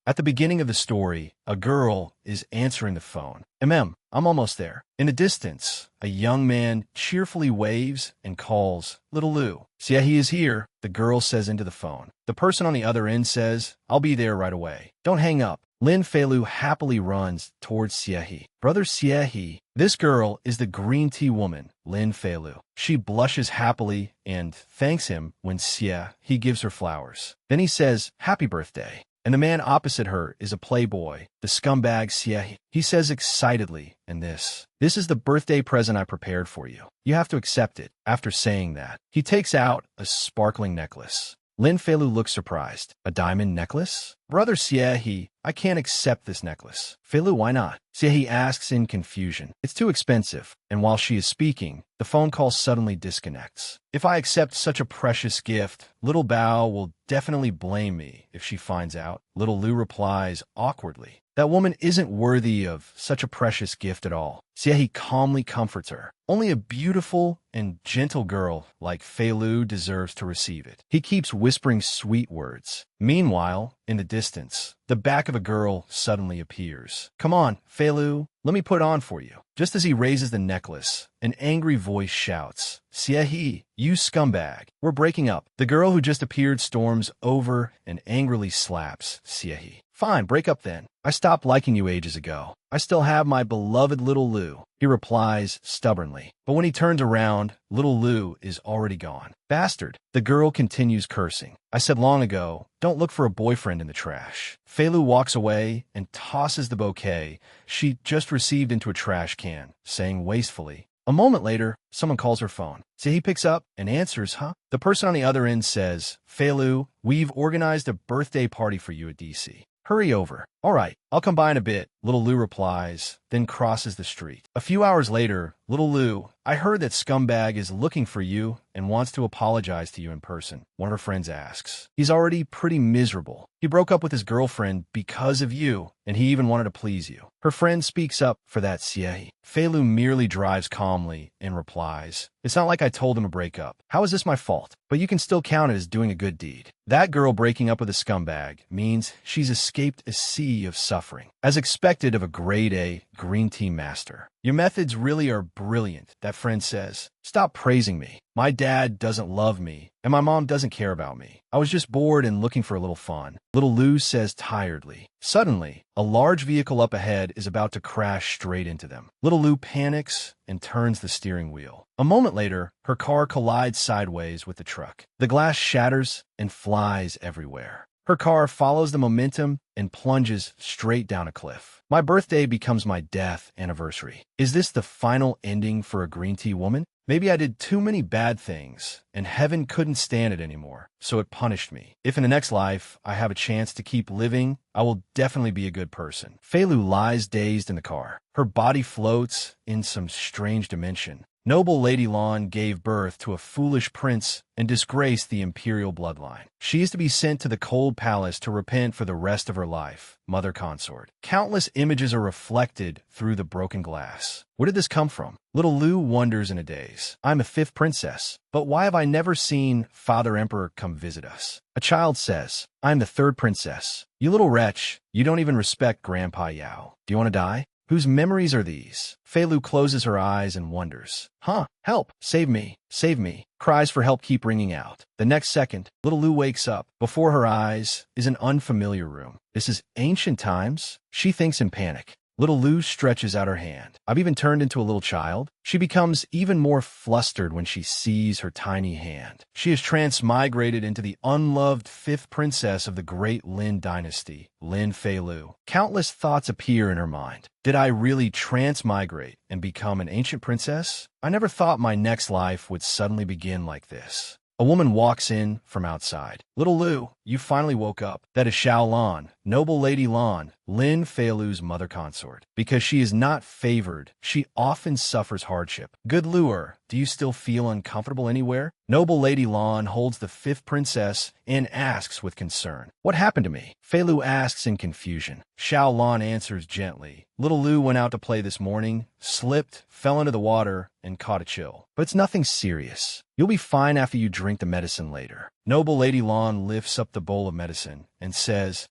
At the beginning of the story, a girl is answering the phone. I'm almost there. In the distance, a young man cheerfully waves and calls, Little Lou. Siehi is here, the girl says into the phone. The person on the other end says, I'll be there right away. Don't hang up. Lin Feilu happily runs towards Siehi. Brother Siehi, this girl is the green tea woman, Lin Feilu. She blushes happily and thanks him when he gives her flowers. Then he says, Happy birthday. And the man opposite her is a playboy, the scumbag Siehi. He says excitedly, and this is the birthday present I prepared for you. You have to accept it. After saying that, he takes out a sparkling necklace. Lin Feilu looks surprised. A diamond necklace? Brother Siehi, I can't accept this necklace. Feilu, why not? Siehi asks in confusion. It's too expensive. And while she is speaking, the phone call suddenly disconnects. If I accept such a precious gift, Little Bao will definitely blame me if she finds out. Little Lou replies awkwardly. That woman isn't worthy of such a precious gift at all. Siehi calmly comforts her. Only a beautiful and gentle girl like Feilu deserves to receive it. He keeps whispering sweet words. Meanwhile, in the distance, the back of a girl suddenly appears. Come on, Feilu, let me put on for you. Just as he raises the necklace, an angry voice shouts, Siehi, you scumbag, we're breaking up. The girl who just appeared storms over and angrily slaps Siehi. Fine, break up then. I stopped liking you ages ago. I still have my beloved Little Lou, he replies stubbornly. But when he turns around, Little Lou is already gone. Bastard, the girl continues cursing. I said long ago, don't look for a boyfriend in the trash. Feilu walks away and tosses the bouquet she just received into a trash can, saying wastefully. A moment later, someone calls her phone. So he picks up and answers, The person on the other end says, Feilu, we've organized a birthday party for you at DC. Hurry over. All right, I'll come by in a bit, Little Lou replies, then crosses the street. A few hours later, Little Lou, I heard that scumbag is looking for you and wants to apologize to you in person, one of her friends asks. He's already pretty miserable. He broke up with his girlfriend because of you, and he even wanted to please you. Her friend speaks up for that Siehi. Feilu merely drives calmly and replies, It's not like I told him to break up. How is this my fault? But you can still count it as doing a good deed. That girl breaking up with a scumbag means she's escaped a sea of suffering, as expected of a grade A green tea master. Your methods really are brilliant, that friend says. Stop praising me. My dad doesn't love me, and my mom doesn't care about me. I was just bored and looking for a little fun, Little Lou says tiredly. Suddenly, a large vehicle up ahead is about to crash straight into them. Little Lou panics and turns the steering wheel. A moment later, her car collides sideways with the truck. The glass shatters and flies everywhere. Her car follows the momentum and plunges straight down a cliff. My birthday becomes my death anniversary. Is this the final ending for a green tea woman? Maybe I did too many bad things, and heaven couldn't stand it anymore, so it punished me. If in the next life I have a chance to keep living, I will definitely be a good person. Feilu lies dazed in the car. Her body floats in some strange dimension. Noble Lady Lan gave birth to a foolish prince and disgraced the imperial bloodline. She is to be sent to the cold palace to repent for the rest of her life, mother consort. Countless images are reflected through the broken glass. Where did this come from? Little Lou wonders in a daze. I'm a fifth princess, but why have I never seen Father Emperor come visit us? A child says, I'm the third princess. You little wretch, you don't even respect Grandpa Yao. Do you want to die? Whose memories are these? Feilu closes her eyes and wonders. Help! Save me! Save me! Cries for help keep ringing out. The next second, Little Lou wakes up. Before her eyes is an unfamiliar room. This is ancient times? She thinks in panic. Little Lou stretches out her hand. I've even turned into a little child. She becomes even more flustered when she sees her tiny hand. She is transmigrated into the unloved fifth princess of the great Lin dynasty, Lin Feilu. Countless thoughts appear in her mind. Did I really transmigrate and become an ancient princess? I never thought my next life would suddenly begin like this. A woman walks in from outside. Little Lou, you finally woke up. That is Xiao Lan, Noble Lady Lan, Lin Feilu's mother consort. Because she is not favored, she often suffers hardship. Good Luer, do you still feel uncomfortable anywhere? Noble Lady Lan holds the fifth princess and asks with concern. What happened to me? Feilu asks in confusion. Xiao Lan answers gently. Little Lou went out to play this morning, slipped, fell into the water, and caught a chill. But it's nothing serious. You'll be fine after you drink the medicine later. Noble Lady Lan lifts up the bowl of medicine and says,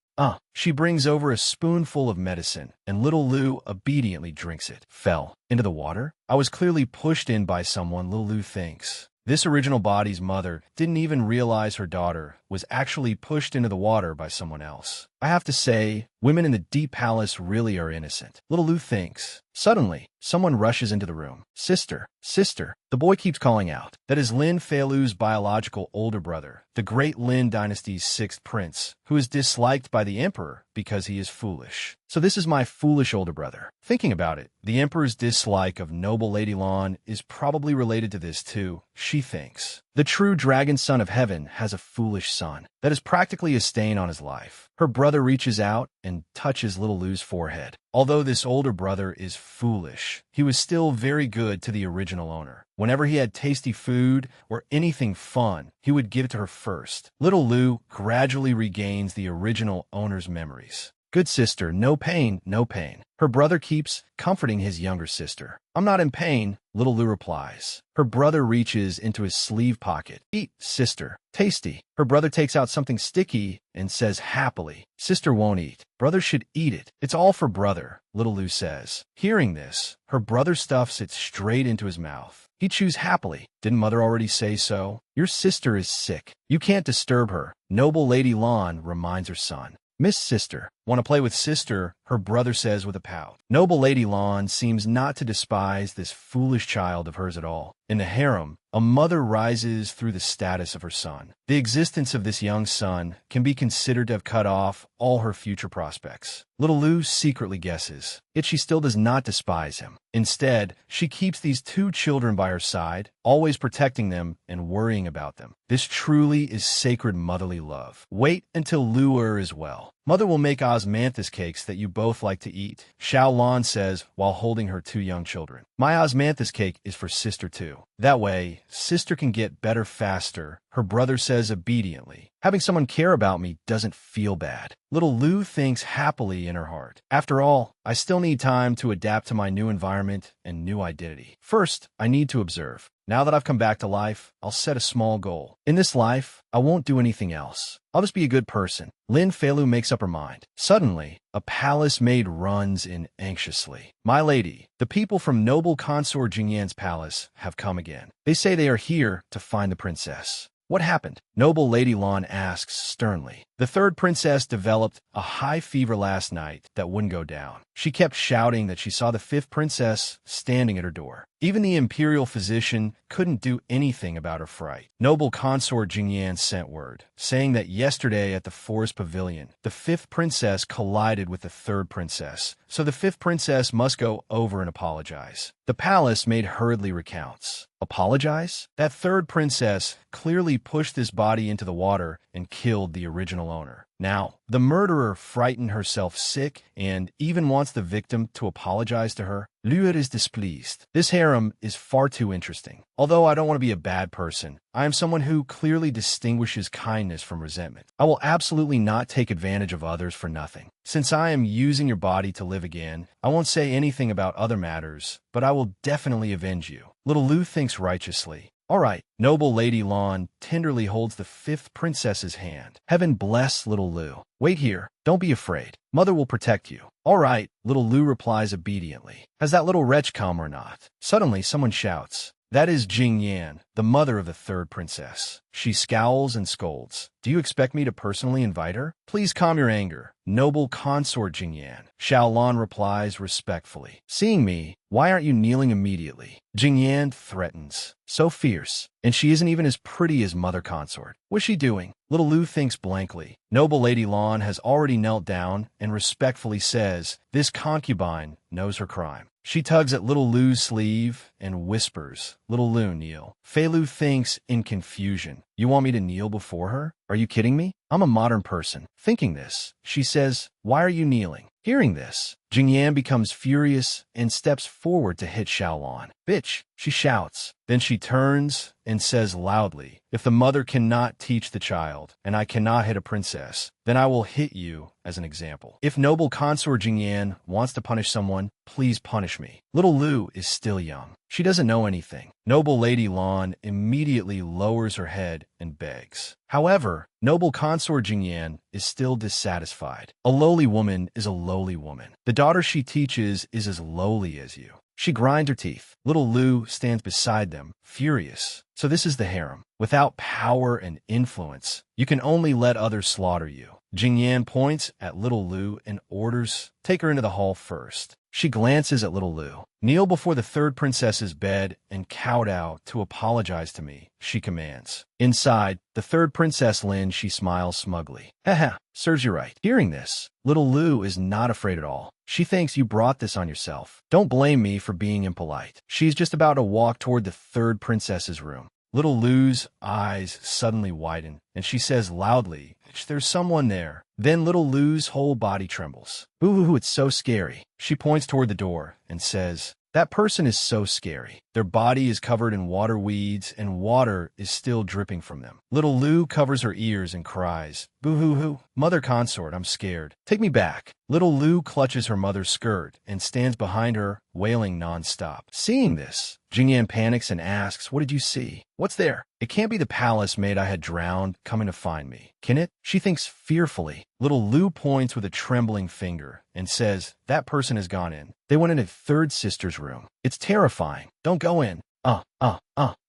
She brings over a spoonful of medicine, and little Lu obediently drinks it. Fell into the water? I was clearly pushed in by someone, little Lu thinks. This original body's mother didn't even realize her daughter was actually pushed into the water by someone else. I have to say, women in the Deep Palace really are innocent. Little Lu thinks. Suddenly, someone rushes into the room. Sister, sister, the boy keeps calling out. That is Lin Feilu's biological older brother, the great Lin dynasty's sixth prince, who is disliked by the emperor because he is foolish. So this is my foolish older brother. Thinking about it, the emperor's dislike of noble Lady Lan is probably related to this too, she thinks. The true dragon son of heaven has a foolish son. That is practically a stain on his life. Her brother reaches out and touches little Lu's forehead. Although this older brother is foolish, he was still very good to the original owner. Whenever he had tasty food or anything fun, he would give it to her first. Little Lu gradually regains the original owner's memories. Good sister, no pain, no pain. Her brother keeps comforting his younger sister. I'm not in pain, little Lu replies. Her brother reaches into his sleeve pocket. Eat, sister. Tasty. Her brother takes out something sticky and says happily. Sister won't eat. Brother should eat it. It's all for brother, little Lu says. Hearing this, her brother stuffs it straight into his mouth. He chews happily. Didn't mother already say so? Your sister is sick. You can't disturb her. Noble Lady Lan reminds her son. Miss Sister. Want to play with sister, her brother says with a pout. Noble Lady Lan seems not to despise this foolish child of hers at all. In the harem, a mother rises through the status of her son. The existence of this young son can be considered to have cut off all her future prospects. Little Lu secretly guesses, yet she still does not despise him. Instead, she keeps these two children by her side, always protecting them and worrying about them. This truly is sacred motherly love. Wait until Lu is well. Mother will make osmanthus cakes that you both like to eat, Xiao Lan says while holding her two young children. My osmanthus cake is for sister too. That way, sister can get better faster, her brother says obediently. Having someone care about me doesn't feel bad. Little Lu thinks happily in her heart. After all, I still need time to adapt to my new environment and new identity. First, I need to observe. Now that I've come back to life, I'll set a small goal. In this life, I won't do anything else. I'll just be a good person. Lin Feilu makes up her mind. Suddenly, a palace maid runs in anxiously. My lady, the people from noble consort Jingyan's palace have come again. They say they are here to find the princess. What happened? Noble Lady Lan asks sternly. The third princess developed a high fever last night that wouldn't go down. She kept shouting that she saw the fifth princess standing at her door. Even the imperial physician couldn't do anything about her fright. Noble consort Jingyan sent word, saying that yesterday at the forest pavilion, the fifth princess collided with the third princess, so the fifth princess must go over and apologize. The palace maid hurriedly recounts. Apologize? That third princess clearly pushed this body into the water and killed the original owner. Now, the murderer frightened herself sick and even wants the victim to apologize to her. Lu is displeased. This harem is far too interesting. Although I don't want to be a bad person, I am someone who clearly distinguishes kindness from resentment. I will absolutely not take advantage of others for nothing. Since I am using your body to live again, I won't say anything about other matters, but I will definitely avenge you. Little Lu thinks righteously. All right, noble Lady Lan tenderly holds the fifth princess's hand. Heaven bless little Lu. Wait here. Don't be afraid. Mother will protect you. All right, little Lu replies obediently. Has that little wretch come or not? Suddenly, someone shouts. That is Jing Yan, the mother of the third princess. She scowls and scolds. Do you expect me to personally invite her? Please calm your anger, noble consort Jing Yan. Xiao Lan replies respectfully. Seeing me, why aren't you kneeling immediately? Jing Yan threatens. So fierce. And she isn't even as pretty as mother consort. What's she doing? Little Lu thinks blankly. Noble Lady Lan has already knelt down and respectfully says, this concubine knows her crime. She tugs at little Lu's sleeve and whispers, Little Lu, kneel. Feilu thinks in confusion. You want me to kneel before her? Are you kidding me? I'm a modern person. Thinking this, she says, why are you kneeling? Hearing this, Jingyan becomes furious and steps forward to hit Xiao Lan. bitch, she shouts. Then she turns and says loudly, if the mother cannot teach the child, and I cannot hit a princess, then I will hit you as an example. If noble consort Jingyan wants to punish someone, please punish me. Little Lu is still young. She doesn't know anything. Noble Lady Lan immediately lowers her head and begs. However, noble consort Jingyan is still dissatisfied. A lowly woman is a lowly woman. The daughter she teaches is as lowly as you. She grinds her teeth. Little Lu stands beside them, furious. So this is the harem. Without power and influence, you can only let others slaughter you. Jingyan points at Little Lu and orders, take her into the hall first. She glances at Little Lu. Kneel before the third princess's bed and kowtow to apologize to me, she commands. Inside, the third princess Lin, she smiles smugly. Haha, serves you right. Hearing this, Little Lu is not afraid at all. She thinks you brought this on yourself. Don't blame me for being impolite. She's just about to walk toward the third princess's room. Little Lu's eyes suddenly widen, and she says loudly, there's someone there. Then Little Lu's whole body trembles. Boo-hoo, it's so scary. She points toward the door and says, that person is so scary. Their body is covered in water weeds, and water is still dripping from them. Little Lu covers her ears and cries, boo-hoo-hoo, mother consort, I'm scared. Take me back. Little Lu clutches her mother's skirt and stands behind her, wailing non-stop. Seeing this, Jingyan panics and asks, what did you see? What's there? It can't be the palace maid I had drowned coming to find me. Can it? She thinks fearfully. Little Lu points with a trembling finger and says, that person has gone in. They went into third sister's room. It's terrifying. Don't go in.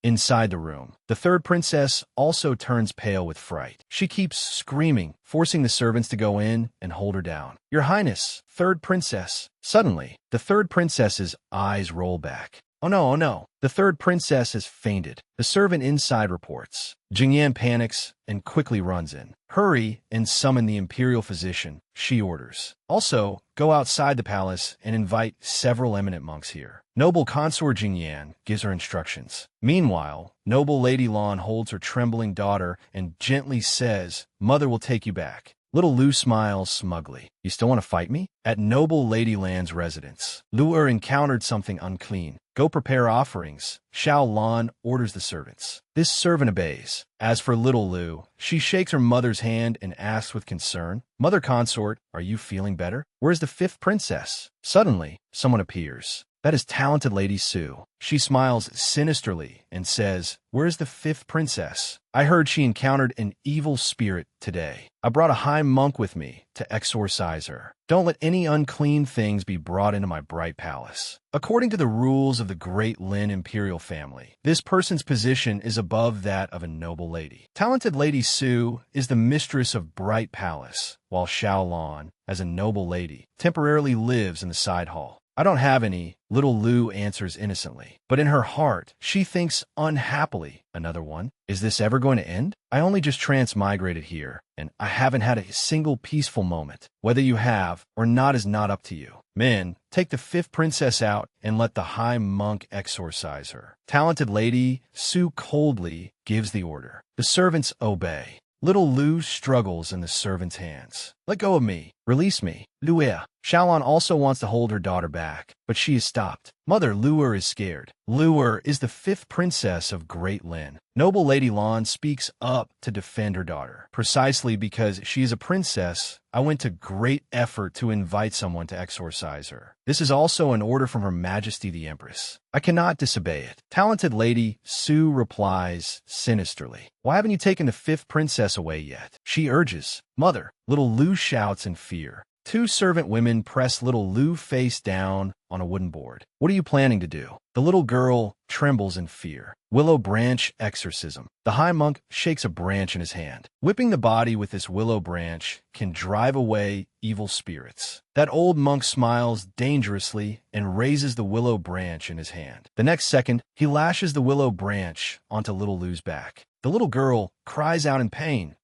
Inside the room, the third princess also turns pale with fright. She keeps screaming, forcing the servants to go in and hold her down. Your Highness, third princess. Suddenly, the third princess's eyes roll back. Oh no, the third princess has fainted. The servant inside reports. Jingyan panics and quickly runs in. Hurry and summon the imperial physician, she orders. Also, go outside the palace and invite several eminent monks here. Noble consort Jingyan gives her instructions. Meanwhile, noble Lady Lan holds her trembling daughter and gently says, mother will take you back. Little Lu smiles smugly. You still want to fight me? At noble Lady Lan's residence, Lu encountered something unclean. Go prepare offerings. Xiao Lan orders the servants. This servant obeys. As for Little Lu, she shakes her mother's hand and asks with concern, Mother consort, are you feeling better? Where's the fifth princess? Suddenly, someone appears. That is talented Lady Su. She smiles sinisterly and says, where's the fifth princess? I heard she encountered an evil spirit today. I brought a high monk with me to exorcise her. Don't let any unclean things be brought into my bright palace. According to the rules of the great Lin imperial family, this person's position is above that of a noble lady. Talented Lady Su is the mistress of Bright Palace, while Xiao Lan, as a noble lady, temporarily lives in the side hall. I don't have any, Little Lu answers innocently. But in her heart, she thinks unhappily, another one? Is this ever going to end? I only just transmigrated here, and I haven't had a single peaceful moment. Whether you have or not is not up to you. Men, take the fifth princess out and let the high monk exorcise her. Talented Lady Su coldly gives the order. The servants obey. Little Lu struggles in the servant's hands. Let go of me. Release me. Luer. Xiaolan also wants to hold her daughter back, but she is stopped. Mother Luer is scared. Luer is the fifth princess of Great Lin. Noble Lady Lan speaks up to defend her daughter. Precisely because she is a princess, I went to great effort to invite someone to exorcise her. This is also an order from Her Majesty the Empress. I cannot disobey it. Talented Lady Su replies sinisterly. Why haven't you taken the fifth princess away yet? She urges. Mother. Little Lu shouts in fear. Two servant women press Little Lu face down on a wooden board. What are you planning to do? The little girl trembles in fear. Willow branch exorcism. The high monk shakes a branch in his hand. Whipping the body with this willow branch can drive away evil spirits. That old monk smiles dangerously and raises the willow branch in his hand. The next second, he lashes the willow branch onto Little Lu's back. The little girl cries out in pain.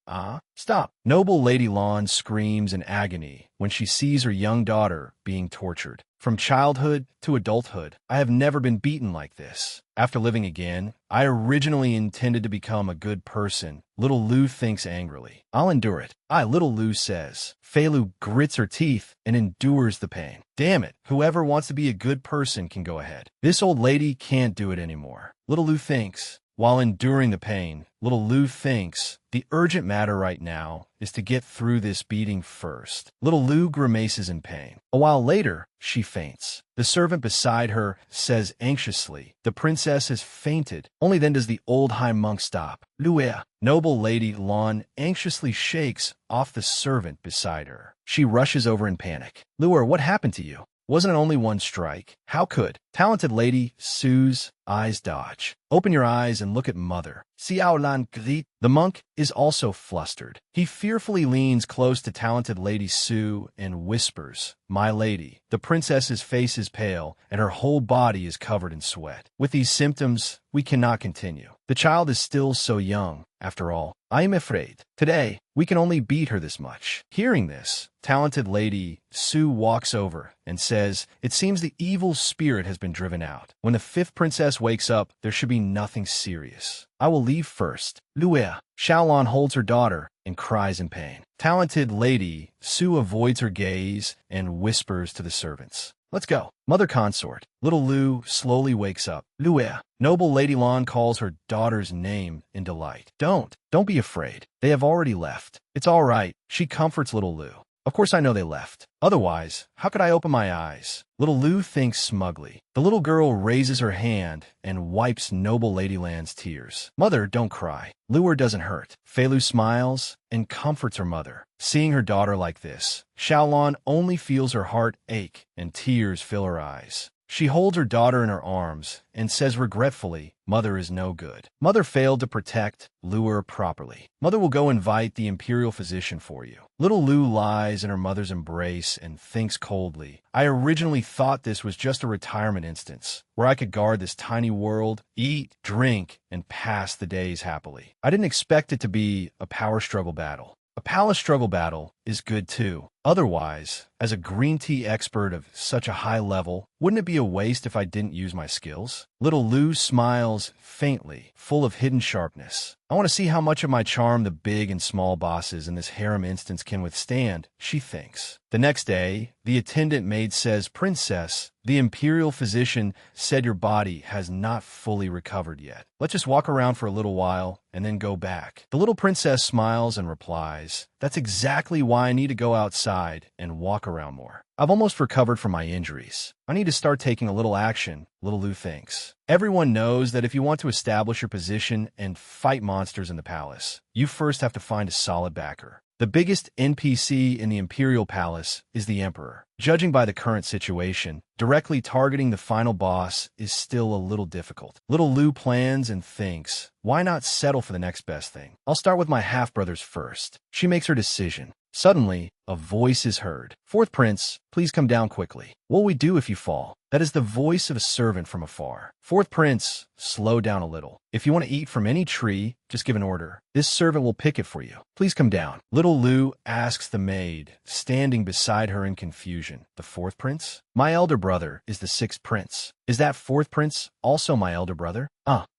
Stop. Noble Lady Lan screams in agony when she sees her young daughter being tortured. From childhood to adulthood, I have never been beaten like this. After living again, I originally intended to become a good person. Little Lu thinks angrily. I'll endure it. Little Lu says. Fei Lu grits her teeth and endures the pain. Damn it, whoever wants to be a good person can go ahead. This old lady can't do it anymore. Little Lu thinks. While enduring the pain, little Lu thinks the urgent matter right now is to get through this beating first. Little Lu grimaces in pain. A while later, she faints. The servant beside her says anxiously, the princess has fainted. Only then does the old high monk stop. Luea. Noble Lady Lan anxiously shakes off the servant beside her. She rushes over in panic. Luer, what happened to you? Wasn't it only one strike? How could? Talented Lady Su's eyes dodge. Open your eyes and look at Mother. Xiao Lan Grit. The monk is also flustered. He fearfully leans close to Talented Lady Su and whispers, My lady. The princess's face is pale and her whole body is covered in sweat. With these symptoms, we cannot continue. The child is still so young. After all, I am afraid. Today, we can only beat her this much. Hearing this, Talented Lady Su walks over and says, It seems the evil spirit has been driven out. When the fifth princess wakes up, there should be nothing serious. I will leave first. Luea. Xiaolan holds her daughter and cries in pain. Talented Lady Su avoids her gaze and whispers to the servants. Let's go. Mother consort. Little Lu slowly wakes up. Luea. Noble Lady Lan calls her daughter's name in delight. Don't be afraid. They have already left. It's all right. She comforts little Lu. Of course I know they left. Otherwise, how could I open my eyes? Little Lu thinks smugly. The little girl raises her hand and wipes Noble Lady Lan's tears. Mother, don't cry. Luer doesn't hurt. Fei Lu smiles and comforts her mother. Seeing her daughter like this, Xiaolan only feels her heart ache and tears fill her eyes. She holds her daughter in her arms and says regretfully, Mother is no good. Mother failed to protect Luer properly. Mother will go invite the imperial physician for you. Little Lu lies in her mother's embrace and thinks coldly. I originally thought this was just a retirement instance, where I could guard this tiny world, eat, drink, and pass the days happily. I didn't expect it to be a power struggle battle. A palace struggle battle is good too. Otherwise, as a green tea expert of such a high level, wouldn't it be a waste if I didn't use my skills? Little Lu smiles faintly, full of hidden sharpness. I want to see how much of my charm the big and small bosses in this harem instance can withstand, she thinks. The next day, the attendant maid says, Princess, the imperial physician said your body has not fully recovered yet. Let's just walk around for a little while and then go back. The little princess smiles and replies, That's exactly why I need to go outside and walk around more. I've almost recovered from my injuries. I need to start taking a little action, little Lu thinks. Everyone knows that if you want to establish your position and fight monsters in the palace, you first have to find a solid backer. The biggest NPC in the Imperial Palace is the Emperor. Judging by the current situation, directly targeting the final boss is still a little difficult. Little Lu plans and thinks, why not settle for the next best thing? I'll start with my half-brothers first. She makes her decision. Suddenly, a voice is heard. Fourth Prince, please come down quickly. What will we do if you fall? That is the voice of a servant from afar. Fourth Prince, slow down a little. If you want to eat from any tree, just give an order. This servant will pick it for you. Please come down. Little Lu asks the maid, standing beside her in confusion. The fourth prince? My elder brother is the sixth prince. Is that fourth prince also my elder brother?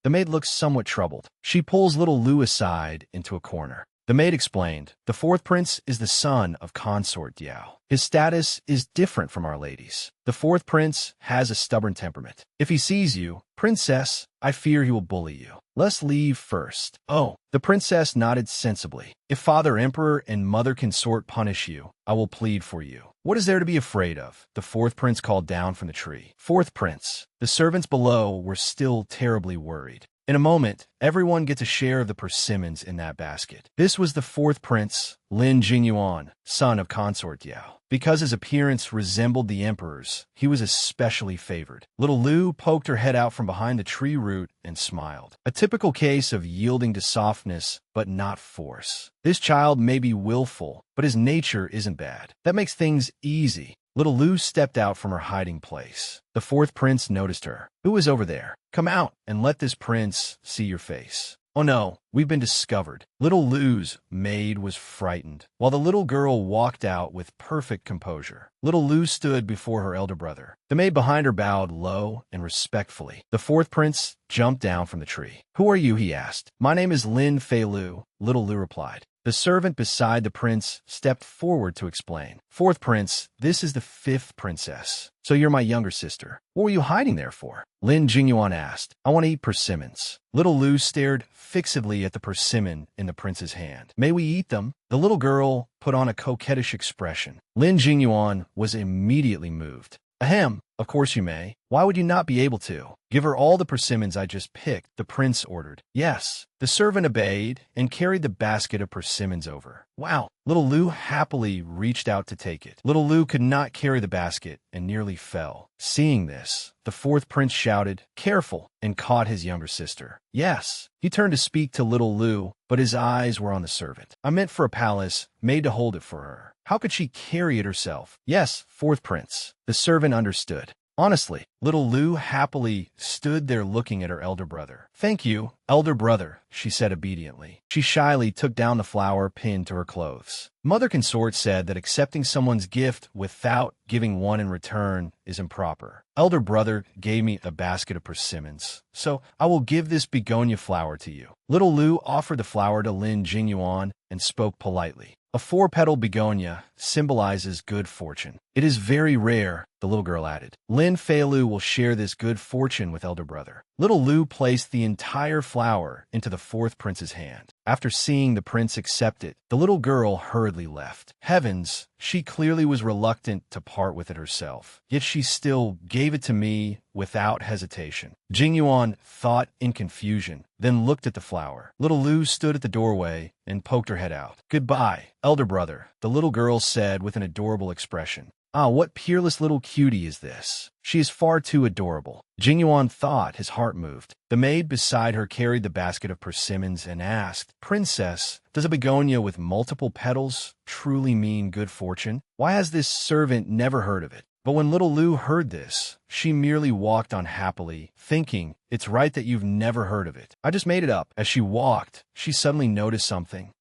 The maid looks somewhat troubled. She pulls little Lu aside into a corner. The maid explained, the fourth prince is the son of Consort Diao. His status is different from our ladies. The fourth prince has a stubborn temperament. If he sees you, princess, I fear he will bully you. Let's leave first. Oh, the princess nodded sensibly. If Father Emperor and Mother Consort punish you, I will plead for you. What is there to be afraid of? The fourth prince called down from the tree. Fourth prince. The servants below were still terribly worried. In a moment, everyone gets a share of the persimmons in that basket. This was the fourth prince, Lin Jingyuan, son of Consort Yao. Because his appearance resembled the emperor's, he was especially favored. Little Lu poked her head out from behind the tree root and smiled. A typical case of yielding to softness, but not force. This child may be willful, but his nature isn't bad. That makes things easy. Little Lu stepped out from her hiding place. The fourth prince noticed her. Who is over there? Come out and let this prince see your face. "Oh no, we've been discovered." Little Lu's maid was frightened, while the little girl walked out with perfect composure. Little Lu stood before her elder brother. The maid behind her bowed low and respectfully. The fourth prince jumped down from the tree. "Who are you?" he asked. "My name is Lin Fei Lu," Little Lu replied. The servant beside the prince stepped forward to explain. "Fourth prince, this is the fifth princess. So you're my younger sister. What were you hiding there for?" Lin Jingyuan asked. "I want to eat persimmons." Little Lu stared fixedly at the persimmon in the prince's hand. "May we eat them?" The little girl put on a coquettish expression. Lin Jingyuan was immediately moved. "Ahem, of course you may. Why would you not be able to?" "Give her all the persimmons I just picked," the prince ordered. "Yes." The servant obeyed and carried the basket of persimmons over. "Wow." Little Lu happily reached out to take it. Little Lu could not carry the basket and nearly fell. Seeing this, the fourth prince shouted, "Careful," and caught his younger sister. "Yes." He turned to speak to Little Lu, but his eyes were on the servant. "I meant for a palace made to hold it for her. How could she carry it herself?" "Yes, fourth prince." The servant understood. Honestly, Little Lu happily stood there looking at her elder brother. "Thank you, elder brother," she said obediently. She shyly took down the flower pinned to her clothes. Mother Consort said that accepting someone's gift without giving one in return is improper. Elder brother gave me a basket of persimmons, so I will give this begonia flower to you. Little Lu offered the flower to Lin Jingyuan and spoke politely. A four-petal begonia symbolizes good fortune. It is very rare, the little girl added. Lin Feilu will share this good fortune with elder brother. Little Lu placed the entire flower into the fourth prince's hand. After seeing the prince accept it, the little girl hurriedly left. Heavens, she clearly was reluctant to part with it herself. Yet she still gave it to me without hesitation. Jingyuan thought in confusion, then looked at the flower. Little Lu stood at the doorway and poked her head out. "Goodbye, elder brother," the little girl said with an adorable expression. "Ah, what peerless little cutie is this? She is far too adorable." Jingyuan thought, his heart moved. The maid beside her carried the basket of persimmons and asked, "Princess, does a begonia with multiple petals truly mean good fortune? Why has this servant never heard of it?" But when Little Lu heard this, she merely walked on happily, thinking, "It's right that you've never heard of it. I just made it up." As she walked, she suddenly noticed something.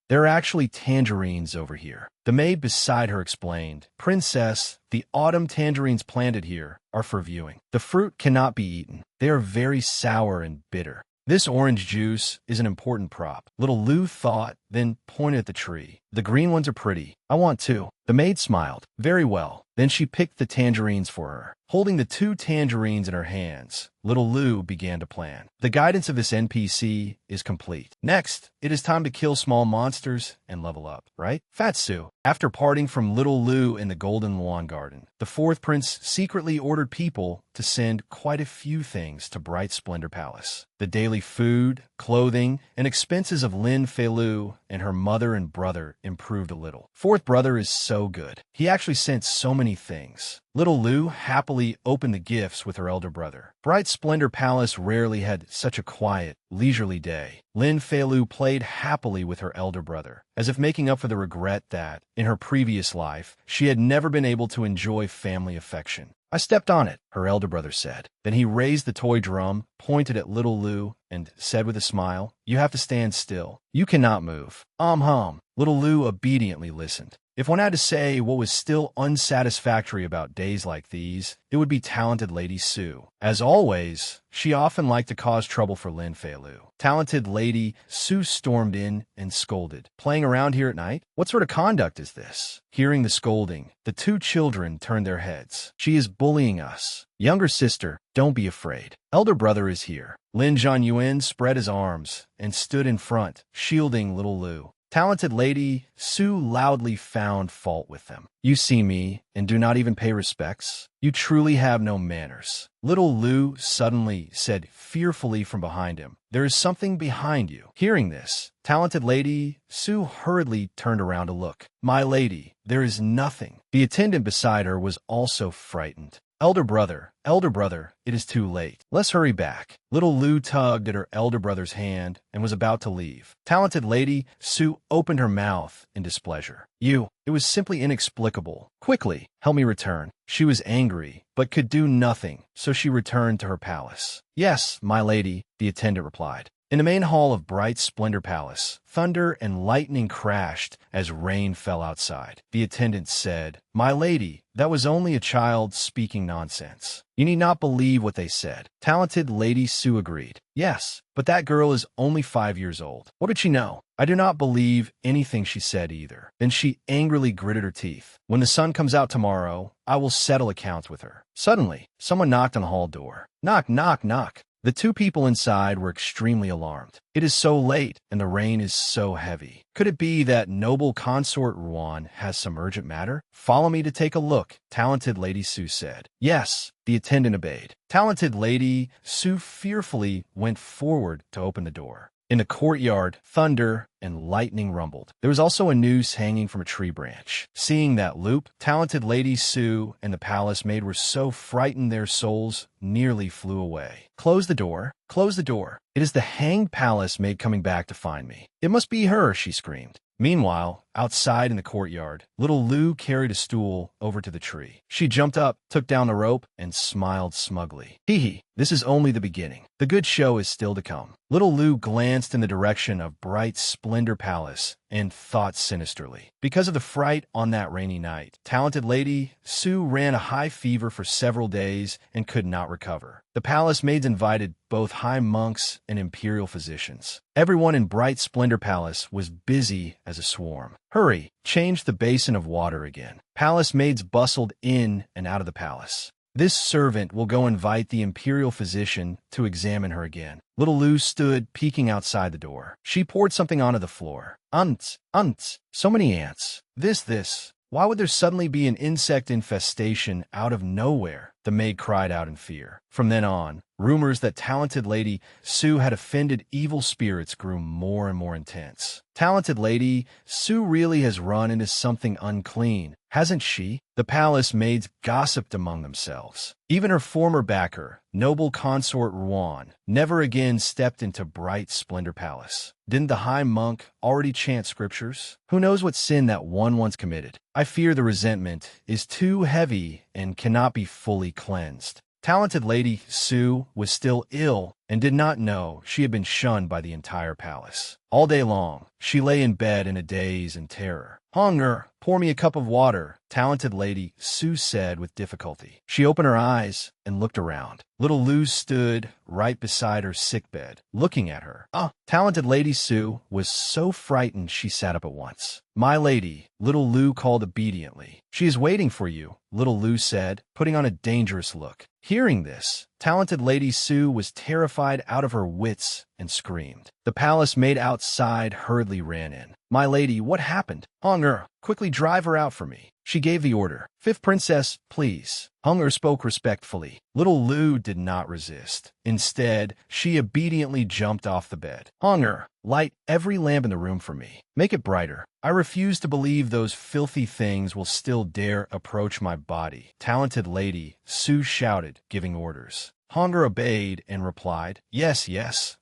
There are actually tangerines over here." The maid beside her explained, "Princess, the autumn tangerines planted here are for viewing. The fruit cannot be eaten. They are very sour and bitter. This orange juice is an important prop." Little Lu thought, then pointed at the tree. "The green ones are pretty. I want two." The maid smiled. "Very well." Then she picked the tangerines for her. Holding the two tangerines in her hands, Little Lu began to plan. The guidance of this NPC is complete. Next, it is time to kill small monsters and level up, right? Fatsu. After parting from Little Lu in the Golden Lawn Garden, the fourth prince secretly ordered people to send quite a few things to Bright Splendor Palace. The daily food, clothing, and expenses of Lin Feilu and her mother and brother improved a little. Fourth brother is so good. He actually sent so many things. Little Lu happily opened the gifts with her elder brother. Bright Splendor Palace rarely had such a quiet, leisurely day. Lin Feilu played happily with her elder brother, as if making up for the regret that, in her previous life, she had never been able to enjoy family affection. "I stepped on it," her elder brother said. Then he raised the toy drum, pointed at Little Lu, and said with a smile, "You have to stand still. You cannot move." Hum. Little Lu obediently listened. If one had to say what was still unsatisfactory about days like these, it would be talented Lady Sue. As always, she often liked to cause trouble for Lin Feilu. Talented Lady Sue stormed in and scolded. "Playing around here at night? What sort of conduct is this?" Hearing the scolding, the two children turned their heads. "She is bullying us. Younger sister, don't be afraid. Elder brother is here." Lin Zhanyuan spread his arms and stood in front, shielding Little Lu. Talented Lady Sue loudly found fault with them. "You see me and do not even pay respects? You truly have no manners." Little Lu suddenly said fearfully from behind him, "There is something behind you." Hearing this, Talented Lady Sue hurriedly turned around to look. "My lady, there is nothing." The attendant beside her was also frightened. Elder brother, it is too late. Let's hurry back." Little Lu tugged at her elder brother's hand and was about to leave. Talented Lady Sue opened her mouth in displeasure. It was simply inexplicable. "Quickly, help me return." She was angry, but could do nothing, so she returned to her palace. "Yes, my lady," the attendant replied. In the main hall of Bright Splendor Palace, thunder and lightning crashed as rain fell outside. The attendant said, "My lady, that was only a child speaking nonsense. You need not believe what they said." Talented Lady Sue agreed. "Yes, but that girl is only 5 years old. What did she know? I do not believe anything she said either." Then she angrily gritted her teeth. "When the sun comes out tomorrow, I will settle accounts with her." Suddenly, someone knocked on the hall door. Knock, knock, knock. The two people inside were extremely alarmed. "It is so late, and the rain is so heavy. Could it be that noble consort Ruan has some urgent matter? Follow me to take a look," Talented Lady Sue said. "Yes," the attendant obeyed. Talented Lady Sue fearfully went forward to open the door. In the courtyard, thunder and lightning rumbled. There was also a noose hanging from a tree branch. Seeing that loop, Talented Lady Sue and the palace maid were so frightened their souls nearly flew away. "Close the door. Close the door. It is the hanged palace maid coming back to find me. It must be her," she screamed. Meanwhile, outside in the courtyard, little Lou carried a stool over to the tree. She jumped up, took down the rope, and smiled smugly. "Hee hee, this is only the beginning. The good show is still to come." Little Lou glanced in the direction of Bright Splendor Palace and thought sinisterly. Because of the fright on that rainy night, Talented Lady Sue ran a high fever for several days and could not recover. The palace maids invited both high monks and imperial physicians. Everyone in Bright Splendor Palace was busy as a swarm. "Hurry, change the basin of water again." Palace maids bustled in and out of the palace. "This servant will go invite the imperial physician to examine her again." Little Lou stood peeking outside the door. She poured something onto the floor. "Ants, ants, so many ants. This. Why would there suddenly be an insect infestation out of nowhere?" the maid cried out in fear. From then on, rumors that Talented Lady Sue had offended evil spirits grew more and more intense. "Talented Lady Sue really has run into something unclean, hasn't she?" The palace maids gossiped among themselves. Even her former backer, noble consort Ruan, never again stepped into Bright Splendor Palace. Didn't the high monk already chant scriptures? Who knows what sin that one once committed? I fear the resentment is too heavy and cannot be fully cleansed. Talented Lady Sue was still ill and did not know she had been shunned by the entire palace. All day long, she lay in bed in a daze and terror. "Hunger, pour me a cup of water," Talented Lady Sue said with difficulty. She opened her eyes and looked around. Little Lou stood right beside her sickbed, looking at her. Talented Lady Sue was so frightened she sat up at once. "My lady," Little Lou called obediently. "She is waiting for you," Little Lou said, putting on a dangerous look. Hearing this, Talented Lady Sue was terrified out of her wits and screamed. The palace maid outside hurriedly ran in. "My lady, what happened?" "Hunger, quickly drive her out for me." She gave the order. "Fifth princess, please." Hunger spoke respectfully. Little Lou did not resist. Instead, she obediently jumped off the bed. "Hunger, light every lamp in the room for me. Make it brighter. I refuse to believe those filthy things will still dare approach my body." Talented Lady Sue shouted, giving orders. Hunger obeyed and replied, "Yes,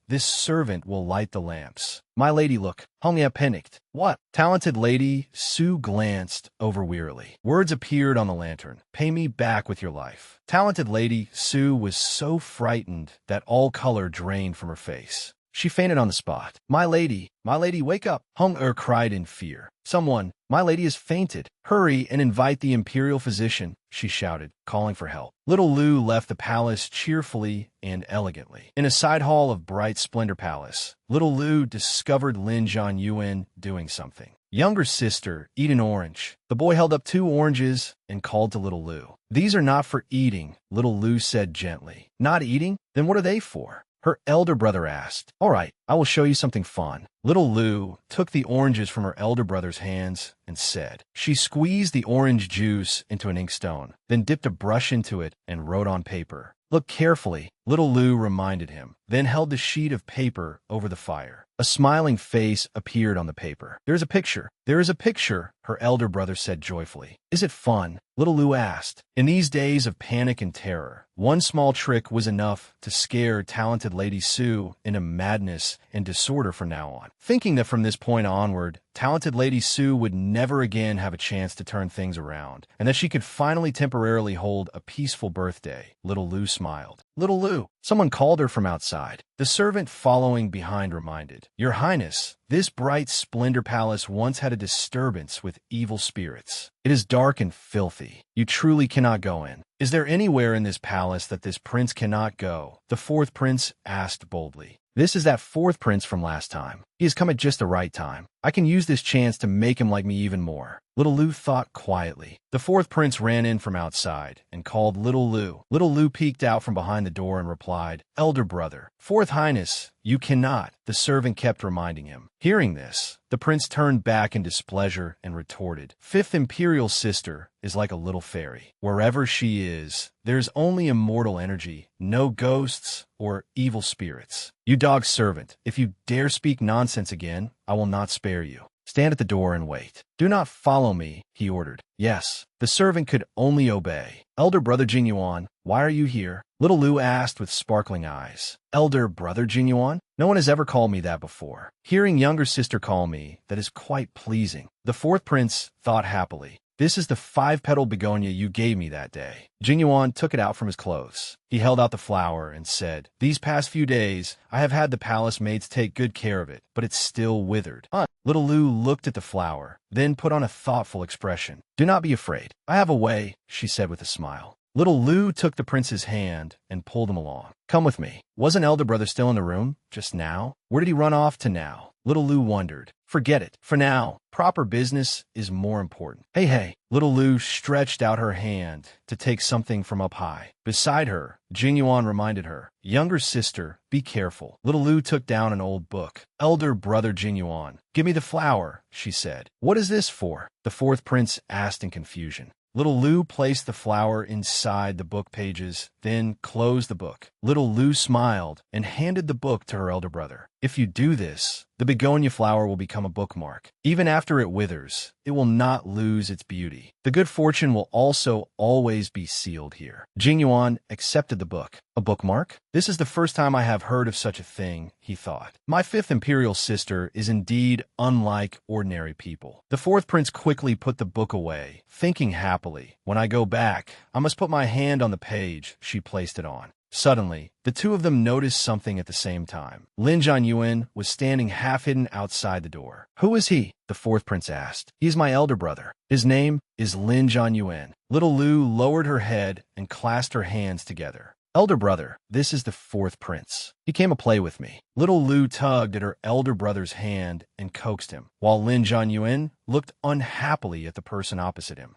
this servant will light the lamps." "My lady, look." Hunger panicked. "What?" Talented Lady Sue glanced over wearily. Words appeared on the lantern. "Pay me back with your life." Talented Lady Sue was so frightened that all color drained from her face. She fainted on the spot. My lady, wake up!" Hunger cried in fear. "Someone, my lady has fainted. Hurry and invite the imperial physician," she shouted, calling for help. Little Lou left the palace cheerfully and elegantly. In a side hall of Bright Splendor Palace, Little Lou discovered Lin Jianyuan doing something. "Younger sister, eat an orange." The boy held up 2 oranges and called to Little Lou. "These are not for eating," Little Lou said gently. "Not eating? Then what are they for?" her elder brother asked. "All right, I will show you something fun." Little Lou took the oranges from her elder brother's hands and said. She squeezed the orange juice into an inkstone, then dipped a brush into it and wrote on paper. "Look carefully," Little Lou reminded him, then held the sheet of paper over the fire. A smiling face appeared on the paper. "There is a picture. There is a picture," her elder brother said joyfully. "Is it fun?" Little Lou asked. In these days of panic and terror, one small trick was enough to scare Talented Lady Sue into madness and disorder from now on. Thinking that from this point onward, Talented Lady Sue would never again have a chance to turn things around, and that she could finally temporarily hold a peaceful birthday, Little Lou smiled. little Lu. Someone called her from outside. The servant following behind reminded, Your Highness, this bright splendor palace once had a disturbance with evil spirits. It is dark and filthy. You truly cannot go in. Is there anywhere in this palace that this prince cannot go? The fourth prince asked boldly. This is that fourth prince from last time. He has come at just the right time. I can use this chance to make him like me even more. Little Lu thought quietly. The fourth prince ran in from outside and called Little Lu. Little Lu peeked out from behind the door and replied, Elder brother, Fourth Highness, you cannot. The servant kept reminding him. Hearing this, the prince turned back in displeasure and retorted, Fifth Imperial sister is like a little fairy. Wherever she is, there's only immortal energy, no ghosts or evil spirits. You dog servant, if you dare speak nonsense again, I will not spare you. Stand at the door and wait. Do not follow me, he ordered. Yes, the servant could only obey. Elder brother Jinyuan, why are you here? Little Lu asked with sparkling eyes. Elder brother Jinyuan? No one has ever called me that before. Hearing younger sister call me, that is quite pleasing. The fourth prince thought happily. This is the 5-petal begonia you gave me that day. Jinyuan took it out from his clothes. He held out the flower and said, These past few days, I have had the palace maids take good care of it, but it's still withered. Little Lu looked at the flower, then put on a thoughtful expression. Do not be afraid. I have a way, she said with a smile. Little Lu took the prince's hand and pulled him along. Come with me. Wasn't elder brother still in the room just now? Where did he run off to now? Little Lu wondered. Forget it. For now, proper business is more important. Hey. Little Lu stretched out her hand to take something from up high. Beside her, Jinyuan reminded her, Younger sister, be careful. Little Lu took down an old book. Elder brother Jinyuan, give me the flower, she said. What is this for? The fourth prince asked in confusion. Little Lu placed the flower inside the book pages, then closed the book. Little Lu smiled and handed the book to her elder brother. If you do this, the begonia flower will become a bookmark. Even after it withers, it will not lose its beauty. The good fortune will also always be sealed here. Jinyuan accepted the book. A bookmark? This is the first time I have heard of such a thing, he thought. My fifth imperial sister is indeed unlike ordinary people. The fourth prince quickly put the book away, thinking happily, When I go back, I must put my hand on the page she placed it on. Suddenly, the two of them noticed something at the same time. Lin Jianyuan was standing half-hidden outside the door. Who is he? The fourth prince asked. He is my elder brother. His name is Lin Jianyuan. Little Lu lowered her head and clasped her hands together. Elder brother, this is the fourth prince. He came to play with me. Little Lu tugged at her elder brother's hand and coaxed him, while Lin Jianyuan looked unhappily at the person opposite him.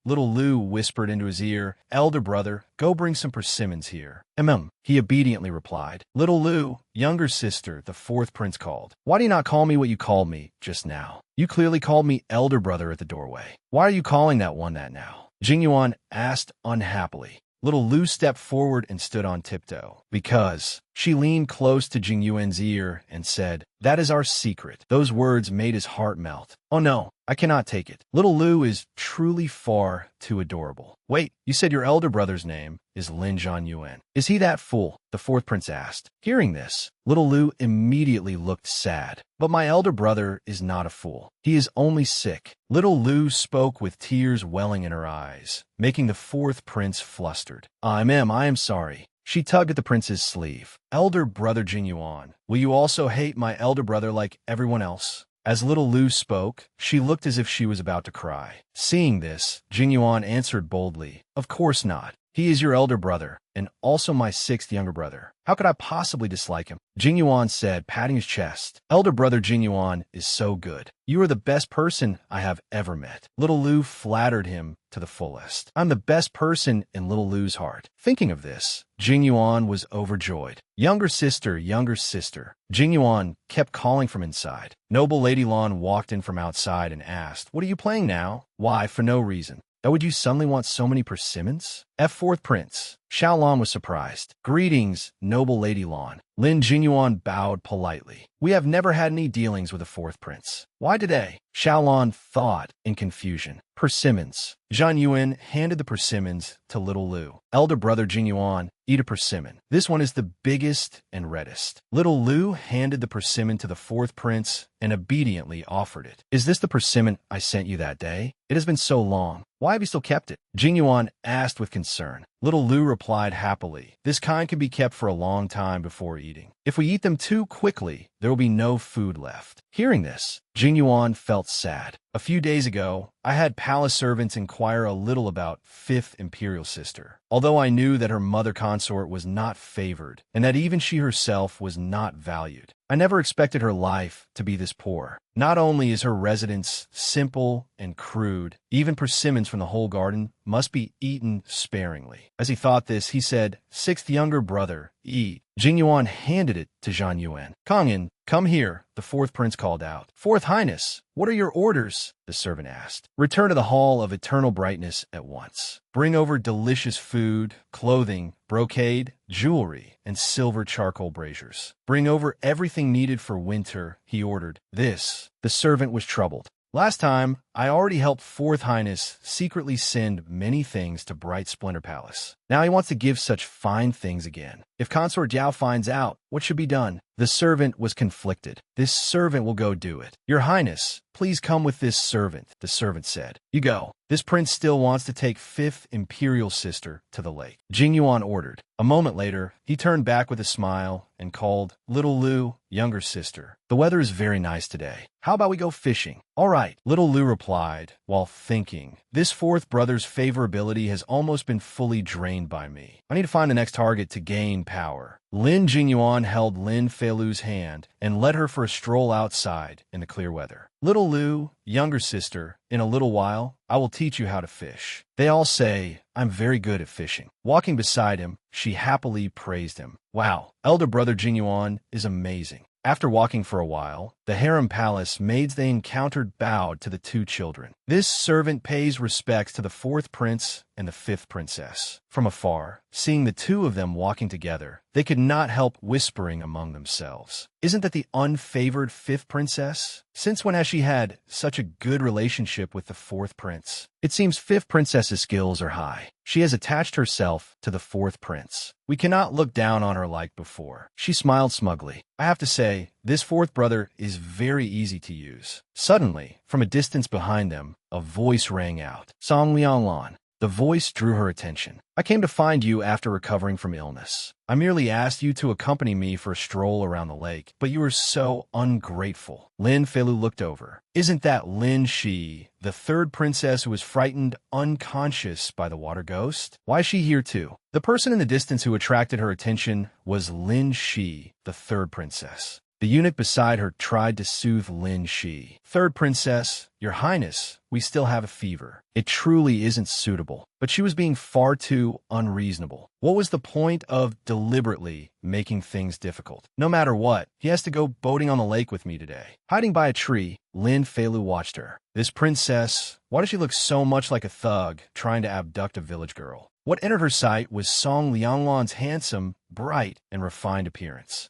Little Lu whispered into his ear, Elder brother, go bring some persimmons here. He obediently replied. Little Lu, younger sister, the fourth prince called. Why do you not call me what you called me just now? You clearly called me elder brother at the doorway. Why are you calling that one that now? Jinyuan asked unhappily. Little Lu stepped forward and stood on tiptoe. Because she leaned close to Jingyuan's ear and said, That is our secret. Those words made his heart melt. Oh no, I cannot take it. Little Lu is truly far too adorable. Wait, you said your elder brother's name is Lin Jianyuan. Is he that fool? The fourth prince asked. Hearing this, Little Lu immediately looked sad. But my elder brother is not a fool. He is only sick. Little Lu spoke with tears welling in her eyes, making the fourth prince flustered. I am sorry. She tugged at the prince's sleeve. Elder brother Jinyuan, will you also hate my elder brother like everyone else? As Little Lu spoke, she looked as if she was about to cry. Seeing this, Jinyuan answered boldly, Of course not. He is your elder brother, and also my sixth younger brother. How could I possibly dislike him? Jinyuan said, patting his chest. Elder brother Jinyuan is so good. You are the best person I have ever met. Little Lu flattered him to the fullest. I'm the best person in Little Lu's heart. Thinking of this, Jinyuan was overjoyed. Younger sister, Jinyuan kept calling from inside. Noble Lady Lan walked in from outside and asked, What are you playing now? Why, for no reason. How would you suddenly want so many persimmons? Fourth prince. Xiaolan was surprised. Greetings, noble Lady Lan. Lin Jinyuan bowed politely. We have never had any dealings with a fourth prince. Why today? Xiaolan thought in confusion. Persimmons. Zhan Yuan handed the persimmons to Little Lu. Elder brother Jinyuan, eat a persimmon. This one is the biggest and reddest. Little Lu handed the persimmon to the fourth prince and obediently offered it. Is this the persimmon I sent you that day? It has been so long. Why have you still kept it? Jinyuan asked with concern. Little Lu replied happily. This kind can be kept for a long time before eating. If we eat them too quickly, there will be no food left. Hearing this, Jingyuan felt sad. A few days ago, I had palace servants inquire a little about Fifth Imperial Sister. Although I knew that her mother consort was not favored, and that even she herself was not valued, I never expected her life to be this poor. Not only is her residence simple and crude, even persimmons from the whole garden must be eaten sparingly. As he thought this, he said, "Sixth younger brother, eat." Jingyuan handed it to Zhang Yuan. "Kangin, come here," the fourth prince called out. "Fourth Highness, what are your orders?" the servant asked. "Return to the Hall of Eternal Brightness at once. Bring over delicious food, clothing, brocade, jewelry, and silver charcoal braziers. Bring over everything needed for winter," he ordered. The servant was troubled. Last time, I already helped Fourth Highness secretly send many things to Bright Splendor Palace. Now he wants to give such fine things again. If Consort Jiao finds out, what should be done? The servant was conflicted. "This servant will go do it." "Your Highness, please come with this servant," the servant said. "You go. This prince still wants to take Fifth Imperial Sister to the lake," Jingyuan ordered. A moment later, he turned back with a smile and called, "Little Lu, younger sister, the weather is very nice today. How about we go fishing?" "All right," Little Lu replied, while thinking, "This fourth brother's favorability has almost been fully drained by me. I need to find the next target to gain power." Lin Jingyuan held Lin Feilu's hand and led her for a stroll outside in the clear weather. "Little Lu, younger sister, in a little while, I will teach you how to fish. They all say I'm very good at fishing." Walking beside him, she happily praised him. "Wow, elder brother Jingyuan is amazing." After walking for a while, the harem palace maids they encountered bowed to the two children. This servant pays respects to the fourth prince and the fifth princess. From afar, seeing the two of them walking together, they could not help whispering among themselves, "Isn't that the unfavored fifth princess? Since when has she had such a good relationship with the fourth prince?" It seems fifth princess's skills are high. She has attached herself to the fourth prince. We cannot look down on her like before. She smiled smugly. "I have to say, this fourth brother is very easy to use." Suddenly, from a distance behind them, a voice rang out. "Song Lianglan." The voice drew her attention. "I came to find you after recovering from illness. I merely asked you to accompany me for a stroll around the lake, but you were so ungrateful." Lin Feilu looked over. "Isn't that Lin Shi, the third princess who was frightened unconscious by the water ghost? Why is she here too?" The person in the distance who attracted her attention was Lin Shi, the third princess. The eunuch beside her tried to soothe Lin Shi. "Third princess, your highness, we still have a fever. It truly isn't suitable." But she was being far too unreasonable. What was the point of deliberately making things difficult? No matter what, he has to go boating on the lake with me today. Hiding by a tree, Lin Feilu watched her. This princess, why does she look so much like a thug trying to abduct a village girl? What entered her sight was Song Lianglan's handsome, bright, and refined appearance.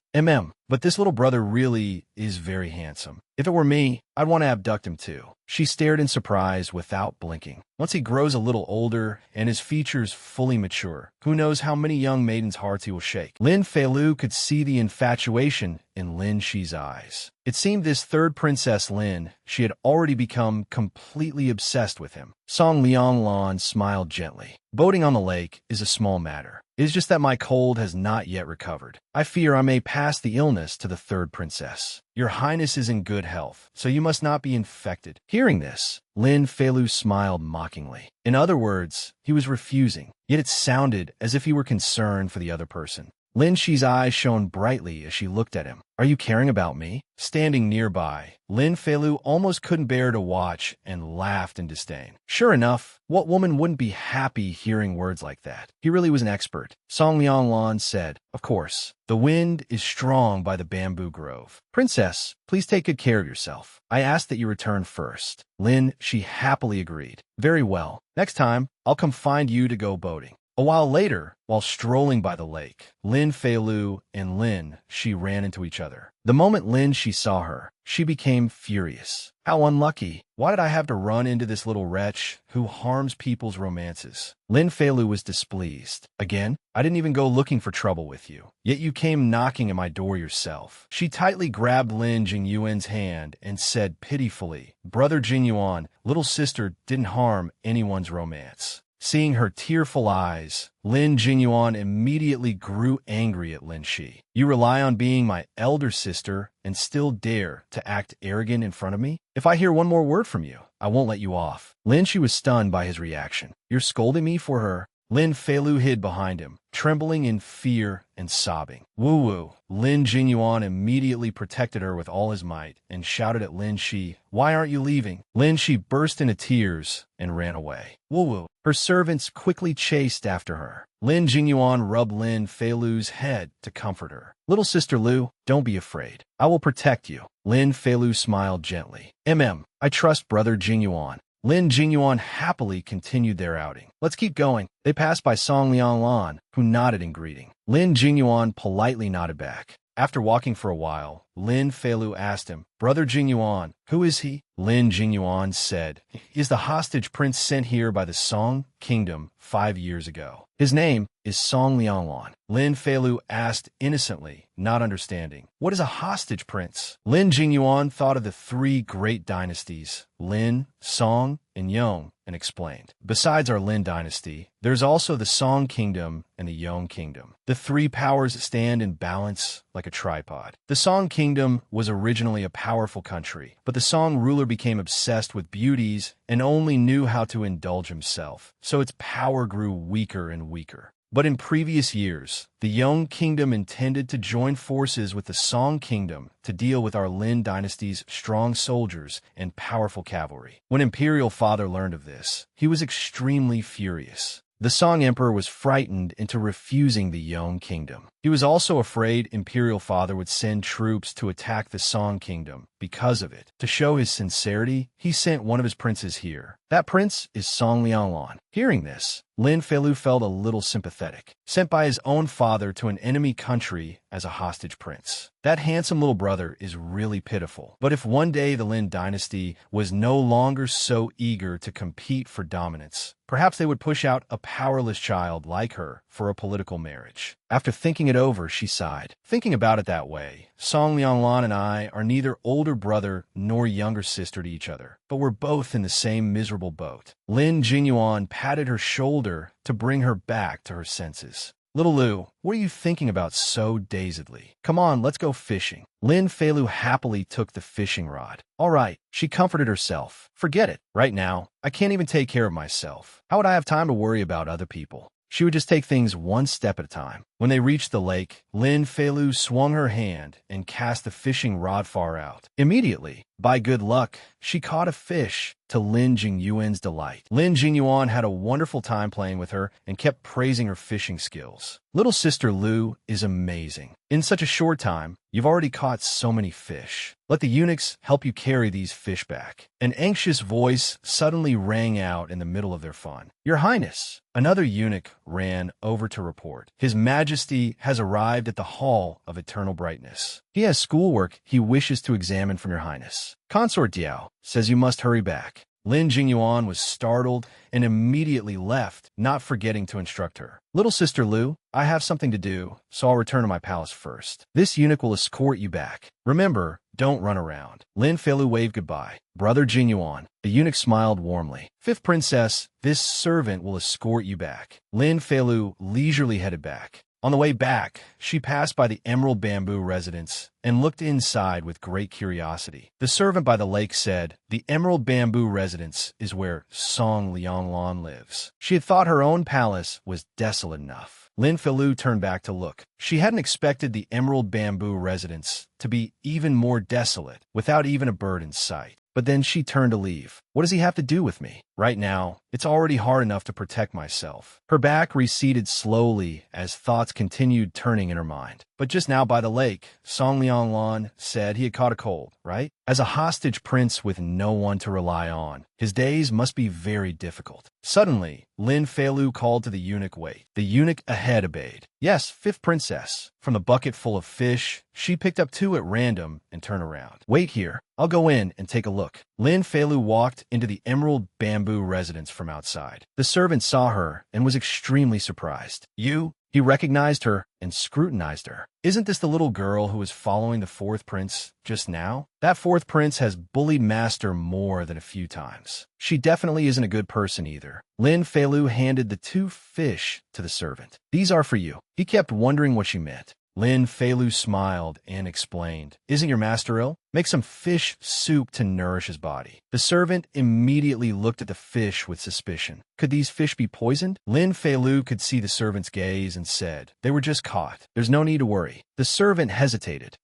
But this little brother really is very handsome. If it were me, I'd want to abduct him too. She stared in surprise without blinking. Once he grows a little older and his features fully mature, who knows how many young maidens' hearts he will shake. Lin Feilu could see the infatuation in Lin Shi's eyes. It seemed this third princess Lin, she had already become completely obsessed with him. Song Lianglan smiled gently. "Boating on the lake is a small matter. It is just that my cold has not yet recovered. I fear I may pass the illness to the third princess. Your highness is in good health, so you must not be infected." Hearing this, Lin Feilu smiled mockingly. In other words, he was refusing, yet it sounded as if he were concerned for the other person. Lin Shi's eyes shone brightly as she looked at him. "Are you caring about me?" Standing nearby, Lin Feilu almost couldn't bear to watch and laughed in disdain. Sure enough, what woman wouldn't be happy hearing words like that? He really was an expert. Song Lianglan said, "Of course. The wind is strong by the bamboo grove. Princess, please take good care of yourself. I asked that you return first." Lin, she happily agreed. "Very well. Next time, I'll come find you to go boating." A while later, while strolling by the lake, Lin Feilu and Lin Shi ran into each other. The moment Lin Shi saw her, she became furious. "How unlucky. Why did I have to run into this little wretch who harms people's romances?" Lin Feilu was displeased. "Again? I didn't even go looking for trouble with you. Yet you came knocking at my door yourself." She tightly grabbed Lin Jingyuan's hand and said pitifully, "Brother Jingyuan, little sister didn't harm anyone's romance." Seeing her tearful eyes, Lin Jinyuan immediately grew angry at Lin Shi. You rely on being my elder sister and still dare to act arrogant in front of me? If I hear one more word from you, I won't let you off. Lin Shi was stunned by his reaction. You're scolding me for her? Lin Feilu hid behind him, trembling in fear and sobbing. Woo-woo. Lin Jinyuan immediately protected her with all his might and shouted at Lin Shi, why aren't you leaving? Lin Shi burst into tears and ran away. Woo-woo. Her servants quickly chased after her. Lin Jinyuan rubbed Lin Feilu's head to comfort her. Little sister Lu, don't be afraid. I will protect you. Lin Feilu smiled gently. I trust brother Jinyuan. Lin Jinyuan happily continued their outing. Let's keep going. They passed by Song Lianglan, who nodded in greeting. Lin Jinyuan politely nodded back. After walking for a while, Lin Feilu asked him, Brother Jinyuan, who is he? Lin Jinyuan said, He is the hostage prince sent here by the Song Kingdom 5 years ago. His name is Song Lianglan. Lin Feilu asked innocently, not understanding. What is a hostage prince? Lin Jinyuan thought of the 3 great dynasties, Lin, Song, and Yong, and explained. Besides our Lin dynasty, there's also the Song Kingdom and the Yong Kingdom. The 3 powers stand in balance like a tripod. The Song Kingdom was originally a powerful country, but the Song ruler became obsessed with beauties and only knew how to indulge himself, so its power grew weaker and weaker. But in previous years, the Yong Kingdom intended to join forces with the Song Kingdom to deal with our Lin dynasty's strong soldiers and powerful cavalry. When Imperial Father learned of this, he was extremely furious. The Song Emperor was frightened into refusing the Yong Kingdom. He was also afraid Imperial Father would send troops to attack the Song Kingdom because of it. To show his sincerity, he sent one of his princes here. That prince is Song Lianglan. Hearing this, Lin Feilu felt a little sympathetic. Sent by his own father to an enemy country as a hostage prince. That handsome little brother is really pitiful. But if one day the Lin dynasty was no longer so eager to compete for dominance, perhaps they would push out a powerless child like her for a political marriage. After thinking it over, she sighed. Thinking about it that way, Song Lianglan and I are neither older brother nor younger sister to each other, but we're both in the same miserable boat. Lin Jinyuan patted her shoulder to bring her back to her senses. Little Lu, what are you thinking about so dazedly? Come on, let's go fishing. Lin Feilu happily took the fishing rod. All right, she comforted herself. Forget it. Right now, I can't even take care of myself. How would I have time to worry about other people? She would just take things one step at a time. When they reached the lake, Lin Feilu swung her hand and cast the fishing rod far out. Immediately, by good luck, she caught a fish, to Lin Jingyuan's delight. Lin Jinyuan had a wonderful time playing with her and kept praising her fishing skills. Little sister Lu is amazing. In such a short time, you've already caught so many fish. Let the eunuchs help you carry these fish back. An anxious voice suddenly rang out in the middle of their fun. Your Highness! Another eunuch ran over to report. His Majesty has arrived at the Hall of Eternal Brightness. He has schoolwork he wishes to examine from your Highness. Consort Diao says you must hurry back. Lin Jinyuan was startled and immediately left, not forgetting to instruct her. Little sister Lu, I have something to do, so I'll return to my palace first. This eunuch will escort you back. Remember, don't run around. Lin Feilu waved goodbye. Brother Jinyuan. The eunuch smiled warmly. Fifth princess, this servant will escort you back. Lin Feilu leisurely headed back. On the way back, she passed by the Emerald Bamboo residence and looked inside with great curiosity. The servant by the lake said, the Emerald Bamboo residence is where Song Lianglan lives. She had thought her own palace was desolate enough. Lin Feilu turned back to look. She hadn't expected the Emerald Bamboo residence to be even more desolate, without even a bird in sight. But then she turned to leave. What does he have to do with me? Right now, it's already hard enough to protect myself. Her back receded slowly as thoughts continued turning in her mind. But just now by the lake, Song Lianglan said he had caught a cold, right? As a hostage prince with no one to rely on, his days must be very difficult. Suddenly, Lin Feilu called to the eunuch wait. The eunuch ahead obeyed. Yes, fifth princess. From the bucket full of fish, she picked up 2 at random and turned around. Wait here. I'll go in and take a look. Lin Feilu walked into the Emerald Bamboo residence from outside. The servant saw her and was extremely surprised. You? He recognized her and scrutinized her. Isn't this the little girl who was following the fourth prince just now? That fourth prince has bullied Master more than a few times. She definitely isn't a good person either. Lin Feilu handed the 2 fish to the servant. These are for you. He kept wondering what she meant. Lin Feilu smiled and explained, Isn't your master ill? Make some fish soup to nourish his body. The servant immediately looked at the fish with suspicion. Could these fish be poisoned? Lin Feilu could see the servant's gaze and said, They were just caught. There's no need to worry. The servant hesitated.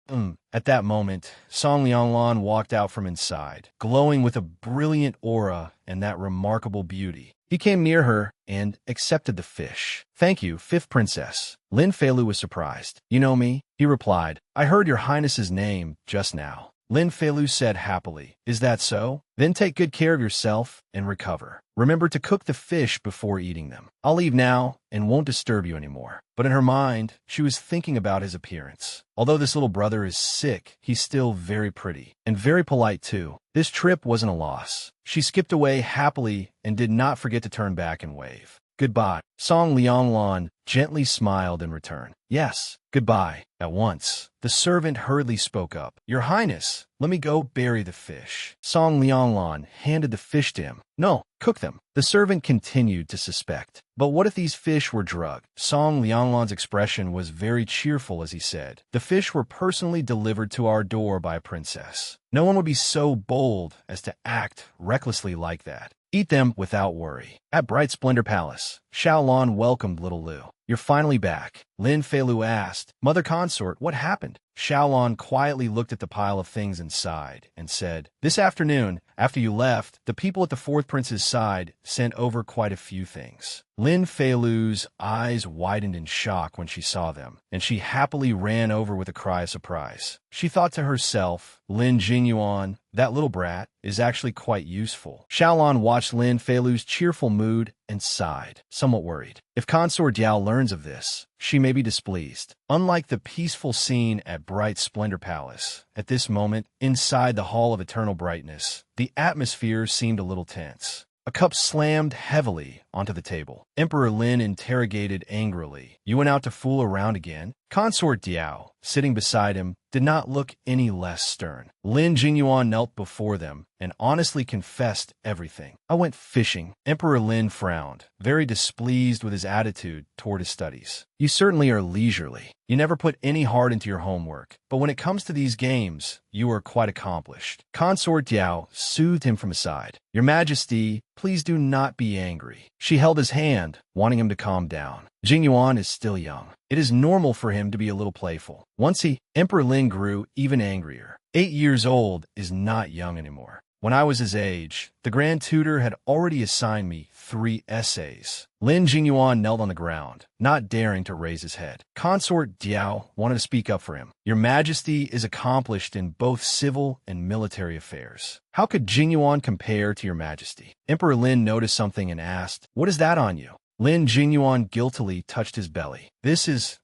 At that moment, Song Lianglan walked out from inside, glowing with a brilliant aura and that remarkable beauty. He came near her and accepted the fish. Thank you, fifth princess. Lin Feilu was surprised. You know me? He replied. I heard your highness's name just now. Lin Feilu said happily. Is that so? Then take good care of yourself and recover. Remember to cook the fish before eating them. I'll leave now and won't disturb you anymore. But in her mind, she was thinking about his appearance. Although this little brother is sick, he's still very pretty. And very polite too. This trip wasn't a loss. She skipped away happily and did not forget to turn back and wave. Goodbye. Song Lianglan gently smiled in return. Yes, goodbye. At once, the servant hurriedly spoke up. Your Highness, let me go bury the fish. Song Lianglan handed the fish to him. No, cook them. The servant continued to suspect. But what if these fish were drugged? Song Lianglan's expression was very cheerful as he said, The fish were personally delivered to our door by a princess. No one would be so bold as to act recklessly like that. Eat them without worry. At Bright Splendor Palace, Xiaolon welcomed little Lu. You're finally back. Lin Feilu asked, Mother Consort, what happened? Xiaolon quietly looked at the pile of things inside and said, This afternoon, after you left, the people at the fourth prince's side sent over quite a few things. Lin Feilu's eyes widened in shock when she saw them, and she happily ran over with a cry of surprise. She thought to herself, Lin Jingyuan, that little brat, is actually quite useful. Xiaolon watched Lin Feilu's cheerful mood and sighed, somewhat worried. If Consort Diao learns of this, she may be displeased. Unlike the peaceful scene at Bright Splendor Palace, at this moment, inside the Hall of Eternal Brightness, the atmosphere seemed a little tense. A cup slammed heavily onto the table. Emperor Lin interrogated angrily. You went out to fool around again? Consort Diao, sitting beside him, did not look any less stern. Lin Jingyuan knelt before them and honestly confessed everything. I went fishing. Emperor Lin frowned, very displeased with his attitude toward his studies. You certainly are leisurely. You never put any heart into your homework. But when it comes to these games, you are quite accomplished. Consort Diao soothed him from his side. Your Majesty, please do not be angry. She held his hand, wanting him to calm down. Jingyuan is still young. It is normal for him to be a little playful. Emperor Lin grew even angrier. 8 years old is not young anymore. When I was his age, the Grand Tutor had already assigned me 3 essays. Lin Jingyuan knelt on the ground, not daring to raise his head. Consort Diao wanted to speak up for him. Your Majesty is accomplished in both civil and military affairs. How could Jingyuan compare to your Majesty? Emperor Lin noticed something and asked, What is that on you? Lin Jingyuan guiltily touched his belly.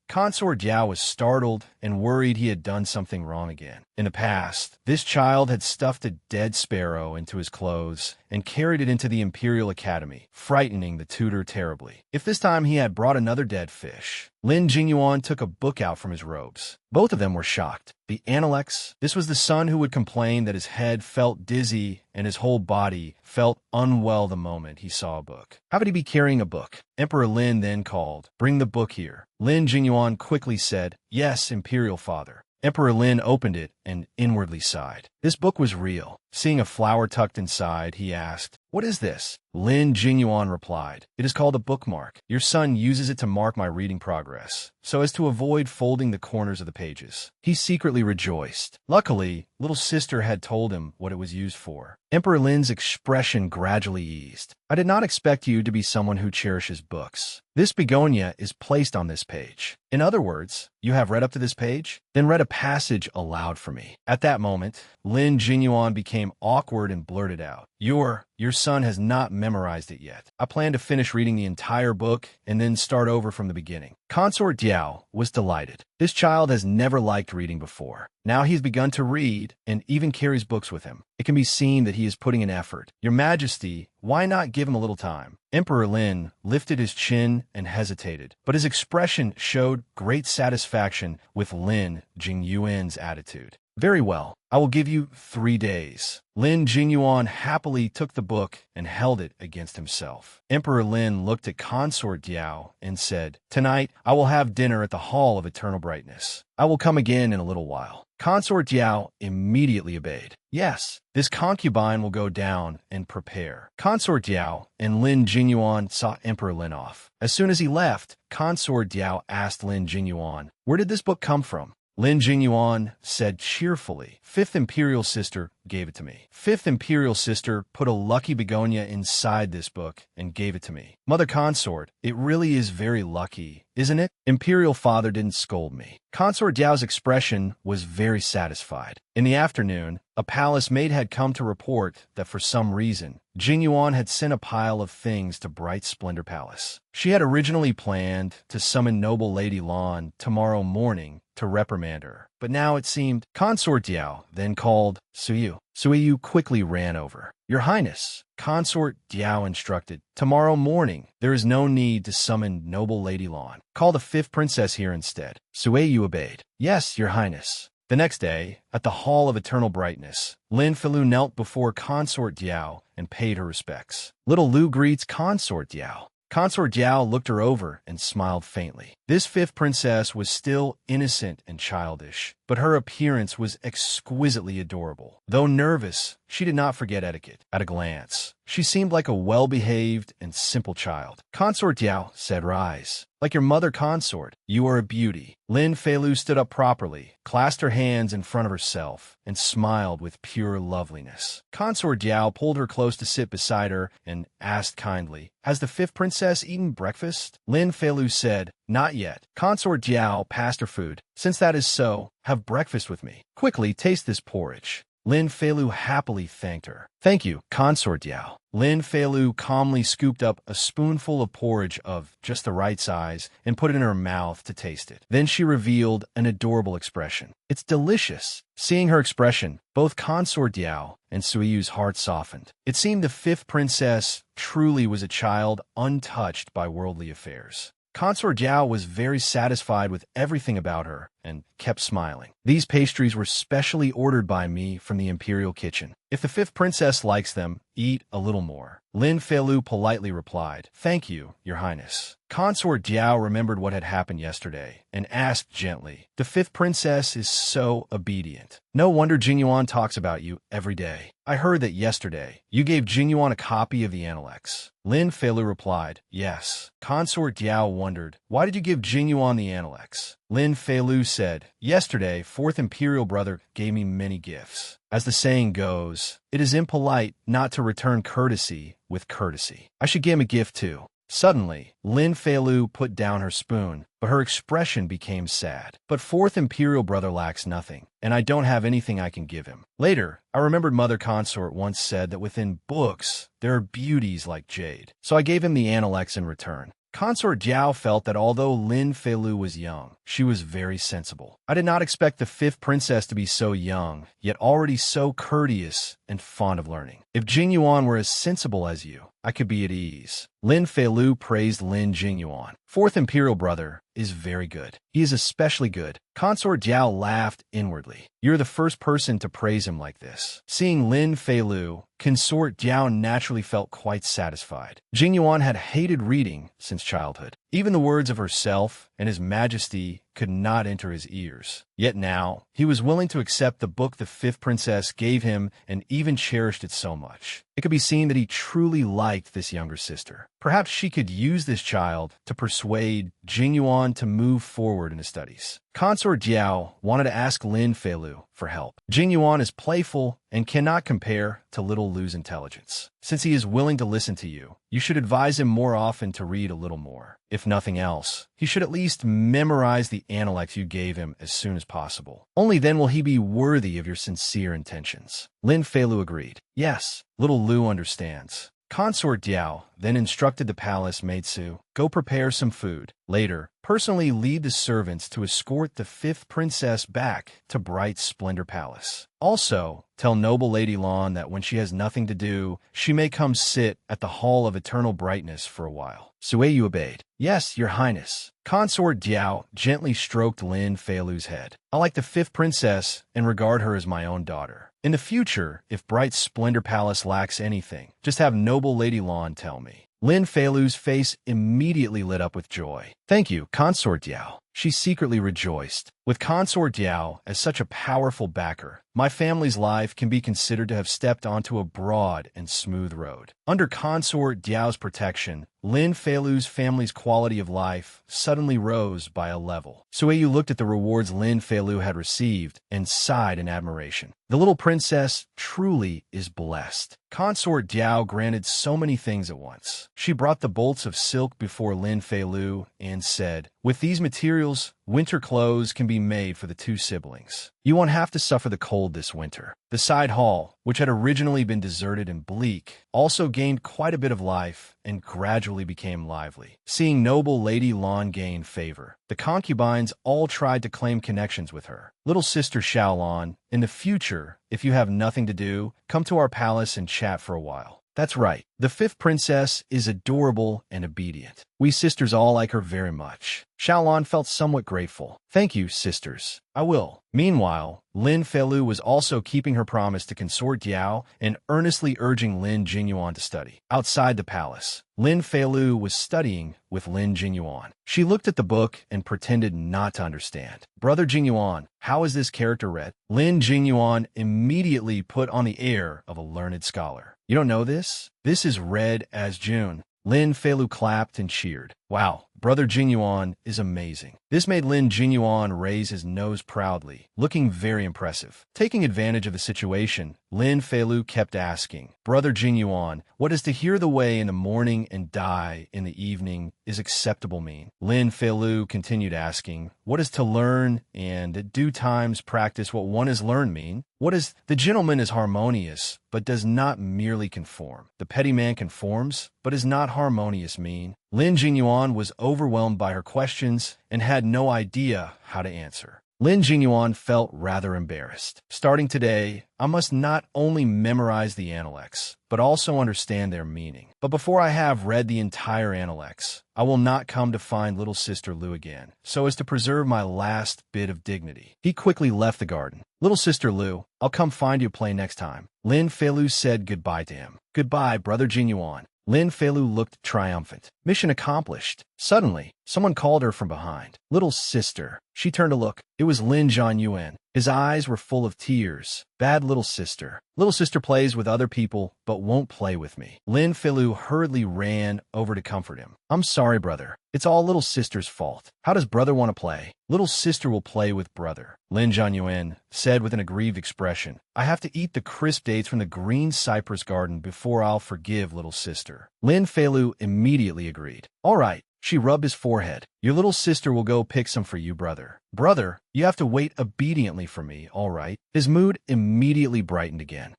Consort Diao was startled and worried he had done something wrong again. In the past, this child had stuffed a dead sparrow into his clothes and carried it into the Imperial Academy, frightening the tutor terribly. If this time he had brought another dead fish, Lin Jingyuan took a book out from his robes. Both of them were shocked. The Analects, this was the son who would complain that his head felt dizzy and his whole body felt unwell the moment he saw a book. How could he be carrying a book? Emperor Lin then called, Bring the book here. Lin Jingyuan quickly said, Yes, Imperial Father. Emperor Lin opened it and inwardly sighed. This book was real. Seeing a flower tucked inside, he asked, What is this? Lin Jingyuan replied, It is called a bookmark. Your son uses it to mark my reading progress, so as to avoid folding the corners of the pages. He secretly rejoiced. Luckily, little sister had told him what it was used for. Emperor Lin's expression gradually eased. I did not expect you to be someone who cherishes books. This begonia is placed on this page. In other words, you have read up to this page? Then read a passage aloud for me. At that moment, Lin Jingyuan became awkward and blurted out, Your son has not memorized it yet. I plan to finish reading the entire book and then start over from the beginning. Consort Diao was delighted. This child has never liked reading before. Now he's begun to read and even carries books with him. It can be seen that he is putting in effort. Your Majesty, why not give him a little time? Emperor Lin lifted his chin and hesitated, but his expression showed great satisfaction with Lin Jingyuan's attitude. Very well, I will give you 3 days. Lin Jingyuan happily took the book and held it against himself. Emperor Lin looked at Consort Diao and said, "Tonight, I will have dinner at the Hall of Eternal Brightness. I will come again in a little while." Consort Diao immediately obeyed. Yes, this concubine will go down and prepare. Consort Diao and Lin Jingyuan saw Emperor Lin off. As soon as he left, Consort Diao asked Lin Jingyuan, "Where did this book come from?" Lin Jingyuan said cheerfully, "Fifth Imperial Sister gave it to me. Fifth Imperial Sister put a lucky begonia inside this book and gave it to me. Mother Consort, it really is very lucky, isn't it? Imperial Father didn't scold me." Consort Diao's expression was very satisfied. In the afternoon, a palace maid had come to report that for some reason, Jingyuan had sent a pile of things to Bright Splendor Palace. She had originally planned to summon noble Lady Lan tomorrow morning to reprimand her, but now it seemed Consort Diao then called Suyu. Suyu quickly ran over. "Your Highness," Consort Diao instructed, "tomorrow morning there is no need to summon noble Lady Lan. Call the 5th princess here instead." Suyu obeyed. "Yes, Your Highness." The next day, at the Hall of Eternal Brightness, Lin Filu knelt before Consort Diao and paid her respects. Little Lu greets Consort Diao. Consort Diao looked her over and smiled faintly. This 5th princess was still innocent and childish, but her appearance was exquisitely adorable. Though nervous, she did not forget etiquette. At a glance, she seemed like a well-behaved and simple child. Consort Diao said, "Rise. Like your mother Consort, you are a beauty." Lin Feilu stood up properly, clasped her hands in front of herself, and smiled with pure loveliness. Consort Diao pulled her close to sit beside her and asked kindly, "Has the 5th princess eaten breakfast?" Lin Feilu said, "Not yet." Consort Diao passed her food. "Since that is so, have breakfast with me. Quickly taste this porridge." Lin Feilu happily thanked her. "Thank you, Consort Diao." Lin Feilu calmly scooped up a spoonful of porridge of just the right size and put it in her mouth to taste it. Then she revealed an adorable expression. "It's delicious." Seeing her expression, both Consort Diao and Suyu's heart softened. It seemed the 5th princess truly was a child untouched by worldly affairs. Consort Diao was very satisfied with everything about her and kept smiling. "These pastries were specially ordered by me from the imperial kitchen. If the 5th princess likes them, eat a little more." Lin Feilu politely replied, "Thank you, Your Highness." Consort Diao remembered what had happened yesterday and asked gently, "The 5th princess is so obedient. No wonder Jingyuan talks about you every day. I heard that yesterday you gave Jingyuan a copy of the Analects." Lin Feilu replied, "Yes." Consort Diao wondered, "Why did you give Jingyuan the Analects?" Lin Feilu said, "Yesterday, 4th Imperial Brother gave me many gifts. As the saying goes, it is impolite not to return courtesy with courtesy. I should give him a gift too." Suddenly, Lin Feilu put down her spoon, but her expression became sad. "But 4th Imperial Brother lacks nothing, and I don't have anything I can give him." Later, I remembered Mother Consort once said that within books, there are beauties like jade, so I gave him the Analects in return. Consort Diao felt that although Lin Feilu was young, she was very sensible. "I did not expect the 5th princess to be so young, yet already so courteous and fond of learning. If Jingyuan were as sensible as you, I could be at ease." Lin Feilu praised Lin Jingyuan. 4th Imperial Brother is very good. He is especially good." Consort Diao laughed inwardly. "You're the first person to praise him like this." Seeing Lin Feilu, Consort Diao naturally felt quite satisfied. Jingyuan had hated reading since childhood. Even the words of herself and His Majesty could not enter his ears. Yet now, he was willing to accept the book the 5th princess gave him and even cherished it so much. It could be seen that he truly liked this younger sister. Perhaps she could use this child to persuade Jingyuan to move forward in his studies. Consort Diao wanted to ask Lin Feilu for help. Jingyuan is playful and cannot compare to little Lu's intelligence. Since he is willing to listen to you, you should advise him more often to read a little more. If nothing else, he should at least memorize the Analects you gave him as soon as possible. Only then will he be worthy of your sincere intentions. Lin Feilu agreed. Yes, little Lu understands. Consort Diao then instructed the palace maid Su, go prepare some food. Later, personally lead the servants to escort the fifth princess back to Bright Splendor Palace. Also, tell noble Lady Lan that when she has nothing to do, she may come sit at the Hall of Eternal Brightness for a while. Sueyu obeyed. Yes, your highness. Consort Diao gently stroked Lin Feilu's head. I like the fifth princess and regard her as my own daughter. In the future, if Bright Splendor Palace lacks anything, just have noble Lady Lan tell me. Lin Feilu's face immediately lit up with joy. Thank you, Consort Diao. She secretly rejoiced. With Consort Diao as such a powerful backer, my family's life can be considered to have stepped onto a broad and smooth road. Under Consort Diao's protection, Lin Feilu's family's quality of life suddenly rose by a level. Sueyu looked at the rewards Lin Feilu had received and sighed in admiration. The little princess truly is blessed. Consort Diao granted so many things at once. She brought the bolts of silk before Lin Feilu and said, with these materials, winter clothes can be made for the two siblings. You won't have to suffer the cold this winter. The side hall, which had originally been deserted and bleak, also gained quite a bit of life and gradually became lively. Seeing noble Lady Lan gain favor, the concubines all tried to claim connections with her. Little sister Xiaolan, in the future, if you have nothing to do, come to our palace and chat for a while. That's right. The fifth princess is adorable and obedient. We sisters all like her very much. Xiaolan felt somewhat grateful. Thank you, sisters. I will. Meanwhile, Lin Feilu was also keeping her promise to Consort Diao and earnestly urging Lin Jinyuan to study. Outside the palace, Lin Feilu was studying with Lin Jinyuan. She looked at the book and pretended not to understand. Brother Jinyuan, how is this character read? Lin Jinyuan immediately put on the air of a learned scholar. You don't know this? This is read as June. Lin Feilu clapped and cheered. Wow, Brother Jinyuan is amazing. This made Lin Jinyuan raise his nose proudly, looking very impressive. Taking advantage of the situation, Lin Feilu kept asking, Brother Jinyuan, what does to hear the way in the morning and die in the evening is acceptable mean? Lin Feilu continued asking, what does to learn and at due times practice what one has learned mean? What is the gentleman is harmonious, but does not merely conform. The petty man conforms, but is not harmonious mean. Lin Jinyuan was overwhelmed by her questions and had no idea how to answer. Lin Jinyuan felt rather embarrassed. Starting today, I must not only memorize the Analects, but also understand their meaning. But before I have read the entire Analects, I will not come to find little sister Lu again, so as to preserve my last bit of dignity. He quickly left the garden. Little sister Lu, I'll come find you play next time. Lin Feilu said goodbye to him. Goodbye, Brother Jinyuan. Lin Feilu looked triumphant. Mission accomplished. Suddenly, someone called her from behind. Little sister. She turned to look. It was Lin Jianyuan. His eyes were full of tears. Bad little sister. Little sister plays with other people, but won't play with me. Lin Feilu hurriedly ran over to comfort him. I'm sorry, brother. It's all little sister's fault. How does brother want to play? Little sister will play with brother. Lin Jianyuan said with an aggrieved expression, I have to eat the crisp dates from the green cypress garden before I'll forgive little sister. Lin Feilu immediately agreed. All right. She rubbed his forehead. Your little sister will go pick some for you, brother. Brother, you have to wait obediently for me, all right? His mood immediately brightened again.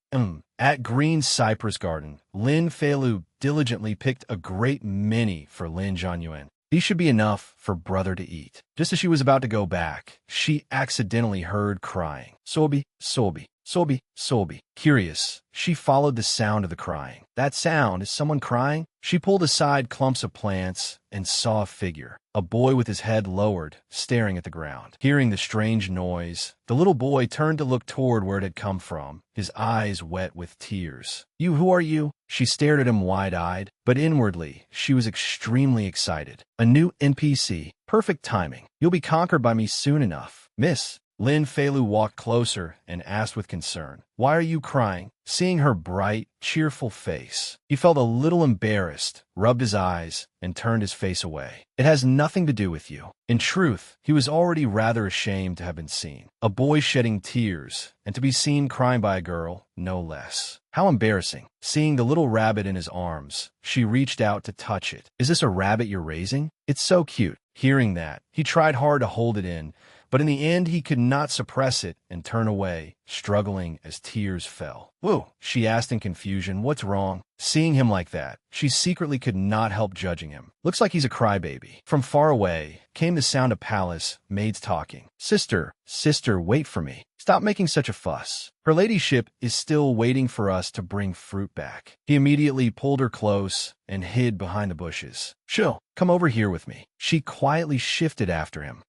At Green Cypress Garden, Lin Feilu diligently picked a great many for Lin Jianyuan. These should be enough for brother to eat. Just as she was about to go back, she accidentally heard crying. Sobi, Sobi, Sobi, Sobi. Curious, she followed the sound of the crying. That sound, is someone crying? She pulled aside clumps of plants and saw a figure. A boy with his head lowered, staring at the ground. Hearing the strange noise, the little boy turned to look toward where it had come from, his eyes wet with tears. You, who are you? She stared at him wide-eyed, but inwardly, she was extremely excited. A new NPC. Perfect timing. You'll be conquered by me soon enough. Miss. Lin Feilu walked closer and asked with concern, Why are you crying? Seeing her bright, cheerful face, he felt a little embarrassed, rubbed his eyes, and turned his face away. It has nothing to do with you. In truth, he was already rather ashamed to have been seen. A boy shedding tears, and to be seen crying by a girl, no less. How embarrassing. Seeing the little rabbit in his arms, she reached out to touch it. Is this a rabbit you're raising? It's so cute. Hearing that, he tried hard to hold it in, but in the end he could not suppress it and turn away, struggling as tears fell. "Whoa," she asked in confusion. "What's wrong?" Seeing him like that, she secretly could not help judging him. "Looks like he's a crybaby." From far away came the sound of palace maids talking. Sister, sister, wait for me. Stop making such a fuss. Her ladyship is still waiting for us to bring fruit back." He immediately pulled her close and hid behind the bushes. "Chill, come over here with me." She quietly shifted after him.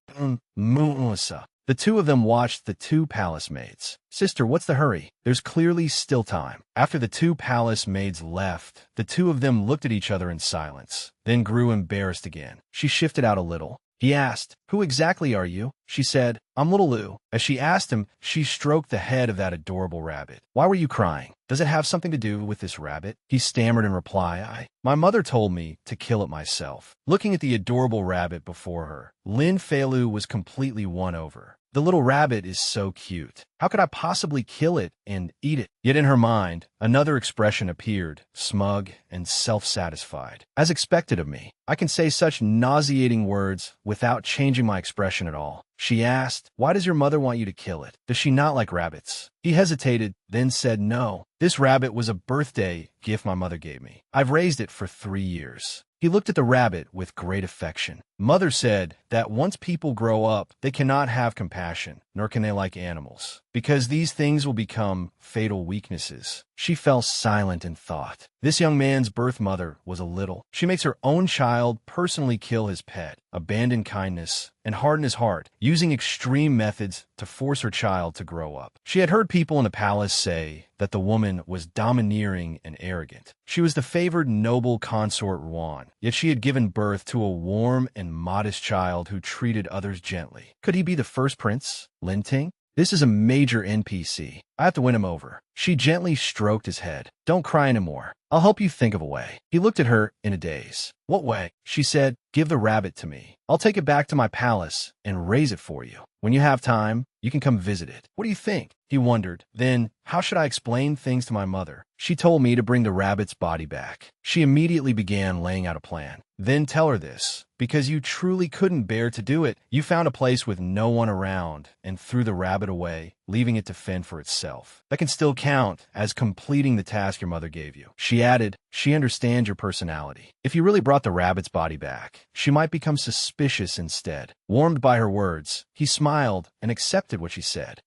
Musa. The two of them watched the two palace maids. "Sister, what's the hurry? There's clearly still time." After the two palace maids left, the two of them looked at each other in silence, then grew embarrassed again. She shifted out a little. He asked, "Who exactly are you?" She said, "I'm Little Lou." As she asked him, she stroked the head of that adorable rabbit. "Why were you crying? Does it have something to do with this rabbit?" He stammered in reply, My mother told me to kill it myself." Looking at the adorable rabbit before her, Lin Feilu was completely won over. The little rabbit is so cute. How could I possibly kill it and eat it? Yet in her mind, another expression appeared, smug and self-satisfied. As expected of me, I can say such nauseating words without changing my expression at all. She asked, "Why does your mother want you to kill it? Does she not like rabbits?" He hesitated, then said, "No. This rabbit was a birthday gift my mother gave me. I've raised it for 3 years." He looked at the rabbit with great affection. Mother said that once people grow up, they cannot have compassion, nor can they like animals, because these things will become fatal weaknesses. She fell silent in thought. This young man's birth mother was a little. She makes her own child personally kill his pet, abandon kindness, and harden his heart, using extreme methods to force her child to grow up. She had heard people in the palace say that the woman was domineering and arrogant. She was the favored noble consort Ruan, yet she had given birth to a warm and modest child who treated others gently. Could he be the first prince, Lin Ting? This is a major NPC. I have to win him over. She gently stroked his head. "Don't cry anymore. I'll help you think of a way." He looked at her in a daze. "What way?" She said, "Give the rabbit to me. I'll take it back to my palace and raise it for you. When you have time, you can come visit it." "What do you think?" He wondered. "Then, how should I explain things to my mother?" She told me to bring the rabbit's body back. She immediately began laying out a plan. "Then tell her this. Because you truly couldn't bear to do it, you found a place with no one around and threw the rabbit away, leaving it to fend for itself. That can still count as completing the task your mother gave you." She added, "She understands your personality. If you really brought the rabbit's body back, she might become suspicious instead." Warmed by her words, he smiled and accepted what she said.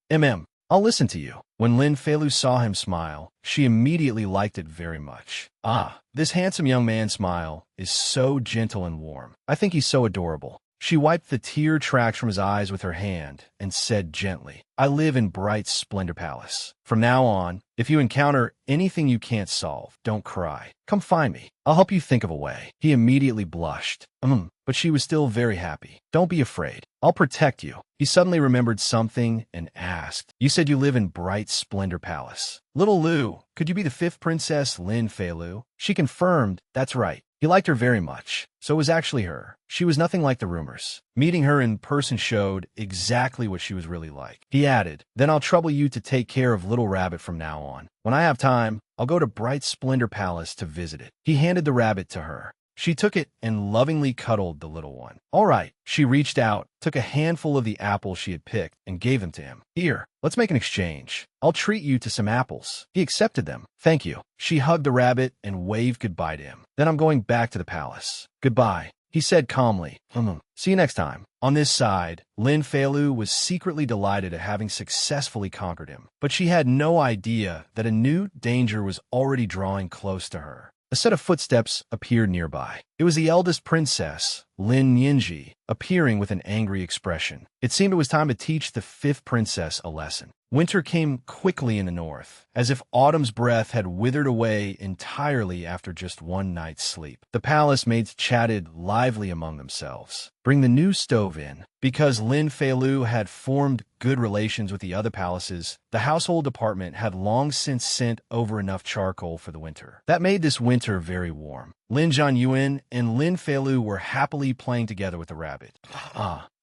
I'll listen to you." When Lin Feilu saw him smile, she immediately liked it very much. This handsome young man's smile is so gentle and warm. I think he's so adorable. She wiped the tear tracks from his eyes with her hand and said gently, "I live in Bright Splendor Palace. From now on, if you encounter anything you can't solve, don't cry. Come find me. I'll help you think of a way." He immediately blushed. But she was still very happy. "Don't be afraid. I'll protect you." He suddenly remembered something and asked, "You said you live in Bright Splendor Palace. Little Lou, could you be the 5th Princess Lin Feilu?" She confirmed, "That's right." He liked her very much, so it was actually her. She was nothing like the rumors. Meeting her in person showed exactly what she was really like. He added, "Then I'll trouble you to take care of Little Rabbit from now on. When I have time, I'll go to Bright Splendor Palace to visit it." He handed the rabbit to her. She took it and lovingly cuddled the little one. "All right." She reached out, took a handful of the apples she had picked, and gave them to him. "Here, let's make an exchange. I'll treat you to some apples." He accepted them. "Thank you." She hugged the rabbit and waved goodbye to him. "Then I'm going back to the palace." "Goodbye," he said calmly. See you next time." On this side, Lin Feilu was secretly delighted at having successfully conquered him, but she had no idea that a new danger was already drawing close to her. A set of footsteps appeared nearby. It was the eldest princess, Lin Yinji, appearing with an angry expression. It seemed it was time to teach the 5th princess a lesson. Winter came quickly in the north, as if autumn's breath had withered away entirely after just one night's sleep. The palace maids chatted lively among themselves. "Bring the new stove in." Because Lin Feilu had formed good relations with the other palaces, the household department had long since sent over enough charcoal for the winter. That made this winter very warm. Lin Jianyuan and Lin Feilu were happily playing together with the rabbit.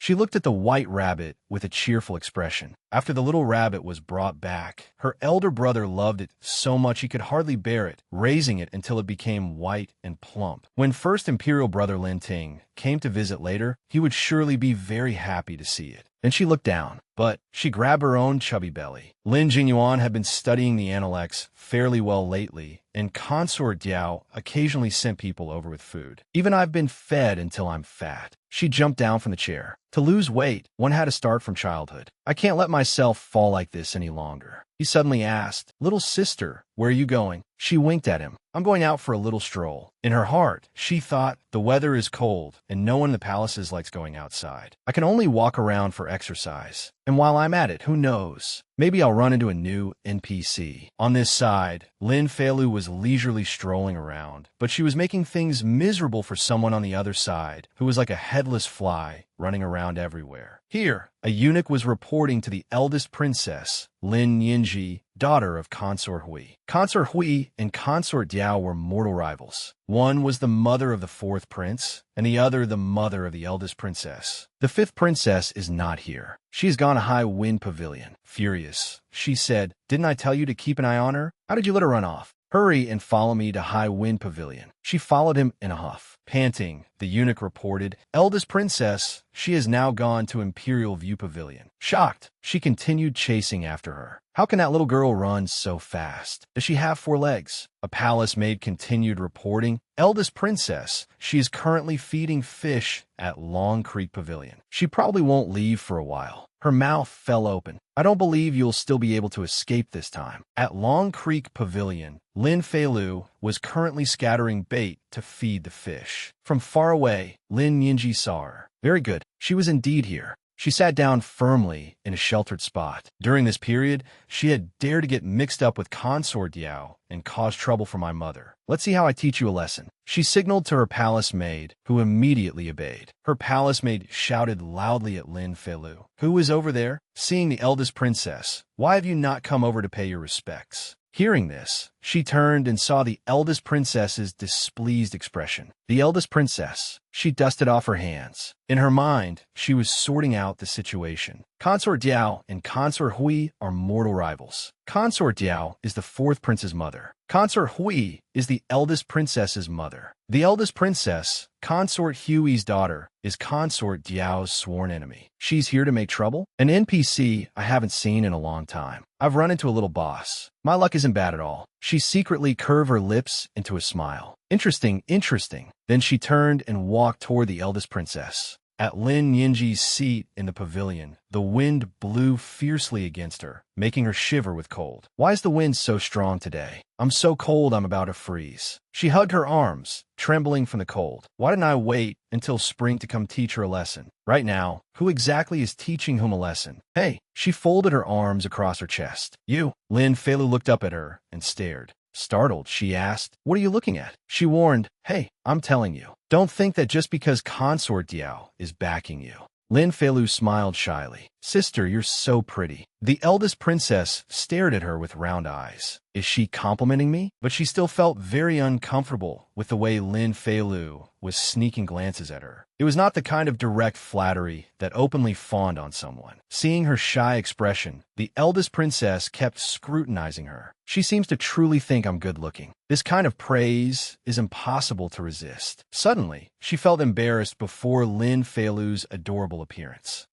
She looked at the white rabbit with a cheerful expression. After the little rabbit was brought back, her elder brother loved it so much he could hardly bear it, raising it until it became white and plump. When first imperial brother Lin Ting came to visit later, he would surely be very happy to see it. Then she looked down, but she grabbed her own chubby belly. Lin Jingyuan had been studying the Analects fairly well lately, and Consort Diao occasionally sent people over with food. Even I've been fed until I'm fat. She jumped down from the chair. To lose weight, one had to start from childhood. I can't let myself fall like this any longer. He suddenly asked, "Little sister, where are you going?" She winked at him. "I'm going out for a little stroll." In her heart, she thought, the weather is cold, and no one in the palaces likes going outside. I can only walk around for exercise. And while I'm at it, who knows? Maybe I'll run into a new NPC. On this side, Lin Feilu was leisurely strolling around, but she was making things miserable for someone on the other side, who was like a headless fly, running around everywhere. Here, a eunuch was reporting to the eldest princess, Lin Yinji, daughter of Consort Hui. Consort Hui and Consort Diao were mortal rivals. One was the mother of the fourth prince, and the other the mother of the eldest princess. The fifth princess is not here. She has gone to High Wind Pavilion. Furious, she said, "Didn't I tell you to keep an eye on her? How did you let her run off? Hurry and follow me to High Wind Pavilion." She followed him in a huff. Panting, the eunuch reported, "Eldest princess, she has now gone to Imperial View Pavilion." Shocked, she continued chasing after her. "How can that little girl run so fast? Does she have 4 legs? A palace maid continued reporting, "Eldest princess, she is currently feeding fish at Long Creek Pavilion. She probably won't leave for a while." Her mouth fell open. "I don't believe you'll still be able to escape this time." At Long Creek Pavilion, Lin Feilu was currently scattering bait to feed the fish. From far away, Lin Yinji saw her. Very good. She was indeed here. She sat down firmly in a sheltered spot. During this period, she had dared to get mixed up with Consort Diao and cause trouble for my mother. "Let's see how I teach you a lesson." She signaled to her palace maid, who immediately obeyed. Her palace maid shouted loudly at Lin Feilu. "Who is over there?" Seeing the eldest princess, "Why have you not come over to pay your respects?" Hearing this, she turned and saw the eldest princess's displeased expression. The eldest princess, she dusted off her hands. In her mind, she was sorting out the situation. Consort Diao and Consort Hui are mortal rivals. Consort Diao is the fourth prince's mother. Consort Hui is the eldest princess's mother. The eldest princess, Consort Hui's daughter, is Consort Diao's sworn enemy. She's here to make trouble? An NPC I haven't seen in a long time. I've run into a little boss. My luck isn't bad at all. She secretly curved her lips into a smile. Interesting, interesting. Then she turned and walked toward the eldest princess. At Lin Yinji's seat in the pavilion, the wind blew fiercely against her, making her shiver with cold. "Why is the wind so strong today? I'm so cold I'm about to freeze." She hugged her arms, trembling from the cold. Why didn't I wait until spring to come teach her a lesson? Right now, who exactly is teaching whom a lesson? Hey, she folded her arms across her chest. "You." Lin Feilu looked up at her and stared. Startled, she asked, "What are you looking at?" She warned, "Hey, I'm telling you. Don't think that just because Consort Diao is backing you." Lin Feilu smiled shyly. "Sister, you're so pretty." The eldest princess stared at her with round eyes. Is she complimenting me? But she still felt very uncomfortable with the way Lin Feilu was sneaking glances at her. It was not the kind of direct flattery that openly fawned on someone. Seeing her shy expression, the eldest princess kept scrutinizing her. She seems to truly think I'm good-looking. This kind of praise is impossible to resist. Suddenly, she felt embarrassed before Lin Feilu's adorable appearance.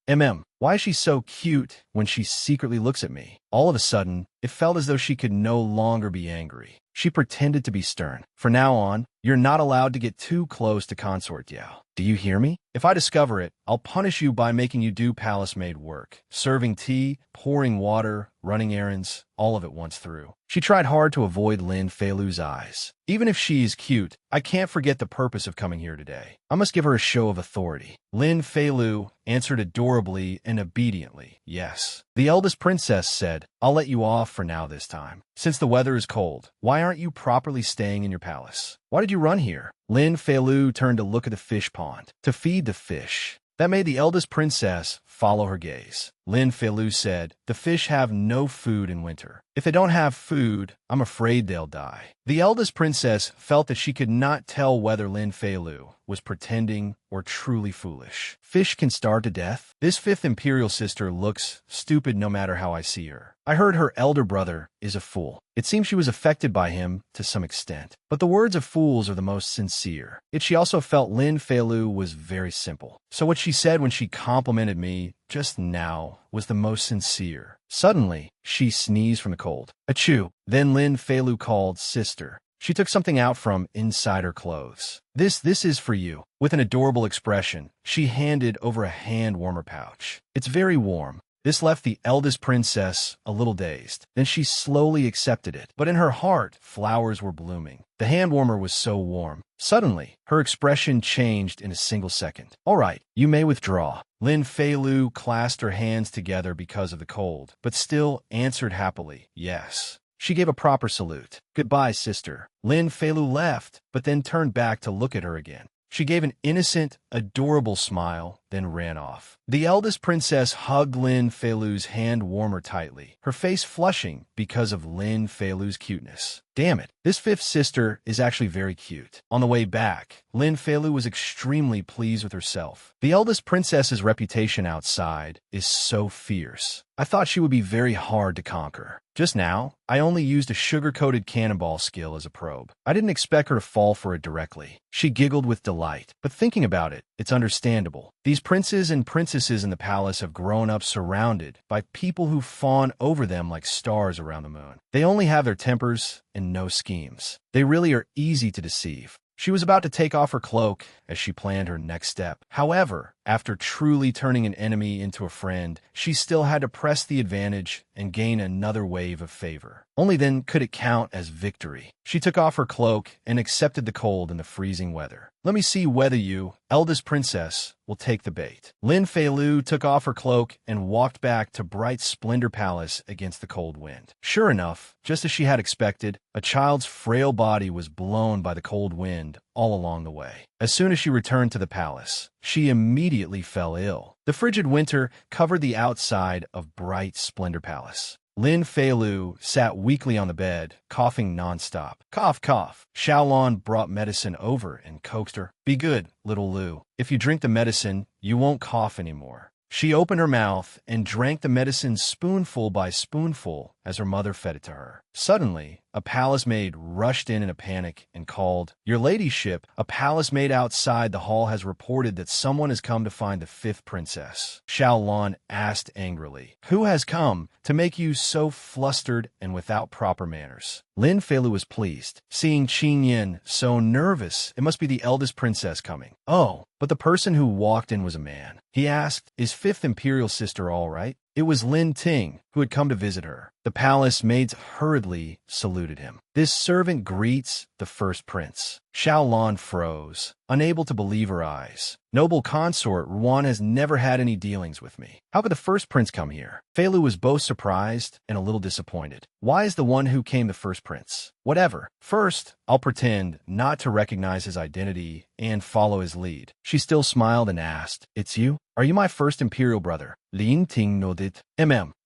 Why is she so cute when she secretly looks at me? All of a sudden, it felt as though she could no longer be angry. She pretended to be stern. "From now on, you're not allowed to get too close to Consort Diao. Do you hear me? If I discover it, I'll punish you by making you do palace maid work. Serving tea, pouring water, running errands, all of it once through." She tried hard to avoid Lin Feilu's eyes. "Even if she is cute, I can't forget the purpose of coming here today. I must give her a show of authority." Lin Feilu answered adorably and obediently, "Yes." The eldest princess said, "I'll let you off for now this time. Since the weather is cold, why aren't you properly staying in your palace? Why did you run here?" Lin Feilu turned to look at the fish pond. To feed the fish. That made the eldest princess follow her gaze. Lin Feilu said, "The fish have no food in winter. If they don't have food, I'm afraid they'll die." The eldest princess felt that she could not tell whether Lin Feilu was pretending or truly foolish. Fish can starve to death? This fifth imperial sister looks stupid no matter how I see her. I heard her elder brother is a fool. It seems she was affected by him to some extent. But the words of fools are the most sincere. Yet she also felt Lin Feilu was very simple. So what she said when she complimented me just now was the most sincere. Suddenly, she sneezed from the cold. Achoo! Then Lin Feilu called sister. She took something out from inside her clothes. This is for you. With an adorable expression, she handed over a hand-warmer pouch. It's very warm. This left the eldest princess a little dazed. Then she slowly accepted it. But in her heart, flowers were blooming. The hand warmer was so warm. Suddenly, her expression changed in a single second. All right, you may withdraw. Lin Feilu clasped her hands together because of the cold, but still answered happily, yes. She gave a proper salute. Goodbye, sister. Lin Feilu left, but then turned back to look at her again. She gave an innocent, adorable smile, then ran off. The eldest princess hugged Lin Feilu's hand warmer tightly, her face flushing because of Lin Feilu's cuteness. Damn it, this fifth sister is actually very cute. On the way back, Lin Feilu was extremely pleased with herself. The eldest princess's reputation outside is so fierce. I thought she would be very hard to conquer. Just now, I only used a sugar-coated cannonball skill as a probe. I didn't expect her to fall for it directly. She giggled with delight. But thinking about it, it's understandable. These princes and princesses in the palace have grown up surrounded by people who fawn over them like stars around the moon. They only have their tempers and no schemes. They really are easy to deceive. She was about to take off her cloak as she planned her next step. However, after truly turning an enemy into a friend, she still had to press the advantage and gain another wave of favor. Only then could it count as victory. She took off her cloak and accepted the cold and the freezing weather. Let me see whether you, eldest princess, will take the bait. Lin Feilu took off her cloak and walked back to bright Splendor Palace against the cold wind. Sure enough, just as she had expected, a child's frail body was blown by the cold wind all along the way. As soon as she returned to the palace, she immediately fell ill. The frigid winter covered the outside of bright Splendor Palace. Lin Feilu sat weakly on the bed, coughing nonstop. Cough, cough. Xiaolon brought medicine over and coaxed her. Be good, little Lu. If you drink the medicine, you won't cough anymore. She opened her mouth and drank the medicine spoonful by spoonful as her mother fed it to her. Suddenly, a palace maid rushed in a panic and called, "Your ladyship, a palace maid outside the hall has reported that someone has come to find the fifth princess." Xiaolon asked angrily, "Who has come to make you so flustered and without proper manners?" Lin Feilu was pleased. Seeing Qing Yin so nervous, it must be the eldest princess coming. Oh, but the person who walked in was a man. He asked, "Is fifth imperial sister all right?" It was Lin Ting, who had come to visit her. The palace maids hurriedly saluted him. "This servant greets the first prince." Xiaolon froze, unable to believe her eyes. "Noble consort, Ruan has never had any dealings with me. How could the first prince come here?" Feilu was both surprised and a little disappointed. Why is the one who came the first prince? Whatever. First, I'll pretend not to recognize his identity and follow his lead. She still smiled and asked, "It's you? Are you my first imperial brother?" Lin Ting nodded.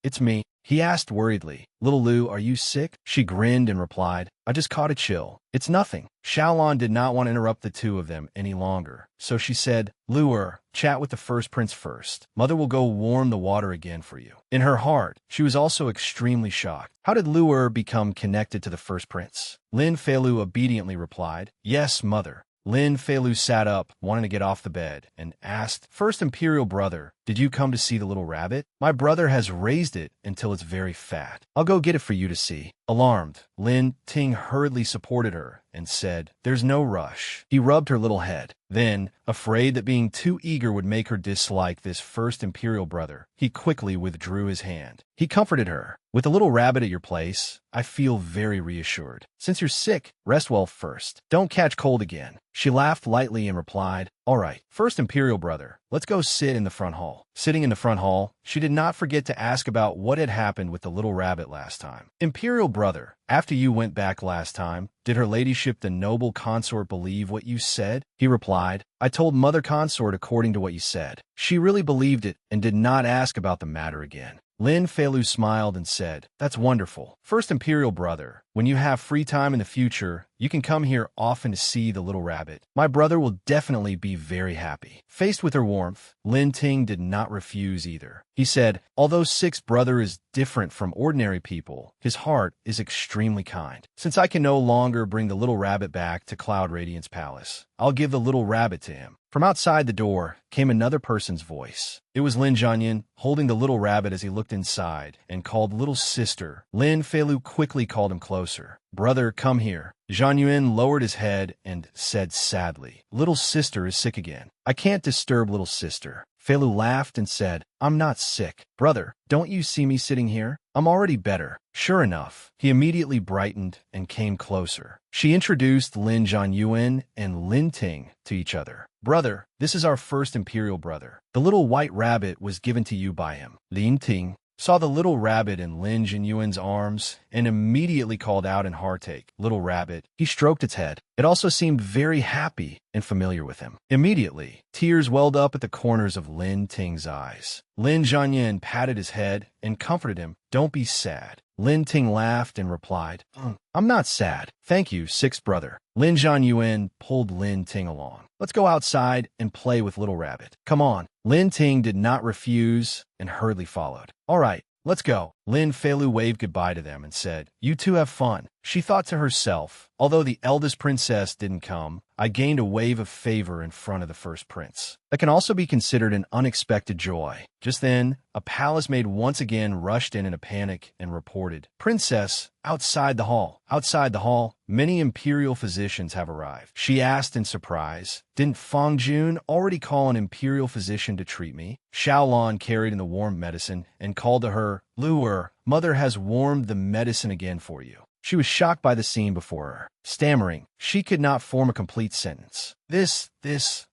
It's me." He asked worriedly, "Little Lu, are you sick?" She grinned and replied, "I just caught a chill. It's nothing." Xiaolon did not want to interrupt the two of them any longer, so she said, "Luer, chat with the first prince first. Mother will go warm the water again for you." In her heart, she was also extremely shocked. How did Luer become connected to the first prince? Lin Feilu obediently replied, "Yes, mother." Lin Feilu sat up, wanting to get off the bed, and asked, "First imperial brother, did you come to see the little rabbit? My brother has raised it until it's very fat. I'll go get it for you to see." Alarmed, Lin Ting hurriedly supported her and said, "There's no rush." He rubbed her little head. Then, afraid that being too eager would make her dislike this first imperial brother, he quickly withdrew his hand. He comforted her. "With the little rabbit at your place, I feel very reassured. Since you're sick, rest well first. Don't catch cold again." She laughed lightly and replied, "All right, first imperial brother, let's go sit in the front hall." Sitting in the front hall, she did not forget to ask about what had happened with the little rabbit last time. "Imperial brother, after you went back last time, did her ladyship the noble consort believe what you said?" He replied, "I told mother consort according to what you said. She really believed it and did not ask about the matter again." Lin Feilu smiled and said, "That's wonderful. First imperial brother, When you have free time in the future, you can come here often to see the little rabbit. My brother will definitely be very happy." Faced with her warmth, Lin Ting did not refuse either. He said, "Although Six's brother is different from ordinary people, his heart is extremely kind. Since I can no longer bring the little rabbit back to Cloud Radiance Palace, I'll give the little rabbit to him." From outside the door came another person's voice. It was Lin Jianyin, holding the little rabbit as he looked inside, and called "little sister." Lin Feilu quickly called him closer. "Brother, come here." Zhang Yuan lowered his head and said sadly, "Little sister is sick again. I can't disturb little sister." Feilu laughed and said, "I'm not sick. Brother, don't you see me sitting here? I'm already better." Sure enough, he immediately brightened and came closer. She introduced Lin Jianyuan and Lin Ting to each other. "Brother, this is our first imperial brother. The little white rabbit was given to you by him." Lin Ting saw the little rabbit in Lin Jianyuan's arms and immediately called out in heartache, "Little rabbit." He stroked its head. It also seemed very happy and familiar with him. Immediately, tears welled up at the corners of Lin Ting's eyes. Lin Jianyin patted his head and comforted him. "Don't be sad." Lin Ting laughed and replied, "I'm not sad. Thank you, sixth brother." Lin Jianyuan pulled Lin Ting along. "Let's go outside and play with Little Rabbit. Come on." Lin Ting did not refuse and hurriedly followed. "All right, let's go." Lin Feilu waved goodbye to them and said, "You two have fun." She thought to herself, although the eldest princess didn't come, I gained a wave of favor in front of the first prince. That can also be considered an unexpected joy. Just then, a palace maid once again rushed in a panic and reported, "Princess, outside the hall." Outside the hall, many imperial physicians have arrived. She asked in surprise, "Didn't Fang Jun already call an imperial physician to treat me?" Xiaolan carried in the warm medicine and called to her, "Luer, mother has warmed the medicine again for you." She was shocked by the scene before her. Stammering, she could not form a complete sentence. This,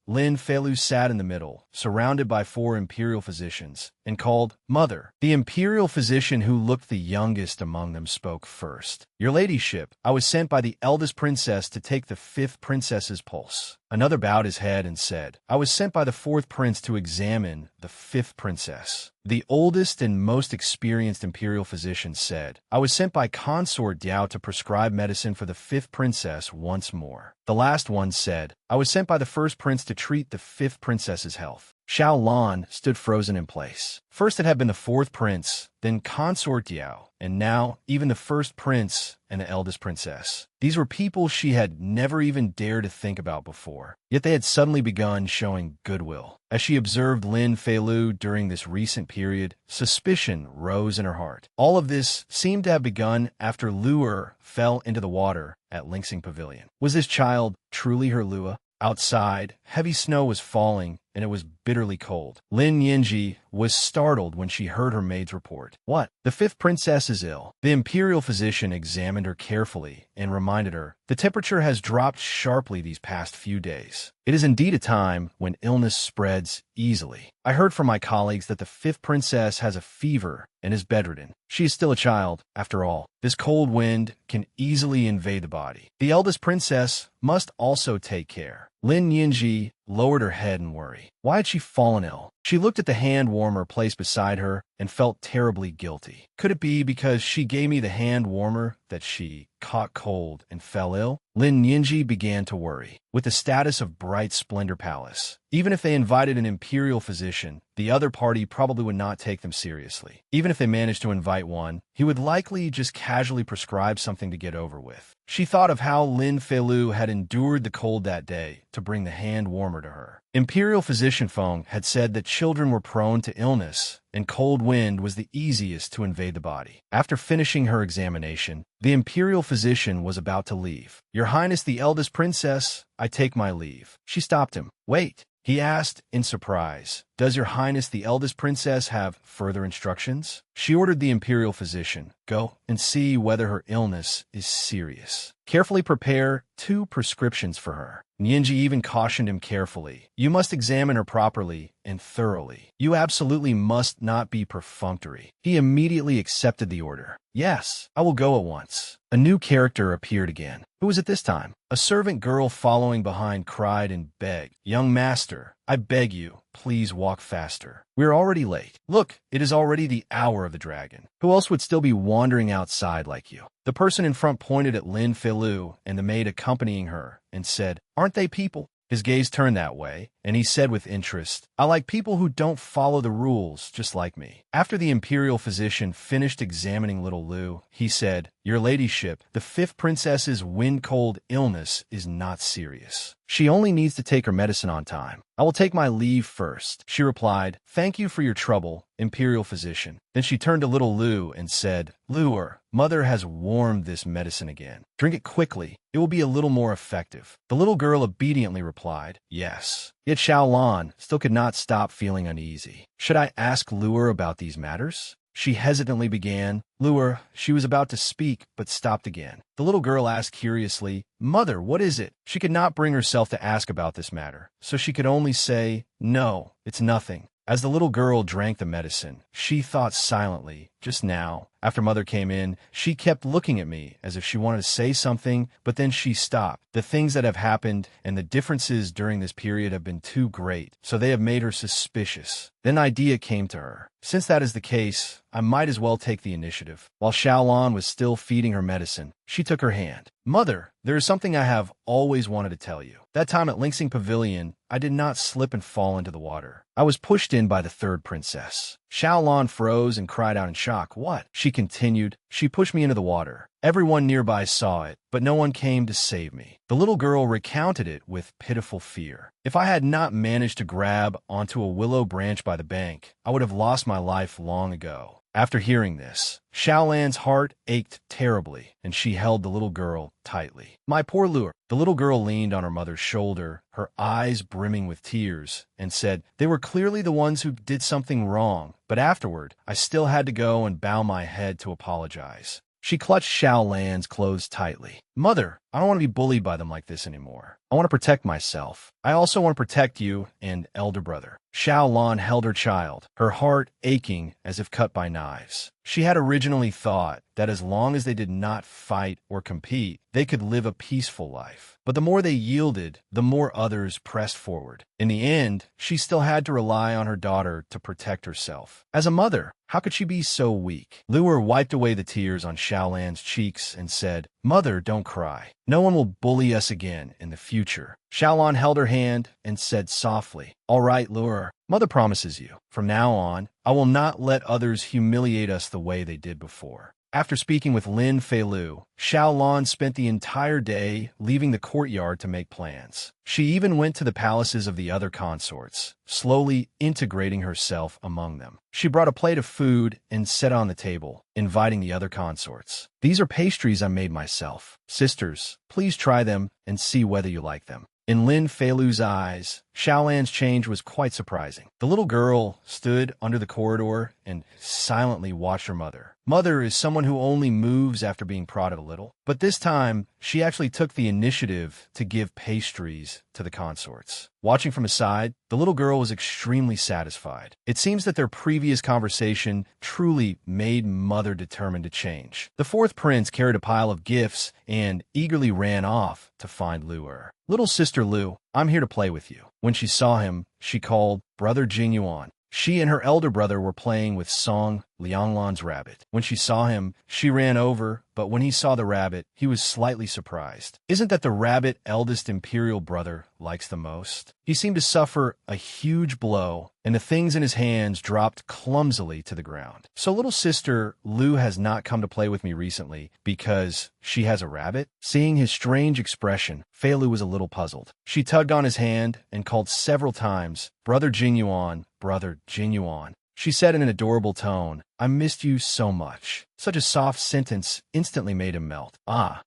Lin Feilu sat in the middle, surrounded by 4 imperial physicians, and called, "Mother." The imperial physician who looked the youngest among them spoke first. "Your ladyship, I was sent by the eldest princess to take the 5th princess's pulse." Another bowed his head and said, "I was sent by the 4th prince to examine the 5th princess." The oldest and most experienced imperial physician said, "I was sent by Consort Diao to prescribe medicine for the 5th princess once more." The last one said, "I was sent by the 1st prince to treat the 5th princess's health." Xiao Lan stood frozen in place. First it had been the 4th prince, then Consort Diao, and now even the 1st prince and the eldest princess. These were people she had never even dared to think about before, yet they had suddenly begun showing goodwill. As she observed Lin Feilu during this recent period, suspicion rose in her heart. All of this seemed to have begun after Luer fell into the water at Lingxing Pavilion. Was this child truly her Lua? Outside, heavy snow was falling, and it was bitterly cold. Lin Yinji was startled when she heard her maid's report. "What? The 5th princess is ill." The imperial physician examined her carefully and reminded her, "The temperature has dropped sharply these past few days. It is indeed a time when illness spreads easily. I heard from my colleagues that the 5th princess has a fever and is bedridden. She is still a child, after all. This cold wind can easily invade the body. The eldest princess must also take care." Lin Yinji lowered her head in worry. Why had she fallen ill? She looked at the hand warmer placed beside her and felt terribly guilty. Could it be because she gave me the hand warmer that she caught cold and fell ill? Lin Yinji began to worry. With the status of Bright Splendor Palace, even if they invited an imperial physician, the other party probably would not take them seriously. Even if they managed to invite one, he would likely just casually prescribe something to get over with. She thought of how Lin Feilu had endured the cold that day to bring the hand warmer to her. Imperial physician Feng had said that children were prone to illness, and cold wind was the easiest to invade the body. After finishing her examination, the imperial physician was about to leave. "Your Highness the eldest princess, I take my leave." She stopped him. "Wait," he asked in surprise. "Does your Highness the eldest princess have further instructions?" She ordered the imperial physician, "Go and see whether her illness is serious. Carefully prepare 2 prescriptions for her." Yinji even cautioned him carefully, "You must examine her properly and thoroughly. You absolutely must not be perfunctory. He immediately accepted the order. Yes, I will go at once. A new character appeared again. Who was it this time? A servant girl following behind cried and begged, "Young master, I beg you, please walk faster. We're already late. Look, it is already the hour of the dragon. Who else would still be wandering outside like you?" The person in front pointed at Lin Feilu and the maid accompanying her and said, "Aren't they people?" His gaze turned that way, and he said with interest, "I like people who don't follow the rules, just like me." After the imperial physician finished examining little Lu, he said, "Your ladyship, the fifth princess's wind-cold illness is not serious. She only needs to take her medicine on time. I will take my leave first." She replied, "Thank you for your trouble, imperial physician." Then she turned to little Lu and said, "Luer, mother has warmed this medicine again. Drink it quickly. It will be a little more effective." The little girl obediently replied, "Yes." Yet Xiaolan still could not stop feeling uneasy. Should I ask Luer about these matters? She hesitantly began. Luer, she was about to speak, but stopped again. The little girl asked curiously, "Mother, what is it?" She could not bring herself to ask about this matter, so she could only say, "No, it's nothing." As the little girl drank the medicine, she thought silently, just now, after Mother came in, she kept looking at me as if she wanted to say something, but then she stopped. The things that have happened and the differences during this period have been too great, so they have made her suspicious. Then an idea came to her. Since that is the case, I might as well take the initiative. While Xiaolan was still feeding her medicine, she took her hand. "Mother, there is something I have always wanted to tell you. That time at Lingsing Pavilion, I did not slip and fall into the water. I was pushed in by the third princess." Xiaolan froze and cried out in shock. "What?" She continued. "She pushed me into the water. Everyone nearby saw it, but no one came to save me." The little girl recounted it with pitiful fear. "If I had not managed to grab onto a willow branch by the bank, I would have lost my life long ago." After hearing this, Xiaolan's heart ached terribly, and she held the little girl tightly. "My poor Luer." The little girl leaned on her mother's shoulder, her eyes brimming with tears, and said, "They were clearly the ones who did something wrong, but afterward, I still had to go and bow my head to apologize." She clutched Xiaolan's clothes tightly. "Mother, I don't want to be bullied by them like this anymore. I want to protect myself. I also want to protect you and elder brother." Xiaolan held her child, her heart aching as if cut by knives. She had originally thought that as long as they did not fight or compete, they could live a peaceful life. But the more they yielded, the more others pressed forward. In the end, she still had to rely on her daughter to protect herself. As a mother, how could she be so weak? Luer wiped away the tears on Xiaolan's cheeks and said, "Mother, don't cry. No one will bully us again in the future." Xiaolan held her hand and said softly, "All right, Luer. Mother promises you. From now on, I will not let others humiliate us the way they did before." After speaking with Lin Feilu, Xiaolan spent the entire day leaving the courtyard to make plans. She even went to the palaces of the other consorts, slowly integrating herself among them. She brought a plate of food and set it on the table, inviting the other consorts. "These are pastries I made myself. Sisters, please try them and see whether you like them." In Lin Feilu's eyes, Xiaolan's change was quite surprising. The little girl stood under the corridor and silently watched her mother. Mother is someone who only moves after being prodded a little, but this time, she actually took the initiative to give pastries to the consorts. Watching from aside, the little girl was extremely satisfied. It seems that their previous conversation truly made Mother determined to change. The fourth prince carried a pile of gifts and eagerly ran off to find Luer. "Little sister Lu, I'm here to play with you." When she saw him, she called Brother Jinyuan. She and her elder brother were playing with Song Lianglan's rabbit. When she saw him, she ran over, but when he saw the rabbit, he was slightly surprised. Isn't that the rabbit eldest imperial brother likes the most? He seemed to suffer a huge blow, and the things in his hands dropped clumsily to the ground. "So little sister Lu has not come to play with me recently because she has a rabbit?" Seeing his strange expression, Feilu was a little puzzled. She tugged on his hand and called several times, "Brother Jinyuan, Brother Jinyuan." She said in an adorable tone, "I missed you so much." Such a soft sentence instantly made him melt.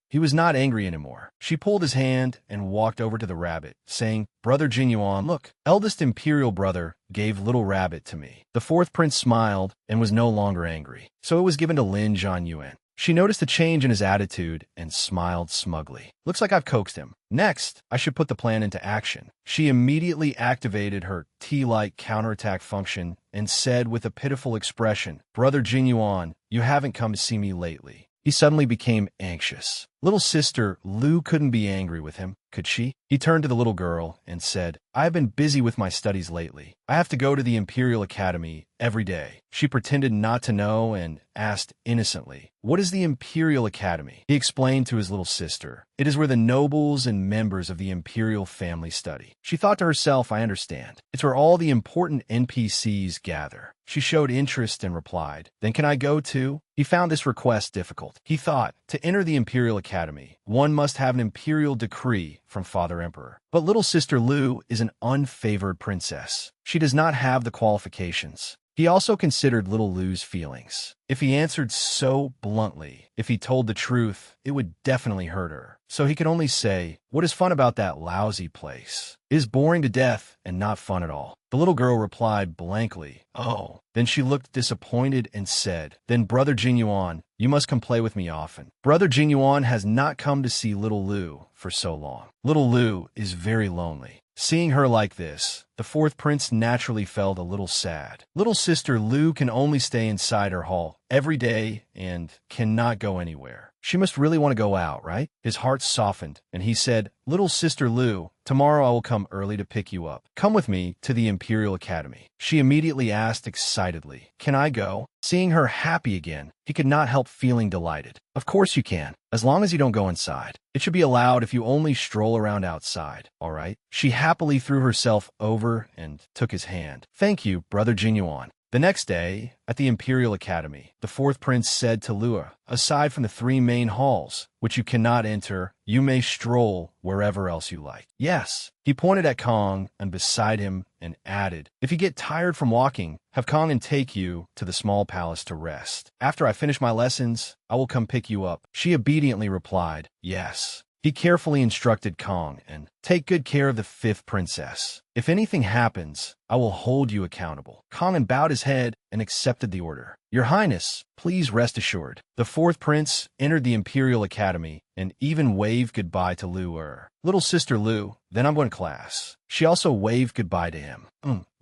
He was not angry anymore. She pulled his hand and walked over to the rabbit, saying, "Brother Jinyuan, look, eldest imperial brother gave little rabbit to me." The fourth prince smiled and was no longer angry, so it was given to Lin Zhanyuan. She noticed a change in his attitude and smiled smugly. Looks like I've coaxed him. Next, I should put the plan into action. She immediately activated her tea-like counterattack function and said with a pitiful expression, Brother Jinyuan, you haven't come to see me lately. He suddenly became anxious. Little sister Lu couldn't be angry with him, could she? He turned to the little girl and said, I have been busy with my studies lately. I have to go to the Imperial Academy every day. She pretended not to know and asked innocently, What is the Imperial Academy? He explained to his little sister, It is where the nobles and members of the imperial family study. She thought to herself, I understand. It's where all the important NPCs gather. She showed interest and replied, Then can I go too? He found this request difficult. He thought, to enter the Imperial Academy, one must have an imperial decree from Father Emperor. But little sister Lu is an unfavored princess. She does not have the qualifications. He also considered little Lu's feelings. If he answered so bluntly, if he told the truth, it would definitely hurt her. So he could only say, What is fun about that lousy place? It is boring to death and not fun at all. The little girl replied blankly, Oh. Then she looked disappointed and said, Then Brother Jinyuan, you must come play with me often. Brother Jinyuan has not come to see little Lu for so long. Little Lu is very lonely. Seeing her like this, the fourth prince naturally felt a little sad. Little sister Lu can only stay inside her hall every day and cannot go anywhere. She must really want to go out, right? His heart softened, and he said, Little sister Lu, tomorrow I will come early to pick you up. Come with me to the Imperial Academy. She immediately asked excitedly, Can I go? Seeing her happy again, he could not help feeling delighted. Of course you can, as long as you don't go inside. It should be allowed if you only stroll around outside, all right? She happily threw herself over and took his hand. Thank you, Brother Jinyuan. The next day, at the Imperial Academy, the fourth prince said to Lua, Aside from the 3 main halls, which you cannot enter, you may stroll wherever else you like. Yes. He pointed at Kong and beside him and added, If you get tired from walking, have Kong and take you to the small palace to rest. After I finish my lessons, I will come pick you up. She obediently replied, Yes. He carefully instructed Kong and take good care of the 5th princess. If anything happens, I will hold you accountable. Kong bowed his head and accepted the order. Your Highness, please rest assured. The 4th prince entered the Imperial Academy and even waved goodbye to Lu Er. Little sister Lu, then I'm going to class. She also waved goodbye to him.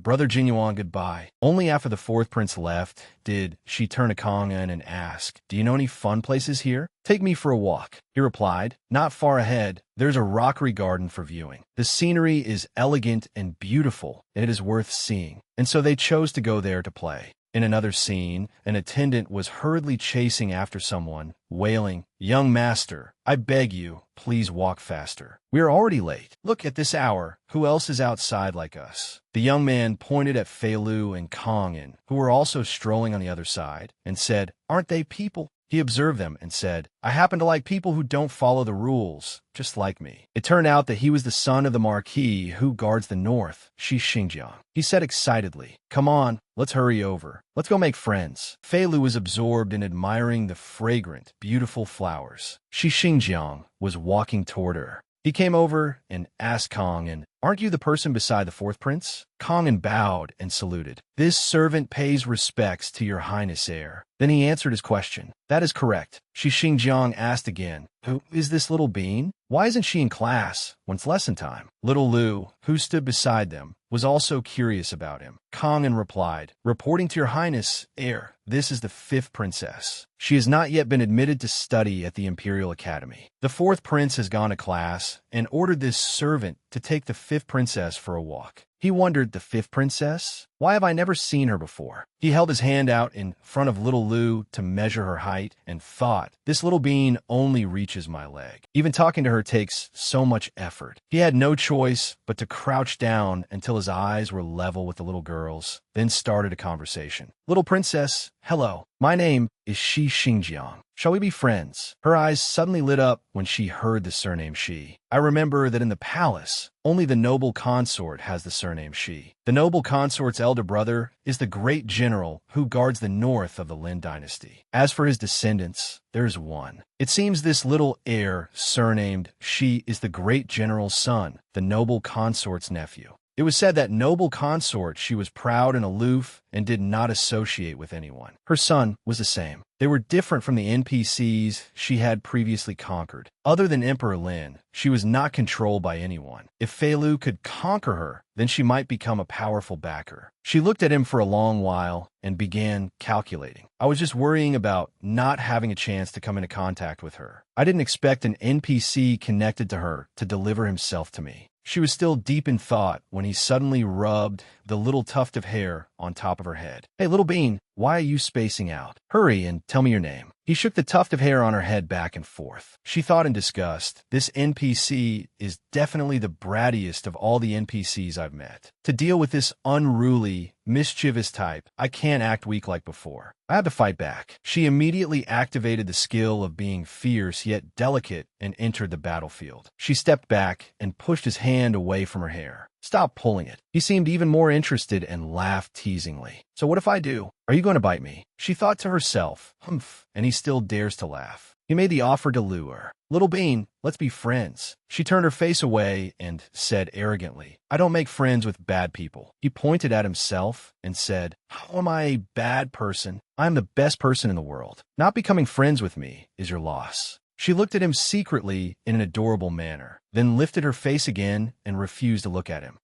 Brother Jinyuan, goodbye. Only after the 4th prince left did she turn to Kongan and ask, Do you know any fun places here? Take me for a walk. He replied, Not far ahead, there's a rockery garden for viewing. The scenery is elegant and beautiful, and it is worth seeing. And so they chose to go there to play. In another scene, an attendant was hurriedly chasing after someone, wailing, Young master, I beg you, please walk faster. We are already late. Look, at this hour, who else is outside like us? The young man pointed at Fei Lu and Kongin, who were also strolling on the other side, and said, Aren't they people? He observed them and said, I happen to like people who don't follow the rules, just like me. It turned out that he was the son of the Marquis who guards the north, Shi Xingjiang. He said excitedly, Come on, let's hurry over. Let's go make friends. Fei Lu was absorbed in admiring the fragrant, beautiful flowers. Shi Xingjiang was walking toward her. He came over and asked Kong, Aren't you the person beside the 4th prince? Kong bowed and saluted. This servant pays respects to your highness heir. Then he answered his question. That is correct. Shi Xingjiang asked again, Who is this little bean? Why isn't she in class when it's lesson time? Little Lu, who stood beside them, was also curious about him. Kong replied, Reporting to your highness, heir, this is the 5th princess. She has not yet been admitted to study at the Imperial Academy. The 4th prince has gone to class and ordered this servant to take the 5th princess for a walk. He wondered, the 5th princess? Why have I never seen her before? He held his hand out in front of little Lu to measure her height and thought, This little bean only reaches my leg. Even talking to her takes so much effort. He had no choice but to crouch down until his eyes were level with the little girl's, then started a conversation. Little princess, hello. My name is Shi Xingjiang. Shall we be friends? Her eyes suddenly lit up when she heard the surname Shi. I remember that in the palace, only the noble consort has the surname Shi. The noble consort's elder brother is the great general who guards the north of the Lin dynasty. As for his descendants, there's one. It seems this little heir, surnamed Shi, is the great general's son, the noble consort's nephew. It was said that noble consort she was proud and aloof and did not associate with anyone. Her son was the same. They were different from the NPCs she had previously conquered. Other than Emperor Lin, she was not controlled by anyone. If Fei Lu could conquer her, then she might become a powerful backer. She looked at him for a long while and began calculating. I was just worrying about not having a chance to come into contact with her. I didn't expect an NPC connected to her to deliver himself to me. She was still deep in thought when he suddenly rubbed the little tuft of hair on top of her head. "Hey, little bean, why are you spacing out? Hurry and tell me your name." He shook the tuft of hair on her head back and forth. She thought in disgust, this NPC is definitely the brattiest of all the NPCs I've met. To deal with this unruly, mischievous type, I can't act weak like before. I have to fight back. She immediately activated the skill of being fierce yet delicate and entered the battlefield. She stepped back and pushed his hand away from her hair. "Stop pulling it." He seemed even more interested and laughed teasingly. "So what if I do? Are you going to bite me?" She thought to herself, "Humph," and he still dares to laugh. He made the offer to lure. "Little bean, let's be friends." She turned her face away and said arrogantly, "I don't make friends with bad people." He pointed at himself and said, "How am I a bad person? I am the best person in the world. Not becoming friends with me is your loss." She looked at him secretly in an adorable manner, then lifted her face again and refused to look at him.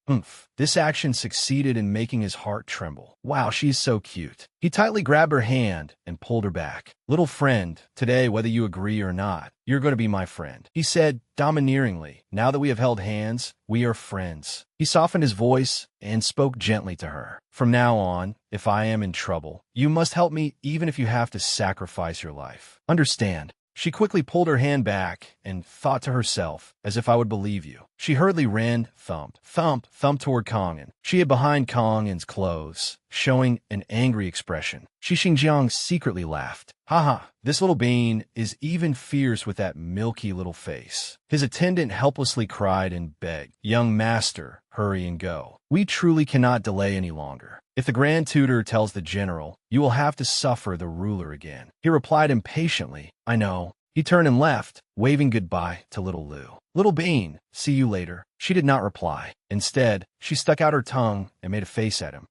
This action succeeded in making his heart tremble. Wow, she's so cute. He tightly grabbed her hand and pulled her back. "Little friend, today, whether you agree or not, you're going to be my friend," he said domineeringly. "Now that we have held hands, we are friends." He softened his voice and spoke gently to her. "From now on, if I am in trouble, you must help me even if you have to sacrifice your life. Understand?" She quickly pulled her hand back and thought to herself, "As if I would believe you." She hurriedly ran, thumped toward Kongin. She hid behind Kongin's clothes, showing an angry expression. Shi Xingjiang secretly laughed. "Haha, this little bean is even fierce with that milky little face." His attendant helplessly cried and begged, "Young master, hurry and go. We truly cannot delay any longer. If the Grand Tutor tells the general, you will have to suffer the ruler again." He replied impatiently, "I know." He turned and left, waving goodbye to little Lu. "Little bean, see you later." She did not reply. Instead, she stuck out her tongue and made a face at him.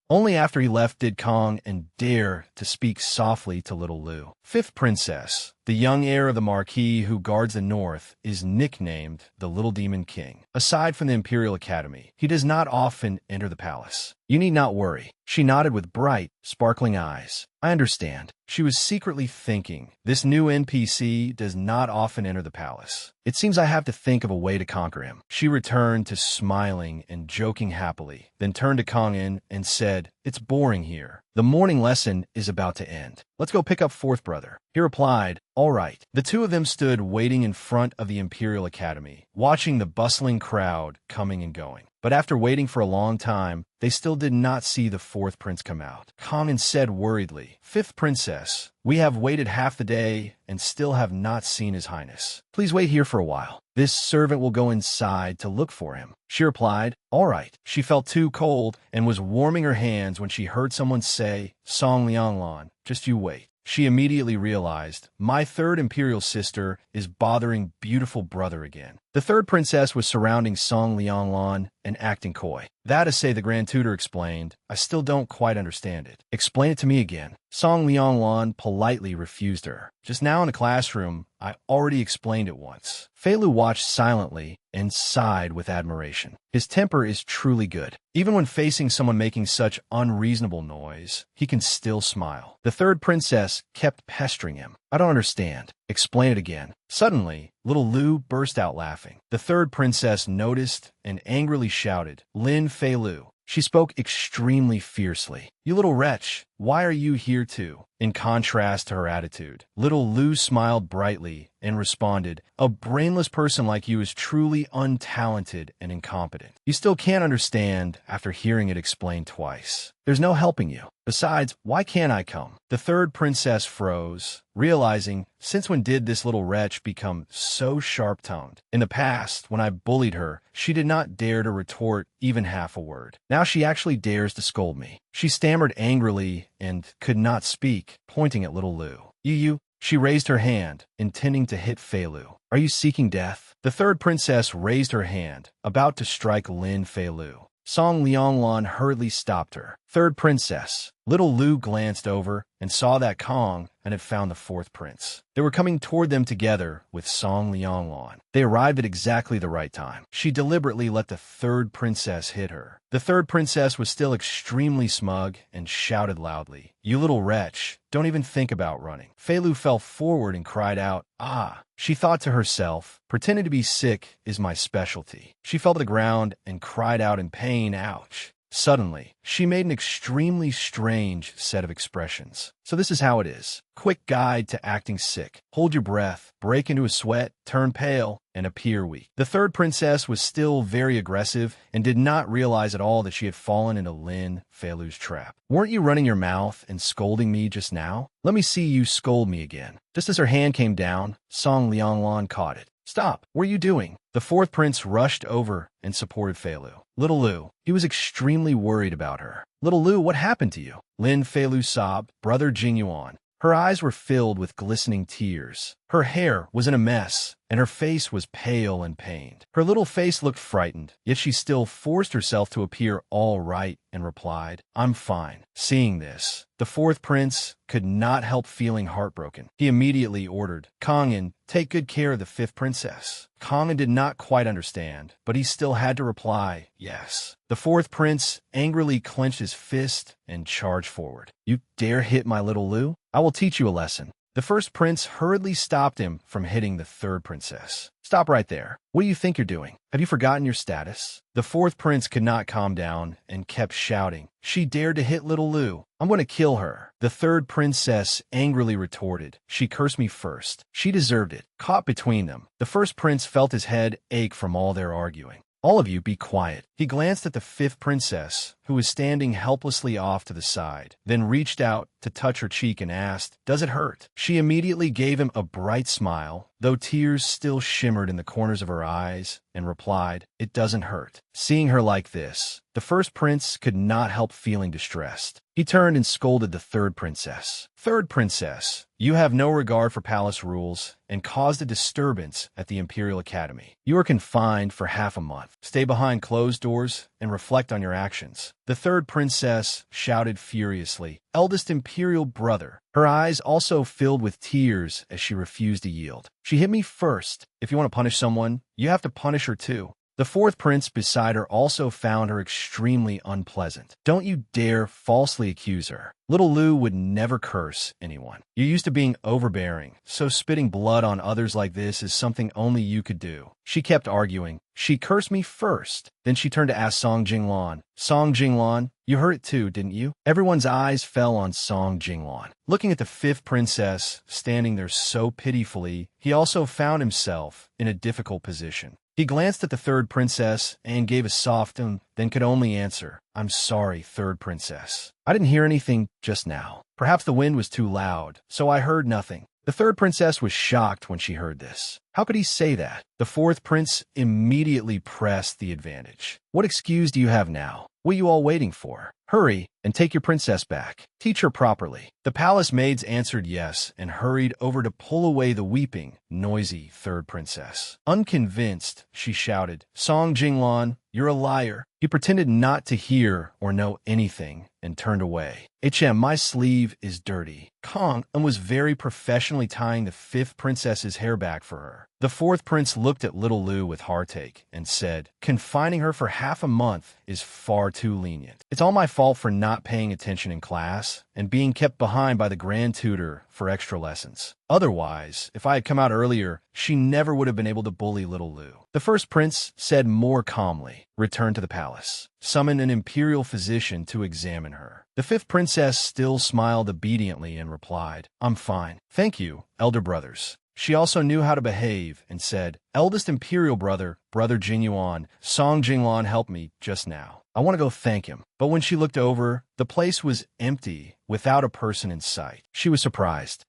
Only after he left did Kong and dare to speak softly to little Lu. Fifth princess, the young heir of the Marquis who guards the north, is nicknamed the Little Demon King. Aside from the Imperial Academy, he does not often enter the palace. You need not worry. She nodded with bright, sparkling eyes. I understand. She was secretly thinking, this new NPC does not often enter the palace. It seems I have to think of a way to conquer him. She returned to smiling and joking happily, then turned to Kongin and said, "It's boring here. The morning lesson is about to end. Let's go pick up fourth brother." He replied, "All right." The two of them stood waiting in front of the Imperial Academy, watching the bustling crowd coming and going. But after waiting for a long time, they still did not see the fourth prince come out. Kongin said worriedly, "Fifth princess, we have waited half the day and still have not seen his highness. Please wait here for a while. This servant will go inside to look for him." She replied, "All right." She felt too cold and was warming her hands when she heard someone say, "Song Lianglan, just you wait." She immediately realized, my third imperial sister is bothering beautiful brother again. The third princess was surrounding Song Lianglan and acting coy. "That is, say," the Grand Tutor explained. "I still don't quite understand it. Explain it to me again." Song Lianglan politely refused her. "Just now in the classroom, I already explained it once." Fei Lu watched silently and sighed with admiration. His temper is truly good. Even when facing someone making such unreasonable noise, he can still smile. The third princess kept pestering him. "I don't understand. Explain it again." Suddenly, little Lu burst out laughing. The third princess noticed and angrily shouted, "Lin Fei Lu." She spoke extremely fiercely. "You little wretch, why are you here too?" In contrast to her attitude, little Lu smiled brightly and responded, "A brainless person like you is truly untalented and incompetent. You still can't understand after hearing it explained twice. There's no helping you. Besides, why can't I come?" The third princess froze, realizing, since when did this little wretch become so sharp-tongued? In the past, when I bullied her, she did not dare to retort even half a word. Now she actually dares to scold me. She stammered angrily and could not speak, pointing at little Lu. You. She raised her hand, intending to hit Fei Lu. "Are you seeking death?" The third princess raised her hand, about to strike Lin Fei Lu. Song Lianglan hurriedly stopped her. Third princess. Little Lu glanced over and saw that Kong had found the fourth prince. They were coming toward them together with Song Lianglan. They arrived at exactly the right time. She deliberately let the third princess hit her. The third princess was still extremely smug and shouted loudly, "You little wretch, don't even think about running." Fei Lu fell forward and cried out, "Ah!" She thought to herself, pretending to be sick is my specialty. She fell to the ground and cried out in pain, "Ouch." Suddenly, she made an extremely strange set of expressions. So this is how it is. Quick guide to acting sick. Hold your breath, break into a sweat, turn pale, and appear weak. The third princess was still very aggressive and did not realize at all that she had fallen into Lin Feilu's trap. "Weren't you running your mouth and scolding me just now? Let me see you scold me again." Just as her hand came down, Song Lianglan caught it. "Stop! What are you doing?" The fourth prince rushed over and supported Fei Lu. Little Lu. He was extremely worried about her. "Little Lu, what happened to you?" Lin Fei Lu sobbed. "Brother Jingyuan." Her eyes were filled with glistening tears. Her hair was in a mess, and her face was pale and pained. Her little face looked frightened, yet she still forced herself to appear all right and replied, "I'm fine." Seeing this, the fourth prince could not help feeling heartbroken. He immediately ordered, "Kongin, take good care of the fifth princess." Kongin did not quite understand, but he still had to reply, "Yes." The fourth prince angrily clenched his fist and charged forward. "You dare hit my little Lu? I will teach you a lesson." The first prince hurriedly stopped him from hitting the third princess. "Stop right there. What do you think you're doing? Have you forgotten your status?" The fourth prince could not calm down and kept shouting, "She dared to hit little Lu. I'm going to kill her." The third princess angrily retorted, "She cursed me first. She deserved it." Caught between them, the first prince felt his head ache from all their arguing. "All of you be quiet." He glanced at the fifth princess, who was standing helplessly off to the side, then reached out to touch her cheek and asked, "Does it hurt?" She immediately gave him a bright smile, though tears still shimmered in the corners of her eyes, and replied, "It doesn't hurt." Seeing her like this, the first prince could not help feeling distressed. He turned and scolded the third princess. "Third princess, you have no regard for palace rules and caused a disturbance at the Imperial Academy. You are confined for half a month. Stay behind closed doors and reflect on your actions." The third princess shouted furiously, "Eldest Imperial brother." Her eyes also filled with tears as she refused to yield. "She hit me first. If you want to punish someone, you have to punish her too." The fourth prince beside her also found her extremely unpleasant. "Don't you dare falsely accuse her. Little Lu would never curse anyone. You're used to being overbearing, so spitting blood on others like this is something only you could do." She kept arguing, "She cursed me first." Then she turned to ask Song Jinglan, "Song Jinglan, you heard it too, didn't you?" Everyone's eyes fell on Song Jinglan. Looking at the fifth princess standing there so pitifully, he also found himself in a difficult position. He glanced at the third princess and gave a soft then could only answer, "I'm sorry, third princess. I didn't hear anything just now. Perhaps the wind was too loud, so I heard nothing." The third princess was shocked when she heard this. How could he say that? The fourth prince immediately pressed the advantage. "What excuse do you have now? What are you all waiting for? Hurry and take your princess back. Teach her properly." The palace maids answered yes and hurried over to pull away the weeping, noisy third princess. Unconvinced, she shouted, "Song Jinglan, you're a liar." He pretended not to hear or know anything and turned away. My sleeve is dirty." Kong was very professionally tying the fifth princess's hair back for her. The fourth prince looked at little Lu with heartache and said, "Confining her for half a month is far too lenient. It's all my fault for not paying attention in class and being kept behind by the grand tutor for extra lessons. Otherwise, if I had come out earlier, she never would have been able to bully little Lu." The first prince said more calmly, "Return to the palace. Summon an imperial physician to examine her." The fifth princess still smiled obediently and replied, "I'm fine. Thank you, elder brothers." She also knew how to behave and said, "Eldest imperial brother, Brother Jinyuan, Song Jinglan helped me just now. I want to go thank him." But when she looked over, the place was empty, without a person in sight. She was surprised.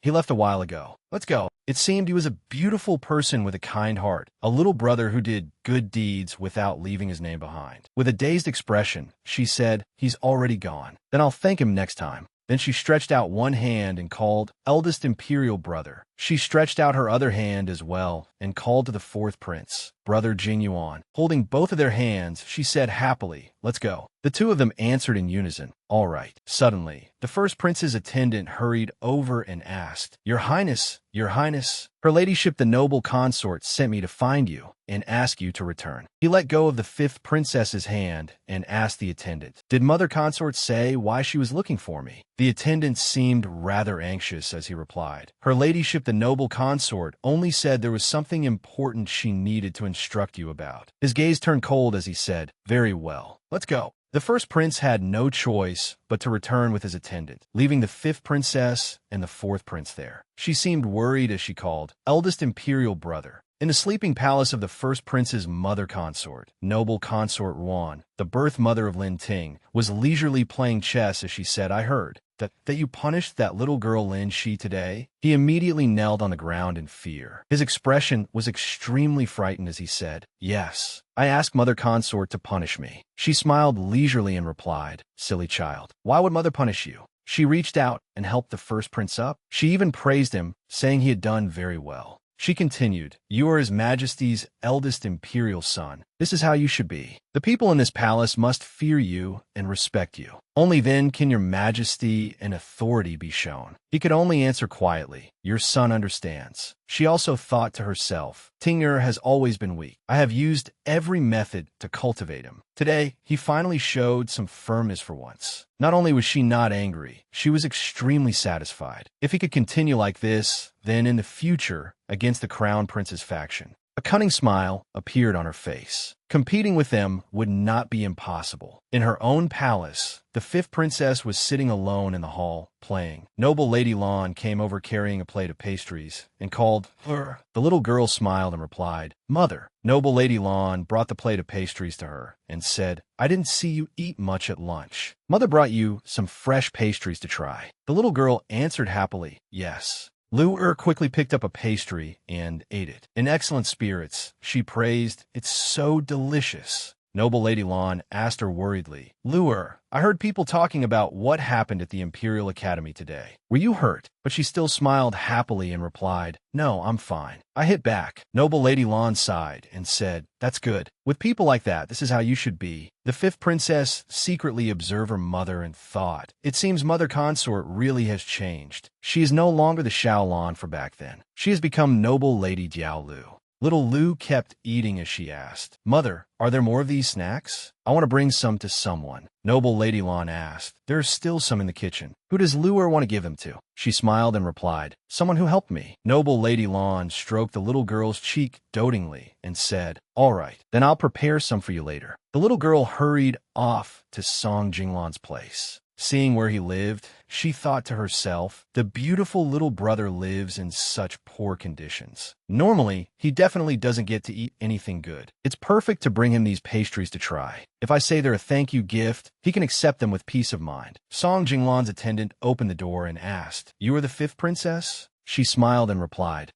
He left a while ago. Let's go." It seemed he was a beautiful person with a kind heart, a little brother who did good deeds without leaving his name behind. With a dazed expression, she said, "He's already gone. Then I'll thank him next time." Then she stretched out one hand and called, "Eldest imperial brother." She stretched out her other hand as well and called to the fourth prince, Brother Jingyuan. Holding both of their hands, she said happily, "Let's go." The two of them answered in unison, "All right." Suddenly, the first prince's attendant hurried over and asked, Your Highness, Your Highness, her ladyship the noble consort sent me to find you and ask you to return." He let go of the fifth princess's hand and asked the attendant, "Did Mother Consort say why she was looking for me?" The attendant seemed rather anxious as he replied, "Her ladyship the noble consort only said there was something important she needed to instruct you about." His gaze turned cold as he said, "Very well, let's go." The first prince had no choice but to return with his attendant, leaving the fifth princess and the fourth prince there. She seemed worried as she called, "Eldest imperial brother." In the sleeping palace of the first prince's mother consort, noble consort Ruan, the birth mother of Lin Ting, was leisurely playing chess as she said, "I heard that you punished that little girl Lin Shi today?" He immediately knelt on the ground in fear. His expression was extremely frightened as he said, "Yes, I asked Mother Consort to punish me." She smiled leisurely and replied, "Silly child, why would Mother punish you?" She reached out and helped the first prince up. She even praised him, saying he had done very well. She continued, "You are His Majesty's eldest imperial son. This is how you should be. The people in this palace must fear you and respect you. Only then can your majesty and authority be shown." He could only answer quietly, "Your son understands." She also thought to herself, "Ting'er has always been weak. I have used every method to cultivate him." Today, he finally showed some firmness for once. Not only was she not angry, she was extremely satisfied. If he could continue like this, then in the future, against the Crown Prince's faction, a cunning smile appeared on her face. Competing with them would not be impossible. In her own palace, the fifth princess was sitting alone in the hall, playing. Noble Lady Lan came over carrying a plate of pastries and called her. The little girl smiled and replied, "Mother." Noble Lady Lan brought the plate of pastries to her and said, "I didn't see you eat much at lunch. Mother brought you some fresh pastries to try." The little girl answered happily, "Yes." Lu quickly picked up a pastry and ate it. In excellent spirits, she praised, "It's so delicious." Noble Lady Lan asked her worriedly, "Lu, I heard people talking about what happened at the Imperial Academy today. Were you hurt?" But she still smiled happily and replied, "No, I'm fine. I hit back." Noble Lady Lan sighed and said, "That's good. With people like that, this is how you should be." The fifth princess secretly observed her mother and thought, "It seems Mother Consort really has changed. She is no longer the Xiaolan for back then. She has become Noble Lady Jiaolu." Little Lu kept eating as she asked, "Mother, are there more of these snacks? I want to bring some to someone." Noble Lady Lan asked, "There are still some in the kitchen. Who does Lu want to give them to?" She smiled and replied, "Someone who helped me." Noble Lady Lan stroked the little girl's cheek dotingly and said, "All right, then I'll prepare some for you later." The little girl hurried off to Song Jinglan's place. Seeing where he lived, she thought to herself, "The beautiful little brother lives in such poor conditions. Normally, he definitely doesn't get to eat anything good. It's perfect to bring him these pastries to try. If I say they're a thank you gift, he can accept them with peace of mind." Song Jinglan's attendant opened the door and asked, "You are the fifth princess?" She smiled and replied,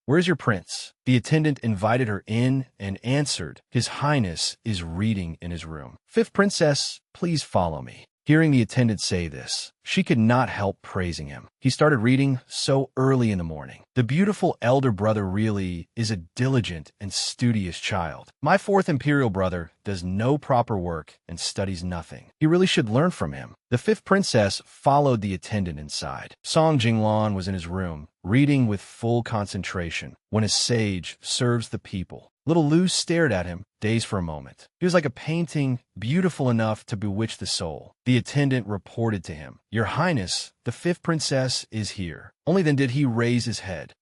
"Where's your prince?" The attendant invited her in and answered, "His Highness is reading in his room." "Fifth princess, please follow me." Hearing the attendant say this, she could not help praising him. He started reading so early in the morning. "The beautiful elder brother really is a diligent and studious child. My fourth imperial brother does no proper work and studies nothing. You really should learn from him." The fifth princess followed the attendant inside. Song Jinglan was in his room, reading with full concentration, when a sage serves the people. Little Lu stared at him, dazed for a moment. He was like a painting, beautiful enough to bewitch the soul. The attendant reported to him, "Your Highness, the fifth princess is here." Only then did he raise his head.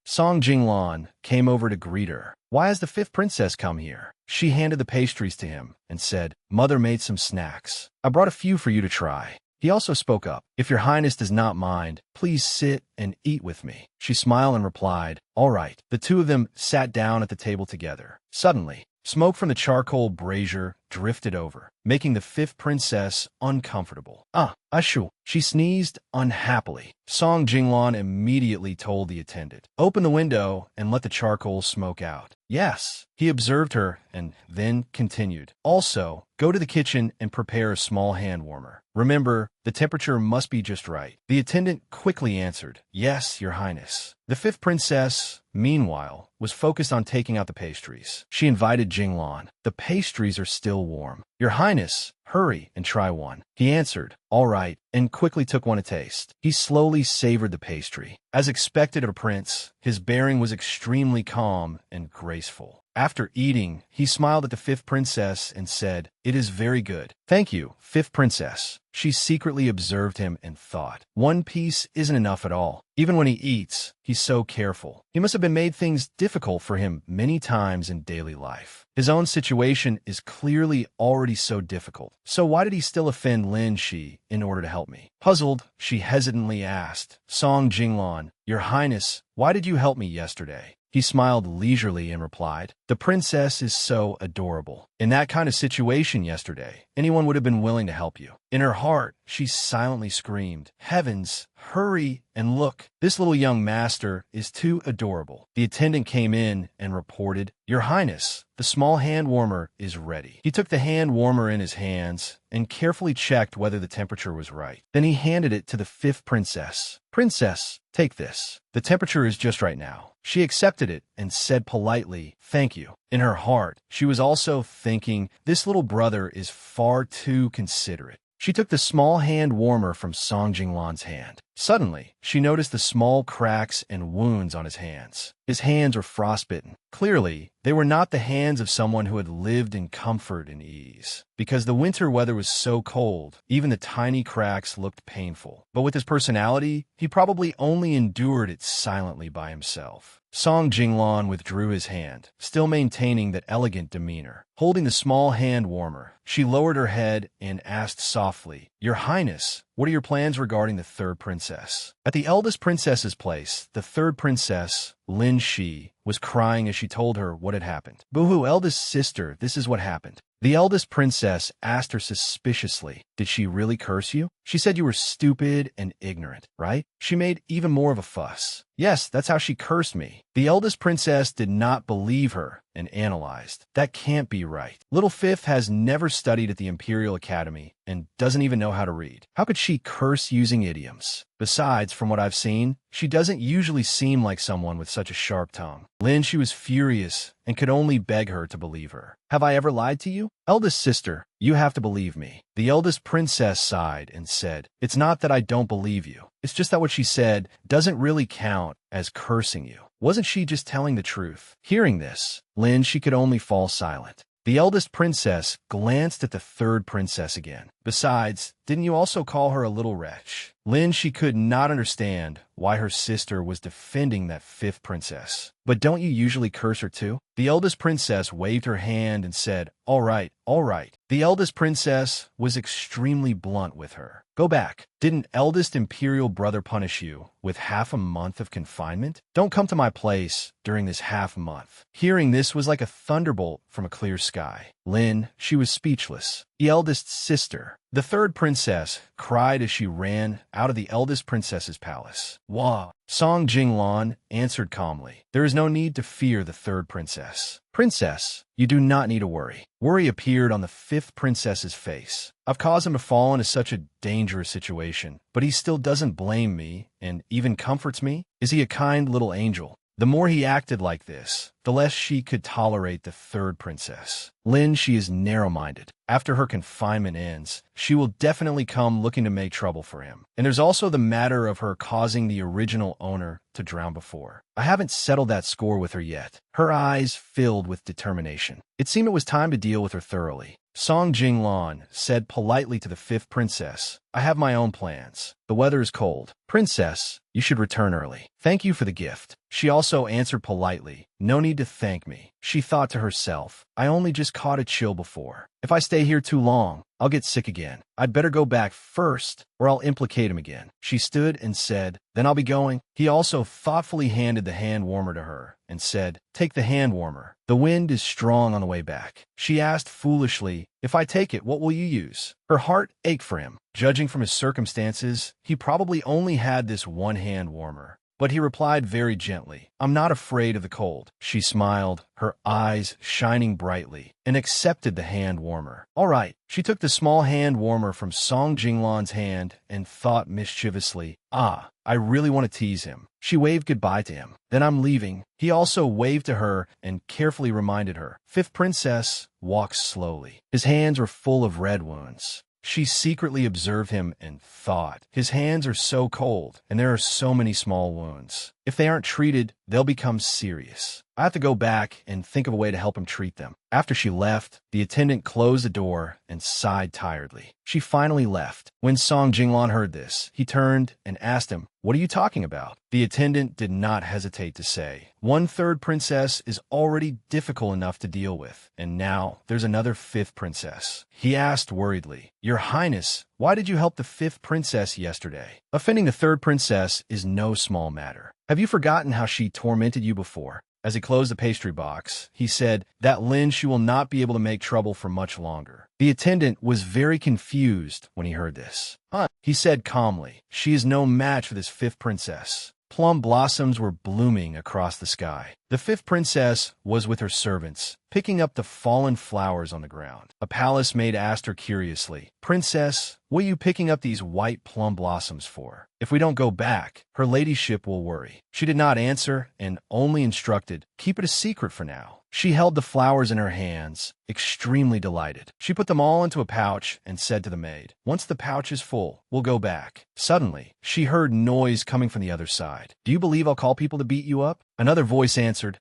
Song Jinglan came over to greet her. "Why has the fifth princess come here?" She handed the pastries to him and said, "Mother made some snacks. I brought a few for you to try." He also spoke up, "If your Highness does not mind, please sit and eat with me." She smiled and replied, "All right." The two of them sat down at the table together. Suddenly, smoke from the charcoal brazier drifted over, making the fifth princess uncomfortable. Ashu. She sneezed unhappily. Song Jinglan immediately told the attendant, "Open the window and let the charcoal smoke out." Yes. He observed her and then continued, "Also, go to the kitchen and prepare a small hand warmer. Remember, the temperature must be just right." The attendant quickly answered, "Yes, Your Highness." The fifth princess, meanwhile, was focused on taking out the pastries. She invited Jinglan. "The pastries are still warm. Your Highness, hurry and try one." He answered, "All right," and quickly took one to taste. He slowly savored the pastry. As expected of a prince, his bearing was extremely calm and graceful. After eating, he smiled at the fifth princess and said, "It is very good." "Thank you, fifth princess." She secretly observed him and thought, one piece isn't enough at all. Even when he eats, he's so careful. He must have been made things difficult for him many times in daily life. His own situation is clearly already so difficult. So why did he still offend Lin Shi in order to help me? Puzzled, she hesitantly asked, "Song Jinglan, Your Highness, why did you help me yesterday?" He smiled leisurely and replied, "The princess is so adorable. In that kind of situation yesterday, anyone would have been willing to help you." In her heart, she silently screamed, "Heavens, hurry and look. This little young master is too adorable." The attendant came in and reported, "Your Highness, the small hand warmer is ready." He took the hand warmer in his hands and carefully checked whether the temperature was right. Then he handed it to the fifth princess. "Princess, take this. The temperature is just right now." She accepted it and said politely, "Thank you." In her heart, she was also thinking, this little brother is far too considerate. She took the small hand warmer from Song Jinglan's hand. Suddenly, she noticed the small cracks and wounds on his hands. His hands were frostbitten. Clearly, they were not the hands of someone who had lived in comfort and ease. Because the winter weather was so cold, even the tiny cracks looked painful. But with his personality, he probably only endured it silently by himself. Song Jinglan withdrew his hand, still maintaining that elegant demeanor. Holding the small hand warmer, she lowered her head and asked softly, "Your Highness, what are your plans regarding the third princess?" At the eldest princess's place, the third princess, Lin Shi, was crying as she told her what had happened. "Boohoo, eldest sister, this is what happened." The eldest princess asked her suspiciously, "Did she really curse you? She said you were stupid and ignorant, right?" She made even more of a fuss. "Yes, that's how she cursed me." The eldest princess did not believe her and analyzed, "That can't be right. Little Fifth has never studied at the Imperial Academy and doesn't even know how to read. How could she curse using idioms? Besides, from what I've seen, she doesn't usually seem like someone with such a sharp tongue." Lin, she was furious and could only beg her to believe her. "Have I ever lied to you? Eldest sister, you have to believe me." The eldest princess sighed and said, "It's not that I don't believe you. It's just that what she said doesn't really count as cursing you. Wasn't she just telling the truth?" Hearing this, Lin, she could only fall silent. The eldest princess glanced at the third princess again. "Besides, didn't you also call her a little wretch?" Lin, she could not understand why her sister was defending that fifth princess. "But don't you usually curse her too?" The eldest princess waved her hand and said, all right, all right." The eldest princess was extremely blunt with her. "Go back. Didn't eldest imperial brother punish you with half a month of confinement? Don't come to my place during this half month." Hearing this was like a thunderbolt from a clear sky. Lin, she was speechless. The eldest sister. The third princess cried as she ran out of the eldest princess's palace. "Wah!" Song Jinglan answered calmly, "There is no need to fear the third princess." "Princess, you do not need to worry." Worry appeared on the fifth princess's face. "I've caused him to fall into such a dangerous situation, but he still doesn't blame me and even comforts me. Is he a kind little angel?" The more he acted like this, the less she could tolerate the third princess. Lin, she is narrow-minded. After her confinement ends, she will definitely come looking to make trouble for him. And there's also the matter of her causing the original owner to drown before. I haven't settled that score with her yet. Her eyes filled with determination. It seemed it was time to deal with her thoroughly. Song Jinglan said politely to the fifth princess, "I have my own plans. The weather is cold. Princess, you should return early. Thank you for the gift." She also answered politely, "No need to thank me." She thought to herself, "I only just caught a chill before. If I stay here too long, I'll get sick again. I'd better go back first, or I'll implicate him again. She stood and said, then I'll be going. He also thoughtfully handed the hand warmer to her and said, take the hand warmer. The wind is strong on the way back. She asked foolishly, if I take it, what will you use? Her heart ached for him. Judging from his circumstances, he probably only had this one hand warmer. But he replied very gently, I'm not afraid of the cold. She smiled, her eyes shining brightly, and accepted the hand warmer. All right. She took the small hand warmer from Song Jinglan's hand and thought mischievously, I really want to tease him. She waved goodbye to him. Then I'm leaving. He also waved to her and carefully reminded her. Fifth princess walked slowly. His hands were full of red wounds. She secretly observed him and thought, his hands are so cold, and there are so many small wounds. If they aren't treated, they'll become serious. I have to go back and think of a way to help him treat them. After she left, the attendant closed the door and sighed tiredly. She finally left. When Song Jinglan heard this, he turned and asked him, what are you talking about? The attendant did not hesitate to say, 1/3 princess is already difficult enough to deal with, and now there's another 5th princess. He asked worriedly, Your Highness, why did you help the 5th princess yesterday? Offending the 3rd princess is no small matter. Have you forgotten how she tormented you before? As he closed the pastry box, he said, that Lin she will not be able to make trouble for much longer. The attendant was very confused when he heard this. He said calmly, she is no match for this 5th princess. Plum blossoms were blooming across the sky. The 5th princess was with her servants, picking up the fallen flowers on the ground. A palace maid asked her curiously, Princess, what are you picking up these white plum blossoms for? If we don't go back, her ladyship will worry. She did not answer and only instructed, keep it a secret for now. She held the flowers in her hands, extremely delighted. She put them all into a pouch and said to the maid, once the pouch is full, we'll go back. Suddenly, she heard noise coming from the other side. Do you believe I'll call people to beat you up? Another voice answered,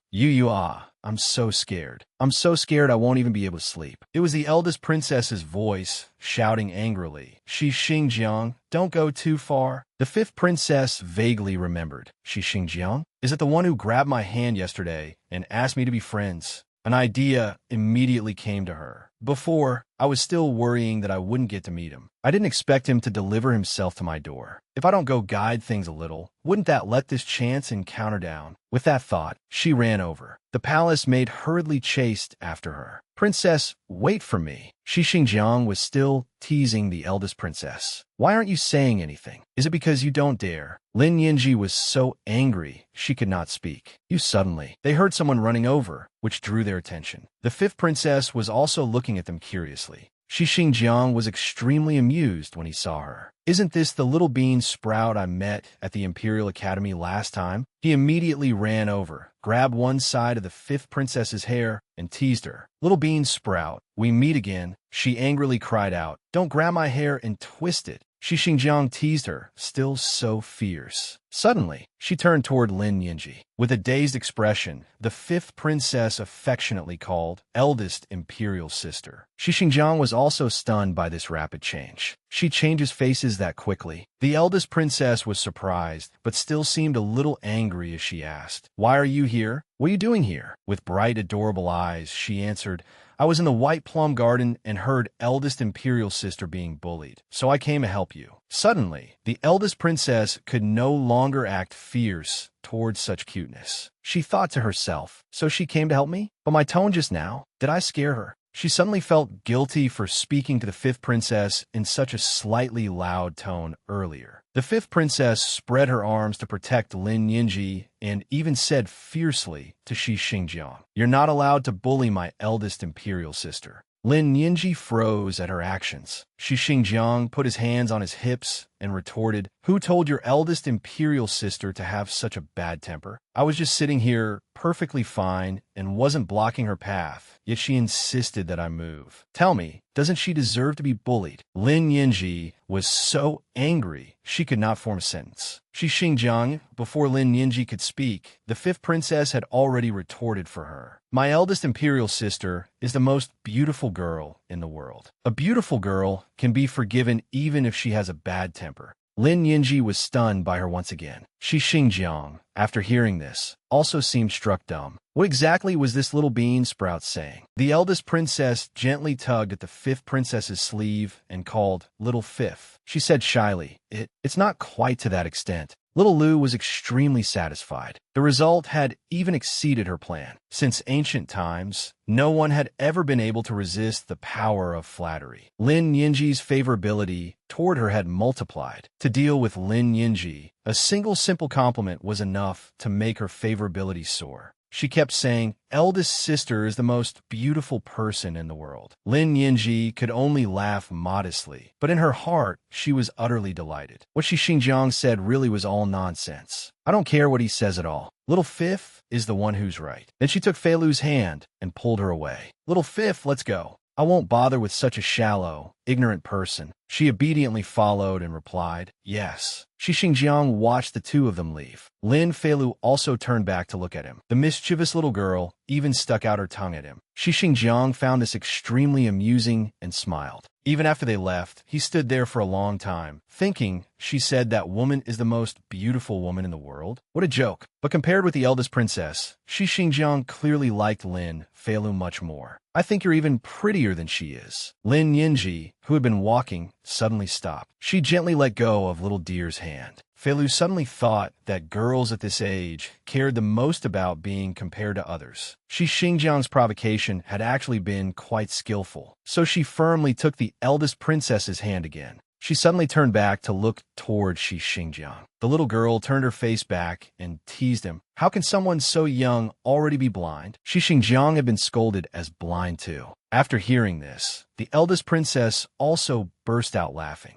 I'm so scared. I'm so scared I won't even be able to sleep. It was the eldest princess's voice, shouting angrily, Xingjiang, don't go too far. The 5th princess vaguely remembered. Xingjiang? Is it the one who grabbed my hand yesterday and asked me to be friends? An idea immediately came to her. Before, I was still worrying that I wouldn't get to meet him. I didn't expect him to deliver himself to my door. If I don't go guide things a little, wouldn't that let this chance encounter down? With that thought, she ran over. The palace maid hurriedly chased after her. Princess, wait for me. Xingjiang was still teasing the eldest princess. Why aren't you saying anything? Is it because you don't dare? Lin Yinji was so angry she could not speak. Suddenly, they heard someone running over, which drew their attention. The 5th princess was also looking at them curiously. Xingjiang was extremely amused when he saw her. Isn't this the little bean sprout I met at the Imperial Academy last time? He immediately ran over, grabbed one side of the 5th princess's hair, and teased her. Little bean sprout, we meet again. She angrily cried out, don't grab my hair and twist it. Xingjiang teased her, still so fierce. Suddenly, she turned toward Lin Yinji. With a dazed expression, the 5th princess affectionately called, eldest imperial sister. Xingjiang was also stunned by this rapid change. She changes faces that quickly. The eldest princess was surprised, but still seemed a little angry as she asked, why are you here? What are you doing here? With bright, adorable eyes, she answered, I was in the White Plum Garden and heard eldest imperial sister being bullied, so I came to help you. Suddenly, the eldest princess could no longer act fierce towards such cuteness. She thought to herself, so she came to help me? But my tone just now, did I scare her? She suddenly felt guilty for speaking to the 5th princess in such a slightly loud tone earlier. The 5th princess spread her arms to protect Lin Yinji and even said fiercely to Xingjiang, you're not allowed to bully my eldest imperial sister. Lin Yinji froze at her actions. Xingjiang put his hands on his hips and retorted, who told your eldest imperial sister to have such a bad temper? I was just sitting here perfectly fine and wasn't blocking her path, yet she insisted that I move. Tell me, doesn't she deserve to be bullied? Lin Yinji was so angry she could not form a sentence. Xingjiang, before Lin Yinji could speak, the 5th princess had already retorted for her. My eldest imperial sister is the most beautiful girl in the world. A beautiful girl can be forgiven even if she has a bad temper. Lin Yinji was stunned by her once again. Shi Xingjiang, after hearing this, also seemed struck dumb. What exactly was this little bean sprout saying? The eldest princess gently tugged at the fifth princess's sleeve and called, "Little fifth." She said shyly, It's not quite to that extent." Little Lu was extremely satisfied. The result had even exceeded her plan. Since ancient times, no one had ever been able to resist the power of flattery. Lin Yinji's favorability toward her had multiplied. To deal with Lin Yinji, a single simple compliment was enough to make her favorability soar. She kept saying, "Eldest sister is the most beautiful person in the world." Lin Yinji could only laugh modestly, but in her heart, she was utterly delighted. What Shi Xingjiang said really was all nonsense. I don't care what he says at all. Little Fifth is the one who's right. Then she took Fei Lu's hand and pulled her away. Little Fifth, let's go. I won't bother with such a shallow, ignorant person. She obediently followed and replied, "Yes." Shi Xingjiang watched the two of them leave. Lin Feilu also turned back to look at him. The mischievous little girl even stuck out her tongue at him. Shi Xingjiang found this extremely amusing and smiled. Even after they left, he stood there for a long time, thinking she said that woman is the most beautiful woman in the world. What a joke. But compared with the eldest princess, Shi Xingjiang clearly liked Lin Feilu much more. "I think you're even prettier than she is." Lin Yinji, who had been walking, suddenly stopped. She gently let go of little dear's hand. Feilu suddenly thought that girls at this age cared the most about being compared to others. Shi Xingjiang's provocation had actually been quite skillful, so she firmly took the eldest princess's hand again. She suddenly turned back to look toward Shi Xingjiang. The little girl turned her face back and teased him. How can someone so young already be blind? Shi Xingjiang had been scolded as blind too. After hearing this, the eldest princess also burst out laughing.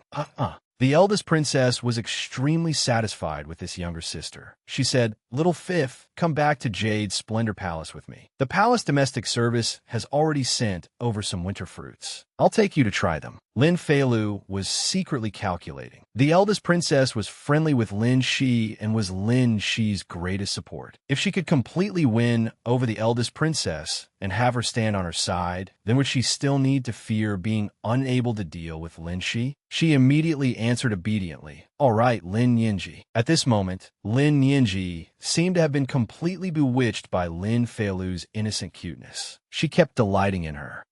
The eldest princess was extremely satisfied with this younger sister. She said, "Little Fifth, come back to Jade's Splendor Palace with me. The palace domestic service has already sent over some winter fruits. I'll take you to try them." Lin Feilu was secretly calculating. The eldest princess was friendly with Lin Shi and was Lin Shi's greatest support. If she could completely win over the eldest princess and have her stand on her side, then would she still need to fear being unable to deal with Lin Shi? She immediately answered obediently, "All right, Lin Yinji." At this moment, Lin Yinji seemed to have been completely bewitched by Lin Feilu's innocent cuteness. She kept delighting in her.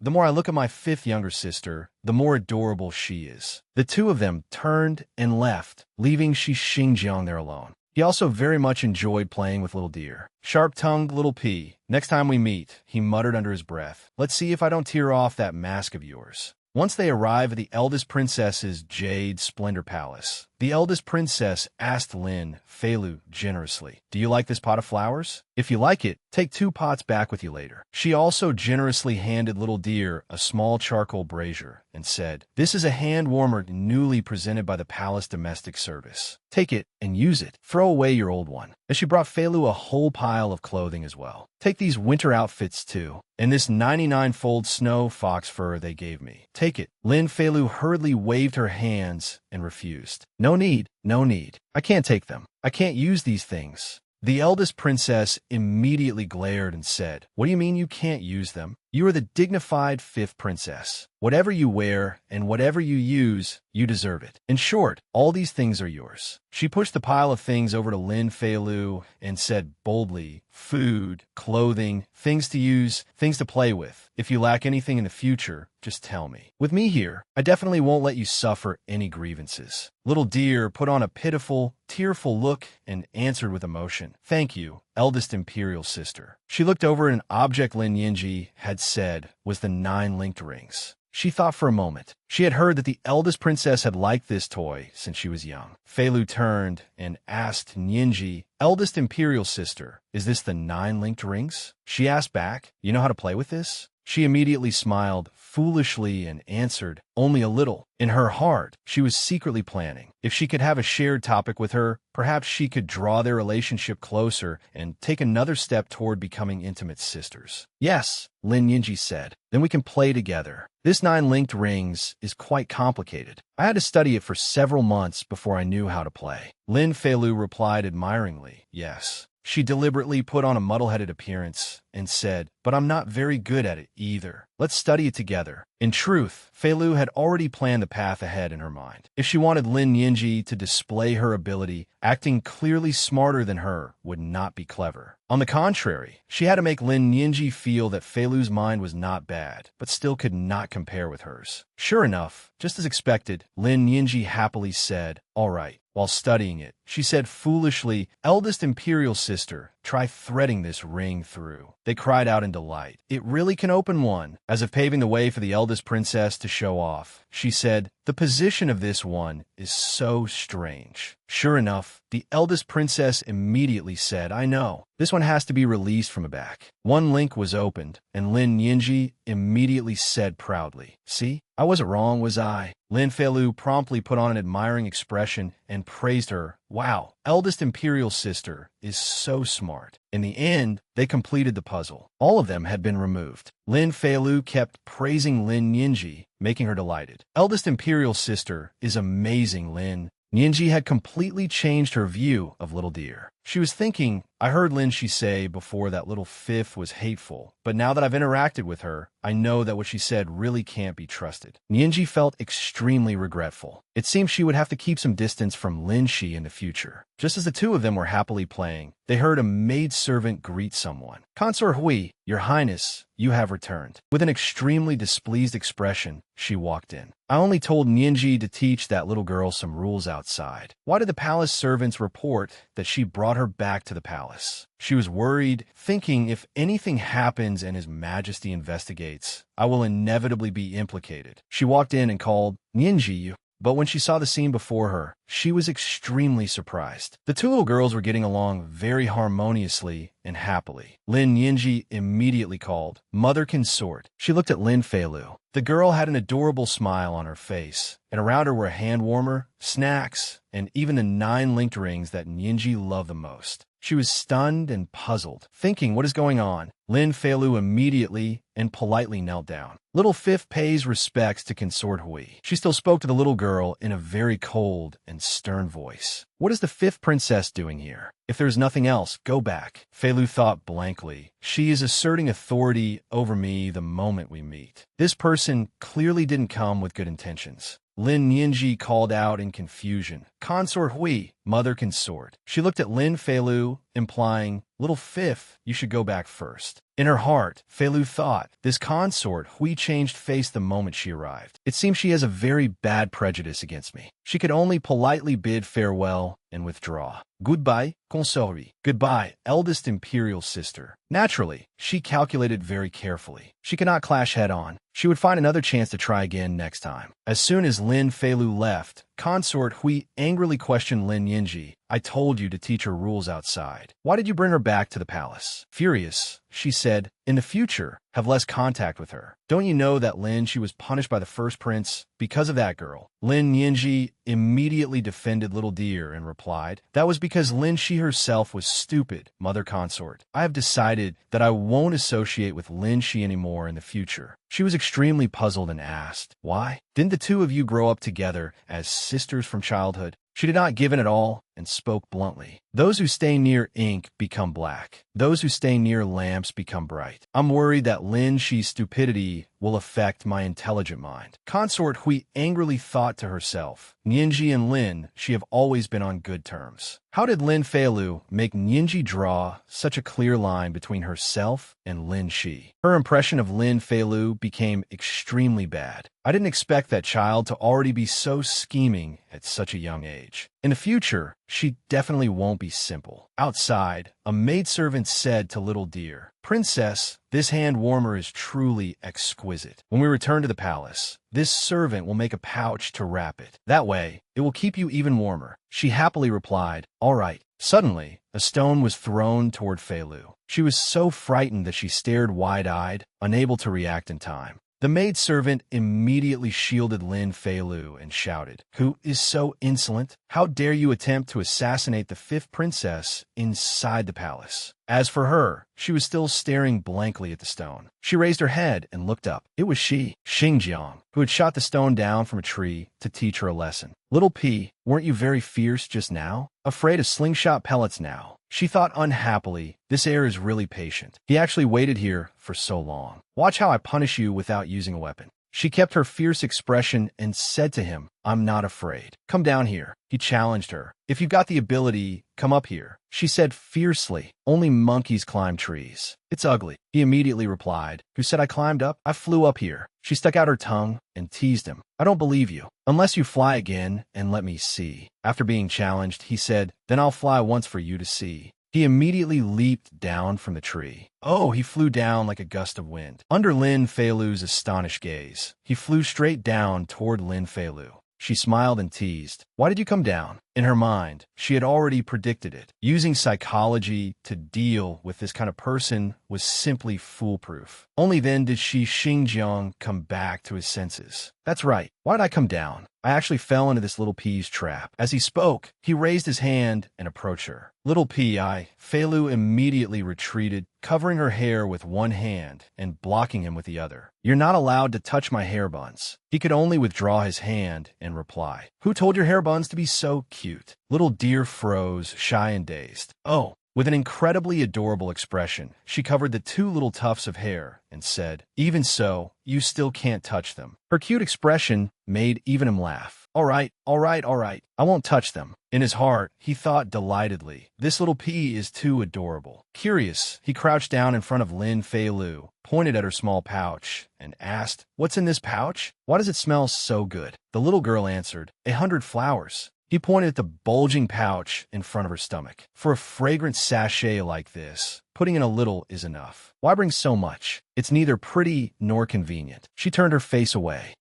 The more I look at my fifth younger sister, the more adorable she is. The two of them turned and left, leaving Shi Xingjiang there alone. He also very much enjoyed playing with little deer. "Sharp-tongued little pea. Next time we meet," he muttered under his breath, "let's see if I don't tear off that mask of yours." Once they arrived at the eldest princess's Jade Splendor Palace, the eldest princess asked Lin Feilu generously, "Do you like this pot of flowers? If you like it, take 2 pots back with you later." She also generously handed little deer a small charcoal brazier and said, "This is a hand warmer newly presented by the palace domestic service. Take it and use it. Throw away your old one." And she brought Feilu a whole pile of clothing as well. "Take these winter outfits too, and this 99-fold snow fox fur they gave me. Take it." Lin Feilu hurriedly waved her hands and refused. "No need, no need. I can't take them. I can't use these things." The eldest princess immediately glared and said, "What do you mean you can't use them? You are the dignified fifth princess. Whatever you wear and whatever you use, you deserve it. In short, all these things are yours." She pushed the pile of things over to Lin Feilu and said boldly, "Food, clothing, things to use, things to play with. If you lack anything in the future, just tell me. With me here, I definitely won't let you suffer any grievances." Little deer put on a pitiful, tearful look and answered with emotion, "Thank you, eldest imperial sister." She looked over at an object Lin Yinji had said was the 9 linked rings. She thought for a moment. She had heard that the eldest princess had liked this toy since she was young. Feilu turned and asked Yinji, "Eldest imperial sister, is this the 9 linked rings?" She asked back, "You know how to play with this?" She immediately smiled foolishly and answered, "Only a little." In her heart, she was secretly planning. If she could have a shared topic with her, perhaps she could draw their relationship closer and take another step toward becoming intimate sisters. "Yes," Lin Yinji said, "then we can play together. This 9 linked rings is quite complicated. I had to study it for several months before I knew how to play." Lin Feilu replied admiringly, "Yes." She deliberately put on a muddle-headed appearance and said, "But I'm not very good at it either. Let's study it together." In truth, Fei Lu had already planned the path ahead in her mind. If she wanted Lin Yinji to display her ability, acting clearly smarter than her would not be clever. On the contrary, she had to make Lin Yinji feel that Fei Lu's mind was not bad, but still could not compare with hers. Sure enough, just as expected, Lin Yinji happily said, "All right." While studying it, she said foolishly, "Eldest imperial sister, try threading this ring through." They cried out in delight. "It really can open one." As if paving the way for the eldest princess to show off, she said, "The position of this one is so strange." Sure enough, the eldest princess immediately said, "I know. This one has to be released from a back." One link was opened, and Lin Yinji immediately said proudly, "See, I wasn't wrong, was I?" Lin Feilu promptly put on an admiring expression and praised her. "Wow, eldest imperial sister is so smart." In the end, they completed the puzzle. All of them had been removed. Lin Feilu kept praising Lin Yinji, making her delighted. "Eldest imperial sister is amazing, Lin." Yinji had completely changed her view of Little Deer. She was thinking, "I heard Lin Shi say before that little fifth was hateful, but now that I've interacted with her, I know that what she said really can't be trusted." Yinji felt extremely regretful. It seemed she would have to keep some distance from Lin Shi in the future. Just as the two of them were happily playing, they heard a maidservant greet someone. "Consort Hui, Your Highness, you have returned." With an extremely displeased expression, she walked in. "I only told Yinji to teach that little girl some rules outside. Why did the palace servants report that she brought her back to the palace?" She was worried, thinking if anything happens and His Majesty investigates, I will inevitably be implicated. She walked in and called, "Yinji," but when she saw the scene before her, she was extremely surprised. The two little girls were getting along very harmoniously and happily. Lin Yinji immediately called, "Mother Consort." She looked at Lin Feilu. The girl had an adorable smile on her face, and around her were a hand warmer, snacks, and even the 9 linked rings that Yinji loved the most. She was stunned and puzzled, thinking, what is going on? Lin Feilu immediately and politely knelt down. Little Fifth pays respects to Consort Hui. She still spoke to the little girl in a very cold and stern voice. "What is the fifth princess doing here? If there is nothing else, go back." Feilu thought blankly. She is asserting authority over me the moment we meet. This person clearly didn't come with good intentions. Lin Yinji called out in confusion, "Consort Hui, Mother Consort." She looked at Lin Feilu, implying, "Little Fifth, you should go back first." In her heart, Feilu thought, this consort Hui changed face the moment she arrived. It seems she has a very bad prejudice against me. She could only politely bid farewell and withdraw. "Goodbye, consort. Goodbye, eldest imperial sister." Naturally, she calculated very carefully. She could not clash head-on. She would find another chance to try again next time. As soon as Lin Feilu left, Consort Hui angrily questioned Lin Yinji. "I told you to teach her rules outside. Why did you bring her back to the palace?" Furious, she said, "In the future, have less contact with her. Don't you know that Lin, she was punished by the first prince because of that girl?" Lin Yinji immediately defended Little Deer and replied, "That was because Lin Shi herself was stupid, Mother Consort. I have decided that I won't associate with Lin Shi anymore in the future." She was extremely puzzled and asked, "Why? Didn't the two of you grow up together as sisters from childhood?" She did not give in at all and spoke bluntly. "Those who stay near ink become black. Those who stay near lamps become bright. I'm worried that Lin Shi's stupidity will affect my intelligent mind." Consort Hui angrily thought to herself, "Yinji and Lin Shi have always been on good terms. How did Lin Feilu make Yinji draw such a clear line between herself and Lin Shi?" Her impression of Lin Feilu became extremely bad. "I didn't expect that child to already be so scheming at such a young age. In the future, she definitely won't be simple." Outside, a maidservant said to Little Deer, "Princess, this hand warmer is truly exquisite. When we return to the palace, this servant will make a pouch to wrap it. That way, it will keep you even warmer." She happily replied, "All right." Suddenly, a stone was thrown toward Feilu. She was so frightened that she stared wide-eyed, unable to react in time. The maidservant immediately shielded Lin Feilu and shouted, "Who is so insolent? How dare you attempt to assassinate the fifth princess inside the palace?" As for her, she was still staring blankly at the stone. She raised her head and looked up. It was she, Xingjiang, who had shot the stone down from a tree to teach her a lesson. "Little P, weren't you very fierce just now? Afraid of slingshot pellets now?" She thought unhappily, this heir is really patient. He actually waited here for so long. Watch how I punish you without using a weapon. She kept her fierce expression and said to him, I'm not afraid. Come down here. He challenged her. If you've got the ability, come up here. She said fiercely, only monkeys climb trees. It's ugly. He immediately replied, who said I climbed up? I flew up here. She stuck out her tongue and teased him. I don't believe you. Unless you fly again and let me see. After being challenged, he said, then I'll fly once for you to see. He immediately leaped down from the tree. Oh, he flew down like a gust of wind. Under Lin Feilu's astonished gaze, he flew straight down toward Lin Feilu. She smiled and teased. Why did you come down? In her mind, she had already predicted it. Using psychology to deal with this kind of person was simply foolproof. Only then did Xinjiang come back to his senses. That's right. Why did I come down? I actually fell into this little P's trap. As he spoke, he raised his hand and approached her. Little Feilu immediately retreated, covering her hair with one hand and blocking him with the other. You're not allowed to touch my hair buns. He could only withdraw his hand and reply. Who told your hair buns to be so cute? Little deer froze, shy and dazed. Oh. With an incredibly adorable expression, she covered the two little tufts of hair and said, even so, you still can't touch them. Her cute expression made even him laugh. All right, I won't touch them. In his heart, he thought delightedly, this little P is too adorable. Curious, he crouched down in front of Lin Feilu, pointed at her small pouch, and asked, what's in this pouch? Why does it smell so good? The little girl answered, 100 flowers. He pointed at the bulging pouch in front of her stomach. For a fragrant sachet like this, putting in a little is enough. Why bring so much? It's neither pretty nor convenient. She turned her face away.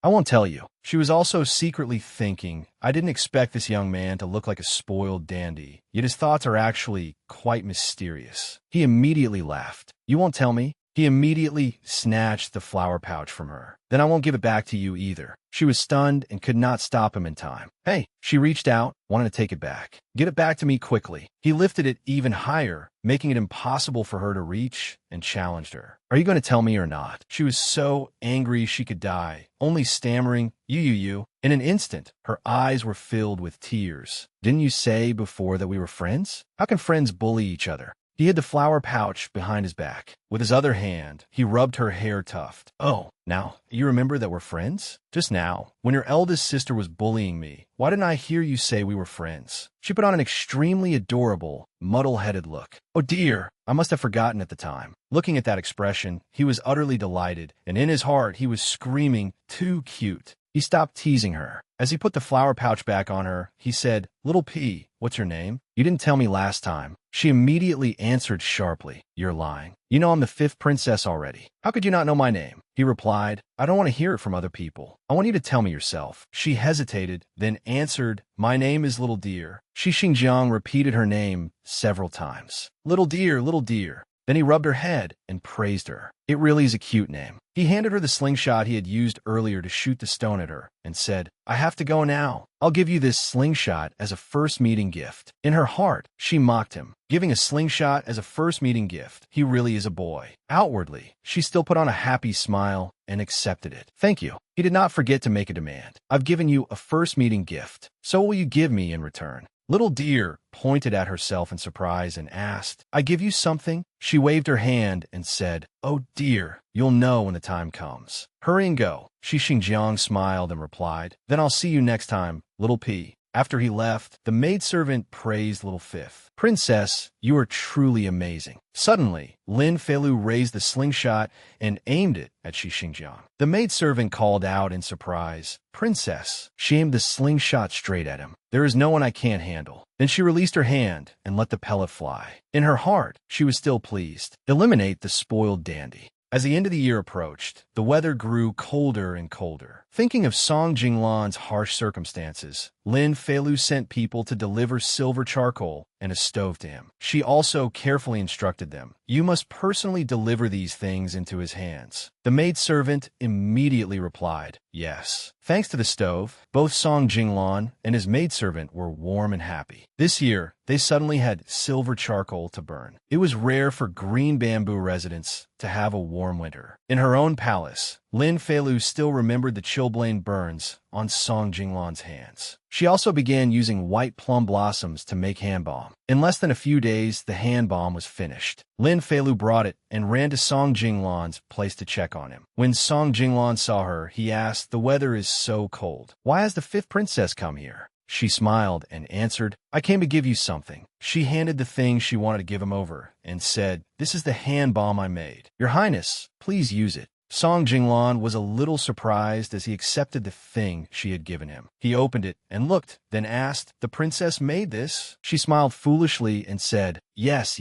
I won't tell you. She was also secretly thinking, I didn't expect this young man to look like a spoiled dandy, yet his thoughts are actually quite mysterious. He immediately laughed. You won't tell me? He immediately snatched the flower pouch from her. Then I won't give it back to you either. She was stunned and could not stop him in time. Hey, she reached out, wanted to take it back. Get it back to me quickly. He lifted it even higher, making it impossible for her to reach, and challenged her. Are you going to tell me or not? She was so angry she could die, only stammering, you. In an instant, her eyes were filled with tears. Didn't you say before that we were friends? How can friends bully each other? He hid the flower pouch behind his back. With his other hand, he rubbed her hair tuft. Oh, now, you remember that we're friends? Just now, when your eldest sister was bullying me, why didn't I hear you say we were friends? She put on an extremely adorable, muddle-headed look. Oh dear, I must have forgotten at the time. Looking at that expression, he was utterly delighted, and in his heart he was screaming, too cute. He stopped teasing her. As he put the flower pouch back on her, he said, Little P, what's your name? You didn't tell me last time. She immediately answered sharply, You're lying. You know I'm the 5th princess already. How could you not know my name? He replied, I don't want to hear it from other people. I want you to tell me yourself. She hesitated, then answered, My name is Little Deer. Xinjiang repeated her name several times. Little Deer, Little Deer. Then he rubbed her head and praised her. It really is a cute name. He handed her the slingshot he had used earlier to shoot the stone at her and said, I have to go now. I'll give you this slingshot as a first meeting gift. In her heart, she mocked him. Giving a slingshot as a first meeting gift. He really is a boy. Outwardly, she still put on a happy smile and accepted it. Thank you. He did not forget to make a demand. I've given you a first meeting gift. So what will you give me in return? Little Deer pointed at herself in surprise and asked, I give you something? She waved her hand and said, Oh dear, you'll know when the time comes. Hurry and go. Xinjiang smiled and replied, Then I'll see you next time, Little P. After he left, the maidservant praised Little Fifth. Princess, you are truly amazing. Suddenly, Lin Feilu raised the slingshot and aimed it at Xinjiang. The maidservant called out in surprise, Princess. She aimed the slingshot straight at him. There is no one I can't handle. Then she released her hand and let the pellet fly. In her heart, she was still pleased. Eliminate the spoiled dandy. As the end of the year approached, the weather grew colder and colder. Thinking of Song Jinglan's harsh circumstances, Lin Feilu sent people to deliver silver charcoal and a stove to him. She also carefully instructed them, You must personally deliver these things into his hands. The maidservant immediately replied, Yes. Thanks to the stove, both Song Jinglan and his maidservant were warm and happy. This year, they suddenly had silver charcoal to burn. It was rare for green bamboo residents to have a warm winter. In her own palace, Lin Feilu still remembered the chilblain burns on Song Jinglan's hands. She also began using white plum blossoms to make hand balm. In less than a few days, the hand balm was finished. Lin Feilu brought it and ran to Song Jinglan's place to check on him. When Song Jinglan saw her, he asked, "The weather is so cold. Why has the fifth princess come here?" She smiled and answered, "I came to give you something." She handed the thing she wanted to give him over and said, "This is the hand balm I made. Your Highness, please use it." Song Jinglan was a little surprised as he accepted the thing she had given him. He opened it and looked, then asked, "The princess made this?" She smiled foolishly and said, Yes.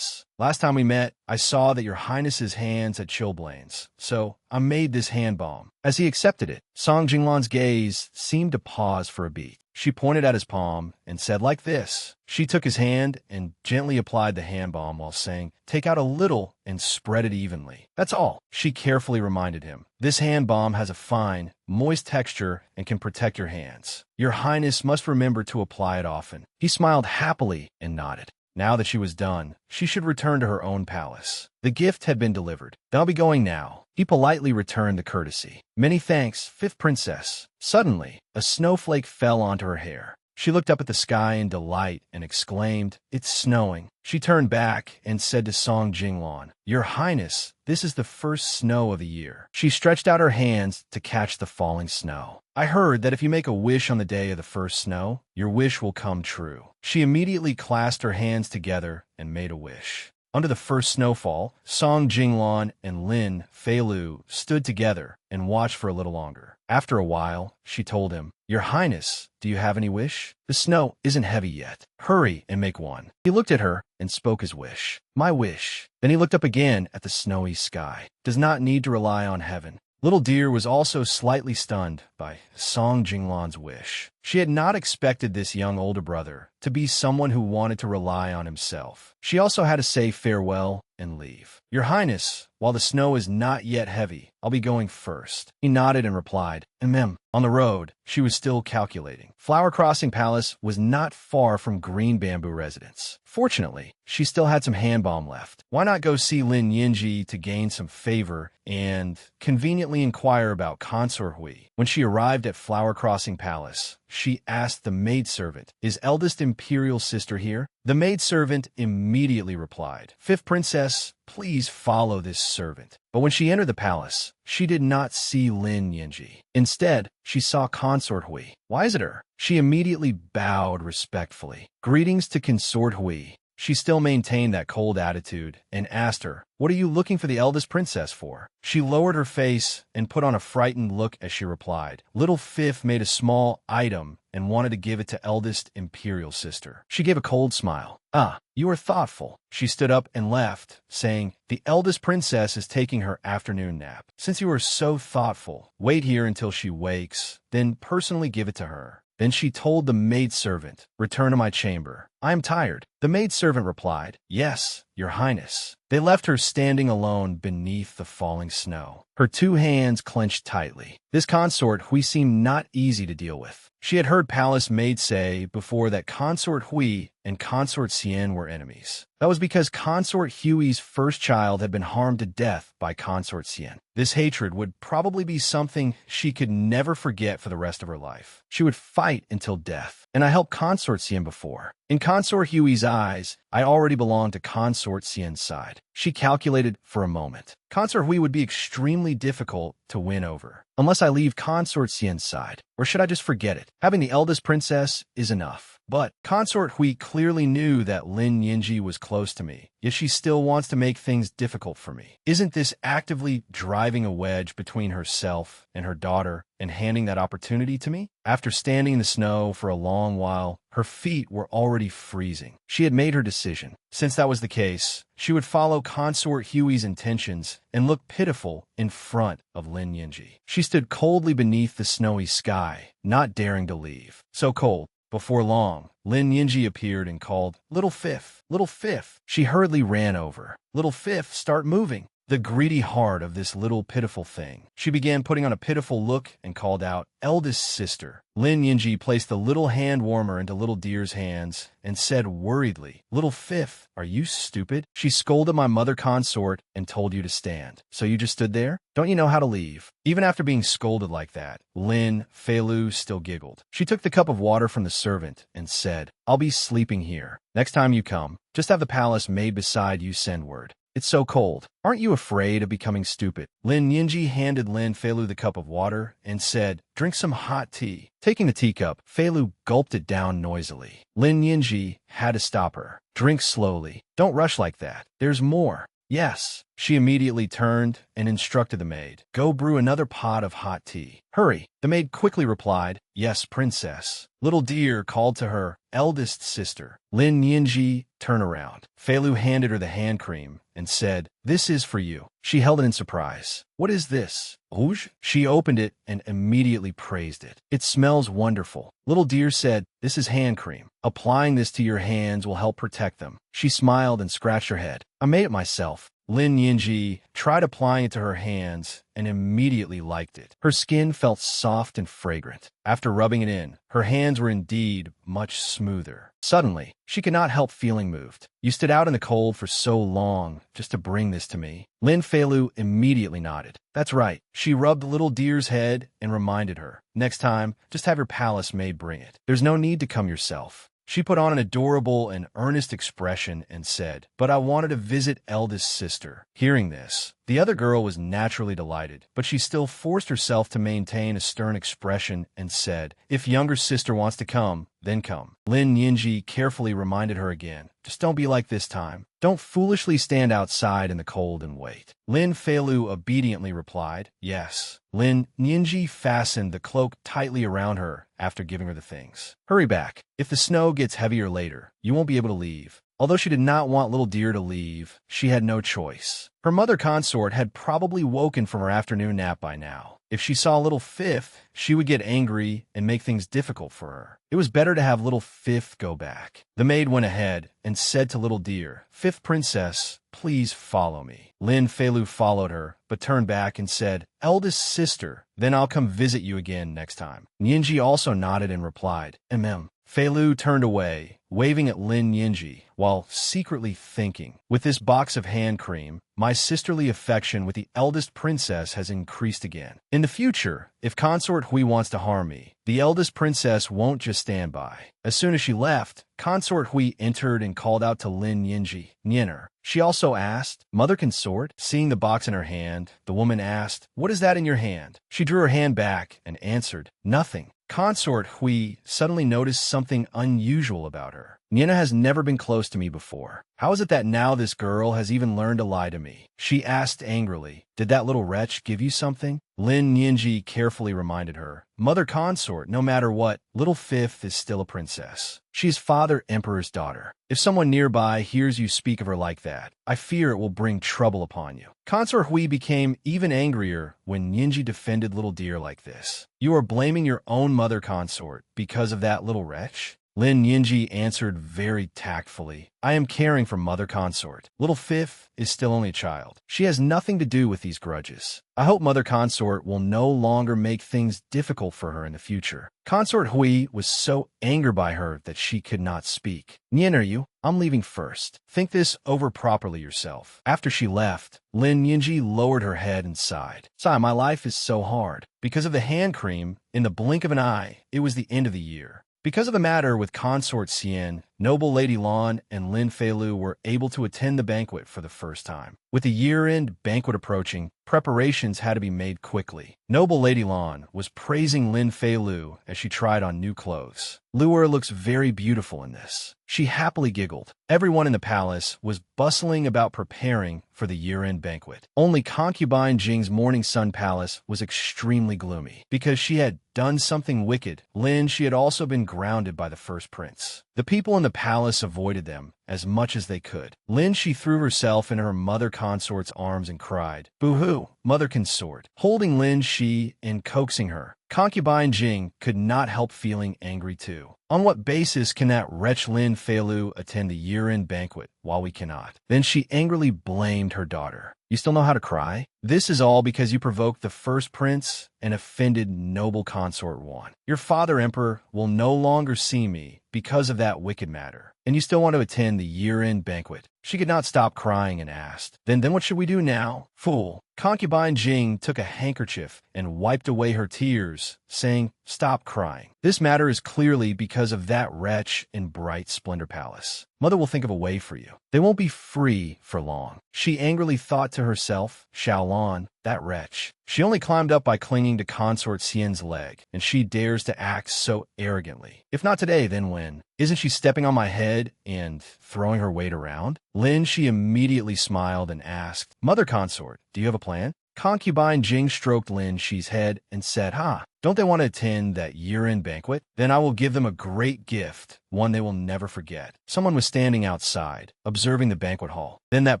Last time we met, I saw that your Highness's hands had chilblains, so I made this hand balm." As he accepted it, Song Jinglan's gaze seemed to pause for a beat. She pointed at his palm and said, "Like this." She took his hand and gently applied the hand balm while saying, "Take out a little and spread it evenly. That's all." She carefully reminded him, "This hand balm has a fine, moist texture and can protect your hands. Your Highness must remember to apply it often." He smiled happily and nodded. Now that she was done, she should return to her own palace. The gift had been delivered. "I'll be going now." He politely returned the courtesy. "Many thanks, fifth princess." Suddenly, a snowflake fell onto her hair. She looked up at the sky in delight and exclaimed, "It's snowing." She turned back and said to Song Jinglan, "Your Highness, this is the first snow of the year." She stretched out her hands to catch the falling snow. "I heard that if you make a wish on the day of the first snow, your wish will come true." She immediately clasped her hands together and made a wish. Under the first snowfall, Song Jinglan and Lin Feilu stood together and watched for a little longer. After a while, she told him, "Your Highness, do you have any wish? The snow isn't heavy yet. Hurry and make one." He looked at her and spoke his wish. "My wish." Then he looked up again at the snowy sky. "Does not need to rely on heaven." Little Deer was also slightly stunned by Song Jinglan's wish. She had not expected this young older brother to be someone who wanted to rely on himself. She also had to say farewell and leave. "Your Highness, while the snow is not yet heavy, I'll be going first." He nodded and replied, "Ahem." On the road, she was still calculating. Flower Crossing Palace was not far from Green Bamboo Residence. Fortunately, she still had some hand balm left. Why not go see Lin Yinji to gain some favor and conveniently inquire about Consort Hui? When she arrived at Flower Crossing Palace, she asked the maidservant, "Is eldest imperial sister here?" The maidservant immediately replied, "Fifth princess, please follow this servant." But when she entered the palace, she did not see Lin Yinji. Instead, she saw Consort Hui. "Why is it her?" She immediately bowed respectfully. "Greetings to Consort Hui." She still maintained that cold attitude and asked her, "What are you looking for the eldest princess for?" She lowered her face and put on a frightened look as she replied, "Little Fifth made a small item and wanted to give it to eldest imperial sister." She gave a cold smile. "Ah, you are thoughtful." She stood up and left, saying, "The eldest princess is taking her afternoon nap. Since you are so thoughtful, wait here until she wakes, then personally give it to her." Then she told the maidservant, "Return to my chamber. I am tired." The maidservant replied, "Yes, your Highness." They left her standing alone beneath the falling snow. Her two hands clenched tightly. This consort Hui seemed not easy to deal with. She had heard palace maids say before that Consort Hui and Consort Xian were enemies. That was because Consort Hui's first child had been harmed to death by Consort Xian. This hatred would probably be something she could never forget for the rest of her life. She would fight until death. And I helped Consort Xian before. In Consort Hui's eyes, I already belonged to Consort Xian's side. She calculated for a moment. Consort Hui would be extremely difficult to win over, unless I leave Consort Xian's side. Or should I just forget it? Having the eldest princess is enough. But Consort Hui clearly knew that Lin Yinji was close to me, yet she still wants to make things difficult for me. Isn't this actively driving a wedge between herself and her daughter and handing that opportunity to me? After standing in the snow for a long while, her feet were already freezing. She had made her decision. Since that was the case, she would follow Consort Hui's intentions and look pitiful in front of Lin Yinji. She stood coldly beneath the snowy sky, not daring to leave. So cold. Before long, Lin Yinji appeared and called, "Little Fifth, Little Fifth." She hurriedly ran over. "Little Fifth, start moving." the greedy heart of this little pitiful thing. She began putting on a pitiful look and called out, "Eldest sister." Lin Yinji placed the little hand warmer into little dear's hands and said worriedly, "Little fifth, are you stupid? She scolded my mother consort and told you to stand. So you just stood there? Don't you know how to leave?" Even after being scolded like that, Lin Feilu still giggled. She took the cup of water from the servant and said, "I'll be sleeping here. Next time you come, just have the palace maid beside you send word. It's so cold. Aren't you afraid of becoming stupid?" Lin Yinji handed Lin Feilu the cup of water and said, "Drink some hot tea." Taking the teacup, Feilu gulped it down noisily. Lin Yinji had to stop her. "Drink slowly. Don't rush like that. There's more." "Yes." She immediately turned and instructed the maid, "Go brew another pot of hot tea. Hurry." The maid quickly replied, "Yes, princess." Little dear called to her eldest sister. Lin Yinji turned around. Feilu handed her the hand cream and said, "This is for you." She held it in surprise. "What is this? Rouge?" She opened it and immediately praised it. "It smells wonderful." Little dear said, "This is hand cream. Applying this to your hands will help protect them." She smiled and scratched her head. "I made it myself." Lin Yinji tried applying it to her hands and immediately liked it. Her skin felt soft and fragrant. After rubbing it in, her hands were indeed much smoother. Suddenly, she could not help feeling moved. "You stood out in the cold for so long just to bring this to me." Lin Feilu immediately nodded. "That's right." She rubbed little dear's head and reminded her, "Next time, just have your palace maid bring it. There's no need to come yourself." She put on an adorable and earnest expression and said, "But I wanted to visit eldest sister." Hearing this, the other girl was naturally delighted, but she still forced herself to maintain a stern expression and said, "If younger sister wants to come, then come." Lin Yinji carefully reminded her again, "Just don't be like this time. Don't foolishly stand outside in the cold and wait." Lin Feilu obediently replied, "Yes." Lin Yinji fastened the cloak tightly around her after giving her the things. "Hurry back. If the snow gets heavier later, you won't be able to leave." Although she did not want little dear to leave, she had no choice. Her mother consort had probably woken from her afternoon nap by now. If she saw little fifth, she would get angry and make things difficult for her. It was better to have little fifth go back. The maid went ahead and said to little dear, "Fifth princess, please follow me." Lin Feilu followed her, but turned back and said, "Eldest sister, then I'll come visit you again next time." Yinji also nodded and replied, "Mm." Feilu turned away, waving at Lin Yinji, while secretly thinking, "With this box of hand cream, my sisterly affection with the eldest princess has increased again. In the future, if Consort Hui wants to harm me, the eldest princess won't just stand by." As soon as she left, Consort Hui entered and called out to Lin Yinji, "Nyener." She also asked, "Mother consort?" Seeing the box in her hand, the woman asked, "What is that in your hand?" She drew her hand back and answered, "Nothing." Consort Hui suddenly noticed something unusual about her. "Niena has never been close to me before. How is it that now this girl has even learned to lie to me?" She asked angrily, "Did that little wretch give you something?" Lin Yinji carefully reminded her, "Mother consort, no matter what, little fifth is still a princess. She is Father Emperor's daughter. If someone nearby hears you speak of her like that, I fear it will bring trouble upon you." Consort Hui became even angrier when Yinji defended little dear like this. "You are blaming your own mother consort because of that little wretch?" Lin Yinji answered very tactfully, "I am caring for mother consort. Little fifth is still only a child. She has nothing to do with these grudges. I hope mother consort will no longer make things difficult for her in the future." Consort Hui was so angered by her that she could not speak. "Nien, you? I'm leaving first. Think this over properly yourself." After she left, Lin Yinji lowered her head and sighed. "Sigh, my life is so hard. Because of the hand cream, in the blink of an eye, it was the end of the year. Because of the matter with Consort Cien, Noble Lady Lan and Lin Feilu were able to attend the banquet for the first time. With the year-end banquet approaching, preparations had to be made quickly. Noble Lady Lan was praising Lin Feilu as she tried on new clothes. "Luer looks very beautiful in this." She happily giggled. Everyone in the palace was bustling about preparing for the year-end banquet. Only concubine Jing's Morning Sun Palace was extremely gloomy. Because she had done something wicked, Lin she had also been grounded by the first prince. The people in the palace avoided them as much as they could. Lin she threw herself in her mother consort's arms and cried, "Boo-hoo, mother consort." Holding Lin she and coaxing her, concubine Jing could not help feeling angry too. On what basis can that wretch Lin Feilu attend the year-end banquet while we cannot? Then she angrily blamed her daughter. You still know how to cry? This is all because you provoked the first prince and offended noble consort one. Your father, Emperor, will no longer see me because of that wicked matter, and you still want to attend the year-end banquet. She could not stop crying and asked, Then what should we do now? Fool. Concubine Jing took a handkerchief and wiped away her tears, saying, Stop crying. This matter is clearly because of that wretch in Bright Splendor Palace. Mother will think of a way for you. They won't be free for long. She angrily thought to herself, Xiaolan, that wretch. She only climbed up by clinging to Consort Xian's leg, and she dares to act so arrogantly. If not today, then when? Isn't she stepping on my head and throwing her weight around? Lin, she immediately smiled and asked, Mother Consort, do you have a plan? Concubine Jing stroked Lin Shi's head and said, Don't they want to attend that year-end banquet? Then I will give them a great gift, one they will never forget. Someone was standing outside, observing the banquet hall. Then that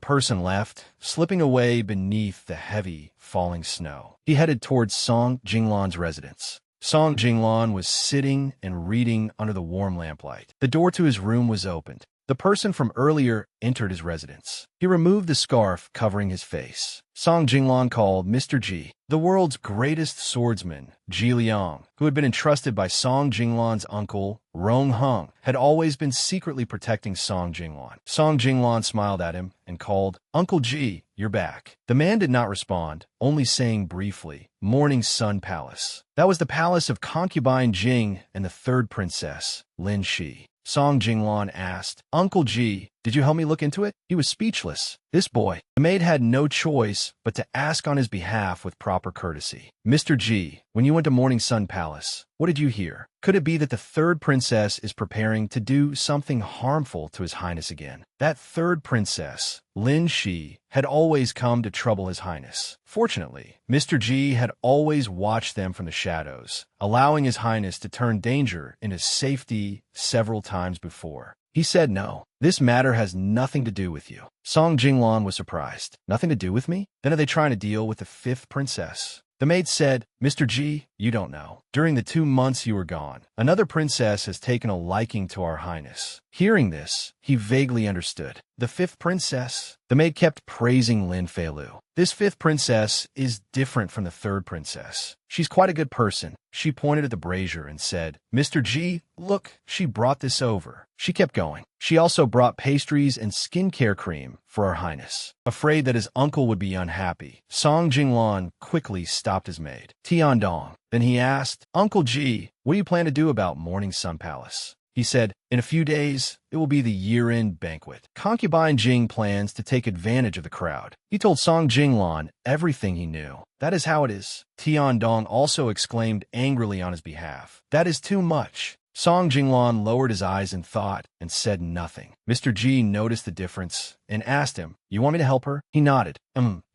person left, slipping away beneath the heavy, falling snow. He headed towards Song Jinglan's residence. Song Jinglan was sitting and reading under the warm lamplight. The door to his room was opened. The person from earlier entered his residence. He removed the scarf covering his face. Song Jinglan called Mr. Ji, the world's greatest swordsman, Ji Liang, who had been entrusted by Song Jinglan's uncle, Rong Hung, had always been secretly protecting Song Jinglan. Song Jinglan smiled at him and called, Uncle Ji, you're back. The man did not respond, only saying briefly, Morning Sun Palace. That was the palace of concubine Jing and the third princess, Lin Shi. Song Jinglan asked, Uncle Ji, did you help me look into it? He was speechless. This boy. The maid had no choice but to ask on his behalf with proper courtesy. Mr. Ji, when you went to Morning Sun Palace, what did you hear? Could it be that the third princess is preparing to do something harmful to His Highness again? That third princess, Lin Shi, had always come to trouble His Highness. Fortunately, Mr. Ji had always watched them from the shadows, allowing His Highness to turn danger into safety several times before. He said no. This matter has nothing to do with you. Song Jinglan was surprised. Nothing to do with me? Then are they trying to deal with the fifth princess? The maid said, Mr. Ji, you don't know. During the 2 months you were gone, another princess has taken a liking to our highness. Hearing this, he vaguely understood. The fifth princess? The maid kept praising Lin Feilu. This fifth princess is different from the third princess. She's quite a good person. She pointed at the brazier and said, Mr. Ji, look, she brought this over. She kept going. She also brought pastries and skincare cream for our highness. Afraid that his uncle would be unhappy, Song Jinglan quickly stopped his maid. Tiandong. Then he asked, Uncle Ji, what do you plan to do about Morning Sun Palace? He said, in a few days, it will be the year-end banquet. Concubine Jing plans to take advantage of the crowd. He told Song Jinglan everything he knew. That is how it is. Tiandong also exclaimed angrily on his behalf. That is too much. Song Jinglan lowered his eyes in thought and said nothing. Mr. Ji noticed the difference and asked him, You want me to help her? He nodded.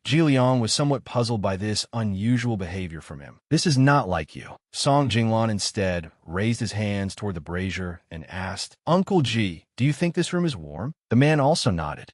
Ji Liang was somewhat puzzled by this unusual behavior from him. This is not like you. Song Jinglan instead raised his hands toward the brazier and asked, Uncle Ji, do you think this room is warm? The man also nodded.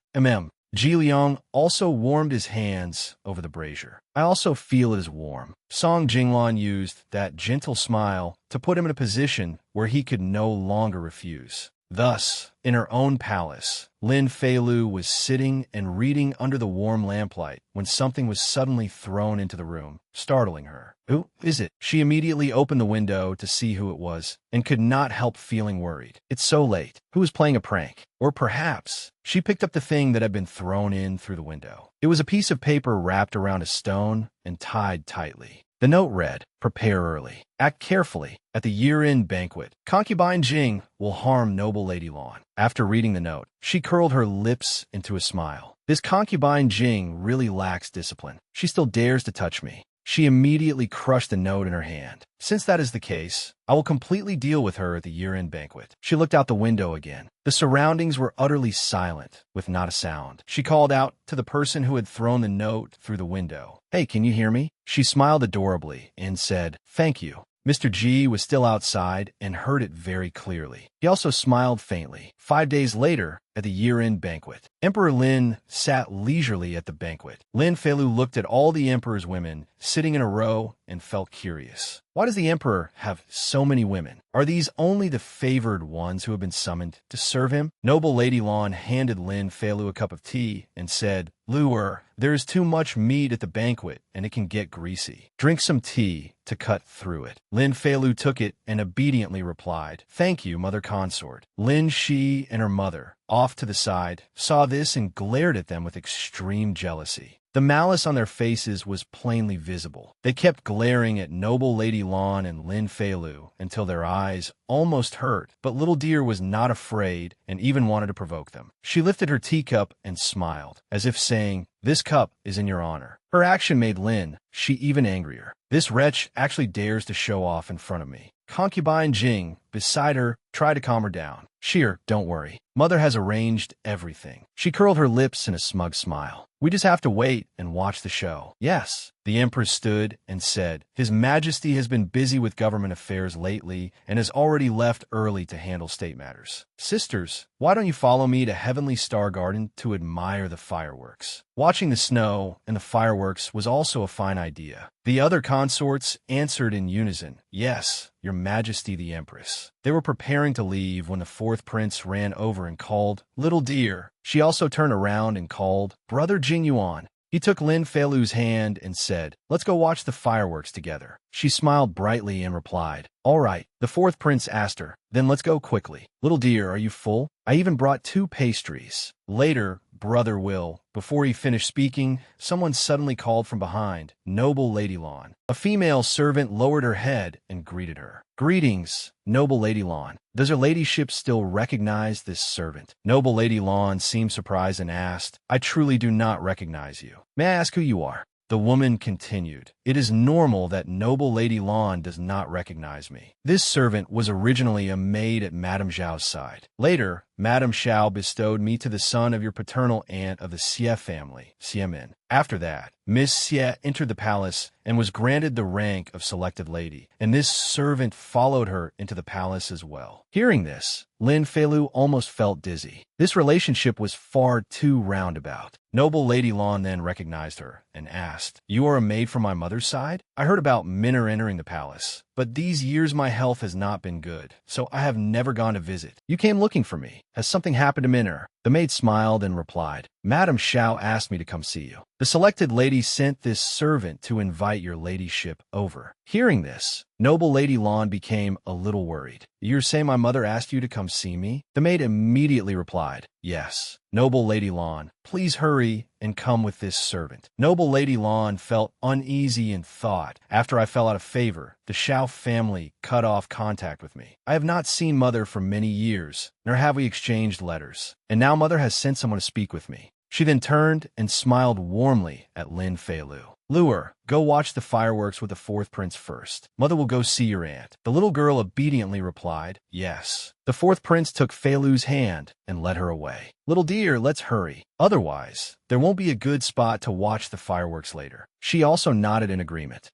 Ji Liang also warmed his hands over the brazier. I also feel it is warm. Song Jinglan used that gentle smile to put him in a position where he could no longer refuse. Thus, in her own palace, Lin Feilu was sitting and reading under the warm lamplight when something was suddenly thrown into the room, startling her. Who is it? She immediately opened the window to see who it was and could not help feeling worried. It's so late. Who is playing a prank? Or perhaps she picked up the thing that had been thrown in through the window. It was a piece of paper wrapped around a stone and tied tightly. The note read, Prepare early. Act carefully. At the year-end banquet, concubine Jing will harm noble Lady Lan. After reading the note, she curled her lips into a smile. This concubine Jing really lacks discipline. She still dares to touch me. She immediately crushed the note in her hand. Since that is the case, I will completely deal with her at the year-end banquet. She looked out the window again. The surroundings were utterly silent, with not a sound. She called out to the person who had thrown the note through the window. Hey, can you hear me? She smiled adorably and said, Thank you. Mr. Ji was still outside and heard it very clearly. He also smiled faintly. 5 days later, at the year-end banquet. Emperor Lin sat leisurely at the banquet. Lin Feilu looked at all the emperor's women sitting in a row and felt curious. Why does the emperor have so many women? Are these only the favored ones who have been summoned to serve him? Noble Lady Lan handed Lin Feilu a cup of tea and said, "Luer, there is too much meat at the banquet and it can get greasy. Drink some tea to cut through it." Lin Feilu took it and obediently replied, "Thank you, mother consort." Lin Shi and her mother, off to the side, saw this and glared at them with extreme jealousy. The malice on their faces was plainly visible. They kept glaring at Noble Lady Lan and Lin Feilu until their eyes almost hurt, but Little Deer was not afraid and even wanted to provoke them. She lifted her teacup and smiled, as if saying, "This cup is in your honor." Her action made Lin Shi even angrier. This wretch actually dares to show off in front of me. Concubine Jing, beside her, tried to calm her down. "Sheer, don't worry. Mother has arranged everything." She curled her lips in a smug smile. "We just have to wait and watch the show." "Yes." The empress stood and said, "His Majesty has been busy with government affairs lately and has already left early to handle state matters. Sisters, why don't you follow me to Heavenly Star Garden to admire the fireworks?" Watching the snow and the fireworks was also a fine idea. The other consorts answered in unison, "Yes, Your Majesty the Empress." They were preparing to leave when the fourth prince ran over and called, "Little Deer." She also turned around and called, "Brother Jingyuan." He took Lin Feilu's hand and said, "Let's go watch the fireworks together." She smiled brightly and replied, "All right." The fourth prince asked her, "Then let's go quickly." "Little Deer, are you full? I even brought 2 pastries." Later, Brother Will, before he finished speaking, someone suddenly called from behind, "Noble Lady Lan." A female servant lowered her head and greeted her. "Greetings, Noble Lady Lan. Does her ladyship still recognize this servant?" Noble Lady Lan seemed surprised and asked, "I truly do not recognize you. May I ask who you are?" The woman continued, "It is normal that Noble Lady Lan does not recognize me. This servant was originally a maid at Madame Zhao's side. Later, Madame Zhao bestowed me to the son of your paternal aunt of the Xie family, Xiemin. After that, Miss Xie entered the palace and was granted the rank of selected lady, and this servant followed her into the palace as well." Hearing this, Lin Feilu almost felt dizzy. This relationship was far too roundabout. Noble Lady Lan then recognized her and asked, "You are a maid from my mother's side? I heard about men are entering the palace, but these years my health has not been good, so I have never gone to visit. You came looking for me. Has something happened to Minner?" The maid smiled and replied, "Madame Xiao asked me to come see you. The selected lady sent this servant to invite your ladyship over." Hearing this, Noble Lady Lan became a little worried. "You're saying my mother asked you to come see me?" The maid immediately replied, "Yes. Noble Lady Lan, please hurry and come with this servant." Noble Lady Lan felt uneasy and thought, "After I fell out of favor, the Xiao family cut off contact with me. I have not seen mother for many years, nor have we exchanged letters. And now mother has sent someone to speak with me." She then turned and smiled warmly at Lin Feilu. "Luer, go watch the fireworks with the fourth prince first. Mother will go see your aunt." The little girl obediently replied, "Yes." The fourth prince took Feilu's hand and led her away. "Little Deer, let's hurry. Otherwise, there won't be a good spot to watch the fireworks later." She also nodded in agreement.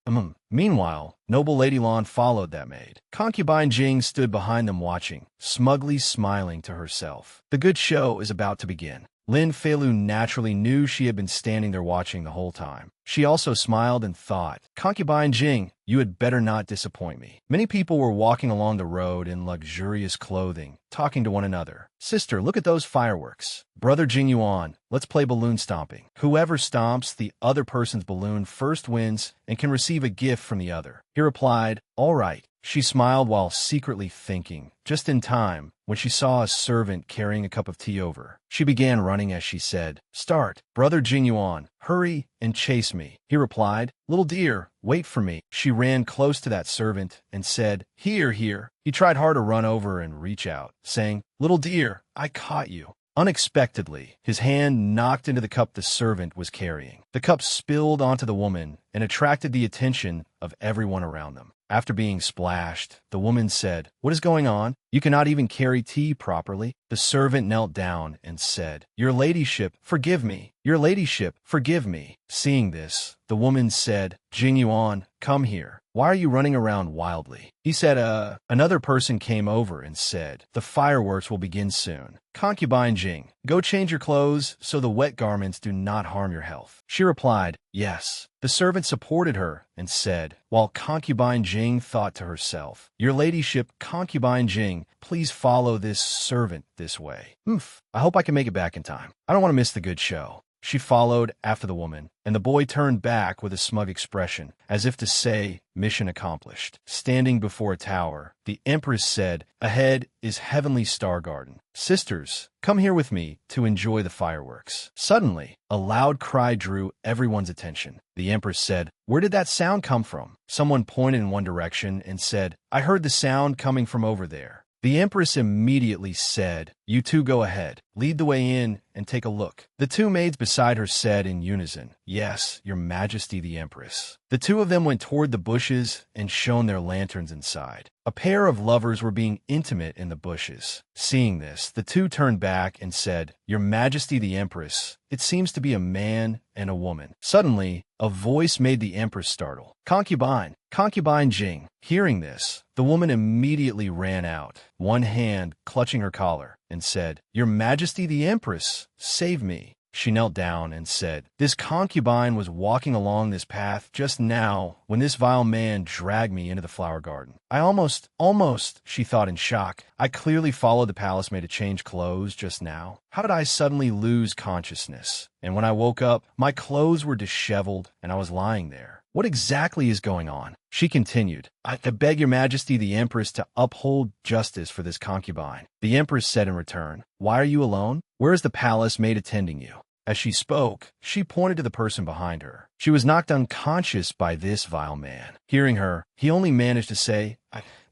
Meanwhile, Noble Lady Lan followed that maid. Concubine Jing stood behind them watching, smugly smiling to herself. The good show is about to begin. Lin Feilu naturally knew she had been standing there watching the whole time. She also smiled and thought, "Concubine Jing, you had better not disappoint me." Many people were walking along the road in luxurious clothing, talking to one another. "Sister, look at those fireworks." "Brother Jingyuan, let's play balloon stomping. Whoever stomps the other person's balloon first wins and can receive a gift from the other." He replied, "All right." She smiled while secretly thinking, just in time, when she saw a servant carrying a cup of tea over. She began running as she said, "Start, Brother Jingyuan, hurry and chase me." He replied, "Little Deer, wait for me." She ran close to that servant and said, "Here, here." He tried hard to run over and reach out, saying, "Little Deer, I caught you." Unexpectedly, his hand knocked into the cup the servant was carrying. The cup spilled onto the woman and attracted the attention of everyone around them. After being splashed, the woman said, What is going on? You cannot even carry tea properly." The servant knelt down and said, "Your ladyship, forgive me. Your ladyship, forgive me." Seeing this, the woman said, "Jing Yuan, come here. Why are you running around wildly?" He said, Another person came over and said, "The fireworks will begin soon. Concubine Jing, go change your clothes so the wet garments do not harm your health." She replied, "Yes." The servant supported her and said, while concubine Jing thought to herself, "Your ladyship, concubine Jing, please follow this servant this way. I hope I can make it back in time. I don't want to miss the good show." She followed after the woman, and the boy turned back with a smug expression, as if to say, "Mission accomplished." Standing before a tower, the empress said, "Ahead is Heavenly Star Garden. Sisters, come here with me to enjoy the fireworks." Suddenly, a loud cry drew everyone's attention. The empress said, "Where did that sound come from?" Someone pointed in one direction and said, "I heard the sound coming from over there." The empress immediately said, "You two go ahead, lead the way in, and take a look." The two maids beside her said in unison, "Yes, your majesty the empress." The two of them went toward the bushes and shone their lanterns inside. A pair of lovers were being intimate in the bushes. Seeing this, the two turned back and said, "Your majesty the empress, it seems to be a man and a woman." Suddenly, a voice made the empress startle. "Concubine, concubine Jing." Hearing this, the woman immediately ran out, one hand clutching her collar, and said, "Your majesty the empress, save me." She knelt down and said, "This concubine was walking along this path just now when this vile man dragged me into the flower garden. I almost, she thought in shock. I clearly followed the palace maid to change clothes just now. How did I suddenly lose consciousness? And when I woke up, my clothes were disheveled and I was lying there. What exactly is going on?" She continued, I beg your majesty the empress to uphold justice for this concubine." The empress said in return, "Why are you alone? Where is the palace maid attending you?" As she spoke, she pointed to the person behind her. She was knocked unconscious by this vile man. Hearing her, he only managed to say,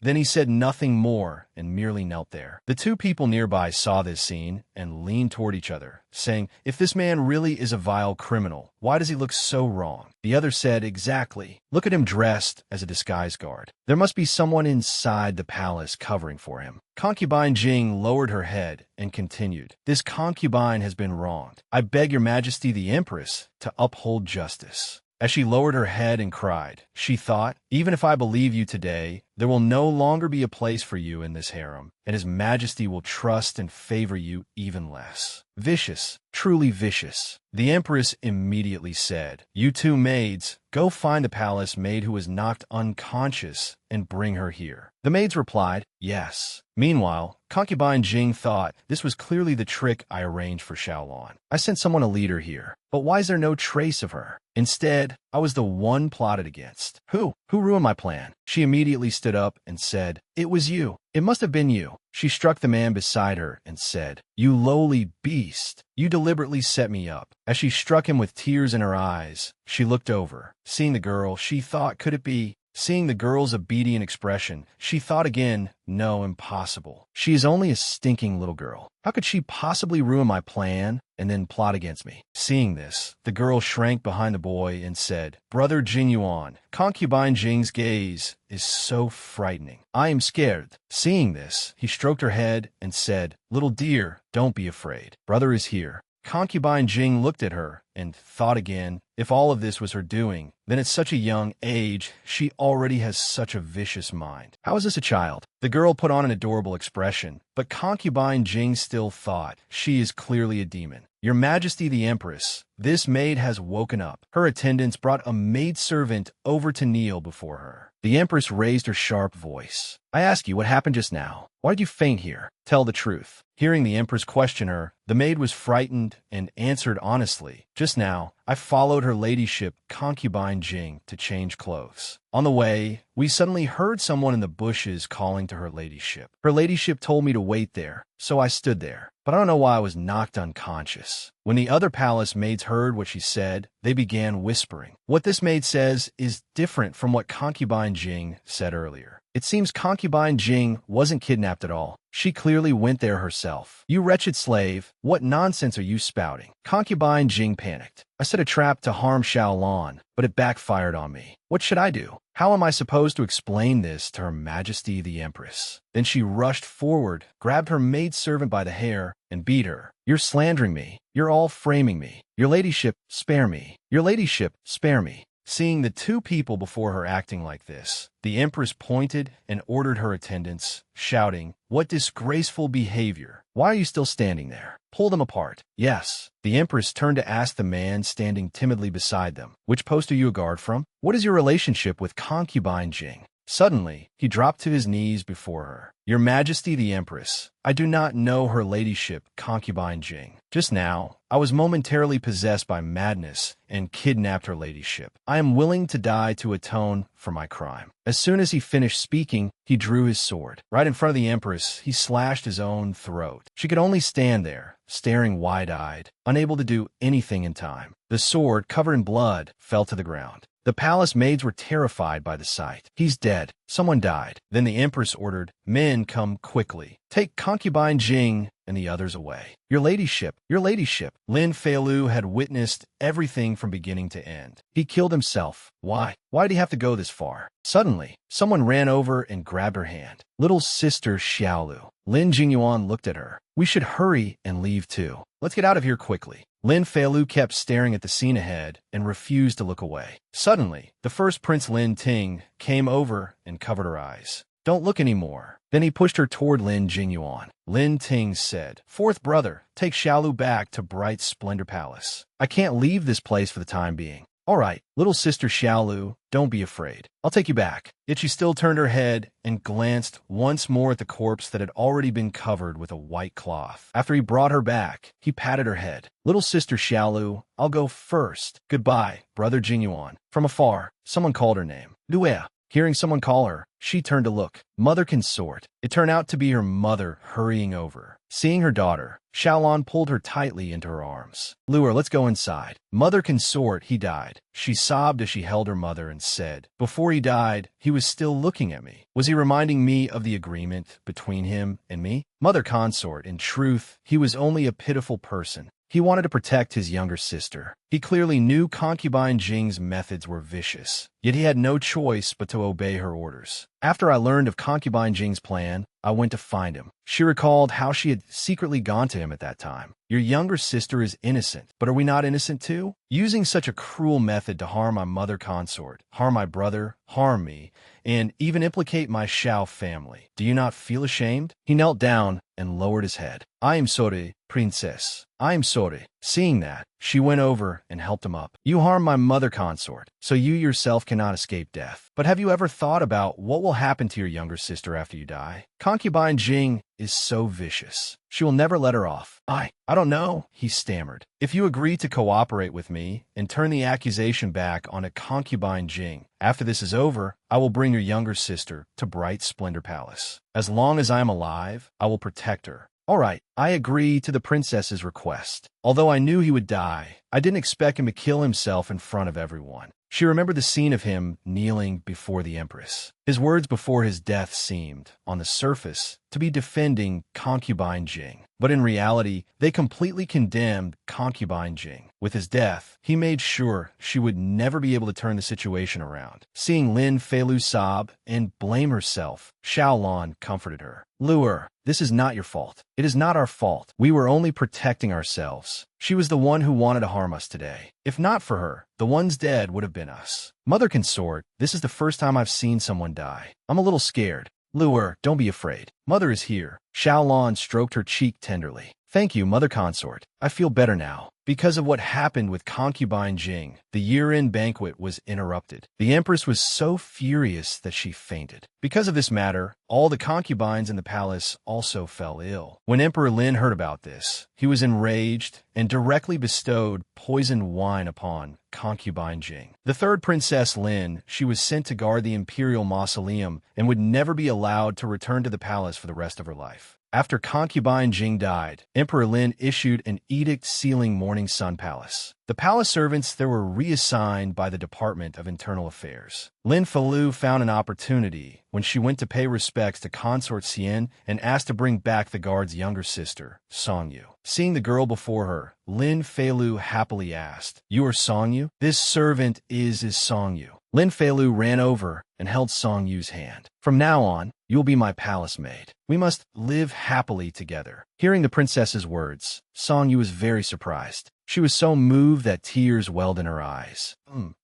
Then he said nothing more and merely knelt there. The two people nearby saw this scene and leaned toward each other, saying, "If this man really is a vile criminal, why does he look so wrong?" The other said, "Exactly. Look at him dressed as a disguise guard. There must be someone inside the palace covering for him." Concubine Jing lowered her head and continued, "This concubine has been wronged. I beg your majesty the empress to uphold justice." As she lowered her head and cried, she thought, "Even if I believe you today, there will no longer be a place for you in this harem, and His Majesty will trust and favor you even less." Vicious, truly vicious. The empress immediately said, "You two maids, go find the palace maid who was knocked unconscious and bring her here." The maids replied, "Yes." Meanwhile, concubine Jing thought, "This was clearly the trick I arranged for Xiaolon. I sent someone to lead her here, but why is there no trace of her? Instead, I was the one plotted against. Who ruined my plan?" She immediately stood up and said, "It was you. It must have been you." She struck the man beside her and said, "You lowly beast, you deliberately set me up." As she struck him with tears in her eyes, she looked over. Seeing the girl, she thought, could it be? Seeing the girl's obedient expression, she thought again, no, impossible. She is only a stinking little girl. How could she possibly ruin my plan and then plot against me? Seeing this, the girl shrank behind the boy and said, "Brother Jing Yuan, concubine Jing's gaze is so frightening. I am scared." Seeing this, he stroked her head and said, "Little dear, don't be afraid. Brother is here." Concubine Jing looked at her and thought again, if all of this was her doing, then at such a young age, she already has such a vicious mind. How is this a child? The girl put on an adorable expression, but concubine Jing still thought, she is clearly a demon. "Your Majesty the Empress, this maid has woken up." Her attendants brought a maidservant over to kneel before her. The Empress raised her sharp voice. "I ask you what happened just now. Why did you faint here? Tell the truth." Hearing the Empress question her, the maid was frightened and answered honestly, "Just now, I followed her ladyship, concubine Jing, to change clothes. On the way, we suddenly heard someone in the bushes calling to her ladyship. Her ladyship told me to wait there, so I stood there. But I don't know why I was knocked unconscious." When the other palace maids heard what she said, they began whispering. What this maid says is different from what concubine Jing said earlier. It seems concubine Jing wasn't kidnapped at all. She clearly went there herself. You wretched slave, what nonsense are you spouting? Concubine Jing panicked. I set a trap to harm Xiaolon, but it backfired on me. What should I do? How am I supposed to explain this to Her Majesty the Empress? Then she rushed forward, grabbed her maidservant by the hair, and beat her. You're slandering me. You're all framing me. Your ladyship, spare me. Your ladyship, spare me. Seeing the two people before her acting like this, the Empress pointed and ordered her attendants, shouting, "What disgraceful behavior! Why are you still standing there? Pull them apart." Yes. The Empress turned to ask the man standing timidly beside them, "Which post are you a guard from? What is your relationship with concubine Jing?" Suddenly, he dropped to his knees before her. "Your Majesty the Empress, I do not know her ladyship, concubine Jing. Just now, I was momentarily possessed by madness and kidnapped her ladyship. I am willing to die to atone for my crime." As soon as he finished speaking, he drew his sword. Right in front of the Empress, he slashed his own throat. She could only stand there, staring wide-eyed, unable to do anything in time. The sword, covered in blood, fell to the ground. The palace maids were terrified by the sight. "He's dead. Someone died." Then the Empress ordered, "Men, come quickly. Take concubine Jing and the others away." Your ladyship, your ladyship." Lin Feilu had witnessed everything from beginning to end. He killed himself. Why? Why did he have to go this far? Suddenly, someone ran over and grabbed her hand. "Little sister Xiaolu." Lin Jingyuan looked at her. "We should hurry and leave too. Let's get out of here quickly." Lin Feilu kept staring at the scene ahead and refused to look away. Suddenly, the first Prince Lin Ting came over and covered her eyes. "Don't look anymore." Then he pushed her toward Lin Jingyuan. Lin Ting said, "Fourth brother, take Xiaolu back to Bright Splendor Palace. I can't leave this place for the time being." "All right, little sister Xiaolu, don't be afraid. I'll take you back." Yet she still turned her head and glanced once more at the corpse that had already been covered with a white cloth. After he brought her back, he patted her head. "Little sister Xiaolu, I'll go first. Goodbye, brother Jingyuan." From afar, someone called her name. "Luea." Hearing someone call her, she turned to look. Mother consort. It turned out to be her mother hurrying over. Seeing her daughter, Xiaolon pulled her tightly into her arms. "Lure, let's go inside." "Mother consort, he died." She sobbed as she held her mother and said, "Before he died, he was still looking at me. Was he reminding me of the agreement between him and me?" "Mother consort, in truth, he was only a pitiful person. He wanted to protect his younger sister. He clearly knew concubine Jing's methods were vicious, yet he had no choice but to obey her orders. After I learned of concubine Jing's plan, I went to find him." She recalled how she had secretly gone to him at that time. "Your younger sister is innocent, but are we not innocent too? Using such a cruel method to harm my mother consort, harm my brother, harm me, and even implicate my Xiao family. Do you not feel ashamed?" He knelt down and lowered his head. "I am sorry, princess. I am sorry." Seeing that, she went over and helped him up. "You harmed my mother consort, so you yourself cannot escape death. But have you ever thought about what will happen to your younger sister after you die? Concubine Jing is so vicious. She will never let her off." I don't know," he stammered. "If you agree to cooperate with me and turn the accusation back on a concubine Jing, after this is over, I will bring your younger sister to Bright Splendor Palace. As long as I am alive, I will protect her." "All right, I agree to the princess's request." Although I knew he would die, I didn't expect him to kill himself in front of everyone. She remembered the scene of him kneeling before the Empress. His words before his death seemed, on the surface, to be defending concubine Jing. But in reality, they completely condemned concubine Jing. With his death, he made sure she would never be able to turn the situation around. Seeing Lin Feilu sob and blame herself, Xiaolon comforted her. "Lure, this is not your fault. It is not our fault. We were only protecting ourselves. She was the one who wanted to harm us today. If not for her, the ones dead would have been us. Mother consort, this is the first time I've seen someone die. I'm a little scared." "Lure, don't be afraid. Mother is here." Xiaolon stroked her cheek tenderly. "Thank you, mother consort. I feel better now." Because of what happened with concubine Jing, the year-end banquet was interrupted. The Empress was so furious that she fainted. Because of this matter, all the concubines in the palace also fell ill. When Emperor Lin heard about this, he was enraged and directly bestowed poisoned wine upon concubine Jing. The third Princess Lin, she was sent to guard the imperial mausoleum and would never be allowed to return to the palace for the rest of her life. After concubine Jing died, Emperor Lin issued an edict sealing Morning Sun Palace. The palace servants there were reassigned by the Department of Internal Affairs. Lin Feilu found an opportunity when she went to pay respects to Consort Xian and asked to bring back the guard's younger sister, Song Yu. Seeing the girl before her, Lin Feilu happily asked, "You are Song Yu? This servant is Song Yu." Lin Feilu ran over and held Song Yu's hand. "From now on, you will be my palace maid. We must live happily together." Hearing the princess's words, Song Yu was very surprised. She was so moved that tears welled in her eyes.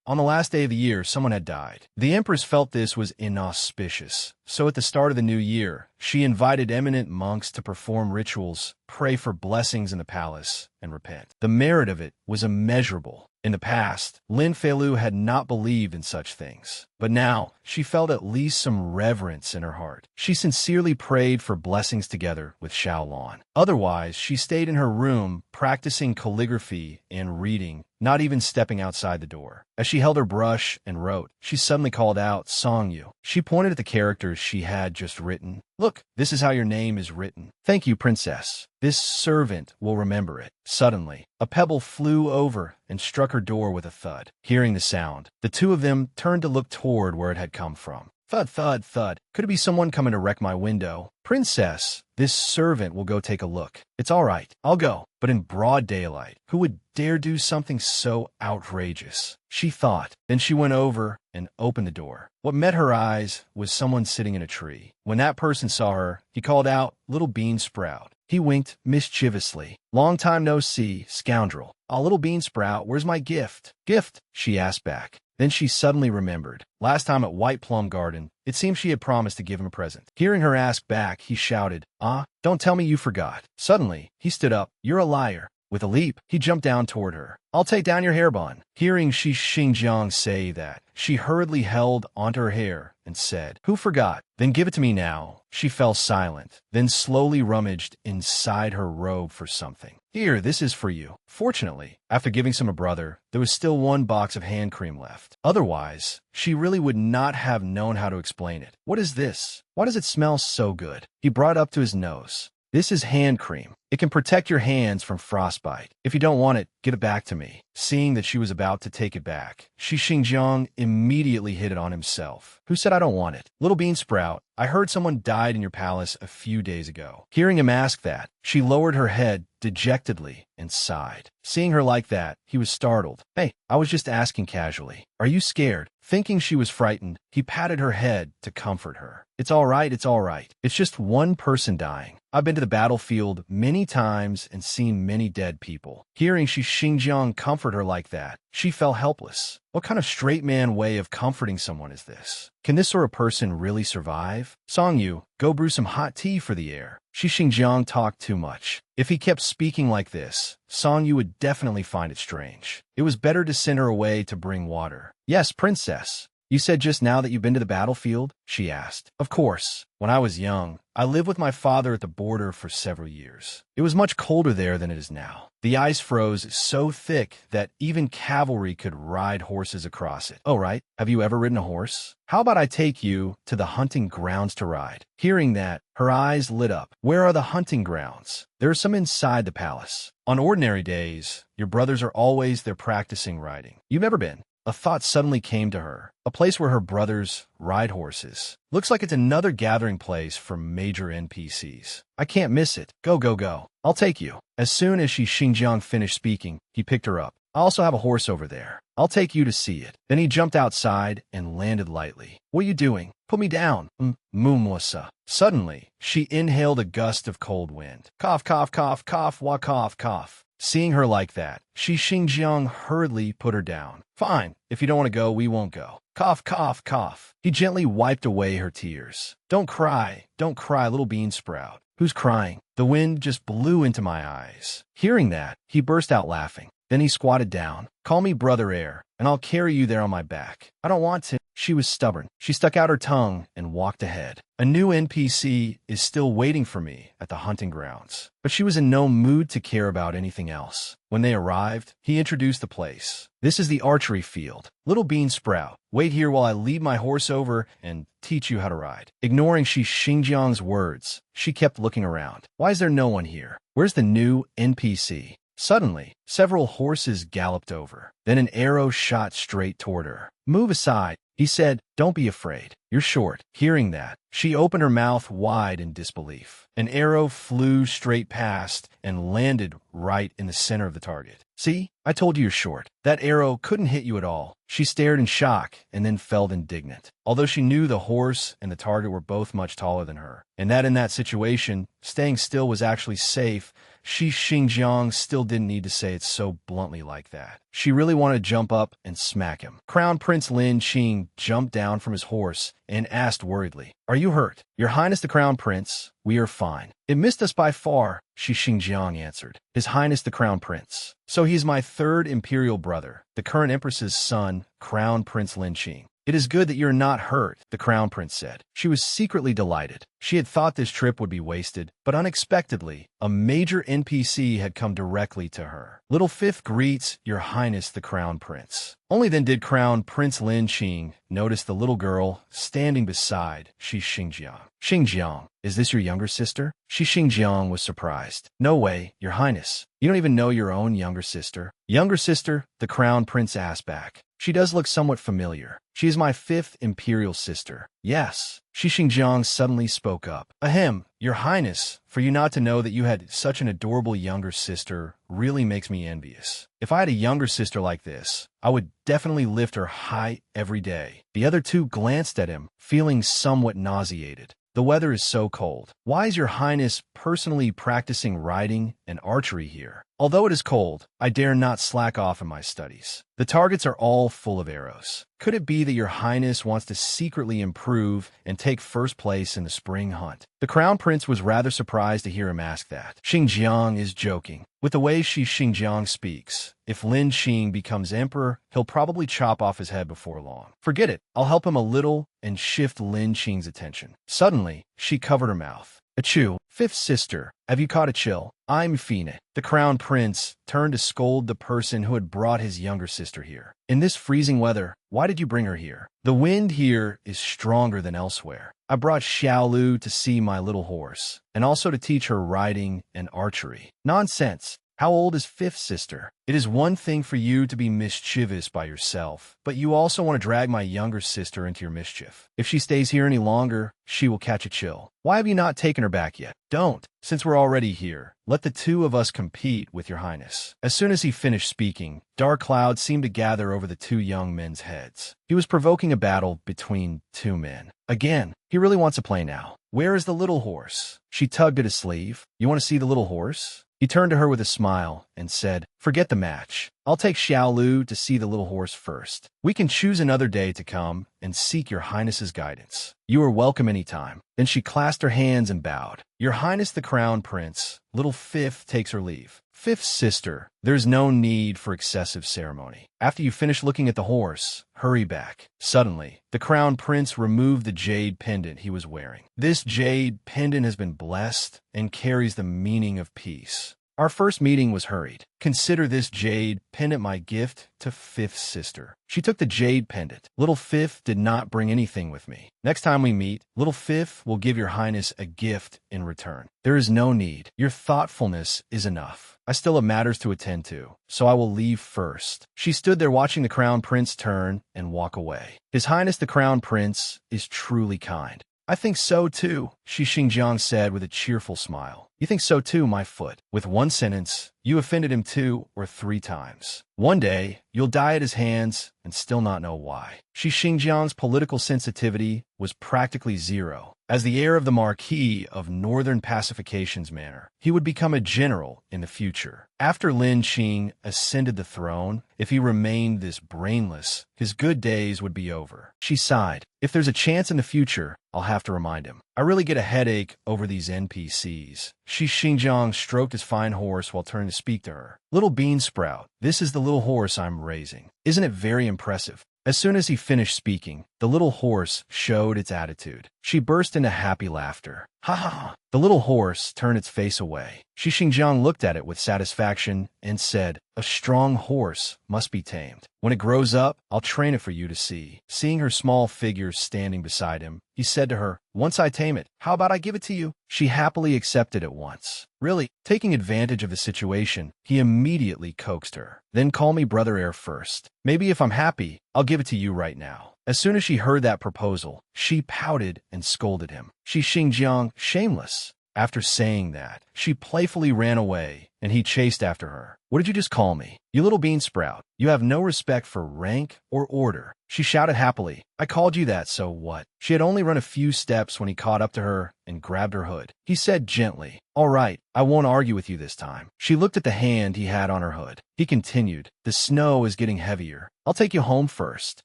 On the last day of the year, someone had died. The empress felt this was inauspicious, so at the start of the new year, she invited eminent monks to perform rituals, pray for blessings in the palace, and repent. The merit of it was immeasurable. In the past, Lin Feilu had not believed in such things, but now she felt at least some reverence in her heart. She sincerely prayed for blessings together with Xiaolon. Otherwise, she stayed in her room practicing calligraphy and reading, not even stepping outside the door. As she held her brush and wrote, she suddenly called out, "Song Yu." She pointed at the characters she had just written. "Look, this is how your name is written." "Thank you, princess. This servant will remember it." Suddenly, a pebble flew over and struck her door with a thud. Hearing the sound, the two of them turned to look toward where it had come from. Thud, thud, thud. Could it be someone coming to wreck my window? "Princess, this servant will go take a look." "It's all right. I'll go." But in broad daylight, who would dare do something so outrageous? She thought. Then she went over and opened the door. What met her eyes was someone sitting in a tree. When that person saw her, he called out, "Little bean sprout." He winked mischievously. "Long time no see, scoundrel." "Ah, little bean sprout, where's my gift?" "Gift?" she asked back. Then she suddenly remembered. Last time at White Plum Garden, it seemed she had promised to give him a present. Hearing her ask back, he shouted, "Ah, don't tell me you forgot." Suddenly, he stood up. "You're a liar." With a leap, he jumped down toward her. "I'll take down your hair bun." Hearing Shi Xingjiang say that, she hurriedly held onto her hair and said, "Who forgot? Then give it to me now." She fell silent, then slowly rummaged inside her robe for something. "Here, this is for you." Fortunately, after giving some to brother, there was still one box of hand cream left. Otherwise, she really would not have known how to explain it. "What is this? Why does it smell so good?" He brought it up to his nose. "This is hand cream. It can protect your hands from frostbite. If you don't want it, give it back to me." Seeing that she was about to take it back, Shi Xingjiang immediately hit it on himself. "Who said I don't want it? Little bean sprout, I heard someone died in your palace a few days ago." Hearing him ask that, she lowered her head dejectedly and sighed. Seeing her like that, he was startled. "Hey, I was just asking casually. Are you scared?" Thinking she was frightened, he patted her head to comfort her. "It's all right, it's all right. It's just one person dying. I've been to the battlefield many times and seen many dead people." Hearing Shi Xingjiang comfort her like that, she felt helpless. What kind of straight man way of comforting someone is this? Can this sort of person really survive? "Song Yu, go brew some hot tea for the air." Shi Xingjiang talked too much. If he kept speaking like this, Song Yu would definitely find it strange. It was better to send her away to bring water. "Yes, princess. You said just now that you've been to the battlefield?" she asked. "Of course. When I was young, I lived with my father at the border for several years. It was much colder there than it is now. The ice froze so thick that even cavalry could ride horses across it." "Oh, right. Have you ever ridden a horse? How about I take you to the hunting grounds to ride?" Hearing that, her eyes lit up. "Where are the hunting grounds?" "There are some inside the palace. On ordinary days, your brothers are always there practicing riding. You've never been." A thought suddenly came to her. A place where her brothers ride horses. Looks like it's another gathering place for major NPCs. "I can't miss it. Go, go, go. I'll take you." As soon as Shi Xingjiang finished speaking, he picked her up. "I also have a horse over there. I'll take you to see it." Then he jumped outside and landed lightly. "What are you doing? Put me down." Mumusa. Suddenly, she inhaled a gust of cold wind. Cough, cough, cough, cough, wah, cough, cough. Seeing her like that, Shi Xingjiang hurriedly put her down. "Fine. If you don't want to go, we won't go." Cough, cough, cough. He gently wiped away her tears. Don't cry, little bean sprout." "Who's crying?" "The wind just blew into my eyes." Hearing that, he burst out laughing. Then he squatted down. "Call me Brother Air, and I'll carry you there on my back." "I don't want to." She was stubborn. She stuck out her tongue and walked ahead. A new NPC is still waiting for me at the hunting grounds. But she was in no mood to care about anything else. When they arrived, he introduced the place. This is the archery field. Little Bean Sprout, wait here while I lead my horse over and teach you how to ride. Ignoring Xinjiang's words, she kept looking around. Why is there no one here? Where's the new NPC? Suddenly, several horses galloped over. Then an arrow shot straight toward her. Move aside, he said. Don't be afraid. You're short. Hearing that, she opened her mouth wide in disbelief. An arrow flew straight past and landed right in the center of the target. See, I told you you're short. That arrow couldn't hit you at all. She stared in shock and then felt indignant. Although she knew the horse and the target were both much taller than her, and that in that situation, staying still was actually safe, Xinjiang still didn't need to say it so bluntly like that. She really wanted to jump up and smack him. Crown Prince Lin Qing jumped down from his horse and asked worriedly, "Are you hurt?" "Your Highness the Crown Prince, we are fine." "It missed us by far," Xinjiang answered. "His Highness the Crown Prince. So he's my third imperial brother, the current empress's son, Crown Prince Lin Qing." "It is good that you're not hurt," the Crown Prince said. She was secretly delighted. She had thought this trip would be wasted, but unexpectedly, a major NPC had come directly to her. Little Fifth greets Your Highness the Crown Prince. Only then did Crown Prince Lin Qing notice the little girl standing beside Xinjiang. "Xinjiang, is this your younger sister?" Xinjiang was surprised. "No way, Your Highness. You don't even know your own younger sister." "Younger sister?" the Crown Prince asked back. "She does look somewhat familiar. She is my fifth imperial sister." "Yes." Xinjiang suddenly spoke up. "Ahem, Your Highness, for you not to know that you had such an adorable younger sister really makes me envious. If I had a younger sister like this, I would definitely lift her high every day." The other two glanced at him, feeling somewhat nauseated. "The weather is so cold. Why is Your Highness personally practicing riding and archery here?" "Although it is cold, I dare not slack off in my studies. The targets are all full of arrows. Could it be that Your Highness wants to secretly improve and take first place in the spring hunt?" The Crown Prince was rather surprised to hear him ask that. Xinjiang is joking. With the way Xinjiang speaks, if Lin Qing becomes emperor, he'll probably chop off his head before long. Forget it. I'll help him a little and shift Lin Qing's attention. Suddenly, she covered her mouth. "Achoo, fifth sister, have you caught a chill? I'm Fina." The Crown Prince turned to scold the person who had brought his younger sister here. "In this freezing weather, why did you bring her here? The wind here is stronger than elsewhere. I brought Xiaolu to see my little horse, and also to teach her riding and archery." "Nonsense. How old is fifth sister? It is one thing for you to be mischievous by yourself, but you also want to drag my younger sister into your mischief. If she stays here any longer, she will catch a chill. Why have you not taken her back yet? Don't. Since we're already here, let the two of us compete with Your Highness." As soon as he finished speaking, dark clouds seemed to gather over the two young men's heads. He was provoking a battle between two men. Again, he really wants to play now. "Where is the little horse?" She tugged at his sleeve. "You want to see the little horse?" He turned to her with a smile and said, "Forget the match. I'll take Xiaolu to see the little horse first. We can choose another day to come and seek Your Highness's guidance. You are welcome any time." Then she clasped her hands and bowed. "Your Highness the Crown Prince." Little Fifth takes her leave. "Fifth sister, there's no need for excessive ceremony. After you finish looking at the horse, hurry back." Suddenly, the Crown Prince removed the jade pendant he was wearing. This jade pendant has been blessed and carries the meaning of peace. Our first meeting was hurried. Consider this jade pendant my gift to fifth sister. She took the jade pendant. Little Fifth did not bring anything with me. Next time we meet, Little Fifth will give Your Highness a gift in return. There is no need. Your thoughtfulness is enough. I still have matters to attend to, so I will leave first. She stood there watching the Crown Prince turn and walk away. His Highness the Crown Prince is truly kind. "I think so too," Xinjiang said with a cheerful smile. "You think so too, my foot." With one sentence, you offended him 2 or 3 times. One day, you'll die at his hands and still not know why. Xinjiang's political sensitivity was practically zero. As the heir of the Marquis of Northern Pacification's manor, he would become a general in the future. After Lin Qing ascended the throne, if he remained this brainless, his good days would be over. She sighed. "If there's a chance in the future, I'll have to remind him. I really get a headache over these NPCs." Xinjiang stroked his fine horse while turning to speak to her. "Little Bean Sprout, this is the little horse I'm raising. Isn't it very impressive?" As soon as he finished speaking, the little horse showed its attitude. She burst into happy laughter. Ha ha ha! The little horse turned its face away. Shi Xingjiang looked at it with satisfaction and said, "A strong horse must be tamed. When it grows up, I'll train it for you to see." Seeing her small figure standing beside him, he said to her, "Once I tame it, how about I give it to you?" She happily accepted at once. Really, taking advantage of the situation, he immediately coaxed her. "Then call me Brother Air first. Maybe if I'm happy, I'll give it to you right now." As soon as she heard that proposal, she pouted and scolded him. Shi Xingjiang, shameless. After saying that, she playfully ran away, and he chased after her. "What did you just call me? You little bean sprout. You have no respect for rank or order." She shouted happily, "I called you that, so what?" She had only run a few steps when he caught up to her and grabbed her hood. He said gently, "All right, I won't argue with you this time." She looked at the hand he had on her hood. He continued, "The snow is getting heavier. I'll take you home first.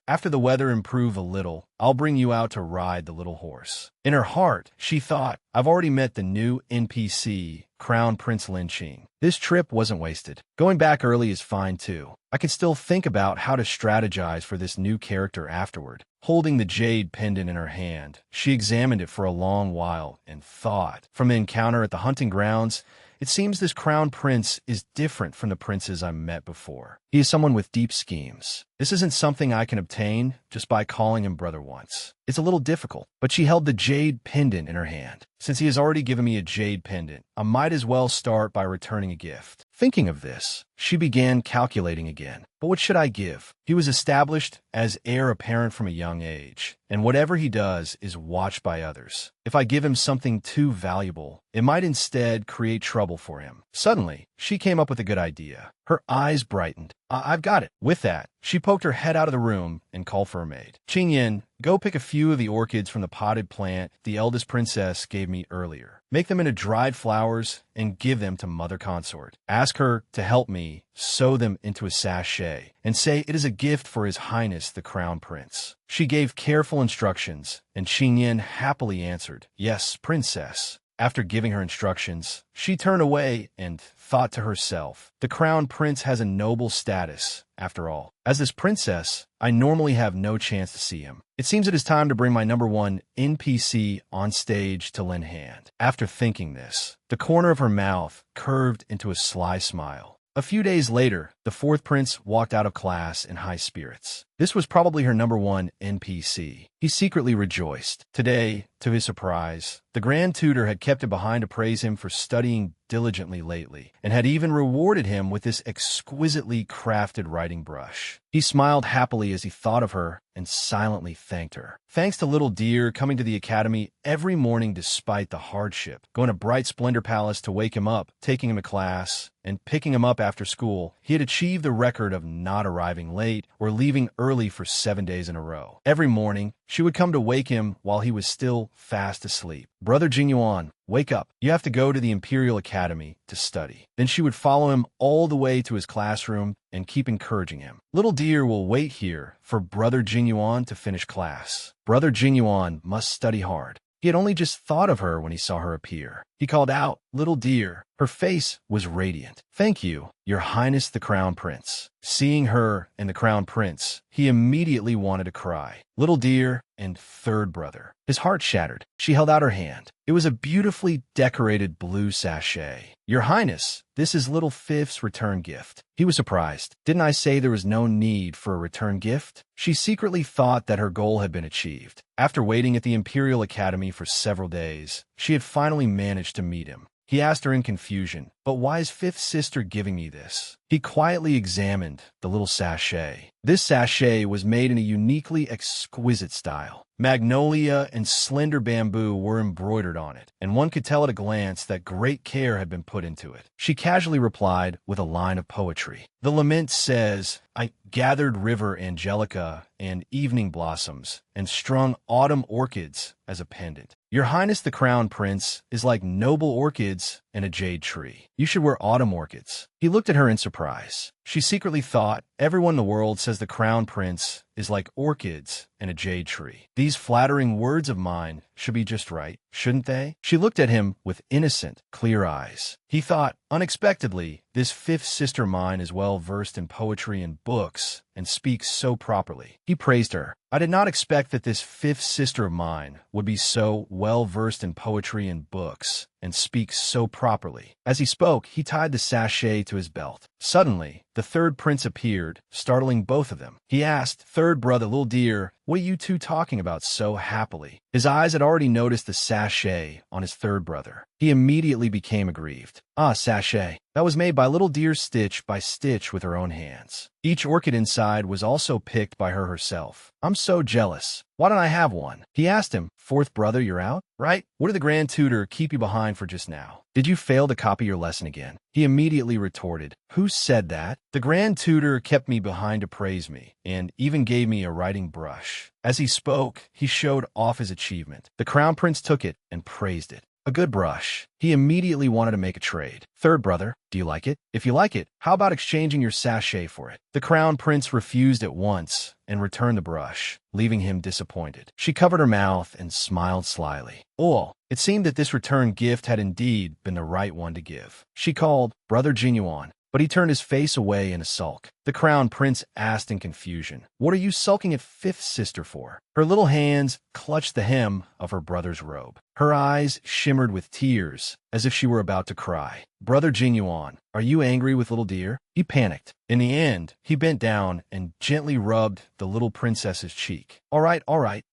After the weather improves a little, I'll bring you out to ride the little horse." In her heart, she thought, "I've already met the new NPC, Crown Prince Lin Qing. This trip wasn't wasted. Going back early is fine too. I can still think about how to strategize for this new character afterward." Holding the jade pendant in her hand, she examined it for a long while and thought. From the encounter at the hunting grounds, it seems this crown prince is different from the princes I met before. He is someone with deep schemes. This isn't something I can obtain just by calling him brother once. It's a little difficult, but she held the jade pendant in her hand. Since he has already given me a jade pendant, I might as well start by returning a gift. Thinking of this, she began calculating again. But what should I give? He was established as heir apparent from a young age, and whatever he does is watched by others. If I give him something too valuable, it might instead create trouble for him. Suddenly, she came up with a good idea. Her eyes brightened. I've got it." With that, she poked her head out of the room and called for her maid. "Qing Yin, go pick a few of the orchids from the potted plant the eldest princess gave me earlier. Make them into dried flowers and give them to Mother Consort. Ask her to help me sew them into a sachet and say it is a gift for His Highness the Crown Prince." She gave careful instructions, and Qing Yin happily answered, "Yes, princess." After giving her instructions, she turned away and thought to herself, "The crown prince has a noble status, after all. As this princess, I normally have no chance to see him. It seems it is time to bring my number one NPC on stage to lend hand." After thinking this, the corner of her mouth curved into a sly smile. A few days later, the fourth prince walked out of class in high spirits. This was probably her number one NPC. He secretly rejoiced. Today, to his surprise, the grand tutor had kept it behind to praise him for studying diligently lately, and had even rewarded him with this exquisitely crafted writing brush. He smiled happily as he thought of her and silently thanked her. Thanks to little dear coming to the academy every morning despite the hardship, going to Bright Splendor Palace to wake him up, taking him to class, and picking him up after school, he had achieved the record of not arriving late or leaving early for 7 days in a row. Every morning, she would come to wake him while he was still fast asleep. "Brother Jingyuan, wake up. You have to go to the Imperial Academy to study." Then she would follow him all the way to his classroom and keep encouraging him. "Little dear will wait here for Brother Jingyuan to finish class. Brother Jingyuan must study hard." He had only just thought of her when he saw her appear. He called out, "Little dear." Her face was radiant. "Thank you, Your Highness the Crown Prince." Seeing her and the Crown Prince, he immediately wanted to cry. "Little dear," and third brother. His heart shattered. She held out her hand. It was a beautifully decorated blue sachet. "Your Highness, this is little Fifth's return gift." He was surprised. "Didn't I say there was no need for a return gift?" She secretly thought that her goal had been achieved. After waiting at the Imperial Academy for several days, she had finally managed to meet him. He asked her in confusion, "But why is Fifth's sister giving me this?" He quietly examined the little sachet. This sachet was made in a uniquely exquisite style. Magnolia and slender bamboo were embroidered on it, and one could tell at a glance that great care had been put into it. She casually replied with a line of poetry. The lament says, "I gathered river angelica and evening blossoms, and strung autumn orchids as a pendant. Your Highness the Crown Prince is like noble orchids and a jade tree. You should wear autumn orchids." He looked at her in surprise. She secretly thought, everyone in the world says the crown prince is like orchids and a jade tree. These flattering words of mine should be just right, shouldn't they? She looked at him with innocent, clear eyes. He thought, unexpectedly, this fifth sister mine is well versed in poetry and books and speaks so properly. He praised her. I did not expect that this fifth sister of mine would be so well versed in poetry and books and speak so properly. As he spoke, he tied the sachet to his belt. Suddenly, the third prince appeared, startling both of them. He asked, "Third brother, little dear, what are you two talking about so happily?" His eyes had already noticed the sachet on his third brother. He immediately became aggrieved. Ah, sachet. That was made by little dear stitch by stitch with her own hands. Each orchid inside was also picked by her herself. I'm so jealous. Why don't I have one? He asked him. Fourth brother, you're out, right? What did the grand tutor keep you behind for just now? Did you fail to copy your lesson again? He immediately retorted. Who said that? The grand tutor kept me behind to praise me, and even gave me a writing brush. As he spoke, he showed off his achievement. The crown prince took it and praised it. A good brush. He immediately wanted to make a trade. Third brother, do you like it? If you like it, how about exchanging your sachet for it? The crown prince refused at once and returned the brush, leaving him disappointed. She covered her mouth and smiled slyly. Oh, it seemed that this return gift had indeed been the right one to give. She called, Brother Genuine, but he turned his face away in a sulk. The crown prince asked in confusion, what are you sulking at fifth sister for? Her little hands clutched the hem of her brother's robe. Her eyes shimmered with tears, as if she were about to cry. Brother Genuine, are you angry with little dear? He panicked. In the end, he bent down and gently rubbed the little princess's cheek. All right,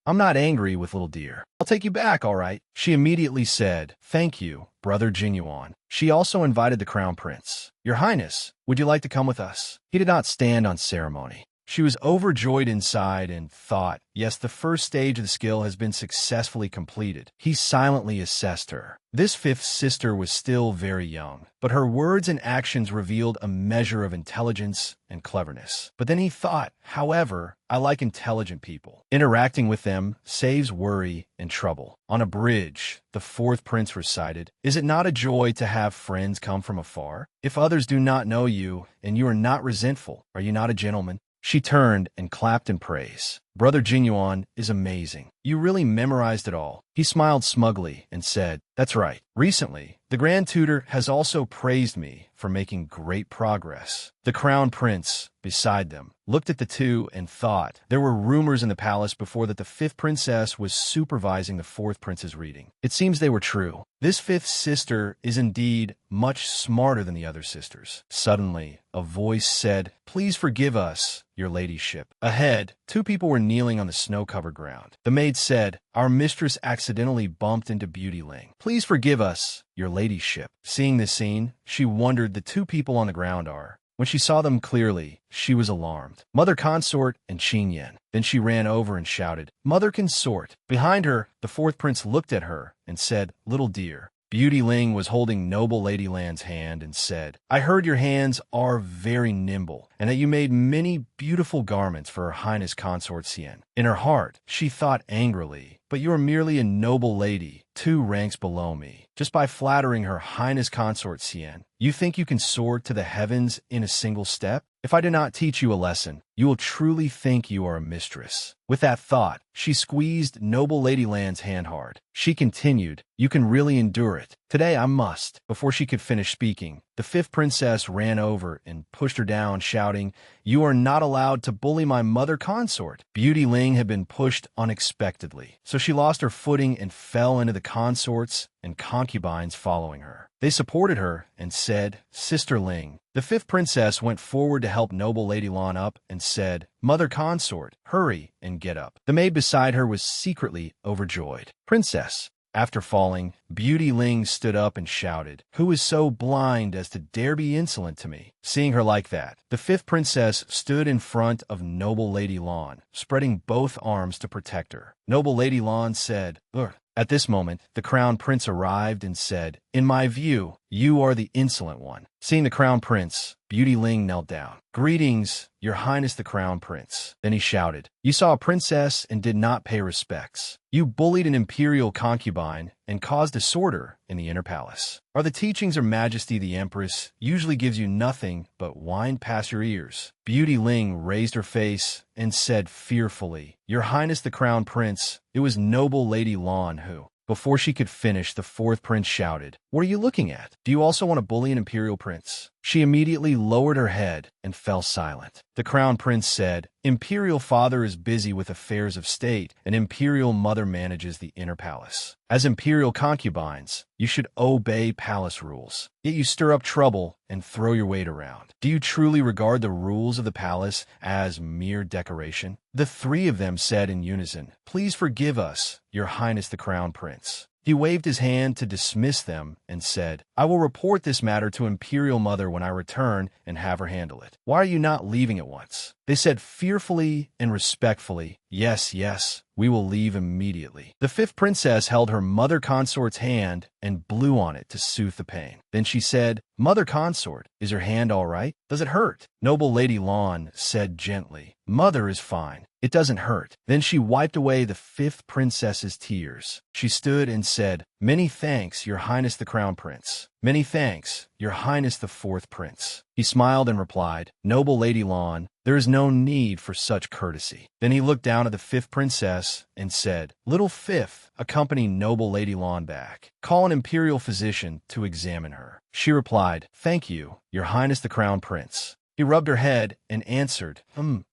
I'm not angry with little dear. I'll take you back, all right? She immediately said, thank you, Brother Genuine. She also invited the crown prince. Your Highness, would you like to come with us? He did not stand on ceremony. She was overjoyed inside and thought, yes, the first stage of the skill has been successfully completed. He silently assessed her. This fifth sister was still very young, but her words and actions revealed a measure of intelligence and cleverness. But then he thought, however, I like intelligent people. Interacting with them saves worry and trouble. On a bridge, the fourth prince recited, is it not a joy to have friends come from afar? If others do not know you and you are not resentful, are you not a gentleman? She turned and clapped in praise. Brother Genuine is amazing. You really memorized it all. He smiled smugly and said, that's right. Recently, the grand tutor has also praised me for making great progress. The crown prince, beside them, looked at the two and thought there were rumors in the palace before that the fifth princess was supervising the fourth prince's reading. It seems they were true. This fifth sister is indeed much smarter than the other sisters. Suddenly, a voice said, please forgive us, your ladyship. Ahead, two people were kneeling on the snow-covered ground. The maid said, our mistress accidentally bumped into Beauty Ling. Please forgive us, your ladyship. Seeing this scene, she wondered the two people on the ground are. When she saw them clearly, she was alarmed. Mother Consort and Qin Yan. Then she ran over and shouted, Mother Consort. Behind her, the fourth prince looked at her and said, little dear. Beauty Ling was holding noble Lady Lan's hand and said, I heard your hands are very nimble, and that you made many beautiful garments for Her Highness Consort Xian. In her heart, she thought angrily, but you are merely a noble lady, 2 ranks below me. Just by flattering Her Highness Consort Xian, you think you can soar to the heavens in a single step? If I do not teach you a lesson, you will truly think you are a mistress. With that thought, she squeezed noble Lady Lan's hand hard. She continued, you can really endure it. Today I must. Before she could finish speaking, the fifth princess ran over and pushed her down, shouting, you are not allowed to bully my mother consort. Beauty Ling had been pushed unexpectedly, so she lost her footing and fell into the consorts and concubines following her. They supported her and said, Sister Ling. The fifth princess went forward to help noble Lady Lan up and said, Mother consort, hurry and get up. The maid beside her was secretly overjoyed. Princess. After falling, Beauty Ling stood up and shouted, who is so blind as to dare be insolent to me? Seeing her like that, the fifth princess stood in front of noble Lady Lan, spreading both arms to protect her. Noble Lady Lan said, ugh. At this moment, the crown prince arrived and said, In my view, you are the insolent one. Seeing the crown prince, Beauty Ling knelt down. Greetings, your highness the crown prince. Then he shouted, you saw a princess and did not pay respects. You bullied an imperial concubine and caused disorder in the inner palace. Are the teachings of Majesty the Empress usually gives you nothing but wine past your ears? Beauty Ling raised her face and said fearfully, your highness the crown prince, it was noble Lady Lan who... Before she could finish, the fourth prince shouted, what are you looking at? Do you also want to bully an imperial prince? She immediately lowered her head and fell silent. The crown prince said, imperial father is busy with affairs of state, and imperial mother manages the inner palace. As imperial concubines, you should obey palace rules. Yet you stir up trouble and throw your weight around. Do you truly regard the rules of the palace as mere decoration? The three of them said in unison, please forgive us, your highness the crown prince. He waved his hand to dismiss them and said, I will report this matter to Imperial Mother when I return and have her handle it. Why are you not leaving at once? They said fearfully and respectfully, yes, yes, we will leave immediately. The fifth princess held her mother consort's hand and blew on it to soothe the pain. Then she said, Mother consort, is your hand all right? Does it hurt? Noble Lady Lan said gently, Mother is fine. It doesn't hurt. Then she wiped away the fifth princess's tears. She stood and said, many thanks, your highness the crown prince. Many thanks, your highness the fourth prince. He smiled and replied, noble Lady Lan, there is no need for such courtesy. Then he looked down at the fifth princess and said, little fifth, accompany noble Lady Lan back. Call an imperial physician to examine her. She replied, thank you, your highness the crown prince. He rubbed her head and answered,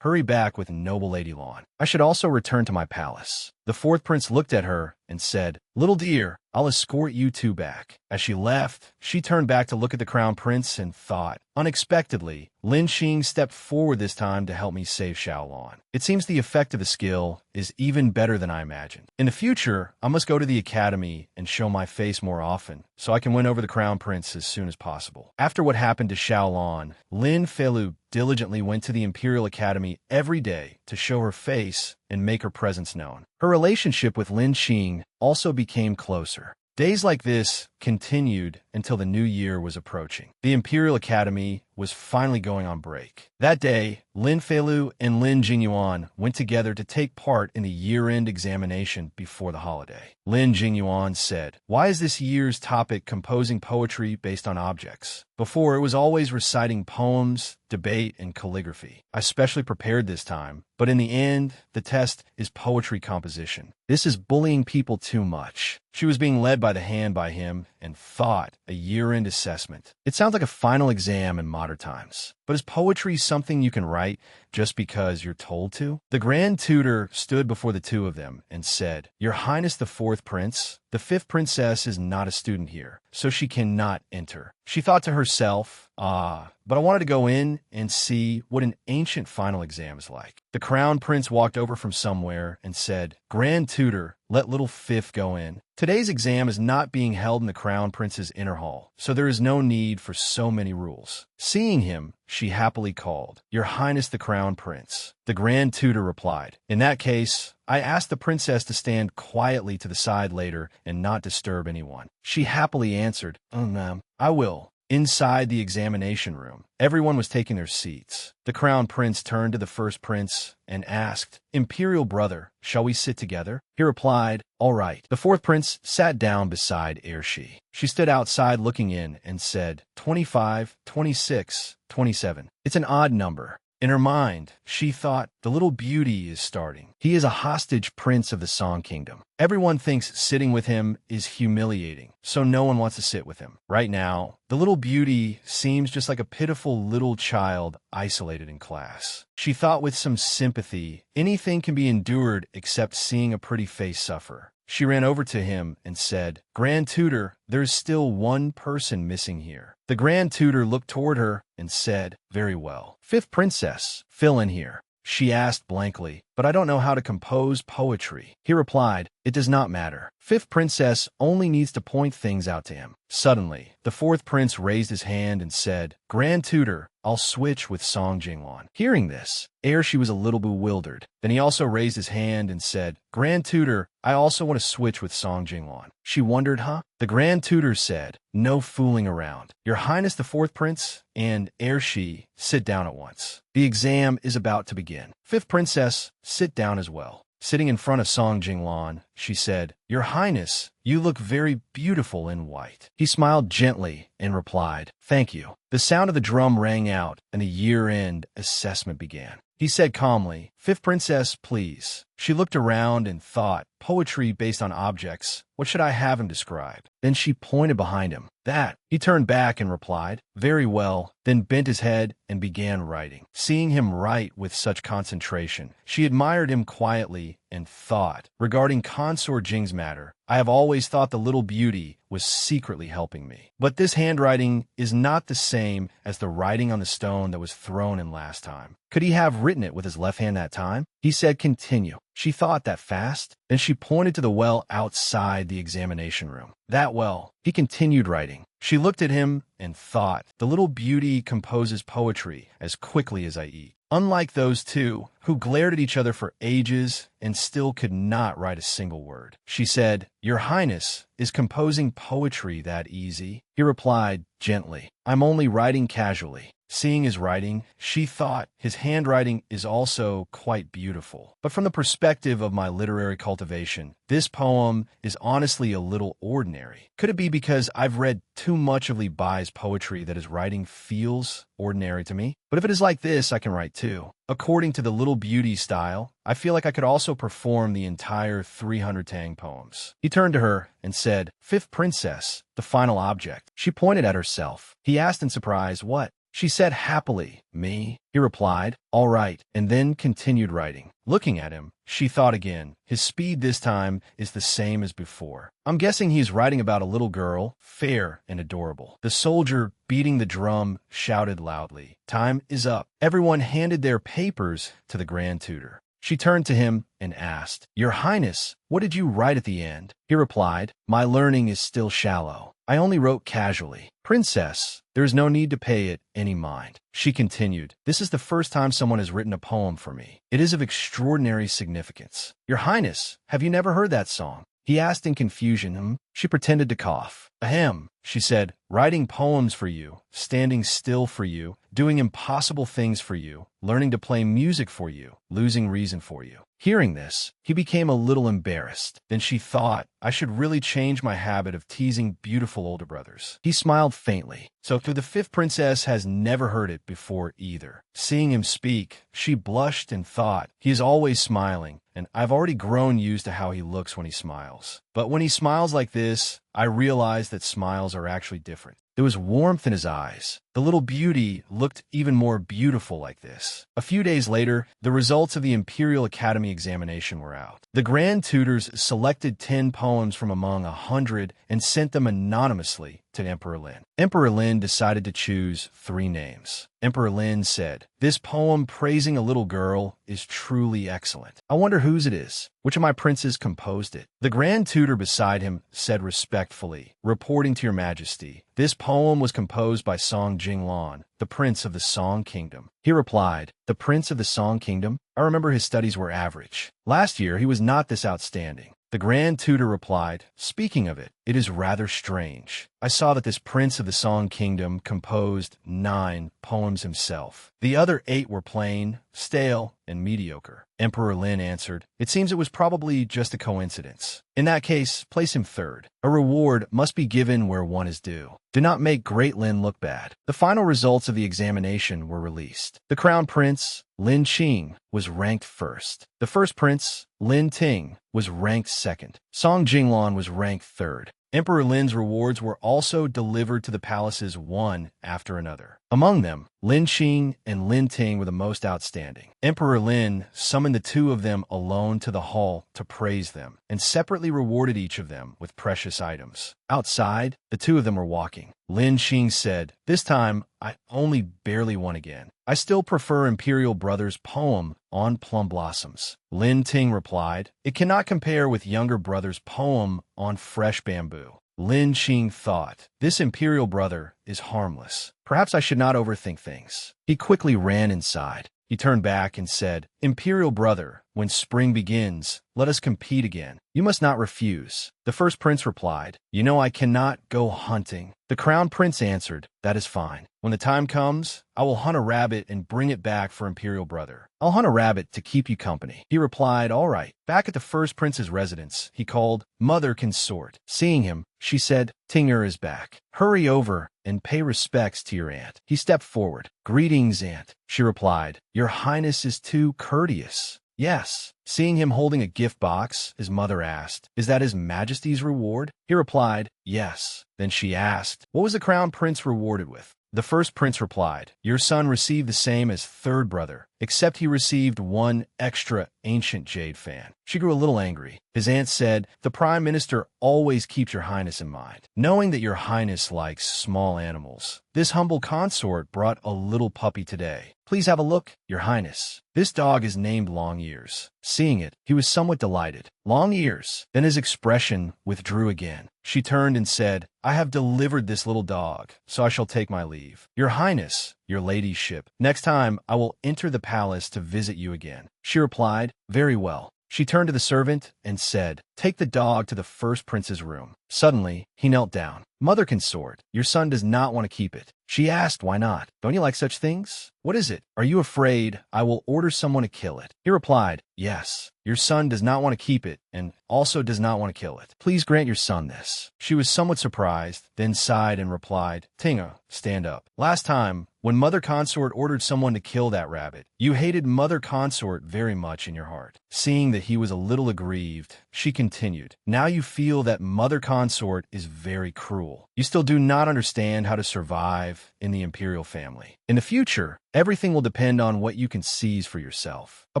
hurry back with noble Lady Lan. I should also return to my palace. The fourth prince looked at her and said, little dear, I'll escort you two back. As she left, she turned back to look at the crown prince and thought, unexpectedly, Lin Xing stepped forward this time to help me save Xiaolan. It seems the effect of the skill is even better than I imagined. In the future, I must go to the academy and show my face more often, so I can win over the crown prince as soon as possible. After what happened to Xiaolan, Lin Feilu diligently went to the Imperial Academy every day to show her face and make her presence known. Her relationship with Lin Xing also became closer. Days like this continued until the new year was approaching. The Imperial Academy was finally going on break. That day, Lin Feilu and Lin Jingyuan went together to take part in the year-end examination before the holiday. Lin Jingyuan said, why is this year's topic composing poetry based on objects? Before, it was always reciting poems, debate, and calligraphy. I specially prepared this time, but in the end, the test is poetry composition. This is bullying people too much. She was being led by the hand by him and thought a year-end assessment. It sounds like a final exam in modern times. But is poetry something you can write just because you're told to? The Grand Tutor stood before the two of them and said, your highness the fourth prince, the fifth princess is not a student here, so she cannot enter. She thought to herself, but I wanted to go in and see what an ancient final exam is like. The crown prince walked over from somewhere and said, Grand Tutor, let little fifth go in. Today's exam is not being held in the crown prince's inner hall, so there is no need for so many rules. Seeing him, she happily called, your highness the crown prince. The Grand Tutor replied, in that case, I asked the princess to stand quietly to the side later and not disturb anyone. She happily answered, ma'am, I will. Inside the examination room, everyone was taking their seats. The crown prince turned to the first prince and asked, Imperial brother, shall we sit together? He replied, all right. The fourth prince sat down beside Ershi. She stood outside looking in and said, 25, 26, 27. It's an odd number. In her mind, she thought, the little beauty is starting. He is a hostage prince of the Song Kingdom. Everyone thinks sitting with him is humiliating, so no one wants to sit with him. Right now, the little beauty seems just like a pitiful little child isolated in class. She thought with some sympathy, anything can be endured except seeing a pretty face suffer. She ran over to him and said, Grand Tutor, there's still one person missing here. The Grand Tutor looked toward her and said, very well. Fifth princess, fill in here. She asked blankly, but I don't know how to compose poetry. He replied, it does not matter. Fifth princess only needs to point things out to him. Suddenly, the fourth prince raised his hand and said, Grand Tutor, I'll switch with Song Jinglan. Hearing this, she was a little bewildered. Then he also raised his hand and said, Grand Tutor, I also want to switch with Song Jinglan. She wondered, huh? The Grand Tutor said, no fooling around. Your Highness the fourth prince and she sit down at once. The exam is about to begin. Fifth princess, sit down as well. Sitting in front of Song Jinglan, she said, Your Highness, you look very beautiful in white. He smiled gently and replied, Thank you. The sound of the drum rang out and the year-end assessment began. He said calmly, Fifth princess, please. She looked around and thought, poetry based on objects. What should I have him describe? Then she pointed behind him. That. He turned back and replied, Very well, then bent his head and began writing. Seeing him write with such concentration, she admired him quietly and thought, regarding Consort Jing's matter, I have always thought the little beauty was secretly helping me. But this handwriting is not the same as the writing on the stone that was thrown in last time. Could he have written it with his left hand that time? He said, Continue. She thought that fast. Then she pointed to the well outside the examination room. That well. He continued writing. She looked at him and thought, the little beauty composes poetry as quickly as I eat. Unlike those two, who glared at each other for ages and still could not write a single word. She said, Your Highness, is composing poetry that easy? He replied gently, I'm only writing casually. Seeing his writing, she thought his handwriting is also quite beautiful. But from the perspective of my literary cultivation, this poem is honestly a little ordinary. Could it be because I've read too much of Li Bai's poetry that his writing feels ordinary to me? But if it is like this, I can write too. According to the Little Beauty style, I feel like I could also perform the entire 300 Tang poems. He turned to her and said, Fifth princess, the final object. She pointed at herself. He asked in surprise, What? She said happily, Me? He replied, All right, and then continued writing. Looking at him, she thought again. His speed this time is the same as before. I'm guessing he's writing about a little girl, fair and adorable. The soldier, beating the drum, shouted loudly, Time is up. Everyone handed their papers to the Grand Tutor. She turned to him and asked, Your Highness, what did you write at the end? He replied, My learning is still shallow. I only wrote casually. Princess, there is no need to pay it any mind. She continued, This is the first time someone has written a poem for me. It is of extraordinary significance. Your Highness, have you never heard that song? He asked in confusion. She pretended to cough. Ahem, she said, writing poems for you, standing still for you, doing impossible things for you, learning to play music for you, losing reason for you. Hearing this, he became a little embarrassed. Then she thought, I should really change my habit of teasing beautiful older brothers. He smiled faintly. So the fifth princess has never heard it before either. Seeing him speak, she blushed and thought, he is always smiling, and I've already grown used to how he looks when he smiles. But when he smiles like this, I realize that smiles are actually different. There was warmth in his eyes. The little beauty looked even more beautiful like this. A few days later, the results of the Imperial Academy examination were out. The Grand Tutors selected 10 poems from among 100 and sent them anonymously to Emperor Lin. Emperor Lin decided to choose 3 names. Emperor Lin said, This poem praising a little girl is truly excellent. I wonder whose it is. Which of my princes composed it? The Grand Tutor beside him said respectfully, Reporting to your majesty, this poem was composed by Song Jinglan, the prince of the Song Kingdom. He replied, The prince of the Song Kingdom? I remember his studies were average. Last year, he was not this outstanding. The Grand Tutor replied, Speaking of it, it is rather strange. I saw that this prince of the Song Kingdom composed 9 poems himself. The other 8 were plain, stale, and mediocre. Emperor Lin answered, It seems it was probably just a coincidence. In that case, place him 3rd. A reward must be given where one is due. Do not make Great Lin look bad. The final results of the examination were released. The crown prince, Lin Qing, was ranked 1st. The first prince, Lin Ting, was ranked 2nd. Song Jinglan was ranked 3rd. Emperor Lin's rewards were also delivered to the palaces one after another. Among them, Lin Qing and Lin Ting were the most outstanding. Emperor Lin summoned the two of them alone to the hall to praise them, and separately rewarded each of them with precious items. Outside, the two of them were walking. Lin Qing said, "This time, I only barely won again. I still prefer Imperial Brother's poem on plum blossoms." Lin Ting replied, "It cannot compare with younger brother's poem on fresh bamboo." Lin Qing thought, "This Imperial Brother is harmless. Perhaps I should not overthink things." He quickly ran inside. He turned back and said, "Imperial Brother, when spring begins, let us compete again. You must not refuse." The first prince replied, "You know I cannot go hunting." The crown prince answered, "That is fine. When the time comes, I will hunt a rabbit and bring it back for Imperial Brother. I'll hunt a rabbit to keep you company." He replied, "All right." Back at the first prince's residence, he called Mother Consort. Seeing him, she said, "Tinger is back. Hurry over and pay respects to your aunt." He stepped forward. "Greetings, aunt." She replied, "Your Highness is too courteous." "Yes." Seeing him holding a gift box, his mother asked, "Is that His Majesty's reward?" He replied, "Yes." Then she asked, "What was the crown prince rewarded with?" The first prince replied, "Your son received the same as third brother, except he received one extra ancient jade fan." She grew a little angry. His aunt said, "The Prime Minister always keeps your Highness in mind, knowing that your Highness likes small animals. This humble consort brought a little puppy today. Please have a look, your Highness. This dog is named Long Ears." Seeing it, he was somewhat delighted. Long Ears. Then his expression withdrew again. She turned and said, "I have delivered this little dog, so I shall take my leave. Your Highness, your ladyship, next time I will enter the palace to visit you again." She replied, "Very well." She turned to the servant and said, "Take the dog to the first prince's room." Suddenly, he knelt down. "Mother Consort, your son does not want to keep it." She asked, "Why not? Don't you like such things? What is it? Are you afraid I will order someone to kill it?" He replied, "Yes. Your son does not want to keep it and also does not want to kill it. Please grant your son this." She was somewhat surprised, then sighed and replied, "Tinga, stand up. Last time, when Mother Consort ordered someone to kill that rabbit, you hated Mother Consort very much in your heart." Seeing that he was a little aggrieved, she continued, "Now you feel that Mother Consort is very cruel. You still do not understand how to survive in the imperial family. In the future, everything will depend on what you can seize for yourself. A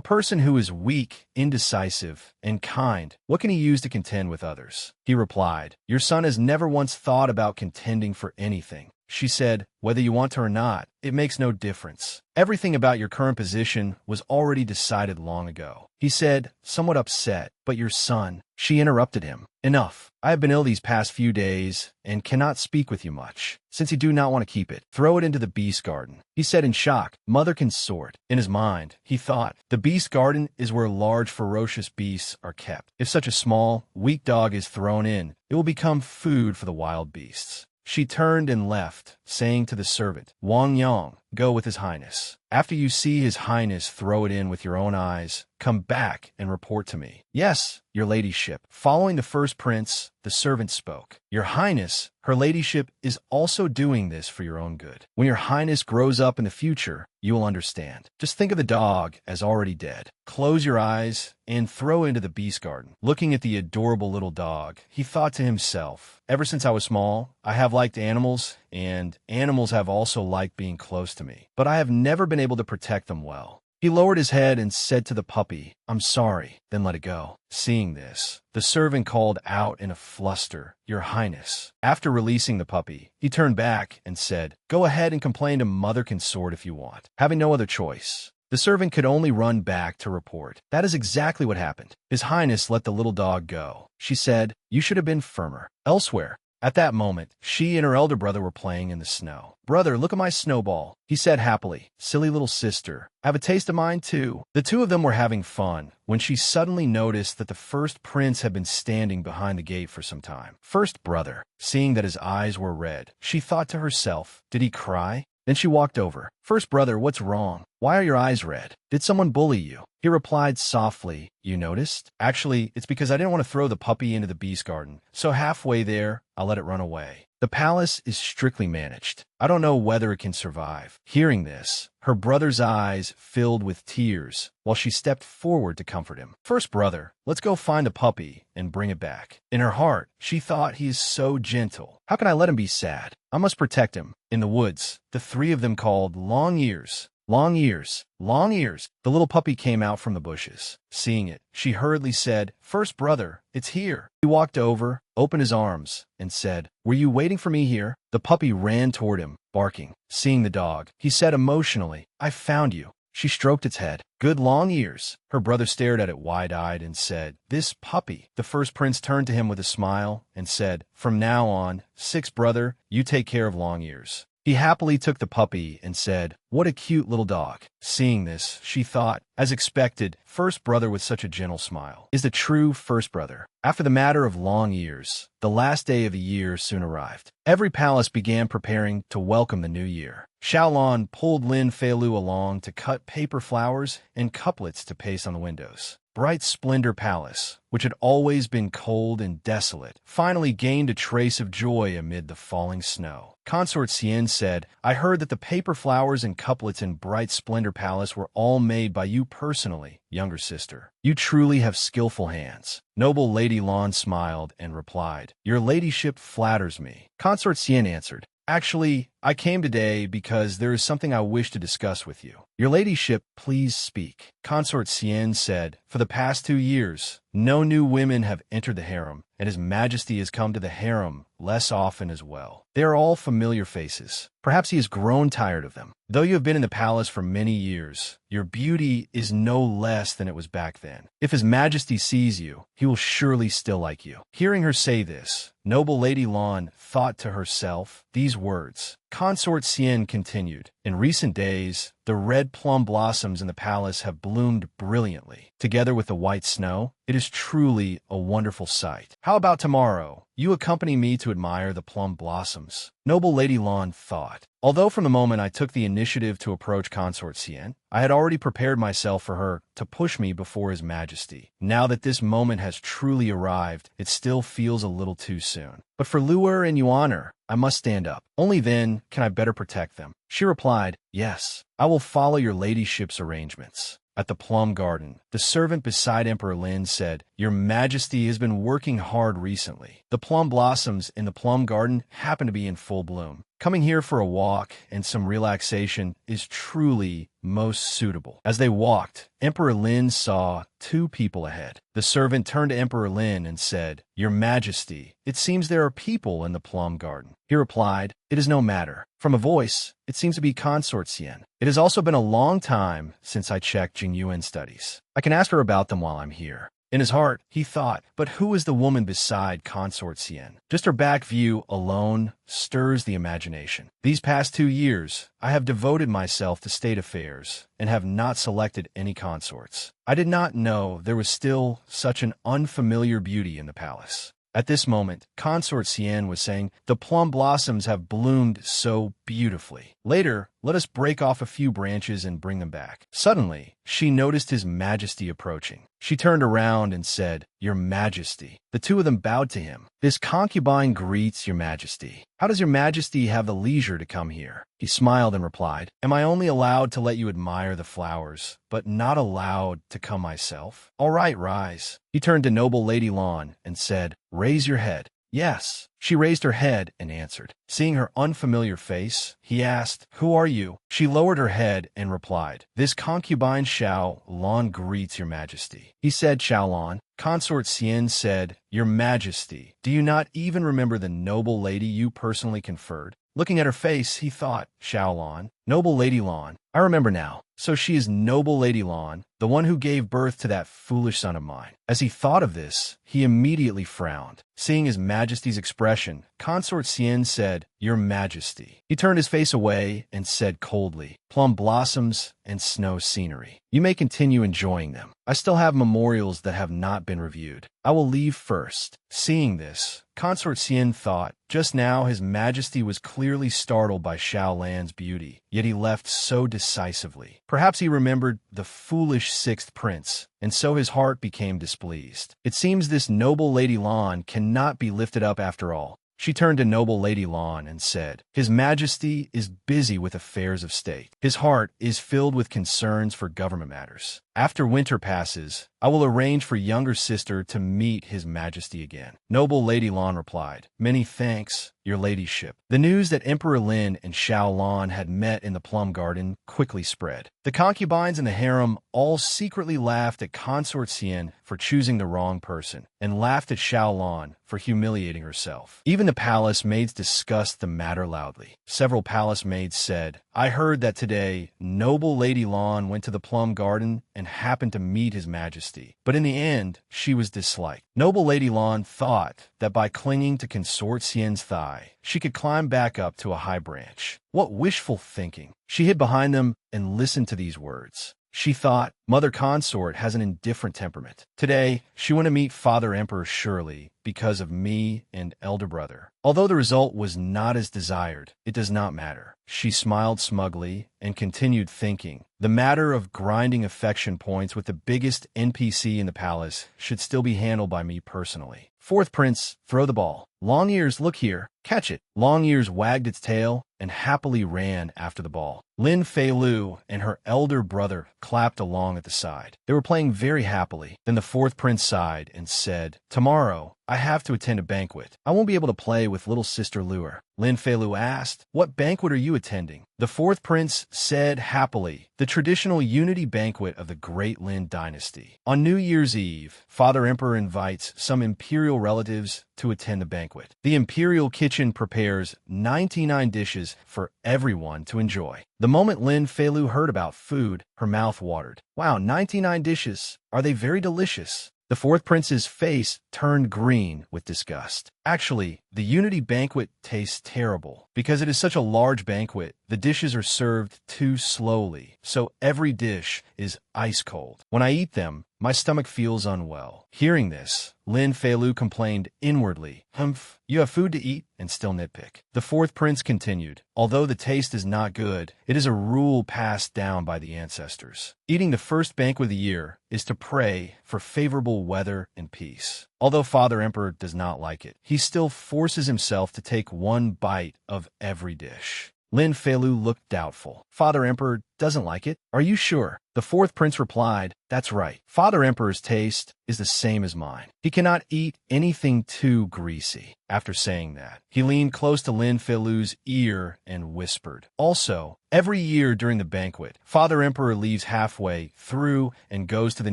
person who is weak, indecisive, and kind, what can he use to contend with others?" He replied, "Your son has never once thought about contending for anything." She said, "Whether you want to or not, it makes no difference. Everything about your current position was already decided long ago." He said, somewhat upset, "But your son..." She interrupted him. "Enough. I have been ill these past few days and cannot speak with you much. Since you do not want to keep it, throw it into the beast garden," he said in shock. Mother Consort. In his mind, he thought, the beast garden is where large ferocious beasts are kept. If such a small, weak dog is thrown in, it will become food for the wild beasts. She turned and left, saying to the servant, "Wang Yang, go with His Highness. After you see His Highness throw it in with your own eyes, come back and report to me." "Yes, your ladyship." Following the first prince, the servant spoke, "Your Highness, her ladyship is also doing this for your own good. When your Highness grows up in the future, you will understand. Just think of the dog as already dead. Close your eyes and throw into the beast garden." Looking at the adorable little dog, he thought to himself, "Ever since I was small, I have liked animals, and animals have also liked being close to me, but I have never been able to protect them well." He lowered his head and said to the puppy, "I'm sorry," then let it go. Seeing this, the servant called out in a fluster, "Your Highness." After releasing the puppy, he turned back and said, "Go ahead and complain to Mother Consort if you want." Having no other choice, the servant could only run back to report. That is exactly what happened. His Highness let the little dog go. She said, "You should have been firmer." Elsewhere, at that moment, she and her elder brother were playing in the snow. "Brother, look at my snowball," he said happily. "Silly little sister, have a taste of mine too." The two of them were having fun when she suddenly noticed that the first prince had been standing behind the gate for some time. First brother, seeing that his eyes were red, she thought to herself, "Did he cry?" Then she walked over. "First brother, what's wrong? Why are your eyes red? Did someone bully you?" He replied softly, "You noticed? Actually, it's because I didn't want to throw the puppy into the beast garden, so halfway there, I'll let it run away. The palace is strictly managed. I don't know whether it can survive." Hearing this, her brother's eyes filled with tears while she stepped forward to comfort him. "First brother, let's go find the puppy and bring it back." In her heart, she thought, he is so gentle. How can I let him be sad? I must protect him. In the woods, the three of them called, "Long ears, long ears, long ears." The little puppy came out from the bushes. Seeing it, she hurriedly said, "First brother, it's here." He walked over, opened his arms, and said, "Were you waiting for me here?" The puppy ran toward him, barking. Seeing the dog, he said emotionally, "I found you." She stroked its head. "Good long ears." Her brother stared at it wide-eyed and said, "This puppy." The first prince turned to him with a smile and said, "From now on, sixth brother, you take care of long ears." He happily took the puppy and said, "What a cute little dog." Seeing this, she thought, as expected, first brother with such a gentle smile is the true first brother. After the matter of long years, the last day of the year soon arrived. Every palace began preparing to welcome the new year. Xiaolon pulled Lin Feilu along to cut paper flowers and couplets to paste on the windows. Bright Splendor Palace, which had always been cold and desolate, finally gained a trace of joy amid the falling snow. Consort Xian said, "I heard that the paper flowers and couplets in Bright Splendor Palace were all made by you personally, younger sister. You truly have skillful hands." Noble Lady Lan smiled and replied, "Your ladyship flatters me." Consort Xian answered, "Actually, I came today because there is something I wish to discuss with you." "Your ladyship, please speak." Consort Xian said, "For the past 2 years, no new women have entered the harem, and His Majesty has come to the harem less often as well. They are all familiar faces. Perhaps he has grown tired of them. Though you have been in the palace for many years, your beauty is no less than it was back then. If His Majesty sees you, he will surely still like you." Hearing her say this, Noble Lady Lan thought to herself these words. Consort Xian continued, "In recent days, the red plum blossoms in the palace have bloomed brilliantly. Together with the white snow, it is truly a wonderful sight. How about tomorrow? You accompany me to admire the plum blossoms." Noble Lady Lan thought. Although from the moment I took the initiative to approach Consort Xian, I had already prepared myself for her to push me before His Majesty. Now that this moment has truly arrived, it still feels a little too soon. But for Luer and Yuaner, I must stand up. Only then can I better protect them." She replied, "Yes, I will follow your ladyship's arrangements." At the plum garden, the servant beside Emperor Lin said, "Your Majesty has been working hard recently. The plum blossoms in the plum garden happen to be in full bloom. Coming here for a walk and some relaxation is truly most suitable." As they walked, Emperor Lin saw 2 people ahead. The servant turned to Emperor Lin and said, "Your Majesty, it seems there are people in the plum garden." He replied, "It is no matter." From a voice, it seems to be Consort Xian. "It has also been a long time since I checked Jingyuan studies. I can ask her about them while I'm here." In his heart, he thought, but who is the woman beside Consort Xian? Just her back view alone stirs the imagination. These past 2 years, I have devoted myself to state affairs and have not selected any consorts. I did not know there was still such an unfamiliar beauty in the palace. At this moment, Consort Xian was saying, "The plum blossoms have bloomed so beautifully. Later, let us break off a few branches and bring them back." Suddenly, she noticed His Majesty approaching. She turned around and said, "Your Majesty." The 2 of them bowed to him. "This concubine greets Your Majesty. How does Your Majesty have the leisure to come here?" He smiled and replied, "Am I only allowed to let you admire the flowers, but not allowed to come myself? All right, rise." He turned to Noble Lady Lan and said, "Raise your head." "Yes." She raised her head and answered. Seeing her unfamiliar face, he asked, "Who are you?" She lowered her head and replied, "This concubine Xiaolon greets Your Majesty." He said, "Xiaolon." Consort Xian said, "Your Majesty, do you not even remember the noble lady you personally conferred?" Looking at her face, he thought, Xiaolon, Noble Lady Lan. I remember now. So she is Noble Lady Lan, the one who gave birth to that foolish son of mine. As he thought of this, he immediately frowned. Seeing His Majesty's expression, Consort Xian said, "Your Majesty." He turned his face away and said coldly, "Plum blossoms and snow scenery. You may continue enjoying them. I still have memorials that have not been reviewed. I will leave first." Seeing this, Consort Xian thought, just now His Majesty was clearly startled by Xiao Lan's beauty, yet he left so decisively. Perhaps he remembered the foolish sixth prince, and so his heart became displeased. It seems this noble Lady Lan cannot be lifted up after all. She turned to noble Lady Lan and said, His Majesty is busy with affairs of state. His heart is filled with concerns for government matters. After winter passes, I will arrange for younger sister to meet His Majesty again. Noble Lady Lan replied, Many thanks, your ladyship. The news that Emperor Lin and Xiao Lan had met in the plum garden quickly spread. The concubines in the harem all secretly laughed at Consort Xian for choosing the wrong person, and laughed at Xiao Lan for humiliating herself. Even the palace maids discussed the matter loudly. Several palace maids said, I heard that today, noble Lady Lan went to the plum garden and happened to meet His Majesty. But in the end, she was disliked. Noble Lady Lan thought that by clinging to Consort Xian's thigh, she could climb back up to a high branch. What wishful thinking! She hid behind them and listened to these words. She thought, Mother Consort has an indifferent temperament. Today, she went to meet Father Emperor surely because of me and elder brother. Although the result was not as desired, it does not matter. She smiled smugly and continued thinking. The matter of grinding affection points with the biggest NPC in the palace should still be handled by me personally. Fourth prince, throw the ball. Long Ears, look here. Catch it. Long Ears wagged its tail and happily ran after the ball. Lin Fei Lu and her elder brother clapped along at the side. They were playing very happily. Then the fourth prince sighed and said, Tomorrow, I have to attend a banquet. I won't be able to play with little sister Luer. Lin Fei Lu asked, What banquet are you attending? The fourth prince said happily, The traditional unity banquet of the Great Lin dynasty. On New Year's Eve, Father Emperor invites some imperial relatives to attend the banquet. The imperial kitchen prepares 99 dishes for everyone to enjoy. The moment Lin Fei Lu heard about food, her mouth watered. Wow, 99 dishes. Are they very delicious? The fourth prince's face turned green with disgust. Actually, the unity banquet tastes terrible. Because it is such a large banquet, the dishes are served too slowly, so every dish is ice cold. When I eat them, my stomach feels unwell. Hearing this, Lin Fei Lu complained inwardly, Humph, you have food to eat and still nitpick. The fourth prince continued, Although the taste is not good, it is a rule passed down by the ancestors. Eating the first banquet of the year is to pray for favorable weather and peace. Although Father Emperor does not like it, he still forces himself to take one bite of every dish. Lin Fei Lu looked doubtful. Father Emperor doesn't like it? Are you sure? The fourth prince replied, That's right. Father Emperor's taste is the same as mine. He cannot eat anything too greasy. After saying that, he leaned close to Lin Fei Lu's ear and whispered. Also, every year during the banquet, Father Emperor leaves halfway through and goes to the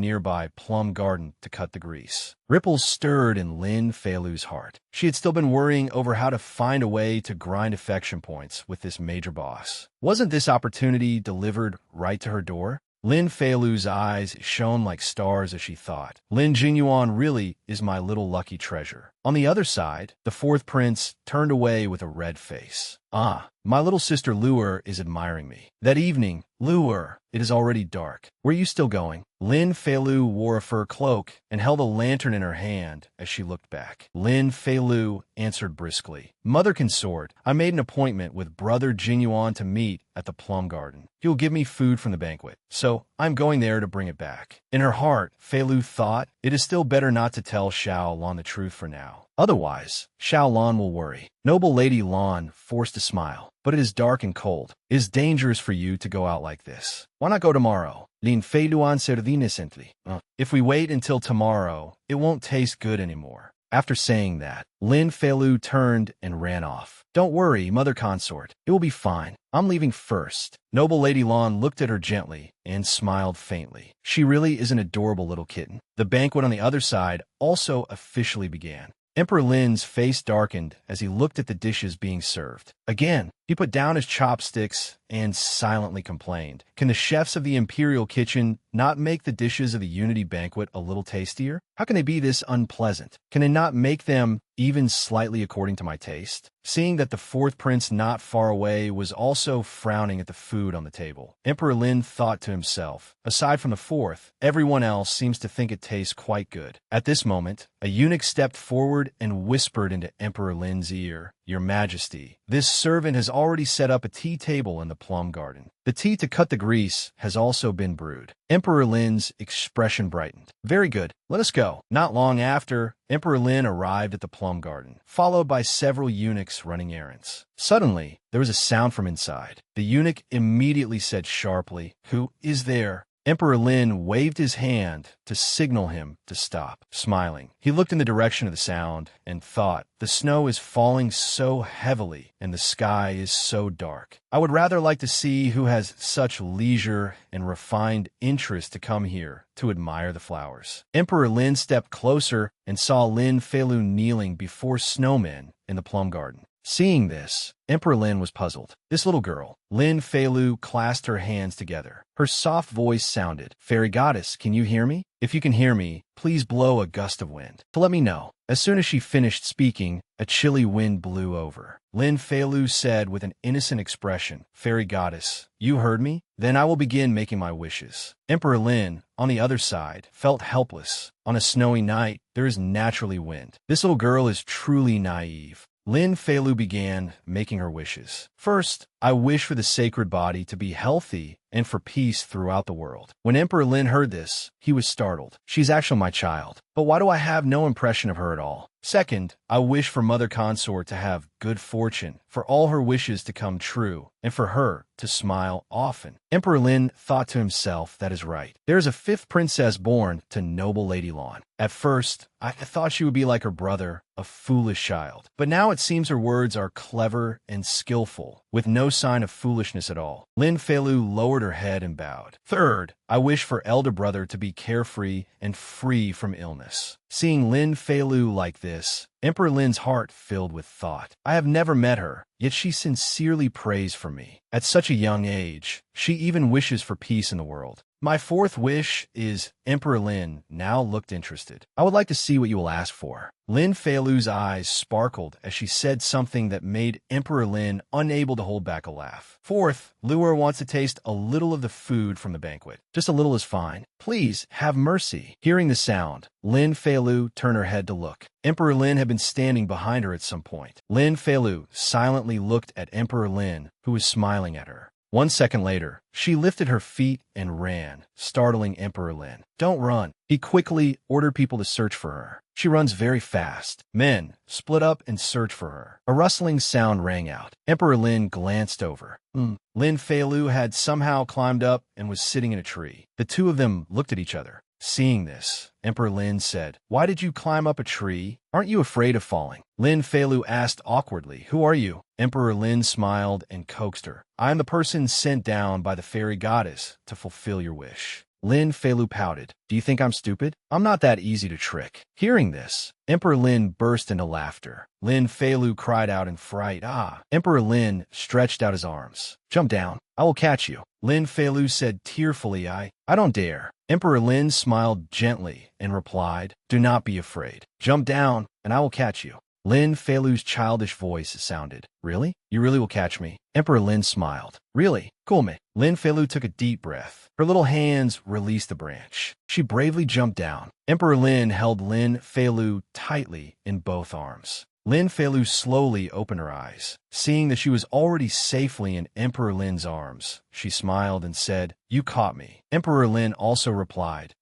nearby plum garden to cut the grease. Ripples stirred in Lin Fei Lu's heart. She had still been worrying over how to find a way to grind affection points with this major boss. Wasn't this opportunity delivered right to her door? Lin Fei Lu's eyes shone like stars as she thought, Lin Jinyuan really is my little lucky treasure. On the other side, the fourth prince turned away with a red face. Ah, my little sister Luer is admiring me. That evening, Luer, it is already dark. Where are you still going? Lin Fei Lu wore a fur cloak and held a lantern in her hand as she looked back. Lin Fei Lu answered briskly, Mother Consort, I made an appointment with Brother Jinyuan to meet at the plum garden. He will give me food from the banquet, so I'm going there to bring it back. In her heart, Fei Lu thought, it is still better not to tell Xiao Lan the truth for now. Otherwise, Xiao Lan will worry. Noble Lady Lan forced a smile. But it is dark and cold. It is dangerous for you to go out like this. Why not go tomorrow? Lin Fei Lu answered innocently. If we wait until tomorrow, it won't taste good anymore. After saying that, Lin Fei Lu turned and ran off. Don't worry, Mother Consort. It will be fine. I'm leaving first. Noble Lady Lan looked at her gently and smiled faintly. She really is an adorable little kitten. The banquet on the other side also officially began. Emperor Lin's face darkened as he looked at the dishes being served. Again, he put down his chopsticks and silently complained. Can the chefs of the imperial kitchen not make the dishes of the unity banquet a little tastier? How can they be this unpleasant? Can they not make them even slightly according to my taste? Seeing that the fourth prince not far away was also frowning at the food on the table, Emperor Lin thought to himself, aside from the fourth, everyone else seems to think it tastes quite good. At this moment, a eunuch stepped forward and whispered into Emperor Lin's ear, Your Majesty, this servant has already set up a tea table in the plum garden. The tea to cut the grease has also been brewed. Emperor Lin's expression brightened. Very good. Let us go. Not long after, Emperor Lin arrived at the plum garden, followed by several eunuchs running errands. Suddenly, there was a sound from inside. The eunuch immediately said sharply, "Who is there?" Emperor Lin waved his hand to signal him to stop. Smiling, he looked in the direction of the sound and thought, the snow is falling so heavily and the sky is so dark. I would rather like to see who has such leisure and refined interest to come here to admire the flowers. Emperor Lin stepped closer and saw Lin Feilu kneeling before snowmen in the plum garden. Seeing this, Emperor Lin was puzzled. This little girl, Lin Feilu, clasped her hands together. Her soft voice sounded, "Fairy goddess, can you hear me? If you can hear me, please blow a gust of wind to let me know." As soon as she finished speaking, a chilly wind blew over. Lin Feilu said with an innocent expression, "Fairy goddess, you heard me? Then I will begin making my wishes." Emperor Lin, on the other side, felt helpless. On a snowy night, there is naturally wind. This little girl is truly naive. Lin Feilu began making her wishes. First, I wish for the sacred body to be healthy and for peace throughout the world. When Emperor Lin heard this, he was startled. She's actually my child. But why do I have no impression of her at all? Second, I wish for Mother Consort to have good fortune, for all her wishes to come true, and for her to smile often. Emperor Lin thought to himself, that is right. There is a fifth princess born to noble Lady Lan. At first, I thought she would be like her brother, a foolish child. But now it seems her words are clever and skillful, with no sign of foolishness at all. Lin Feilu lowered her head and bowed. Third, I wish for elder brother to be carefree and free from illness. Seeing Lin Feilu like this, Emperor Lin's heart filled with thought. I have never met her, yet she sincerely prays for me. At such a young age, she even wishes for peace in the world. My fourth wish is, Emperor Lin now looked interested. I would like to see what you will ask for. Lin Feilu's eyes sparkled as she said something that made Emperor Lin unable to hold back a laugh. Fourth, Luer wants to taste a little of the food from the banquet. Just a little is fine. Please, have mercy. Hearing the sound, Lin Feilu turned her head to look. Emperor Lin had been standing behind her at some point. Lin Feilu silently looked at Emperor Lin, who was smiling at her. 1 second later, she lifted her feet and ran, startling Emperor Lin. Don't run. He quickly ordered people to search for her. She runs very fast. Men, split up and search for her. A rustling sound rang out. Emperor Lin glanced over. Lin Feilu had somehow climbed up and was sitting in a tree. The two of them looked at each other. Seeing this, Emperor Lin said, "Why did you climb up a tree? Aren't you afraid of falling?" Lin Feilu asked awkwardly, "Who are you?" Emperor Lin smiled and coaxed her. "I am the person sent down by the fairy goddess to fulfill your wish." Lin Feilu pouted. "Do you think I'm stupid? I'm not that easy to trick." Hearing this, Emperor Lin burst into laughter. Lin Feilu cried out in fright, "Ah!" Emperor Lin stretched out his arms. "Jump down. I will catch you." Lin Feilu said tearfully, I don't dare." Emperor Lin smiled gently and replied, "Do not be afraid. Jump down, and I will catch you." Lin Feilu's childish voice sounded, "Really? You really will catch me?" Emperor Lin smiled. "Really? Cool me." Lin Feilu took a deep breath. Her little hands released the branch. She bravely jumped down. Emperor Lin held Lin Feilu tightly in both arms. Lin Feilu slowly opened her eyes. Seeing that she was already safely in Emperor Lin's arms, she smiled and said, "You caught me." Emperor Lin also replied,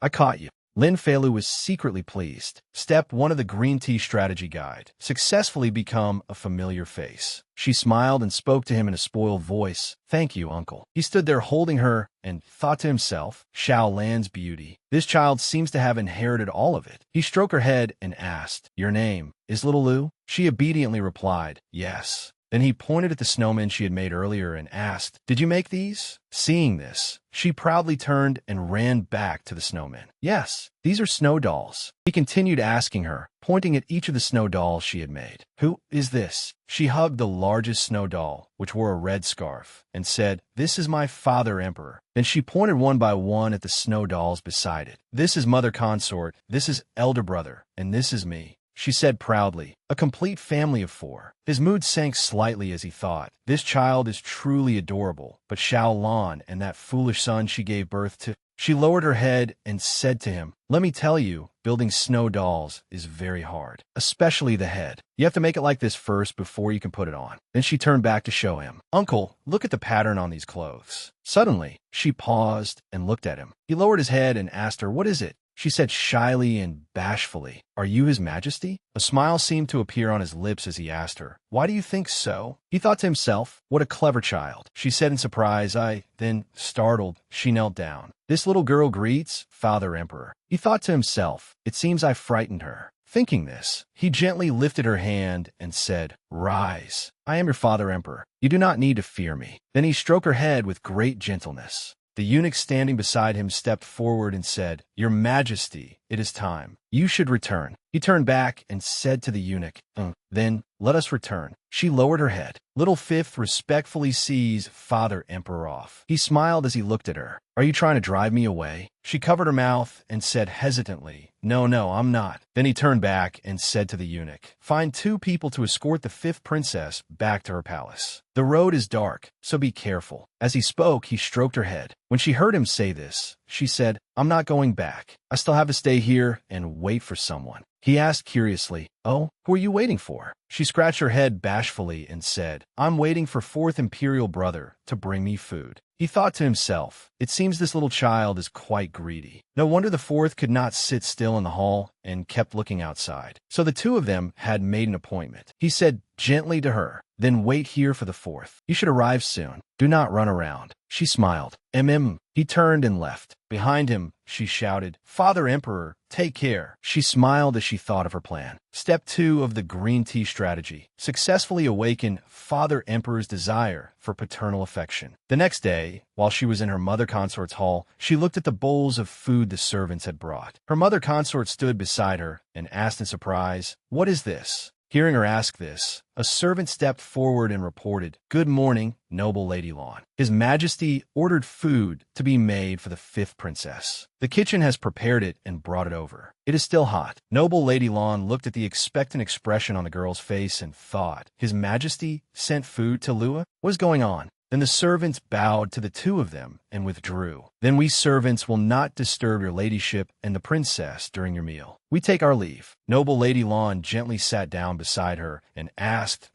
I caught you." Lin Feilu was secretly pleased. Step 1 of the Green Tea Strategy Guide. Successfully become a familiar face. She smiled and spoke to him in a spoiled voice. "Thank you, uncle." He stood there holding her and thought to himself, Xiao Lan's beauty. This child seems to have inherited all of it. He stroked her head and asked, "Your name is Little Lu?" She obediently replied, "Yes." Then he pointed at the snowman she had made earlier and asked, "Did you make these?" Seeing this, she proudly turned and ran back to the snowman. "Yes, these are snow dolls." He continued asking her, pointing at each of the snow dolls she had made. "Who is this?" She hugged the largest snow doll, which wore a red scarf, and said, "This is my father, Emperor." Then she pointed one by one at the snow dolls beside it. "This is Mother Consort, this is Elder Brother, and this is me." She said proudly, "A complete family of 4. His mood sank slightly as he thought, this child is truly adorable, but Xiao Lan and that foolish son she gave birth to. She lowered her head and said to him, "Let me tell you, building snow dolls is very hard, especially the head. You have to make it like this first before you can put it on. Then she turned back to show him. Uncle, look at the pattern on these clothes. Suddenly, she paused and looked at him. He lowered his head and asked her, what is it? She said shyly and bashfully, Are you His Majesty? A smile seemed to appear on his lips as he asked her, Why do you think so? He thought to himself, What a clever child. She said in surprise, Then, startled, she knelt down. This little girl greets Father Emperor. He thought to himself, It seems I frightened her. Thinking this, he gently lifted her hand and said, Rise. I am your Father Emperor. You do not need to fear me. Then he stroked her head with great gentleness. The eunuch standing beside him stepped forward and said, Your Majesty, it is time. You should return. He turned back and said to the eunuch, Then, let us return. She lowered her head. Little Fifth respectfully sees Father Emperor off. He smiled as he looked at her. Are you trying to drive me away? She covered her mouth and said hesitantly, No, I'm not. Then he turned back and said to the eunuch, Find 2 people to escort the 5th princess back to her palace. The road is dark, so be careful. As he spoke, he stroked her head. When she heard him say this, she said, I'm not going back. I still have to stay here and wait for someone. He asked curiously, Oh, who are you waiting for? She scratched her head bashfully and said, I'm waiting for 4th Imperial Brother to bring me food. He thought to himself, It seems this little child is quite greedy. No wonder the 4th could not sit still in the hall and kept looking outside. So the 2 of them had made an appointment. He said gently to her, Then wait here for the 4th. You should arrive soon. Do not run around. She smiled. He turned and left. Behind him, she shouted, Father Emperor, take care. She smiled as she thought of her plan. Step 2 of the green tea strategy. Successfully awaken Father Emperor's desire for paternal affection. The next day, while she was in her mother consort's hall, she looked at the bowls of food the servants had brought. Her mother consort stood beside her and asked in surprise, What is this? Hearing her ask this, a servant stepped forward and reported, Good morning, noble Lady Lawn. His Majesty ordered food to be made for the 5th princess. The kitchen has prepared it and brought it over. It is still hot. Noble Lady Lawn looked at the expectant expression on the girl's face and thought, His Majesty sent food to Lua? What is going on? Then the servants bowed to the 2 of them and withdrew. Then we servants will not disturb your ladyship and the princess during your meal. We take our leave. Noble Lady Lawn gently sat down beside her and asked,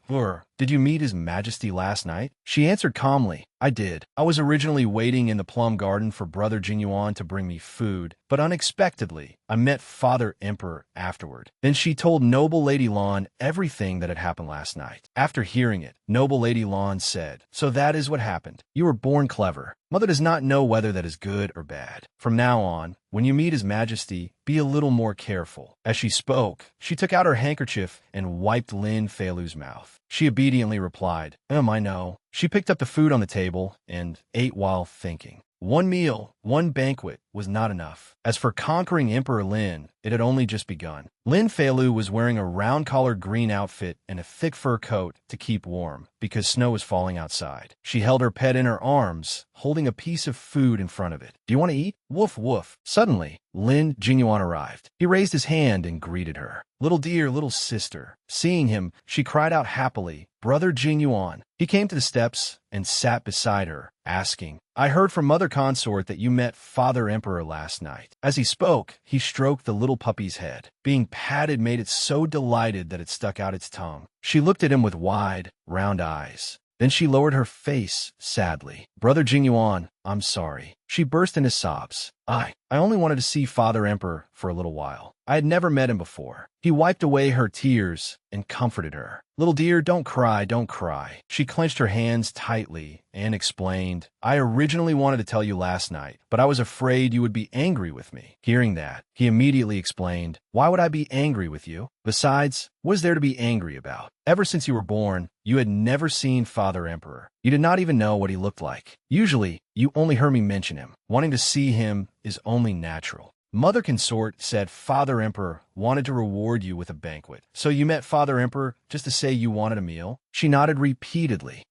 Did you meet His Majesty last night? She answered calmly, I did. I was originally waiting in the plum garden for Brother Jinyuan to bring me food, but unexpectedly, I met Father Emperor afterward. Then she told Noble Lady Lawn everything that had happened last night. After hearing it, Noble Lady Lawn said, So that is what happened. You were born clever. Mother does not know whether that is good or bad. From now on, when you meet His Majesty, be a little more careful. As she spoke, she took out her handkerchief and wiped Lin Feilu's mouth. She obediently replied, I know. She picked up the food on the table and ate while thinking. 1 meal, 1 banquet was not enough. As for conquering Emperor Lin, it had only just begun. Lin Feilu was wearing a round-collared green outfit and a thick fur coat to keep warm, because snow was falling outside. She held her pet in her arms, holding a piece of food in front of it. Do you want to eat? Woof, woof. Suddenly, Lin Jinyuan arrived. He raised his hand and greeted her. Little dear, little sister. Seeing him, she cried out happily, Brother Jinyuan. He came to the steps and sat beside her, asking, I heard from Mother Consort that you met Father Emperor last night. As he spoke, he stroked the little puppy's head. Being patted made it so delighted that it stuck out its tongue. She looked at him with wide, round eyes. Then she lowered her face sadly. Brother Jinyuan, I'm sorry. She burst into sobs. I only wanted to see Father Emperor for a little while. I had never met him before. He wiped away her tears and comforted her. Little dear, don't cry, don't cry. She clenched her hands tightly and explained, I originally wanted to tell you last night, but I was afraid you would be angry with me. Hearing that, he immediately explained, Why would I be angry with you? Besides, what is there to be angry about? Ever since you were born, you had never seen Father Emperor. You did not even know what he looked like. Usually, you only heard me mention him. Wanting to see him is only natural. Mother Consort said Father Emperor wanted to reward you with a banquet. So you met Father Emperor just to say you wanted a meal? She nodded repeatedly.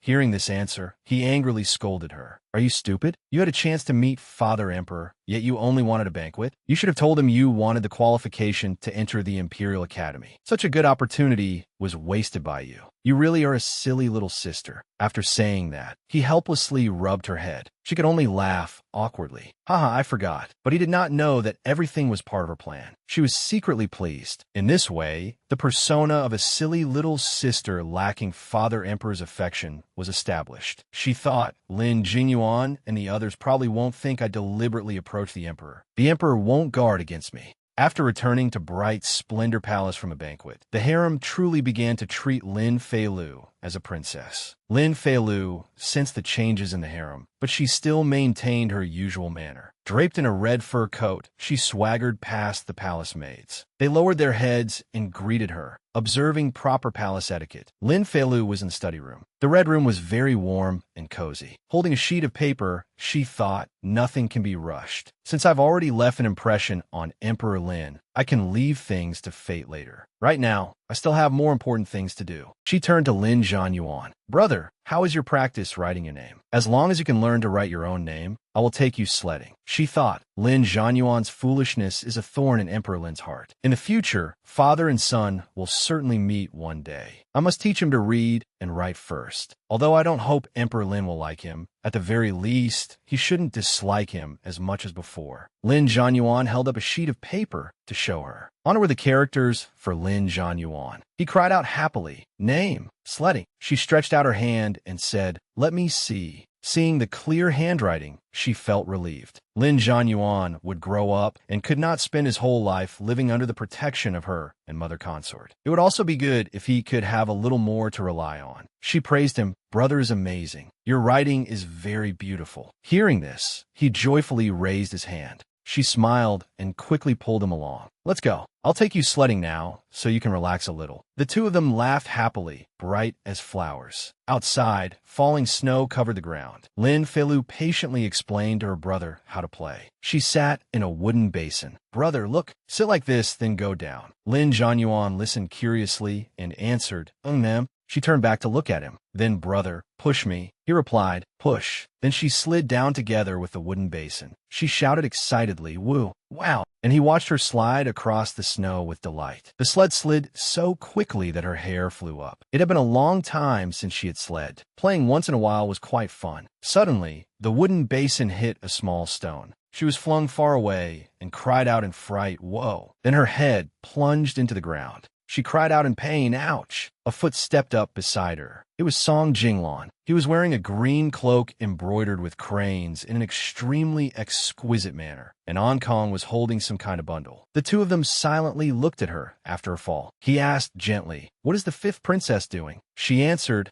Hearing this answer, he angrily scolded her. Are you stupid? You had a chance to meet Father Emperor, yet you only wanted a banquet? You should have told him you wanted the qualification to enter the Imperial Academy. Such a good opportunity was wasted by you. You really are a silly little sister. After saying that, he helplessly rubbed her head. She could only laugh awkwardly. Haha, I forgot. But he did not know that everything was part of her plan. She was secretly pleased. In this way, the persona of a silly little sister lacking Father Emperor's affection was established. She thought, Lin Jinyuan and the others probably won't think I deliberately approached the Emperor. The Emperor won't guard against me. After returning to Bright Splendor Palace from a banquet, the harem truly began to treat Lin Feilu as a princess. Lin Feilu sensed the changes in the harem, but she still maintained her usual manner. Draped in a red fur coat, she swaggered past the palace maids. They lowered their heads and greeted her, observing proper palace etiquette. Lin Feilu was in the study room. The red room was very warm and cozy. Holding a sheet of paper, she thought, nothing can be rushed. Since I've already left an impression on Emperor Lin, I can leave things to fate later. Right now, I still have more important things to do. She turned to Lin Jianyuan. Brother, how is your practice writing your name? As long as you can learn to write your own name, I will take you sledding. She thought, Lin Jianyuan's foolishness is a thorn in Emperor Lin's heart. In the future, father and son will certainly meet one day. I must teach him to read and write first. Although I don't hope Emperor Lin will like him, at the very least, he shouldn't dislike him as much as before. Lin Jianyuan held up a sheet of paper to show her. On it were the characters for Lin Jianyuan. He cried out happily, Name, sledding. She stretched out her hand and said, Let me see. Seeing the clear handwriting, she felt relieved. Lin Jianyuan would grow up and could not spend his whole life living under the protection of her and mother consort. It would also be good if he could have a little more to rely on. She praised him. Brother is amazing. Your writing is very beautiful. Hearing this, he joyfully raised his hand. She smiled and quickly pulled him along. Let's go. I'll take you sledding now, so you can relax a little. The two of them laughed happily, bright as flowers. Outside, falling snow covered the ground. Lin Feilu patiently explained to her brother how to play. She sat in a wooden basin. Brother, look, sit like this, then go down. Lin Jianyuan listened curiously and answered, ma'am. She turned back to look at him. Then, brother, push me. He replied, push. Then she slid down together with the wooden basin. She shouted excitedly, woo, wow, and he watched her slide across the snow with delight. The sled slid so quickly that her hair flew up. It had been a long time since she had sled. Playing once in a while was quite fun. Suddenly, the wooden basin hit a small stone. She was flung far away and cried out in fright, whoa. Then her head plunged into the ground. She cried out in pain, ouch. A foot stepped up beside her. It was Song Jinglan. He was wearing a green cloak embroidered with cranes in an extremely exquisite manner, and Ankong was holding some kind of bundle. The two of them silently looked at her after her fall. He asked gently, what is the fifth princess doing? She answered,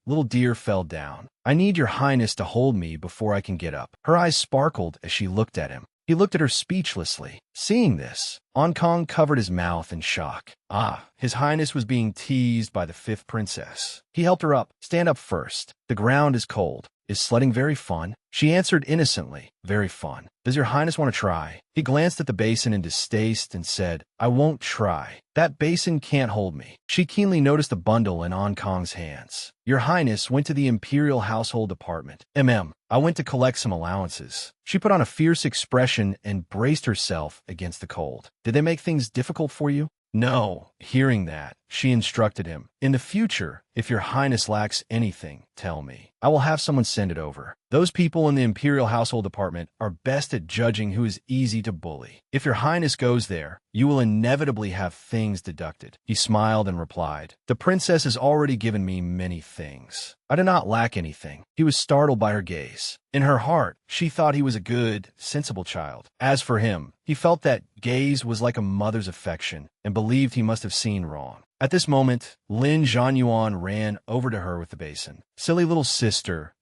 little dear fell down. I need your highness to hold me before I can get up. Her eyes sparkled as she looked at him. He looked at her speechlessly. Seeing this, Ankong covered his mouth in shock. His highness was being teased by the fifth princess. He helped her up. Stand up first. The ground is cold. Is sledding very fun? She answered innocently, very fun. Does your highness want to try? He glanced at the basin in distaste and said, I won't try. That basin can't hold me. She keenly noticed the bundle in Ankong's hands. Your highness went to the Imperial Household Department. I went to collect some allowances. She put on a fierce expression and braced herself against the cold. Did they make things difficult for you? No. Hearing that, she instructed him. In the future, if your highness lacks anything, tell me. I will have someone send it over. Those people in the Imperial Household Department are best at judging who is easy to bully. If your highness goes there, you will inevitably have things deducted. He smiled and replied, the princess has already given me many things. I do not lack anything. He was startled by her gaze. In her heart, she thought he was a good, sensible child. As for him, he felt that gaze was like a mother's affection and believed he must have seen wrong. At this moment, Lin Jianyuan ran over to her with the basin. Silly little sister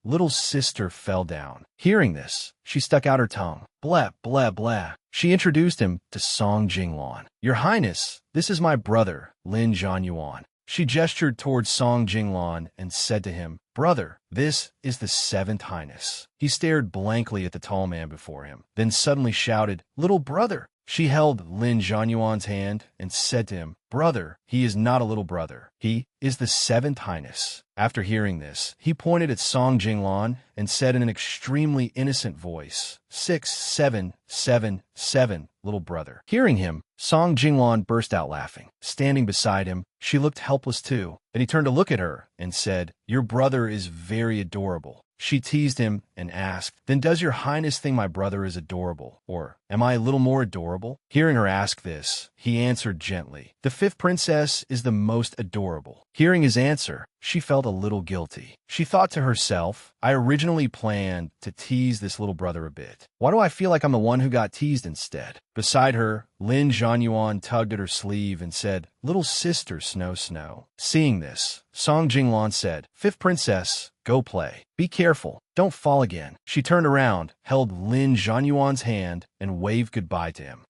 fell down. Hearing this, she stuck out her tongue. Blah, blah, blah. She introduced him to Song Jinglan. Your highness, this is my brother, Lin Jianyuan. She gestured towards Song Jinglan and said to him, brother, this is the seventh highness. He stared blankly at the tall man before him, then suddenly shouted, little brother, She held Lin Zhanyuan's hand and said to him, "Brother, he is not a little brother. He is the seventh highness." After hearing this, he pointed at Song Jinglan and said in an extremely innocent voice, 6777, little brother. Hearing him, Song Jinglan burst out laughing. Standing beside him, she looked helpless too. Then he turned to look at her and said, "Your brother is very adorable." She teased him and asked, "Then does your highness think my brother is adorable? Or am I a little more adorable?" Hearing her ask this, he answered gently, "The fifth princess is the most adorable." Hearing his answer, she felt a little guilty. She thought to herself, "I originally planned to tease this little brother a bit. Why do I feel like I'm the one who got teased instead?" Beside her, Lin Zhanyuan tugged at her sleeve and said, "Little sister Snow Snow." Seeing this, Song Jinglan said, "Fifth princess, go play. Be careful. Don't fall again." She turned around, held Lin Zhanyuan's hand, and waved goodbye to him.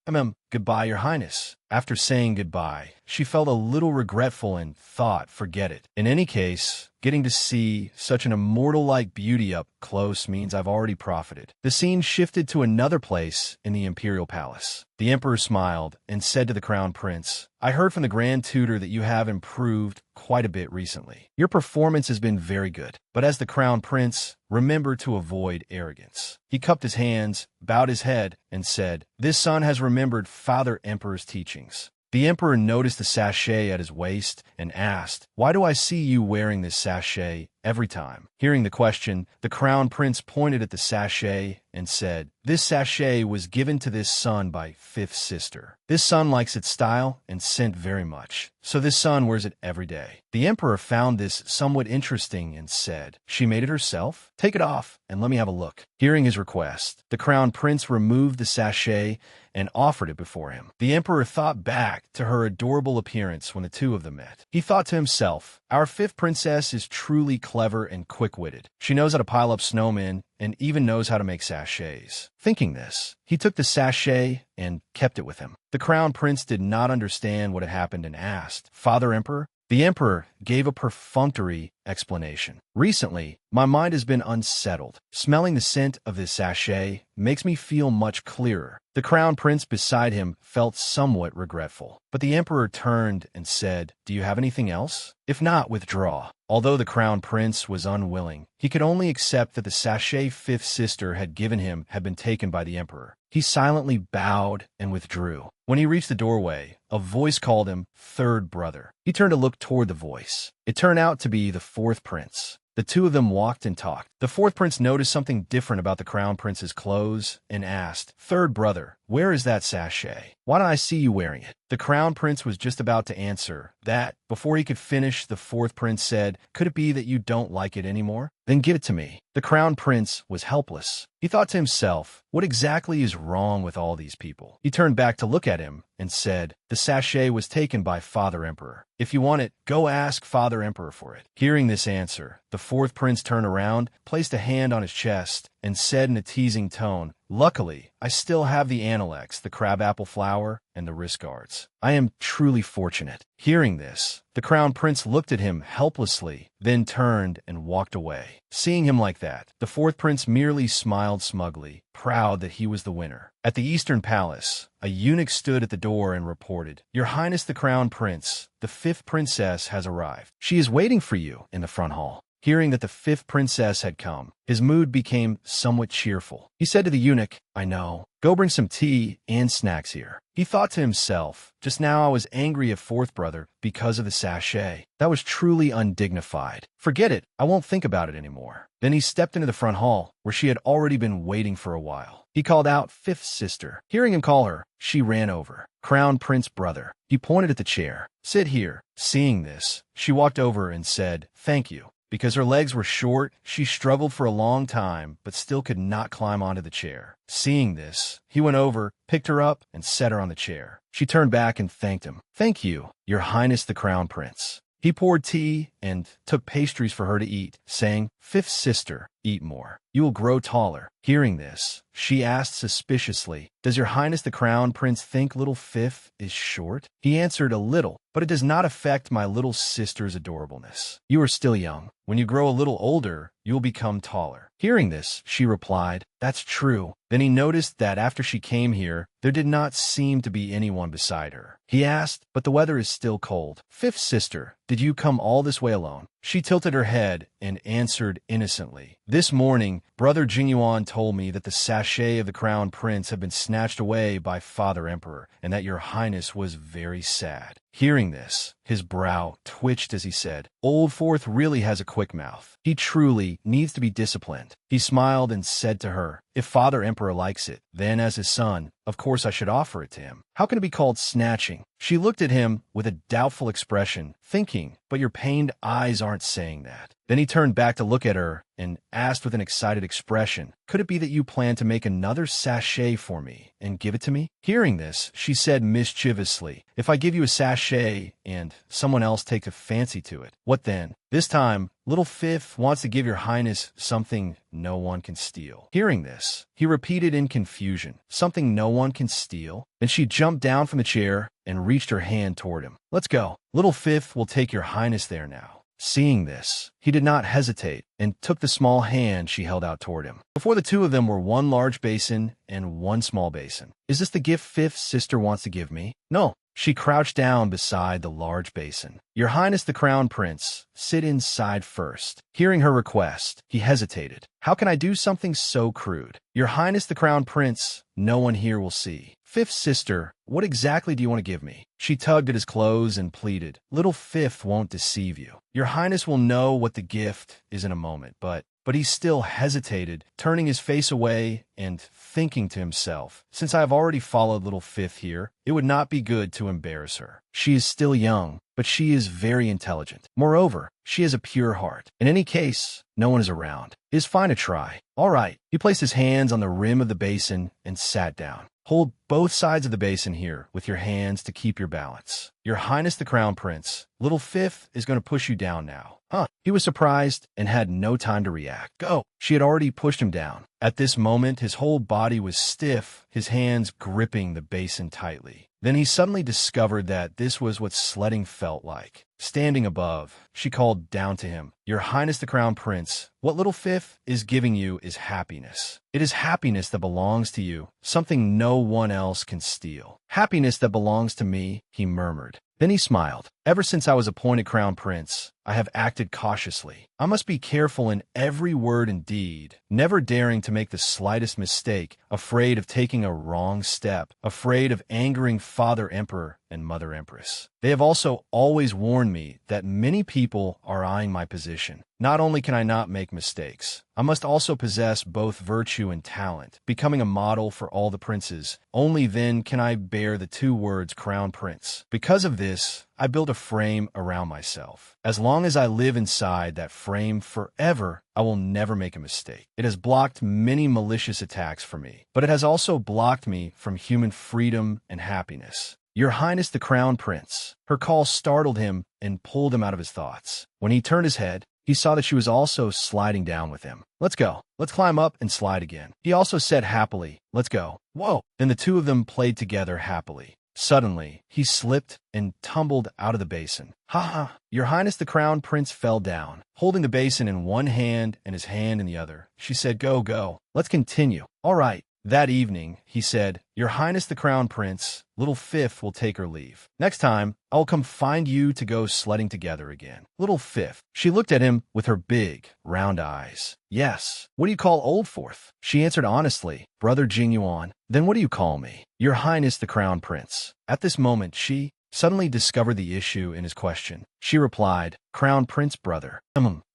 Goodbye, your highness." After saying goodbye, she felt a little regretful and thought, forget it. In any case, getting to see such an immortal-like beauty up close means I've already profited. The scene shifted to another place in the imperial palace. The emperor smiled and said to the crown prince, "I heard from the grand tutor that you have improved quite a bit recently. Your performance has been very good. But as the crown prince, remember to avoid arrogance." He cupped his hands, bowed his head, and said, "This son has remembered Father Emperor's teachings." The emperor noticed the sachet at his waist and asked, "Why do I see you wearing this sachet every time?" Hearing the question, the crown prince pointed at the sachet and said, "This sachet was given to this son by fifth sister. This son likes its style and scent very much, so this son wears it every day." The emperor found this somewhat interesting and said, "She made it herself? Take it off and let me have a look." Hearing his request, the crown prince removed the sachet and offered it before him. The emperor thought back to her adorable appearance when the two of them met. He thought to himself, "Our fifth princess is truly clever and quick-witted. She knows how to pile up snowmen and even knows how to make sachets." Thinking this, he took the sachet and kept it with him. The crown prince did not understand what had happened and asked, "Father Emperor?" The emperor gave a perfunctory explanation. "Recently, my mind has been unsettled. Smelling the scent of this sachet makes me feel much clearer." The crown prince beside him felt somewhat regretful, but the emperor turned and said, "Do you have anything else? If not, withdraw." Although the crown prince was unwilling, he could only accept that the sachet fifth sister had given him had been taken by the emperor. He silently bowed and withdrew. When he reached the doorway, a voice called him third brother. He turned to look toward the voice. It turned out to be the fourth prince. The two of them walked and talked. The fourth prince noticed something different about the crown prince's clothes and asked, "Third brother, where is that sachet? Why don't I see you wearing it?" The crown prince was just about to answer that. Before he could finish, the fourth prince said, "Could it be that you don't like it anymore? Then give it to me." The crown prince was helpless. He thought to himself, what exactly is wrong with all these people? He turned back to look at him and said, "The sachet was taken by Father Emperor. If you want it, go ask Father Emperor for it." Hearing this answer, the fourth prince turned around, placed a hand on his chest, and said in a teasing tone, "Luckily, I still have the Analex, the crabapple flower, and the wrist guards. I am truly fortunate." Hearing this, the crown prince looked at him helplessly, then turned and walked away. Seeing him like that, the fourth prince merely smiled smugly, proud that he was the winner. At the Eastern Palace, a eunuch stood at the door and reported, "Your Highness the Crown Prince, the fifth princess has arrived. She is waiting for you in the front hall." Hearing that the fifth princess had come, his mood became somewhat cheerful. He said to the eunuch, "I know. Go bring some tea and snacks here." He thought to himself, "Just now I was angry at fourth brother because of the sachet. That was truly undignified. Forget it. I won't think about it anymore." Then he stepped into the front hall, where she had already been waiting for a while. He called out, "Fifth sister." Hearing him call her, she ran over. "Crown Prince brother." He pointed at the chair. "Sit here." Seeing this, she walked over and said, "Thank you." Because her legs were short, she struggled for a long time, but still could not climb onto the chair. Seeing this, he went over, picked her up, and set her on the chair. She turned back and thanked him. "Thank you, Your Highness the Crown Prince." He poured tea and took pastries for her to eat, saying, "Fifth sister, eat more. You will grow taller. Hearing this, she asked suspiciously, Does your highness the crown prince think little Fifth is short? He answered, A little, but it does not affect my little sister's adorableness. You are still young. When you grow a little older, you will become taller. Hearing this, she replied, That's true. Then he noticed that after she came here, there did not seem to be anyone beside her. He asked, But the weather is still cold. Fifth sister, did you come all this way alone? She tilted her head and answered innocently, This morning, Brother Jingyuan told me that the sachet of the crown prince had been snatched away by Father Emperor, and that your highness was very sad. Hearing this, his brow twitched as he said, Old Fourth really has a quick mouth. He truly needs to be disciplined. He smiled and said to her, If Father Emperor likes it, then as his son, of course I should offer it to him. How can it be called snatching? She looked at him with a doubtful expression, thinking, But your pained eyes aren't saying that. Then he turned back to look at her and asked with an excited expression, Could it be that you plan to make another sachet for me and give it to me? Hearing this, she said mischievously, If I give you a sachet and someone else takes a fancy to it, what then? This time, little Fifth wants to give your highness something no one can steal. Hearing this, he repeated in confusion, Something no one can steal? Then she jumped down from the chair and reached her hand toward him. Let's go. Little Fifth will take your highness there now. Seeing this, he did not hesitate and took the small hand she held out toward him. Before the two of them were one large basin and one small basin. Is this the gift Fifth's sister wants to give me? No. She crouched down beside the large basin. Your highness the crown prince, sit inside first. Hearing her request, he hesitated. How can I do something so crude? Your highness the crown prince, no one here will see. Fifth sister, what exactly do you want to give me? She tugged at his clothes and pleaded, Little Fifth won't deceive you. Your highness will know what the gift is in a moment, but he still hesitated, turning his face away and thinking to himself, Since I have already followed little Fifth here, it would not be good to embarrass her. She is still young, but she is very intelligent. Moreover, she has a pure heart. In any case, no one is around. It is fine to try. All right. He placed his hands on the rim of the basin and sat down. Hold both sides of the basin here with your hands to keep your balance. Your highness the crown prince, little Fifth is going to push you down now. Huh? He was surprised and had no time to react. Go. She had already pushed him down. At this moment, his whole body was stiff, his hands gripping the basin tightly. Then he suddenly discovered that this was what sledding felt like. Standing above, she called down to him, Your highness the crown prince, what little Fifth is giving you is happiness. It is happiness that belongs to you, something no one else can steal. Happiness that belongs to me, he murmured. Then he smiled. Ever since I was appointed crown prince, I have acted cautiously. I must be careful in every word and deed, never daring to make the slightest mistake, afraid of taking a wrong step, afraid of angering Father Emperor and Mother Empress. They have also always warned me that many people are eyeing my position. Not only can I not make mistakes, I must also possess both virtue and talent, becoming a model for all the princes. Only then can I bear the two words crown prince. Because of this, I built a frame around myself. As long as I live inside that frame forever, I will never make a mistake. It has blocked many malicious attacks for me, but it has also blocked me from human freedom and happiness. Your highness the crown prince. Her call startled him and pulled him out of his thoughts. When he turned his head, he saw that she was also sliding down with him. Let's go. Let's climb up and slide again. He also said happily, Let's go. Whoa. Then the two of them played together happily. Suddenly, he slipped and tumbled out of the basin. Ha ha! Your highness the crown prince fell down, holding the basin in one hand and his hand in the other. She said, Go, go. Let's continue. All right. That evening, he said, Your highness the crown prince, little Fifth will take her leave. Next time, I will come find you to go sledding together again. Little Fifth. She looked at him with her big, round eyes. Yes. What do you call Old Fourth? She answered honestly, Brother Jingyuan. Then what do you call me? Your highness the crown prince. At this moment, she suddenly discovered the issue in his question. She replied, Crown Prince brother.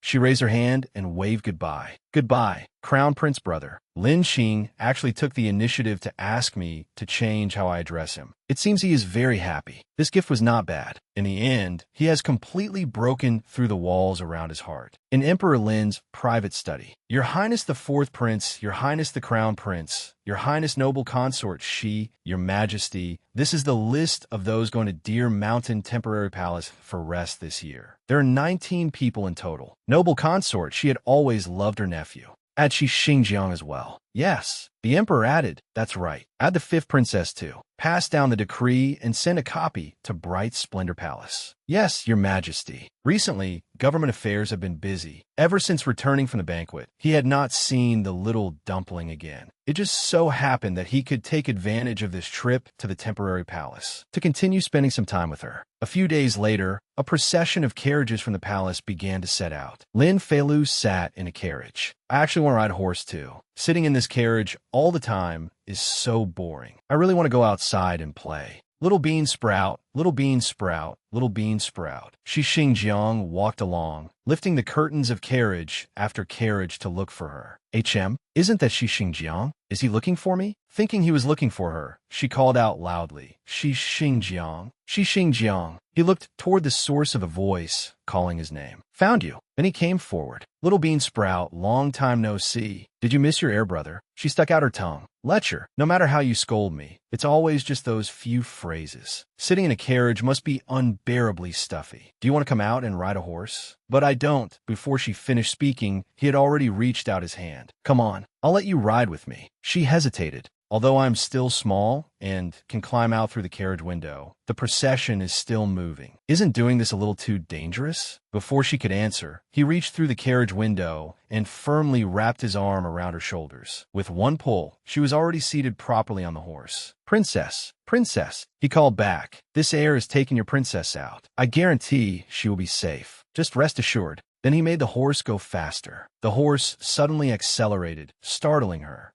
She raised her hand and waved goodbye. Goodbye, Crown Prince brother. Lin Xing actually took the initiative to ask me to change how I address him. It seems he is very happy. This gift was not bad. In the end, he has completely broken through the walls around his heart. In Emperor Lin's private study, Your Highness the Fourth Prince, Your Highness the Crown Prince, Your Highness Noble Consort She, Your Majesty, this is the list of those going to Deer Mountain Temporary Palace for rest this year. There are 19 people in total. Noble Consort, she had always loved her nephew. Add Shi Xingjiang as well. Yes, the emperor added. That's right. Add the fifth princess too. Pass down the decree and send a copy to Bright Splendor Palace. Yes, your majesty. Recently, government affairs have been busy. Ever since returning from the banquet, he had not seen the little dumpling again. It just so happened that he could take advantage of this trip to the temporary palace to continue spending some time with her. A few days later, a procession of carriages from the palace began to set out. Lin Feilu sat in a carriage. I actually want to ride a horse too. Sitting in this carriage all the time is so boring. I really want to go outside and play. Little bean sprout, little bean sprout, little bean sprout. Shi Xingjiang walked along, lifting the curtains of carriage after carriage to look for her. Isn't that Shi Xingjiang? Is he looking for me? Thinking he was looking for her, she called out loudly, Shi Xingjiang, Shi Xingjiang. He looked toward the source of the voice, calling his name. Found you. Then he came forward. Little bean sprout, long time no see. Did you miss your air brother? She stuck out her tongue. Letcher, no matter how you scold me, it's always just those few phrases. Sitting in a carriage must be unbearably stuffy. Do you want to come out and ride a horse? But I don't. Before she finished speaking, he had already reached out his hand. Come on, I'll let you ride with me. She hesitated. Although I'm still small and can climb out through the carriage window, the procession is still moving. Isn't doing this a little too dangerous? Before she could answer, he reached through the carriage window and firmly wrapped his arm around her shoulders. With one pull, she was already seated properly on the horse. Princess, princess, he called back. This air is taking your princess out. I guarantee she will be safe. Just rest assured. Then he made the horse go faster. The horse suddenly accelerated, startling her.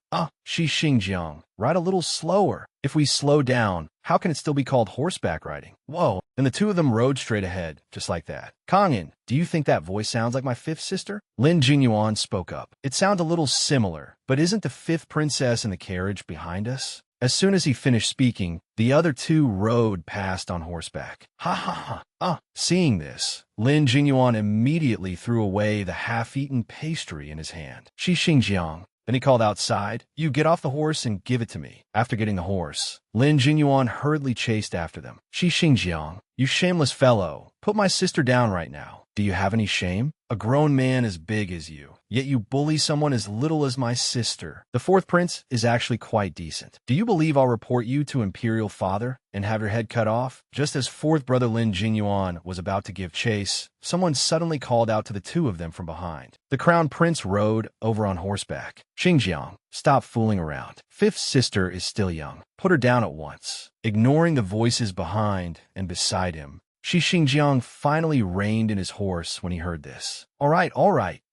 Shi Xingjiang, ride a little slower. If we slow down, how can it still be called horseback riding? Whoa. And the two of them rode straight ahead, just like that. Kangin, do you think that voice sounds like my fifth sister? Lin Jingyuan spoke up. It sounds a little similar, but isn't the fifth princess in the carriage behind us? As soon as he finished speaking, the other two rode past on horseback. Ha ha ha. Seeing this, Lin Jingyuan immediately threw away the half-eaten pastry in his hand. Shi Xingjiang. Then he called outside, you get off the horse and give it to me. After getting the horse, Lin Jingyuan hurriedly chased after them. Shi Xingjiang, you shameless fellow, put my sister down right now. Do you have any shame? A grown man as big as you, yet you bully someone as little as my sister. The fourth prince is actually quite decent. Do you believe I'll report you to Imperial Father and have your head cut off? Just as fourth brother Lin Jingyuan was about to give chase, someone suddenly called out to the two of them from behind. The crown prince rode over on horseback. Xingjiang, stop fooling around. Fifth sister is still young. Put her down at once. Ignoring the voices behind and beside him, Shi Xingjiang finally reined in his horse when he heard this. All right.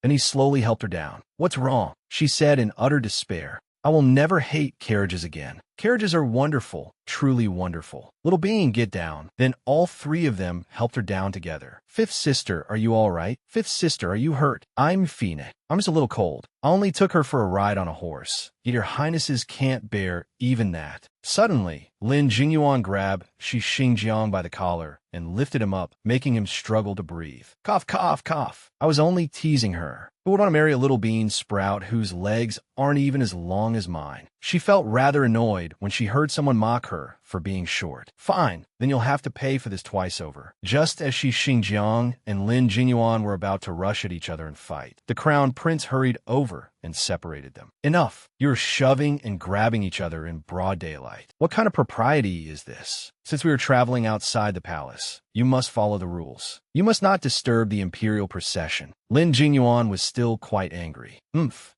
Then he slowly helped her down. What's wrong? She said in utter despair. I will never hate carriages again. Carriages are wonderful, truly wonderful. Little bean, get down. Then all three of them helped her down together. Fifth sister, are you all right? Fifth sister, are you hurt? I'm Fine. I'm just a little cold. I only took her for a ride on a horse. Yet your highnesses can't bear even that. Suddenly, Lin Jingyuan grabbed Shi Xingjiang by the collar and lifted him up, making him struggle to breathe. Cough, cough, cough. I was only teasing her. Who would want to marry a little bean sprout whose legs aren't even as long as mine? She felt rather annoyed when she heard someone mock her for being short. Fine, then you'll have to pay for this twice over. Just as Shi Xingjiang and Lin Jingyuan were about to rush at each other and fight, the crown prince hurried over and separated them. Enough! You're shoving and grabbing each other in broad daylight. What kind of propriety is this? Since we are traveling outside the palace, you must follow the rules. You must not disturb the imperial procession. Lin Jingyuan was still quite angry.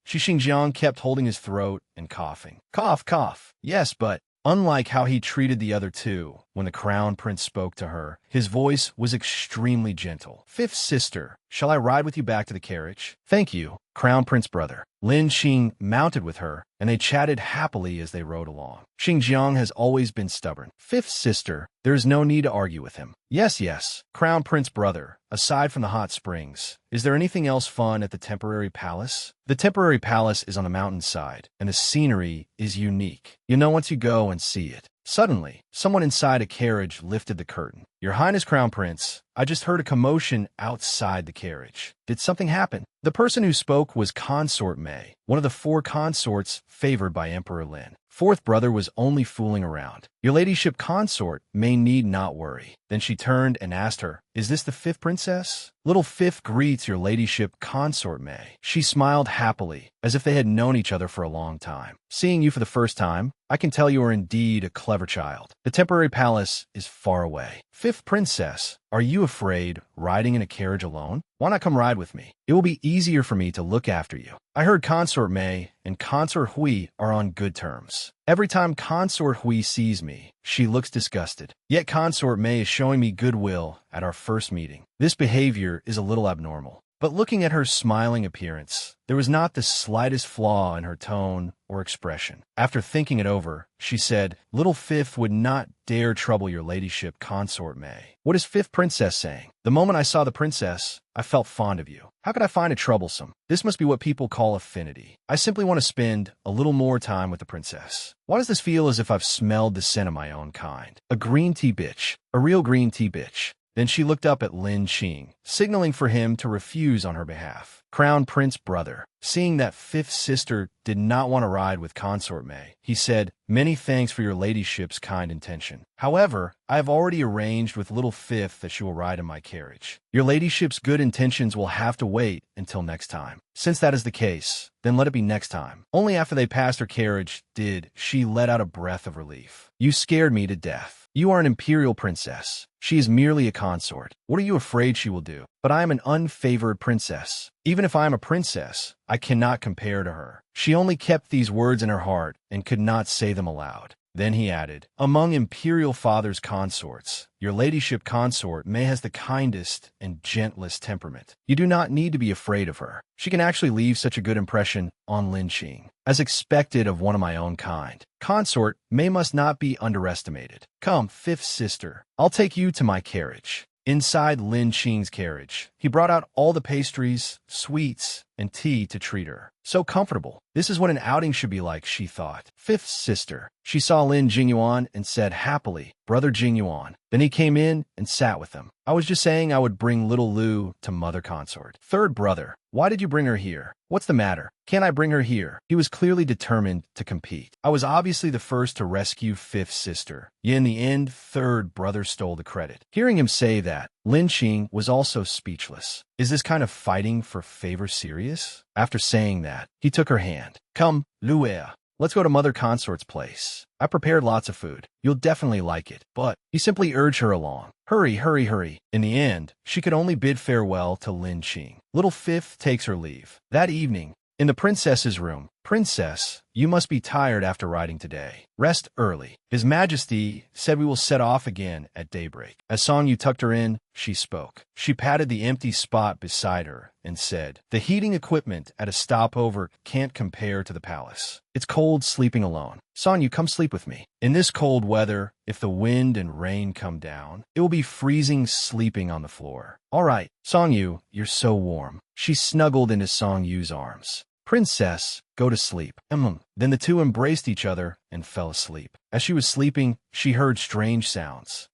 Shi Xingjiang kept holding his throat and coughing. Cough, cough. Yes, but unlike how he treated the other two, when the crown prince spoke to her, his voice was extremely gentle. Fifth sister, shall I ride with you back to the carriage? Thank you, crown prince brother. Lin Xing mounted with her, and they chatted happily as they rode along. Xingjiang has always been stubborn. Fifth sister, there is no need to argue with him. Yes, crown prince brother, aside from the hot springs, is there anything else fun at the temporary palace? The temporary palace is on a mountainside, and the scenery is unique. You know once you go and see it. Suddenly, someone inside a carriage lifted the curtain. Your Highness Crown Prince, I just heard a commotion outside the carriage. Did something happen? The person who spoke was Consort Mei, one of the 4 consorts favored by Emperor Lin. Fourth brother was only fooling around. Your ladyship consort may need not worry. Then she turned and asked her, is this the 5th princess? Little Fifth greets your ladyship consort Mei. She smiled happily, as if they had known each other for a long time. Seeing you for the first time, I can tell you are indeed a clever child. The temporary palace is far away. 5th princess, are you afraid riding in a carriage alone? Why not come ride with me? It will be easier for me to look after you. I heard Consort Mei and Consort Hui are on good terms. Every time Consort Hui sees me, she looks disgusted. Yet Consort Mei is showing me goodwill at our first meeting. This behavior is a little abnormal. But looking at her smiling appearance, there was not the slightest flaw in her tone or expression. After thinking it over, she said, Little Fifth would not dare trouble your ladyship consort Mei. What is 5th princess saying? The moment I saw the princess, I felt fond of you. How could I find it troublesome? This must be what people call affinity. I simply want to spend a little more time with the princess. Why does this feel as if I've smelled the scent of my own kind? A green tea bitch. A real green tea bitch. Then she looked up at Lin Qing, signaling for him to refuse on her behalf. Crown Prince brother, seeing that 5th sister did not want to ride with Consort Mei, he said, many thanks for your ladyship's kind intention. However, I have already arranged with little 5th that she will ride in my carriage. Your ladyship's good intentions will have to wait until next time. Since that is the case, then let it be next time. Only after they passed her carriage did she let out a breath of relief. You scared me to death. You are an imperial princess. She is merely a consort. What are you afraid she will do? But I am an unfavored princess. Even if I am a princess, I cannot compare to her. She only kept these words in her heart and could not say them aloud. Then he added, among imperial father's consorts, your ladyship consort Mei has the kindest and gentlest temperament. You do not need to be afraid of her. She can actually leave such a good impression on Lin Qing, as expected of one of my own kind. Consort Mei must not be underestimated. Come, 5th sister, I'll take you to my carriage. Inside Lin Qing's carriage, he brought out all the pastries, sweets, and tea to treat her. So comfortable. This is what an outing should be like, she thought. 5th sister. She saw Lin Jingyuan and said happily, Brother Jingyuan. Then he came in and sat with them. I was just saying I would bring little Lu to mother consort. 3rd brother. Why did you bring her here? What's the matter? Can't I bring her here? He was clearly determined to compete. I was obviously the first to rescue 5th sister. Yet in the end, 3rd brother stole the credit. Hearing him say that, Lin Qing was also speechless. Is this kind of fighting for favor serious? After saying that, he took her hand. Come, Luea. Let's go to Mother Consort's place. I prepared lots of food. You'll definitely like it. But he simply urged her along. Hurry, hurry, hurry. In the end, she could only bid farewell to Lin Qing. Little 5th takes her leave. That evening, in the princess's room, Princess, you must be tired after riding today. Rest early. His Majesty said we will set off again at daybreak. As Song Yu tucked her in, she spoke. She patted the empty spot beside her and said, the heating equipment at a stopover can't compare to the palace. It's cold sleeping alone. Song Yu, come sleep with me. In this cold weather, if the wind and rain come down, it will be freezing sleeping on the floor. All right, Song Yu, you're so warm. She snuggled into Song Yu's arms. Princess, go to sleep. Then the two embraced each other and fell asleep. As she was sleeping, she heard strange sounds.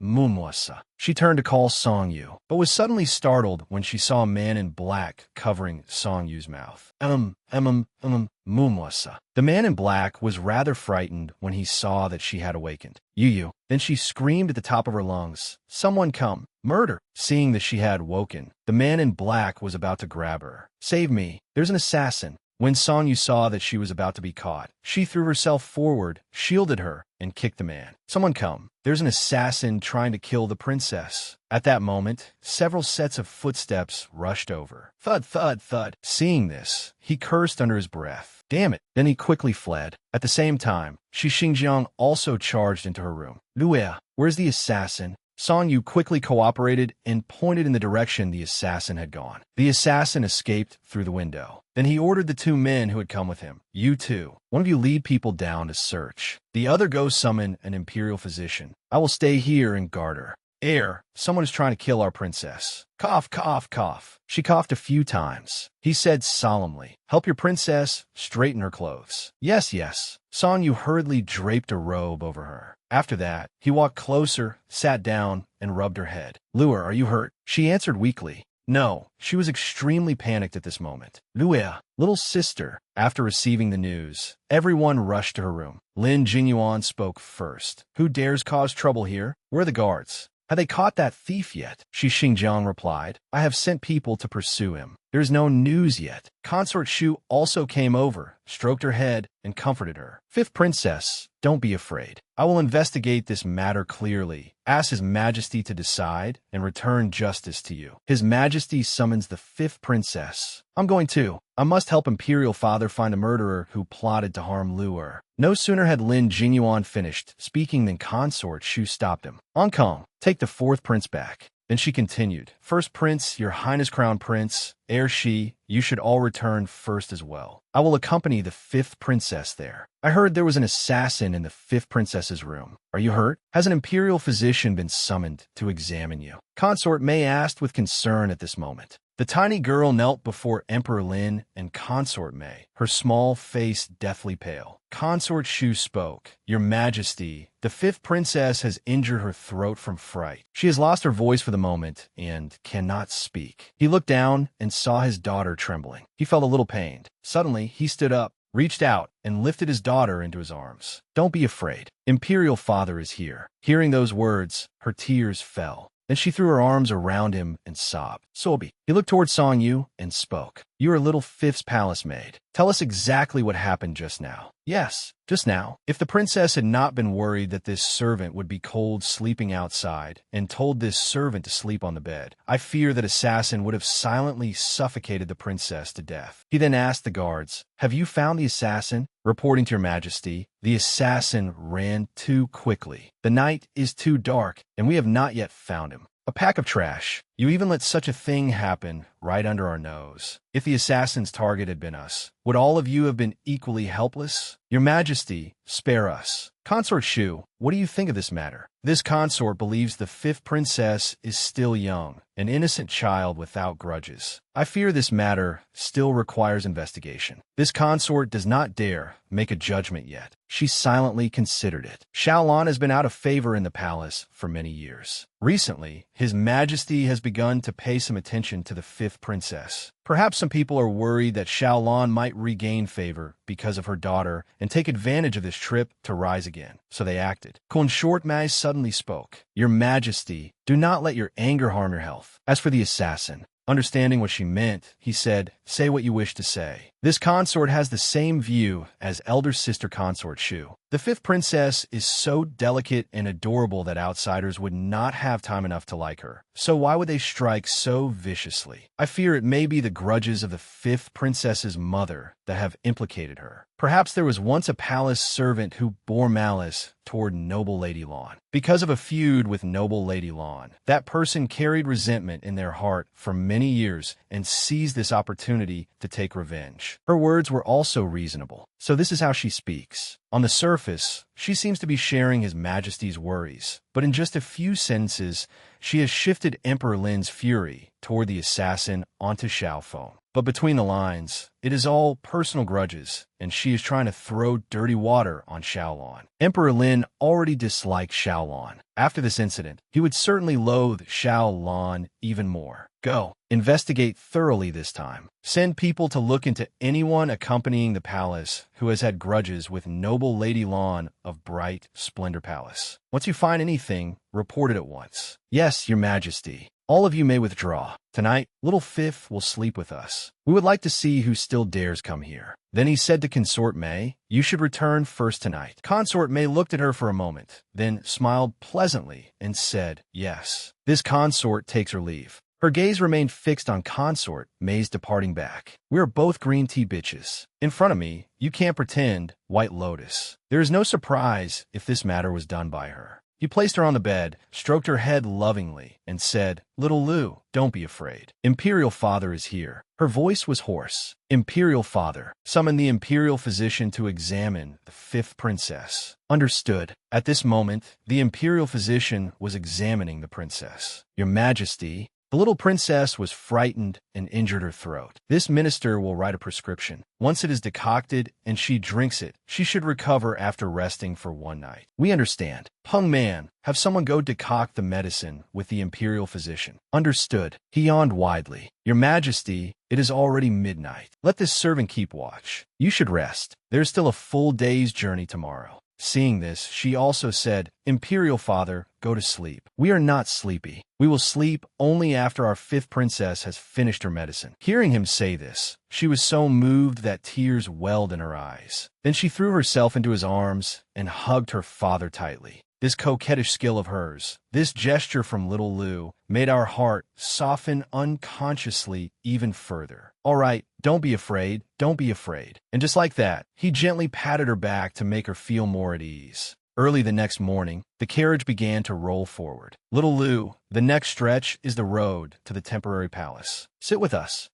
Moonwasa. She turned to call Song Yu, but was suddenly startled when she saw a man in black covering Song Yu's mouth. Moonwasa. The man in black was rather frightened when he saw that she had awakened. Yu. Then she screamed at the top of her lungs. Someone come. Murder. Seeing that she had woken, the man in black was about to grab her. Save me. There's an assassin. When Song Yu saw that she was about to be caught, she threw herself forward, shielded her, and kicked the man. Someone come. There's an assassin trying to kill the princess. At that moment, several sets of footsteps rushed over. Thud, thud, thud. Seeing this, he cursed under his breath. Damn it. Then he quickly fled. At the same time, Shi Xingjiang also charged into her room. Luea, where's the assassin? Song Yu quickly cooperated and pointed in the direction the assassin had gone. The assassin escaped through the window. Then he ordered the 2 men who had come with him. You two, one of you lead people down to search. The other go summon an imperial physician. I will stay here and guard her. Heir, someone is trying to kill our princess. Cough, cough, cough. She coughed a few times. He said solemnly, help your princess straighten her clothes. Yes, yes. Song Yu hurriedly draped a robe over her. After that, he walked closer, sat down, and rubbed her head. Lure, are you hurt? She answered weakly. No, she was extremely panicked at this moment. Lua, little sister. After receiving the news, everyone rushed to her room. Lin Jingyuan spoke first. Who dares cause trouble here? Where are the guards? Have they caught that thief yet? Shi Xingjiang replied. I have sent people to pursue him. There is no news yet. Consort Shu also came over, stroked her head, and comforted her. Fifth Princess, don't be afraid. I will investigate this matter clearly, ask His Majesty to decide, and return justice to you. His Majesty summons the Fifth Princess. I'm going too. I must help Imperial Father find a murderer who plotted to harm Luer. No sooner had Lin Jingyuan finished speaking than Consort Shu stopped him. Ankong, take the fourth prince back. Then she continued, First Prince, Your Highness Crown Prince, Heir Shi, you should all return first as well. I will accompany the fifth princess there. I heard there was an assassin in the fifth princess's room. Are you hurt? Has an imperial physician been summoned to examine you? Consort Mei asked with concern at this moment. The tiny girl knelt before Emperor Lin and Consort Mei, her small face deathly pale. Consort Shu spoke. Your Majesty, the fifth princess has injured her throat from fright. She has lost her voice for the moment and cannot speak. He looked down and saw his daughter trembling. He felt a little pained. Suddenly, he stood up, reached out, and lifted his daughter into his arms. Don't be afraid. Imperial Father is here. Hearing those words, her tears fell. Then she threw her arms around him and sobbed. Sobi. He looked toward Song Yu and spoke. You are little fifth's palace maid. Tell us exactly what happened just now. Yes, just now. If the princess had not been worried that this servant would be cold sleeping outside and told this servant to sleep on the bed, I fear that assassin would have silently suffocated the princess to death. He then asked the guards, Have you found the assassin? Reporting to Your Majesty, the assassin ran too quickly. The night is too dark, and we have not yet found him. A pack of trash. You even let such a thing happen right under our nose. If the assassin's target had been us, would all of you have been equally helpless? Your Majesty, spare us. Consort Shu, what do you think of this matter? This consort believes the fifth princess is still young, an innocent child without grudges. I fear this matter still requires investigation. This consort does not dare make a judgment yet. She silently considered it. Xiaolan has been out of favor in the palace for many years. Recently, His Majesty has begun to pay some attention to the fifth princess. Perhaps some people are worried that Xiaolan might regain favor because of her daughter and take advantage of this trip to rise again. So they acted. Consort Mei suddenly spoke. Your Majesty, do not let your anger harm your health. As for the assassin, understanding what she meant, he said, Say what you wish to say. This consort has the same view as elder sister Consort Shu. The fifth princess is so delicate and adorable that outsiders would not have time enough to like her. So why would they strike so viciously? I fear it may be the grudges of the fifth princess's mother that have implicated her. Perhaps there was once a palace servant who bore malice toward noble Lady Lan. Because of a feud with noble Lady Lan, that person carried resentment in their heart for many years and seized this opportunity to take revenge. Her words were also reasonable. So this is how she speaks. On the surface, she seems to be sharing His Majesty's worries, but in just a few sentences, she has shifted Emperor Lin's fury toward the assassin onto Xiaofeng. But between the lines, it is all personal grudges, and she is trying to throw dirty water on Xiaolan. Emperor Lin already disliked Xiaolan. After this incident, he would certainly loathe Xiaolan even more. Go. Investigate thoroughly this time. Send people to look into anyone accompanying the palace who has had grudges with noble Lady Lan of Bright Splendor Palace. Once you find anything, report it at once. Yes, Your Majesty. All of you may withdraw. Tonight, little Fifth will sleep with us. We would like to see who still dares come here. Then he said to Consort Mei, You should return first tonight. Consort Mei looked at her for a moment, then smiled pleasantly and said, Yes. This consort takes her leave. Her gaze remained fixed on Consort Mei's departing back. We are both green tea bitches. In front of me, you can't pretend, White Lotus. There is no surprise if this matter was done by her. He placed her on the bed, stroked her head lovingly, and said, Little Lu, don't be afraid. Imperial Father is here. Her voice was hoarse. Imperial Father, summon the Imperial Physician to examine the fifth princess. Understood. At this moment, the Imperial Physician was examining the princess. Your Majesty, The little princess was frightened and injured her throat. This minister will write a prescription. Once it is decocted and she drinks it, she should recover after resting for one night. We understand. Peng Man, have someone go decoct the medicine with the imperial physician. Understood. He yawned widely. Your Majesty, it is already midnight. Let this servant keep watch. You should rest. There's still a full day's journey tomorrow. Seeing this, she also said, Imperial Father, go to sleep. We are not sleepy. We will sleep only after our fifth princess has finished her medicine. Hearing him say this, she was so moved that tears welled in her eyes. Then she threw herself into his arms and hugged her father tightly. This coquettish skill of hers, this gesture from little Lu, made our heart soften unconsciously even further. All right, don't be afraid, don't be afraid. And just like that, he gently patted her back to make her feel more at ease. Early the next morning, the carriage began to roll forward. Little Lu, the next stretch is the road to the temporary palace. Sit with us.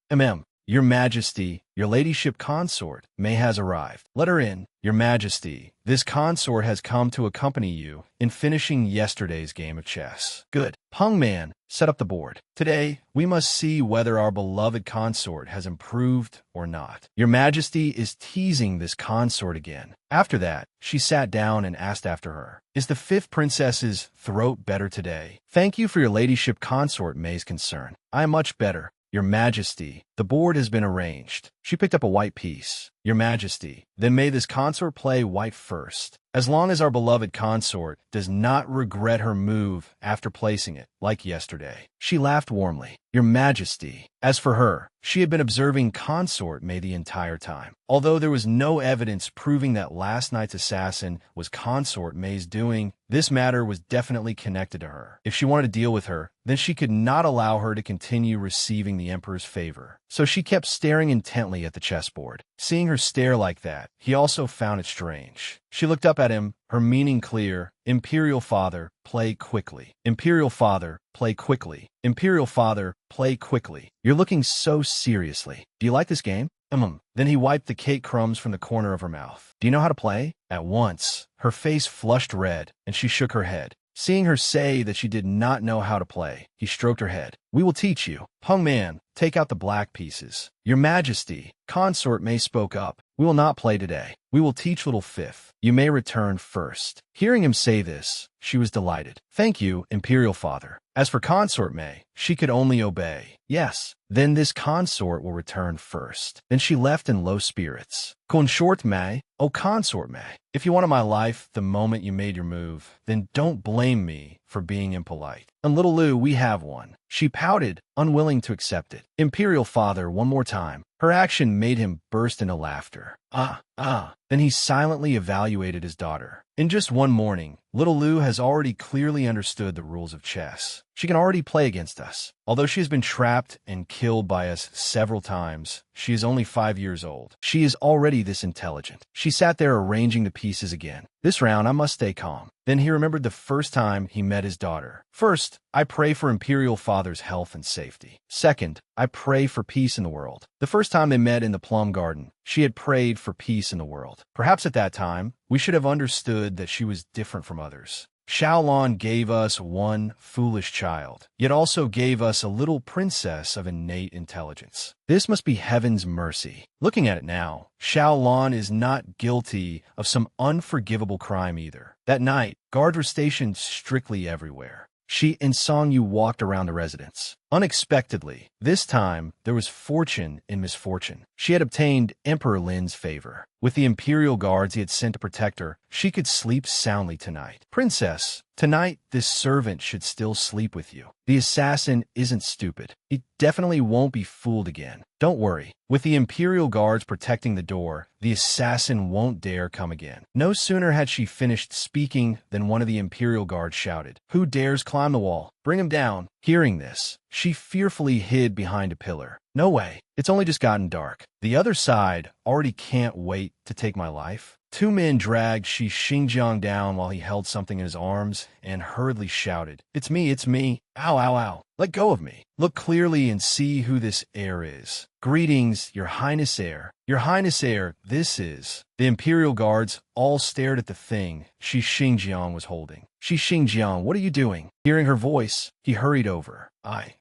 Your Majesty, your ladyship consort, May has arrived. Let her in. Your Majesty, this consort has come to accompany you in finishing yesterday's game of chess. Good. Peng Man, set up the board. Today, we must see whether our beloved consort has improved or not. Your Majesty is teasing this consort again. After that, she sat down and asked after her. Is the fifth princess's throat better today? Thank you for your ladyship consort May's concern. I am much better. Your Majesty, the board has been arranged. She picked up a white piece. Your Majesty, then may this consort play white first. As long as our beloved consort does not regret her move after placing it, like yesterday. She laughed warmly. Your Majesty. As for her, she had been observing consort May the entire time. Although there was no evidence proving that last night's assassin was consort May's doing, this matter was definitely connected to her. If she wanted to deal with her, then she could not allow her to continue receiving the Emperor's favor. So she kept staring intently at the chessboard. Seeing her stare like that, he also found it strange. She looked up at him, her meaning clear. Imperial Father, play quickly. Imperial Father, play quickly. Imperial Father, play quickly. You're looking so seriously. Do you like this game? Then he wiped the cake crumbs from the corner of her mouth. Do you know how to play? At once, her face flushed red, and she shook her head. Seeing her say that she did not know how to play, he stroked her head. We will teach you. Peng Man, take out the black pieces. Your Majesty, consort May spoke up. We will not play today. We will teach little fifth. You may return first. Hearing him say this, she was delighted. Thank you, Imperial Father. As for consort May, she could only obey. Yes, then this consort will return first. Then she left in low spirits. Consort May, oh consort May, if you wanted my life the moment you made your move, then don't blame me for being impolite. And little Lu, we have one. She pouted, unwilling to accept it. Imperial Father, one more time. Her action made him burst into laughter. Then he silently evaluated his daughter. In just one morning, little Lu has already clearly understood the rules of chess. She can already play against us. Although she has been trapped and killed by us several times, she is only 5 years old. She is already this intelligent. She sat there arranging the pieces again. This round, I must stay calm. Then he remembered the first time he met his daughter. First, I pray for Imperial Father's health and safety. Second, I pray for peace in the world. The first time they met in the plum garden, she had prayed for peace in the world. Perhaps at that time, we should have understood that she was different from others. Shaolon gave us one foolish child, yet also gave us a little princess of innate intelligence. This must be heaven's mercy. Looking at it now, Shaolon is not guilty of some unforgivable crime either. That night, guards were stationed strictly everywhere. She and Song Yu walked around the residence. Unexpectedly, this time, there was fortune in misfortune. She had obtained Emperor Lin's favor. With the imperial guards he had sent to protect her, she could sleep soundly tonight. Princess, tonight this servant should still sleep with you. The assassin isn't stupid. He definitely won't be fooled again. Don't worry. With the imperial guards protecting the door, the assassin won't dare come again. No sooner had she finished speaking than one of the imperial guards shouted, "Who dares climb the wall? Bring him down." Hearing this, she fearfully hid behind a pillar. No way. It's only just gotten dark. The other side already can't wait to take my life. Two men dragged Shi Xingjiang down while he held something in his arms and hurriedly shouted, "It's me, it's me. Ow, ow, ow. Let go of me. Look clearly and see who this heir is. Greetings, Your Highness Heir. Your Highness Heir, this is..." The imperial guards all stared at the thing Shi Xingjiang was holding. Shi Xingjiang, what are you doing? Hearing her voice, he hurried over.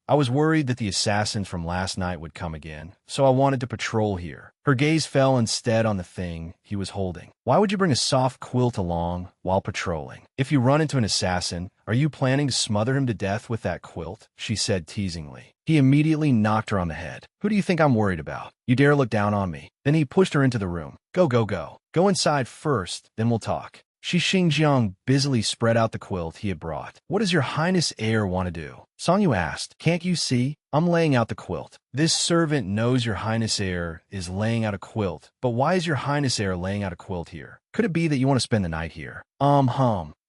I was worried that the assassins from last night would come again, so I wanted to patrol here. Her gaze fell instead on the thing he was holding. Why would you bring a soft quilt along while patrolling? If you run into an assassin, are you planning to smother him to death with that quilt? She said teasingly. He immediately knocked her on the head. Who do you think I'm worried about? You dare look down on me? Then he pushed her into the room. Go, go, go. Go inside first, then we'll talk. Shi Xingjiang busily spread out the quilt he had brought. What does your highness heir want to do? Songyu asked. Can't you see? I'm laying out the quilt. This servant knows your highness heir is laying out a quilt, but why is your highness heir laying out a quilt here? Could it be that you want to spend the night here?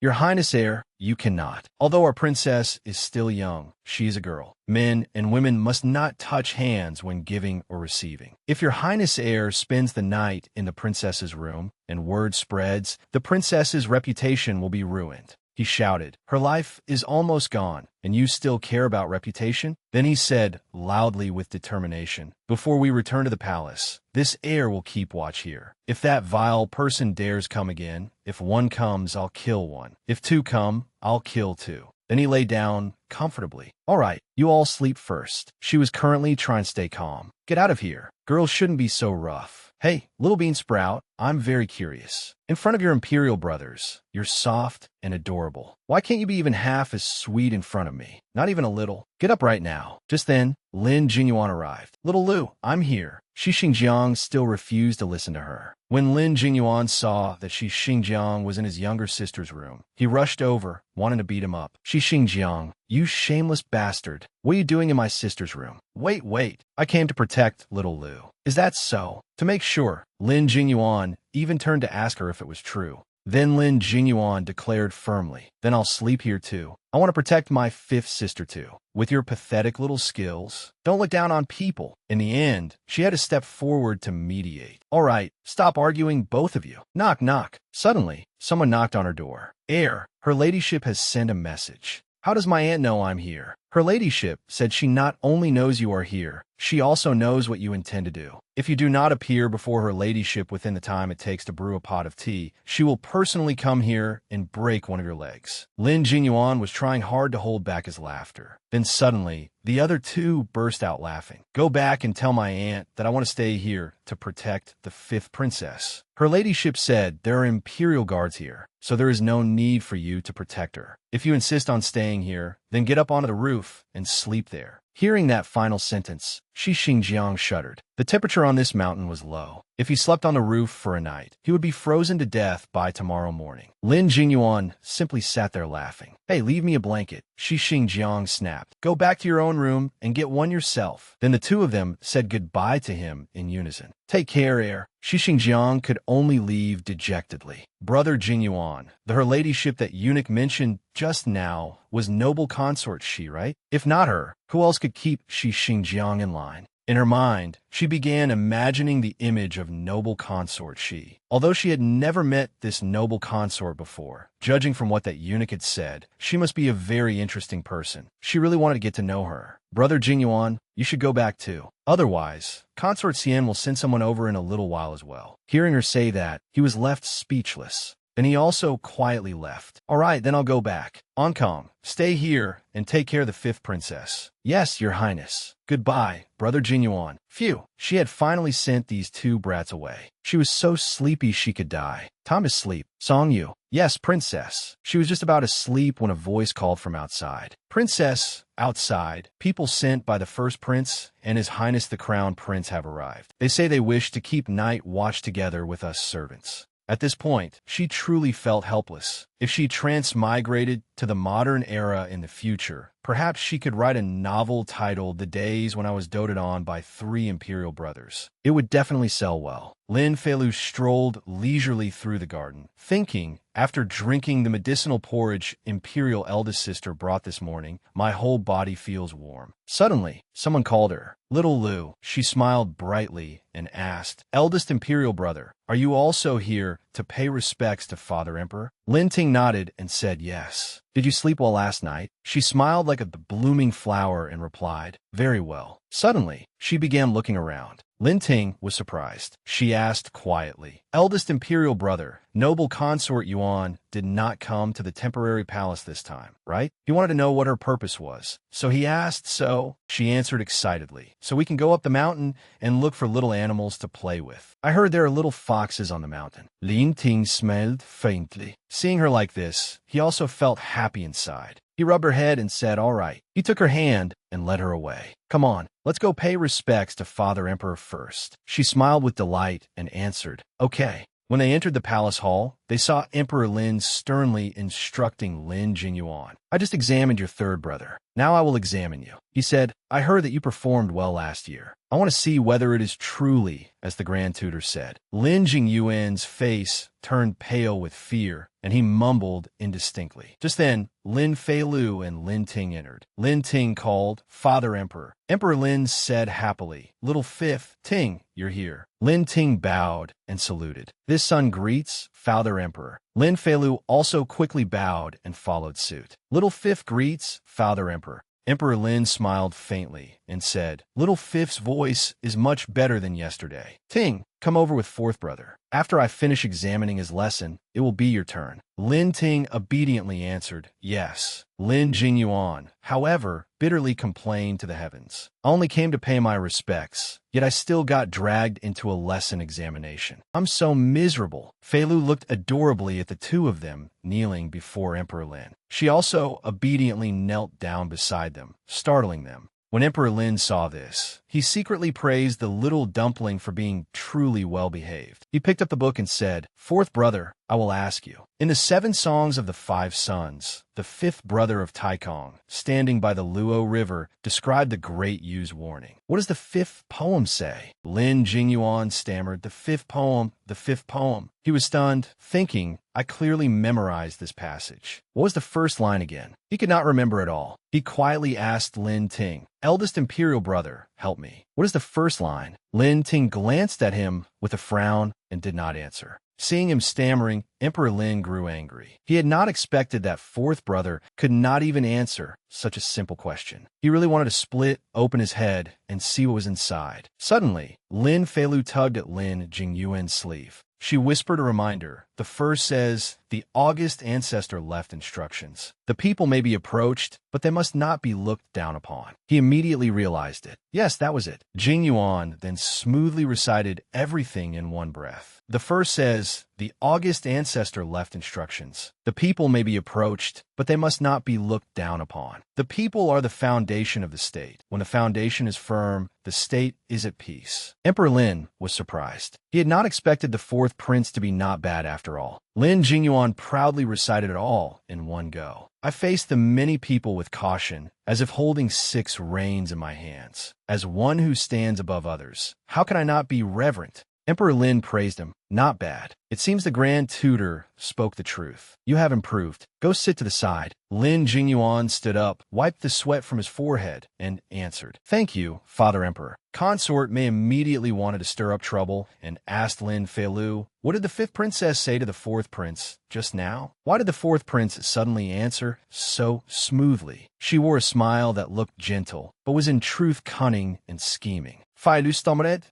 Your highness heir, you cannot. Although our princess is still young, she is a girl. Men and women must not touch hands when giving or receiving. If your highness heir spends the night in the princess's room and word spreads, the princess's reputation will be ruined. He shouted. Her life is almost gone, and you still care about reputation? Then he said, loudly with determination, before we return to the palace, this heir will keep watch here. If that vile person dares come again, if one comes, I'll kill one. If two come, I'll kill two. Then he lay down comfortably. All right, you all sleep first. She was currently trying to stay calm. Get out of here. Girls shouldn't be so rough. Hey, little bean sprout, I'm very curious. In front of your imperial brothers, you're soft and adorable. Why can't you be even half as sweet in front of me? Not even a little. Get up right now. Just then, Lin Jinyuan arrived. Little Lu, I'm here. Shi Xingjiang still refused to listen to her. When Lin Jinyuan saw that Shi Xingjiang was in his younger sister's room, he rushed over, wanting to beat him up. Shi Xingjiang, you shameless bastard. What are you doing in my sister's room? Wait. I came to protect little Lu. Is that so? To make sure, Lin Jinyuan even turned to ask her if it was true. Then Lin Jinyuan declared firmly, then I'll sleep here too. I want to protect my fifth sister too. With your pathetic little skills, don't look down on people. In the end, she had to step forward to mediate. All right, stop arguing, both of you. Knock, knock. Suddenly, someone knocked on her door. Heir, her ladyship has sent a message. How does my aunt know I'm here? Her ladyship said she not only knows you are here, she also knows what you intend to do. If you do not appear before her ladyship within the time it takes to brew a pot of tea, she will personally come here and break one of your legs. Lin Jinyuan was trying hard to hold back his laughter. Then suddenly, the other two burst out laughing. Go back and tell my aunt that I want to stay here to protect the fifth princess. Her ladyship said there are imperial guards here, so there is no need for you to protect her. If you insist on staying here, then get up onto the roof and sleep there. Hearing that final sentence, Shi Xingjiang shuddered. The temperature on this mountain was low. If he slept on the roof for a night, he would be frozen to death by tomorrow morning. Lin Jinyuan simply sat there laughing. Hey, leave me a blanket, Shi Xingjiang snapped. Go back to your own room and get one yourself. Then the two of them said goodbye to him in unison. Take care, heir. Shi Xingjiang could only leave dejectedly. Brother Jinyuan, her ladyship that eunuch mentioned just now, was noble consort Shi, right? If not her, who else could keep Shi Xingjiang in line? In her mind, she began imagining the image of noble consort Shi. Although she had never met this noble consort before, judging from what that eunuch had said, she must be a very interesting person. She really wanted to get to know her. Brother Jinyuan, you should go back too. Otherwise, Consort Xian will send someone over in a little while as well. Hearing her say that, he was left speechless. Then he also quietly left. All right, then I'll go back. Ankong, stay here and take care of the fifth princess. Yes, your highness. Goodbye, Brother Jinyuan. Phew, she had finally sent these two brats away. She was so sleepy she could die. Time to sleep. Songyu. Yes, princess. She was just about to sleep when a voice called from outside. Princess, outside, people sent by the first prince and his highness the crown prince have arrived. They say they wish to keep night watch together with us servants. At this point, she truly felt helpless. If she transmigrated to the modern era in the future, perhaps she could write a novel titled The Days When I Was Doted On by Three Imperial Brothers. It would definitely sell well. Lin Feilu strolled leisurely through the garden, thinking, after drinking the medicinal porridge Imperial eldest sister brought this morning, my whole body feels warm. Suddenly, someone called her. Little Lu. She smiled brightly and asked, Eldest Imperial brother, are you also here to pay respects to Father Emperor? Lin Ting nodded and said yes. Did you sleep well last night? She smiled like a blooming flower and replied, Very well. Suddenly, she began looking around. Lin Ting was surprised. She asked quietly, "Eldest imperial brother, noble consort Yuan did not come to the temporary palace this time, right?" He wanted to know what her purpose was. So he asked, "So?" She answered excitedly, "So we can go up the mountain and look for little animals to play with. I heard there are little foxes on the mountain." Lin Ting smiled faintly. Seeing her like this, he also felt happy inside. He rubbed her head and said, "All right." He took her hand and led her away. "Come on, let's go pay respects to Father Emperor first." She smiled with delight and answered, "Okay." When they entered the palace hall, they saw Emperor Lin sternly instructing Lin Jingyuan. "I just examined your third brother. Now I will examine you." He said, "I heard that you performed well last year. I want to see whether it is truly as the Grand Tutor said." Lin Jingyuan's face turned pale with fear, and he mumbled indistinctly. Just then, Lin Feilu and Lin Ting entered. Lin Ting called, "Father Emperor." Emperor Lin said happily, "Little Fifth, Ting, you're here." Lin Ting bowed and saluted. "This son greets Father Emperor." Lin Feilu also quickly bowed and followed suit. "Little Fifth greets Father Emperor." Emperor Lin smiled faintly and said, "Little Fifth's voice is much better than yesterday. Ting, come over with fourth brother. After I finish examining his lesson, it will be your turn." Lin Ting obediently answered, "Yes." Lin Jingyuan, however, bitterly complained to the heavens. "I only came to pay my respects, yet I still got dragged into a lesson examination. I'm so miserable." Feilu looked adorably at the two of them kneeling before Emperor Lin. She also obediently knelt down beside them, startling them. When Emperor Lin saw this, he secretly praised the little dumpling for being truly well-behaved. He picked up the book and said, "Fourth brother, I will ask you. In the 7 songs of the 5 sons, the 5th brother of Taikong, standing by the Luo River, described the Great Yu's warning. What does the 5th poem say?" Lin Jingyuan stammered, "The 5th poem, the 5th poem." He was stunned, thinking, "I clearly memorized this passage. What was the first line again?" He could not remember at all. He quietly asked Lin Ting, "Eldest imperial brother, help me. What is the first line?" Lin Ting glanced at him with a frown and did not answer. Seeing him stammering, Emperor Lin grew angry. He had not expected that fourth brother could not even answer such a simple question. He really wanted to split open his head and see what was inside. Suddenly, Lin Feilu tugged at Lin Jingyuan's sleeve. She whispered a reminder. The first says, "The august ancestor left instructions. The people may be approached, but they must not be looked down upon." He immediately realized it. Yes, that was it. Jingyuan then smoothly recited everything in one breath. The first says, "The august ancestor left instructions. The people may be approached, but they must not be looked down upon." The people are the foundation of the state. When the foundation is firm, the state is at peace. Emperor Lin was surprised. He had not expected the fourth prince to be not bad after all. Lin Jingyuan proudly recited it all in one go. "I faced the many people with caution, as if holding 6 reins in my hands. As one who stands above others, how can I not be reverent?" Emperor Lin praised him. "Not bad. It seems the Grand Tutor spoke the truth. You have improved. Go sit to the side." Lin Jingyuan stood up, wiped the sweat from his forehead, and answered, "Thank you, Father Emperor." Consort May immediately wanted to stir up trouble and asked Lin Feilu, "What did the 5th princess say to the 4th prince just now?" Why did the 4th prince suddenly answer so smoothly? She wore a smile that looked gentle, but was in truth cunning and scheming. Feilu stammered.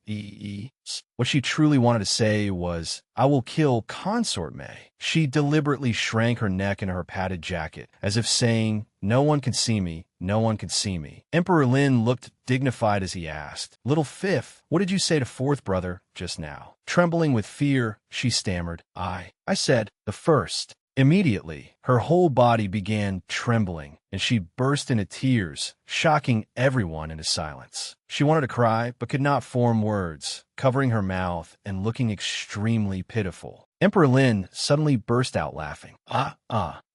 What she truly wanted to say was, "I will kill Consort May." She deliberately shrank her neck into her padded jacket, as if saying, "No one can see me, no one can see me." Emperor Lin looked dignified as he asked, "Little Fifth, what did you say to fourth brother just now?" Trembling with fear, she stammered, I said, the first." Immediately, her whole body began trembling, and she burst into tears, shocking everyone into silence. She wanted to cry, but could not form words, covering her mouth and looking extremely pitiful. Emperor Lin suddenly burst out laughing.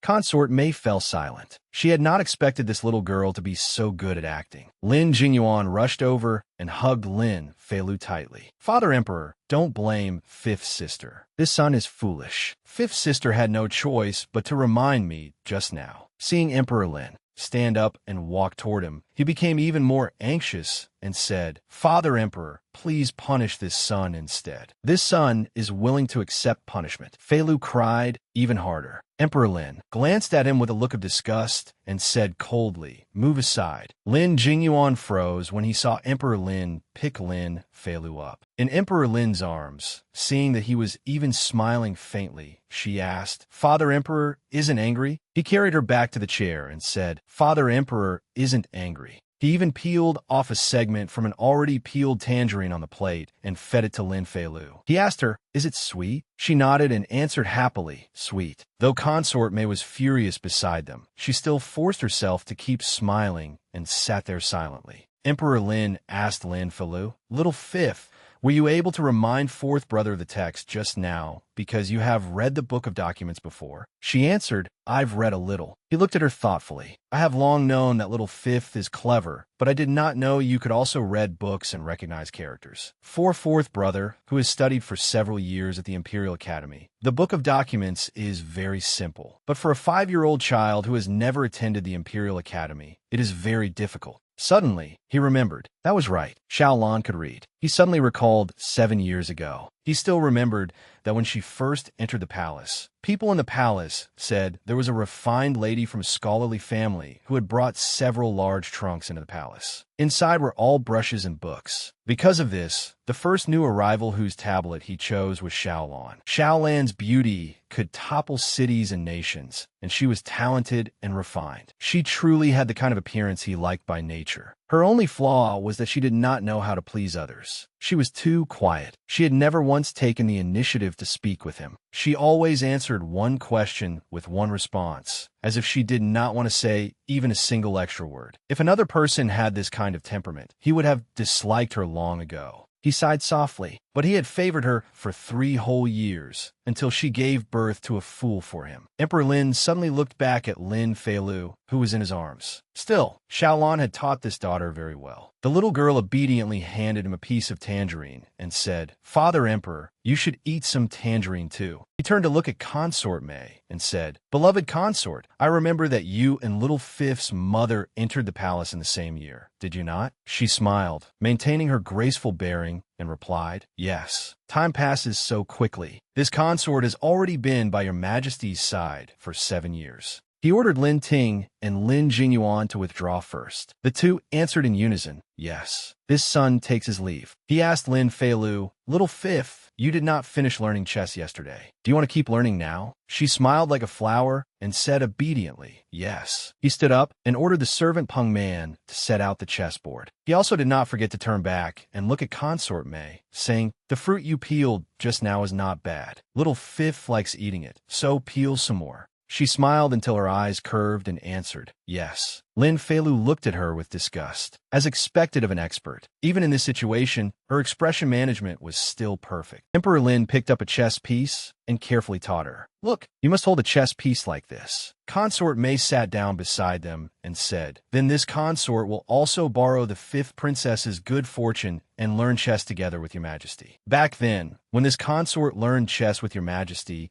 Consort May fell silent. She had not expected this little girl to be so good at acting. Lin Jingyuan rushed over and hugged Lin Feilu tightly. "Father Emperor, don't blame Fifth Sister. This son is foolish. Fifth Sister had no choice but to remind me just now." Seeing Emperor Lin stand up and walk toward him, he became even more anxious and said, "Father Emperor, please punish this son instead. This son is willing to accept punishment." Fei-Lu cried even harder. Emperor Lin glanced at him with a look of disgust and said coldly, "Move aside." Lin Jingyuan froze when he saw Emperor Lin pick Lin Fei-Lu up. In Emperor Lin's arms, seeing that he was even smiling faintly, she asked, "Father Emperor isn't angry?" He carried her back to the chair and said, "Father Emperor isn't angry." He even peeled off a segment from an already peeled tangerine on the plate and fed it to Lin Fei-Lu. He asked her, "Is it sweet?" She nodded and answered happily, "Sweet." Though Consort Mei was furious beside them, she still forced herself to keep smiling and sat there silently. Emperor Lin asked Lin Fei-Lu, "Little Fifth, were you able to remind fourth brother of the text just now because you have read the book of documents before?" She answered, "I've read a little." He looked at her thoughtfully. "I have long known that little Fifth is clever, but I did not know you could also read books and recognize characters." For fourth brother, who has studied for several years at the Imperial Academy, the book of documents is very simple. But for a 5-year-old child who has never attended the Imperial Academy, it is very difficult. Suddenly, he remembered. That was right. Xiaolan could read. He suddenly recalled 7 years ago. He still remembered that when she first entered the palace, people in the palace said there was a refined lady from a scholarly family who had brought several large trunks into the palace. Inside were all brushes and books. Because of this, the first new arrival whose tablet he chose was Xiaolan. Xiaolan's beauty could topple cities and nations, and she was talented and refined. She truly had the kind of appearance he liked by nature. Her only flaw was that she did not know how to please others. She was too quiet. She had never once taken the initiative to speak with him. She always answered one question with one response, as if she did not want to say even a single extra word. If another person had this kind of temperament, he would have disliked her long ago. He sighed softly, but he had favored her for 3 whole years, until she gave birth to a fool for him. Emperor Lin suddenly looked back at Lin Fei-Lu, who was in his arms. Still, Xiaolan had taught this daughter very well. The little girl obediently handed him a piece of tangerine and said, "Father Emperor, you should eat some tangerine too." He turned to look at Consort Mei and said, "Beloved consort, I remember that you and little Fifth's mother entered the palace in the same year. Did you not?" She smiled, maintaining her graceful bearing, and replied, "Yes." Time passes so quickly. This consort has already been by your majesty's side for 7 years. He ordered Lin Ting and Lin Jingyuan to withdraw first. The two answered in unison, "Yes." This son takes his leave. He asked Lin Fei-Lu, "Little Fifth, you did not finish learning chess yesterday. Do you want to keep learning now?" She smiled like a flower and said obediently, "Yes." He stood up and ordered the servant Peng Man to set out the chessboard. He also did not forget to turn back and look at Consort Mei, saying, "The fruit you peeled just now is not bad. Little Fifth likes eating it, so peel some more." She smiled until her eyes curved and answered, "Yes." Lin Fei-Lu looked at her with disgust. As expected of an expert, even in this situation, her expression management was still perfect. Emperor Lin picked up a chess piece and carefully taught her. "Look, you must hold a chess piece like this." Consort Mei sat down beside them and said, "Then this consort will also borrow the 5th princess's good fortune and learn chess together with your majesty." Back then, when this consort learned chess with your majesty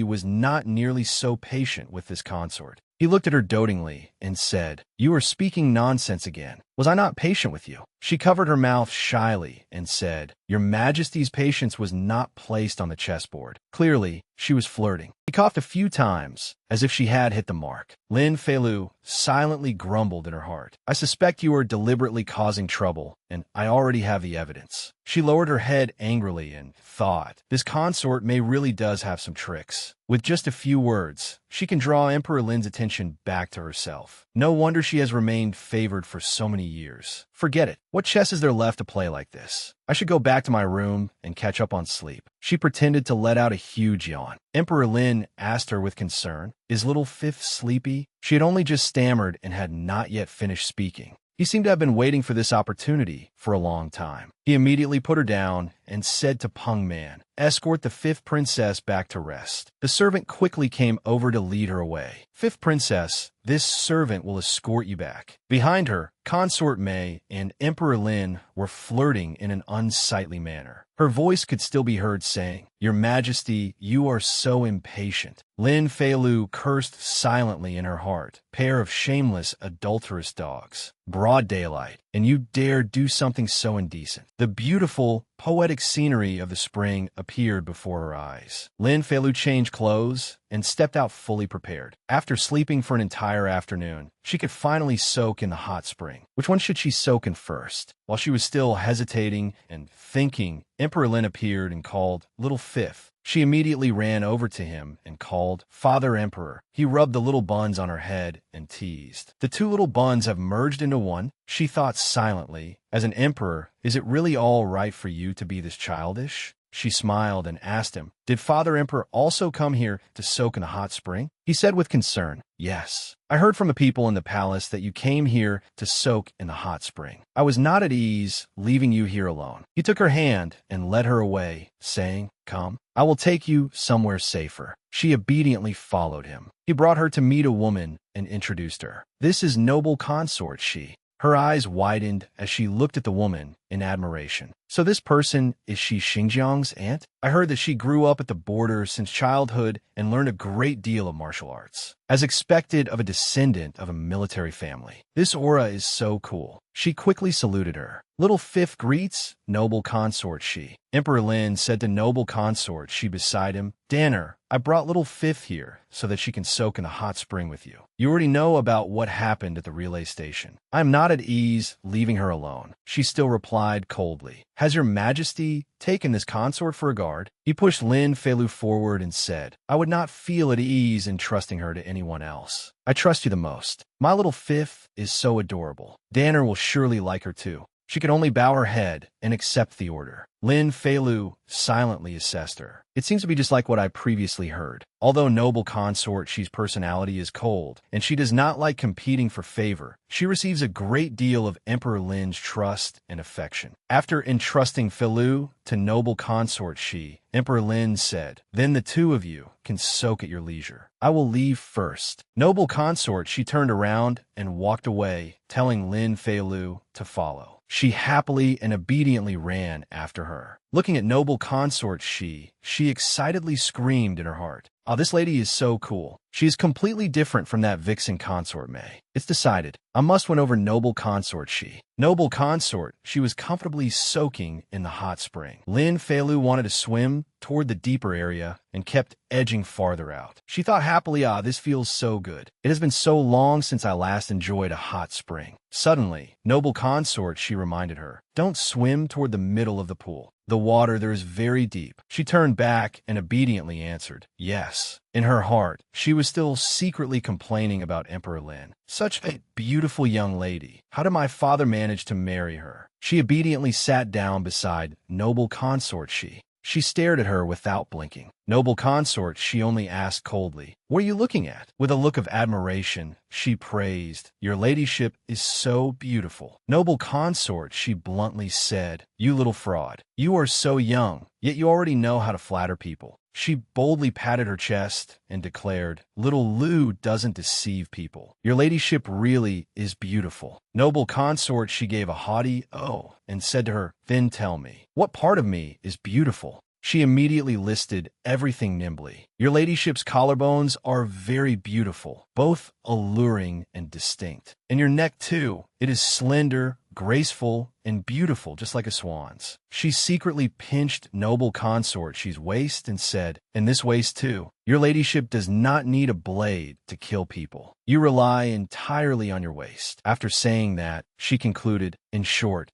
was not nearly so patient with this consort. He looked at her dotingly and said, "You are speaking nonsense again. Was I not patient with you?" She covered her mouth shyly and said, "Your majesty's patience was not placed on the chessboard." Clearly, she was flirting. He coughed a few times, as if she had hit the mark. Lin Fei-Lu silently grumbled in her heart, "I suspect you are deliberately causing trouble, and I already have the evidence." She lowered her head angrily and thought, "This consort really does have some tricks." With just a few words, she can draw Emperor Lin's attention back to herself. No wonder she has remained favored for so many years. Forget it. What chess is there left to play like this? I should go back to my room and catch up on sleep. She pretended to let out a huge yawn. Emperor Lin asked her with concern, "Is little Fifth sleepy?" She had only just stammered and had not yet finished speaking. He seemed to have been waiting for this opportunity for a long time. He immediately put her down and said to Peng Man, "Escort the fifth princess back to rest." The servant quickly came over to lead her away. "Fifth princess, this servant will escort you back." Behind her, Consort Mei and Emperor Lin were flirting in an unsightly manner. Her voice could still be heard saying, "Your Majesty, you are so impatient." Lin Feilu cursed silently in her heart. Pair of shameless, adulterous dogs. Broad daylight, and you dare do something so indecent. The beautiful, poetic scenery of the spring appeared before her eyes. Lin Feilu changed clothes and stepped out fully prepared. After sleeping for an entire afternoon, she could finally soak in the hot spring. Which one should she soak in first? While she was still hesitating and thinking, Emperor Lin appeared and called, "Little Fifth." She immediately ran over to him and called, "Father Emperor." He rubbed the little buns on her head and teased. "The two little buns have merged into one," she thought silently. "As an emperor, is it really all right for you to be this childish?" She smiled and asked him, "Did Father Emperor also come here to soak in a hot spring?" He said with concern, "Yes. I heard from the people in the palace that you came here to soak in the hot spring. I was not at ease leaving you here alone." He took her hand and led her away, saying, "Come, I will take you somewhere safer." She obediently followed him. He brought her to meet a woman and introduced her. "This is noble consort," she. Her eyes widened as she looked at the woman in admiration. "So this person is she Xinjiang's aunt? I heard that she grew up at the border since childhood and learned a great deal of martial arts. As expected of a descendant of a military family. This aura is so cool." She quickly saluted her. "Little Fifth greets, noble consort," she. Emperor Lin said to noble consort she beside him, "Danner, I brought little Fifth here so that she can soak in the hot spring with you. You already know about what happened at the relay station. I am not at ease leaving her alone." She still replied coldly, "Has your Majesty taken this consort for a guard?" He pushed Lin Feilu forward and said, "I would not feel at ease in trusting her to anyone else. I trust you the most. My little Fifth is so adorable. Danner will surely like her too." She could only bow her head and accept the order. Lin Feilu silently assessed her. "It seems to be just like what I previously heard. Although noble consort, she's personality is cold, and she does not like competing for favor. She receives a great deal of Emperor Lin's trust and affection." After entrusting Feilu to noble consort she, Emperor Lin said, "Then the two of you can soak at your leisure. I will leave first." Noble consort, she turned around and walked away, telling Lin Feilu to follow. She happily and obediently ran after her. Looking at noble consort she excitedly screamed in her heart, "Oh, this lady is so cool. She is completely different from that vixen consort May. It's decided. I must win over noble consort she." Noble consort, she was comfortably soaking in the hot spring. Lin Feilu wanted to swim toward the deeper area and kept edging farther out. She thought happily, this feels so good. It has been so long since I last enjoyed a hot spring. Suddenly, noble consort, she reminded her, "Don't swim toward the middle of the pool. The water there is very deep." She turned back and obediently answered, "Yes." In her heart, she was still secretly complaining about Emperor Lin. Such a beautiful young lady. How did my father manage to marry her? She obediently sat down beside noble consort she. She stared at her without blinking. Noble consort, she only asked coldly, "What are you looking at?" With a look of admiration, she praised, "Your ladyship is so beautiful." Noble consort, she bluntly said, "You little fraud. You are so young, yet you already know how to flatter people." She boldly patted her chest and declared, "Little Lu doesn't deceive people. Your ladyship really is beautiful." Noble consort, she gave a haughty "Oh," and said to her, "Then tell me, what part of me is beautiful?" She immediately listed everything nimbly. "Your ladyship's collarbones are very beautiful, both alluring and distinct. And your neck, too. It is slender, graceful, and beautiful, just like a swan's." She secretly pinched noble consort she's waist and said, "And this waist, too. Your ladyship does not need a blade to kill people. You rely entirely on your waist." After saying that, she concluded, in short,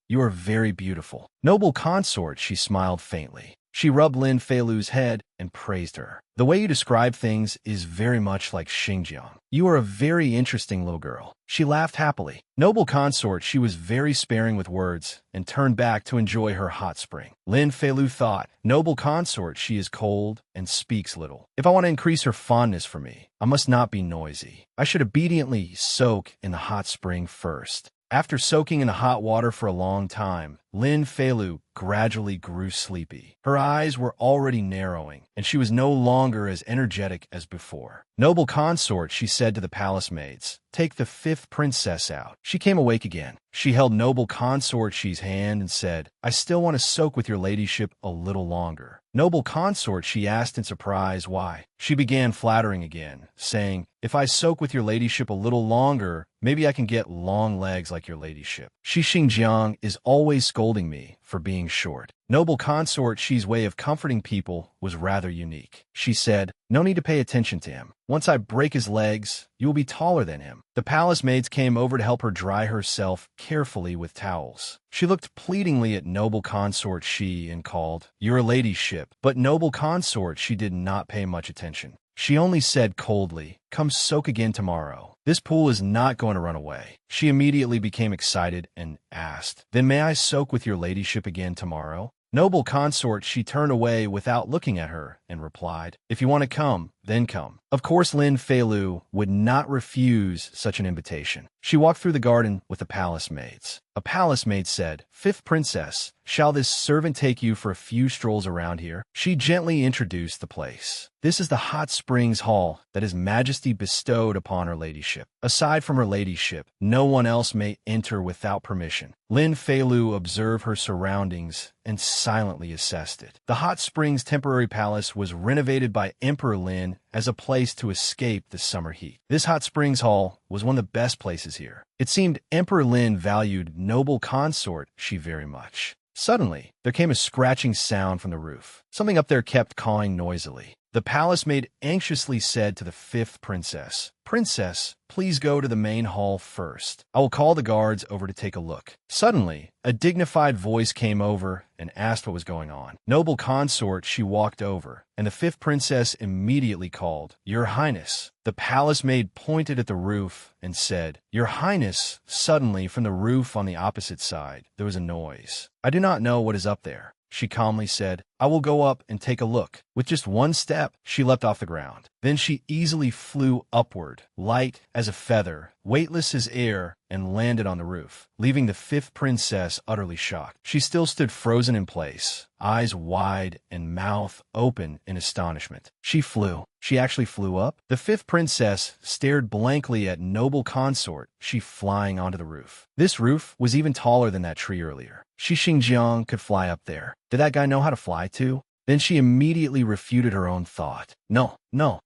you are very beautiful." Noble consort, she smiled faintly. She rubbed Lin Feilu's head and praised her. "The way you describe things is very much like Xinjiang. You are a very interesting little girl." She laughed happily. Noble consort, she was very sparing with words and turned back to enjoy her hot spring. Lin Feilu thought, "Noble consort, she is cold and speaks little. If I want to increase her fondness for me, I must not be noisy. I should obediently soak in the hot spring first." After soaking in the hot water for a long time, Lin Feilu gradually grew sleepy. Her eyes were already narrowing, and she was no longer as energetic as before. "Noble consort," she said to the palace maids, "take the fifth princess out." She came awake again. She held noble consort Shi's hand and said, "I still want to soak with your ladyship a little longer." Noble consort, she asked in surprise, "Why?" She began flattering again, saying, "If I soak with your ladyship a little longer, maybe I can get long legs like your ladyship. Shi Xingjiang is always scolding me for being short." Noble consort Shi's way of comforting people was rather unique. She said, "No need to pay attention to him. Once I break his legs, you will be taller than him." The palace maids came over to help her dry herself carefully with towels. She looked pleadingly at noble consort Shi and called, "Your ladyship." But noble consort Shi did not pay much attention. She only said coldly, "Come soak again tomorrow. This pool is not going to run away." She immediately became excited and asked, "Then may I soak with your ladyship again tomorrow?" Noble consort, she turned away without looking at her and replied, "If you want to come, then come." Of course, Lin Feilu would not refuse such an invitation. She walked through the garden with the palace maids. A palace maid said, "Fifth princess, shall this servant take you for a few strolls around here?" She gently introduced the place. "This is the hot springs hall that His Majesty bestowed upon her ladyship. Aside from her ladyship, no one else may enter without permission." Lin Feilu observed her surroundings and silently assessed it. The hot springs temporary palace was renovated by Emperor Lin as a place to escape the summer heat. This hot springs hall was one of the best places here. It seemed Emperor Lin valued noble consort Shi very much. Suddenly, there came a scratching sound from the roof. Something up there kept cawing noisily. The palace maid anxiously said to the fifth princess, "Princess, please go to the main hall first. I will call the guards over to take a look." Suddenly, a dignified voice came over and asked what was going on. Noble consort, she walked over, and the fifth princess immediately called, "Your Highness." The palace maid pointed at the roof and said, "Your Highness." Suddenly, from the roof on the opposite side, there was a noise. "I do not know what is up there," she calmly said. "I will go up and take a look." With just one step, she leapt off the ground. Then she easily flew upward, light as a feather, weightless as air, and landed on the roof, leaving the fifth princess utterly shocked. She still stood frozen in place, eyes wide and mouth open in astonishment. She flew. She actually flew up. The fifth princess stared blankly at noble consort, she flying onto the roof. This roof was even taller than that tree earlier. Shi Xingjiang could fly up there. Did that guy know how to fly too? Then she immediately refuted her own thought. No.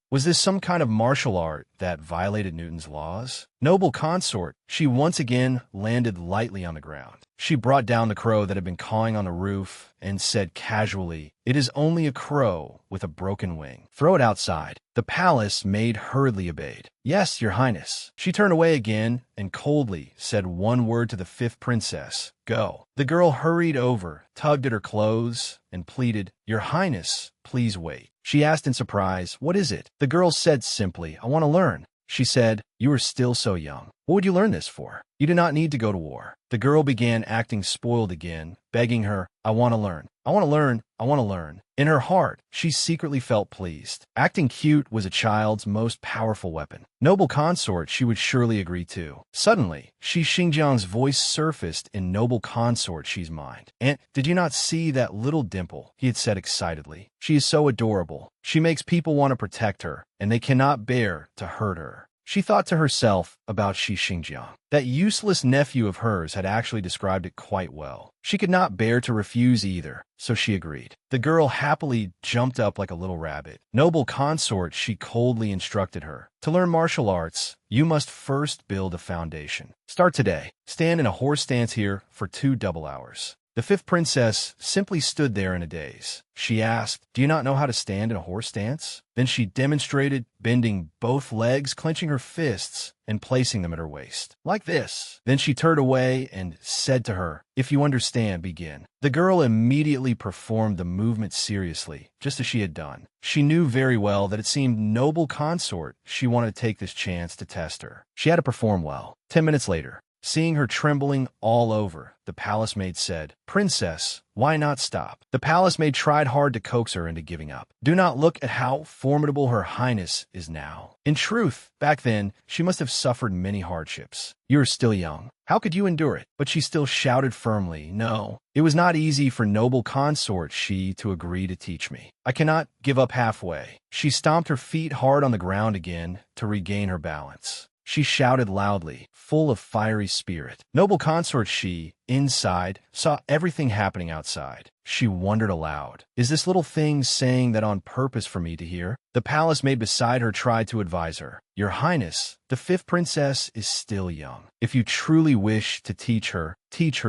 Was this some kind of martial art that violated Newton's laws? Noble consort, she once again landed lightly on the ground. She brought down the crow that had been cawing on the roof and said casually, "It is only a crow with a broken wing. Throw it outside." The palace maid hurriedly obeyed. "Yes, your highness." She turned away again and coldly said one word to the fifth princess, "Go." The girl hurried over, tugged at her clothes, and pleaded, "Your highness, please wait." She asked in surprise, "What is it?" The girl said simply, "I want to learn." She said, "You are still so young. What would you learn this for? You do not need to go to war." The girl began acting spoiled again, begging her, "I want to learn. I want to learn. I want to learn." In her heart, she secretly felt pleased. Acting cute was a child's most powerful weapon. Noble consort, she would surely agree too. Suddenly, Shi Xingjiang's voice surfaced in noble consort Shi's mind. "Aunt, did you not see that little dimple?" he had said excitedly. "She is so adorable. She makes people want to protect her, and they cannot bear to hurt her." She thought to herself about Shi Xingjiang. That useless nephew of hers had actually described it quite well. She could not bear to refuse either, so she agreed. The girl happily jumped up like a little rabbit. Noble consort, she coldly instructed her. "To learn martial arts, you must first build a foundation. Start today. Stand in a horse stance here for 2 double hours." The fifth princess simply stood there in a daze. She asked, "Do you not know how to stand in a horse stance?" Then she demonstrated, bending both legs, clenching her fists, and placing them at her waist. Like this. Then she turned away and said to her, "If you understand, begin." The girl immediately performed the movement seriously, just as she had done. She knew very well that it seemed noble consort she wanted to take this chance to test her. She had to perform well. 10 minutes later, Seeing her trembling all over, the palace maid said, "Princess, why not stop?" The palace maid tried hard to coax her into giving up. "Do not look at how formidable her highness is now. In truth, back then, she must have suffered many hardships. You are still young. How could you endure it?" But she still shouted firmly, "No, it was not easy for noble consort she to agree to teach me. I cannot give up halfway." She stomped her feet hard on the ground again to regain her balance. She shouted loudly, full of fiery spirit. Noble consort she, inside, saw everything happening outside. She wondered aloud, "Is this little thing saying that on purpose for me to hear?" The palace maid beside her tried to advise her. "Your Highness, the fifth princess is still young. If you truly wish to teach her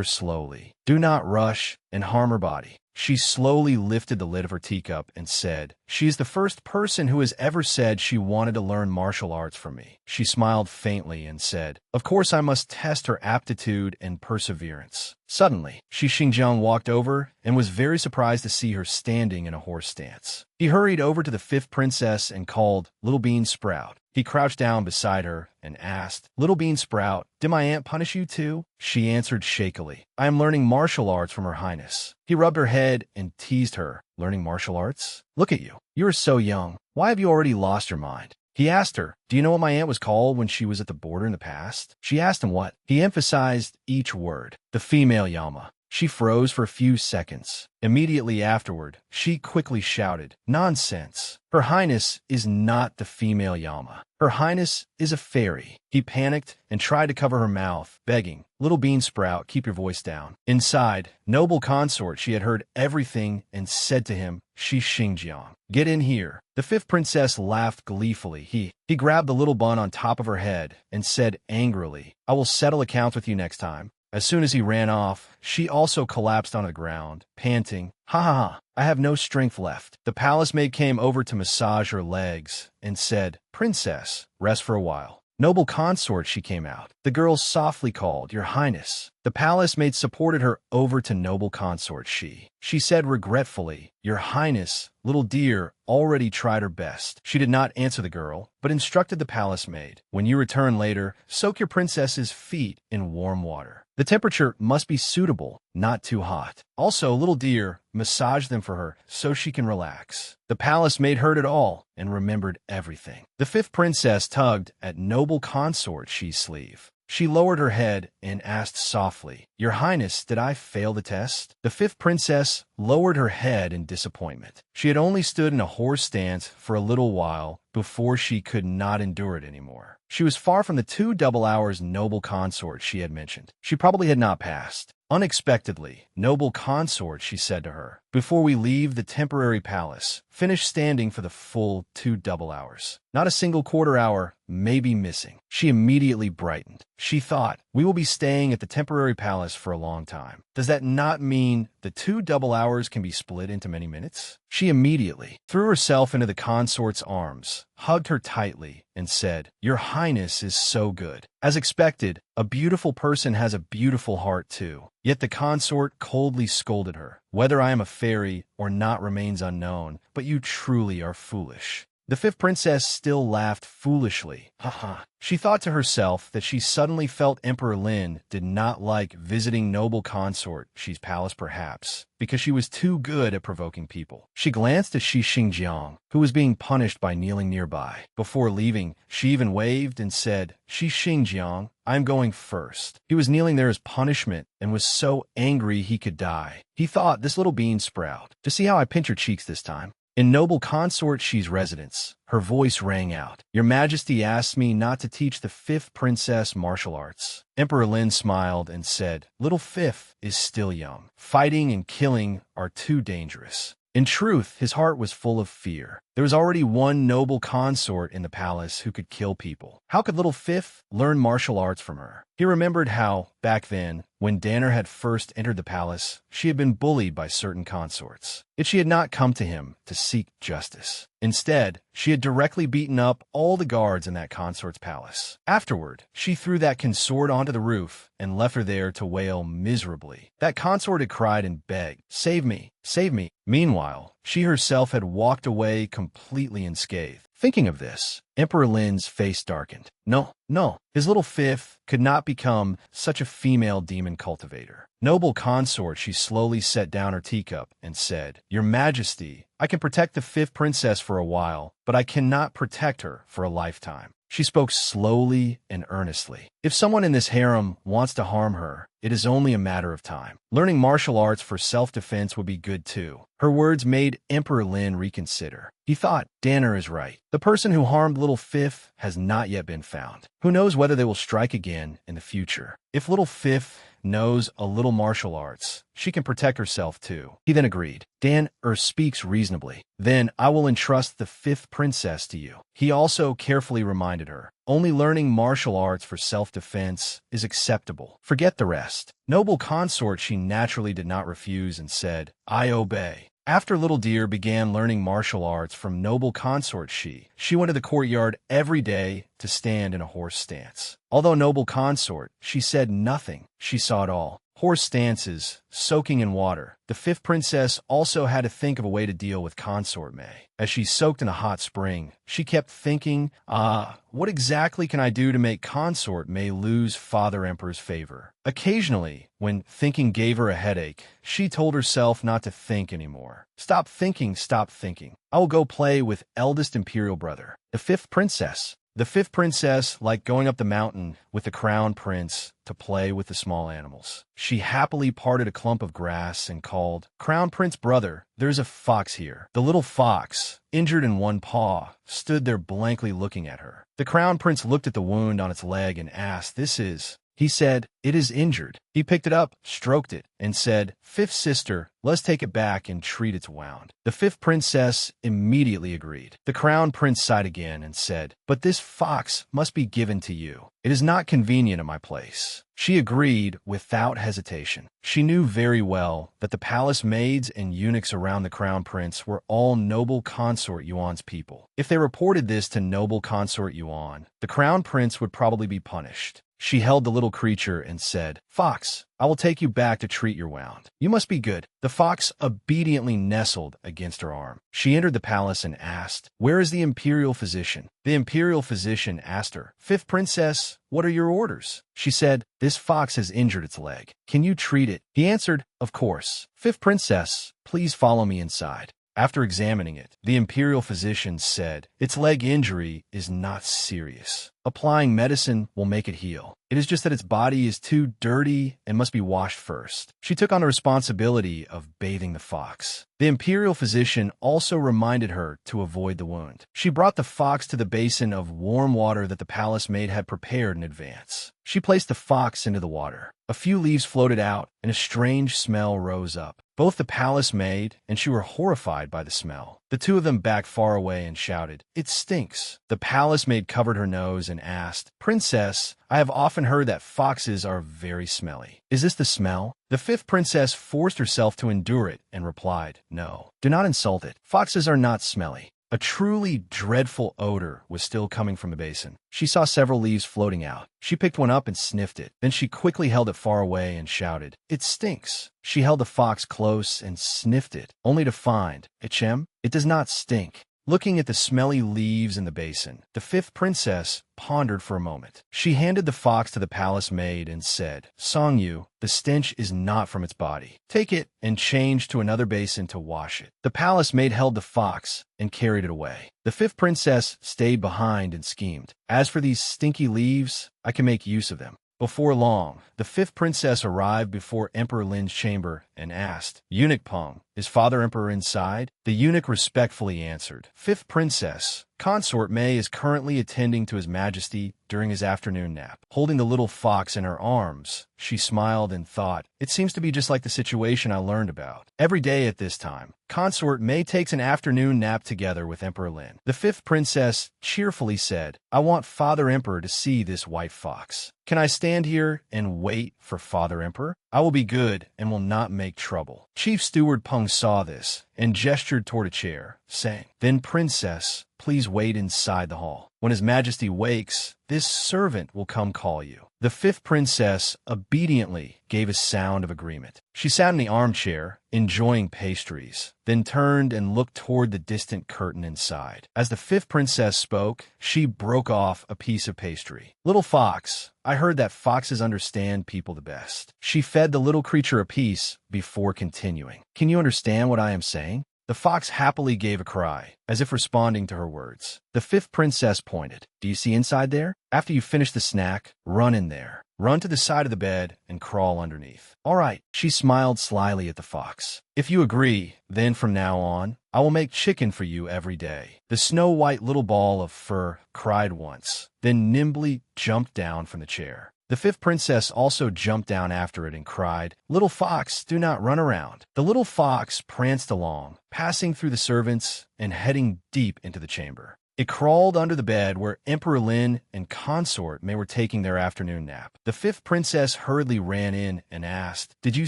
slowly. Do not rush and harm her body." She slowly lifted the lid of her teacup and said, "She is the first person who has ever said she wanted to learn martial arts from me." She smiled faintly and said, "Of course I must test her aptitude and perseverance." Suddenly, Shi Xingjiang walked over and was very surprised to see her standing in a horse stance. He hurried over to the fifth princess and called, "Little Bean Sprout." He crouched down beside her and asked, "Little Bean Sprout, did my aunt punish you too?" She answered shakily, "I am learning martial arts from her highness." He rubbed her head and teased her, "Learning martial arts? Look at you. You are so young. Why have you already lost your mind?" He asked her, "Do you know what my aunt was called when she was at the border in the past?" She asked him what. He emphasized each word. "The female Yama." She froze for a few seconds. Immediately afterward, she quickly shouted, "Nonsense! Her Highness is not the female Yama. Her Highness is a fairy." He panicked and tried to cover her mouth, begging, "Little Bean Sprout, keep your voice down." Inside, noble consort, she had heard everything and said to him, "Shi Xingjiang, get in here." The fifth princess laughed gleefully. He grabbed the little bun on top of her head and said angrily, "I will settle accounts with you next time." As soon as he ran off, she also collapsed on the ground, panting, "Ha ha ha, I have no strength left." The palace maid came over to massage her legs and said, "Princess, rest for a while." "Noble consort," she came out. The girl softly called, "Your Highness." The palace maid supported her over to noble consort she. She said regretfully, "Your Highness, little dear, already tried her best." She did not answer the girl, but instructed the palace maid, "When you return later, soak your princess's feet in warm water. The temperature must be suitable, not too hot. Also, little dear, massage them for her so she can relax." The palace maid heard it all and remembered everything. The fifth princess tugged at noble consort she's sleeve. She lowered her head and asked softly, "Your Highness, did I fail the test?" The fifth princess lowered her head in disappointment. She had only stood in a horse stance for a little while before she could not endure it anymore. She was far from the 2 double hours noble consort she had mentioned. She probably had not passed. Unexpectedly, "Noble consort," she said to her, "before we leave the temporary palace, finish standing for the full 2 double hours. Not a single quarter hour may be missing." She immediately brightened. She thought, "We will be staying at the temporary palace for a long time. Does that not mean the 2 double hours can be split into many minutes?" She immediately threw herself into the consort's arms, hugged her tightly, and said, "Your Highness is so good." As expected, a beautiful person has a beautiful heart too. Yet the consort coldly scolded her. "Whether I am a fairy or not remains unknown, but you truly are foolish." The fifth princess still laughed foolishly. Ha ha. She thought to herself that she suddenly felt Emperor Lin did not like visiting noble consort she's palace perhaps, because she was too good at provoking people. She glanced at Shi Xingjiang, who was being punished by kneeling nearby. Before leaving, she even waved and said, "Shi Xingjiang, I'm going first." He was kneeling there as punishment and was so angry he could die. He thought, "This little bean sprout, to see how I pinch her cheeks this time." In noble consort she's residence, her voice rang out, "Your Majesty asked me not to teach the fifth princess martial arts." Emperor Lin smiled and said, "Little fifth is still young. Fighting and killing are too dangerous." In truth, his heart was full of fear. There was already one noble consort in the palace who could kill people. How could little Fifth learn martial arts from her? He remembered how, back then, when Danner had first entered the palace, she had been bullied by certain consorts. Yet she had not come to him to seek justice. Instead, she had directly beaten up all the guards in that consort's palace. Afterward, she threw that consort onto the roof and left her there to wail miserably. That consort had cried and begged, "Save me! Save me!" Meanwhile, She herself had walked away completely unscathed. Thinking of this, Emperor Lin's face darkened. No, no, his little fifth could not become such a female demon cultivator. Noble consort, she slowly set down her teacup and said, Your Majesty, I can protect the fifth princess for a while, but I cannot protect her for a lifetime. She spoke slowly and earnestly. If someone in this harem wants to harm her, it is only a matter of time. Learning martial arts for self-defense would be good too. Her words made Emperor Lin reconsider. He thought, Danner is right. The person who harmed Little Fifth has not yet been found. Who knows whether they will strike again in the future. If Little Fifth knows a little martial arts, she can protect herself too. He then agreed. Danner speaks reasonably. Then I will entrust the fifth princess to you. He also carefully reminded her, only learning martial arts for self-defense is acceptable. Forget the rest. Noble consort, she naturally did not refuse and said, I obey. After Little Deer began learning martial arts from Noble Consort, she went to the courtyard every day to stand in a horse stance. Although Noble Consort, she said nothing, she saw it all. Horse stances, soaking in water. The fifth princess also had to think of a way to deal with Consort May. As she soaked in a hot spring, she kept thinking, what exactly can I do to make Consort May lose Father Emperor's favor? Occasionally, when thinking gave her a headache, she told herself not to think anymore. Stop thinking, stop thinking. I will go play with eldest imperial brother, the fifth princess. The fifth princess liked going up the mountain with the crown prince to play with the small animals. She happily parted a clump of grass and called, Crown Prince brother, there's a fox here. The little fox, injured in one paw, stood there blankly looking at her. The crown prince looked at the wound on its leg and asked, He said, it is injured. He picked it up, stroked it, and said, Fifth sister, let's take it back and treat its wound. The fifth princess immediately agreed. The crown prince sighed again and said, But this fox must be given to you. It is not convenient at my place. She agreed without hesitation. She knew very well that the palace maids and eunuchs around the crown prince were all Noble Consort Yuan's people. If they reported this to Noble Consort Yuan, the crown prince would probably be punished. She held the little creature and said, Fox, I will take you back to treat your wound. You must be good. The fox obediently nestled against her arm. She entered the palace and asked, Where is the imperial physician? The imperial physician asked her, Fifth princess, what are your orders? She said, This fox has injured its leg. Can you treat it? He answered, Of course. Fifth princess, please follow me inside. After examining it, the imperial physician said, Its leg injury is not serious. Applying medicine will make it heal. It is just that its body is too dirty and must be washed first. She took on the responsibility of bathing the fox. The imperial physician also reminded her to avoid the wound. She brought the fox to the basin of warm water that the palace maid had prepared in advance. She placed the fox into the water. A few leaves floated out, and a strange smell rose up. Both the palace maid and she were horrified by the smell. The two of them backed far away and shouted, It stinks. The palace maid covered her nose and asked, Princess, I have often heard that foxes are very smelly. Is this the smell? The fifth princess forced herself to endure it and replied, No, do not insult it. Foxes are not smelly. A truly dreadful odor was still coming from the basin. She saw several leaves floating out. She picked one up and sniffed it. Then she quickly held it far away and shouted, It stinks. She held the fox close and sniffed it, only to find, Ichem, it does not stink. Looking at the smelly leaves in the basin, the fifth princess pondered for a moment. She handed the fox to the palace maid and said, Songyu, the stench is not from its body. Take it and change to another basin to wash it. The palace maid held the fox and carried it away. The fifth princess stayed behind and schemed. As for these stinky leaves, I can make use of them. Before long, the fifth princess arrived before Emperor Lin's chamber and asked, Eunuch Peng, is Father Emperor inside? The eunuch respectfully answered, Fifth princess, Consort May is currently attending to His Majesty during his afternoon nap. Holding the little fox in her arms, she smiled and thought, It seems to be just like the situation I learned about. Every day at this time, Consort May takes an afternoon nap together with Emperor Lin. The fifth princess cheerfully said, I want Father Emperor to see this white fox. Can I stand here and wait for Father Emperor? I will be good and will not make trouble. Chief Steward Peng saw this and gestured toward a chair, saying, Then princess, please wait inside the hall. When His Majesty wakes, this servant will come call you." The fifth princess obediently gave a sound of agreement. She sat in the armchair, enjoying pastries, then turned and looked toward the distant curtain inside. As the fifth princess spoke, she broke off a piece of pastry. "Little fox, I heard that foxes understand people the best." She fed the little creature a piece before continuing. "Can you understand what I am saying?" The fox happily gave a cry, as if responding to her words. The fifth princess pointed. "Do you see inside there? After you finish the snack, run in there. Run to the side of the bed and crawl underneath." "All right." She smiled slyly at the fox. "If you agree, then from now on, I will make chicken for you every day." The snow-white little ball of fur cried once, then nimbly jumped down from the chair. The fifth princess also jumped down after it and cried, "Little fox, do not run around." The little fox pranced along, passing through the servants and heading deep into the chamber. It crawled under the bed where Emperor Lin and consort May were taking their afternoon nap. The fifth princess hurriedly ran in and asked, "Did you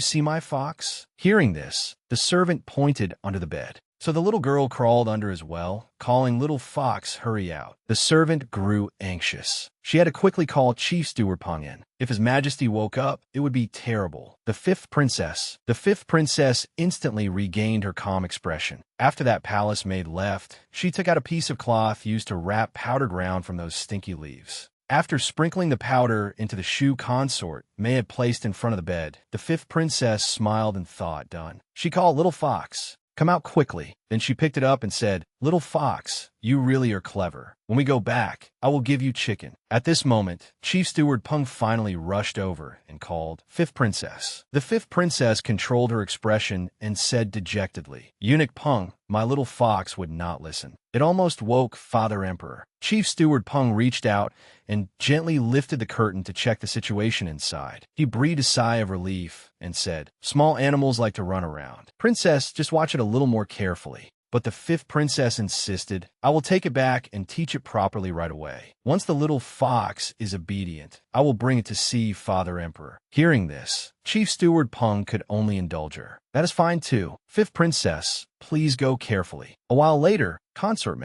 see my fox?" Hearing this, the servant pointed under the bed. So the little girl crawled under as well, calling, "Little fox, hurry out." The servant grew anxious. She had to quickly call Chief Steward Peng in. If His Majesty woke up, it would be terrible. The fifth princess instantly regained her calm expression. After that palace maid left, she took out a piece of cloth used to wrap powdered ground from those stinky leaves. After sprinkling the powder into the shoe consort May had placed in front of the bed, the fifth princess smiled and thought, done. She called, "Little fox, come out quickly." Then she picked it up and said, "Little fox, you really are clever. When we go back, I will give you chicken." At this moment, Chief Steward Peng finally rushed over and called, "Fifth princess." The fifth princess controlled her expression and said dejectedly, "Eunuch Peng, my little fox would not listen." It almost woke Father Emperor. Chief Steward Peng reached out and gently lifted the curtain to check the situation inside. He breathed a sigh of relief and said, "Small animals like to run around. Princess, just watch it a little more carefully." But the fifth princess insisted, "I will take it back and teach it properly right away. Once the little fox is obedient, I will bring it to see Father Emperor." Hearing this, Chief Steward Peng could only indulge her. "That is fine too. Fifth princess, please go carefully." A while later, Consort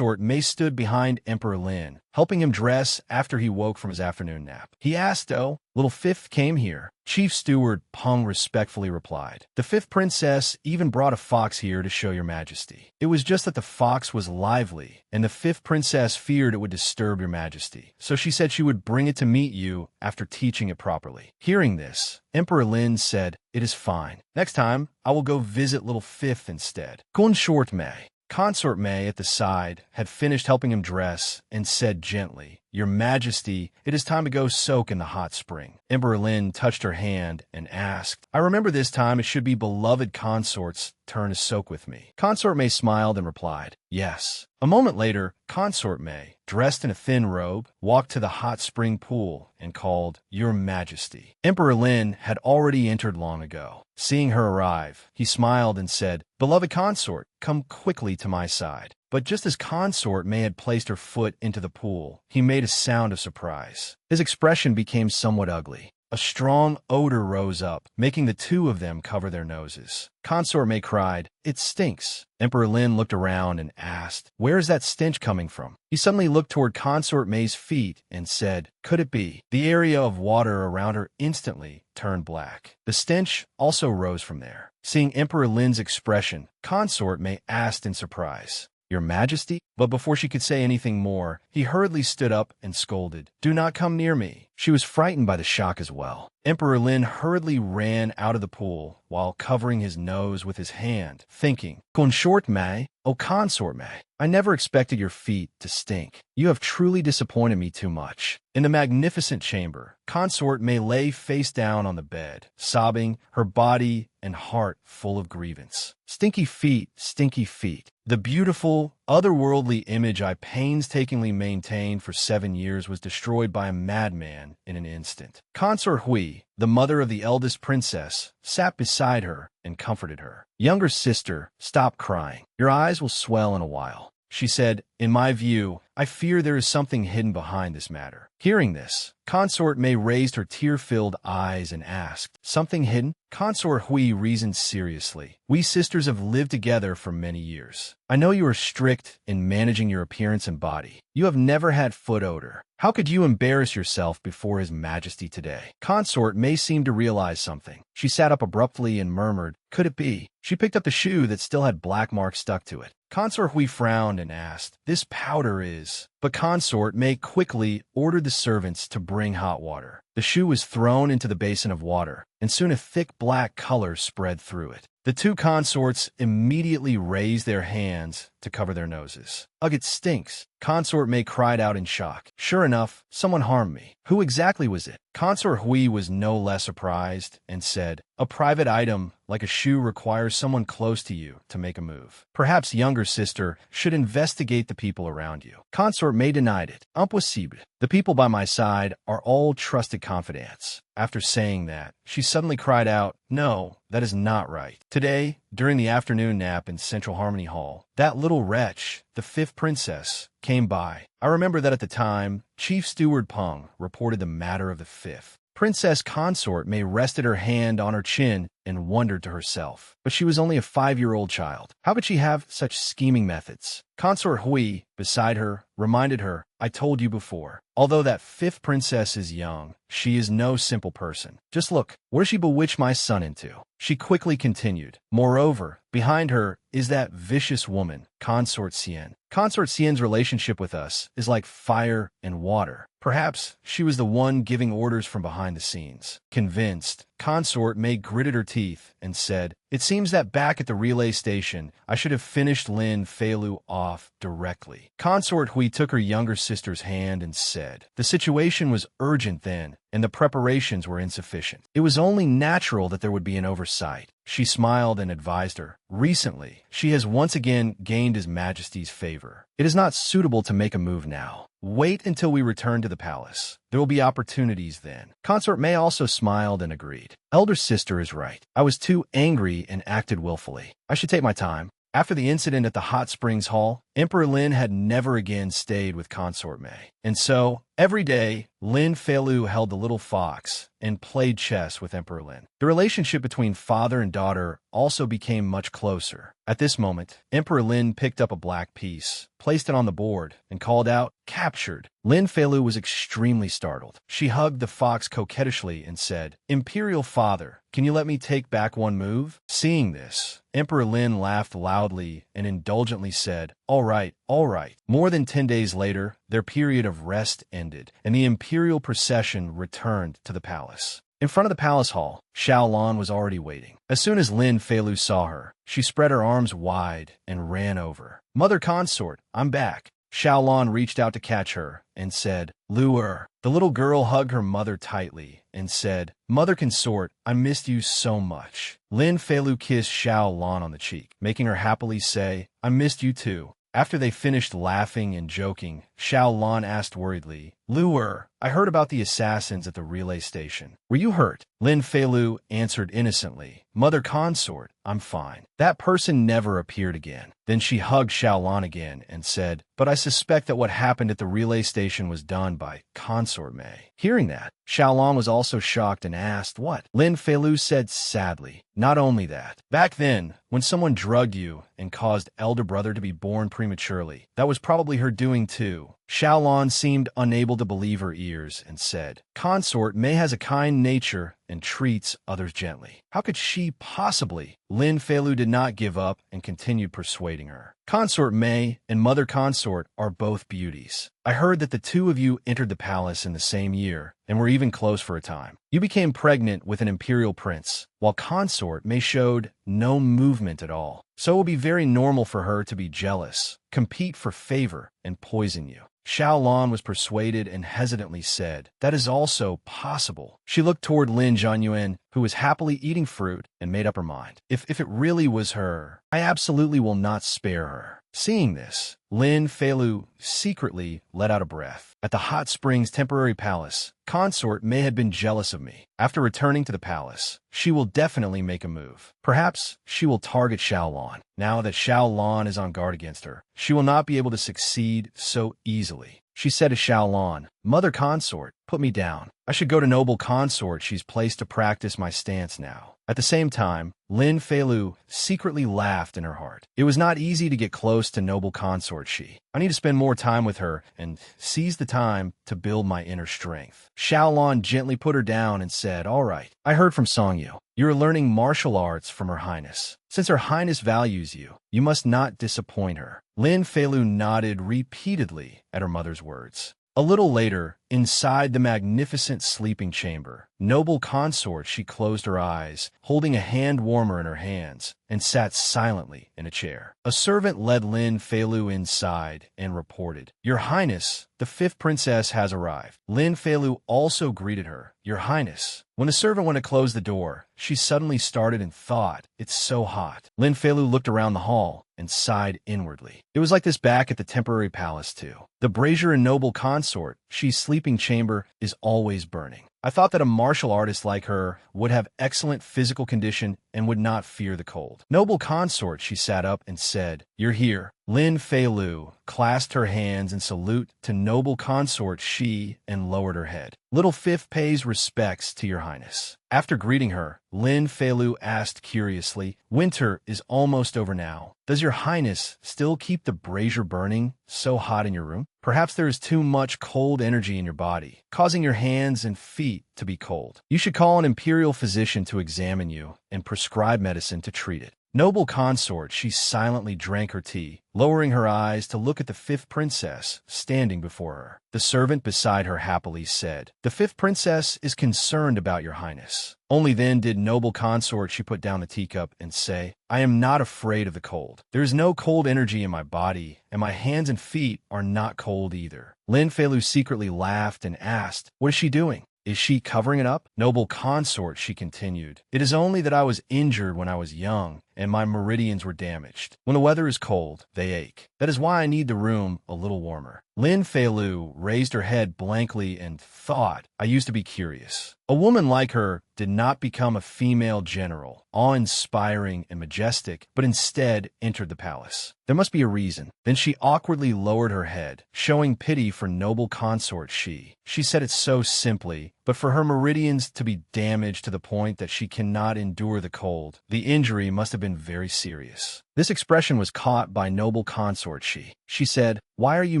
May stood behind Emperor Lin, helping him dress after he woke from his afternoon nap. He asked, "Oh, little fifth came here." Chief Steward Peng respectfully replied, "The fifth princess even brought a fox here to show your majesty. It was just that the fox was lively, and the fifth princess feared it would disturb your majesty. So she said she would bring it to meet you after teaching it properly." Hearing this, Emperor Lin said, "It is fine. Next time, I will go visit little fifth instead." Consort May at the side had finished helping him dress and said gently, "Your Majesty, it is time to go soak in the hot spring." Emperor Lin touched her hand and asked, "I remember this time it should be beloved consort's turn to soak with me." Consort May smiled and replied, "Yes." A moment later, Consort May, dressed in a thin robe, walked to the hot spring pool and called, "Your Majesty." Emperor Lin had already entered long ago. Seeing her arrive, he smiled and said, "Beloved consort, come quickly to my side." But just as Consort May had placed her foot into the pool, he made a sound of surprise. His expression became somewhat ugly. A strong odor rose up, making the two of them cover their noses. Consort May cried, "It stinks." Emperor Lin looked around and asked, "Where is that stench coming from?" He suddenly looked toward Consort May's feet and said, "Could it be?" The area of water around her instantly turned black. The stench also rose from there. Seeing Emperor Lin's expression, Consort May asked in surprise, "Your Majesty?" But before she could say anything more, he hurriedly stood up and scolded, "Do not come near me." She was frightened by the shock as well. Emperor Lin hurriedly ran out of the pool while covering his nose with his hand, thinking, "Consort May, oh Consort May, I never expected your feet to stink. You have truly disappointed me too much." In the magnificent chamber, Consort May lay face down on the bed, sobbing, her body and heart full of grievance. Stinky feet, stinky feet. The beautiful, otherworldly image I painstakingly maintained for 7 years was destroyed by a madman in an instant. Consort Hui, the mother of the eldest princess, sat beside her and comforted her. "Younger sister, stop crying. Your eyes will swell in a while." She said, "In my view, I fear there is something hidden behind this matter." Hearing this, Consort Mei raised her tear-filled eyes and asked, "Something hidden?" Consort Hui reasoned seriously. "We sisters have lived together for many years. I know you are strict in managing your appearance and body. You have never had foot odor. How could you embarrass yourself before His Majesty today?" Consort Mei seemed to realize something. She sat up abruptly and murmured, "Could it be?" She picked up the shoe that still had black marks stuck to it. Consort Hui frowned and asked, "This powder is—" But Consort Mei quickly ordered the servants to bring hot water. The shoe was thrown into the basin of water, and soon a thick black color spread through it. The two consorts immediately raised their hands to cover their noses. "Ugh, it stinks!" Consort Mei cried out in shock. "Sure enough, someone harmed me. Who exactly was it?" Consort Hui was no less surprised and said, "A private item like a shoe requires someone close to you to make a move. Perhaps younger sister should investigate the people around you." Consort Mei denied it. "Impossible. The people by my side are all trusted confidants." After saying that, she suddenly cried out, "No, that is not right. Today, during the afternoon nap in Central Harmony Hall, that little wretch, the fifth princess, came by. I remember that at the time, Chief Steward Peng reported the matter of the fifth. Princess Consort Mei rested her hand on her chin and wondered to herself. But she was only a 5-year-old child. How could she have such scheming methods? Consort Hui, beside her, reminded her, "I told you before. Although that fifth princess is young, she is no simple person. Just look, what she bewitched my son into." She quickly continued, "Moreover, behind her is that vicious woman, Consort Xian. Consort Xian's relationship with us is like fire and water. Perhaps she was the one giving orders from behind the scenes." Convinced, Consort Mei gritted her teeth and said, "It seems that back at the relay station, I should have finished Lin Feilu off directly." Consort Hui took her younger sister's hand and said, "The situation was urgent then, and the preparations were insufficient. It was only natural that there would be an oversight." She smiled and advised her, "Recently, she has once again gained His Majesty's favor. It is not suitable to make a move now. Wait until we return to the palace. There will be opportunities then." Consort Mei also smiled and agreed. "Elder sister is right. I was too angry and acted willfully. I should take my time." After the incident at the Hot Springs Hall, Emperor Lin had never again stayed with Consort Mei. And so, every day, Lin Feilu held the little fox and played chess with Emperor Lin. The relationship between father and daughter also became much closer. At this moment, Emperor Lin picked up a black piece, placed it on the board, and called out, "Captured." Lin Feilu was extremely startled. She hugged the fox coquettishly and said, "Imperial father, can you let me take back one move?" Seeing this, Emperor Lin laughed loudly and indulgently said, All right, all right." More than 10 days later, their period of rest ended, and the imperial procession returned to the palace. In front of the palace hall, Xiaolan was already waiting. As soon as Lin Feilu saw her, she spread her arms wide and ran over. "Mother consort, I'm back." Xiaolan reached out to catch her and said, "Lure." The little girl hugged her mother tightly and said, "Mother consort, I missed you so much." Lin Feilu kissed Xiaolan on the cheek, making her happily say, "I missed you too." After they finished laughing and joking, Xiaolan asked worriedly, "Lure, I heard about the assassins at the relay station. Were you hurt?" Lin Feilu answered innocently, "Mother consort, I'm fine." That person never appeared again. Then she hugged Xiaolan again and said, "But I suspect that what happened at the relay station was done by Consort Mei." Hearing that, Xiaolan was also shocked and asked, "What?" Lin Feilu said sadly, "Not only that. Back then, when someone drugged you and caused elder brother to be born prematurely, that was probably her doing too." Xiaolan seemed unable to believe her ears and said, "Consort Mei has a kind nature and treats others gently. How could she possibly?" Lin Feilu did not give up and continued persuading her. "Consort Mei and Mother Consort are both beauties. I heard that the two of you entered the palace in the same year and were even close for a time. You became pregnant with an imperial prince, while Consort Mei showed no movement at all. So it will be very normal for her to be jealous, compete for favor, and poison you." Xiaolan was persuaded and hesitantly said, "That is also possible." She looked toward Lin Zhanyuan, who was happily eating fruit, and made up her mind. If it really was her, I absolutely will not spare her. Seeing this, Lin Feilu secretly let out a breath. At the hot springs temporary palace, consort may have been jealous of me. After returning to the palace, she will definitely make a move. Perhaps she will target Xiaolon. Now that Xiaolon is on guard against her, she will not be able to succeed so easily. She said to Xiaolon, "Mother consort, put me down. I should go to noble consort. She's placed to practice my stance now." At the same time, Lin Feilu secretly laughed in her heart. It was not easy to get close to noble consort Shi. I need to spend more time with her and seize the time to build my inner strength. Xiaolon gently put her down and said, "All right, I heard from Songyu. You're learning martial arts from Her Highness. Since Her Highness values you, you must not disappoint her." Lin Feilu nodded repeatedly at her mother's words. A little later, inside the magnificent sleeping chamber, noble consort She closed her eyes, holding a hand warmer in her hands, and sat silently in a chair. A servant led Lin Feilu inside and reported, "Your Highness, the fifth princess has arrived." Lin Feilu also greeted her, "Your Highness." When the servant went to close the door, she suddenly started and thought, "It's so hot." Lin Feilu looked around the hall and sighed inwardly. It was like this back at the temporary palace too. The brazier and noble consort, She's sleeping chamber, is always burning. I thought that a martial artist like her would have excellent physical condition and would not fear the cold. Noble consort, She sat up and said, "You're here." Lin Feilu clasped her hands in salute to noble consort Shi and lowered her head. "Little Fifth pays respects to your highness." After greeting her, Lin Feilu asked curiously, "Winter is almost over now. Does your highness still keep the brazier burning so hot in your room? Perhaps there is too much cold energy in your body, causing your hands and feet to be cold. You should call an imperial physician to examine you and prescribe medicine to treat it." Noble consort, She silently drank her tea, lowering her eyes to look at the fifth princess standing before her. The servant beside her happily said, "The fifth princess is concerned about your highness." Only then did noble consort She put down the teacup and say, "I am not afraid of the cold. There is no cold energy in my body, and my hands and feet are not cold either." Lin Feilu secretly laughed and asked, "What is she doing? Is she covering it up?" "Noble consort," she continued, "it is only that I was injured when I was young, and my meridians were damaged. When the weather is cold, they ache. That is why I need the room a little warmer." Lin Feilu raised her head blankly and thought, "I used to be curious." A woman like her did not become a female general, awe-inspiring and majestic, but instead entered the palace. There must be a reason. Then she awkwardly lowered her head, showing pity for noble consort Shi. She said it so simply, but for her meridians to be damaged to the point that she cannot endure the cold, the injury must have been very serious. This expression was caught by noble consort Shi. She said, "Why are you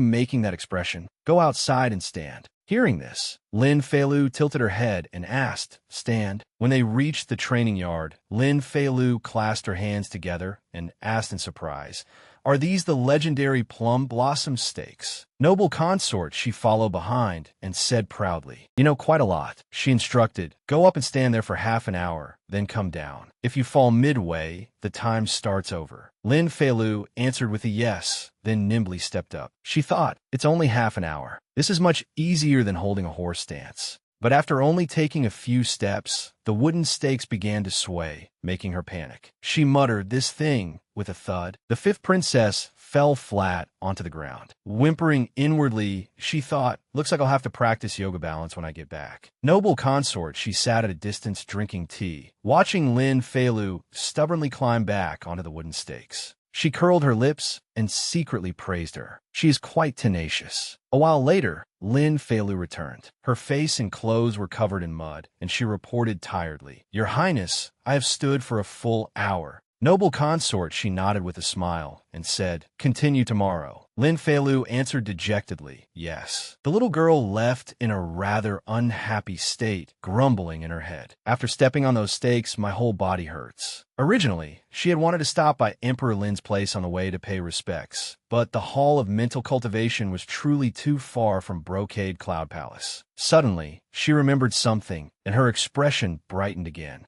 making that expression? Go outside and stand." Hearing this, Lin Feilu tilted her head and asked, "Stand?" When they reached the training yard, Lin Feilu clasped her hands together and asked in surprise, "Are these the legendary plum blossom steaks?" Noble consort, She followed behind and said proudly, "You know quite a lot." She instructed, "Go up and stand there for half an hour, then come down. If you fall midway, the time starts over." Lin Feilu answered with a yes, then nimbly stepped up. She thought, "It's only half an hour. This is much easier than holding a horse stance." But after only taking a few steps, the wooden stakes began to sway, making her panic. She muttered this thing with a thud. The fifth princess fell flat onto the ground. Whimpering inwardly, she thought, "Looks like I'll have to practice yoga balance when I get back." Noble consort, She sat at a distance drinking tea, watching Lin Feilu stubbornly climb back onto the wooden stakes. She curled her lips and secretly praised her. She is quite tenacious. A while later, Lin Feilu returned. Her face and clothes were covered in mud, and she reported tiredly, "Your Highness, I have stood for a full hour." Noble consort, She nodded with a smile and said, "Continue tomorrow." Lin Feilu answered dejectedly, "Yes." The little girl left in a rather unhappy state, grumbling in her head. "After stepping on those stakes, my whole body hurts." Originally, she had wanted to stop by Emperor Lin's place on the way to pay respects, but the Hall of Mental Cultivation was truly too far from Brocade Cloud Palace. Suddenly, she remembered something, and her expression brightened again.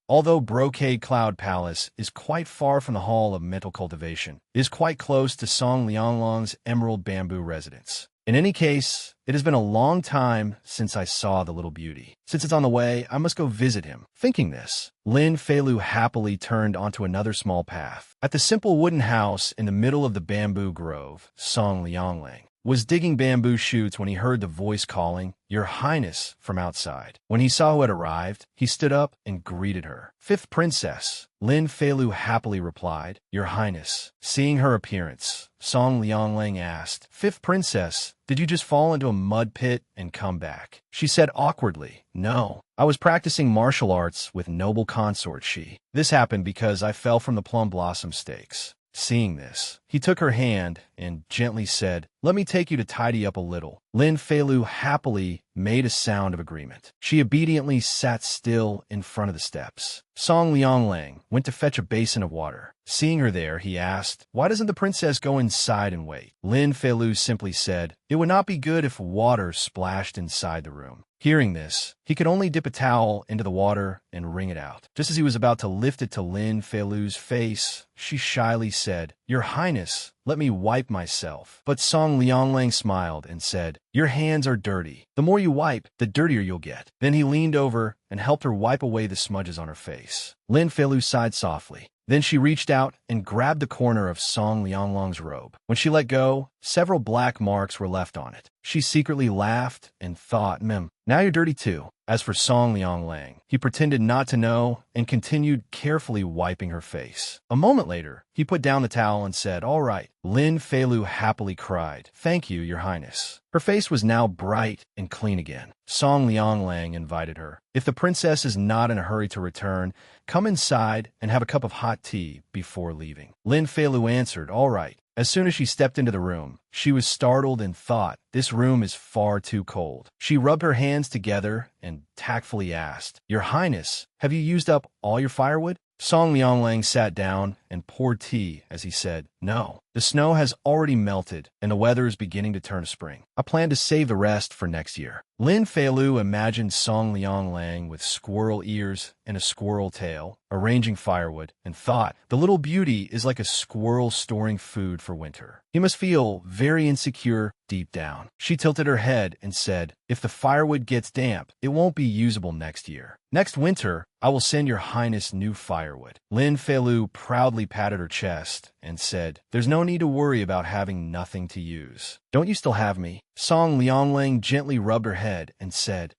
Although Brocade Cloud Palace is quite far from the Hall of Mental Cultivation, it is quite close to Song Lianglong's Emerald Bamboo residence. In any case, it has been a long time since I saw the little beauty. Since it's on the way, I must go visit him. Thinking this, Lin Feilu happily turned onto another small path. At the simple wooden house in the middle of the bamboo grove, Song Lianglang was digging bamboo shoots when he heard the voice calling, "Your Highness," from outside. When he saw who had arrived, he stood up and greeted her. "Fifth Princess," Lin Feilu happily replied, "Your Highness." Seeing her appearance, Song Lianglang asked, "Fifth Princess, did you just fall into a mud pit and come back?" She said awkwardly, "No, I was practicing martial arts with noble consort Shi. This happened because I fell from the plum blossom stakes." Seeing this, he took her hand and gently said, "Let me take you to tidy up a little." Lin Feilu happily made a sound of agreement. She obediently sat still in front of the steps. Song Lianglang went to fetch a basin of water. Seeing her there, he asked, "Why doesn't the princess go inside and wait?" Lin Feilu simply said, "It would not be good if water splashed inside the room." Hearing this, he could only dip a towel into the water and wring it out. Just as he was about to lift it to Lin Feilu's face, she shyly said, "Your Highness, let me wipe myself." But Song Lianglang smiled and said, "Your hands are dirty. The more you wipe, the dirtier you'll get." Then he leaned over and helped her wipe away the smudges on her face. Lin Feilu sighed softly. Then she reached out and grabbed the corner of Song Lianglang's robe. When she let go, several black marks were left on it. She secretly laughed and thought, now you're dirty too." As for Song Lianglang, he pretended not to know and continued carefully wiping her face. A moment later, he put down the towel and said, "All right." Lin Feilu happily cried, "Thank you, Your Highness." Her face was now bright and clean again. Song Lianglang invited her. If the princess is not in a hurry to return, come inside and have a cup of hot tea before leaving. Lin Feilu answered, "All right." As soon as she stepped into the room, she was startled and thought, "This room is far too cold." She rubbed her hands together and tactfully asked, "Your Highness, have you used up all your firewood?" Song Lianglang sat down and poured tea as he said, "No, the snow has already melted and the weather is beginning to turn to spring. I plan to save the rest for next year." Lin Feilu imagined Song Lianglang with squirrel ears and a squirrel tail, arranging firewood, and thought, "The little beauty is like a squirrel storing food for winter. He must feel very insecure deep down." She tilted her head and said, "If the firewood gets damp, it won't be usable next year. Next winter, I will send Your Highness new firewood." Lin Feilu proudly patted her chest and said, "There's no need to worry about having nothing to use. Don't you still have me?" Song Lianglang gently rubbed her head and said,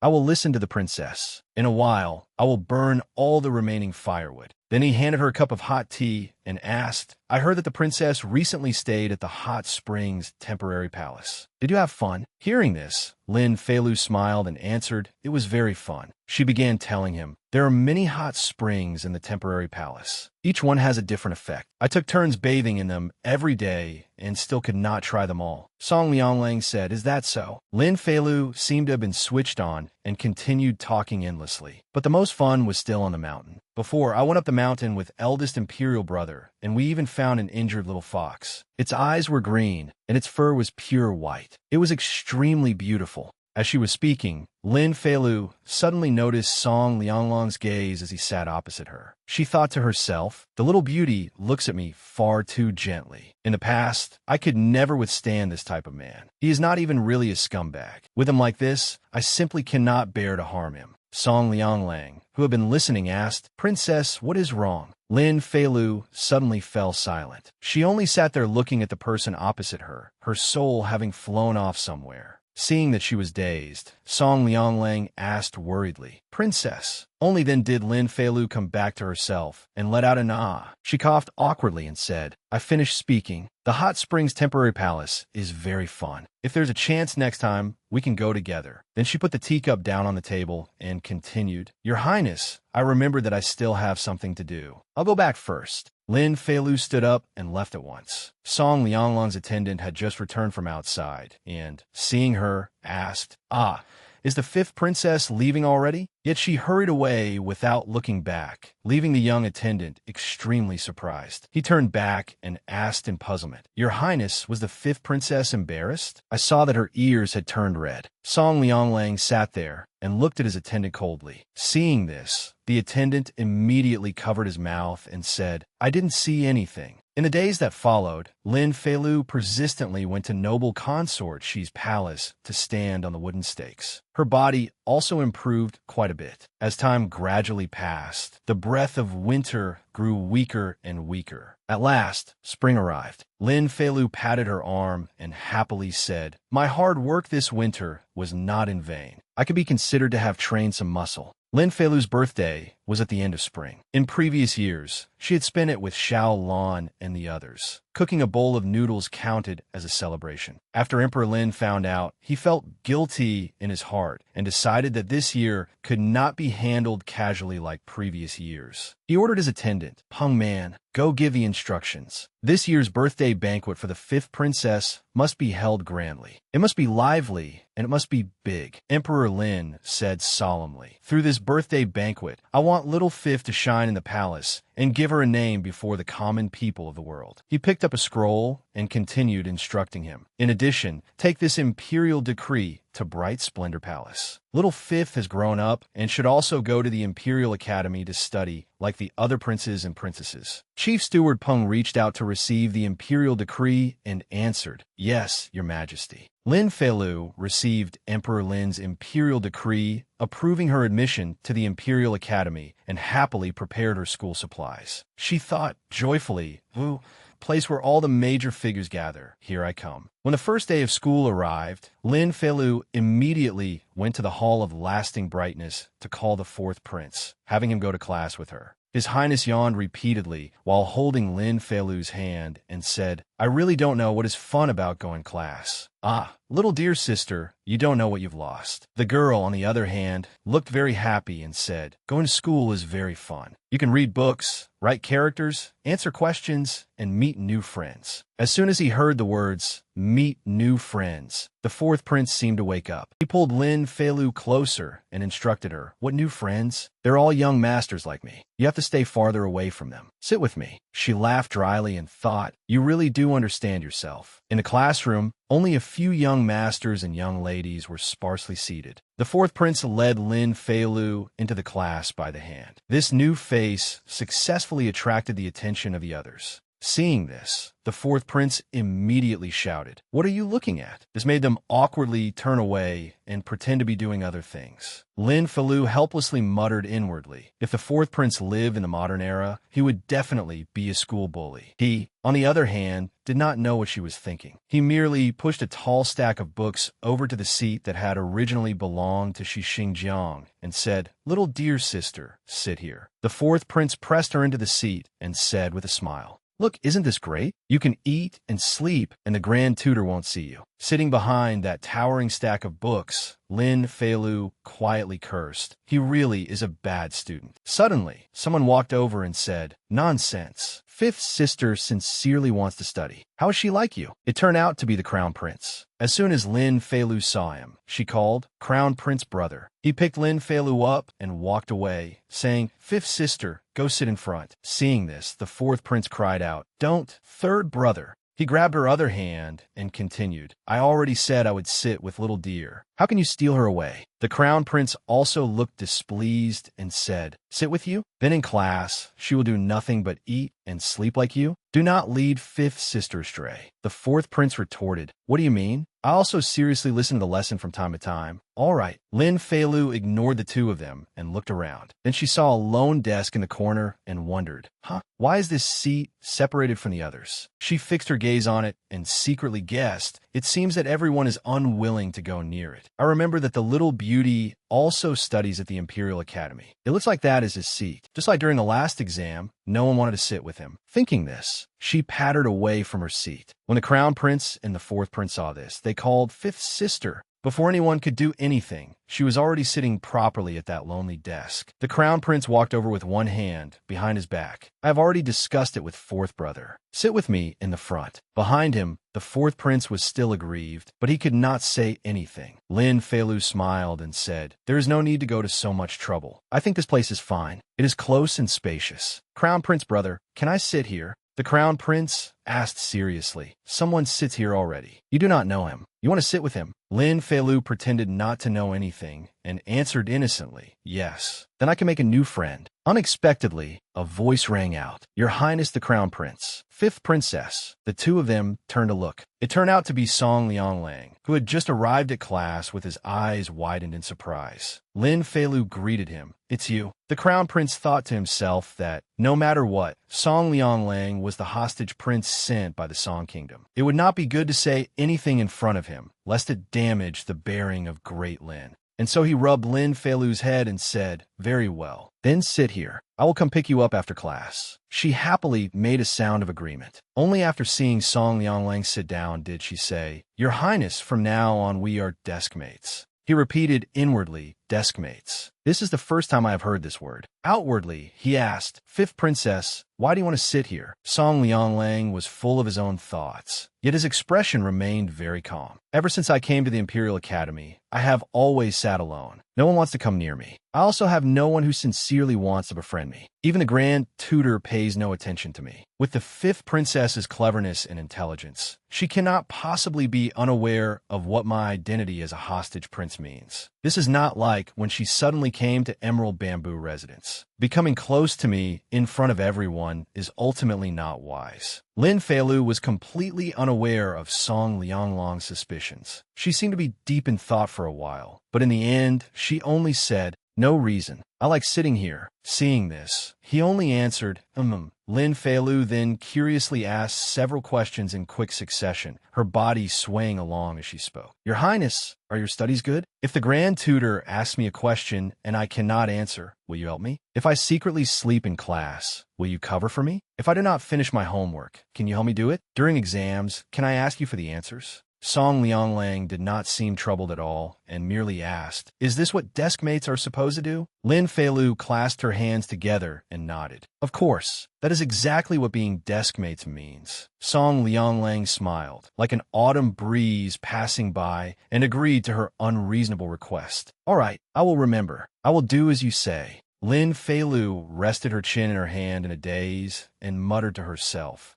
"I will listen to the princess. In a while, I will burn all the remaining firewood." Then he handed her a cup of hot tea and asked, "I heard that the princess recently stayed at the Hot Springs Temporary Palace. Did you have fun?" Hearing this, Lin Feilu smiled and answered, "It was very fun." She began telling him, "There are many hot springs in the temporary palace. Each one has a different effect. I took turns bathing in them every day and still could not try them all." Song Lianglang said, "Is that so?" Lin Feilu seemed to have been switched on and continued talking endlessly. "But the most fun was still on the mountain. Before, I went up the mountain with eldest imperial brother, and we even found an injured little fox. Its eyes were green, and its fur was pure white. It was extremely beautiful." As she was speaking, Lin Feilu suddenly noticed Song Lianglang's gaze as he sat opposite her. She thought to herself, "The little beauty looks at me far too gently. In the past, I could never withstand this type of man. He is not even really a scumbag. With him like this, I simply cannot bear to harm him." Song Lianglang, who had been listening, asked, "Princess, what is wrong?" Lin Feilu suddenly fell silent. She only sat there looking at the person opposite her, her soul having flown off somewhere. Seeing that she was dazed, Song Lianglang asked worriedly, "Princess?" Only then did Lin Feilu come back to herself and let out an ah. She coughed awkwardly and said, "I finished speaking. The Hot Springs Temporary Palace is very fun. If there's a chance next time, we can go together." Then she put the teacup down on the table and continued, "Your Highness, I remember that I still have something to do. I'll go back first." Lin Feilu stood up and left at once. Song Lianglang's attendant had just returned from outside and, seeing her, asked, "Ah, is the fifth princess leaving already?" Yet she hurried away without looking back, leaving the young attendant extremely surprised. He turned back and asked in puzzlement, "Your Highness, was the fifth princess embarrassed?" I saw that her ears had turned red. Song Lianglang sat there and looked at his attendant coldly. Seeing this, the attendant immediately covered his mouth and said, "I didn't see anything." In the days that followed, Lin Feilu persistently went to noble consort Xi's palace to stand on the wooden stakes. Her body also improved quite a bit. As time gradually passed, the breath of winter grew weaker and weaker. At last, spring arrived. Lin Feilu patted her arm and happily said, "My hard work this winter was not in vain. I could be considered to have trained some muscle." Lin Feilu's birthday was at the end of spring. In previous years, she had spent it with Xiao Lan and the others. Cooking a bowl of noodles counted as a celebration. After Emperor Lin found out, he felt guilty in his heart and decided that this year could not be handled casually like previous years. He ordered his attendant, Peng Man, "Go give the instructions. This year's birthday banquet for the fifth princess must be held grandly. It must be lively, and it must be big." Emperor Lin said solemnly, "Through this birthday banquet, I want little Fifth to shine in the palace and give her a name before the common people of the world." He picked up a scroll and continued instructing him. "In addition, take this imperial decree to Bright Splendor Palace. Little Fifth has grown up and should also go to the Imperial Academy to study like the other princes and princesses." Chief Steward Peng reached out to receive the imperial decree and answered, "Yes, Your Majesty." Lin Feilu received Emperor Lin's imperial decree approving her admission to the Imperial Academy and happily prepared her school supplies. She thought joyfully, "Ooh, place where all the major figures gather. Here I come." When the first day of school arrived, Lin Feilu immediately went to the Hall of Lasting Brightness to call the fourth prince, having him go to class with her. His Highness yawned repeatedly while holding Lin Feilu's hand and said, "I really don't know what is fun about going class." "Ah, little dear sister, you don't know what you've lost." The girl, on the other hand, looked very happy and said, "Going to school is very fun. You can read books, write characters, answer questions, and meet new friends." As soon as he heard the words, "meet new friends," the fourth prince seemed to wake up. He pulled Lin Feilu closer and instructed her, "What new friends? They're all young masters like me. You have to stay farther away from them. Sit with me." She laughed dryly and thought, "You really do understand yourself." In the classroom, only a few young masters and young ladies were sparsely seated. The fourth prince led Lin Feilu into the class by the hand. This new face successfully attracted the attention of the others. Seeing this, the fourth prince immediately shouted, "What are you looking at?" This made them awkwardly turn away and pretend to be doing other things. Lin Feilu helplessly muttered inwardly, if the fourth prince lived in the modern era, he would definitely be a school bully. He, on the other hand, did not know what she was thinking. He merely pushed a tall stack of books over to the seat that had originally belonged to Shi Xingjiang and said, "Little dear sister, sit here." The fourth prince pressed her into the seat and said with a smile, "Look, isn't this great? You can eat and sleep, and the grand tutor won't see you." Sitting behind that towering stack of books, Lin Feilu quietly cursed. He really is a bad student. Suddenly, someone walked over and said, "Nonsense. Fifth sister sincerely wants to study. How is she like you?" It turned out to be the Crown Prince. As soon as Lin Feilu saw him, she called, "Crown Prince brother." He picked Lin Feilu up and walked away, saying, "Fifth sister, go sit in front." Seeing this, the fourth prince cried out, "Don't, third brother." He grabbed her other hand and continued, "I already said I would sit with little dear. How can you steal her away?" The crown prince also looked displeased and said, "Sit with you? Then in class, she will do nothing but eat and sleep like you? Do not lead fifth sister astray." The fourth prince retorted, "What do you mean? I also seriously listen to the lesson from time to time." "All right." Lin Feilu ignored the two of them and looked around. Then she saw a lone desk in the corner and wondered, why is this seat separated from the others? She fixed her gaze on it and secretly guessed, it seems that everyone is unwilling to go near it. I remember that the little beauty also studies at the Imperial Academy. It looks like that is his seat. Just like during the last exam, no one wanted to sit with him. Thinking this, she pattered away from her seat. When the crown prince and the fourth prince saw this, they called, "Fifth sister, Before anyone could do anything, she was already sitting properly at that lonely desk. The Crown Prince walked over with one hand behind his back. I have already discussed it with fourth brother. Sit with me in the front. Behind him, the fourth prince was still aggrieved, but he could not say anything. Lin Feilu smiled and said, there is no need to go to so much trouble. I think this place is fine. It is close and spacious. Crown Prince brother, can I sit here? The Crown Prince asked seriously. Someone sits here already. You do not know him. You want to sit with him? Lin Feilu pretended not to know anything and answered innocently, yes. Then I can make a new friend. Unexpectedly, a voice rang out. Your Highness the Crown Prince, fifth princess. The two of them turned to look. It turned out to be Song Lianglang, who had just arrived at class with his eyes widened in surprise. Lin Feilu greeted him. It's you. The Crown Prince thought to himself that, no matter what, Song Lianglang was the hostage prince sent by the Song Kingdom. It would not be good to say anything in front of him, lest it damage the bearing of Great Lin. And so he rubbed Lin Feilu's head and said, very well. Then sit here. I will come pick you up after class. She happily made a sound of agreement. Only after seeing Song Lianglang sit down did she say, Your Highness, from now on we are desk mates. He repeated inwardly, desk mates. This is the first time I have heard this word. Outwardly, he asked, Fifth Princess, why do you want to sit here? Song Lianglang was full of his own thoughts, yet his expression remained very calm. Ever since I came to the Imperial Academy, I have always sat alone. No one wants to come near me. I also have no one who sincerely wants to befriend me. Even the Grand Tutor pays no attention to me. With the fifth princess's cleverness and intelligence, she cannot possibly be unaware of what my identity as a hostage prince means. This is not like when she suddenly came to Emerald Bamboo Residence. Becoming close to me in front of everyone is ultimately not wise. Lin Feilu was completely unaware of Song Lianglang's suspicions. She seemed to be deep in thought for a while, but in the end, she only said, no reason. I like sitting here. Seeing this, he only answered, Lin Feilu then curiously asked several questions in quick succession, her body swaying along as she spoke. Your Highness, are your studies good? If the Grand Tutor asks me a question and I cannot answer, will you help me? If I secretly sleep in class, will you cover for me? If I do not finish my homework, can you help me do it? During exams, can I ask you for the answers? Song Lianglang did not seem troubled at all and merely asked, Is this what desk mates are supposed to do? Lin Feilu clasped her hands together and nodded. Of course, that is exactly what being desk mates means. Song Lianglang smiled, like an autumn breeze passing by, and agreed to her unreasonable request. All right, I will remember. I will do as you say. Lin Feilu rested her chin in her hand in a daze and muttered to herself,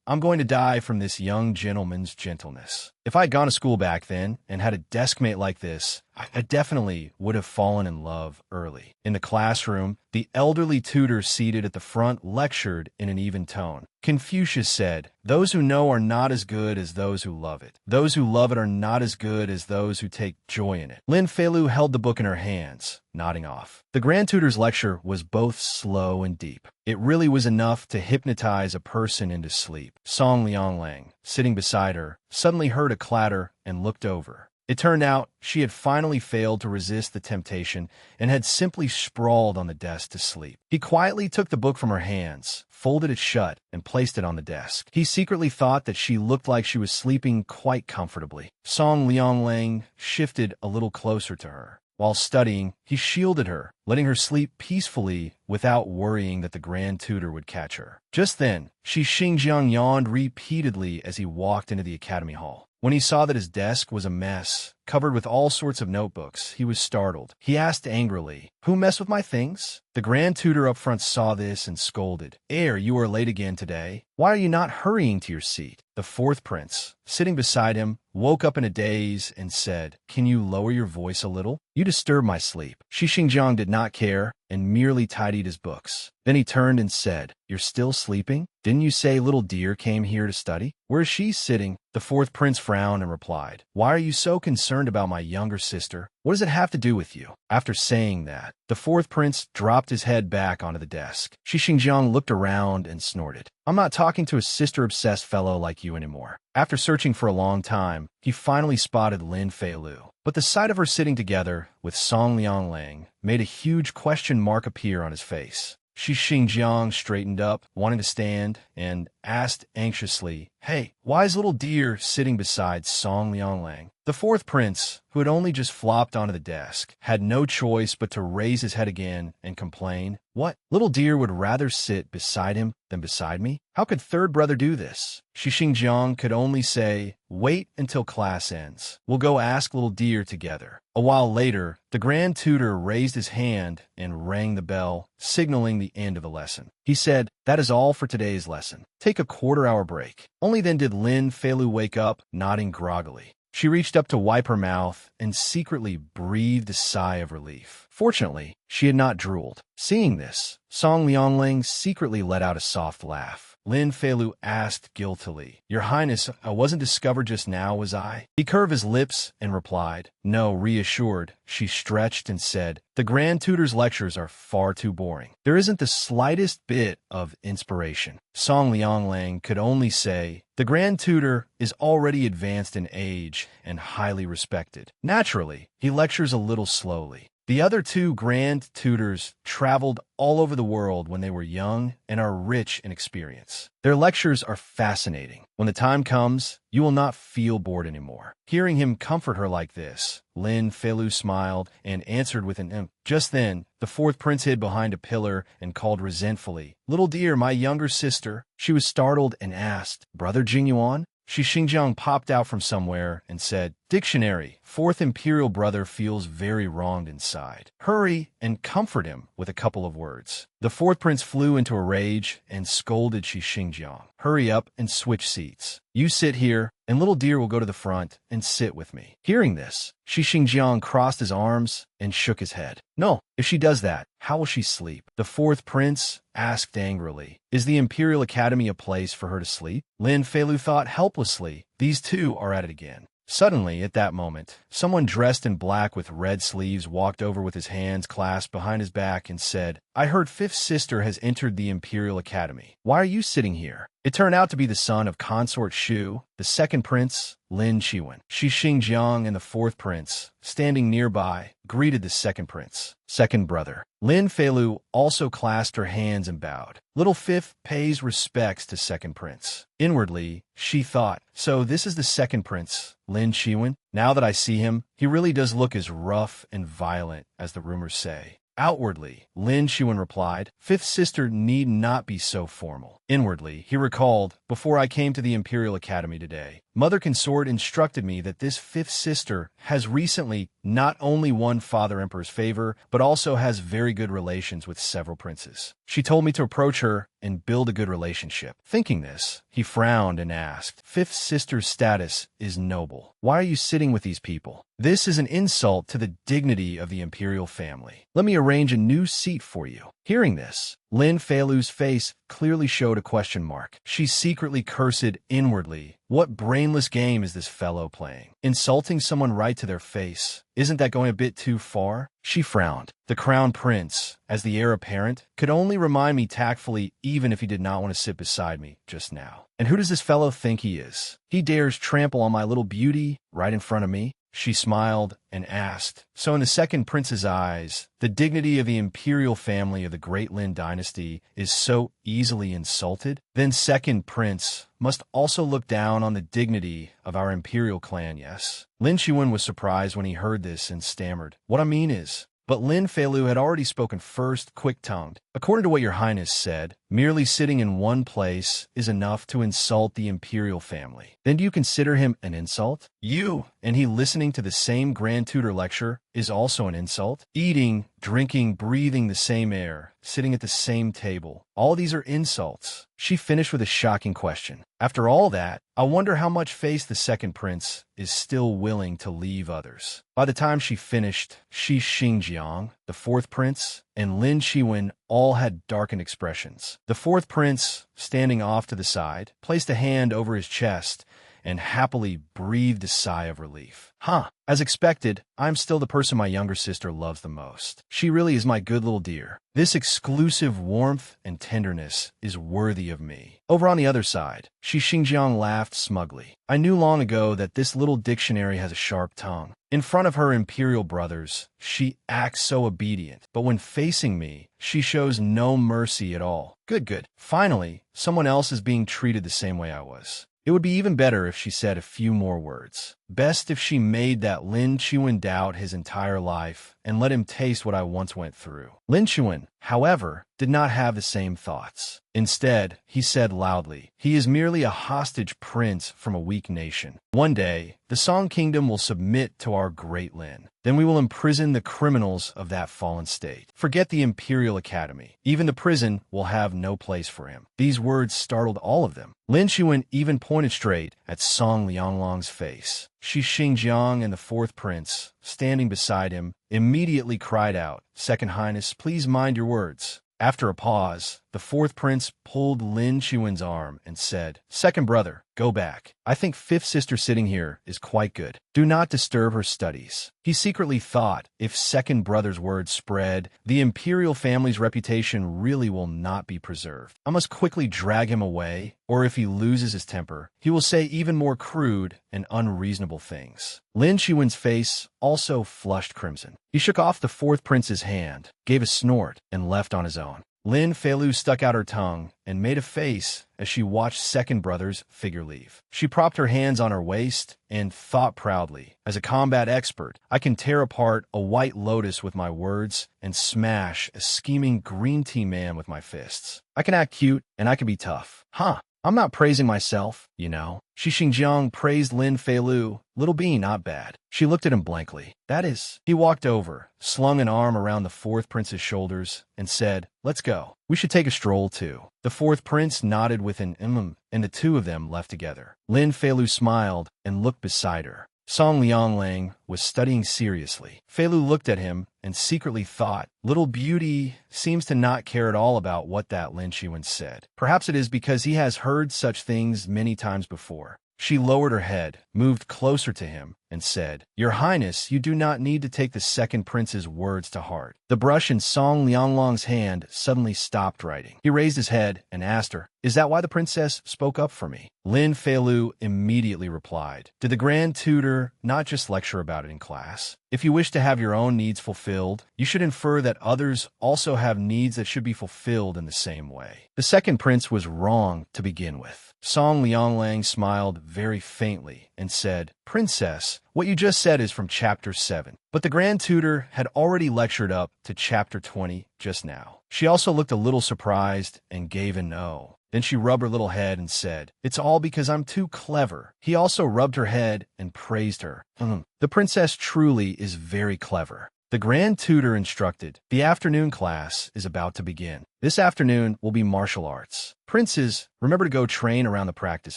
I'm going to die from this young gentleman's gentleness. If I had gone to school back then and had a desk mate like this, I definitely would have fallen in love early. In the classroom, the elderly tutor seated at the front lectured in an even tone. Confucius said, Those who know are not as good as those who love it. Those who love it are not as good as those who take joy in it. Lin Feilu held the book in her hands, nodding off. The Grand Tutor's lecture was both slow and deep. It really was enough to hypnotize a person into sleep. Song Lianglang, sitting beside her, suddenly heard a clatter and looked over. It turned out she had finally failed to resist the temptation and had simply sprawled on the desk to sleep. He quietly took the book from her hands, folded it shut, and placed it on the desk. He secretly thought that she looked like she was sleeping quite comfortably. Song Lianglang shifted a little closer to her. While studying, he shielded her, letting her sleep peacefully without worrying that the Grand Tutor would catch her. Just then, Shi Xingjiang yawned repeatedly as he walked into the academy hall. When he saw that his desk was a mess, covered with all sorts of notebooks, he was startled. He asked angrily, Who messed with my things? The Grand Tutor up front saw this and scolded. You are late again today. Why are you not hurrying to your seat? The fourth prince, sitting beside him, woke up in a daze and said, Can you lower your voice a little? You disturb my sleep. Shi Xingjiang did not care and merely tidied his books. Then he turned and said, You're still sleeping? Didn't you say little dear came here to study? Where is she sitting? The fourth prince frowned and replied, Why are you so concerned about my younger sister? What does it have to do with you? After saying that, the fourth prince dropped his head back onto the desk. Shi Xingjiang looked around and snorted. I'm not talking to a sister-obsessed fellow like you anymore. After searching for a long time, he finally spotted Lin Feilu. But the sight of her sitting together with Song Lianglang made a huge question mark appear on his face. Shi Xingjiang straightened up, wanting to stand, and asked anxiously, "Hey, why is little dear sitting beside Song Lianglang?" The fourth prince, who had only just flopped onto the desk, had no choice but to raise his head again and complain. What? Little dear would rather sit beside him than beside me? How could third brother do this? Xingjiang could only say, "Wait until class ends. We'll go ask little dear together." A while later, the grand tutor raised his hand and rang the bell, signaling the end of the lesson. He said, "That is all for today's lesson. Take a quarter-hour break." Only then did Lin Feilu wake up, nodding groggily. She reached up to wipe her mouth and secretly breathed a sigh of relief. Fortunately, she had not drooled. Seeing this, Song Liangling secretly let out a soft laugh. Lin Feilu asked guiltily, "Your Highness, I wasn't discovered just now, was I?" He curved his lips and replied, "No," reassured. She stretched and said, "The Grand Tutor's lectures are far too boring. There isn't the slightest bit of inspiration." Song Lianglang could only say, "The Grand Tutor is already advanced in age and highly respected. Naturally, he lectures a little slowly." The other two grand tutors traveled all over the world when they were young and are rich in experience. Their lectures are fascinating. When the time comes, you will not feel bored anymore. Hearing him comfort her like this, Lin Feilu smiled and answered with an Just then, the fourth prince hid behind a pillar and called resentfully, "Little dear, my younger sister." She was startled and asked, "Brother Jingyuan?" Xingjiang popped out from somewhere and said, "Dictionary, fourth imperial brother feels very wronged inside. Hurry and comfort him with a couple of words." The fourth prince flew into a rage and scolded Xingjiang. "Hurry up and switch seats. You sit here, and little dear will go to the front and sit with me." Hearing this, Xingjiang crossed his arms and shook his head. "No, if she does that, how will she sleep?" The fourth prince asked angrily, "Is the Imperial Academy a place for her to sleep?" Lin Feilu thought helplessly, "These two are at it again." Suddenly, at that moment, someone dressed in black with red sleeves walked over with his hands clasped behind his back and said, "I heard fifth sister has entered the Imperial Academy. Why are you sitting here?" It turned out to be the son of Consort Shu, the second prince, Lin Qiwen. Xingjiang and the fourth prince, standing nearby, greeted the second prince, second brother. Lin Feilu also clasped her hands and bowed. Little fifth pays respects to second prince. Inwardly, she thought, "So this is the second prince, Lin Qiwen? Now that I see him, he really does look as rough and violent as the rumors say." Outwardly, Lin Qiwen replied, "Fifth sister need not be so formal." Inwardly, he recalled, "Before I came to the Imperial Academy today, Mother Consort instructed me that this fifth sister has recently not only won Father Emperor's favor, but also has very good relations with several princes. She told me to approach her and build a good relationship." Thinking this, he frowned and asked, "Fifth sister's status is noble. Why are you sitting with these people? This is an insult to the dignity of the imperial family. Let me arrange a new seat for you." Hearing this, Lin Feilu's face clearly showed a question mark. She secretly cursed inwardly. What brainless game is this fellow playing? Insulting someone right to their face. Isn't that going a bit too far? She frowned. The crown prince, as the heir apparent, could only remind me tactfully even if he did not want to sit beside me just now. And who does this fellow think he is? He dares trample on my little beauty right in front of me? She smiled and asked, "So in the second prince's eyes, the dignity of the imperial family of the Great Lin dynasty is so easily insulted? Then second prince must also look down on the dignity of our imperial clan, yes?" Lin Qiwen was surprised when he heard this and stammered, "What I mean is..." But Lin Feilu had already spoken first, quick-tongued. "According to what your highness said, merely sitting in one place is enough to insult the imperial family. Then do you consider him an insult? You, and he listening to the same grand tutor lecture, is also an insult? Eating, drinking, breathing the same air, sitting at the same table, all these are insults." She finished with a shocking question. After all that, I wonder how much face the second prince is still willing to leave others. By the time she finished, Xingjiang, the fourth prince, and Lin Qiwen all had darkened expressions. The fourth prince, standing off to the side, placed a hand over his chest and happily breathed a sigh of relief. Huh. As expected, I'm still the person my younger sister loves the most. She really is my good little dear. This exclusive warmth and tenderness is worthy of me. Over on the other side, Xinjiang laughed smugly. I knew long ago that this little dictionary has a sharp tongue. In front of her imperial brothers, she acts so obedient, but when facing me, she shows no mercy at all. Good. Finally, someone else is being treated the same way I was. It would be even better if she said a few more words. Best if she made that Lin Chuan doubt his entire life and let him taste what I once went through. Lin Chuan, however, did not have the same thoughts. Instead, he said loudly, "He is merely a hostage prince from a weak nation. One day, the Song Kingdom will submit to our great Lin. Then we will imprison the criminals of that fallen state. Forget the Imperial Academy. Even the prison will have no place for him." These words startled all of them. Lin Chuan even pointed straight at Song Lianglong's face. Xinjiang and the fourth prince, standing beside him, immediately cried out, "Second Highness, please mind your words." After a pause, the fourth prince pulled Lin Chuan's arm and said, "Second brother, go back. I think fifth sister sitting here is quite good. Do not disturb her studies." He secretly thought, if second brother's words spread, the imperial family's reputation really will not be preserved. I must quickly drag him away, or if he loses his temper, he will say even more crude and unreasonable things. Lin Chuan's face also flushed crimson. He shook off the fourth prince's hand, gave a snort, and left on his own. Lin Feilu stuck out her tongue and made a face as she watched second brother's figure leave. She propped her hands on her waist and thought proudly, "As a combat expert, I can tear apart a white lotus with my words and smash a scheming green tea man with my fists. I can act cute and I can be tough." Huh. I'm not praising myself, you know. Xinjiang praised Lin Feilu. Little bee, not bad. She looked at him blankly. That is. He walked over, slung an arm around the fourth prince's shoulders, and said, "Let's go. We should take a stroll too." The fourth prince nodded with an and the two of them left together. Lin Feilu smiled and looked beside her. Song Lianglang was studying seriously. Feilu looked at him and secretly thought, "Little beauty seems to not care at all about what that Lin Chuan said. Perhaps it is because he has heard such things many times before." She lowered her head, moved closer to him, and said, "Your Highness, you do not need to take the second prince's words to heart." The brush in Song Lianglong's hand suddenly stopped writing. He raised his head and asked her, "Is that why the princess spoke up for me?" Lin Feilu immediately replied, "Did the Grand Tutor not just lecture about it in class? If you wish to have your own needs fulfilled, you should infer that others also have needs that should be fulfilled in the same way." The second prince was wrong to begin with. Song Lianglang smiled very faintly and said, "Princess, what you just said is from Chapter 7. But the Grand Tutor had already lectured up to Chapter 20 just now." She also looked a little surprised and gave an "oh." Then she rubbed her little head and said, "It's all because I'm too clever." He also rubbed her head and praised her. The princess truly is very clever." The Grand Tutor instructed, "The afternoon class is about to begin. This afternoon will be martial arts. Princes, remember to go train around the practice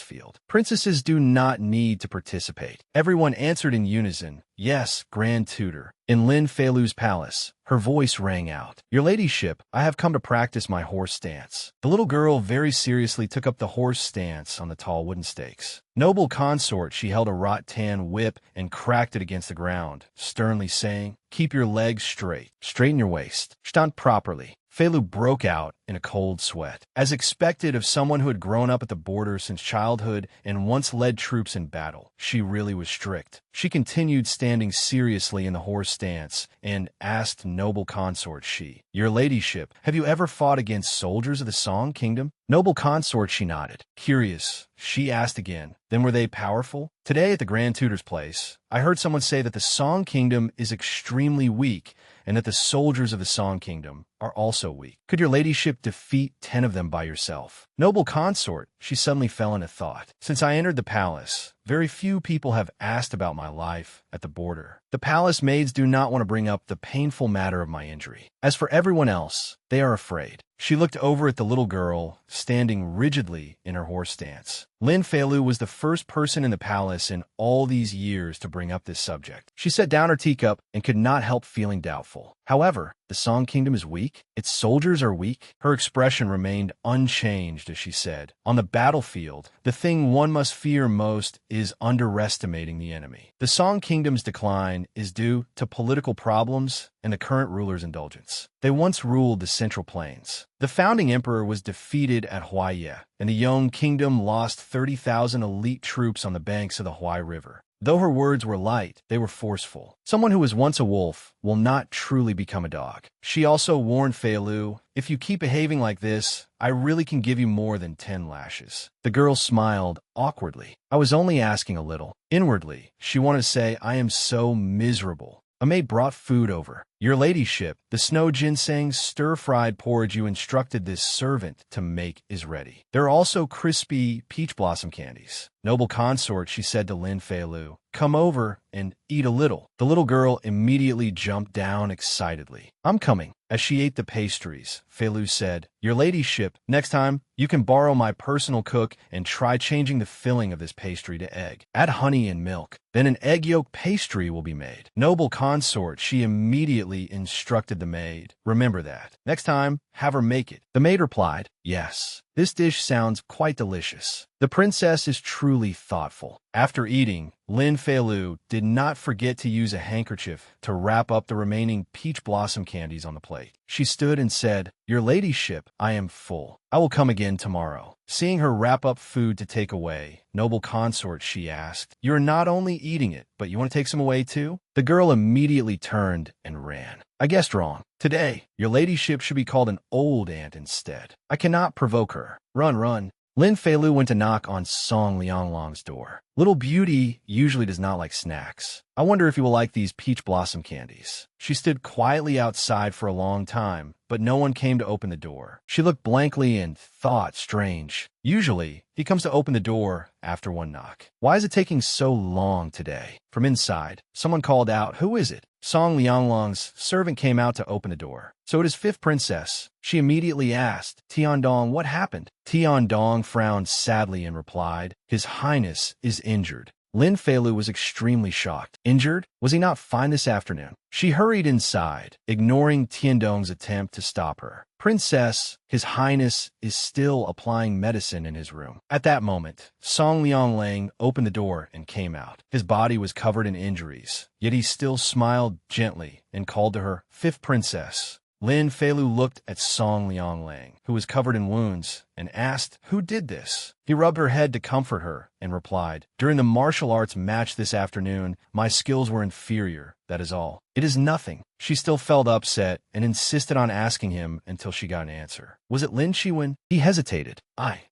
field. Princesses do not need to participate." Everyone answered in unison, "Yes, Grand Tutor." In Lin Feilu's palace, her voice rang out, "Your ladyship, I have come to practice my horse stance." The little girl very seriously took up the horse stance on the tall wooden stakes. Noble consort, she held a rattan whip and cracked it against the ground, sternly saying, "Keep your legs straight. Straighten your waist. Stand properly." Feilu broke out in a cold sweat. As expected of someone who had grown up at the border since childhood and once led troops in battle, she really was strict. She continued standing seriously in the horse stance and asked noble consort she, "Your ladyship, have you ever fought against soldiers of the Song Kingdom?" Noble consort, she nodded. Curious, she asked again, "Then were they powerful?" "Today at the Grand Tutor's place, I heard someone say that the Song Kingdom is extremely weak and that the soldiers of the Song Kingdom are also weak. Could your ladyship defeat 10 of them by yourself?" Noble consort, she suddenly fell into thought. Since I entered the palace, very few people have asked about my life at the border. The palace maids do not want to bring up the painful matter of my injury. As for everyone else, they are afraid. She looked over at the little girl, standing rigidly in her horse stance. Lin Feilu was the first person in the palace in all these years to bring up this subject. She set down her teacup and could not help feeling doubtful. However, the Song Kingdom is weak? Its soldiers are weak? Her expression remained unchanged as she said. On the battlefield, the thing one must fear most is underestimating the enemy. The Song Kingdom's decline is due to political problems and the current ruler's indulgence. They once ruled the Central Plains. The founding emperor was defeated at Huaiye, and the Yong Kingdom lost 30,000 elite troops on the banks of the Huai River. Though her words were light, they were forceful. Someone who was once a wolf will not truly become a dog. She also warned Fei Lu, if you keep behaving like this, I really can give you more than 10 lashes. The girl smiled awkwardly. I was only asking a little. Inwardly, she wanted to say, I am so miserable. A maid brought food over. Your ladyship, the snow ginseng stir-fried porridge you instructed this servant to make is ready. There are also crispy peach blossom candies. Noble consort, she said to Lin Fei Lu, come over and eat a little. The little girl immediately jumped down excitedly. I'm coming. As she ate the pastries, Fei Lu said, Your ladyship, next time, you can borrow my personal cook and try changing the filling of this pastry to egg. Add honey and milk. Then an egg yolk pastry will be made. Noble consort, she immediately instructed the maid. Remember that. Next time, have her make it. The maid replied, Yes. This dish sounds quite delicious. The princess is truly thoughtful. After eating, Lin Fei Lu did not forget to use a handkerchief to wrap up the remaining peach blossom candies on the plate. She stood and said, Your ladyship, I am full. I will come again tomorrow. Seeing her wrap up food to take away, noble consort, she asked, You're not only eating it, but you want to take some away too? The girl immediately turned and ran. I guessed wrong. Today, your ladyship should be called an old aunt instead. I cannot provoke her. Run, run. Lin Fei Lu went to knock on Song Lianglong's door. Little Beauty usually does not like snacks. I wonder if you will like these peach blossom candies. She stood quietly outside for a long time, but no one came to open the door. She looked blankly and thought strange. Usually, he comes to open the door after one knock. Why is it taking so long today? From inside, someone called out, Who is it? Song Lianglong's servant came out to open the door. So it is fifth princess. She immediately asked, Tiandong, what happened? Tiandong frowned sadly and replied, His Highness is injured. Lin Fei Lu was extremely shocked. Injured? Was he not fine this afternoon? She hurried inside, ignoring Tiandong's attempt to stop her. Princess, His Highness is still applying medicine in his room. At that moment, Song Lianglang opened the door and came out. His body was covered in injuries, yet he still smiled gently and called to her, Fifth Princess. Lin Fei Lu looked at Song Lianglang, who was covered in wounds, and asked, Who did this? He rubbed her head to comfort her and replied, During the martial arts match this afternoon, my skills were inferior, that is all. It is nothing. She still felt upset and insisted on asking him until she got an answer. Was it Lin Chiwen? He hesitated.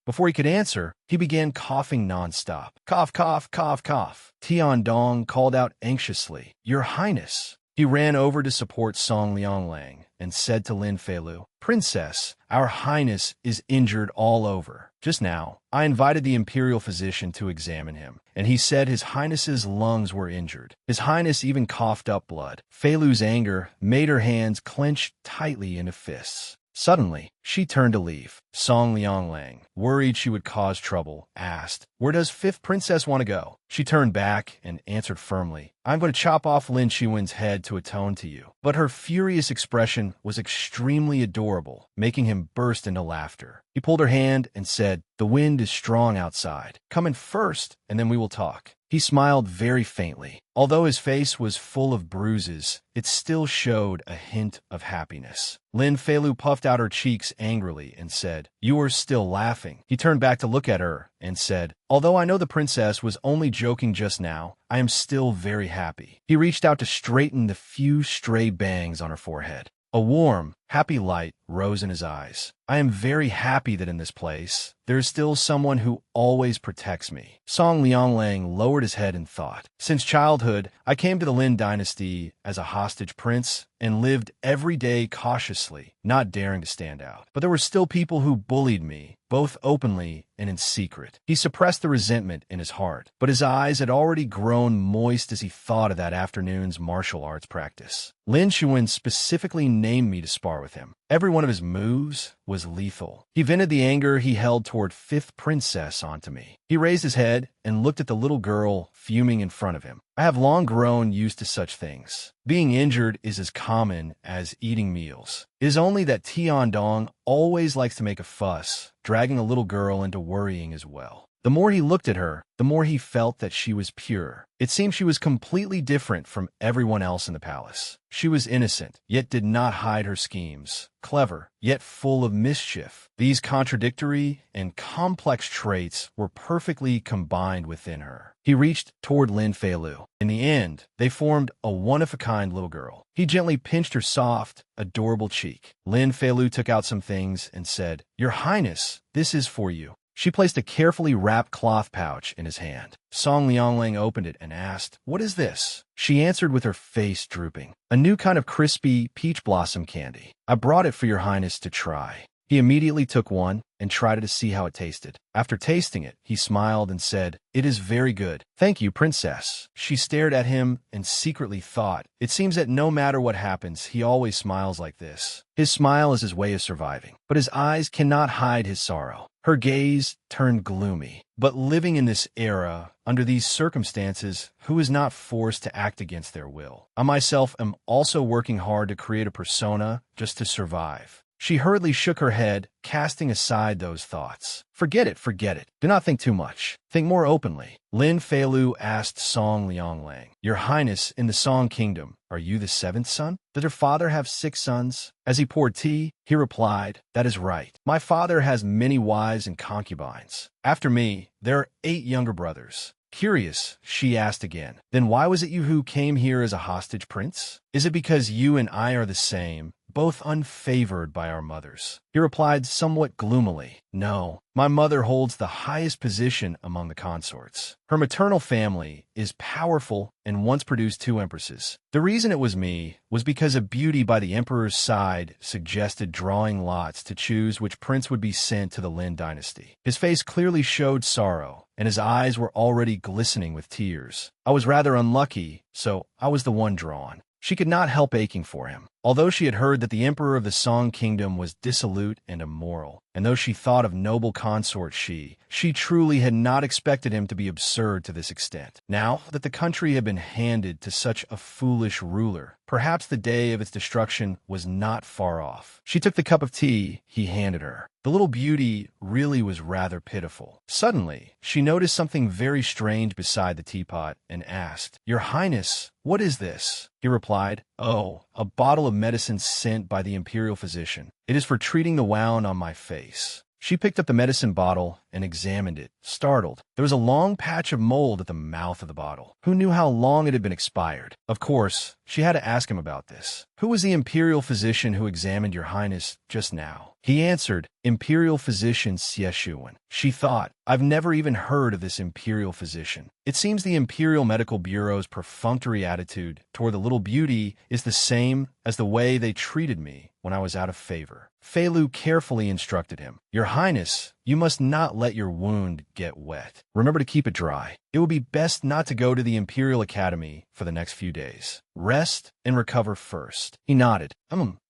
Before he could answer, he began coughing nonstop. Cough, cough, cough, cough. Tiandong called out anxiously, Your Highness. He ran over to support Song Lianglang and said to Lin Fei Lu, Princess, our Highness is injured all over. Just now, I invited the imperial physician to examine him, and he said His Highness's lungs were injured. His Highness even coughed up blood. Fei Lu's anger made her hands clench tightly into fists. Suddenly, she turned to leave. Song Lianglang, worried she would cause trouble, asked, Where does fifth princess want to go? She turned back and answered firmly, I'm going to chop off Lin Chiwen's head to atone to you. But her furious expression was extremely adorable, making him burst into laughter. He pulled her hand and said, The wind is strong outside. Come in first, and then we will talk. He smiled very faintly. Although his face was full of bruises, it still showed a hint of happiness. Lin Fei Lu puffed out her cheeks angrily and said, You are still laughing. He turned back to look at her and said, Although I know the princess was only joking just now, I am still very happy. He reached out to straighten the few stray bangs on her forehead. A warm, happy light rose in his eyes. I am very happy that in this place, there is still someone who always protects me. Song Lianglang lowered his head and thought. Since childhood, I came to the Lin dynasty as a hostage prince and lived every day cautiously, not daring to stand out. But there were still people who bullied me, both openly and in secret. He suppressed the resentment in his heart, but his eyes had already grown moist as he thought of that afternoon's martial arts practice. Lin Chiwen specifically named me to spar par with him. Every one of his moves was lethal. He vented the anger he held toward fifth princess onto me. He raised his head and looked at the little girl fuming in front of him. I have long grown used to such things. Being injured is as common as eating meals. It is only that Tiandong always likes to make a fuss, dragging a little girl into worrying as well. The more he looked at her, the more he felt that she was pure. It seemed she was completely different from everyone else in the palace. She was innocent, yet did not hide her schemes. Clever, yet full of mischief. These contradictory and complex traits were perfectly combined within her. He reached toward Lin Feilu. In the end, they formed a one-of-a-kind little girl. He gently pinched her soft, adorable cheek. Lin Feilu took out some things and said, "Your Highness, this is for you." She placed a carefully wrapped cloth pouch in his hand. Song Lianglang opened it and asked, "What is this?" She answered with her face drooping, "A new kind of crispy peach blossom candy. I brought it for your highness to try." He immediately took one and tried it to see how it tasted. After tasting it, he smiled and said, "It is very good. Thank you, princess." She stared at him and secretly thought, it seems that no matter what happens, he always smiles like this. His smile is his way of surviving, but his eyes cannot hide his sorrow. Her gaze turned gloomy. But living in this era, under these circumstances, who is not forced to act against their will? I myself am also working hard to create a persona just to survive. She hurriedly shook her head, casting aside those thoughts. Forget it, forget it. Do not think too much. Think more openly. Lin Feilu asked Song Lianglang, "Your Highness, in the Song Kingdom, are you the seventh son? Did her father have 6 sons? As he poured tea, he replied, "That is right. My father has many wives and concubines. After me, there are 8 younger brothers." Curious, she asked again, "Then why was it you who came here as a hostage prince? Is it because you and I are the same, both unfavored by our mothers?" He replied somewhat gloomily, "No, my mother holds the highest position among the consorts. Her maternal family is powerful and once produced 2 empresses. The reason it was me was because a beauty by the emperor's side suggested drawing lots to choose which prince would be sent to the Lin dynasty." His face clearly showed sorrow, and his eyes were already glistening with tears. "I was rather unlucky, so I was the one drawn." She could not help aching for him. Although she had heard that the emperor of the Song Kingdom was dissolute and immoral, and though she thought of noble consort she truly had not expected him to be absurd to this extent. Now that the country had been handed to such a foolish ruler, perhaps the day of its destruction was not far off. She took the cup of tea he handed her. The little beauty really was rather pitiful. Suddenly, she noticed something very strange beside the teapot and asked, "Your Highness, what is this?" He replied, "Oh, a bottle of medicine sent by the imperial physician. It is for treating the wound on my face." She picked up the medicine bottle and examined it, startled. There was a long patch of mold at the mouth of the bottle. Who knew how long it had been expired? Of course, she had to ask him about this. "Who was the imperial physician who examined your highness just now?" He answered, "Imperial physician Xie Shuwen." She thought, "I've never even heard of this imperial physician." It seems the Imperial Medical Bureau's perfunctory attitude toward the little beauty is the same as the way they treated me when I was out of favor. Feilu carefully instructed him, "Your Highness, you must not let your wound get wet. Remember to keep it dry. It would be best not to go to the Imperial Academy for the next few days. Rest and recover first." He nodded.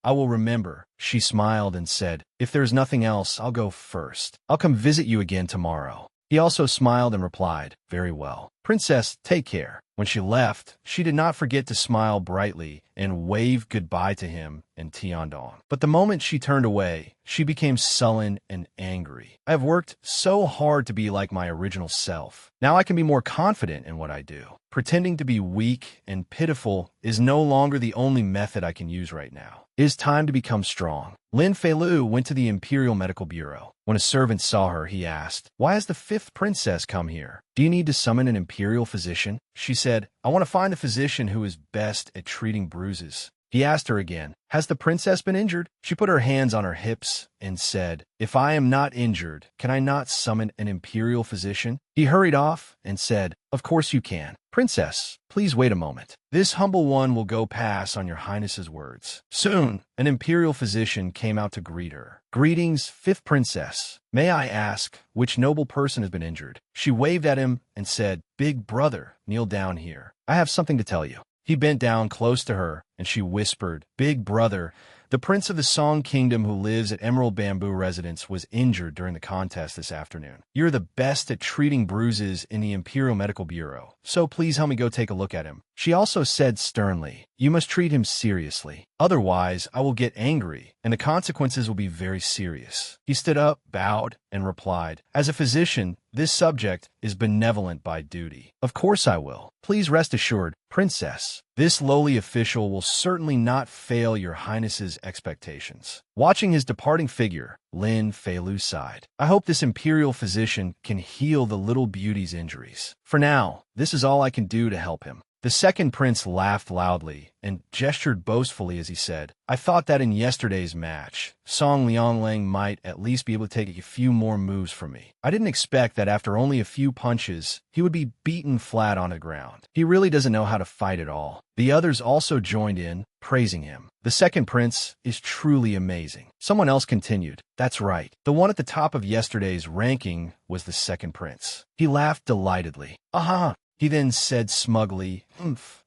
I will remember." She smiled and said, "If there's nothing else, I'll go first. I'll come visit you again tomorrow." He also smiled and replied, "Very well. Princess, take care." When she left, she did not forget to smile brightly and wave goodbye to him and Tiandong. But the moment she turned away, she became sullen and angry. "I have worked so hard to be like my original self. Now I can be more confident in what I do. Pretending to be weak and pitiful is no longer the only method I can use right now. It is time to become strong." Lin Feilu went to the Imperial Medical Bureau. When a servant saw her, he asked, "Why has the 5th princess come here? Do you need to summon an imperial physician?" She said, "I want to find the physician who is best at treating bruises." He asked her again, "Has the princess been injured?" She put her hands on her hips and said, "If I am not injured, can I not summon an imperial physician?" He hurried off and said, "Of course you can. Princess, please wait a moment. This humble one will go pass on your highness's words." Soon, an imperial physician came out to greet her. "Greetings, 5th princess. May I ask which noble person has been injured?" She waved at him and said, "Big brother, kneel down here. I have something to tell you." He bent down close to her and she whispered, "Big brother, the prince of the Song Kingdom who lives at Emerald Bamboo Residence was injured during the contest this afternoon. You're the best at treating bruises in the Imperial Medical Bureau, so please help me go take a look at him." She also said sternly, "You must treat him seriously. Otherwise, I will get angry, and the consequences will be very serious." He stood up, bowed, and replied, "As a physician, this subject is benevolent by duty. Of course I will. Please rest assured, Princess, this lowly official will certainly not fail your highness's expectations." Watching his departing figure, Lin Feilu sighed. "I hope this imperial physician can heal the little beauty's injuries. For now, this is all I can do to help him." The second prince laughed loudly and gestured boastfully as he said, "I thought that in yesterday's match, Song Lianglang might at least be able to take a few more moves from me. I didn't expect that after only a few punches, he would be beaten flat on the ground. He really doesn't know how to fight at all." The others also joined in, praising him. "The second prince is truly amazing." Someone else continued, "That's right. The one at the top of yesterday's ranking was the second prince." He laughed delightedly. "Aha!" He then said smugly,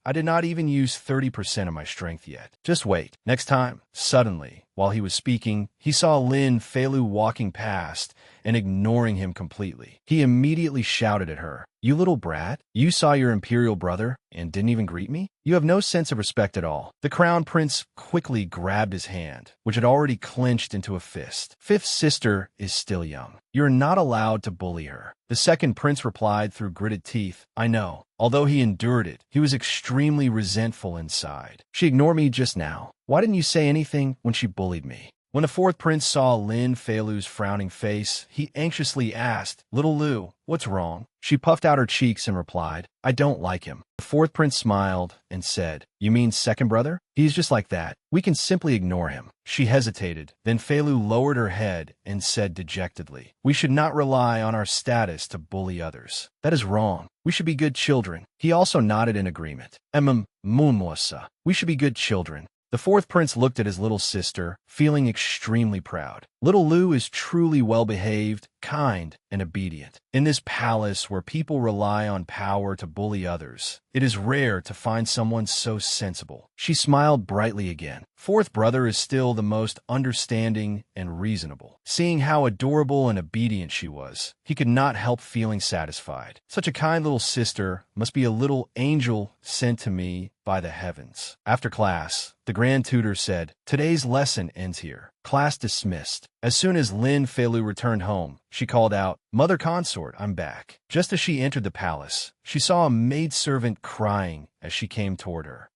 I did not even use 30% of my strength yet. Just wait. Next time." Suddenly, while he was speaking, he saw Lin Feilu walking past and ignoring him completely. He immediately shouted at her, "You little brat, you saw your imperial brother and didn't even greet me? You have no sense of respect at all." The crown prince quickly grabbed his hand, which had already clenched into a fist. "Fifth sister is still young. You're not allowed to bully her." The second prince replied through gritted teeth, "I know." Although he endured it, he was extremely resentful inside. "She ignored me just now. Why didn't you say anything when she bullied me?" When the fourth prince saw Lin Feilu's frowning face, he anxiously asked, "Little Lu, what's wrong?" She puffed out her cheeks and replied, "I don't like him." The fourth prince smiled and said, "You mean second brother? He's just like that. We can simply ignore him." She hesitated. Then Feilu lowered her head and said dejectedly, "We should not rely on our status to bully others. That is wrong. We should be good children." He also nodded in agreement. Munwasa. We should be good children." The fourth prince looked at his little sister, feeling extremely proud. Little Lu is truly well-behaved, kind, and obedient. In this palace where people rely on power to bully others, it is rare to find someone so sensible. She smiled brightly again. Fourth brother is still the most understanding and reasonable. Seeing how adorable and obedient she was, he could not help feeling satisfied. Such a kind little sister must be a little angel sent to me by the heavens. After class, the grand tutor said, "Today's lesson ends here. Class dismissed." As soon as Lin Feilu returned home, she called out, "Mother consort, I'm back." Just as she entered the palace, she saw a maidservant crying as she came toward her.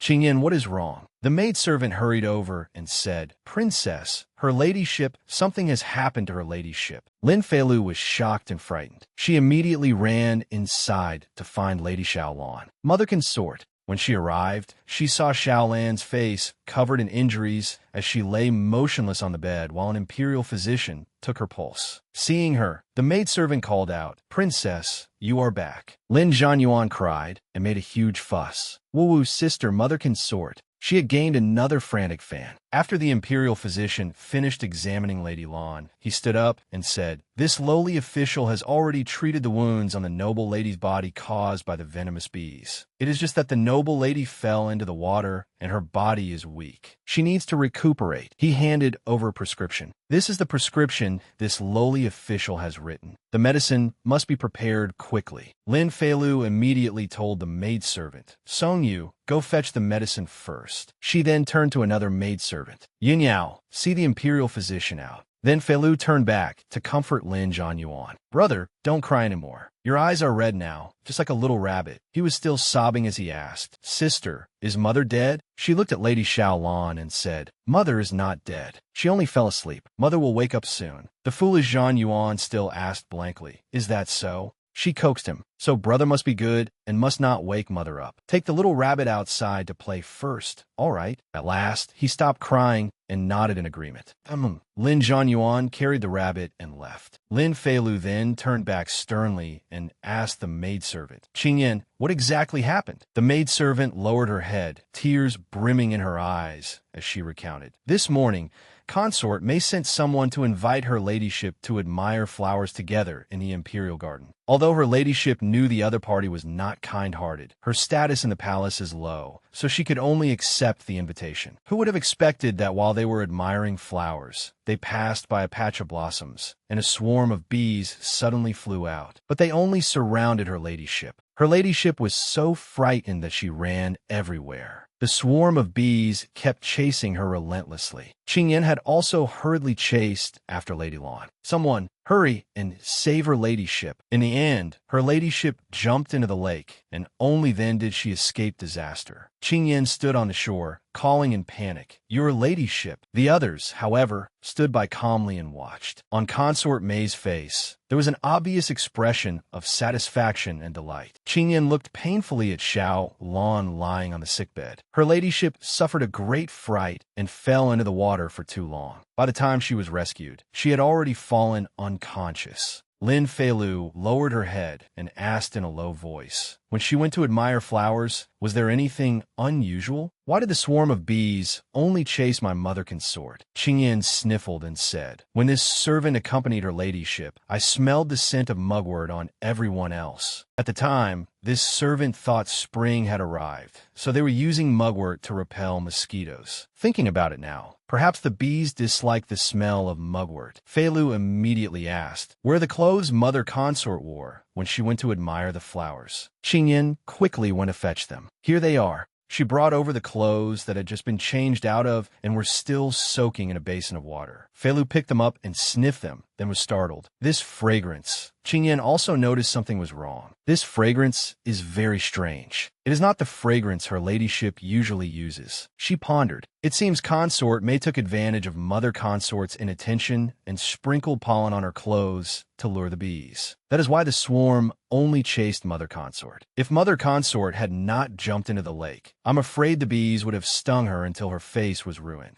Qingyan, what is wrong?" The maidservant hurried over and said, "Princess, her ladyship, something has happened to her ladyship." Lin Feilu was shocked and frightened. She immediately ran inside to find Lady Xiaolan. "Mother consort." When she arrived, she saw Xiaolan's face covered in injuries as she lay motionless on the bed while an imperial physician took her pulse. Seeing her, the maidservant called out, "Princess, you are back." Lin Zhanyuan cried and made a huge fuss. Wu-Wu's sister, mother consort. She had gained another frantic fan. After the imperial physician finished examining Lady Lan, he stood up and said, "This lowly official has already treated the wounds on the noble lady's body caused by the venomous bees. It is just that the noble lady fell into the water and her body is weak. She needs to recuperate." He handed over a prescription. "This is the prescription this lowly official has written. The medicine must be prepared quickly." Lin Feilu immediately told the maidservant, "Song Yu, go fetch the medicine first." She then turned to another maidservant. "Yin Yao, see the imperial physician out." Then Feilu turned back to comfort Lin Zhanyuan. "Brother, don't cry anymore. Your eyes are red now, just like a little rabbit." He was still sobbing as he asked, "Sister, is mother dead?" She looked at Lady Xiaolan and said, "Mother is not dead. She only fell asleep. Mother will wake up soon." The foolish Zhan Yuan still asked blankly, "Is that so?" She coaxed him, "So brother must be good and must not wake mother up. Take the little rabbit outside to play first." "All right." At last, he stopped crying and nodded in agreement. Lin Zhanyuan carried the rabbit and left. Lin Feilu then turned back sternly and asked the maidservant, "Qingyan, what exactly happened?" The maidservant lowered her head, tears brimming in her eyes as she recounted. "This morning, consort may sent someone to invite her ladyship to admire flowers together in the imperial garden. Although her ladyship knew the other party was not kind-hearted, her status in the palace is low, so she could only accept the invitation. Who would have expected that while they were admiring flowers, they passed by a patch of blossoms, and a swarm of bees suddenly flew out? But they only surrounded her ladyship. Her ladyship was so frightened that she ran everywhere. The swarm of bees kept chasing her relentlessly. Qing Yan had also hurriedly chased after Lady Lan. Someone, hurry and save her ladyship. In the end, her ladyship jumped into the lake, and only then did she escape disaster. Qing Yan stood on the shore, calling in panic, "Your ladyship." The others, however, stood by calmly and watched. On Consort May's face, there was an obvious expression of satisfaction and delight. Qing Yan looked painfully at Xiao Lan lying on the sickbed. Her ladyship suffered a great fright and fell into the water for too long. By the time she was rescued, she had already fallen unconscious. Lin Feilu lowered her head and asked in a low voice, "When she went to admire flowers, was there anything unusual? Why did the swarm of bees only chase my mother consort?" Qing Yan sniffled and said, "When this servant accompanied her ladyship, I smelled the scent of mugwort on everyone else. At the time, this servant thought spring had arrived, so they were using mugwort to repel mosquitoes. Thinking about it now, perhaps the bees disliked the smell of mugwort." Feilu immediately asked, "Where are the clothes mother consort wore when she went to admire the flowers?" Qing Yan quickly went to fetch them. "Here they are." She brought over the clothes that had just been changed out of and were still soaking in a basin of water. Feilu picked them up and sniffed them, then was startled. This fragrance. Qing Yan also noticed something was wrong. This fragrance is very strange. It is not the fragrance her ladyship usually uses. She pondered. It seems Consort May took advantage of Mother Consort's inattention and sprinkled pollen on her clothes to lure the bees. That is why the swarm only chased Mother Consort. If Mother Consort had not jumped into the lake, I'm afraid the bees would have stung her until her face was ruined.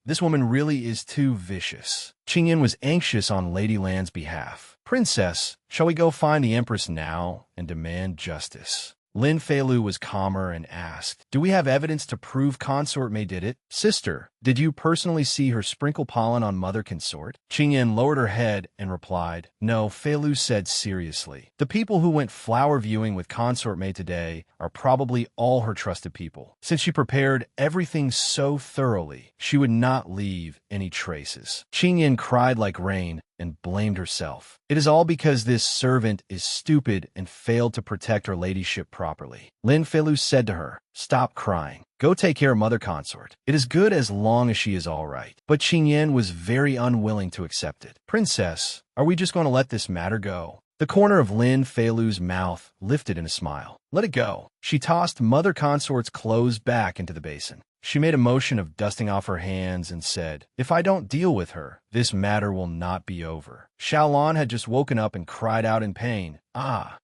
This woman really is too vicious. Qing Yan was anxious on Lady Lan's behalf. "Princess, shall we go find the Empress now and demand justice?" Lin Feilu was calmer and asked, "Do we have evidence to prove Consort May did it?" "Sister, did you personally see her sprinkle pollen on Mother Consort?" Qing Yan lowered her head and replied, "No." Feilu said seriously, "The people who went flower viewing with Consort May today are probably all her trusted people. Since she prepared everything so thoroughly, she would not leave any traces." Qing Yan cried like rain and blamed herself. "It is all because this servant is stupid and failed to protect her ladyship properly." Lin Feilu said to her, "Stop crying. Go take care of Mother Consort. It is good as long as she is all right." But Qing Yan was very unwilling to accept it. "Princess, are we just going to let this matter go?" The corner of Lin Feilu's mouth lifted in a smile. "Let it go." She tossed Mother Consort's clothes back into the basin. She made a motion of dusting off her hands and said, "If I don't deal with her, this matter will not be over." Xiao Lan had just woken up and cried out in pain.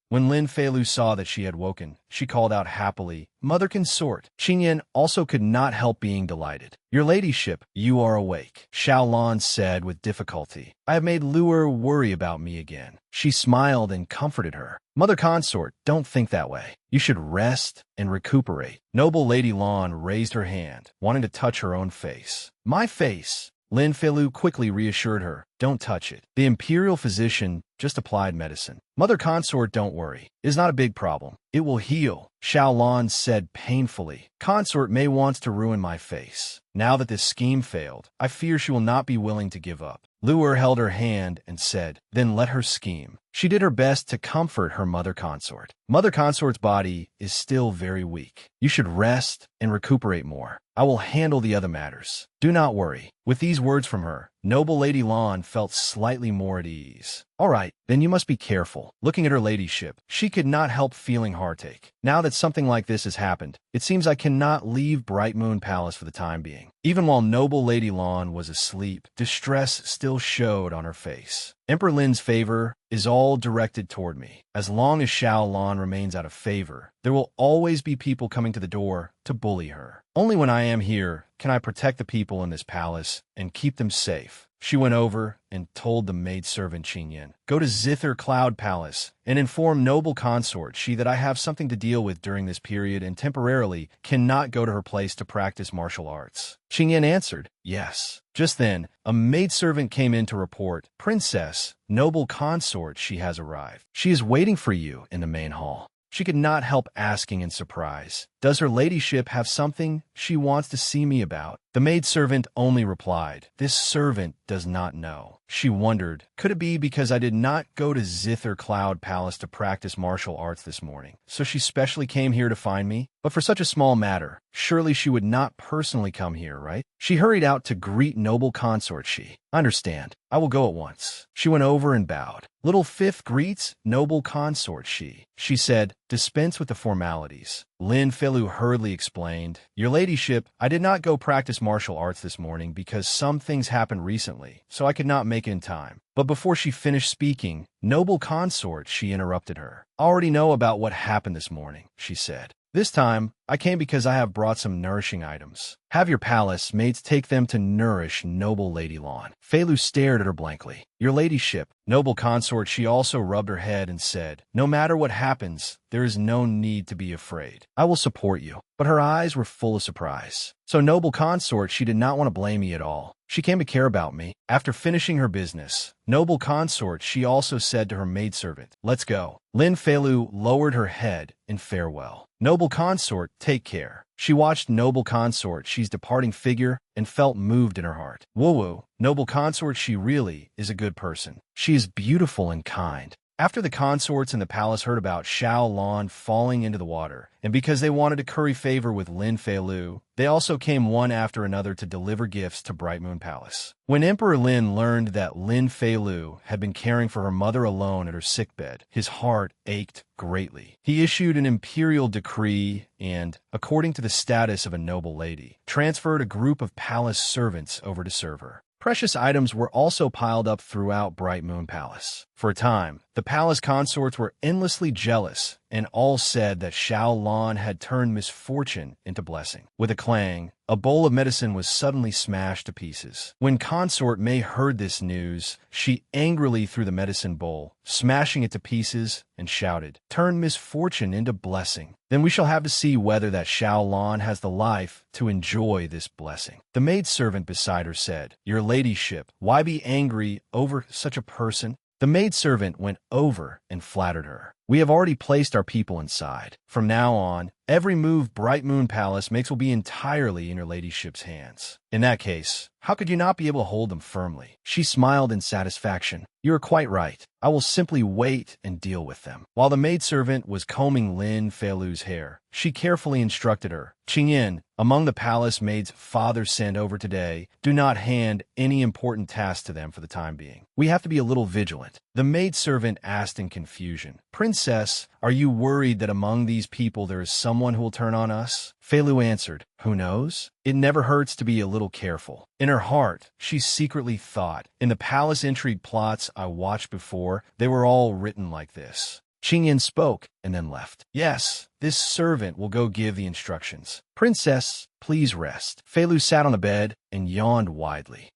When Lin Feilu saw that she had woken, she called out happily, "Mother Consort." Qing Yan also could not help being delighted. "Your ladyship, you are awake," Xiao Lan said with difficulty. "I have made Luer worry about me again." She smiled and comforted her. "Mother Consort, don't think that way. You should rest and recuperate." Noble Lady Lan raised her hand, wanting to touch her own face. "My face?" Lin Feilu quickly reassured her, "Don't touch it. The imperial physician just applied medicine. Mother Consort, don't worry. It is not a big problem. It will heal." Xiao Lan said painfully, "Consort May wants to ruin my face. Now that this scheme failed, I fear she will not be willing to give up." Luer held her hand and said, "Then let her scheme." She did her best to comfort her Mother Consort. "Mother Consort's body is still very weak. You should rest and recuperate more. I will handle the other matters. Do not worry." With these words from her, Noble Lady Lan felt slightly more at ease. "All right, then you must be careful." Looking at her ladyship, she could not help feeling heartache. Now that something like this has happened, it seems I cannot leave Bright Moon Palace for the time being. Even while Noble Lady Lan was asleep, distress still showed on her face. "Emperor Lin's favor is all directed toward me. As long as Xiao Lan remains out of favor, there will always be people coming to the door to bully her. Only when I am here can I protect the people in this palace and keep them safe." She went over and told the maidservant Qingyan, "Go to Zither Cloud Palace and inform noble consort she that I have something to deal with during this period and temporarily cannot go to her place to practice martial arts." Qingyan answered, "Yes." Just then, a maidservant came in to report, "Princess, noble consort, she has arrived. She is waiting for you in the main hall." She could not help asking in surprise, "Does her ladyship have something she wants to see me about?" The maidservant only replied, "This servant does not know." She wondered, could it be because I did not go to Zither Cloud Palace to practice martial arts this morning, so she specially came here to find me? But for such a small matter, surely she would not personally come here, right? She hurried out to greet noble consort she. "Understand. I will go at once." She went over and bowed. "Little Fifth greets noble consort she." She said, "Dispense with the formalities." Lin Feilu hurriedly explained, "Your ladyship, I did not go practice martial arts this morning because some things happened recently, so I could not make it in time." But before she finished speaking, noble consort, she interrupted her. "I already know about what happened this morning," she said. "This time, I came because I have brought some nourishing items. Have your palace maids take them to nourish noble Lady Lawn." Feilu stared at her blankly. "Your ladyship." Noble consort, she also rubbed her head and said, "No matter what happens, there is no need to be afraid. I will support you." But her eyes were full of surprise. So noble consort, she did not want to blame me at all. She came to care about me. After finishing her business, noble consort, she also said to her maidservant, "Let's go." Lin Feilu lowered her head in farewell. "Noble consort, take care." She watched noble consort, she's departing figure, and felt moved in her heart. Woo-woo, noble consort, she really is a good person. She is beautiful and kind. After the consorts in the palace heard about Xiao Lan falling into the water, and because they wanted to curry favor with Lin Feilu, they also came one after another to deliver gifts to Bright Moon Palace. When Emperor Lin learned that Lin Feilu had been caring for her mother alone at her sickbed, his heart ached greatly. He issued an imperial decree and, according to the status of a noble lady, transferred a group of palace servants over to serve her. Precious items were also piled up throughout Bright Moon Palace. For a time, the palace consorts were endlessly jealous, and all said that Xiao Lan had turned misfortune into blessing. With a clang, a bowl of medicine was suddenly smashed to pieces. When Consort Mei heard this news, she angrily threw the medicine bowl, smashing it to pieces, and shouted, "Turn misfortune into blessing. Then we shall have to see whether that Xiao Lan has the life to enjoy this blessing." The maidservant beside her said, "Your ladyship, why be angry over such a person?" The maidservant went over and flattered her. "We have already placed our people inside. From now on, every move Bright Moon Palace makes will be entirely in your ladyship's hands. In that case, how could you not be able to hold them firmly?" She smiled in satisfaction. "You are quite right. I will simply wait and deal with them." While the maidservant was combing Lin Feilu's hair, she carefully instructed her, "Qingyan, among the palace maids father sent over today, do not hand any important tasks to them for the time being. We have to be a little vigilant." The maidservant asked in confusion, "Princess, are you worried that among these people there is someone who will turn on us?" Feilu answered, "Who knows? It never hurts to be a little careful." In her heart, she secretly thought, in the palace intrigue plots I watched before, they were all written like this. Qingyan spoke and then left. "Yes, this servant will go give the instructions. Princess, please rest." Feilu sat on the bed and yawned widely.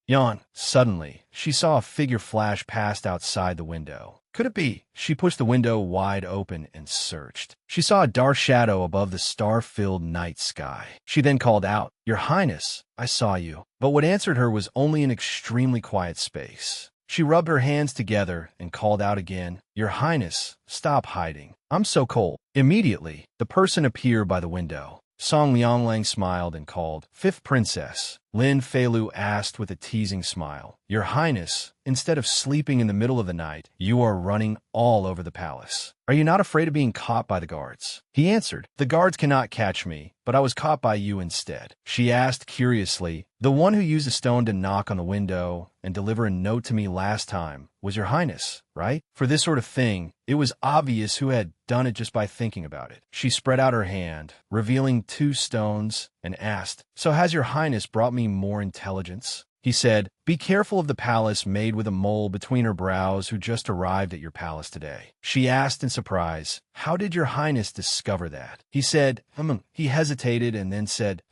Suddenly, she saw a figure flash past outside the window. Could it be? She pushed the window wide open and searched. She saw a dark shadow above the star-filled night sky. She then called out, "Your Highness, I saw you." But what answered her was only an extremely quiet space. She rubbed her hands together and called out again, "Your Highness, stop hiding. I'm so cold." Immediately, the person appeared by the window. Song Lianglang smiled and called, "Fifth Princess." Lin Feilu asked with a teasing smile, "Your Highness, instead of sleeping in the middle of the night, you are running all over the palace. Are you not afraid of being caught by the guards?" He answered, "The guards cannot catch me, but I was caught by you instead." She asked curiously, "The one who used a stone to knock on the window and deliver a note to me last time was your Highness, right?" For this sort of thing, it was obvious who had done it just by thinking about it. She spread out her hand, revealing 2 stones, and asked, "So has your Highness brought me more intelligence?" He said, "Be careful of the palace maid with a mole between her brows who just arrived at your palace today." She asked in surprise, "How did your highness discover that?" He said, He hesitated and then said,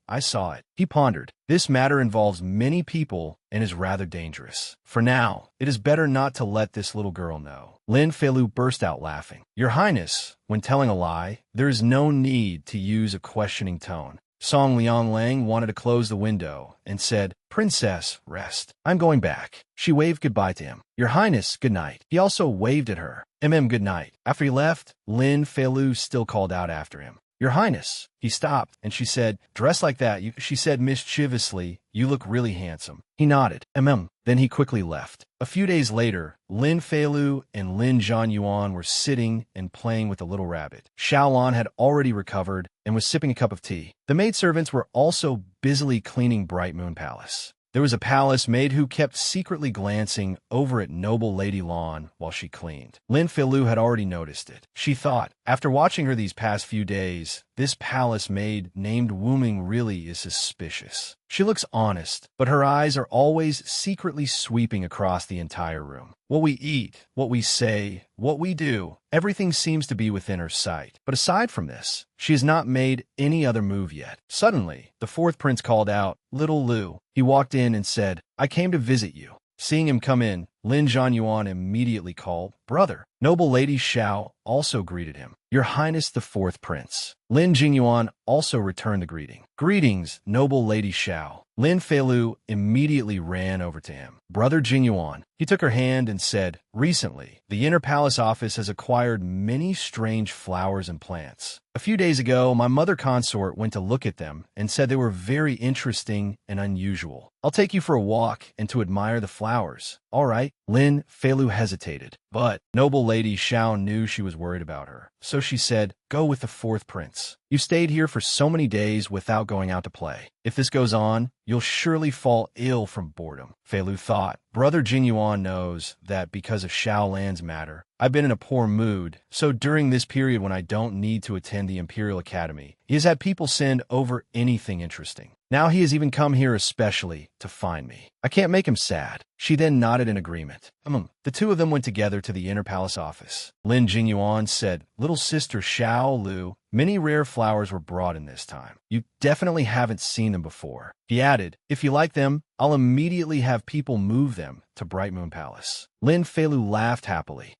I saw it. He pondered. This matter involves many people and is rather dangerous. For now, it is better not to let this little girl know. Lin Feilu burst out laughing. Your highness, when telling a lie, there is no need to use a questioning tone. Song Lianglang wanted to close the window and said, Princess, rest. I'm going back. She waved goodbye to him. Your highness, good night. He also waved at her. Good night. After he left, Lin Feilu still called out after him. Your highness. He stopped, and she said, dress like that. She said mischievously, you look really handsome. He nodded. Then he quickly left. A few days later, Lin Feilu and Lin Zhanyuan were sitting and playing with the little rabbit. Xiaolan had already recovered and was sipping a cup of tea. The maidservants were also busily cleaning Bright Moon Palace. There was a palace maid who kept secretly glancing over at noble Lady Lan while she cleaned. Lin Feilu had already noticed it. She thought, after watching her these past few days, this palace maid named Wuming really is suspicious. She looks honest, but her eyes are always secretly sweeping across the entire room. What we eat, what we say, what we do, everything seems to be within her sight. But aside from this, she has not made any other move yet. Suddenly, the fourth prince called out, Little Lu. He walked in and said, I came to visit you. Seeing him come in, Lin Zhanyuan immediately called, Brother. Noble Lady Xiao also greeted him. Your Highness the Fourth Prince. Lin Jingyuan also returned the greeting. Greetings, Noble Lady Xiao. Lin Feilu immediately ran over to him. Brother Jingyuan. He took her hand and said, Recently, the Inner Palace office has acquired many strange flowers and plants. A few days ago, my mother consort went to look at them and said they were very interesting and unusual. I'll take you for a walk and to admire the flowers. All right. Lin Feilu hesitated, but Noble Lady Xiao knew she was worried about her. So she said, Go with the fourth prince. You stayed here for so many days without going out to play. If this goes on, you'll surely fall ill from boredom. Feilu thought, Brother Jinyuan knows that because of Xiao Lan's matter, I've been in a poor mood, so during this period when I don't need to attend the Imperial Academy, he has had people send over anything interesting. Now he has even come here especially to find me. I can't make him sad. She then nodded in agreement. The two of them went together to the Inner Palace office. Lin Jingyuan said, Little sister Xiao Lu, many rare flowers were brought in this time. You definitely haven't seen them before. He added, If you like them, I'll immediately have people move them to Bright Moon Palace. Lin Feilu laughed happily.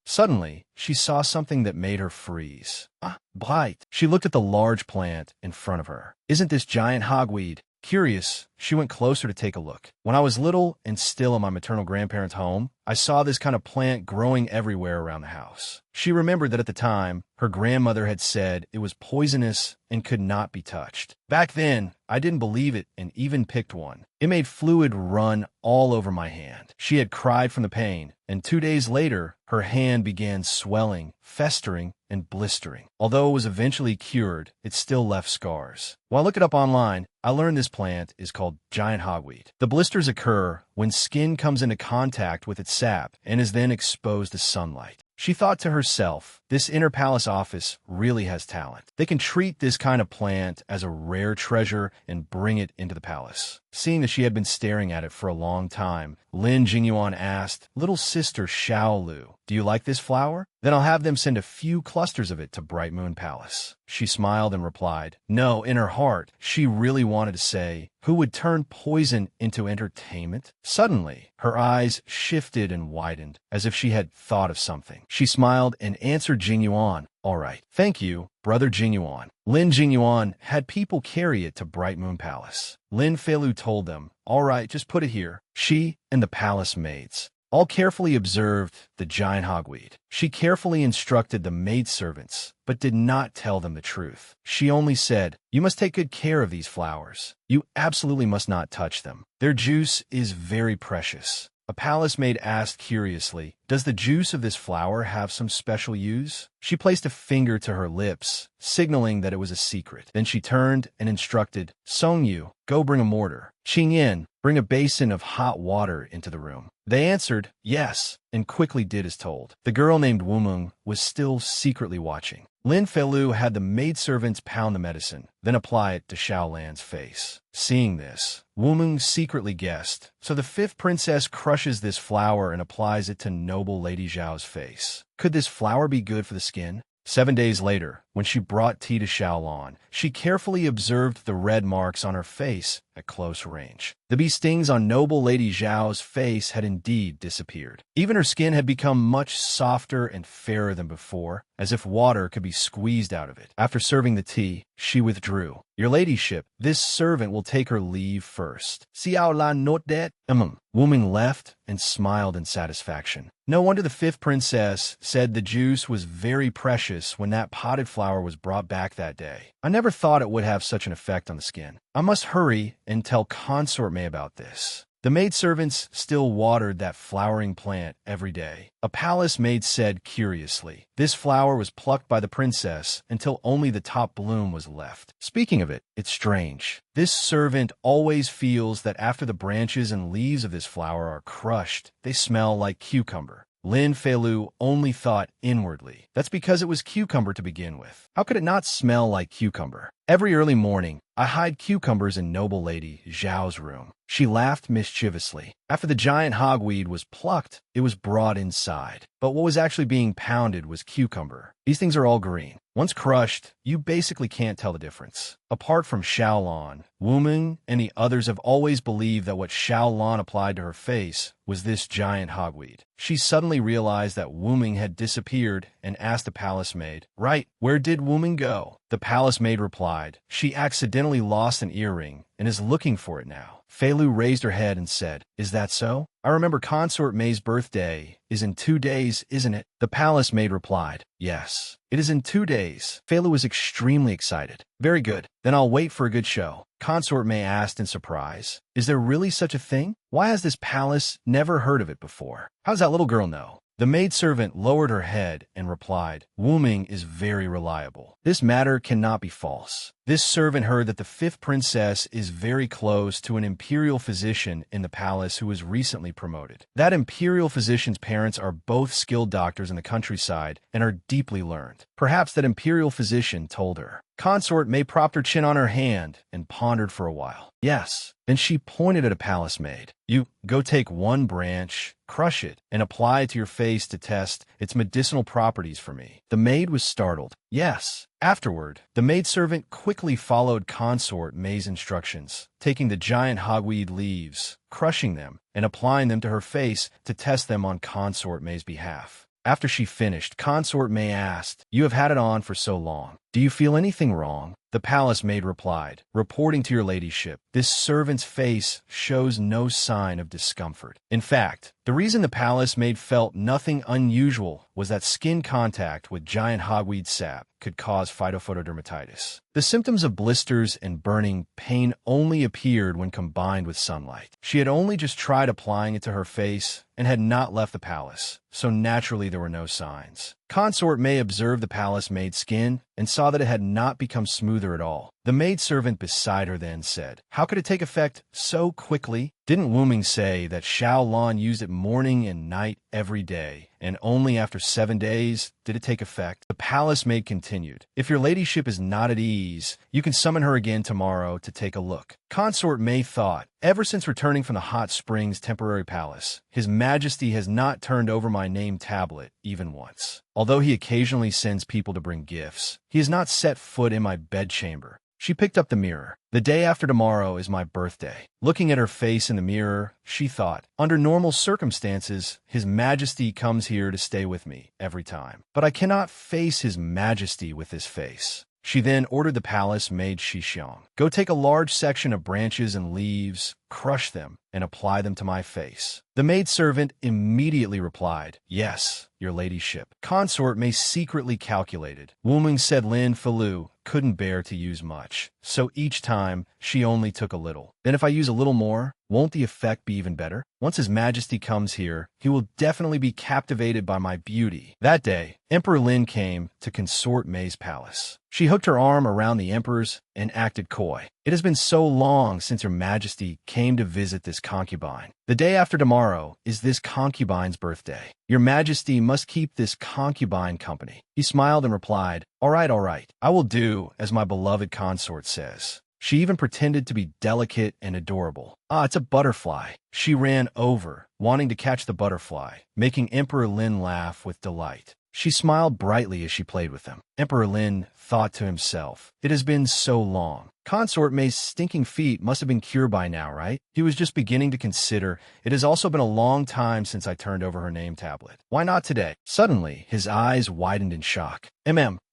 Suddenly, she saw something that made her freeze. Bright. She looked at the large plant in front of her. Isn't this giant hogweed? Curious, she went closer to take a look. When I was little and still in my maternal grandparents' home, I saw this kind of plant growing everywhere around the house. She remembered that at the time, her grandmother had said it was poisonous and could not be touched. Back then, I didn't believe it and even picked one. It made fluid run all over my hand. She had cried from the pain, and 2 days later, her hand began swelling, festering, and blistering. Although it was eventually cured, it still left scars. While I looked it up online, I learned this plant is called giant hogweed. The blisters occur when skin comes into contact with its sap and is then exposed to sunlight. She thought to herself, this Inner Palace office really has talent. They can treat this kind of plant as a rare treasure and bring it into the palace. Seeing that she had been staring at it for a long time, Lin Jingyuan asked, Little sister Xiao Lu, do you like this flower? Then I'll have them send a few clusters of it to Bright Moon Palace. She smiled and replied, No, in her heart, she really wanted to say, who would turn poison into entertainment? Suddenly, her eyes shifted and widened, as if she had thought of something. She smiled and answered Jingyuan, All right, thank you, Brother Jingyuan. Lin Jingyuan had people carry it to Bright Moon Palace. Lin Feilu told them, All right, just put it here. She and the palace maids all carefully observed the giant hogweed. She carefully instructed the maidservants, but did not tell them the truth. She only said, You must take good care of these flowers. You absolutely must not touch them. Their juice is very precious. A palace maid asked curiously, Does the juice of this flower have some special use? She placed a finger to her lips, signaling that it was a secret. Then she turned and instructed, Song Yu, go bring a mortar. Qing Yin, bring a basin of hot water into the room. They answered, Yes, and quickly did as told. The girl named Wumeng was still secretly watching. Lin Feilu had the maidservants pound the medicine, then apply it to Xiao Lan's face. Seeing this, Wuming secretly guessed, so the fifth princess crushes this flower and applies it to noble Lady Zhao's face. Could this flower be good for the skin? 7 days later, when she brought tea to Xiaolan, she carefully observed the red marks on her face at close range. The bee stings on noble Lady Zhao's face had indeed disappeared. Even her skin had become much softer and fairer than before, as if water could be squeezed out of it. After serving the tea, she withdrew. Your ladyship, this servant will take her leave first. Xiaolan note that. Wuming left and smiled in satisfaction. No wonder the fifth princess said the juice was very precious when that potted flower was brought back that day. I never thought it would have such an effect on the skin. I must hurry and tell Consort May about this. The maidservants still watered that flowering plant every day. A palace maid said curiously, this flower was plucked by the princess until only the top bloom was left. Speaking of it, it's strange. This servant always feels that after the branches and leaves of this flower are crushed, they smell like cucumber. Lin Feilu only thought inwardly. That's because it was cucumber to begin with. How could it not smell like cucumber? Every early morning, I hide cucumbers in noble Lady Zhao's room. She laughed mischievously. After the giant hogweed was plucked, it was brought inside. But what was actually being pounded was cucumber. These things are all green. Once crushed, you basically can't tell the difference. Apart from Xiaolan, Wuming and the others have always believed that what Xiaolan applied to her face was this giant hogweed. She suddenly realized that Wuming had disappeared and asked the palace maid, "Right, where did Wuming go?" The palace maid replied, "She accidentally lost an earring and is looking for it now." Feilu raised her head and said, "Is that so? I remember Consort May's birthday is in 2 days, isn't it?" The palace maid replied, "Yes, it is in 2 days." Feilu was extremely excited. "Very good, then I'll wait for a good show." Consort May asked in surprise, "Is there really such a thing? Why has this palace never heard of it before? How does that little girl know?" The maidservant lowered her head and replied, "Wuming is very reliable. This matter cannot be false." This servant heard that the fifth princess is very close to an imperial physician in the palace who was recently promoted. That imperial physician's parents are both skilled doctors in the countryside and are deeply learned. Perhaps that imperial physician told her. Consort May propped her chin on her hand and pondered for a while. Yes. Then she pointed at a palace maid. "You go take one branch, crush it, and apply it to your face to test its medicinal properties for me." The maid was startled. "Yes." Afterward, the maidservant quickly followed Consort May's instructions, taking the giant hogweed leaves, crushing them, and applying them to her face to test them on Consort May's behalf. After she finished, Consort May asked, "You have had it on for so long. Do you feel anything wrong?" The palace maid replied, "Reporting to your ladyship, this servant's face shows no sign of discomfort." In fact, the reason the palace maid felt nothing unusual was that skin contact with giant hogweed sap could cause phytophotodermatitis. The symptoms of blisters and burning pain only appeared when combined with sunlight. She had only just tried applying it to her face and had not left the palace, so naturally there were no signs. Consort May observed the palace maid's skin and saw that it had not become smoother at all. The maidservant beside her then said, "How could it take effect so quickly? Didn't Wuming say that Xiaolan used it morning and night every day, and only after 7 days did it take effect?" The palace maid continued, "If your ladyship is not at ease, you can summon her again tomorrow to take a look." Consort May thought, "Ever since returning from the Hot Springs temporary palace, His Majesty has not turned over my name tablet even once. Although he occasionally sends people to bring gifts, he has not set foot in my bedchamber." She picked up the mirror. "The day after tomorrow is my birthday." Looking at her face in the mirror, she thought, "Under normal circumstances, His Majesty comes here to stay with me every time. But I cannot face His Majesty with this face." She then ordered the palace maid Shixiang, "Go take a large section of branches and leaves, crush them, and apply them to my face." The maidservant immediately replied, "Yes, your ladyship." Consort May secretly calculated. Wuming said Lin Feilu couldn't bear to use much, so each time she only took a little. "Then if I use a little more, won't the effect be even better? Once His Majesty comes here, he will definitely be captivated by my beauty." That day, Emperor Lin came to Consort May's palace. She hooked her arm around the emperor's and acted coy. "It has been so long since Her Majesty came to visit this concubine. The day after tomorrow is this concubine's birthday. Your Majesty must keep this concubine company." He smiled and replied, all right, I will do as my beloved consort says." She even pretended to be delicate and adorable. Ah, it's a butterfly. She ran over, wanting to catch the butterfly, making Emperor Lin laugh with delight. She smiled brightly as she played with them. Emperor Lin thought to himself, "It has been so long. Consort May's stinking feet must have been cured by now, right?" He was just beginning to consider, "It has also been a long time since I turned over her name tablet. Why not today?" Suddenly, his eyes widened in shock.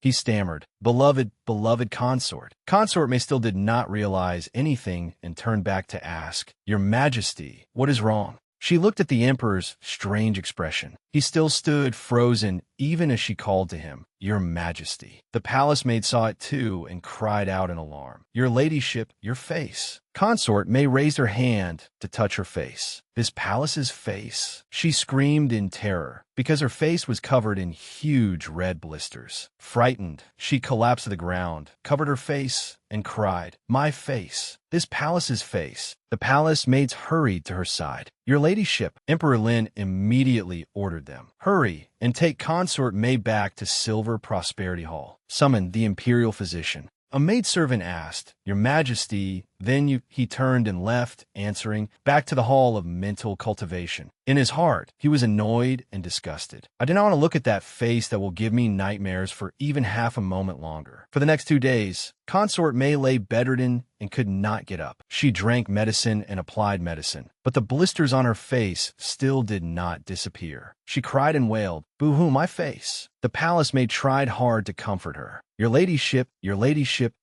He stammered. Beloved consort." Consort May still did not realize anything and turned back to ask, "Your Majesty, what is wrong?" She looked at the Emperor's strange expression. He still stood frozen even as she called to him, "Your Majesty." The palace maid saw it too and cried out in alarm, "Your ladyship, your face." Consort May raised her hand to touch her face. This palace's face? She screamed in terror because her face was covered in huge red blisters. Frightened, she collapsed to the ground, covered her face, and cried, "My face! This palace's face!" The palace maids hurried to her side. "Your ladyship," Emperor Lin immediately ordered them, "hurry and take Consort May back to Silver Prosperity Hall. Summon the imperial physician." A maidservant asked, "Your Majesty," he turned and left, answering, "Back to the Hall of Mental Cultivation." In his heart, he was annoyed and disgusted. "I do not want to look at that face that will give me nightmares for even half a moment longer." For the next 2 days, Consort May lay bedridden and could not get up. She drank medicine and applied medicine, but the blisters on her face still did not disappear. She cried and wailed, "Boo-hoo, my face." The palace maid tried hard to comfort her. Your ladyship,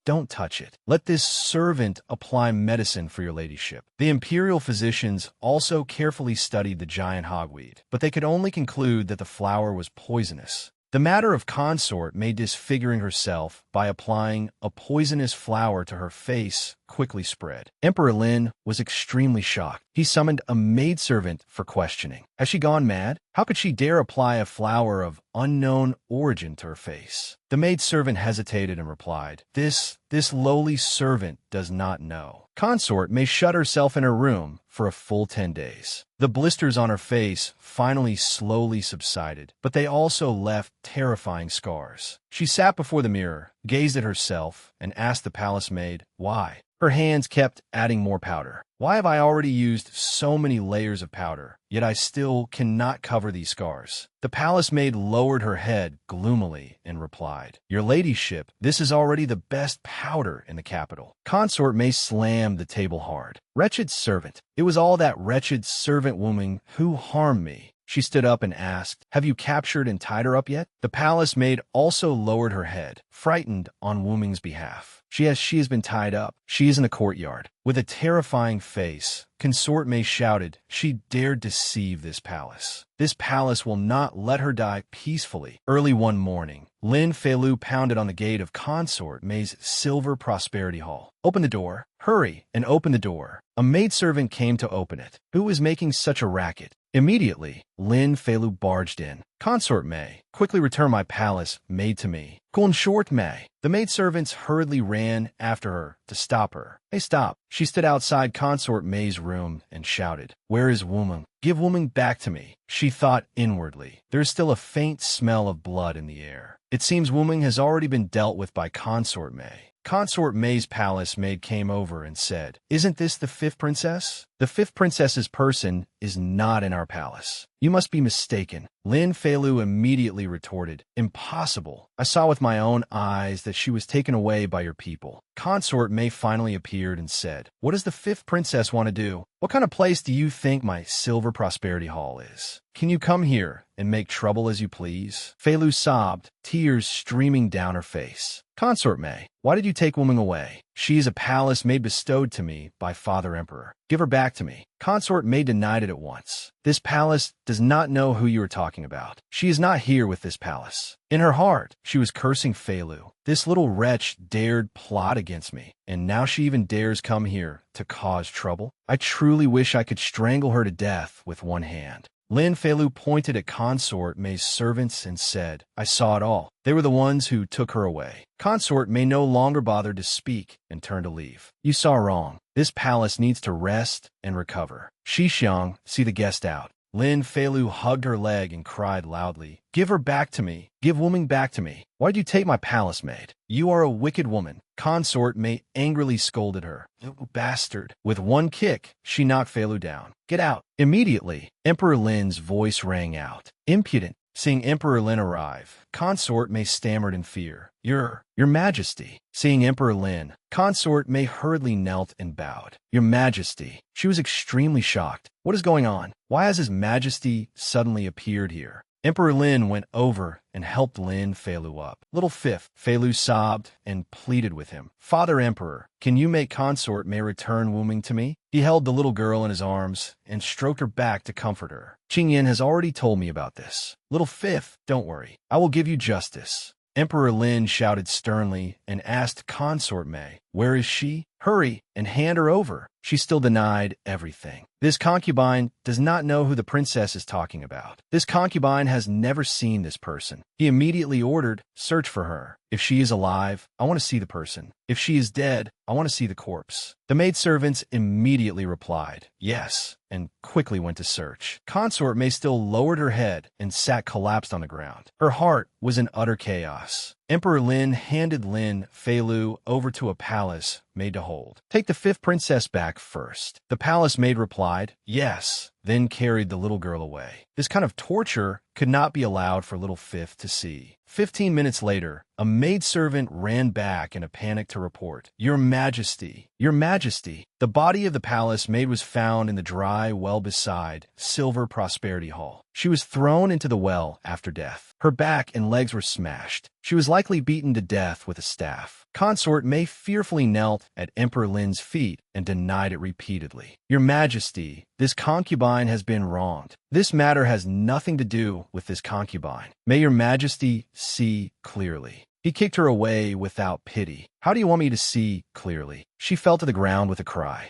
don't touch it. Let this servant apply medicine for your ladyship." The imperial physicians also carefully studied the giant hogweed, but they could only conclude that the flower was poisonous. The matter of Consort May disfiguring herself by applying a poisonous flower to her face quickly spread. Emperor Lin was extremely shocked. He summoned a maidservant for questioning. Has she gone mad? How could she dare apply a flower of unknown origin to her face? The maidservant hesitated and replied, This lowly servant does not know. Consort may shut herself in her room for a full 10 days. The blisters on her face finally slowly subsided, but they also left terrifying scars. She sat before the mirror, gazed at herself, and asked the palace maid, why? Her hands kept adding more powder. Why have I already used so many layers of powder, yet I still cannot cover these scars? The palace maid lowered her head gloomily and replied, Your ladyship, this is already the best powder in the capital. Consort may slam the table hard. Wretched servant. It was all that wretched servant woman who harmed me. She stood up and asked, Have you captured and tied her up yet? The palace maid also lowered her head, frightened on Wu Ming's behalf. She has been tied up. She is in the courtyard. With a terrifying face, Consort May shouted, she dared deceive this palace. This palace will not let her die peacefully. Early one morning, Lin Feilu pounded on the gate of Consort May's Silver Prosperity Hall. Open the door. Hurry and open the door. A maidservant came to open it. Who was making such a racket? Immediately, Lin Feilu barged in. Consort May, quickly return my palace maid to me. Consort May. The maidservants hurriedly ran after her to stop her. Hey, stop. She stood outside Consort May's room and shouted, Where is Wu Ming? Give Wu Ming back to me. She thought inwardly. There is still a faint smell of blood in the air. It seems Wu Ming has already been dealt with by Consort May. Consort May's palace maid came over and said, Isn't this the 5th princess? The 5th princess's person is not in our palace. You must be mistaken. Lin Feilu immediately retorted, Impossible. I saw with my own eyes that she was taken away by your people. Consort May finally appeared and said, What does the 5th princess want to do? What kind of place do you think my Silver Prosperity Hall is? Can you come here and make trouble as you please? Feilu sobbed, tears streaming down her face. Consort May, why did you take Wu Ming away? She is a palace maid bestowed to me by Father Emperor. Give her back to me. Consort May denied it at once. This palace does not know who you are talking about. She is not here with this palace. In her heart, she was cursing Feilu. This little wretch dared plot against me, and now she even dares come here to cause trouble. I truly wish I could strangle her to death with one hand. Lin Feilu pointed at Consort May's servants and said, I saw it all. They were the ones who took her away. Consort May no longer bothered to speak and turned to leave. You saw wrong. This palace needs to rest and recover. Xiang, see the guest out. Lin Feilu hugged her leg and cried loudly, "Give her back to me! Give Wuming back to me! Why'd you take my palace maid? You are a wicked woman." Consort Mei angrily scolded her. "You bastard." With one kick, she knocked Feilu down. "Get out!" Immediately, Emperor Lin's voice rang out. "Impudent." Seeing Emperor Lin arrive, Consort Mei stammered in fear. Your Majesty." Seeing Emperor Lin, Consort Mei hurriedly knelt and bowed. "Your Majesty." She was extremely shocked. What is going on? Why has His Majesty suddenly appeared here? Emperor Lin went over and helped Lin Feilu up. Little fifth, Feilu sobbed and pleaded with him. "Father Emperor, can you make Consort Mei return Wuming to me?" He held the little girl in his arms and stroked her back to comfort her. "Qingyan has already told me about this. Little fifth, don't worry. I will give you justice." Emperor Lin shouted sternly and asked Consort Mei, "Where is she? Hurry and hand her over." She still denied everything. This concubine does not know who the princess is talking about. This concubine has never seen this person. He immediately ordered, "Search for her. If she is alive, I want to see the person. If she is dead, I want to see the corpse." The maidservants immediately replied, "Yes," and quickly went to search. Consort Mei still lowered her head and sat collapsed on the ground. Her heart was in utter chaos. Emperor Lin handed Lin Feilu over to a palace maid to hold. "Take the fifth princess back first." The palace maid replied, "Yes," then carried the little girl away. This kind of torture could not be allowed for little fifth to see. 15 minutes later, a maidservant ran back in a panic to report, "Your Majesty, Your Majesty." The body of the palace maid was found in the dry well beside Silver Prosperity Hall. She was thrown into the well after death. Her back and legs were smashed. She was likely beaten to death with a staff. Consort Mei fearfully knelt at Emperor Lin's feet and denied it repeatedly. "Your Majesty, this concubine has been wronged. This matter has nothing to do with this concubine. May Your Majesty see clearly." He kicked her away without pity. "How do you want me to see clearly?" She fell to the ground with a cry.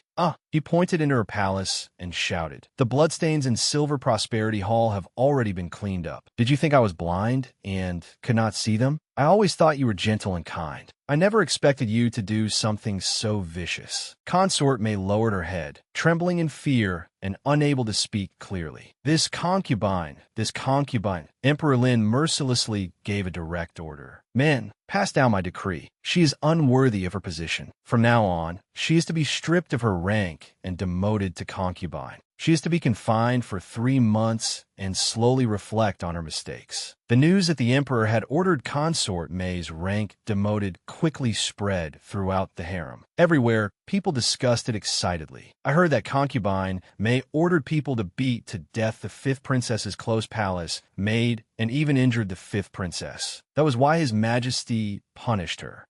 He pointed into her palace and shouted, "The bloodstains in Silver Prosperity Hall have already been cleaned up. Did you think I was blind and could not see them? I always thought you were gentle and kind. I never expected you to do something so vicious." Consort Mei lowered her head, trembling in fear and unable to speak clearly. This concubine. Emperor Lin mercilessly gave a direct order. "Men, pass down my decree. She is unworthy of her position. From now on, she is to be stripped of her rank and demoted to concubine. She is to be confined for 3 months and slowly reflect on her mistakes." The news that the emperor had ordered Consort Mei's rank demoted quickly spread throughout the harem. Everywhere, people discussed it excitedly. "I heard that concubine Mei ordered people to beat to death the fifth princess's close palace maid and even injured the fifth princess. That was why His Majesty punished her."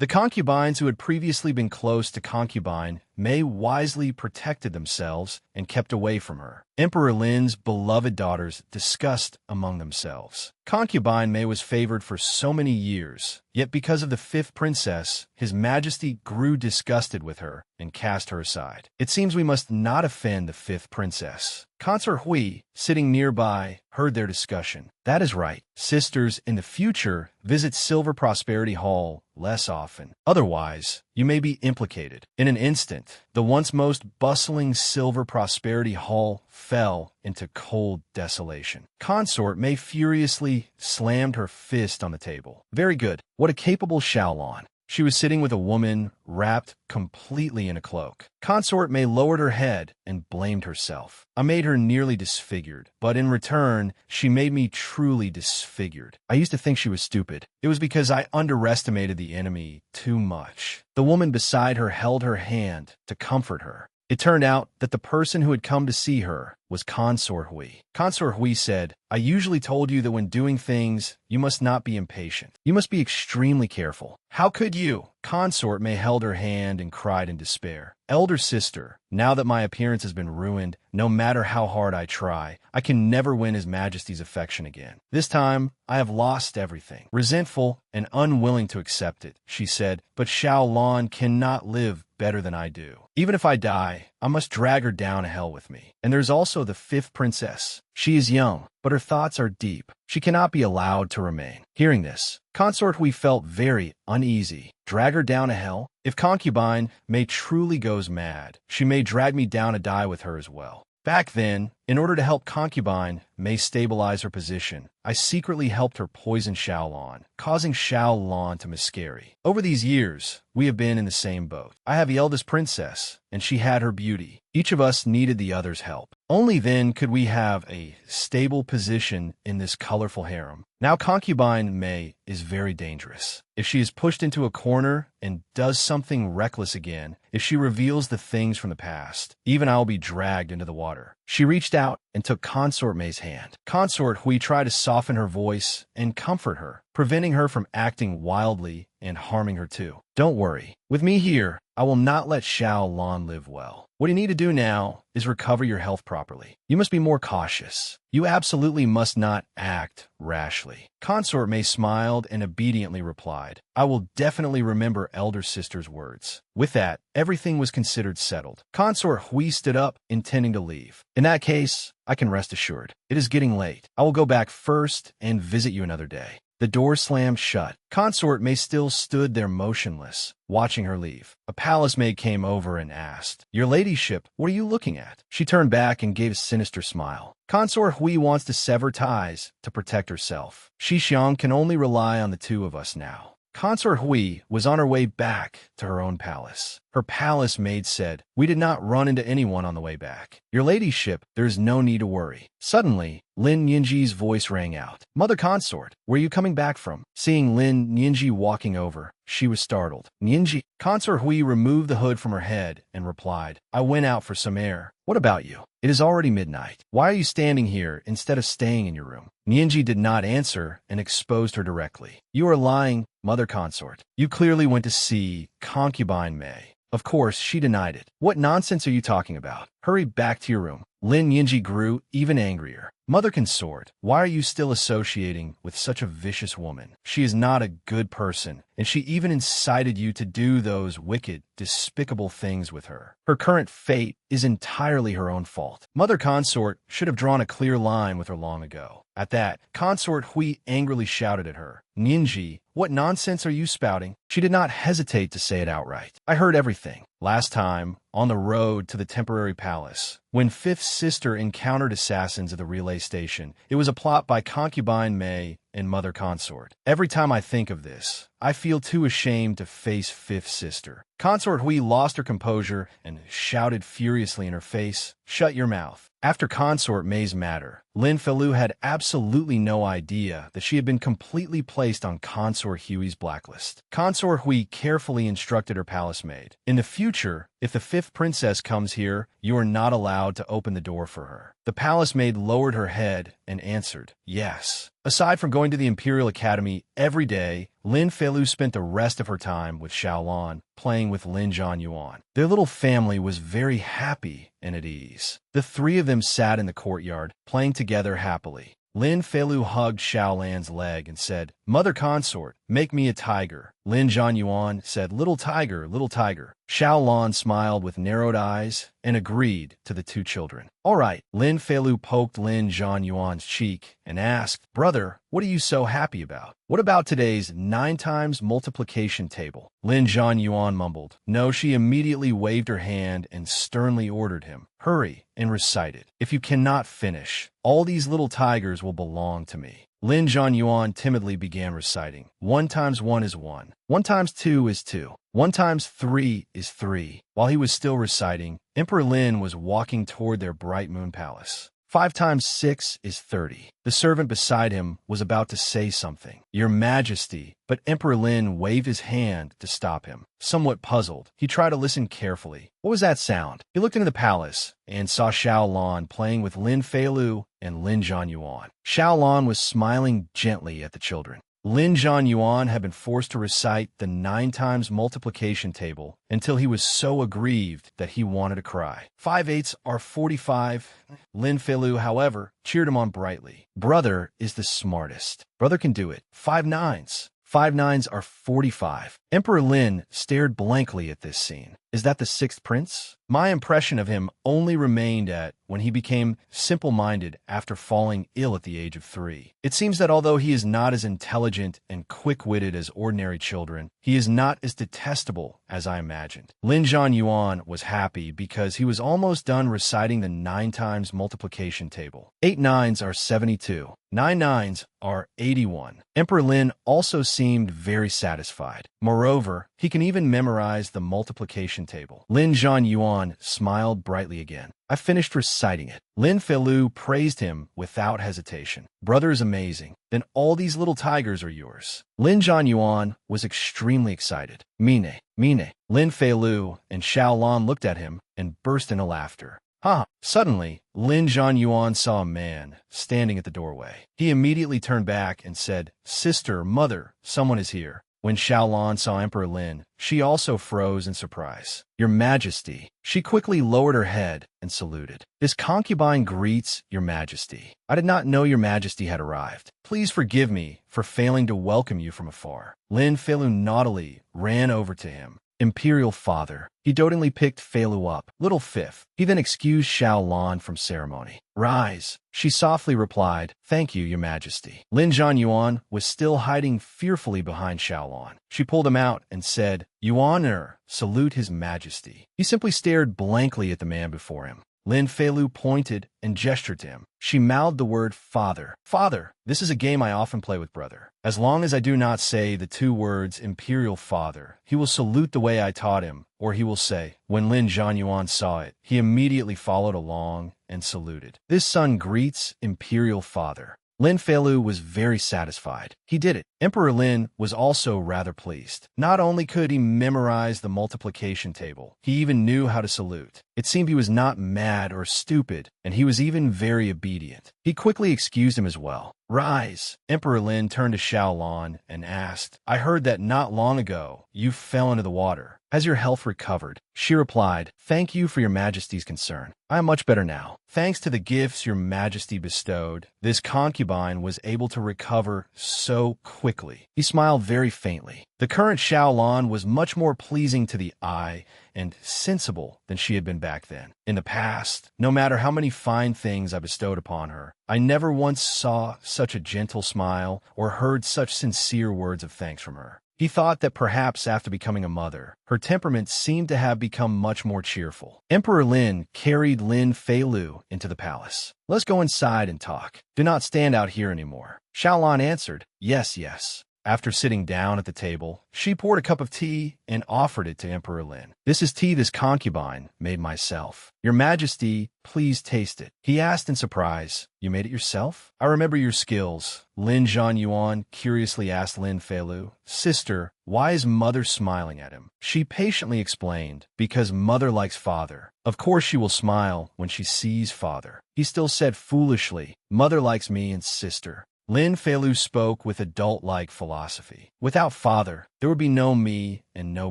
The concubines who had previously been close to concubine Mei wisely protected themselves and kept away from her. Emperor Lin's beloved daughters discussed among themselves. Concubine Mei was favored for so many years, yet because of the fifth princess, His Majesty grew disgusted with her and cast her aside. "It seems we must not offend the fifth princess." Consort Hui, sitting nearby, heard their discussion. "That is right. Sisters, in the future, visit Silver Prosperity Hall less often. Otherwise, you may be implicated." In an instant, the once most bustling Silver Prosperity Hall fell into cold desolation. Consort Mei furiously slammed her fist on the table. "Very good. What a capable Shaolon." She was sitting with a woman wrapped completely in a cloak. Consort Mei lowered her head and blamed herself. "I made her nearly disfigured, but in return, she made me truly disfigured. I used to think she was stupid. It was because I underestimated the enemy too much." The woman beside her held her hand to comfort her. It turned out that the person who had come to see her was Consort Hui. Consort Hui said, "I usually told you that when doing things, you must not be impatient. You must be extremely careful. How could you?" Consort Mei held her hand and cried in despair. "Elder sister, now that my appearance has been ruined, no matter how hard I try, I can never win His Majesty's affection again. This time, I have lost everything." Resentful and unwilling to accept it, she said, "But Shaolon cannot live better than I do. Even if I die, I must drag her down to hell with me. And there's also the fifth princess. She is young, but her thoughts are deep. She cannot be allowed to remain." Hearing this, Consort Hui felt very uneasy. Drag her down to hell? If concubine Mei truly goes mad, she may drag me down to die with her as well. Back then, In order to help concubine May stabilize her position, I secretly helped her poison Xiaolon, causing Xiaolon to miscarry. Over these years, we have been in the same boat. I have the eldest princess, and she had her beauty. Each of us needed the other's help. Only then could we have a stable position in this colorful harem. Now concubine May is very dangerous. If she is pushed into a corner and does something reckless again, if she reveals the things from the past, even I will be dragged into the water. She reached out and took Consort May's hand. Consort Hui tried to soften her voice and comfort her, preventing her from acting wildly and harming her too. Don't worry. With me here, I will not let Xiaolon live well. What you need to do now is recover your health properly. You must be more cautious. You absolutely must not act rashly. Consort May smiled and obediently replied, I will definitely remember elder sister's words. With that, everything was considered settled. Consort Hui stood up, intending to leave. In that case, I can rest assured. It is getting late. I will go back first and visit you another day. The door slammed shut. Consort May still stood there motionless, watching her leave. A palace maid came over and asked, Your ladyship, what are you looking at? She turned back and gave a sinister smile. Consort Hui wants to sever ties to protect herself. Xixiang can only rely on the two of us now. Consort Hui was on her way back to her own palace. Her palace maid said, We did not run into anyone on the way back. Your ladyship, there is no need to worry. Suddenly, Lin Yinji's voice rang out. Mother Consort, where are you coming back from? Seeing Lin Yinji walking over, she was startled. Yinji? Consort Hui removed the hood from her head and replied, I went out for some air. What about you? It is already midnight. Why are you standing here instead of staying in your room? Yinji did not answer and exposed her directly. You are lying, Mother Consort. You clearly went to see concubine May. Of course, she denied it. What nonsense are you talking about? Hurry back to your room. Lin Yinji grew even angrier. Mother Consort, why are you still associating with such a vicious woman? She is not a good person, and she even incited you to do those wicked, despicable things with her. Her current fate is entirely her own fault. Mother Consort should have drawn a clear line with her long ago. At that, Consort Hui angrily shouted at her, Ninji, what nonsense are you spouting? She did not hesitate to say it outright. I heard everything. Last time, on the road to the temporary palace, when Fifth Sister encountered assassins at the relay station, it was a plot by concubine May and Mother Consort. Every time I think of this, I feel too ashamed to face Fifth Sister. Consort Hui lost her composure and shouted furiously in her face, Shut your mouth. After Consort May's matter, Lin Feilu had absolutely no idea that she had been completely placed on Consort Hui's blacklist. Consort Hui carefully instructed her palace maid, In the future, if the fifth princess comes here, you are not allowed to open the door for her. The palace maid lowered her head and answered, Yes. Aside from going to the Imperial Academy every day, Lin Feilu spent the rest of her time with Xiaolon, playing with Lin Zhanyuan. Their little family was very happy and at ease. The three of them sat in the courtyard, playing together happily. Lin Feilu hugged Xiaolan's leg and said, Mother Consort, make me a tiger. Lin Zhanyuan said, Little tiger, little tiger. Xiaolan smiled with narrowed eyes and agreed to the two children. All right, Lin Feilu poked Lin Zhanyuan's cheek and asked, Brother, what are you so happy about? What about today's 9 times multiplication table? Lin Zhanyuan mumbled. No, she immediately waved her hand and sternly ordered him, Hurry, and recited. If you cannot finish, all these little tigers will belong to me. Lin Zhanyuan timidly began reciting. 1 times 1 is 1. 1 times 2 is 2. 1 times 3 is 3. While he was still reciting, Emperor Lin was walking toward their bright moon palace. 5 times 6 is 30. The servant beside him was about to say something. Your Majesty, but Emperor Lin waved his hand to stop him. Somewhat puzzled, he tried to listen carefully. What was that sound? He looked into the palace and saw Xiaolon playing with Lin Feilu and Lin Zhanyuan. Xiaolon was smiling gently at the children. Lin Zhanyuan had been forced to recite the 9 times multiplication table until he was so aggrieved that he wanted to cry. 5 eighths are 45. Lin Feilu, however, cheered him on brightly. Brother is the smartest. Brother can do it. 5 nines. 5 nines are 45. Emperor Lin stared blankly at this scene. Is that the sixth prince? My impression of him only remained at when he became simple-minded after falling ill at the age of 3. It seems that although he is not as intelligent and quick-witted as ordinary children, he is not as detestable as I imagined. Lin Zhanyuan was happy because he was almost done reciting the 9 times multiplication table. 8 nines are 72. 9 nines are 81. Emperor Lin also seemed very satisfied. Moreover, he can even memorize the multiplication table. Lin Zhanyuan smiled brightly again. I finished reciting it. Lin Feilu praised him without hesitation. Brother is amazing. Then all these little tigers are yours. Lin Zhanyuan was extremely excited. Mine, Mine. Lin Feilu and Xiaolan looked at him and burst into laughter. Ha! Suddenly, Lin Zhanyuan saw a man standing at the doorway. He immediately turned back and said, Sister, mother, someone is here. When Xiaolan saw Emperor Lin, she also froze in surprise. Your Majesty. She quickly lowered her head and saluted. This concubine greets Your Majesty. I did not know Your Majesty had arrived. Please forgive me for failing to welcome you from afar. Lin Feilu naughtily ran over to him. Imperial father. He dotingly picked Feilu up. Little fifth. He then excused Xiaolan from ceremony. Rise. She softly replied, Thank you, Your Majesty. Lin Zhanyuan was still hiding fearfully behind Xiaolan. She pulled him out and said, Yuan, salute His Majesty. He simply stared blankly at the man before him. Lin Feilu pointed and gestured to him. She mouthed the word father. Father, this is a game I often play with brother. As long as I do not say the 2 words imperial father, he will salute the way I taught him, or he will say, when Lin Zhanyuan saw it, he immediately followed along and saluted. This son greets imperial father. Lin Feilu was very satisfied. He did it. Emperor Lin was also rather pleased. Not only could he memorize the multiplication table, he even knew how to salute. It seemed he was not mad or stupid, and he was even very obedient. He quickly excused him as well. Rise. Emperor Lin turned to Xiaolan and asked, I heard that not long ago you fell into the water. Has your health recovered? She replied, Thank you for Your Majesty's concern. I am much better now. Thanks to the gifts Your Majesty bestowed, this concubine was able to recover so quickly. He smiled very faintly. The current Xiaolan was much more pleasing to the eye and sensible than she had been back then. In the past, no matter how many fine things I bestowed upon her, I never once saw such a gentle smile or heard such sincere words of thanks from her. He thought that perhaps after becoming a mother, her temperament seemed to have become much more cheerful. Emperor Lin carried Lin Feilu into the palace. Let's go inside and talk. Do not stand out here anymore. Xiaolan answered, Yes, yes. After sitting down at the table, she poured a cup of tea and offered it to Emperor Lin. This is tea this concubine made myself. Your Majesty, please taste it. He asked in surprise, You made it yourself? I remember your skills. Lin Zhanyuan curiously asked Lin Feilu, Sister, why is mother smiling at him? She patiently explained, Because mother likes father. Of course she will smile when she sees father. He still said foolishly, Mother likes me and sister. Lin Feilu spoke with adult-like philosophy. Without father, there would be no me and no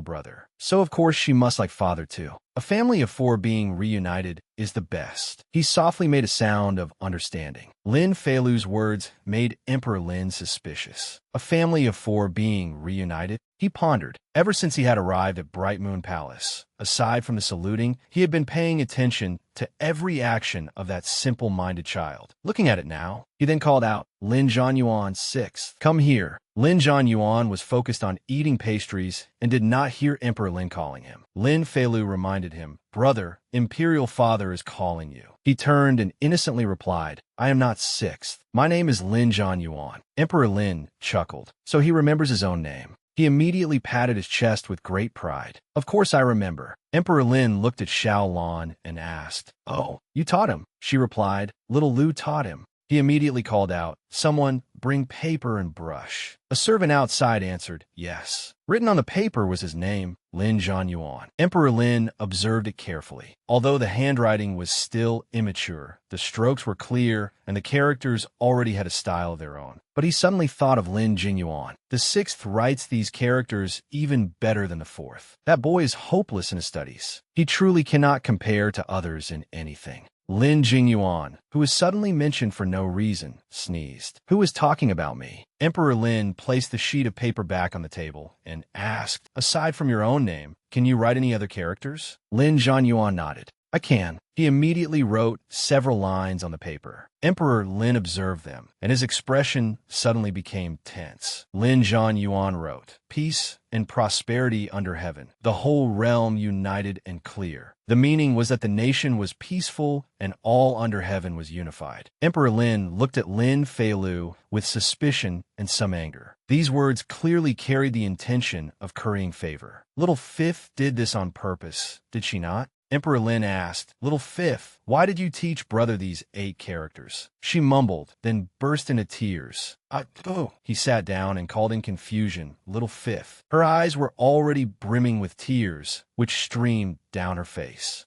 brother. So of course she must like father too. A family of 4 being reunited is the best. He softly made a sound of understanding. Lin Feilu's words made Emperor Lin suspicious. A family of 4 being reunited? He pondered. Ever since he had arrived at Bright Moon Palace, aside from the saluting, he had been paying attention to every action of that simple-minded child. Looking at it now, he then called out, Lin Zhanyuan 6th, come here. Lin Zhanyuan was focused on eating pastries and did not hear Emperor Lin calling him. Lin Feilu reminded him, Brother, Imperial Father is calling you. He turned and innocently replied, I am not 6th. My name is Lin Zhanyuan. Emperor Lin chuckled, so he remembers his own name. He immediately patted his chest with great pride. Of course I remember. Emperor Lin looked at Xiaolan and asked, Oh, you taught him? She replied, Little Lu taught him. He immediately called out, Someone, bring paper and brush. A servant outside answered, Yes. Written on the paper was his name, Lin Zhanyuan. Emperor Lin observed it carefully. Although the handwriting was still immature, the strokes were clear, and the characters already had a style of their own. But he suddenly thought of Lin Jinyuan. The 6th writes these characters even better than the 4th. That boy is hopeless in his studies. He truly cannot compare to others in anything. Lin Jingyuan, who was suddenly mentioned for no reason, sneezed. Who was talking about me? Emperor Lin placed the sheet of paper back on the table and asked, aside from your own name, can you write any other characters? Lin Zhanyuan nodded. I can. He immediately wrote several lines on the paper. Emperor Lin observed them, and his expression suddenly became tense. Lin Zhanyuan wrote, Peace and prosperity under heaven, the whole realm united and clear. The meaning was that the nation was peaceful and all under heaven was unified. Emperor Lin looked at Lin Feilu with suspicion and some anger. These words clearly carried the intention of currying favor. Little Fifth did this on purpose, did she not? Emperor Lin asked, Little Fifth, why did you teach brother these 8 characters? She mumbled, then burst into tears. He sat down and called in confusion, Little Fifth. Her eyes were already brimming with tears, which streamed down her face.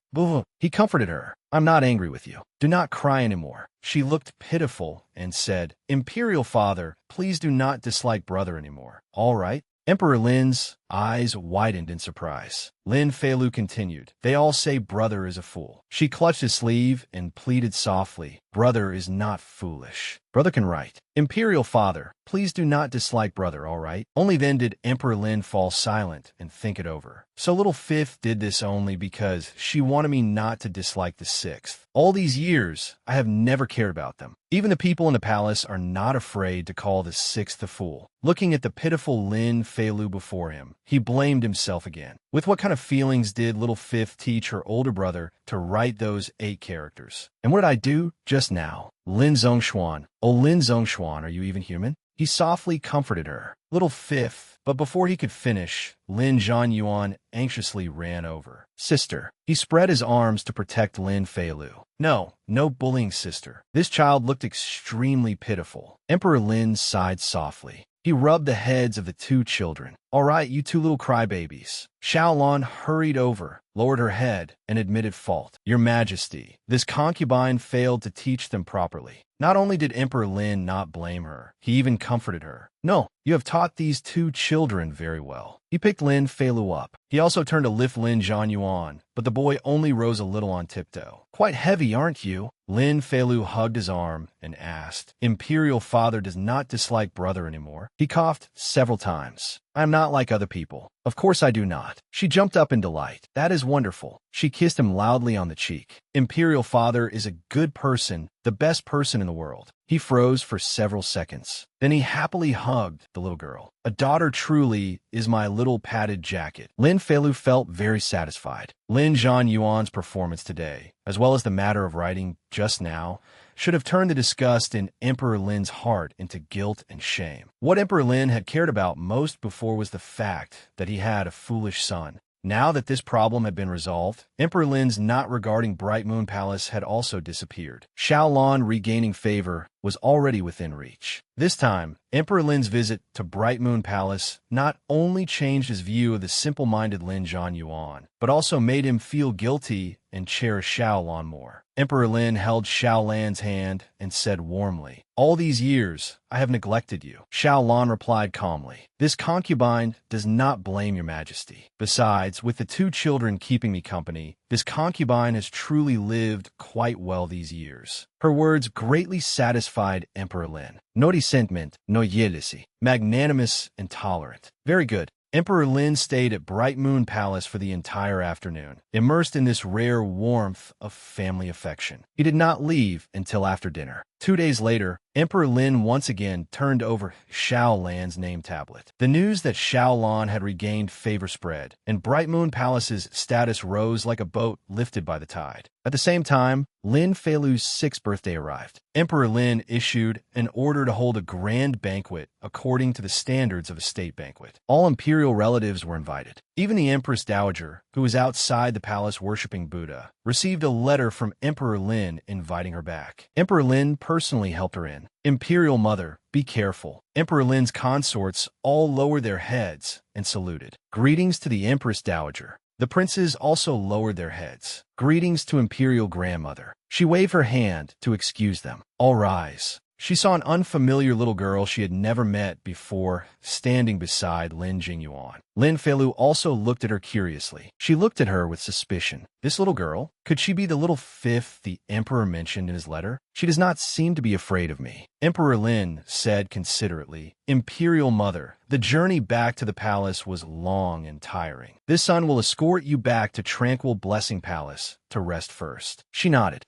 He comforted her. I'm not angry with you. Do not cry anymore. She looked pitiful and said, Imperial Father, please do not dislike brother anymore. All right? Emperor Lin's eyes widened in surprise. Lin Feilu continued, They all say brother is a fool. She clutched his sleeve and pleaded softly, Brother is not foolish. Brother can write. Imperial Father, please do not dislike brother, all right? Only then did Emperor Lin fall silent and think it over. So Little Fifth did this only because she wanted me not to dislike the 6th. All these years, I have never cared about them. Even the people in the palace are not afraid to call the 6th a fool. Looking at the pitiful Lin Feilu before him, he blamed himself again. With what kind of feelings did Little Fifth teach her older brother to write those 8 characters? And what did I do just now? Lin Zhongshuan. Oh, Lin Zhongshuan, are you even human? He softly comforted her. Little Fifth. But before he could finish, Lin Zhanyuan anxiously ran over. Sister. He spread his arms to protect Lin Feilu. No bullying, sister. This child looked extremely pitiful. Emperor Lin sighed softly. He rubbed the heads of the 2 children. All right, you 2 little crybabies. Xiaolon hurried over, lowered her head, and admitted fault. Your Majesty, this concubine failed to teach them properly. Not only did Emperor Lin not blame her, he even comforted her. No, you have taught these 2 children very well. He picked Lin Feilu up. He also turned to lift Lin Zhanyuan, but the boy only rose a little on tiptoe. Quite heavy, aren't you? Lin Feilu hugged his arm and asked, Imperial Father does not dislike brother anymore. He coughed several times. I am not like other people. Of course I do not. She jumped up in delight. That is wonderful. She kissed him loudly on the cheek. Imperial Father is a good person, the best person in the world. He froze for several seconds. Then he happily hugged the little girl. A daughter truly is my little padded jacket. Lin Feilu felt very satisfied. Lin Zhanyuan's performance today, as well as the matter of writing just now, should have turned the disgust in Emperor Lin's heart into guilt and shame. What Emperor Lin had cared about most before was the fact that he had a foolish son. Now that this problem had been resolved, Emperor Lin's not regarding Bright Moon Palace had also disappeared. Xiaolon regaining favor was already within reach. This time, Emperor Lin's visit to Bright Moon Palace not only changed his view of the simple-minded Lin Zhanyuan, but also made him feel guilty and cherish Xiaolon more. Emperor Lin held Xiaolan's hand and said warmly, All these years, I have neglected you. Xiaolon replied calmly, This concubine does not blame your majesty. Besides, with the 2 children keeping me company, this concubine has truly lived quite well these years. Her words greatly satisfied Emperor Lin. No resentment, no jealousy. Magnanimous and tolerant. Very good. Emperor Lin stayed at Bright Moon Palace for the entire afternoon, immersed in this rare warmth of family affection. He did not leave until after dinner. 2 days later, Emperor Lin once again turned over Xiaolan's name tablet. The news that Xiaolan had regained favor spread, and Bright Moon Palace's status rose like a boat lifted by the tide. At the same time, Lin Feilu's 6th birthday arrived. Emperor Lin issued an order to hold a grand banquet according to the standards of a state banquet. All imperial relatives were invited. Even the Empress Dowager, who was outside the palace worshipping Buddha, received a letter from Emperor Lin inviting her back. Emperor Lin personally helped her in. Imperial Mother, be careful. Emperor Lin's consorts all lowered their heads and saluted. Greetings to the Empress Dowager. The princes also lowered their heads. Greetings to Imperial Grandmother. She waved her hand to excuse them. All rise. She saw an unfamiliar little girl she had never met before standing beside Lin Jingyuan. Lin Feilu also looked at her curiously. She looked at her with suspicion. This little girl? Could she be the little fifth the emperor mentioned in his letter? She does not seem to be afraid of me. Emperor Lin said considerately, Imperial Mother, the journey back to the palace was long and tiring. This son will escort you back to Tranquil Blessing Palace to rest first. She nodded.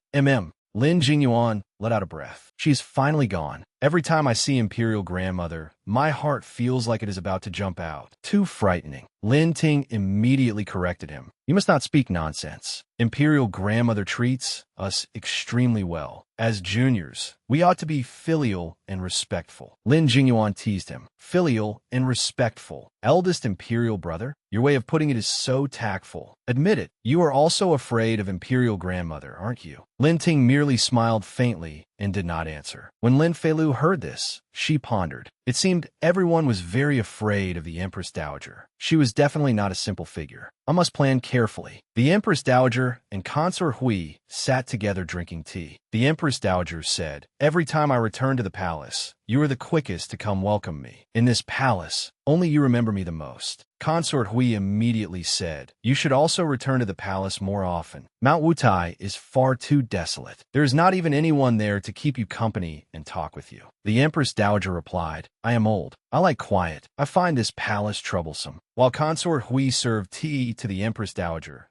Lin Jingyuan let out a breath. She's finally gone. Every time I see Imperial Grandmother, my heart feels like it is about to jump out. Too frightening. Lin Ting immediately corrected him. You must not speak nonsense. Imperial Grandmother treats us extremely well. As juniors, we ought to be filial and respectful. Lin Jingyuan teased him. Filial and respectful. Eldest Imperial brother? Your way of putting it is so tactful. Admit it. You are also afraid of Imperial Grandmother, aren't you? Lin Ting merely smiled faintly and did not answer. When Lin Feilu heard this, she pondered. It seemed everyone was very afraid of the Empress Dowager. She was definitely not a simple figure. I must plan carefully. The Empress Dowager and Consort Hui sat together drinking tea. The Empress Dowager said, Every time I return to the palace, you are the quickest to come welcome me. In this palace, only you remember me the most. Consort Hui immediately said, You should also return to the palace more often. Mount Wutai is far too desolate. There is not even anyone there to keep you company and talk with you. The Empress Dowager replied, I am old. I like quiet. I find this palace troublesome. While Consort Hui served tea to the Empress Dowager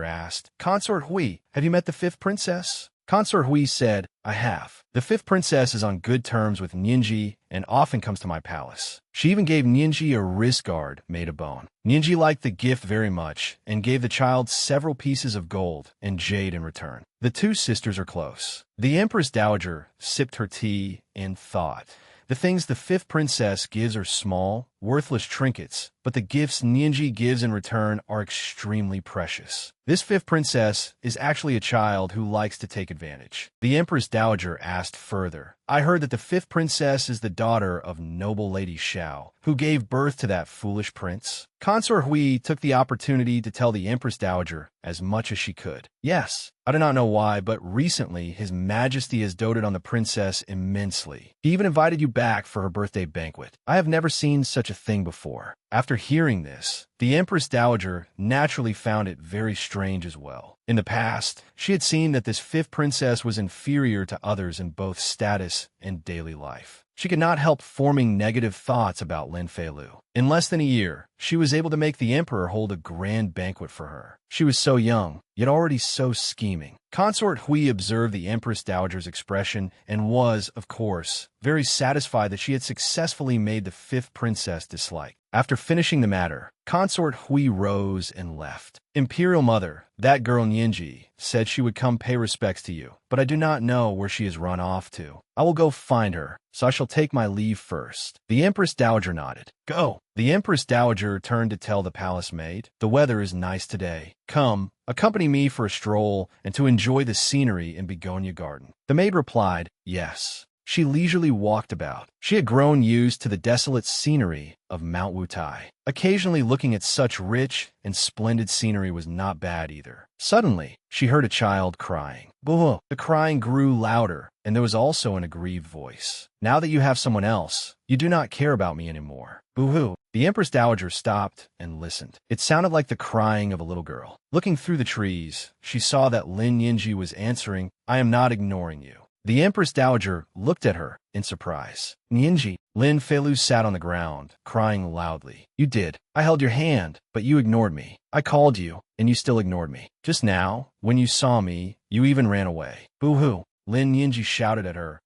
asked, Consort Hui, have you met the fifth princess? Consort Hui said, I have. The fifth princess is on good terms with Nianji and often comes to my palace. She even gave Nianji a wrist guard made of bone. Nianji liked the gift very much and gave the child several pieces of gold and jade in return. The two sisters are close. The Empress Dowager sipped her tea and thought. The things the fifth princess gives are small, worthless trinkets, but the gifts Nianji gives in return are extremely precious. This fifth princess is actually a child who likes to take advantage. The Empress Dowager asked further, I heard that the fifth princess is the daughter of noble Lady Xiao, who gave birth to that foolish prince. Consort Hui took the opportunity to tell the Empress Dowager as much as she could. Yes, I do not know why, but recently His Majesty has doted on the princess immensely. He even invited you back for her birthday banquet. I have never seen such a thing before. After hearing this, the Empress Dowager naturally found it very strange as well. In the past, she had seen that this fifth princess was inferior to others in both status and daily life. She could not help forming negative thoughts about Lin Feilu. In less than a year, she was able to make the emperor hold a grand banquet for her. She was so young, yet already so scheming. Consort Hui observed the Empress Dowager's expression and was, of course, very satisfied that she had successfully made the fifth princess dislike. After finishing the matter, Consort Hui rose and left. Imperial Mother, that girl Nianji, said she would come pay respects to you, but I do not know where she has run off to. I will go find her, so I shall take my leave first. The Empress Dowager nodded. Go. The Empress Dowager turned to tell the palace maid, The weather is nice today. Come, accompany me for a stroll and to enjoy the scenery in Begonia Garden. The maid replied, Yes. She leisurely walked about. She had grown used to the desolate scenery of Mount Wutai. Occasionally looking at such rich and splendid scenery was not bad either. Suddenly, she heard a child crying. Boo! The crying grew louder, and there was also an aggrieved voice. Now that you have someone else, you do not care about me anymore. Boo-hoo! The Empress Dowager stopped and listened. It sounded like the crying of a little girl. Looking through the trees, she saw that Lin Yinji was answering, I am not ignoring you. The Empress Dowager looked at her in surprise. Nianji, Lin Feilu sat on the ground, crying loudly. You did. I held your hand, but you ignored me. I called you, and you still ignored me. Just now, when you saw me, you even ran away. Boo-hoo. Lin Yinji shouted at her.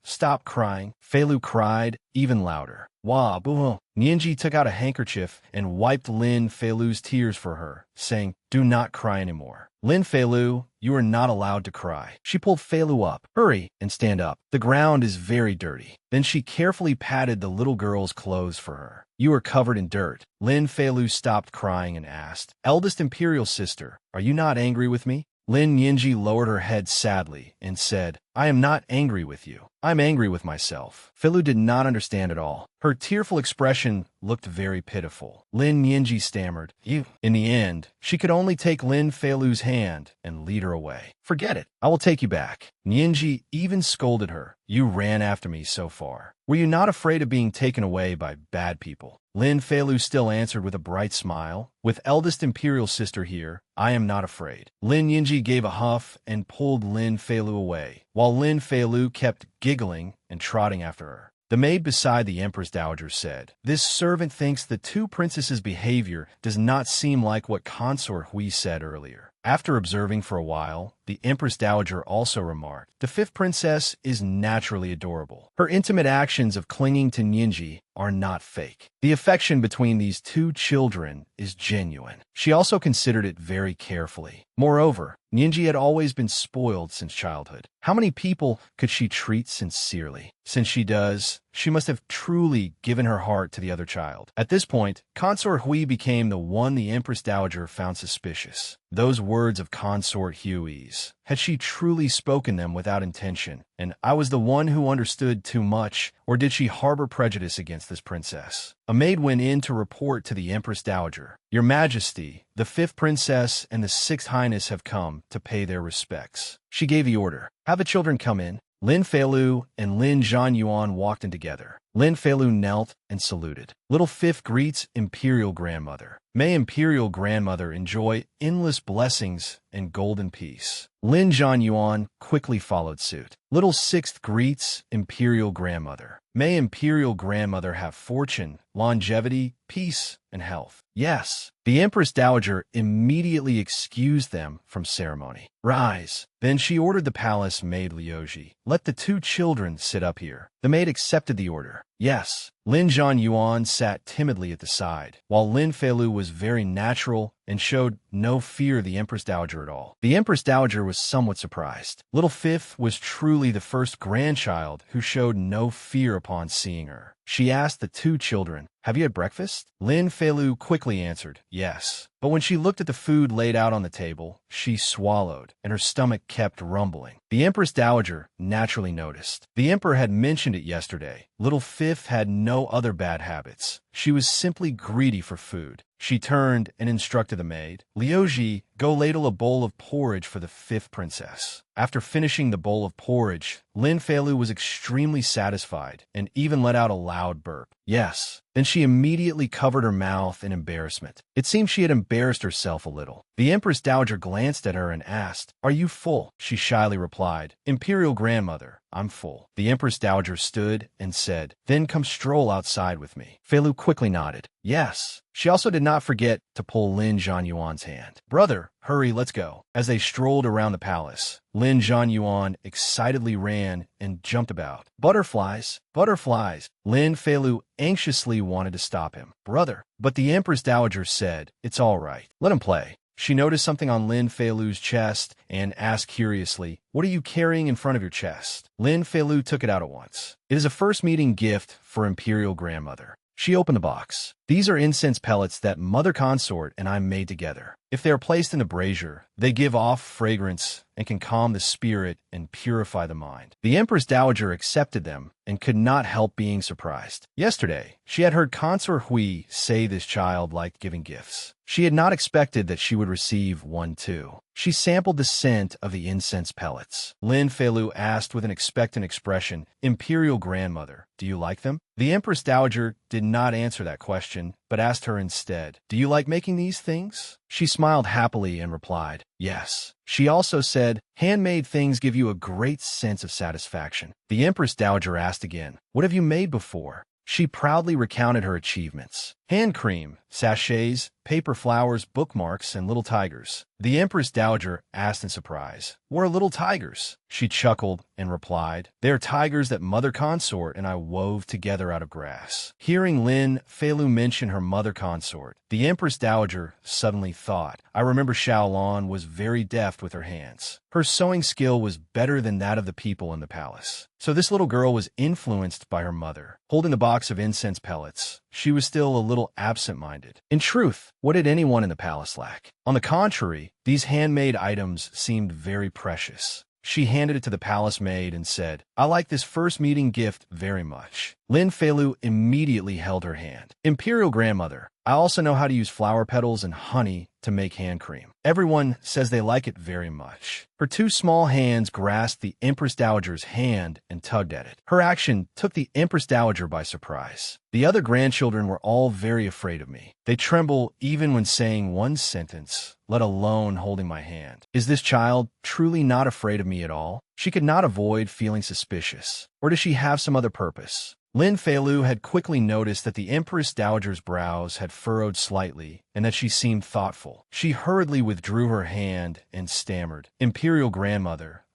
Stop crying. Feilu cried, even louder. Wah, boo-hoo. Nianji took out a handkerchief and wiped Lin Feilu's tears for her, saying, Do not cry anymore. Lin Feilu, you are not allowed to cry. She pulled Feilu up. Hurry and stand up. The ground is very dirty. Then she carefully patted the little girl's clothes for her. You are covered in dirt. Lin Feilu stopped crying and asked, Eldest Imperial Sister, are you not angry with me? Lin Yinji lowered her head sadly and said, I am not angry with you. I'm angry with myself. Feilu did not understand at all. Her tearful expression looked very pitiful. Lin Yinji stammered, "You." In the end, she could only take Lin Feilu's hand and lead her away. "Forget it. I will take you back." Yinji even scolded her. "You ran after me so far. Were you not afraid of being taken away by bad people?" Lin Feilu still answered with a bright smile, "With eldest imperial sister here, I am not afraid." Lin Yinji gave a huff and pulled Lin Feilu away, while Lin Feilu kept giggling and trotting after her. The maid beside the Empress Dowager said, "This servant thinks the two princesses' behavior does not seem like what Consort Hui said earlier." After observing for a while, the Empress Dowager also remarked, "The fifth princess is naturally adorable. Her intimate actions of clinging to Ninji are not fake. The affection between these two children is genuine." She also considered it very carefully. Moreover, Ninji had always been spoiled since childhood. How many people could she treat sincerely? Since she does, she must have truly given her heart to the other child. At this point, Consort Hui became the one the Empress Dowager found suspicious. Those words of Consort Hui's. Had she truly spoken them without intention, and I was the one who understood too much, or did she harbor prejudice against this princess? A maid went in to report to the Empress Dowager, "Your Majesty, the fifth princess and the sixth highness have come to pay their respects." She gave the order, "Have the children come in." Lin Feilu and Lin Zhanyuan walked in together. Lin Feilu knelt and saluted. "Little fifth greets Imperial Grandmother. May Imperial Grandmother enjoy endless blessings and golden peace." Lin Zhanyuan quickly followed suit. "Little sixth greets Imperial Grandmother. May Imperial Grandmother have fortune, longevity, peace, and health." Yes. The Empress Dowager immediately excused them from ceremony. "Rise." Then she ordered the palace maid Liuji, "Let the two children sit up here." The maid accepted the order. Yes. Lin Zhanyuan sat timidly at the side, while Lin Feilu was very natural and showed no fear of the Empress Dowager at all. The Empress Dowager was somewhat surprised. Little Fifth was truly the first grandchild who showed no fear upon seeing her. She asked the two children, "Have you had breakfast?" Lin Feilu quickly answered, "Yes." But when she looked at the food laid out on the table, she swallowed, and her stomach kept rumbling. The Empress Dowager naturally noticed. The Emperor had mentioned it yesterday. Little Fifth had no other bad habits. She was simply greedy for food. She turned and instructed the maid, "Liuji, go ladle a bowl of porridge for the fifth princess." After finishing the bowl of porridge, Lin Feilu was extremely satisfied and even let out a loud burp. Yes. Then she immediately covered her mouth in embarrassment. It seemed she had embarrassed herself a little. The Empress Dowager glanced at her and asked, "Are you full?" She shyly replied, "Imperial Grandmother, I'm full." The Empress Dowager stood and said, "Then come stroll outside with me." Feilu quickly nodded. Yes. She also did not forget to pull Lin Zhanyuan's hand. "Brother, hurry, let's go." As they strolled around the palace, Lin Zhanyuan excitedly ran and jumped about. "Butterflies, butterflies." Lin Feilu anxiously wanted to stop him. "Brother." But the Empress Dowager said, "It's all right. Let him play." She noticed something on Lin Feilu's chest and asked curiously, "What are you carrying in front of your chest?" Lin Feilu took it out at once. "It is a first meeting gift for Imperial Grandmother." She opened the box. "These are incense pellets that Mother Consort and I made together. If they are placed in a brazier, they give off fragrance and can calm the spirit and purify the mind." The Empress Dowager accepted them and could not help being surprised. Yesterday, she had heard Consort Hui say this child liked giving gifts. She had not expected that she would receive one too. She sampled the scent of the incense pellets. Lin Feilu asked with an expectant expression, "Imperial Grandmother, do you like them?" The Empress Dowager did not answer that question, but asked her instead, "Do you like making these things?" She smiled happily and replied, "Yes." She also said, "Handmade things give you a great sense of satisfaction." The Empress Dowager asked again, "What have you made before?" She proudly recounted her achievements. Hand cream, sachets, paper flowers, bookmarks, and little tigers. The Empress Dowager asked in surprise, "What are little tigers?" She chuckled and replied, "They are tigers that Mother Consort and I wove together out of grass." Hearing Lin Feilu mention her Mother Consort, the Empress Dowager suddenly thought, "I remember Xiaolon was very deft with her hands. Her sewing skill was better than that of the people in the palace." So this little girl was influenced by her mother. Holding the box of incense pellets, she was still a little absent-minded. In truth, what did anyone in the palace lack? On the contrary, these handmade items seemed very precious. She handed it to the palace maid and said, I like this first meeting gift very much. Lin Feilu immediately held her hand. Imperial grandmother, I also know how to use flower petals and honey to make hand cream. Everyone says they like it very much. Her two small hands grasped the Empress Dowager's hand and tugged at it. Her action took the Empress Dowager by surprise. The other grandchildren were all very afraid of me. They tremble even when saying one sentence, let alone holding my hand. Is this child truly not afraid of me at all? She could not avoid feeling suspicious. Or does she have some other purpose? Lin Feilu had quickly noticed that the Empress Dowager's brows had furrowed slightly and that she seemed thoughtful. She hurriedly withdrew her hand and stammered, Imperial grandmother,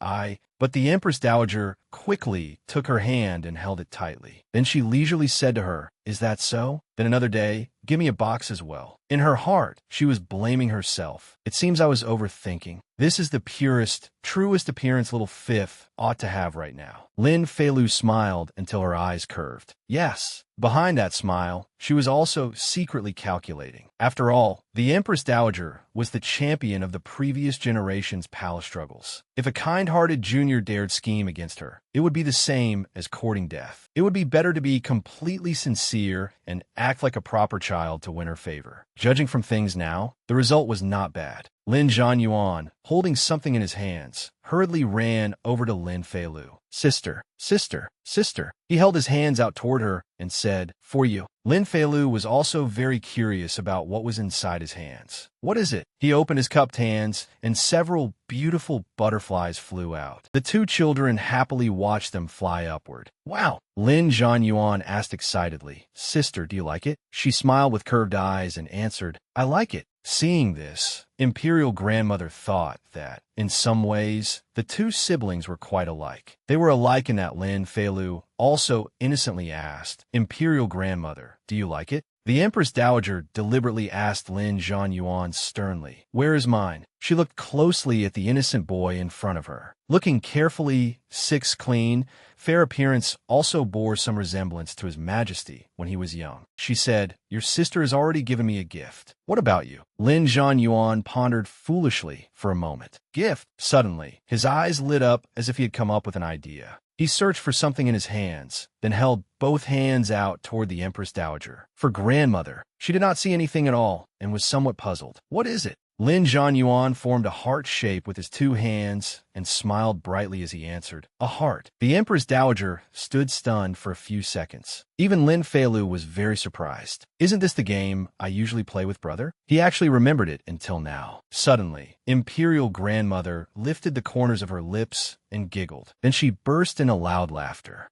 But the Empress Dowager quickly took her hand and held it tightly. Then she leisurely said to her, Is that so? Then another day, give me a box as well. In her heart, she was blaming herself. It seems I was overthinking. This is the purest, truest appearance little fifth ought to have right now. Lin Feilu smiled until her eyes curved. Yes. Behind that smile, she was also secretly calculating. After all, the Empress Dowager was the champion of the previous generation's palace struggles. If a kind-hearted junior dared scheme against her, it would be the same as courting death. It would be better to be completely sincere and act like a proper child to win her favor. Judging from things now, the result was not bad. Lin Zhanyuan, holding something in his hands, hurriedly ran over to Lin Feilu. Sister, sister, sister. He held his hands out toward her and said, For you. Lin Feilu was also very curious about what was inside his hands. What is it? He opened his cupped hands, and several beautiful butterflies flew out. The two children happily watched them fly upward. Wow! Lin Zhanyuan asked excitedly, Sister, do you like it? She smiled with curved eyes and answered, I like it. Seeing this, Imperial grandmother thought that, in some ways, the two siblings were quite alike. They were alike in that Lin Feilu also innocently asked, Imperial grandmother, do you like it? The Empress Dowager deliberately asked Lin Zhanyuan sternly, Where is mine? She looked closely at the innocent boy in front of her. Looking carefully, Six clean, fair appearance also bore some resemblance to His Majesty when he was young. She said, Your sister has already given me a gift. What about you? Lin Zhanyuan pondered foolishly for a moment. Gift? Suddenly, his eyes lit up as if he had come up with an idea. He searched for something in his hands, then held both hands out toward the Empress Dowager. For grandmother, she did not see anything at all and was somewhat puzzled. What is it? Lin Zhanyuan formed a heart shape with his two hands and smiled brightly as he answered, A heart. The Empress Dowager stood stunned for a few seconds. Even Lin Feilu was very surprised. Isn't this the game I usually play with brother? He actually remembered it until now. Suddenly, Imperial grandmother lifted the corners of her lips and giggled. Then she burst into loud laughter.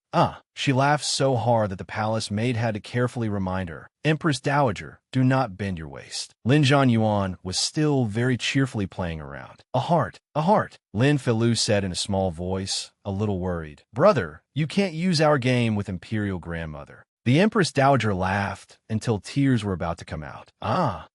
She laughed so hard that the palace maid had to carefully remind her, Empress Dowager, do not bend your waist. Lin Zhanyuan was still very cheerfully playing around. A heart, a heart. Lin Feilu said in a small voice, a little worried. Brother, you can't use our game with Imperial grandmother. The Empress Dowager laughed until tears were about to come out.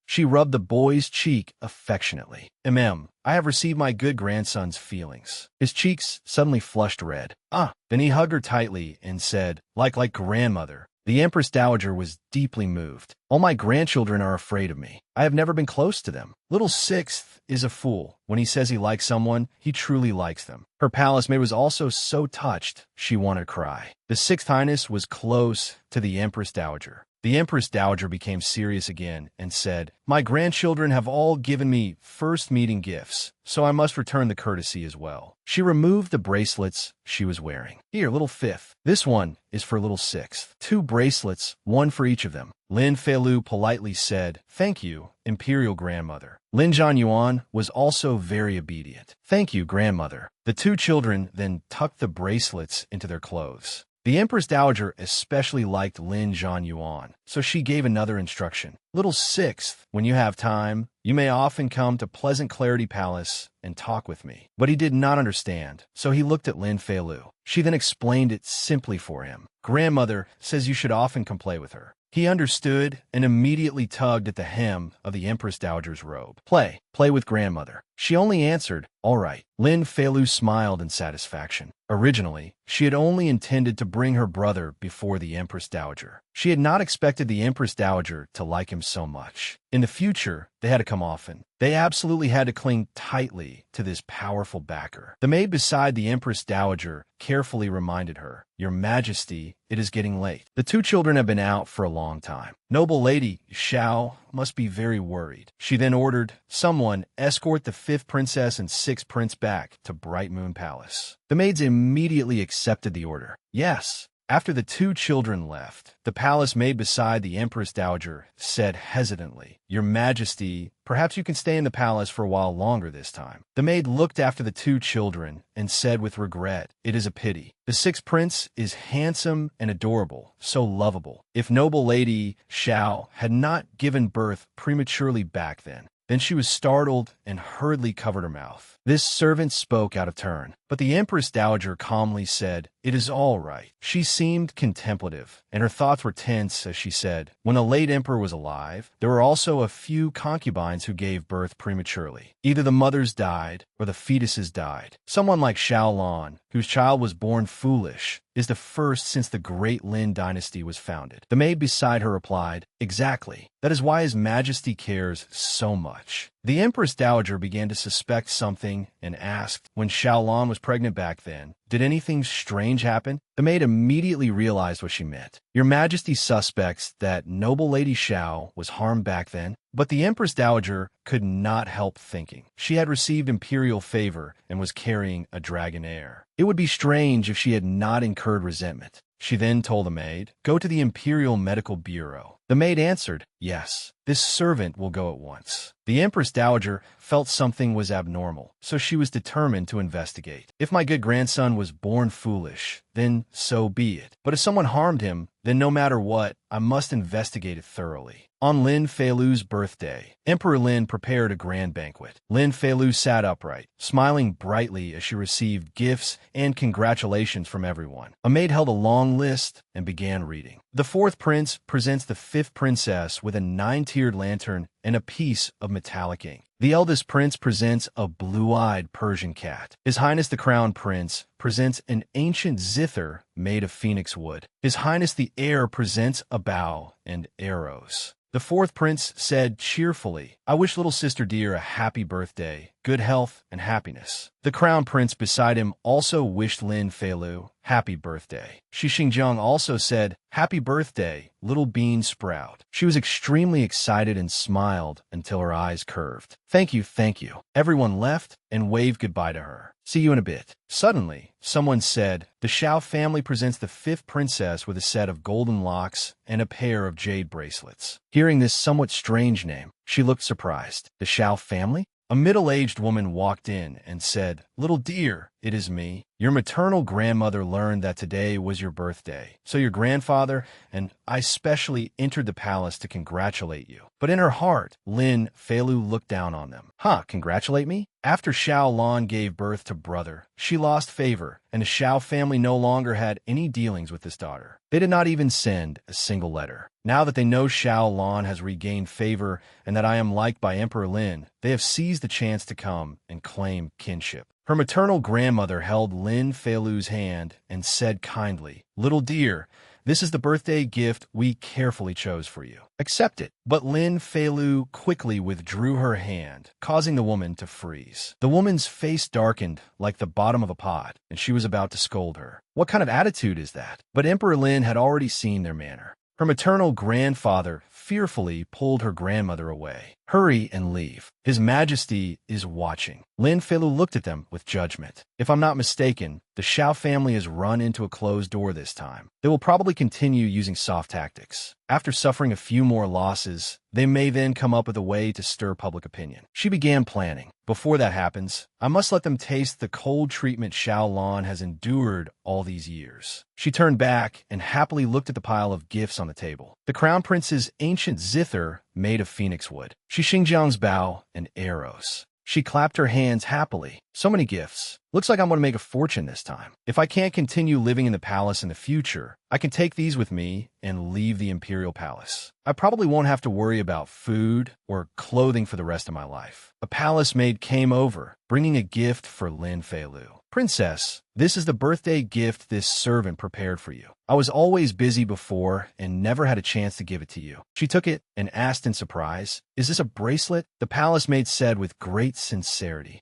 She rubbed the boy's cheek affectionately. I have received my good grandson's feelings. His cheeks suddenly flushed red. Then he hugged her tightly and said, like grandmother. The Empress Dowager was deeply moved. All my grandchildren are afraid of me. I have never been close to them. Little Sixth is a fool. When he says he likes someone, he truly likes them. Her palace maid was also so touched, she wanted to cry. The Sixth Highness was close to the Empress Dowager. The Empress Dowager became serious again and said, My grandchildren have all given me first meeting gifts, so I must return the courtesy as well. She removed the bracelets she was wearing. Here, little fifth. This one is for little sixth. 2 bracelets, one for each of them. Lin Feilu politely said, Thank you, Imperial grandmother. Lin Zhanyuan was also very obedient. Thank you, grandmother. The 2 children then tucked the bracelets into their clothes. The Empress Dowager especially liked Lin Zhanyuan, so she gave another instruction. Little sixth, when you have time, you may often come to Pleasant Clarity Palace and talk with me. But he did not understand, so he looked at Lin Feilu. She then explained it simply for him. Grandmother says you should often come play with her. He understood and immediately tugged at the hem of the Empress Dowager's robe. Play. Play with grandmother. She only answered, all right. Lin Feilu smiled in satisfaction. Originally, she had only intended to bring her brother before the Empress Dowager. She had not expected the Empress Dowager to like him so much. In the future, they had to come often. They absolutely had to cling tightly to this powerful backer. The maid beside the Empress Dowager carefully reminded her, Your Majesty, it is getting late. The two children have been out for a long time. Noble Lady Xiao must be very worried. She then ordered, someone escort the 5th princess and 6th prince back to Bright Moon Palace. The maids immediately accepted the order. Yes. After the two children left, the palace maid beside the Empress Dowager said hesitantly, Your Majesty, perhaps you can stay in the palace for a while longer this time. The maid looked after the two children and said with regret, It is a pity. The 6th prince is handsome and adorable, so lovable. If noble Lady Xiao had not given birth prematurely back then she was startled and hurriedly covered her mouth. This servant spoke out of turn, but the Empress Dowager calmly said, It is all right. She seemed contemplative, and her thoughts were tense as she said, When the late emperor was alive, there were also a few concubines who gave birth prematurely. Either the mothers died or the fetuses died. Someone like Xiaolan, whose child was born foolish, is the first since the great Lin dynasty was founded. The maid beside her replied, Exactly. That is why His Majesty cares so much. The Empress Dowager began to suspect something and asked, when Xiaolan was pregnant back then, did anything strange happen? The maid immediately realized what she meant. Your Majesty suspects that noble Lady Xiao was harmed back then, but the Empress Dowager could not help thinking. She had received imperial favor and was carrying a dragon heir. It would be strange if she had not incurred resentment. She then told the maid, Go to the Imperial Medical Bureau. The maid answered, Yes, this servant will go at once. The Empress Dowager felt something was abnormal, so she was determined to investigate. If my good grandson was born foolish, then so be it. But if someone harmed him, then no matter what, I must investigate it thoroughly. On Lin Feilu's birthday, Emperor Lin prepared a grand banquet. Lin Feilu sat upright, smiling brightly as she received gifts and congratulations from everyone. A maid held a long list and began reading. The 4th prince presents the 5th princess with a 9-tiered lantern and a piece of metallic ink. The eldest prince presents a blue-eyed Persian cat. His Highness the Crown Prince presents an ancient zither made of phoenix wood. His Highness the Heir presents a bow and arrows. The 4th prince said cheerfully, I wish little sister dear a happy birthday, good health, and happiness. The crown prince beside him also wished Lin Feilu happy birthday. Shi Xingjiang also said, Happy birthday, little bean sprout. She was extremely excited and smiled until her eyes curved. Thank you, thank you. Everyone left and waved goodbye to her. See you in a bit. Suddenly, someone said, The Xiao family presents the 5th princess with a set of golden locks and a pair of jade bracelets. Hearing this somewhat strange name, she looked surprised. The Xiao family? A middle-aged woman walked in and said, Little dear, it is me. Your maternal grandmother learned that today was your birthday, so your grandfather and I specially entered the palace to congratulate you. But in her heart, Lin Feilu looked down on them. Congratulate me? After Xiao Lan gave birth to brother, she lost favor, and the Xiao family no longer had any dealings with this daughter. They did not even send a single letter. Now that they know Xiao Lan has regained favor and that I am liked by Emperor Lin, they have seized the chance to come and claim kinship. Her maternal grandmother held Lin Feilu's hand and said kindly, Little dear, this is the birthday gift we carefully chose for you. Accept it. But Lin Feilu quickly withdrew her hand, causing the woman to freeze. The woman's face darkened like the bottom of a pot, and she was about to scold her. What kind of attitude is that? But Emperor Lin had already seen their manner. Her maternal grandfather fearfully pulled her grandmother away. Hurry and leave. His Majesty is watching. Lin Feilu looked at them with judgment. If I'm not mistaken, the Xiao family has run into a closed door this time. They will probably continue using soft tactics. After suffering a few more losses, they may then come up with a way to stir public opinion. She began planning. Before that happens, I must let them taste the cold treatment Xiao Lan has endured all these years. She turned back and happily looked at the pile of gifts on the table. The crown prince's ancient zither made of phoenix wood, Shi Xingjiang's bow and arrows, She clapped her hands happily. So many gifts. Looks like I'm going to make a fortune this time. If I can't continue living in the palace in the future, I can take these with me and leave the imperial palace. I probably won't have to worry about food or clothing for the rest of my life. A palace maid came over, bringing a gift for Lin Feilu. Princess, this is the birthday gift this servant prepared for you. I was always busy before and never had a chance to give it to you. She took it and asked in surprise, "Is this a bracelet?" The palace maid said with great sincerity,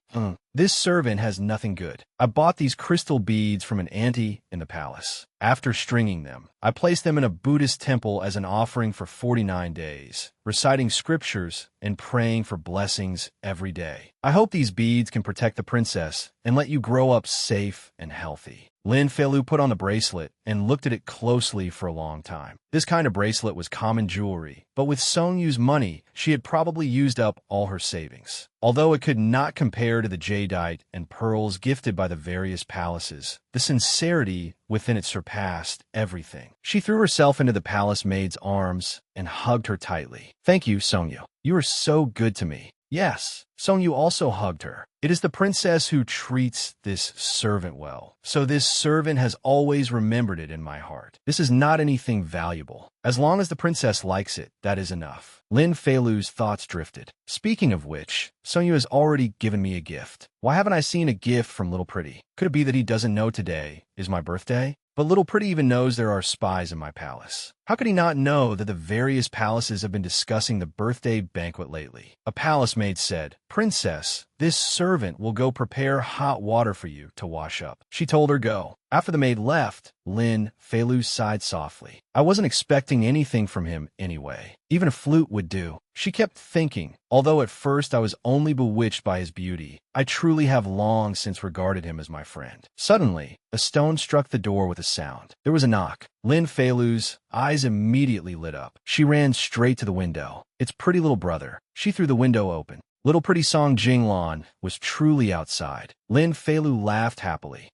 This servant has nothing good. I bought these crystal beads from an auntie in the palace. After stringing them, I placed them in a Buddhist temple as an offering for 49 days, reciting scriptures and praying for blessings every day. I hope these beads can protect the princess and let you grow up safe and healthy. Lin Feilu put on the bracelet and looked at it closely for a long time. This kind of bracelet was common jewelry, but with Song Yu's money, she had probably used up all her savings. Although it could not compare to the jadeite and pearls gifted by the various palaces, the sincerity within it surpassed everything. She threw herself into the palace maid's arms and hugged her tightly. "Thank you, Song Yu. You are so good to me." Yes, Song Yu also hugged her. It is the princess who treats this servant well. So this servant has always remembered it in my heart. This is not anything valuable. As long as the princess likes it, that is enough. Lin Feilu's thoughts drifted. Speaking of which, Song Yu has already given me a gift. Why haven't I seen a gift from Little Pretty? Could it be that he doesn't know today is my birthday? But Little Pretty even knows there are spies in my palace. How could he not know that the various palaces have been discussing the birthday banquet lately? A palace maid said, "Princess, this servant will go prepare hot water for you to wash up." She told her go. After the maid left, Lin Feilu sighed softly. I wasn't expecting anything from him anyway. Even a flute would do. She kept thinking, although at first I was only bewitched by his beauty, I truly have long since regarded him as my friend. Suddenly, a stone struck the door with a sound. There was a knock. Lin Feilu's eyes immediately lit up. She ran straight to the window. It's pretty little brother. She threw the window open. Little Pretty Song Jinglan was truly outside. Lin Feilu laughed happily.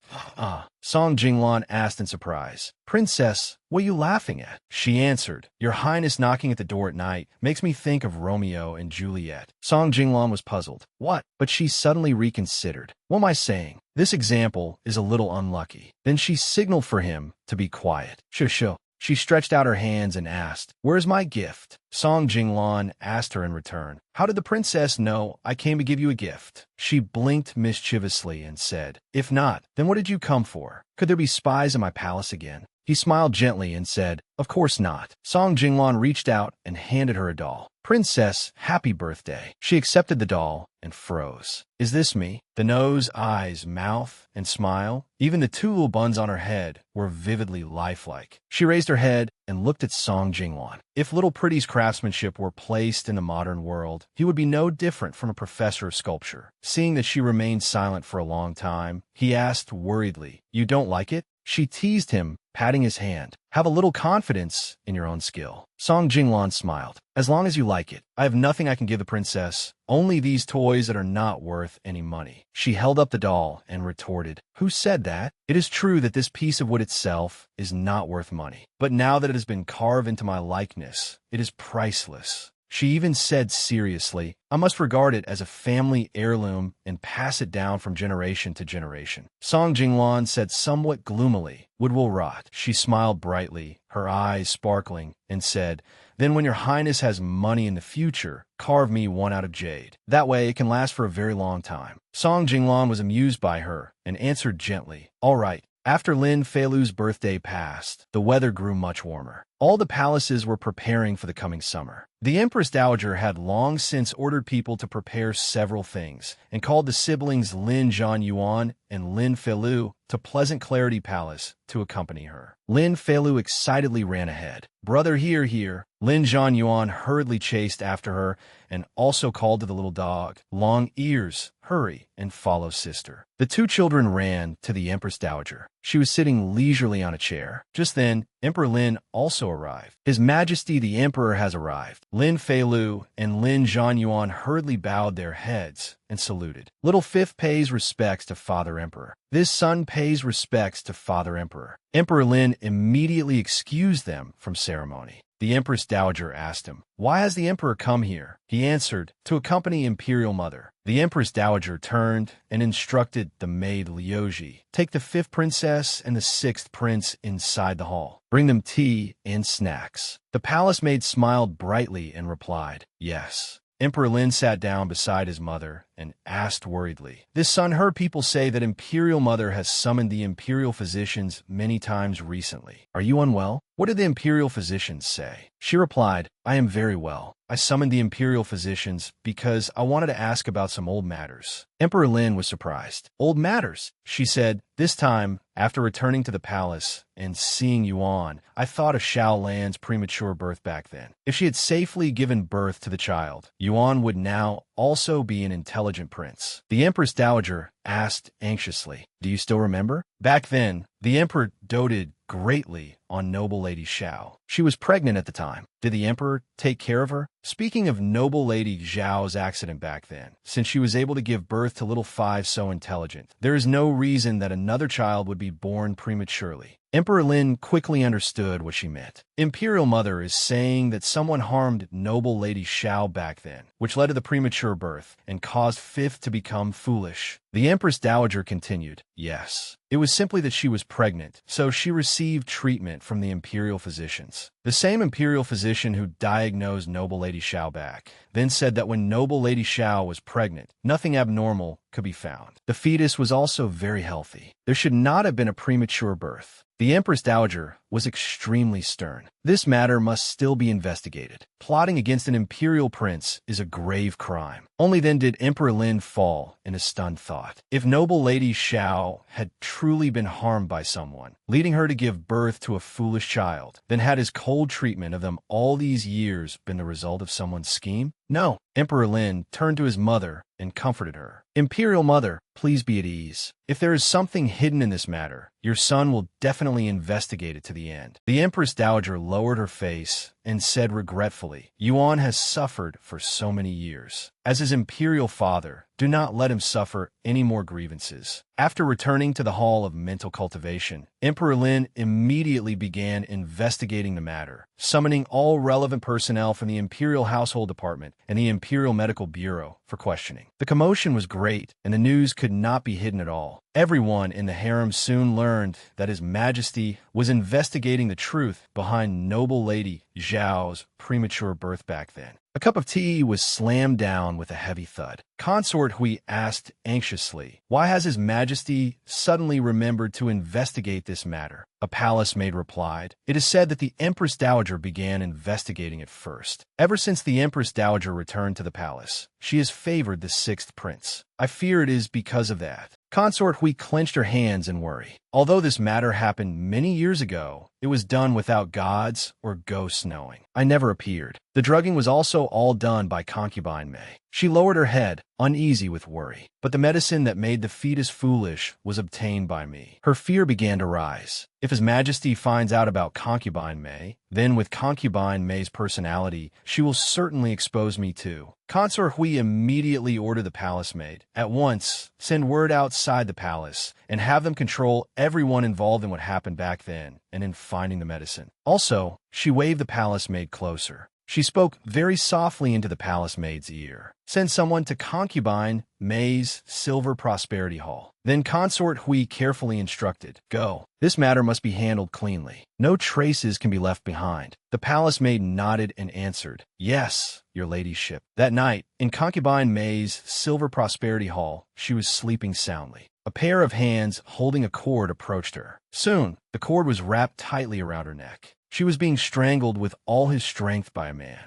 Song Jinglan asked in surprise, "Princess, what are you laughing at?" She answered, "Your Highness knocking at the door at night makes me think of Romeo and Juliet." Song Jinglan was puzzled. What? But she suddenly reconsidered. What am I saying? This example is a little unlucky. Then she signaled for him to be quiet. Shoo. She stretched out her hands and asked, "Where's my gift?" Song Jinglan asked her in return, "How did the princess know I came to give you a gift?" She blinked mischievously and said, "If not, then what did you come for? Could there be spies in my palace again?" He smiled gently and said, "Of course not." Song Jinglan reached out and handed her a doll. "Princess, happy birthday." She accepted the doll and froze. Is this me? The nose, eyes, mouth, and smile, even the two little buns on her head, were vividly lifelike. She raised her head and looked at Song Jinglan. If Little Pretty's craftsmanship were placed in the modern world, he would be no different from a professor of sculpture. Seeing that she remained silent for a long time, he asked worriedly, "You don't like it?" She teased him, patting his hand. "Have a little confidence in your own skill." Song Jinglan smiled. "As long as you like it. I have nothing I can give the princess, only these toys that are not worth any money." She held up the doll and retorted, "Who said that? It is true that this piece of wood itself is not worth money. But now that it has been carved into my likeness, it is priceless." She even said seriously, "I must regard it as a family heirloom and pass it down from generation to generation." Song Jinglan said somewhat gloomily, "Wood will rot." She smiled brightly, her eyes sparkling, and said, "Then when your Highness has money in the future, carve me one out of jade. That way it can last for a very long time." Song Jinglan was amused by her and answered gently, "All right." After Lin Feilu's birthday passed, the weather grew much warmer. All the palaces were preparing for the coming summer. The Empress Dowager had long since ordered people to prepare several things, and called the siblings Lin Zhanyuan and Lin Feilu to Pleasant Clarity Palace to accompany her. Lin Feilu excitedly ran ahead. "Brother, here." Lin Zhanyuan hurriedly chased after her and also called to the little dog, "Long Ears, hurry and follow sister." The two children ran to the Empress Dowager. She was sitting leisurely on a chair. Just then, Emperor Lin also arrived. "His Majesty the Emperor has arrived." Lin Feilu and Lin Zhanyuan hurriedly bowed their heads and saluted. Little Fifth pays respects to Father Emperor. This son pays respects to Father Emperor. Emperor Lin immediately excused them from ceremony. The Empress Dowager asked him. Why has the Emperor come here? He answered, to accompany Imperial Mother. The Empress Dowager turned and instructed the maid Liuji, take the 5th princess and the 6th prince inside the hall. Bring them tea and snacks. The palace maid smiled brightly and replied, yes. Emperor Lin sat down beside his mother and asked worriedly, this son heard people say that Imperial Mother has summoned the Imperial physicians many times recently. Are you unwell? What did the Imperial physicians say? She replied, I am very well. I summoned the Imperial physicians because I wanted to ask about some old matters. Emperor Lin was surprised. Old matters, she said. This time, after returning to the palace and seeing Yuan, I thought of Xiao Lan's premature birth back then. If she had safely given birth to the child, Yuan would now also be an intelligent prince. The Empress Dowager asked anxiously, do you still remember? Back then, the emperor doted greatly on noble Lady Xiao. She was pregnant at the time. Did the emperor take care of her? Speaking of noble Lady Xiao's accident back then, since she was able to give birth to little Five so intelligent, there is no reason that another child would be born prematurely. Emperor Lin quickly understood what she meant. Imperial Mother is saying that someone harmed noble Lady Xiao back then, which led to the premature birth and caused Fifth to become foolish. The Empress Dowager continued, yes. It was simply that she was pregnant, so she received treatment from the imperial physicians. The same imperial physician who diagnosed noble Lady Xiao back then said that when noble Lady Xiao was pregnant, nothing abnormal could be found. The fetus was also very healthy. There should not have been a premature birth. The Empress Dowager was extremely stern. This matter must still be investigated. Plotting against an imperial prince is a grave crime. Only then did Emperor Lin fall in a stunned thought. If noble Lady Xiao had truly been harmed by someone, leading her to give birth to a foolish child, then had his cold treatment of them all these years been the result of someone's scheme? No. Emperor Lin turned to his mother and comforted her. Imperial Mother, please be at ease. If there is something hidden in this matter, your son will definitely investigate it to the end. The Empress Dowager lowered her face and said regretfully, Yuan has suffered for so many years. As his imperial father, do not let him suffer any more grievances. After returning to the Hall of Mental Cultivation, Emperor Lin immediately began investigating the matter, summoning all relevant personnel from the Imperial Household Department and the Imperial Medical Bureau for questioning. The commotion was great, and the news could not be hidden at all. Everyone in the harem soon learned that His Majesty was investigating the truth behind noble Lady Xiao's premature birth back then. A cup of tea was slammed down with a heavy thud. Consort Hui asked anxiously, why has His Majesty suddenly remembered to investigate this matter? A palace maid replied, it is said that the Empress Dowager began investigating it first. Ever since the Empress Dowager returned to the palace, she has favored the 6th prince. I fear it is because of that. Consort Hui clenched her hands in worry. Although this matter happened many years ago, it was done without gods or ghosts knowing. I never appeared. The drugging was also all done by concubine Mei. She lowered her head, uneasy with worry. But the medicine that made the fetus foolish was obtained by me. Her fear began to rise. If His Majesty finds out about concubine Mei, then with concubine Mei's personality, she will certainly expose me too. Consort Hui immediately ordered the palace maid, at once, send word outside the palace and have them control everyone involved in what happened back then and in finding the medicine. Also, she waved the palace maid closer. She spoke very softly into the palace maid's ear. Send someone to concubine Mei's Silver Prosperity Hall. Then Consort Hui carefully instructed, go. This matter must be handled cleanly. No traces can be left behind. The palace maid nodded and answered, yes, your ladyship. That night, in concubine Mei's Silver Prosperity Hall, she was sleeping soundly. A pair of hands holding a cord approached her. Soon, the cord was wrapped tightly around her neck. She was being strangled with all his strength by a man.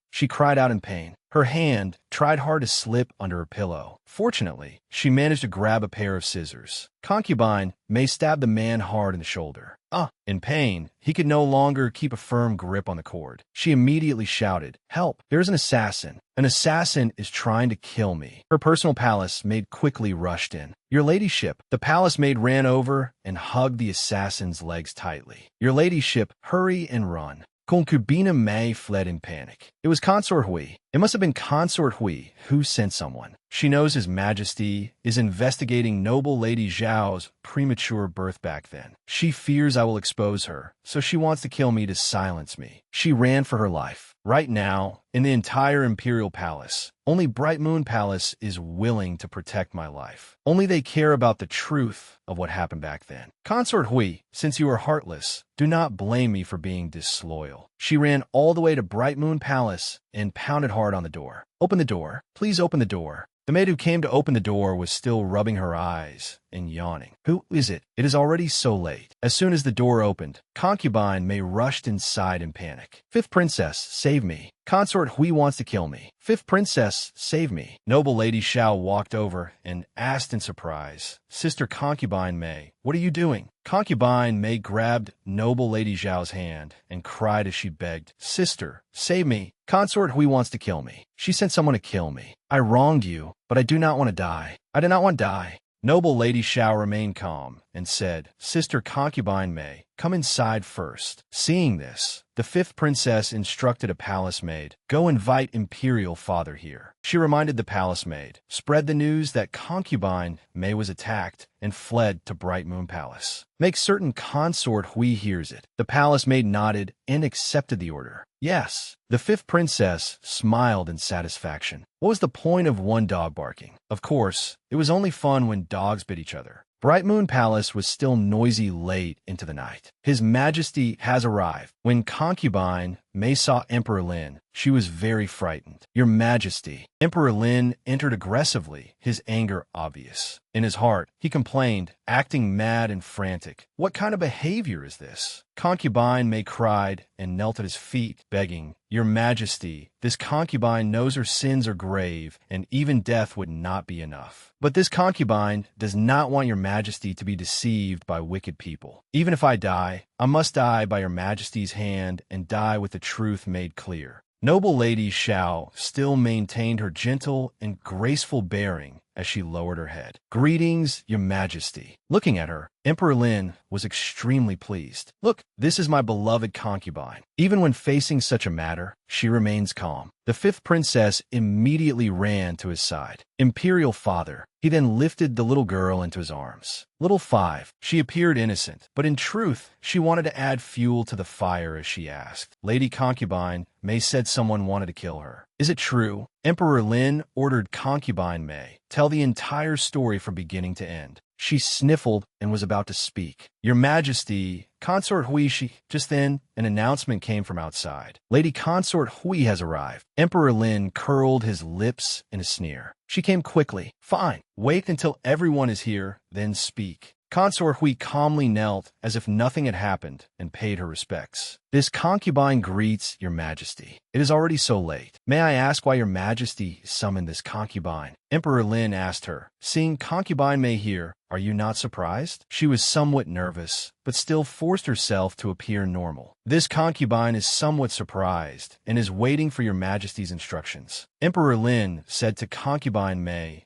She cried out in pain. Her hand tried hard to slip under her pillow. Fortunately, she managed to grab a pair of scissors. Concubine Mei stabbed the man hard in the shoulder. In pain, he could no longer keep a firm grip on the cord. She immediately shouted, help, there's an assassin. An assassin is trying to kill me. Her personal palace maid quickly rushed in. Your ladyship. The palace maid ran over and hugged the assassin's legs tightly. Your ladyship, hurry and run. Concubina Mei fled in panic. It was Consort Hui. It must have been Consort Hui who sent someone. She knows His Majesty is investigating noble Lady Zhao's premature birth back then. She fears I will expose her, so she wants to kill me to silence me. She ran for her life. Right now, in the entire Imperial Palace, only Bright Moon Palace is willing to protect my life. Only they care about the truth of what happened back then. Consort Hui, since you are heartless, do not blame me for being disloyal. She ran all the way to Bright Moon Palace and pounded hard on the door. Open the door. Please open the door. The maid who came to open the door was still rubbing her eyes and yawning. Who is it? It is already so late. As soon as the door opened, Concubine May rushed inside in panic. Fifth Princess, save me. Consort Hui wants to kill me. Fifth Princess, save me. Noble Lady Xiao walked over and asked in surprise, Sister Concubine May, what are you doing? Concubine May grabbed Noble Lady Zhao's hand and cried as she begged, Sister, save me. Consort Hui wants to kill me. She sent someone to kill me. I wronged you, but I do not want to die. I do not want to die. Noble Lady Xiao remained calm and said, Sister Concubine May, come inside first. Seeing this, the fifth princess instructed a palace maid, go invite Imperial Father here. She reminded the palace maid, spread the news that Concubine May was attacked and fled to Bright Moon Palace. Make certain Consort Hui hears it. The palace maid nodded and accepted the order. Yes. The fifth princess smiled in satisfaction. What was the point of one dog barking? Of course, it was only fun when dogs bit each other. Bright Moon Palace was still noisy late into the night. His Majesty has arrived. When Concubine May saw Emperor Lin, she was very frightened. Your Majesty. Emperor Lin entered aggressively, his anger obvious. In his heart, he complained, acting mad and frantic. What kind of behavior is this? Concubine May cried and knelt at his feet, begging, Your Majesty, this concubine knows her sins are grave, and even death would not be enough. But this concubine does not want your Majesty to be deceived by wicked people. Even if I die, I must die by your Majesty's hand and die with the truth made clear. Noble Lady Xiao still maintained her gentle and graceful bearing as she lowered her head. Greetings, Your Majesty. Looking at her, Emperor Lin was extremely pleased. Look, this is my beloved concubine. Even when facing such a matter, she remains calm. The fifth princess immediately ran to his side. Imperial Father. He then lifted the little girl into his arms. Little Five. She appeared innocent, but in truth, she wanted to add fuel to the fire as she asked. Lady Concubine May said someone wanted to kill her. Is it true? Emperor Lin ordered Concubine May, tell the entire story from beginning to end. She sniffled and was about to speak. Your Majesty, Consort Hui, Just then, an announcement came from outside. Lady Consort Hui has arrived. Emperor Lin curled his lips in a sneer. She came quickly. Fine. Wait until everyone is here, then speak. Consort Hui calmly knelt as if nothing had happened and paid her respects. This concubine greets Your Majesty. It is already so late. May I ask why Your Majesty summoned this concubine? Emperor Lin asked her. Seeing Concubine May here, are you not surprised? She was somewhat nervous, but still forced herself to appear normal. This concubine is somewhat surprised and is waiting for Your Majesty's instructions. Emperor Lin said to Concubine May,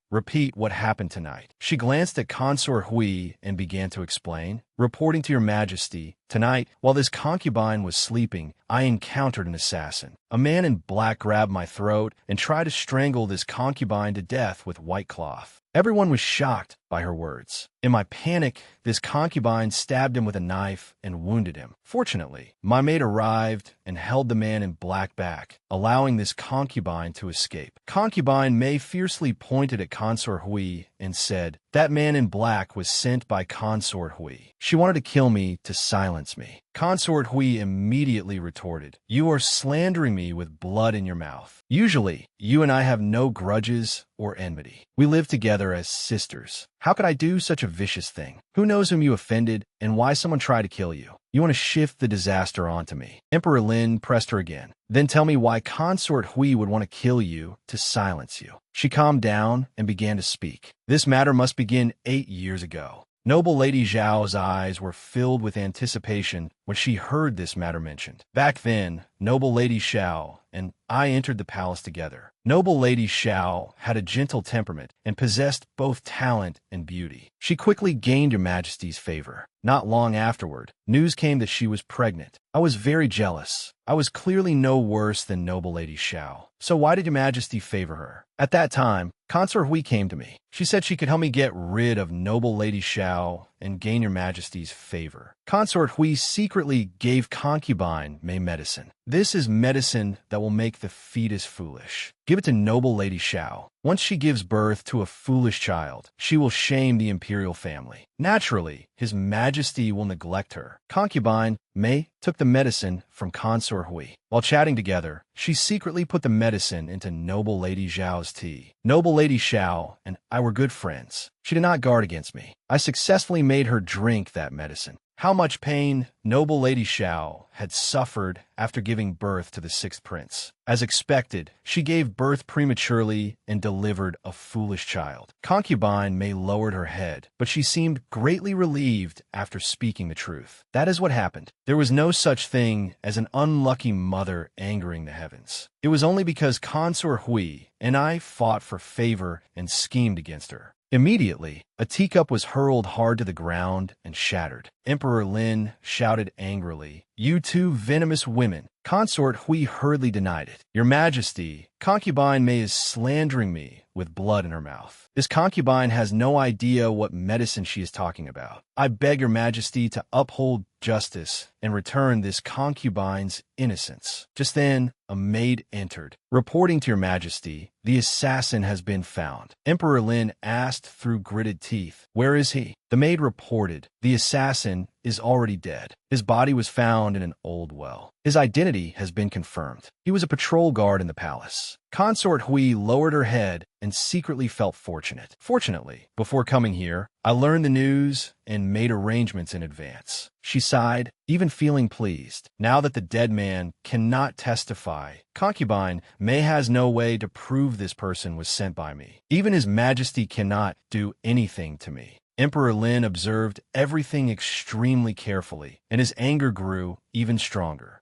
repeat what happened tonight. She glanced at Consort Hui and began to explain. Reporting to Your Majesty, tonight, while this concubine was sleeping, I encountered an assassin. A man in black grabbed my throat and tried to strangle this concubine to death with white cloth. Everyone was shocked by her words. In my panic, this concubine stabbed him with a knife and wounded him. Fortunately, my maid arrived and held the man in black back, allowing this concubine to escape. Concubine May fiercely pointed at Consort Hui and said, that man in black was sent by Consort Hui. She wanted to kill me to silence me. Consort Hui immediately retorted, you are slandering me with blood in your mouth. Usually, you and I have no grudges or enmity. We live together as sisters. How could I do such a vicious thing? Who knows whom you offended and why someone tried to kill you? You want to shift the disaster onto me. Emperor Lin pressed her again. Then tell me why Consort Hui would want to kill you to silence you. She calmed down and began to speak. This matter must begin 8 years ago. Noble Lady Zhao's eyes were filled with anticipation when she heard this matter mentioned. Back then, Noble Lady Xiao and I entered the palace together. Noble Lady Xiao had a gentle temperament and possessed both talent and beauty. She quickly gained your majesty's favor. Not long afterward, news came that she was pregnant. I was very jealous. I was clearly no worse than Noble Lady Xiao. So why did your majesty favor her? At that time, Consort Hui came to me. She said she could help me get rid of Noble Lady Xiao and gain your majesty's favor. Consort Hui secretly gave concubine Mei medicine. This is medicine that will make the fetus foolish. Give it to Noble Lady Xiao. Once she gives birth to a foolish child, she will shame the imperial family. Naturally, His Majesty will neglect her. Concubine Mei took the medicine from Consort Hui. While chatting together, she secretly put the medicine into Noble Lady Xiao's tea. Noble Lady Xiao and I were good friends. She did not guard against me. I successfully made her drink that medicine. How much pain Noble Lady Xiao had suffered after giving birth to the sixth prince. As expected, she gave birth prematurely and delivered a foolish child. Concubine Mei lowered her head, but she seemed greatly relieved after speaking the truth. That is what happened. There was no such thing as an unlucky mother angering the heavens. It was only because Consort Hui and I fought for favor and schemed against her. Immediately, a teacup was hurled hard to the ground and shattered. Emperor Lin shouted angrily, "You two venomous women!" Consort Hui hurriedly denied it. "Your Majesty, Concubine Mei is slandering me with blood in her mouth. This concubine has no idea what medicine she is talking about. I beg your Majesty to uphold justice and return this concubine's innocence." Just then, a maid entered. "Reporting to your Majesty, the assassin has been found." Emperor Lin asked through gritted teeth, "Where is he?" The maid reported, "The assassin is already dead. His body was found in an old well. His identity has been confirmed. He was a patrol guard in the palace." Consort Hui lowered her head and secretly felt fortunate. "Fortunately, before coming here, I learned the news and made arrangements in advance." She sighed, even feeling pleased. Now that the dead man cannot testify, Concubine Mei has no way to prove this person was sent by me. Even His Majesty cannot do anything to me. Emperor Lin observed everything extremely carefully, and his anger grew even stronger.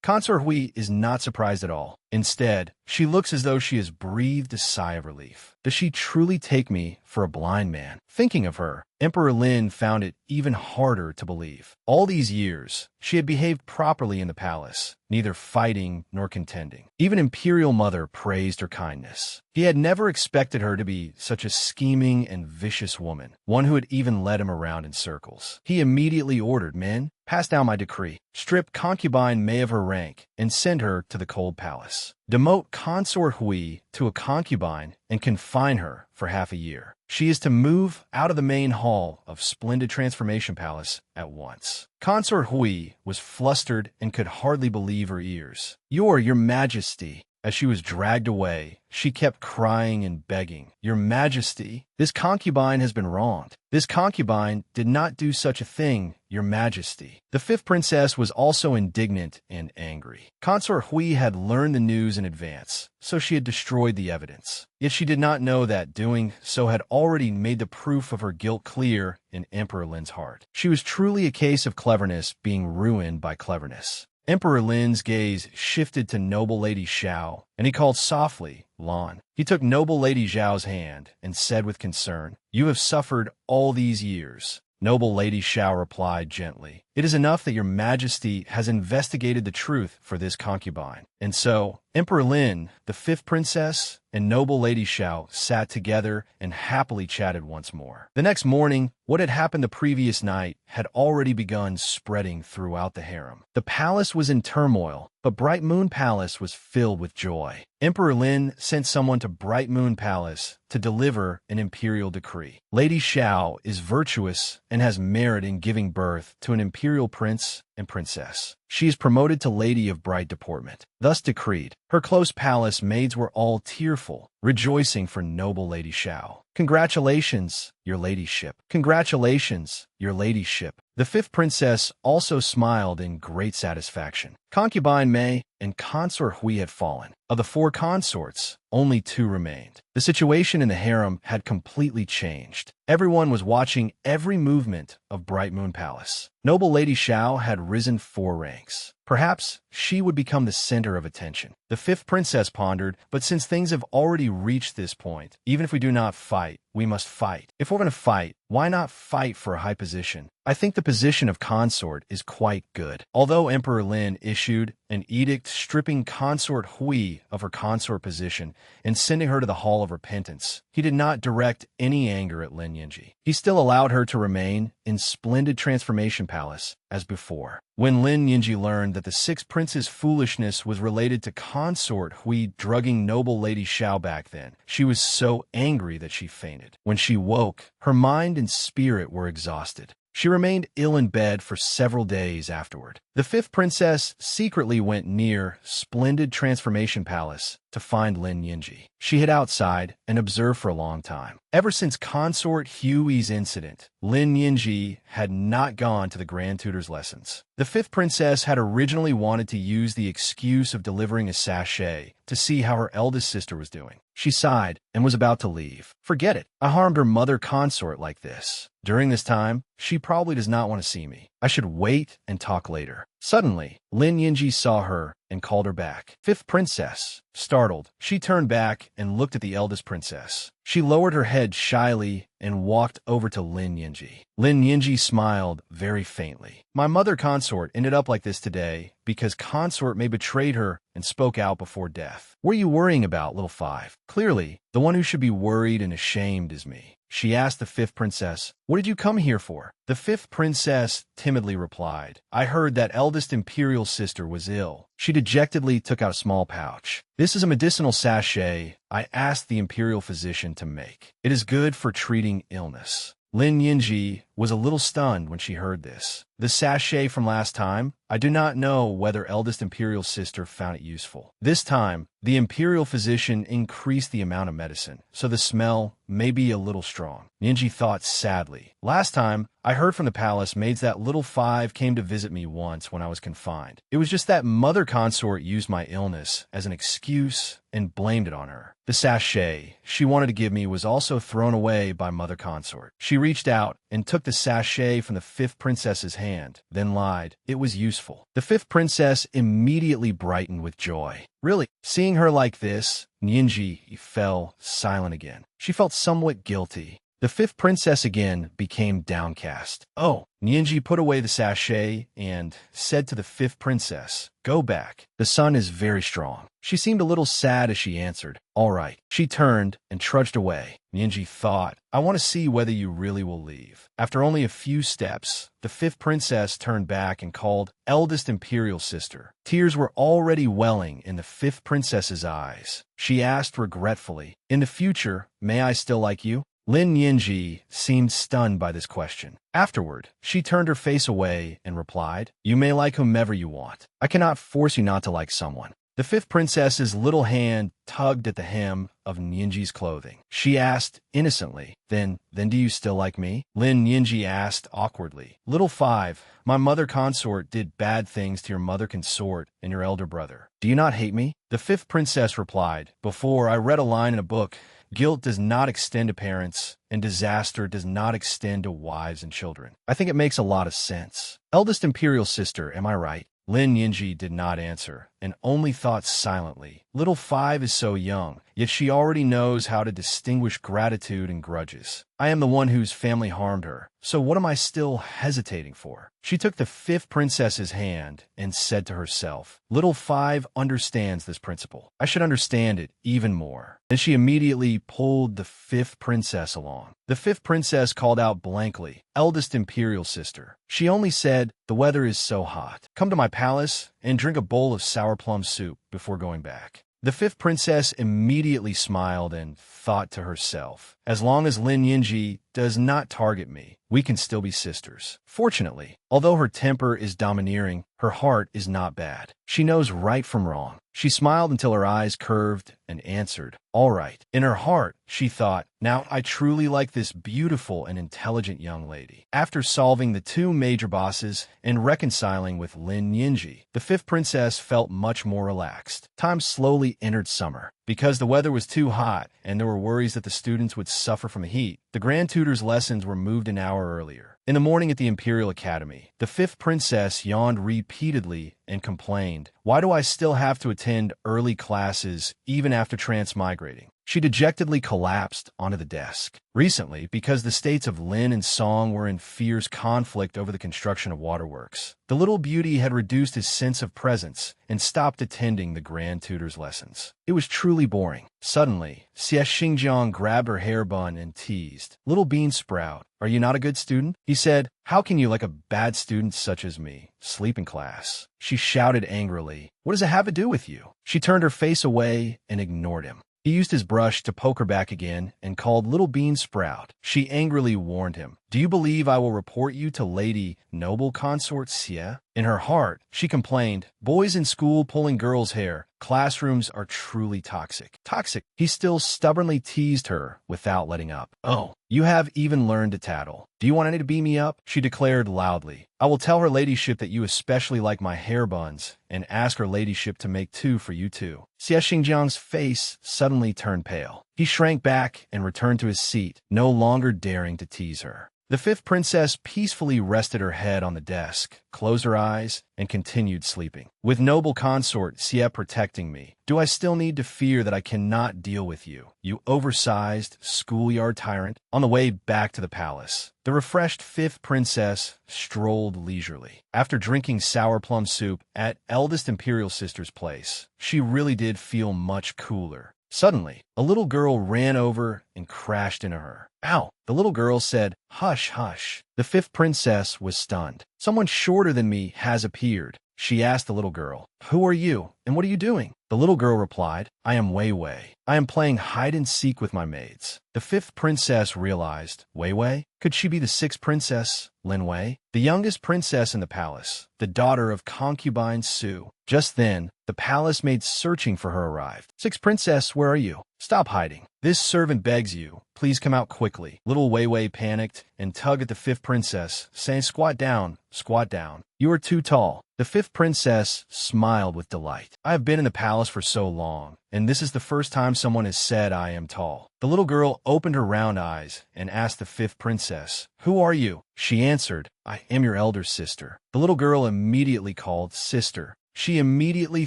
Consort Hui is not surprised at all. Instead, she looks as though she has breathed a sigh of relief. Does she truly take me for a blind man? Thinking of her, Emperor Lin found it even harder to believe. All these years, she had behaved properly in the palace, neither fighting nor contending. Even Imperial Mother praised her kindness. He had never expected her to be such a scheming and vicious woman, one who had even led him around in circles. He immediately ordered, "Men, pass down my decree. Strip Concubine Mei of her rank and send her to the cold palace. Demote Consort Hui to a concubine and confine her for half a year. She is to move out of the main hall of Splendid Transformation Palace at once." Consort Hui was flustered and could hardly believe her ears. Your Majesty." As she was dragged away, she kept crying and begging, "Your Majesty, this concubine has been wronged. This concubine did not do such a thing, Your Majesty." The fifth princess was also indignant and angry. Consort Hui had learned the news in advance, so she had destroyed the evidence. Yet she did not know that doing so had already made the proof of her guilt clear in Emperor Lin's heart. She was truly a case of cleverness being ruined by cleverness. Emperor Lin's gaze shifted to Noble Lady Xiao, and he called softly, "Lan." He took Noble Lady Xiao's hand and said with concern, "You have suffered all these years." Noble Lady Xiao replied gently, "It is enough that your Majesty has investigated the truth for this concubine." And so, Emperor Lin, the fifth princess, and Noble Lady Xiao sat together and happily chatted once more. The next morning, what had happened the previous night had already begun spreading throughout the harem. The palace was in turmoil, but Bright Moon Palace was filled with joy. Emperor Lin sent someone to Bright Moon Palace to deliver an imperial decree. Lady Xiao is virtuous and has merit in giving birth to an imperial prince and princess. She is promoted to Lady of Bright Deportment. Thus decreed, her close palace maids were all tearful, rejoicing for Noble Lady Xiao. "Congratulations, your ladyship. Congratulations, your ladyship." The fifth princess also smiled in great satisfaction. Concubine Mei and Consort Hui had fallen. Of the 4 consorts, only 2 remained. The situation in the harem had completely changed. Everyone was watching every movement of Bright Moon Palace. Noble Lady Xiao had risen 4 ranks. Perhaps she would become the center of attention. The fifth princess pondered, but since things have already reached this point, even if we do not fight, we must fight. If we're going to fight, why not fight for a high position? I think the position of consort is quite good. Although Emperor Lin issued an edict stripping consort Hui of her consort position and sending her to the Hall of Repentance, he did not direct any anger at Lin Yinji. He still allowed her to remain in splendid transformation palace as before. When Lin Yinji learned that the sixth prince's foolishness was related to consort Hui drugging noble Lady Xiao back then, she was so angry that she fainted. When she woke, her mind and spirit were exhausted. She remained ill in bed for several days afterward. The fifth princess secretly went near splendid transformation palace to find Lin Yinji. She hid outside and observed for a long time. Ever since consort Hui's incident, Lin Yinji had not gone to the Grand Tutor's lessons. The fifth princess had originally wanted to use the excuse of delivering a sachet to see how her eldest sister was doing. She sighed and was about to leave. Forget it. I harmed her mother consort like this. During this time, she probably does not want to see me. I should wait and talk later. Suddenly, Lin Yinji saw her and called her back. Fifth princess. Startled, she turned back and looked at the eldest princess. She lowered her head shyly and walked over to Lin Yinji. Lin Yinji smiled very faintly. My mother consort ended up like this today because consort may betrayed her and spoke out before death. What are you worrying about, little five? Clearly, the one who should be worried and ashamed is me. She asked the fifth princess, "What did you come here for?" The fifth princess timidly replied, "I heard that eldest imperial sister was ill." She dejectedly took out a small pouch. "This is a medicinal sachet I asked the imperial physician to make. It is good for treating illness." Lin Yinji was a little stunned when she heard this. The sachet from last time? I do not know whether eldest imperial sister found it useful. This time, the imperial physician increased the amount of medicine, so the smell may be a little strong. Yinji thought sadly. Last time, I heard from the palace maids that little five came to visit me once when I was confined. It was just that mother consort used my illness as an excuse and blamed it on her. The sachet she wanted to give me was also thrown away by mother consort. She reached out and took the sachet from the fifth princess's hand, then lied. It was useful. The fifth princess immediately brightened with joy. Really, seeing her like this, Yinji fell silent again. She felt somewhat guilty. The fifth princess again became downcast. "Oh." Yinji put away the sachet and said to the fifth princess, "Go back. The sun is very strong." She seemed a little sad as she answered, "All right." She turned and trudged away. Yinji thought, "I want to see whether you really will leave." After only a few steps, the fifth princess turned back and called eldest imperial sister. Tears were already welling in the fifth princess's eyes. She asked regretfully, "In the future, may I still like you?" Lin Yinji seemed stunned by this question. Afterward, she turned her face away and replied, "You may like whomever you want. I cannot force you not to like someone." The fifth princess's little hand tugged at the hem of Yinji's clothing. She asked innocently, Then do you still like me?" Lin Yinji asked awkwardly. "Little five, my mother consort did bad things to your mother consort and your elder brother. Do you not hate me?" The fifth princess replied, "Before I read a line in a book, guilt does not extend to parents, and disaster does not extend to wives and children. I think it makes a lot of sense. Eldest imperial sister, am I right?" Lin Yinji did not answer, and only thought silently. Little five is so young, yet she already knows how to distinguish gratitude and grudges. I am the one whose family harmed her, so what am I still hesitating for? She took the fifth princess's hand and said to herself, "Little five understands this principle. I should understand it even more." Then she immediately pulled the fifth princess along. The fifth princess called out blankly, "Eldest imperial sister." She only said, "The weather is so hot. Come to my palace and drink a bowl of sour plum soup before going back." The fifth princess immediately smiled and thought to herself, "As long as Lin Yinji does not target me, we can still be sisters." Fortunately, although her temper is domineering, her heart is not bad. She knows right from wrong. She smiled until her eyes curved and answered, "All right." In her heart, she thought, "Now I truly like this beautiful and intelligent young lady." After solving the two major bosses and reconciling with Lin Yinji, the fifth princess felt much more relaxed. Time slowly entered summer. Because the weather was too hot and there were worries that the students would suffer from the heat, the Grand Tutor's lessons were moved an hour earlier. In the morning at the Imperial Academy, the fifth princess yawned repeatedly and complained, "Why do I still have to attend early classes even after transmigrating?" She dejectedly collapsed onto the desk. Recently, because the states of Lin and Song were in fierce conflict over the construction of waterworks, the little beauty had reduced his sense of presence and stopped attending the Grand Tutor's lessons. It was truly boring. Suddenly, Xie Xingjiang grabbed her hair bun and teased, "Little bean sprout, are you not a good student?" He said, "How can you, like a bad student such as me, sleep in class?" She shouted angrily, "What does it have to do with you?" She turned her face away and ignored him. He used his brush to poke her back again and called Little Bean Sprout. She angrily warned him, "Do you believe I will report you to Lady Noble Consort Xie?" In her heart, she complained, "Boys in school pulling girls' hair. Classrooms are truly toxic." Toxic. He still stubbornly teased her without letting up. "Oh, you have even learned to tattle. Do you want any to beat me up?" She declared loudly. "I will tell her ladyship that you especially like my hair buns and ask her ladyship to make 2 for you too." Xie Xingjiang's face suddenly turned pale. He shrank back and returned to his seat, no longer daring to tease her. The fifth princess peacefully rested her head on the desk, closed her eyes, and continued sleeping. "With noble consort Xie protecting me, do I still need to fear that I cannot deal with you, you oversized schoolyard tyrant?" On the way back to the palace, the refreshed fifth princess strolled leisurely. After drinking sour plum soup at eldest imperial sister's place, she really did feel much cooler. Suddenly, a little girl ran over and crashed into her. "Ow!" The little girl said, "Hush, hush." The fifth princess was stunned. "Someone shorter than me has appeared." She asked the little girl, "Who are you, and what are you doing?" The little girl replied, "I am Wei Wei. I am playing hide-and-seek with my maids." The fifth princess realized, Wei Wei? Could she be the sixth princess, Lin Wei? The youngest princess in the palace, the daughter of concubine Su. Just then, the palace maid searching for her arrived. "Sixth princess, where are you? Stop hiding. This servant begs you. Please come out quickly." Little Wei Wei panicked and tugged at the fifth princess, saying, "Squat down, squat down. You are too tall." The fifth princess smiled with delight. "I have been in the palace for so long, and this is the first time someone has said I am tall." The little girl opened her round eyes and asked the fifth princess, "Who are you?" She answered, "I am your elder sister." The little girl immediately called sister. She immediately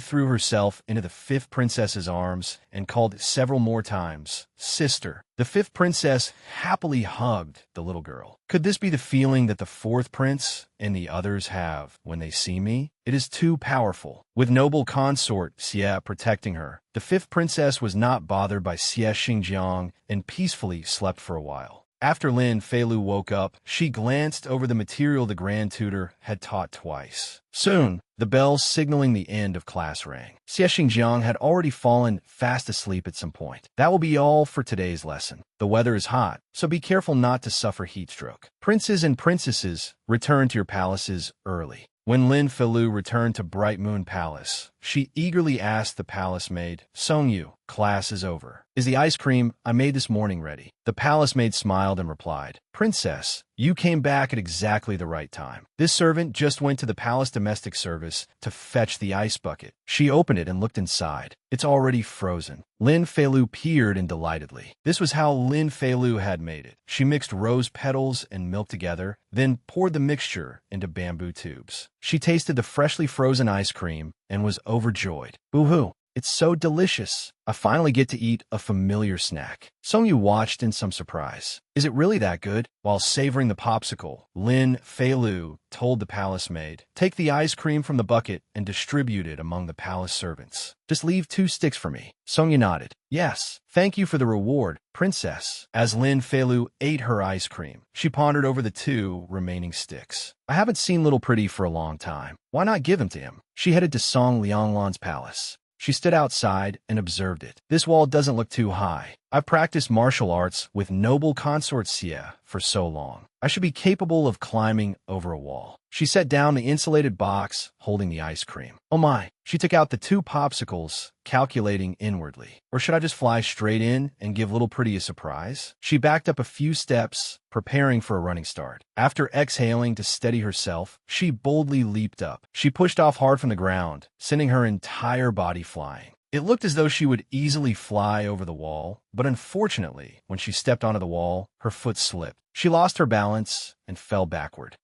threw herself into the fifth princess's arms and called several more times, "Sister." The fifth princess happily hugged the little girl. Could this be the feeling that the fourth prince and the others have when they see me? It is too powerful. With noble consort Xie protecting her, the fifth princess was not bothered by Xie Xingjiang and peacefully slept for a while. After Lin Feilu woke up, she glanced over the material the Grand Tutor had taught twice. Soon, the bell signaling the end of class rang. Xie Xingjiang had already fallen fast asleep at some point. That will be all for today's lesson. The weather is hot, so be careful not to suffer heat stroke. Princes and princesses, return to your palaces early. When Lin Feilu returned to Bright Moon Palace, she eagerly asked the palace maid, "Song Yu, class is over. Is the ice cream I made this morning ready?" The palace maid smiled and replied, "Princess, you came back at exactly the right time. This servant just went to the palace domestic service to fetch the ice bucket." She opened it and looked inside. It's already frozen. Lin Feilu peered in delightedly. This was how Lin Feilu had made it. She mixed rose petals and milk together, then poured the mixture into bamboo tubes. She tasted the freshly frozen ice cream and was overjoyed. "Boo-hoo, it's so delicious. I finally get to eat a familiar snack." Song Yu watched in some surprise. "Is it really that good?" While savoring the popsicle, Lin Feilu told the palace maid, "Take the ice cream from the bucket and distribute it among the palace servants. Just leave 2 sticks for me." Song Yu nodded. "Yes, thank you for the reward, princess." As Lin Feilu ate her ice cream, she pondered over the 2 remaining sticks. "I haven't seen Little Pretty for a long time. Why not give them to him?" She headed to Song Lianglan's palace. She stood outside and observed it. "This wall doesn't look too high. I've practiced martial arts with noble consort Xie for so long. I should be capable of climbing over a wall." She set down the insulated box holding the ice cream. "Oh my." She took out the 2 popsicles, calculating inwardly. "Or should I just fly straight in and give Little Pretty a surprise?" She backed up a few steps, preparing for a running start. After exhaling to steady herself, she boldly leaped up. She pushed off hard from the ground, sending her entire body flying. It looked as though she would easily fly over the wall, but unfortunately, when she stepped onto the wall, her foot slipped. She lost her balance and fell backward.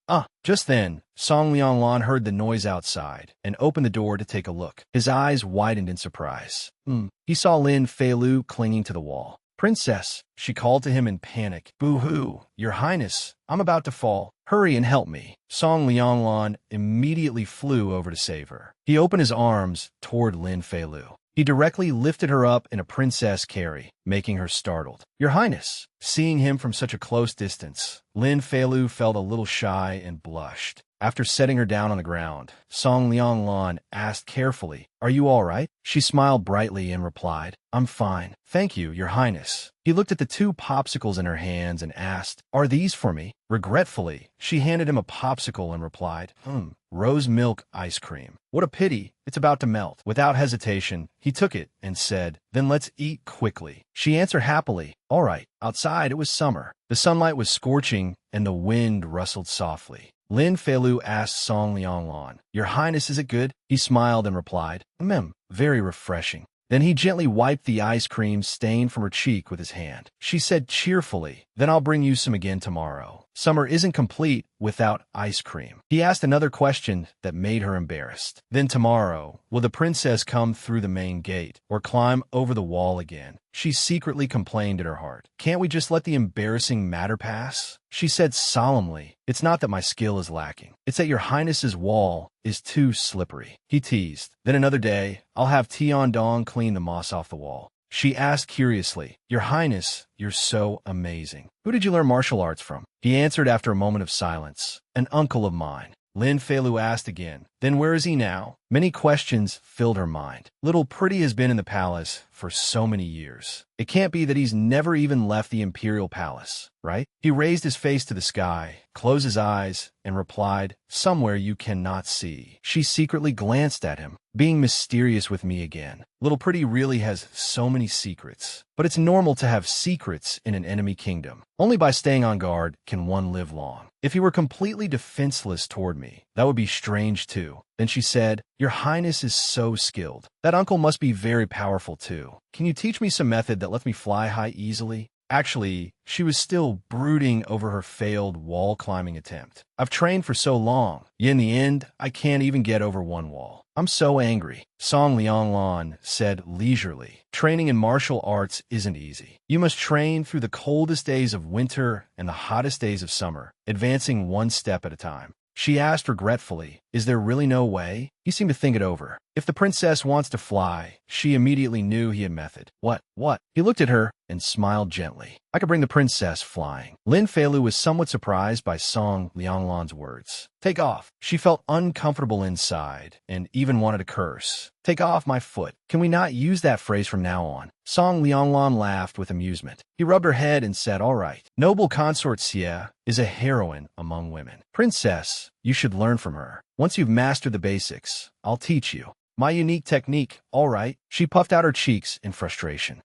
Just then, Song Lianglan heard the noise outside and opened the door to take a look. His eyes widened in surprise. He saw Lin Feilu clinging to the wall. "Princess," she called to him in panic. "Boo-hoo, Your Highness, I'm about to fall. Hurry and help me." Song Lianglan immediately flew over to save her. He opened his arms toward Lin Feilu. He directly lifted her up in a princess carry, making her startled. "Your Highness." Seeing him from such a close distance, Lin Feilu felt a little shy and blushed. After setting her down on the ground, Song Lianglan asked carefully, "Are you all right?" She smiled brightly and replied, "I'm fine. Thank you, Your Highness." He looked at the 2 popsicles in her hands and asked, "Are these for me?" Regretfully, she handed him a popsicle and replied, "Rose milk ice cream. What a pity, it's about to melt." Without hesitation, he took it and said, "Then let's eat quickly." She answered happily, "All right." Outside, it was summer. The sunlight was scorching and the wind rustled softly. Lin Feilu asked Song Lianglan, "Your Highness, is it good?" He smiled and replied, "Very refreshing." Then he gently wiped the ice cream stain from her cheek with his hand. She said cheerfully, "Then I'll bring you some again tomorrow. Summer isn't complete without ice cream." He asked another question that made her embarrassed. "Then tomorrow, will the princess come through the main gate or climb over the wall again?" She secretly complained in her heart. "Can't we just let the embarrassing matter pass?" She said solemnly, "It's not that my skill is lacking. It's that Your Highness's wall is too slippery." He teased. "Then another day, I'll have Tiandong clean the moss off the wall." She asked curiously, "Your Highness, you're so amazing. Who did you learn martial arts from?" He answered after a moment of silence, "An uncle of mine." Lin Feilu asked again, "Then where is he now?" Many questions filled her mind. Little Pretty has been in the palace for so many years. It can't be that he's never even left the imperial palace, right? He raised his face to the sky, closed his eyes, and replied, "Somewhere you cannot see." She secretly glanced at him, being mysterious with me again. Little Pretty really has so many secrets. But it's normal to have secrets in an enemy kingdom. Only by staying on guard can one live long. If he were completely defenseless toward me, that would be strange too. Then she said, "Your Highness is so skilled. That uncle must be very powerful too. Can you teach me some method that lets me fly high easily?" Actually, she was still brooding over her failed wall climbing attempt. "I've trained for so long, yet in the end, I can't even get over one wall. I'm so angry." Song Lianglan said leisurely, "Training in martial arts isn't easy. You must train through the coldest days of winter and the hottest days of summer, advancing one step at a time." She asked regretfully, "Is there really no way?" He seemed to think it over. If the princess wants to fly, she immediately knew he had method. What? He looked at her and smiled gently. "I could bring the princess flying." Lin Feilu was somewhat surprised by Song Lianglan's words. "Take off." She felt uncomfortable inside and even wanted to curse. "Take off my foot. Can we not use that phrase from now on?" Song Lianglan laughed with amusement. He rubbed her head and said, "All right. Noble consort Xie is a heroine among women. Princess, you should learn from her. Once you've mastered the basics, I'll teach you. My unique technique, all right." She puffed out her cheeks in frustration.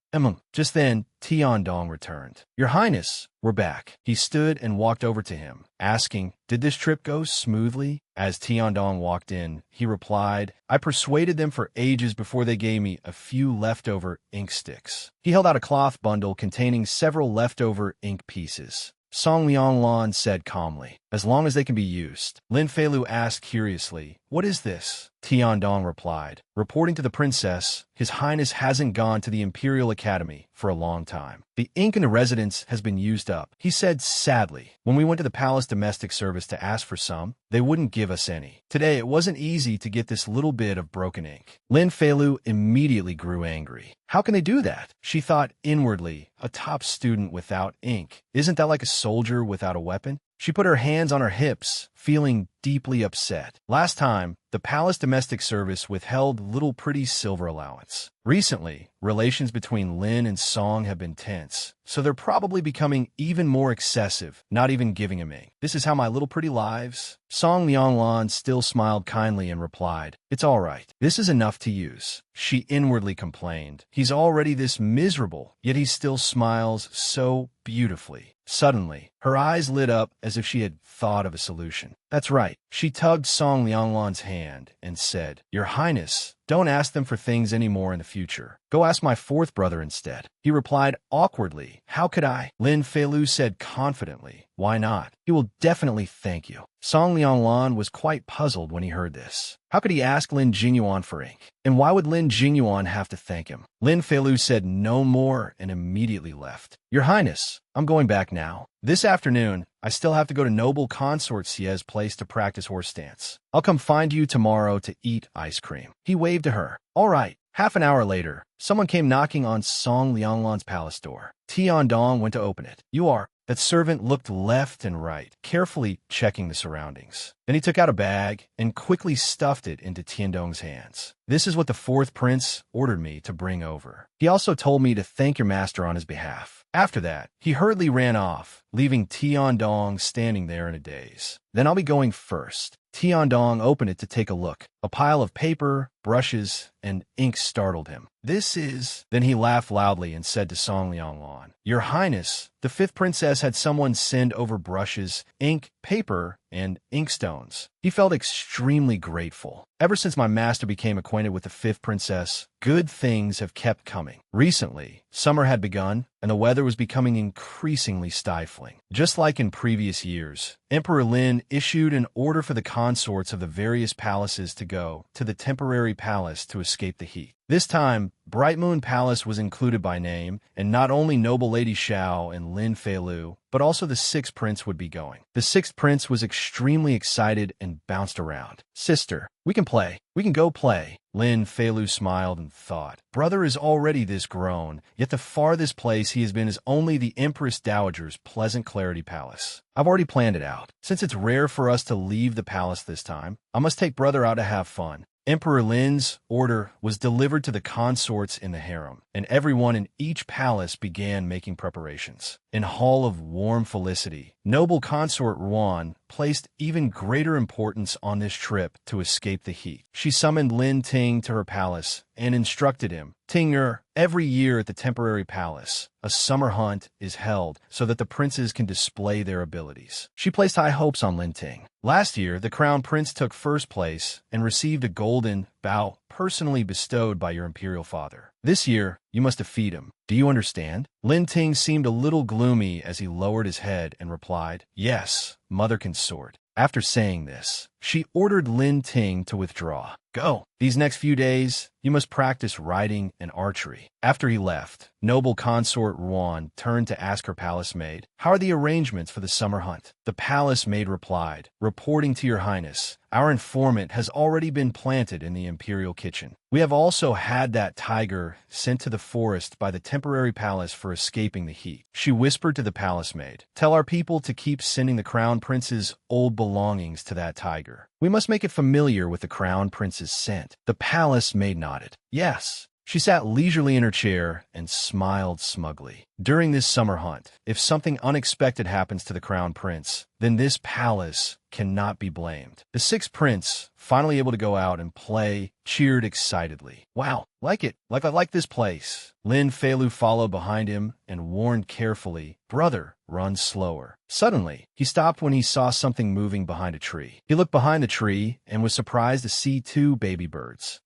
Just then, Tiandong returned. "Your Highness, we're back." He stood and walked over to him, asking, "Did this trip go smoothly?" As Tiandong walked in, he replied, "I persuaded them for ages before they gave me a few leftover ink sticks." He held out a cloth bundle containing several leftover ink pieces. Song Lianglan said calmly, "As long as they can be used." Lin Feilu asked curiously, "What is this?" Tiandong replied, "Reporting to the princess, His Highness hasn't gone to the Imperial Academy for a long time. The ink in the residence has been used up." He said sadly, "When we went to the palace domestic service to ask for some, they wouldn't give us any. Today it wasn't easy to get this little bit of broken ink." Lin Feilu immediately grew angry. How can they do that? She thought inwardly, a top student without ink. Isn't that like a soldier without a weapon? She put her hands on her hips, feeling deeply upset. Last time, the palace domestic service withheld Little Pretty's silver allowance. Recently, relations between Lin and Song have been tense, so they're probably becoming even more excessive, not even giving him ink. "This is how my Little Pretty lives?" Song Lianglan still smiled kindly and replied, "It's all right. This is enough to use." She inwardly complained, "He's already this miserable, yet he still smiles so beautifully." Suddenly, her eyes lit up as if she had thought of a solution. "That's right." She tugged Song Lianglan's hand and said, "Your Highness, Don't ask them for things anymore in the future. Go ask my fourth brother instead. He replied awkwardly. How could I? Lin Feilu said confidently. Why not? He will definitely thank you. Song Lianglan was quite puzzled when he heard this. How could he ask Lin Jingyuan for ink? And why would Lin Jingyuan have to thank him? Lin Feilu said no more and immediately left. Your Highness, I'm going back now. This afternoon, I still have to go to Noble Consort Xie's place to practice horse stance. I'll come find you tomorrow to eat ice cream. He waved to her. All right. Half an hour later, someone came knocking on Song Lianglan's palace door. Tiandong went to open it. You are. That servant looked left and right, carefully checking the surroundings. Then he took out a bag and quickly stuffed it into Tiandong's hands. This is what the fourth prince ordered me to bring over. He also told me to thank your master on his behalf. After that, he hurriedly ran off, leaving Tiandong standing there in a daze. Then I'll be going first. Tiandong opened it to take a look. A pile of paper, brushes, and ink startled him. This is... Then he laughed loudly and said to Song Lianglan, Your Highness, the fifth princess had someone send over brushes, ink, paper, and inkstones. He felt extremely grateful. Ever since my master became acquainted with the fifth princess, good things have kept coming. Recently, summer had begun, and the weather was becoming increasingly stifling. Just like in previous years, Emperor Lin issued an order for the consorts of the various palaces to go to the temporary palace to escape the heat. This time, Bright Moon Palace was included by name, and not only Noble Lady Xiao and Lin Feilu, but also the sixth prince would be going. The sixth prince was extremely excited and bounced around. Sister, we can play. We can go play. Lin Feilu smiled and thought, brother is already this grown, yet the farthest place he has been is only the Empress Dowager's Pleasant Clarity Palace. I've already planned it out. Since it's rare for us to leave the palace this time, I must take brother out to have fun. Emperor Lin's order was delivered to the consorts in the harem, and everyone in each palace began making preparations. In Hall of Warm Felicity, noble consort Ruan placed even greater importance on this trip to escape the heat. She summoned Lin Ting to her palace and instructed him, Tinger, every year at the temporary palace, a summer hunt is held so that the princes can display their abilities. She placed high hopes on Lin Ting. Last year, the crown prince took first place and received a golden bow personally bestowed by your imperial father. This year, you must defeat him. Do you understand? Lin Ting seemed a little gloomy as he lowered his head and replied, Yes, mother consort. After saying this, she ordered Lin Ting to withdraw. Go. These next few days, you must practice riding and archery. After he left, noble consort Ruan turned to ask her palace maid, How are the arrangements for the summer hunt? The palace maid replied, Reporting to your highness, our informant has already been planted in the imperial kitchen. We have also had that tiger sent to the forest by the temporary palace for escaping the heat. She whispered to the palace maid, Tell our people to keep sending the crown prince's old belongings to that tiger. We must make it familiar with the crown prince's scent. The palace maid nodded. Yes. She sat leisurely in her chair and smiled smugly. During this summer hunt, if something unexpected happens to the crown prince, then this palace cannot be blamed. The sixth prince, finally able to go out and play, cheered excitedly. Wow, like it. Like I like this place. Lin Feilu followed behind him and warned carefully, Brother, run slower. Suddenly, he stopped when he saw something moving behind a tree. He looked behind the tree and was surprised to see two baby birds.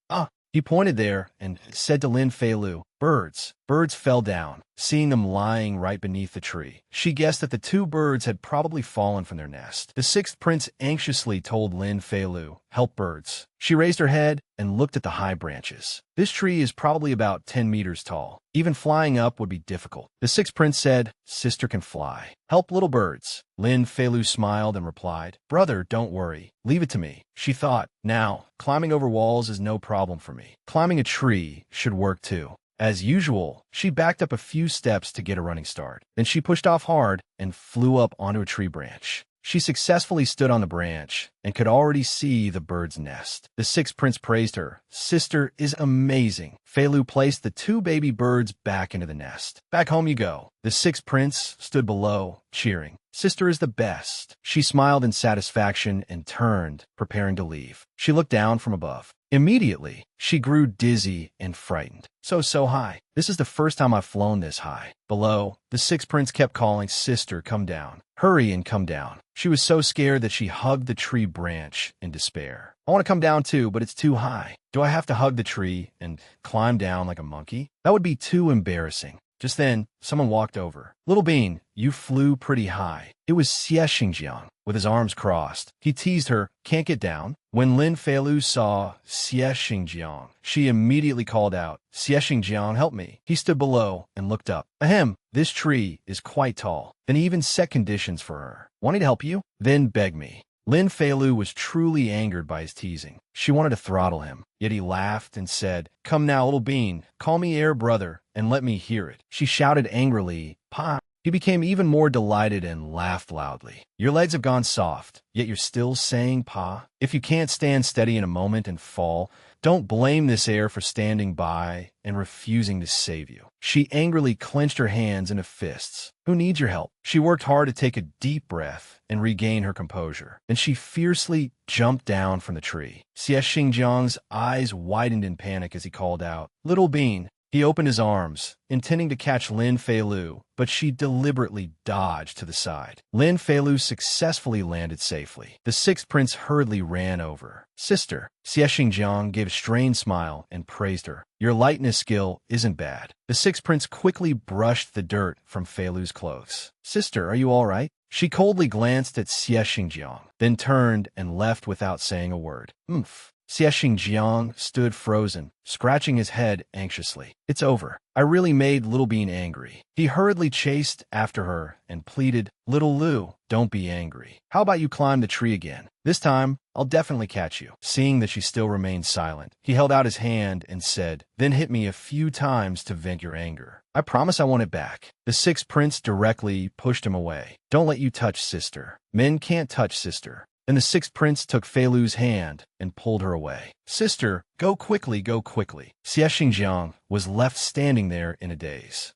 He pointed there and said to Lin Feilu, Birds. Birds fell down, seeing them lying right beneath the tree. She guessed that the two birds had probably fallen from their nest. The sixth prince anxiously told Lin Feilu, Help birds. She raised her head and looked at the high branches. This tree is probably about 10 meters tall. Even flying up would be difficult. The sixth prince said, Sister can fly. Help little birds. Lin Feilu smiled and replied, Brother, don't worry. Leave it to me. She thought, Now, climbing over walls is no problem for me. Climbing a tree should work too. As usual, she backed up a few steps to get a running start. Then she pushed off hard and flew up onto a tree branch. She successfully stood on the branch and could already see the bird's nest. The sixth prince praised her. Sister is amazing. Feilu placed the two baby birds back into the nest. Back home you go. The sixth prince stood below, cheering. Sister is the best. She smiled in satisfaction and turned, preparing to leave. She looked down from above. Immediately, she grew dizzy and frightened. So high. This is the first time I've flown this high. Below, the sixth prince kept calling, Sister, come down. Hurry and come down. She was so scared that she hugged the tree branch in despair. I want to come down too, but it's too high. Do I have to hug the tree and climb down like a monkey? That would be too embarrassing. Just then, someone walked over. Little Bean, you flew pretty high. It was Xie Xingjiang, with his arms crossed. He teased her, can't get down. When Lin Feilu saw Xie Xingjiang, she immediately called out, Xie Xingjiang, help me. He stood below and looked up. Ahem, this tree is quite tall. Then he even set conditions for her. Want me to help you? Then beg me. Lin Feilu was truly angered by his teasing. She wanted to throttle him, yet he laughed and said, Come now, Little Bean, call me Air Brother, and let me hear it. She shouted angrily, Pa. He became even more delighted and laughed loudly. Your legs have gone soft, yet you're still saying Pa? If you can't stand steady in a moment and fall, don't blame this air for standing by and refusing to save you. She angrily clenched her hands into fists. Who needs your help? She worked hard to take a deep breath and regain her composure. Then she fiercely jumped down from the tree. Xie Xingjiang's eyes widened in panic as he called out, Little Bean. He opened his arms, intending to catch Lin Feilu, but she deliberately dodged to the side. Lin Feilu successfully landed safely. The sixth prince hurriedly ran over. Sister, Xie Xingjiang gave a strained smile and praised her. Your lightness skill isn't bad. The sixth prince quickly brushed the dirt from Feilu's clothes. Sister, are you all right? She coldly glanced at Xie Xingjiang, then turned and left without saying a word. Oomph. Xie Xingjiang stood frozen, scratching his head anxiously. It's over. I really made Little Bean angry. He hurriedly chased after her and pleaded, Little Lu, don't be angry. How about you climb the tree again? This time, I'll definitely catch you. Seeing that she still remained silent, he held out his hand and said, Then hit me a few times to vent your anger. I promise I want it back. The sixth prince directly pushed him away. Don't let you touch sister. Men can't touch sister. Then the sixth prince took Feilu's hand and pulled her away. Sister, go quickly, go quickly. Xie Xingjiang was left standing there in a daze.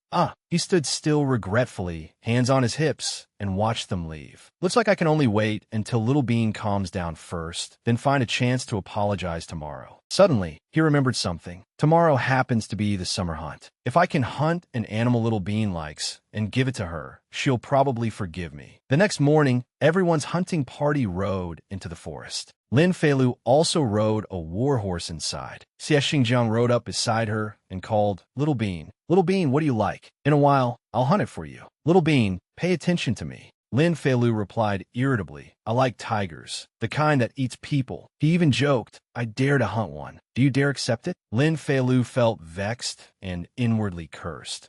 He stood still regretfully, hands on his hips, and watched them leave. Looks like I can only wait until Little Bean calms down first, then find a chance to apologize tomorrow. Suddenly, he remembered something. Tomorrow happens to be the summer hunt. If I can hunt an animal Little Bean likes and give it to her, she'll probably forgive me. The next morning, everyone's hunting party rode into the forest. Lin Feilu also rode a war horse inside. Xie Xingjiang rode up beside her and called, Little Bean, what do you like? In a while, I'll hunt it for you. Little Bean, pay attention to me. Lin Feilu replied irritably, I like tigers, the kind that eats people. He even joked, I dare to hunt one. Do you dare accept it? Lin Feilu felt vexed and inwardly cursed.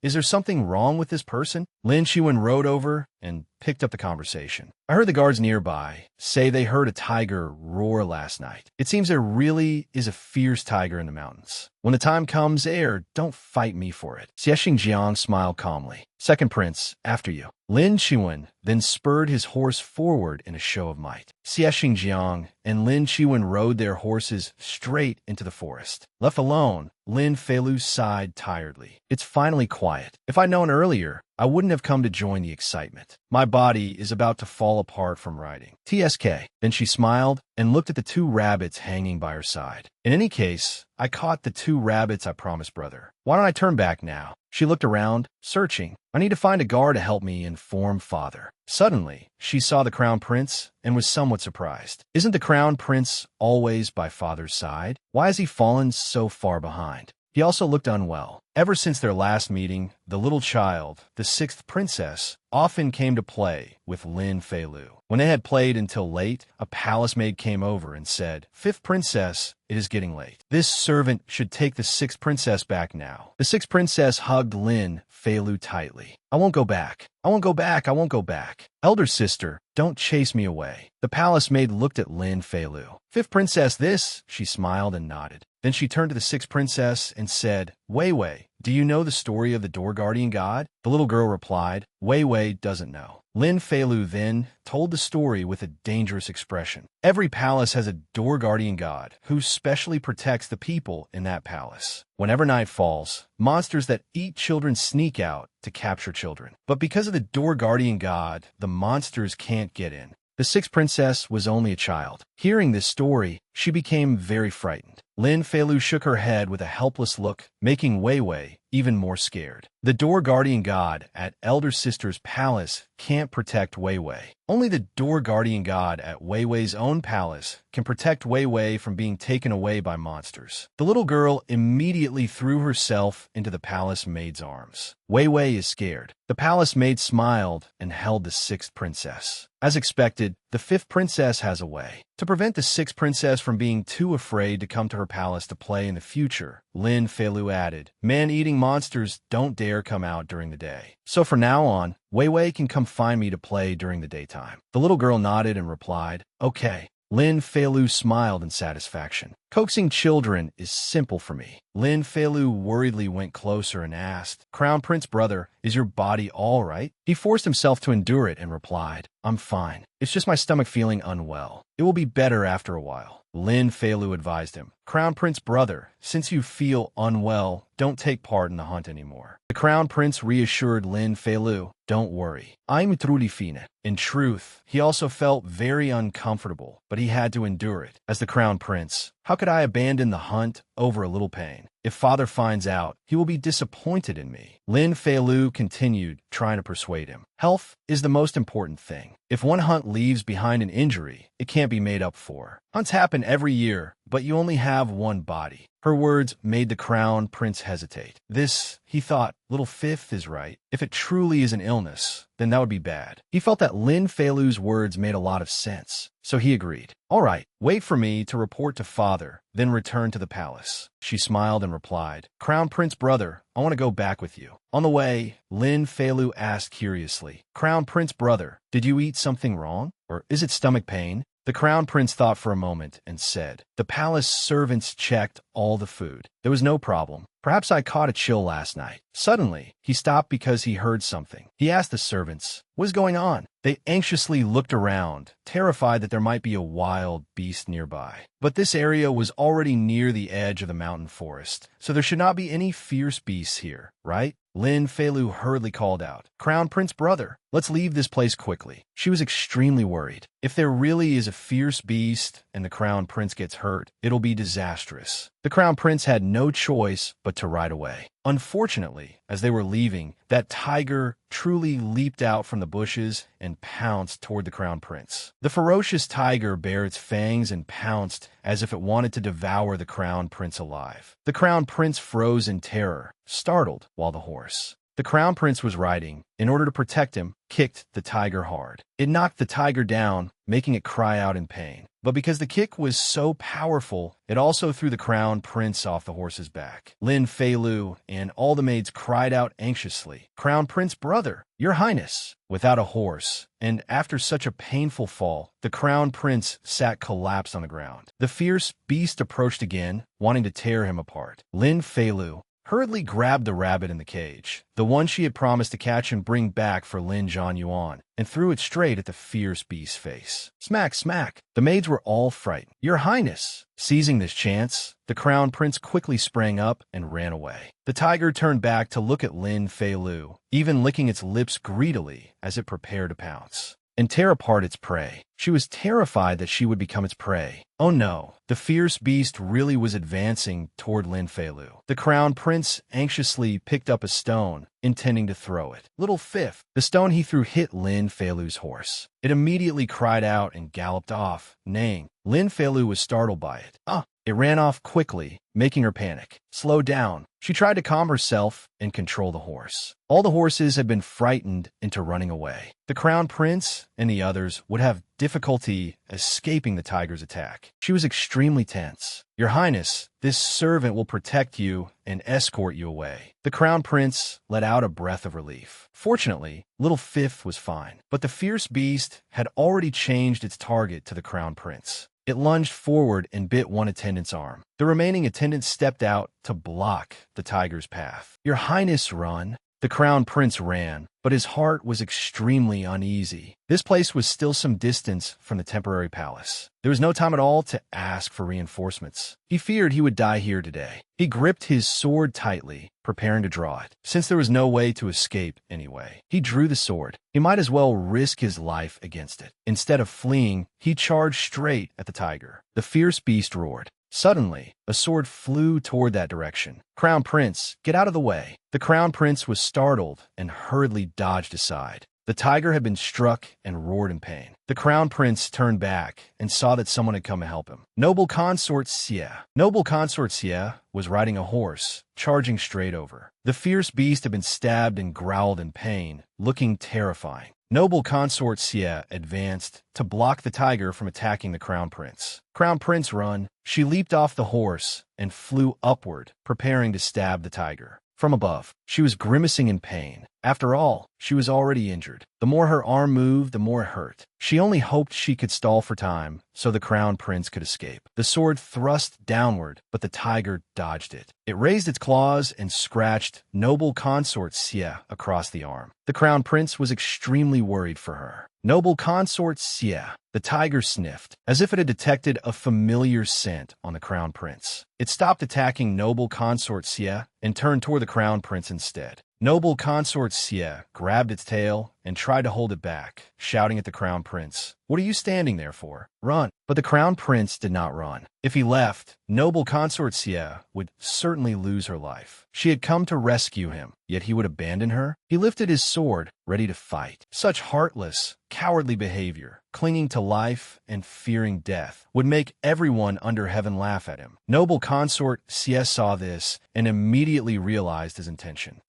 Is there something wrong with this person? Lin Chuan rode over and picked up the conversation. I heard the guards nearby say they heard a tiger roar last night. It seems there really is a fierce tiger in the mountains. When the time comes, don't fight me for it. Xie Xingjiang smiled calmly. Second prince, after you. Lin Chuan then spurred his horse forward in a show of might. Xie Xingjiang and Lin Chuan rode their horses straight into the forest. Left alone, Lin Feilu sighed tiredly. It's finally quiet. If I'd known earlier, I wouldn't have come to join the excitement. My body is about to fall apart from riding. TSK. Then she smiled and looked at the two rabbits hanging by her side. In any case, I caught the two rabbits I promised brother. Why don't I turn back now? She looked around, searching. I need to find a guard to help me inform father. Suddenly, she saw the crown prince and was somewhat surprised. Isn't the crown prince always by father's side? Why has he fallen so far behind? He also looked unwell. Ever since their last meeting, the little child, the sixth princess, often came to play with Lin Feilu. When they had played until late, a palace maid came over and said, Fifth princess, it is getting late. This servant should take the sixth princess back now. The sixth princess hugged Lin Feilu tightly. I won't go back. I won't go back. I won't go back. Elder sister, don't chase me away. The palace maid looked at Lin Feilu. Fifth princess this, she smiled and nodded. Then she turned to the sixth princess and said, Wei Wei, do you know the story of the door guardian god? The little girl replied, Wei Wei doesn't know. Lin Feilu then told the story with a dangerous expression. Every palace has a door guardian god who specially protects the people in that palace. Whenever night falls, monsters that eat children sneak out to capture children. But because of the door guardian god, the monsters can't get in. The sixth princess was only a child. Hearing this story, she became very frightened. Lin Feilu shook her head with a helpless look, making Wei Wei even more scared. The door guardian god at elder sister's palace can't protect Wei Wei. Only the door guardian god at Wei Wei's own palace can protect Wei Wei from being taken away by monsters. The little girl immediately threw herself into the palace maid's arms. Wei Wei is scared. The palace maid smiled and held the sixth princess. As expected, the fifth princess has a way. To prevent the sixth princess from being too afraid to come to her palace to play in the future, Lin Feilu added, "Man-eating monsters don't dare come out during the day. So from now on, Wei Wei can come find me to play during the daytime." The little girl nodded and replied, "Okay." Lin Feilu smiled in satisfaction. Coaxing children is simple for me. Lin Feilu worriedly went closer and asked, "Crown Prince brother, is your body all right?" He forced himself to endure it and replied, "I'm fine. It's just my stomach feeling unwell. It will be better after a while." Lin Feilu advised him, "Crown Prince brother, since you feel unwell, don't take part in the hunt anymore." The Crown Prince reassured Lin Feilu, "Don't worry. I'm truly fine." In truth, he also felt very uncomfortable, but he had to endure it. As the Crown Prince, how could I abandon the hunt over a little pain? If father finds out, he will be disappointed in me. Lin Feilu continued, trying to persuade him. Health is the most important thing. If one hunt leaves behind an injury, it can't be made up for. Hunts happen every year, but you only have one body. Her words made the Crown Prince hesitate. This, he thought, little fifth is right. If it truly is an illness, then that would be bad. He felt that Lin Feilu's words made a lot of sense, so he agreed. "All right, wait for me to report to father, then return to the palace." She smiled and replied, "Crown Prince brother, I want to go back with you." On the way, Lin Feilu asked curiously, "Crown Prince brother, did you eat something wrong? Or is it stomach pain?" The Crown Prince thought for a moment and said, "The palace servants checked all the food. There was no problem. Perhaps I caught a chill last night." Suddenly, he stopped because he heard something. He asked the servants, "What is going on?" They anxiously looked around, terrified that there might be a wild beast nearby. But this area was already near the edge of the mountain forest, so there should not be any fierce beasts here, right? Lin Feilu hurriedly called out, "Crown Prince brother, let's leave this place quickly." She was extremely worried. If there really is a fierce beast and the Crown Prince gets hurt, it'll be disastrous. The Crown Prince had no choice but to ride away. Unfortunately, as they were leaving, that tiger truly leaped out from the bushes and pounced toward the Crown Prince. The ferocious tiger bared its fangs and pounced as if it wanted to devour the Crown Prince alive. The Crown Prince froze in terror, startled, while the horse the Crown Prince was riding, in order to protect him, kicked the tiger hard. It knocked the tiger down, making it cry out in pain. But because the kick was so powerful, it also threw the Crown Prince off the horse's back. Lin Feilu and all the maids cried out anxiously, "Crown Prince brother, your highness!" Without a horse, and after such a painful fall, the Crown Prince sat collapsed on the ground. The fierce beast approached again, wanting to tear him apart. Lin Feilu hurriedly grabbed the rabbit in the cage, the one she had promised to catch and bring back for Lin Zhanyuan, and threw it straight at the fierce beast's face. Smack, smack! The maids were all frightened. "Your Highness!" Seizing this chance, the Crown Prince quickly sprang up and ran away. The tiger turned back to look at Lin Feilu, even licking its lips greedily as it prepared to pounce and tear apart its prey. She was terrified that she would become its prey. Oh no, the fierce beast really was advancing toward Lin Feilu. The Crown Prince anxiously picked up a stone, intending to throw it. Little fifth, the stone he threw hit Lin Feilu's horse. It immediately cried out and galloped off, neighing. Lin Feilu was startled by it. It ran off quickly, making her panic. Slow down. She tried to calm herself and control the horse. All the horses had been frightened into running away. The Crown Prince and the others would have difficulty escaping the tiger's attack. She was extremely tense. "Your Highness, this servant will protect you and escort you away." The Crown Prince let out a breath of relief. Fortunately, little Fifth was fine, but the fierce beast had already changed its target to the Crown Prince. It lunged forward and bit one attendant's arm. The remaining attendant stepped out to block the tiger's path. "Your Highness, run!" The Crown Prince ran, but his heart was extremely uneasy. This place was still some distance from the temporary palace. There was no time at all to ask for reinforcements. He feared he would die here today. He gripped his sword tightly, preparing to draw it. Since there was no way to escape anyway, he drew the sword. He might as well risk his life against it. Instead of fleeing, he charged straight at the tiger. The fierce beast roared. Suddenly, a sword flew toward that direction. Crown Prince, get out of the way. The Crown Prince was startled and hurriedly dodged aside. The tiger had been struck and roared in pain. The Crown Prince turned back and saw that someone had come to help him. Noble Consort Xie. Noble Consort Xie was riding a horse, charging straight over. The fierce beast had been stabbed and growled in pain, looking terrifying. Noble Consort Xie advanced to block the tiger from attacking the Crown Prince. Crown Prince, run! She leaped off the horse and flew upward, preparing to stab the tiger. From above, she was grimacing in pain. After all, she was already injured. The more her arm moved, the more it hurt. She only hoped she could stall for time so the Crown Prince could escape. The sword thrust downward, but the tiger dodged it. It raised its claws and scratched Noble Consort Xie across the arm. The Crown Prince was extremely worried for her. Noble Consort Xie. The tiger sniffed, as if it had detected a familiar scent on the Crown Prince. It stopped attacking Noble Consort Xie and turned toward the Crown Prince instead. Noble Consort Xie grabbed its tail and tried to hold it back, shouting at the Crown Prince, "What are you standing there for? Run!" But the Crown Prince did not run. If he left, Noble Consort Xie would certainly lose her life. She had come to rescue him, yet he would abandon her? He lifted his sword, ready to fight. Such heartless, cowardly behavior, clinging to life and fearing death, would make everyone under heaven laugh at him. Noble Consort Xie saw this and immediately realized his intention.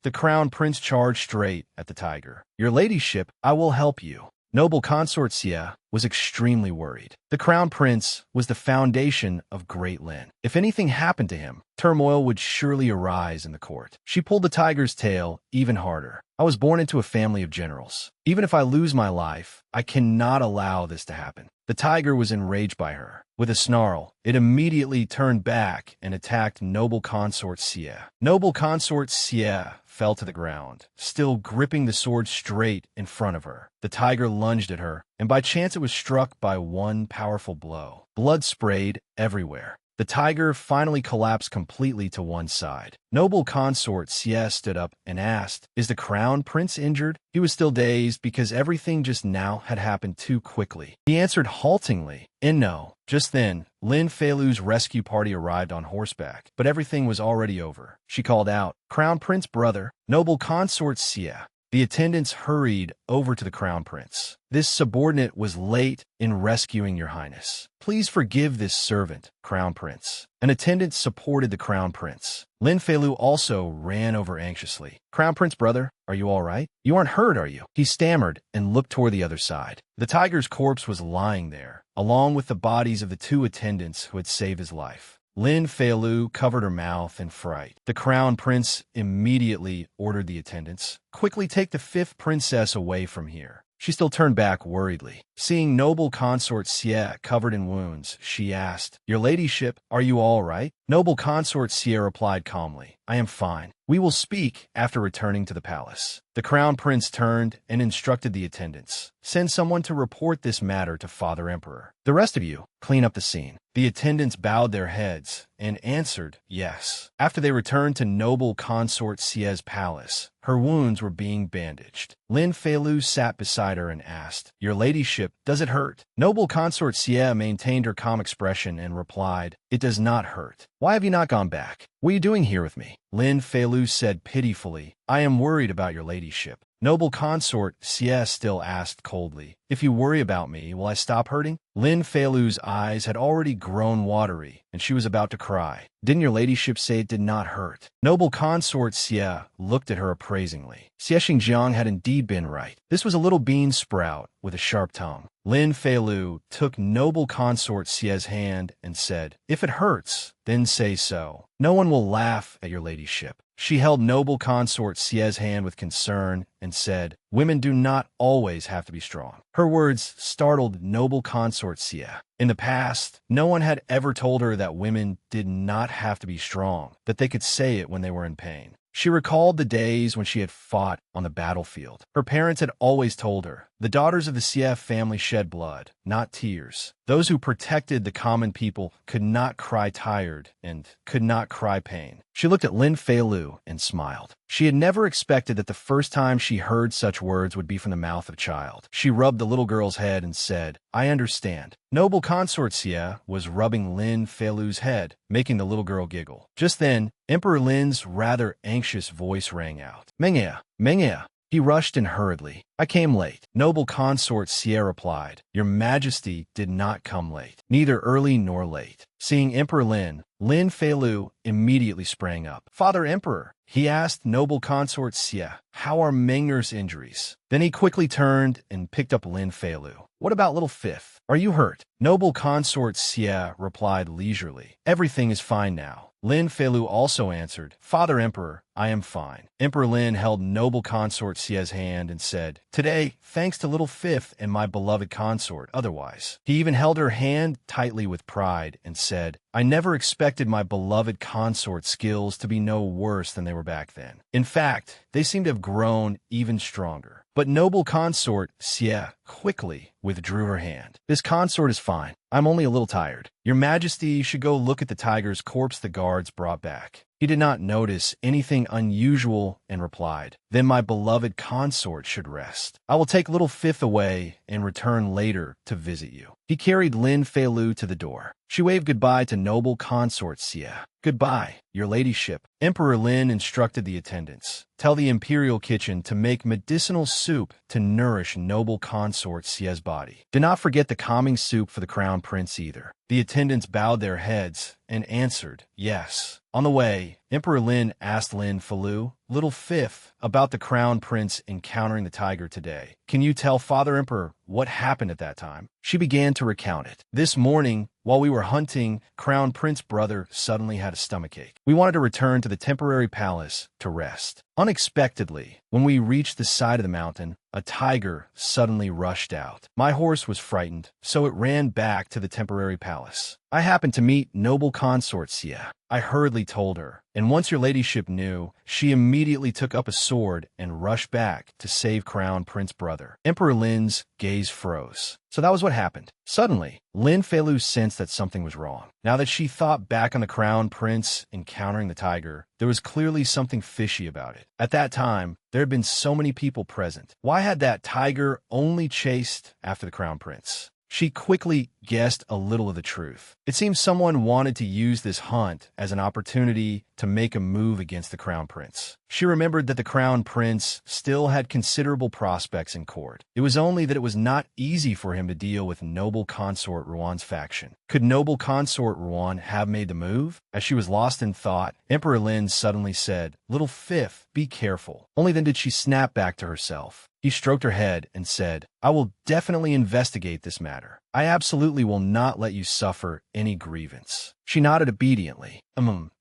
The Crown Prince charged straight at the tiger. "Your ladyship, I will help you." Noble Consort Xie was extremely worried. The Crown Prince was the foundation of Great Lin. If anything happened to him, turmoil would surely arise in the court. She pulled the tiger's tail even harder. "I was born into a family of generals. Even if I lose my life, I cannot allow this to happen." The tiger was enraged by her. With a snarl, it immediately turned back and attacked Noble Consort Xie. Noble Consort Xie fell to the ground, still gripping the sword straight in front of her. The tiger lunged at her, and by chance it was struck by one powerful blow. Blood sprayed everywhere. The tiger finally collapsed completely to one side. Noble Consort Xie stood up and asked, "Is the Crown Prince injured?" He was still dazed because everything just now had happened too quickly. He answered haltingly, "No." Just then, Lin Feilu's rescue party arrived on horseback, but everything was already over. She called out, "Crown Prince brother, Noble Consort Xie." The attendants hurried over to the Crown Prince. "This subordinate was late in rescuing your highness. Please forgive this servant, Crown Prince." An attendant supported the Crown Prince. Lin Feilu also ran over anxiously. "Crown Prince brother, are you all right? You aren't hurt, are you?" He stammered and looked toward the other side. The tiger's corpse was lying there, along with the bodies of the two attendants who had saved his life. Lin Feilu covered her mouth in fright. The Crown Prince immediately ordered the attendants, "Quickly take the fifth princess away from here." She still turned back worriedly. Seeing Noble Consort Xie covered in wounds, she asked, "Your ladyship, are you all right?" Noble Consort Xie replied calmly, "I am fine. We will speak after returning to the palace." The Crown Prince turned and instructed the attendants, "Send someone to report this matter to Father Emperor. The rest of you, clean up the scene." The attendants bowed their heads and answered yes. After they returned to Noble Consort Xie's palace, her wounds were being bandaged. Lin Feilu sat beside her and asked, "Your ladyship, does it hurt?" Noble Consort Xie maintained her calm expression and replied, "It does not hurt. Why have you not gone back? What are you doing here with me?" Lin Feilu said pitifully, "I am worried about your ladyship." Noble Consort Xie still asked coldly, "If you worry about me, will I stop hurting?" Lin Feilu's eyes had already grown watery, and she was about to cry. "Didn't your ladyship say it did not hurt?" Noble Consort Xie looked at her appraisingly. Xie Xingjiang had indeed been right. This was a little bean sprout with a sharp tongue. Lin Feilu took Noble Consort Xie's hand and said, "If it hurts, then say so. No one will laugh at your ladyship." She held Noble Consort Xie's hand with concern and said, "Women do not always have to be strong." Her words startled Noble Consort Xie. In the past, no one had ever told her that women did not have to be strong, that they could say it when they were in pain. She recalled the days when she had fought on the battlefield. Her parents had always told her, The daughters of the Sief family shed blood, not tears. Those who protected the common people could not cry tired and could not cry pain. She looked at Lin Feilu and smiled. She had never expected that the first time she heard such words would be from the mouth of a child. She rubbed the little girl's head and said, "I understand." Noble consort Xie was rubbing Lin Feilu's head, making the little girl giggle. Just then, Emperor Lin's rather anxious voice rang out. "Mengye, Mengye." He rushed in hurriedly. "I came late." Noble consort Xie replied, "Your Majesty did not come late, neither early nor late." Seeing Emperor Lin Feilu immediately sprang up. "Father Emperor," he asked noble consort Xie, "how are Mengner's injuries?" Then he quickly turned and picked up Lin Feilu. "What about little Fifth? Are you hurt?" Noble consort Xie replied leisurely, "Everything is fine now." Lin Feilu also answered, "Father Emperor, I am fine." Emperor Lin held noble consort Xie's hand and said, "Today, thanks to little Fifth and my beloved consort, otherwise." He even held her hand tightly with pride and said, "I never expected my beloved consort's skills to be no worse than they were back then. In fact, they seem to have grown even stronger." But noble consort Xie quickly withdrew her hand. "This consort is fine. I'm only a little tired. Your Majesty should go look at the tiger's corpse the guards brought back." He did not notice anything unusual and replied, "Then my beloved consort should rest. I will take little Fifth away and return later to visit you." He carried Lin Feilu to the door. She waved goodbye to noble consort Xie. "Goodbye, your ladyship." Emperor Lin instructed the attendants, "Tell the imperial kitchen to make medicinal soup to nourish noble consort Xie's body. Do not forget the calming soup for the crown prince either." The attendants bowed their heads and answered, "Yes." On the way, Emperor Lin asked Lin Feilu, "Little Fifth, about the crown prince encountering the tiger today. Can you tell Father Emperor what happened at that time?" She began to recount it. "This morning, while we were hunting, Crown Prince brother suddenly had a stomachache. We wanted to return to the temporary palace to rest. Unexpectedly, when we reached the side of the mountain, a tiger suddenly rushed out. My horse was frightened, so it ran back to the temporary palace. I happened to meet noble consort Xie. I hurriedly told her, and once your ladyship knew, she immediately took up a sword and rushed back to save Crown Prince brother." Emperor Lin's gaze froze. So that was what happened. Suddenly, Lin Feilu sensed that something was wrong. Now that she thought back on the crown prince encountering the tiger, there was clearly something fishy about it. At that time, there had been so many people present. Why had that tiger only chased after the crown prince? She quickly guessed a little of the truth. It seems someone wanted to use this hunt as an opportunity to make a move against the crown prince. She remembered that the crown prince still had considerable prospects in court. It was only that it was not easy for him to deal with noble consort Ruan's faction. Could noble consort Ruan have made the move? As she was lost in thought, Emperor Lin suddenly said, "Little Fifth, be careful." Only then did she snap back to herself. He stroked her head and said, "I will definitely investigate this matter. I absolutely will not let you suffer any grievance." She nodded obediently.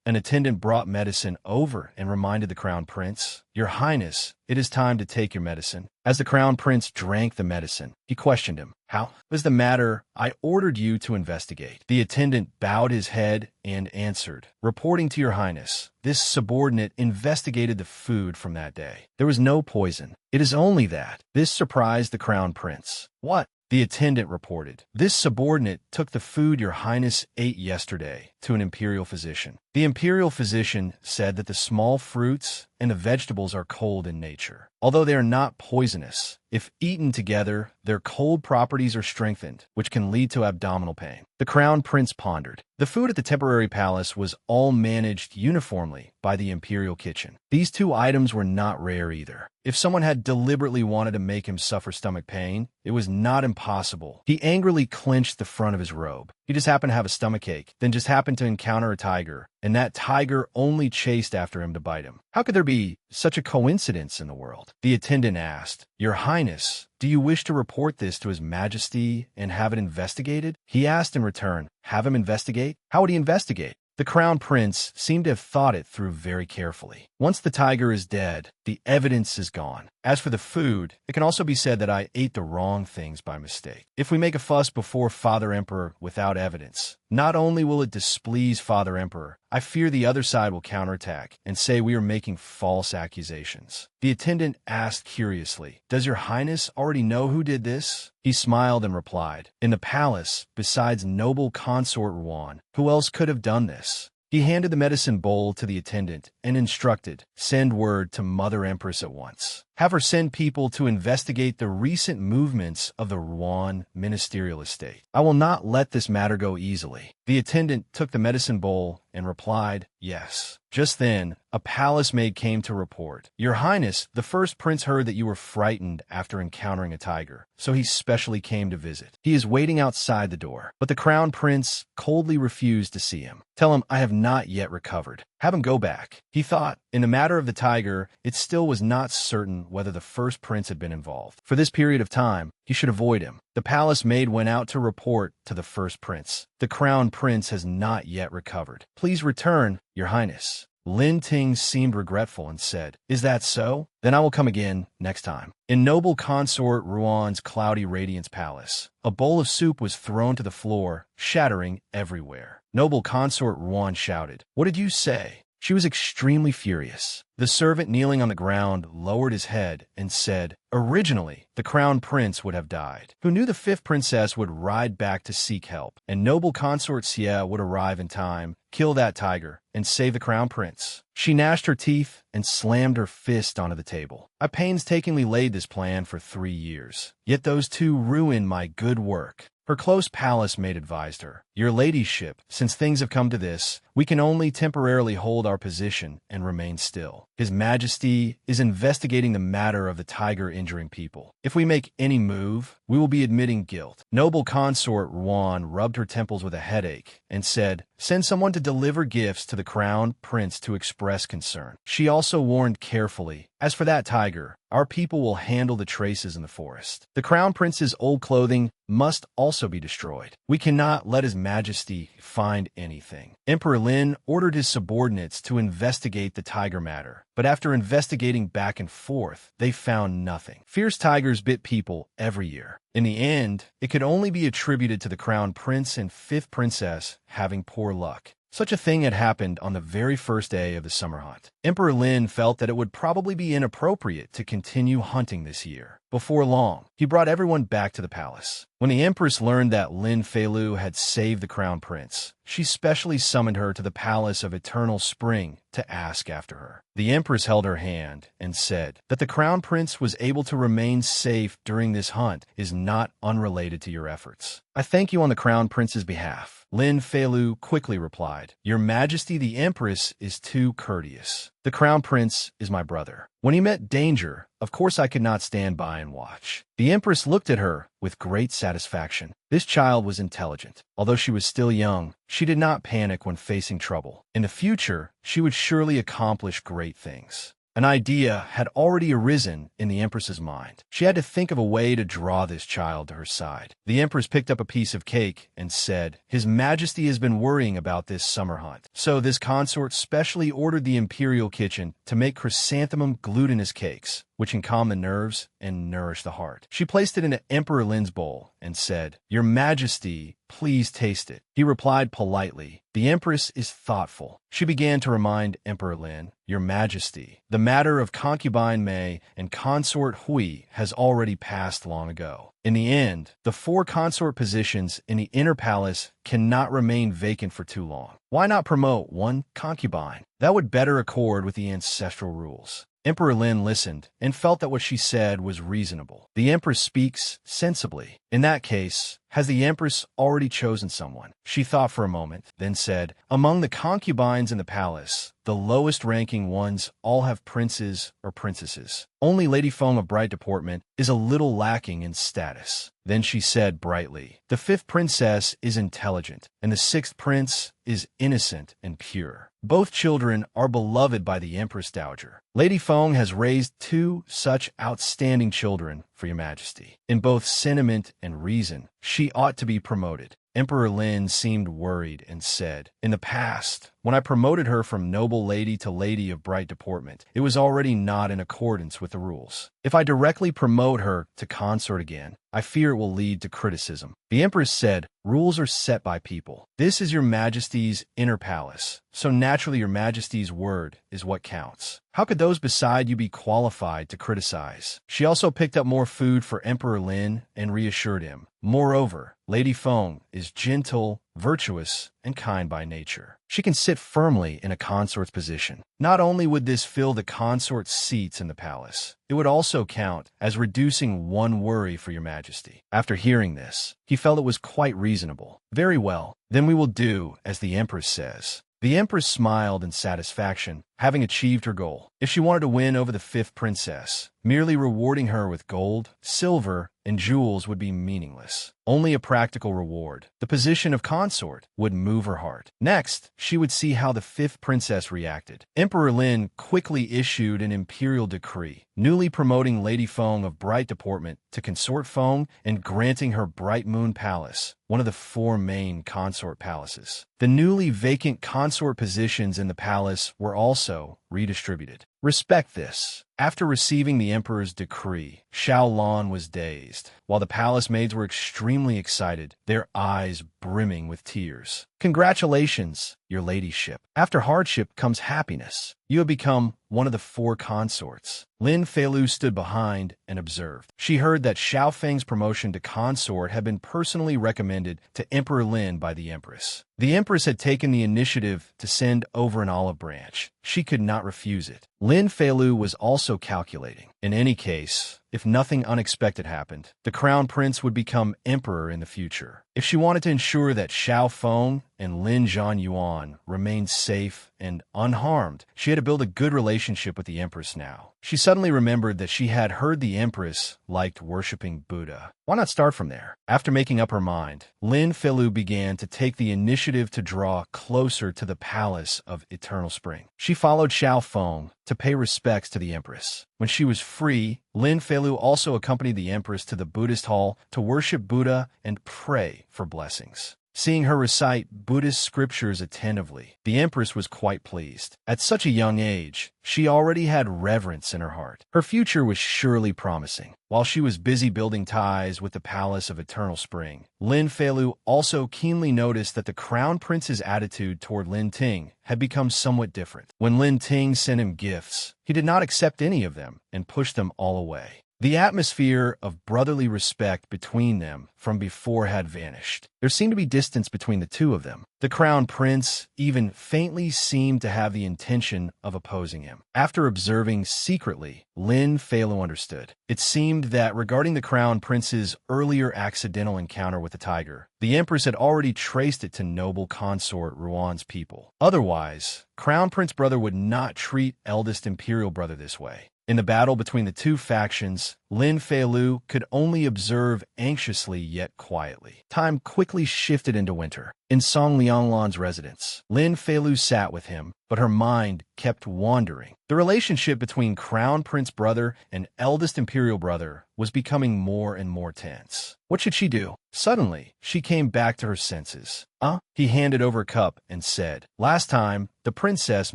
An attendant brought medicine over and reminded the crown prince, "Your Highness, it is time to take your medicine." As the crown prince drank the medicine, he questioned him, "How was the matter? I ordered you to investigate." The attendant bowed his head and answered, "Reporting to your Highness, this subordinate investigated the food from that day. There was no poison. It is only that." This surprised the crown prince. "What?" The attendant reported, "This subordinate took the food your Highness ate yesterday to an imperial physician. The imperial physician said that the small fruits and the vegetables are cold in nature. Although they are not poisonous, if eaten together, their cold properties are strengthened, which can lead to abdominal pain." The crown prince pondered. The food at the temporary palace was all managed uniformly by the imperial kitchen. These two items were not rare either. If someone had deliberately wanted to make him suffer stomach pain, it was not impossible. He angrily clenched the front of his robe. He just happened to have a stomachache, then just happened to encounter a tiger, and that tiger only chased after him to bite him. How could there be such a coincidence in the world? The attendant asked, "Your Highness, do you wish to report this to His Majesty and have it investigated?" He asked in return, "Have him investigate? How would he investigate?" The crown prince seemed to have thought it through very carefully. Once the tiger is dead, the evidence is gone. As for the food, it can also be said that I ate the wrong things by mistake. If we make a fuss before Father Emperor without evidence, not only will it displease Father Emperor, I fear the other side will counterattack and say we are making false accusations. The attendant asked curiously, "Does your highness already know who did this?" He smiled and replied, "In the palace, besides noble consort Ruan, who else could have done this?" He handed the medicine bowl to the attendant and instructed, "Send word to Mother Empress at once. Have her send people to investigate the recent movements of the Ruan ministerial estate. I will not let this matter go easily." The attendant took the medicine bowl and replied, "Yes." Just then, a palace maid came to report, "Your Highness, the first prince heard that you were frightened after encountering a tiger, so he specially came to visit. He is waiting outside the door." But the crown prince coldly refused to see him. "Tell him I have not yet recovered. Have him go back." He thought, in the matter of the tiger, it still was not certain whether the first prince had been involved. For this period of time, he should avoid him. The palace maid went out to report to the first prince, "The crown prince has not yet recovered. Please return, Your Highness." Lin Ting seemed regretful and said, "Is that so? Then I will come again next time." In noble consort Ruan's cloudy radiance palace, a bowl of soup was thrown to the floor, shattering everywhere. Noble consort Ruan shouted, "What did you say?" She was extremely furious. The servant kneeling on the ground lowered his head and said, "Originally, the crown prince would have died. Who knew the fifth princess would ride back to seek help, and noble consort Xie would arrive in time, kill that tiger, and save the crown prince?" She gnashed her teeth and slammed her fist onto the table. "I painstakingly laid this plan for 3 years, yet those two ruined my good work." Her close palace maid advised her, "Your ladyship, since things have come to this, we can only temporarily hold our position and remain still. His Majesty is investigating the matter of the tiger injuring people. If we make any move, we will be admitting guilt." Noble consort Ruan rubbed her temples with a headache and said, "Send someone to deliver gifts to the crown prince to express concern." She also warned carefully, "As for that tiger, our people will handle the traces in the forest. The crown prince's old clothing must also be destroyed. We cannot let His Majesty find anything." Emperor Lin ordered his subordinates to investigate the tiger matter, but after investigating back and forth, they found nothing. Fierce tigers bit people every year. In the end, it could only be attributed to the crown prince and fifth princess having poor luck. Such a thing had happened on the very first day of the summer hunt. Emperor Lin felt that it would probably be inappropriate to continue hunting this year. Before long, he brought everyone back to the palace. When the empress learned that Lin Feilu had saved the crown prince, she specially summoned her to the palace of Eternal Spring to ask after her. The empress held her hand and said that the crown prince was able to remain safe during this hunt is not unrelated to your efforts. "I thank you on the crown prince's behalf." Lin Feilu quickly replied, "Your Majesty the Empress is too courteous. The crown prince is my brother. When he met danger, of course I could not stand by and watch." The empress looked at her with great satisfaction. This child was intelligent. Although she was still young, she did not panic when facing trouble. In the future, she would surely accomplish great things. An idea had already arisen in the empress's mind. She had to think of a way to draw this child to her side. The empress picked up a piece of cake and said, "His Majesty has been worrying about this summer hunt. So this consort specially ordered the imperial kitchen to make chrysanthemum glutinous cakes, which can calm the nerves and nourish the heart." She placed it in Emperor Lin's bowl and said, "Your Majesty, please taste it." He replied politely, "The Empress is thoughtful." She began to remind Emperor Lin, "Your Majesty, the matter of concubine Mei and consort Hui has already passed long ago. In the end, the 4 consort positions in the inner palace cannot remain vacant for too long. Why not promote 1 concubine? That would better accord with the ancestral rules." Emperor Lin listened and felt that what she said was reasonable. The Empress speaks sensibly. In that case, has the Empress already chosen someone? She thought for a moment, then said, "Among the concubines in the palace, the lowest-ranking ones all have princes or princesses. Only Lady Feng of bright deportment is a little lacking in status." Then she said brightly, "The 5th princess is intelligent, and the 6th prince is innocent and pure. Both children are beloved by the Empress Dowager. Lady Feng has raised 2 such outstanding children for your Majesty. In both sentiment and reason, she ought to be promoted." Emperor Lin seemed worried and said, "In the past, when I promoted her from noble lady to lady of bright deportment, it was already not in accordance with the rules. If I directly promote her to consort again, I fear it will lead to criticism." The empress said, "Rules are set by people. This is your majesty's inner palace, so naturally your majesty's word is what counts. How could those beside you be qualified to criticize?" She also picked up more food for Emperor Lin and reassured him. Moreover, Lady Feng is gentle, virtuous, and kind by nature. She can sit firmly in a consort's position. Not only would this fill the consort's seats in the palace, it would also count as reducing one worry for your majesty. After hearing this, he felt it was quite reasonable. "Very well, then we will do as the empress says." The empress smiled in satisfaction, having achieved her goal. If she wanted to win over the fifth princess, merely rewarding her with gold, silver, and jewels would be meaningless. Only a practical reward, the position of consort, would move her heart. Next, she would see how the fifth princess reacted. Emperor Lin quickly issued an imperial decree, newly promoting Lady Feng of bright deportment to consort Feng and granting her Bright Moon Palace, one of the four main consort palaces. The newly vacant consort positions in the palace were also redistributed. Respect this. After receiving the emperor's decree, Xiao Lan was dazed, while the palace maids were extremely excited, their eyes brimming with tears. "Congratulations, your ladyship. After hardship comes happiness. You have become one of the four consorts." Lin Feilu stood behind and observed. She heard that Xiao Feng's promotion to consort had been personally recommended to Emperor Lin by the empress. The empress had taken the initiative to send over an olive branch. She could not refuse it. Lin Feilu was also calculating. In any case, if nothing unexpected happened, the crown prince would become emperor in the future. If she wanted to ensure that Xiao Feng and Lin Zhanyuan remained safe and unharmed, she had to build a good relationship with the empress now. She suddenly remembered that she had heard the empress liked worshipping Buddha. Why not start from there? After making up her mind, Lin Feilu began to take the initiative to draw closer to the palace of Eternal Spring. She followed Xiao Feng to pay respects to the empress. When she was free, Lin Feilu also accompanied the empress to the Buddhist hall to worship Buddha and pray for blessings. Seeing her recite Buddhist scriptures attentively, the empress was quite pleased. At such a young age, she already had reverence in her heart. Her future was surely promising. While she was busy building ties with the Palace of Eternal Spring, Lin Feilu also keenly noticed that the Crown Prince's attitude toward Lin Ting had become somewhat different. When Lin Ting sent him gifts, he did not accept any of them and pushed them all away. The atmosphere of brotherly respect between them from before had vanished. There seemed to be distance between the two of them. The crown prince even faintly seemed to have the intention of opposing him. After observing secretly, Lin Feilu understood. It seemed that regarding the crown prince's earlier accidental encounter with the tiger, the empress had already traced it to noble consort Ruan's people. Otherwise, crown prince brother would not treat eldest imperial brother this way. In the battle between the two factions, Lin Feilu could only observe anxiously yet quietly. Time quickly shifted into winter. In Song Lianglan's residence, Lin Feilu sat with him, but her mind kept wandering. The relationship between Crown Prince brother and eldest imperial brother was becoming more and more tense. What should she do? Suddenly, she came back to her senses. He handed over a cup and said, "Last time, the princess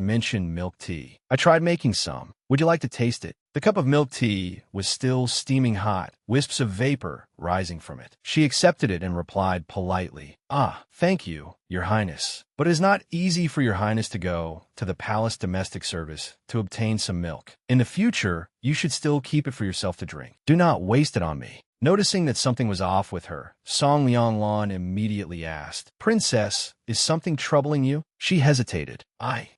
mentioned milk tea. I tried making some. Would you like to taste it?" The cup of milk tea was still steaming hot, wisps of vapor rising from it. She accepted it and replied politely, "Thank you, Your Highness. But it is not easy for Your Highness to go to the palace domestic service to obtain some milk. In the future, you should still keep it for yourself to drink. Do not waste it on me." Noticing that something was off with her, Song Lianglan immediately asked, "Princess, is something troubling you?" She hesitated.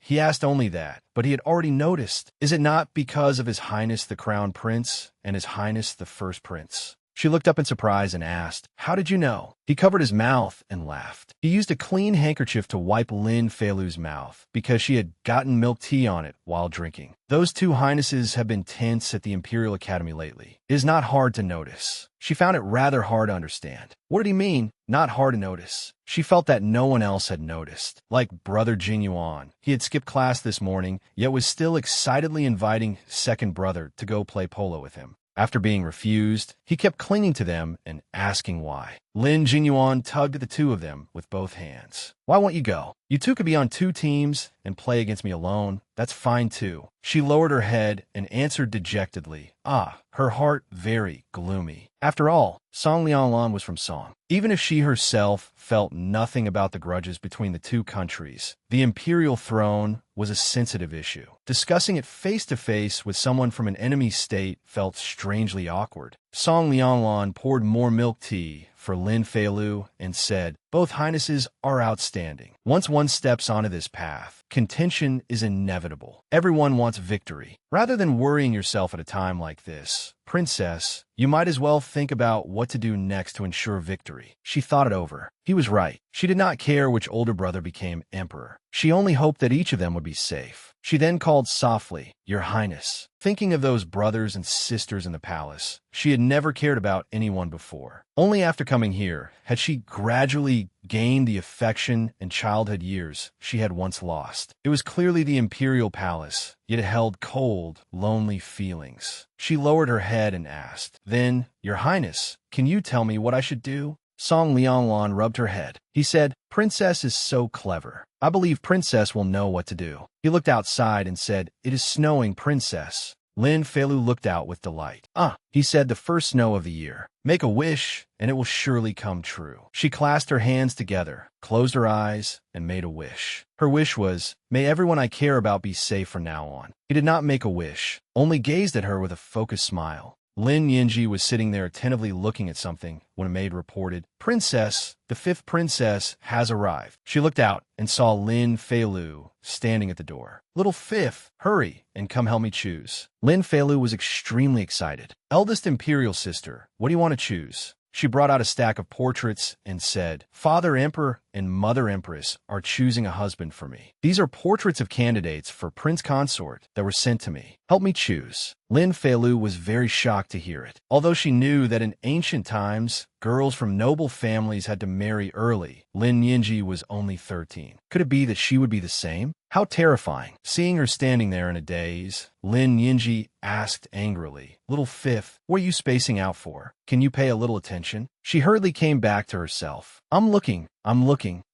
He asked only that, but he had already noticed. Is it not because of His Highness the Crown Prince and His Highness the First Prince? She looked up in surprise and asked, "How did you know?" He covered his mouth and laughed. He used a clean handkerchief to wipe Lin Feilu's mouth because she had gotten milk tea on it while drinking. Those two highnesses have been tense at the Imperial Academy lately. It is not hard to notice. She found it rather hard to understand. What did he mean, not hard to notice? She felt that no one else had noticed. Like brother Jin Yuan, he had skipped class this morning, yet was still excitedly inviting second brother to go play polo with him. After being refused, he kept clinging to them and asking why. Lin Jinyuan tugged at the two of them with both hands. Why won't you go? You two could be on two teams and play against me alone. That's fine too. She lowered her head and answered dejectedly, her heart very gloomy. After all, Song Lianlan was from Song. Even if she herself felt nothing about the grudges between the two countries, the imperial throne was a sensitive issue. Discussing it face-to-face with someone from an enemy state felt strangely awkward. Song Lianlan poured more milk tea for Lin Feilu and said, "Both highnesses are outstanding. Once one steps onto this path, contention is inevitable. Everyone wants victory. Rather than worrying yourself at a time like this, Princess, you might as well think about what to do next to ensure victory." She thought it over. He was right. She did not care which older brother became emperor. She only hoped that each of them would be safe. She then called softly, "Your Highness." Thinking of those brothers and sisters in the palace, she had never cared about anyone before. Only after coming here had she gradually gained the affection and childhood years she had once lost. It was clearly the imperial palace, yet it held cold, lonely feelings. She lowered her head and asked, "Then, Your Highness, can you tell me what I should do?" Song Lianlan rubbed her head. He said, "Princess is so clever. I believe Princess will know what to do." He looked outside and said, "It is snowing, Princess." Lin Feilu looked out with delight. He said, "The first snow of the year. Make a wish, and it will surely come true." She clasped her hands together, closed her eyes, and made a wish. Her wish was, "May everyone I care about be safe from now on." He did not make a wish, only gazed at her with a focused smile. Lin Yinji was sitting there attentively looking at something when a maid reported, "Princess, the fifth princess has arrived." She looked out and saw Lin Feilu standing at the door. "Little fifth, hurry and come help me choose." Lin Feilu was extremely excited. "Eldest imperial sister, what do you want to choose?" She brought out a stack of portraits and said, "Father Emperor and Mother Empress are choosing a husband for me. These are portraits of candidates for Prince Consort that were sent to me. Help me choose." Lin Feilu was very shocked to hear it. Although she knew that in ancient times, girls from noble families had to marry early, Lin Yinji was only 13. Could it be that she would be the same? How terrifying. Seeing her standing there in a daze, Lin Yinji asked angrily, "Little fifth, what are you spacing out for? Can you pay a little attention?" She hurriedly came back to herself. I'm looking.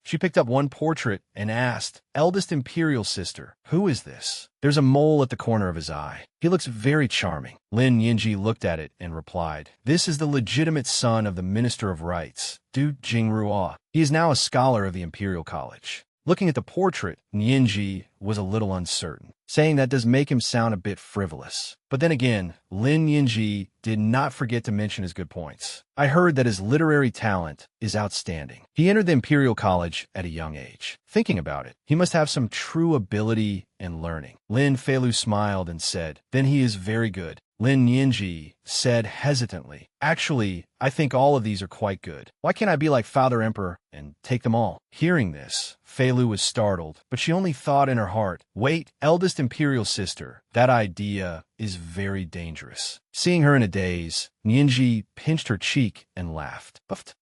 She picked up one portrait and asked, "Eldest imperial sister, who is this?" There's a mole at the corner of his eye. He looks very charming. Lin Yinji looked at it and replied, "This is the legitimate son of the Minister of Rights, Du Jingruo. He is now a scholar of the Imperial College." Looking at the portrait, Yinji was a little uncertain, saying that does make him sound a bit frivolous. But then again, Lin Yinji did not forget to mention his good points. "I heard that his literary talent is outstanding. He entered the Imperial College at a young age. Thinking about it, he must have some true ability and learning." Lin Feilu smiled and said, "Then he is very good." Lin Yinji said hesitantly, "Actually, I think all of these are quite good. Why can't I be like Father Emperor and take them all?" Hearing this, Feilu was startled, but she only thought in her heart, "Wait, eldest imperial sister, that idea is very dangerous." Seeing her in a daze, Yinji pinched her cheek and laughed.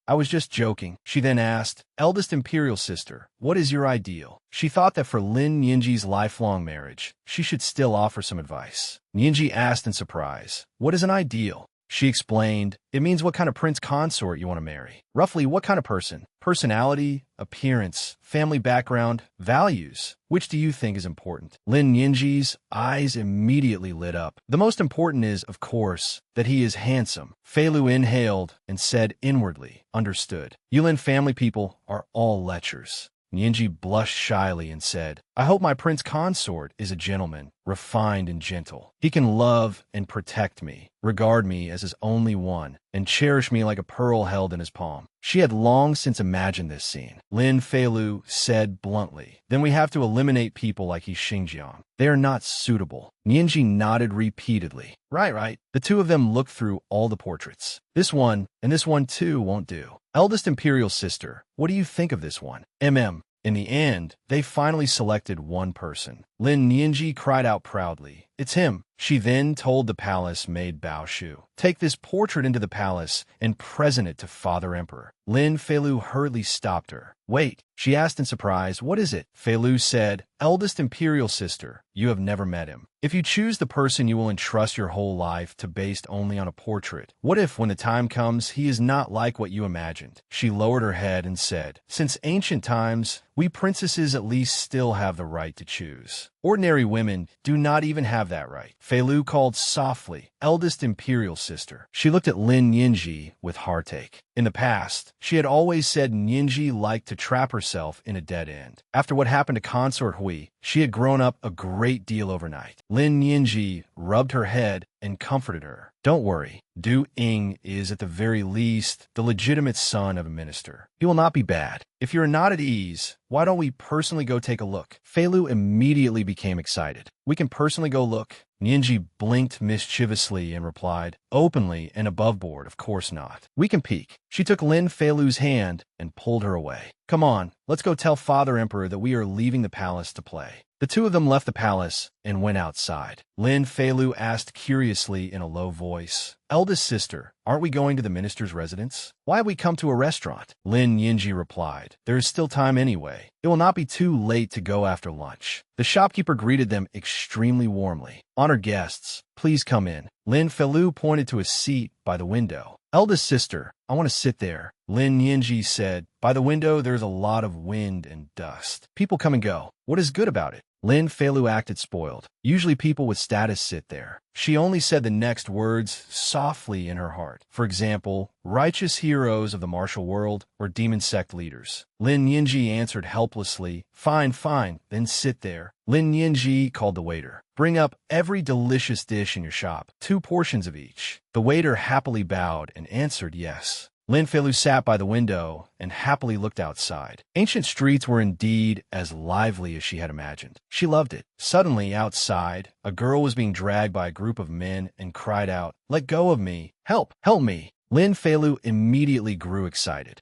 "I was just joking." She then asked, "Eldest imperial sister, what is your ideal?" She thought that for Lin Yinji's lifelong marriage, she should still offer some advice. Yinji asked in surprise, "What is an ideal?" She explained, "It means what kind of prince consort you want to marry. Roughly what kind of person? Personality, appearance, family background, values. Which do you think is important?" Lin Yinji's eyes immediately lit up. "The most important is, of course, that he is handsome." Feilu inhaled and said inwardly, "Understood. Yulin family people are all lechers." Yinji blushed shyly and said, "I hope my prince consort is a gentleman, refined and gentle. He can love and protect me, regard me as his only one, and cherish me like a pearl held in his palm." She had long since imagined this scene. Lin Feilu said bluntly, "Then we have to eliminate people like He Xingjiang. They are not suitable." Yinji nodded repeatedly. Right. The two of them looked through all the portraits. "This one, and this one too, won't do. Eldest imperial sister, what do you think of this one?" In the end, they finally selected one person. Lin Yinji cried out proudly, "It's him." She then told the palace maid Bao Shu, "Take this portrait into the palace and present it to Father Emperor." Lin Feilu hurriedly stopped her. Wait, she asked in surprise, what is it? Feilu said, eldest imperial sister, you have never met him. If you choose the person you will entrust your whole life to based only on a portrait, what if when the time comes he is not like what you imagined? She lowered her head and said, since ancient times, we princesses at least still have the right to choose. Ordinary women do not even have that right. Feilu called softly, eldest imperial sister. She looked at Lin Yinji with heartache. In the past, she had always said Yinji liked to trap herself in a dead end. After what happened to Consort Hui, she had grown up a great deal overnight. Lin Yinji rubbed her head and comforted her. Don't worry, Du Ying is at the very least the legitimate son of a minister. He will not be bad. If you're not at ease, why don't we personally go take a look? Feilu immediately became excited. We can personally go look. Yinji blinked mischievously and replied, openly and above board, of course not. We can peek. She took Lin Feilu's hand and pulled her away. Come on, let's go tell Father Emperor that we are leaving the palace to play. The two of them left the palace and went outside. Lin Feilu asked curiously in a low voice, eldest sister, aren't we going to the minister's residence? Why have we come to a restaurant? Lin Yinji replied, there is still time anyway. It will not be too late to go after lunch. The shopkeeper greeted them extremely warmly. Honored guests, please come in. Lin Feilu pointed to a seat by the window. Eldest sister, I want to sit there. Lin Yinji said, by the window there's a lot of wind and dust. People come and go. What is good about it? Lin Feilu acted spoiled. Usually people with status sit there. She only said the next words softly in her heart. For example, righteous heroes of the martial world or demon sect leaders. Lin Yinji answered helplessly, fine, fine, then sit there. Lin Yinji called the waiter. Bring up every delicious dish in your shop, 2 portions of each. The waiter happily bowed and answered yes. Lin Feilu sat by the window and happily looked outside. Ancient streets were indeed as lively as she had imagined. She loved it. Suddenly, outside, a girl was being dragged by a group of men and cried out, let go of me! Help! Help me! Lin Feilu immediately grew excited.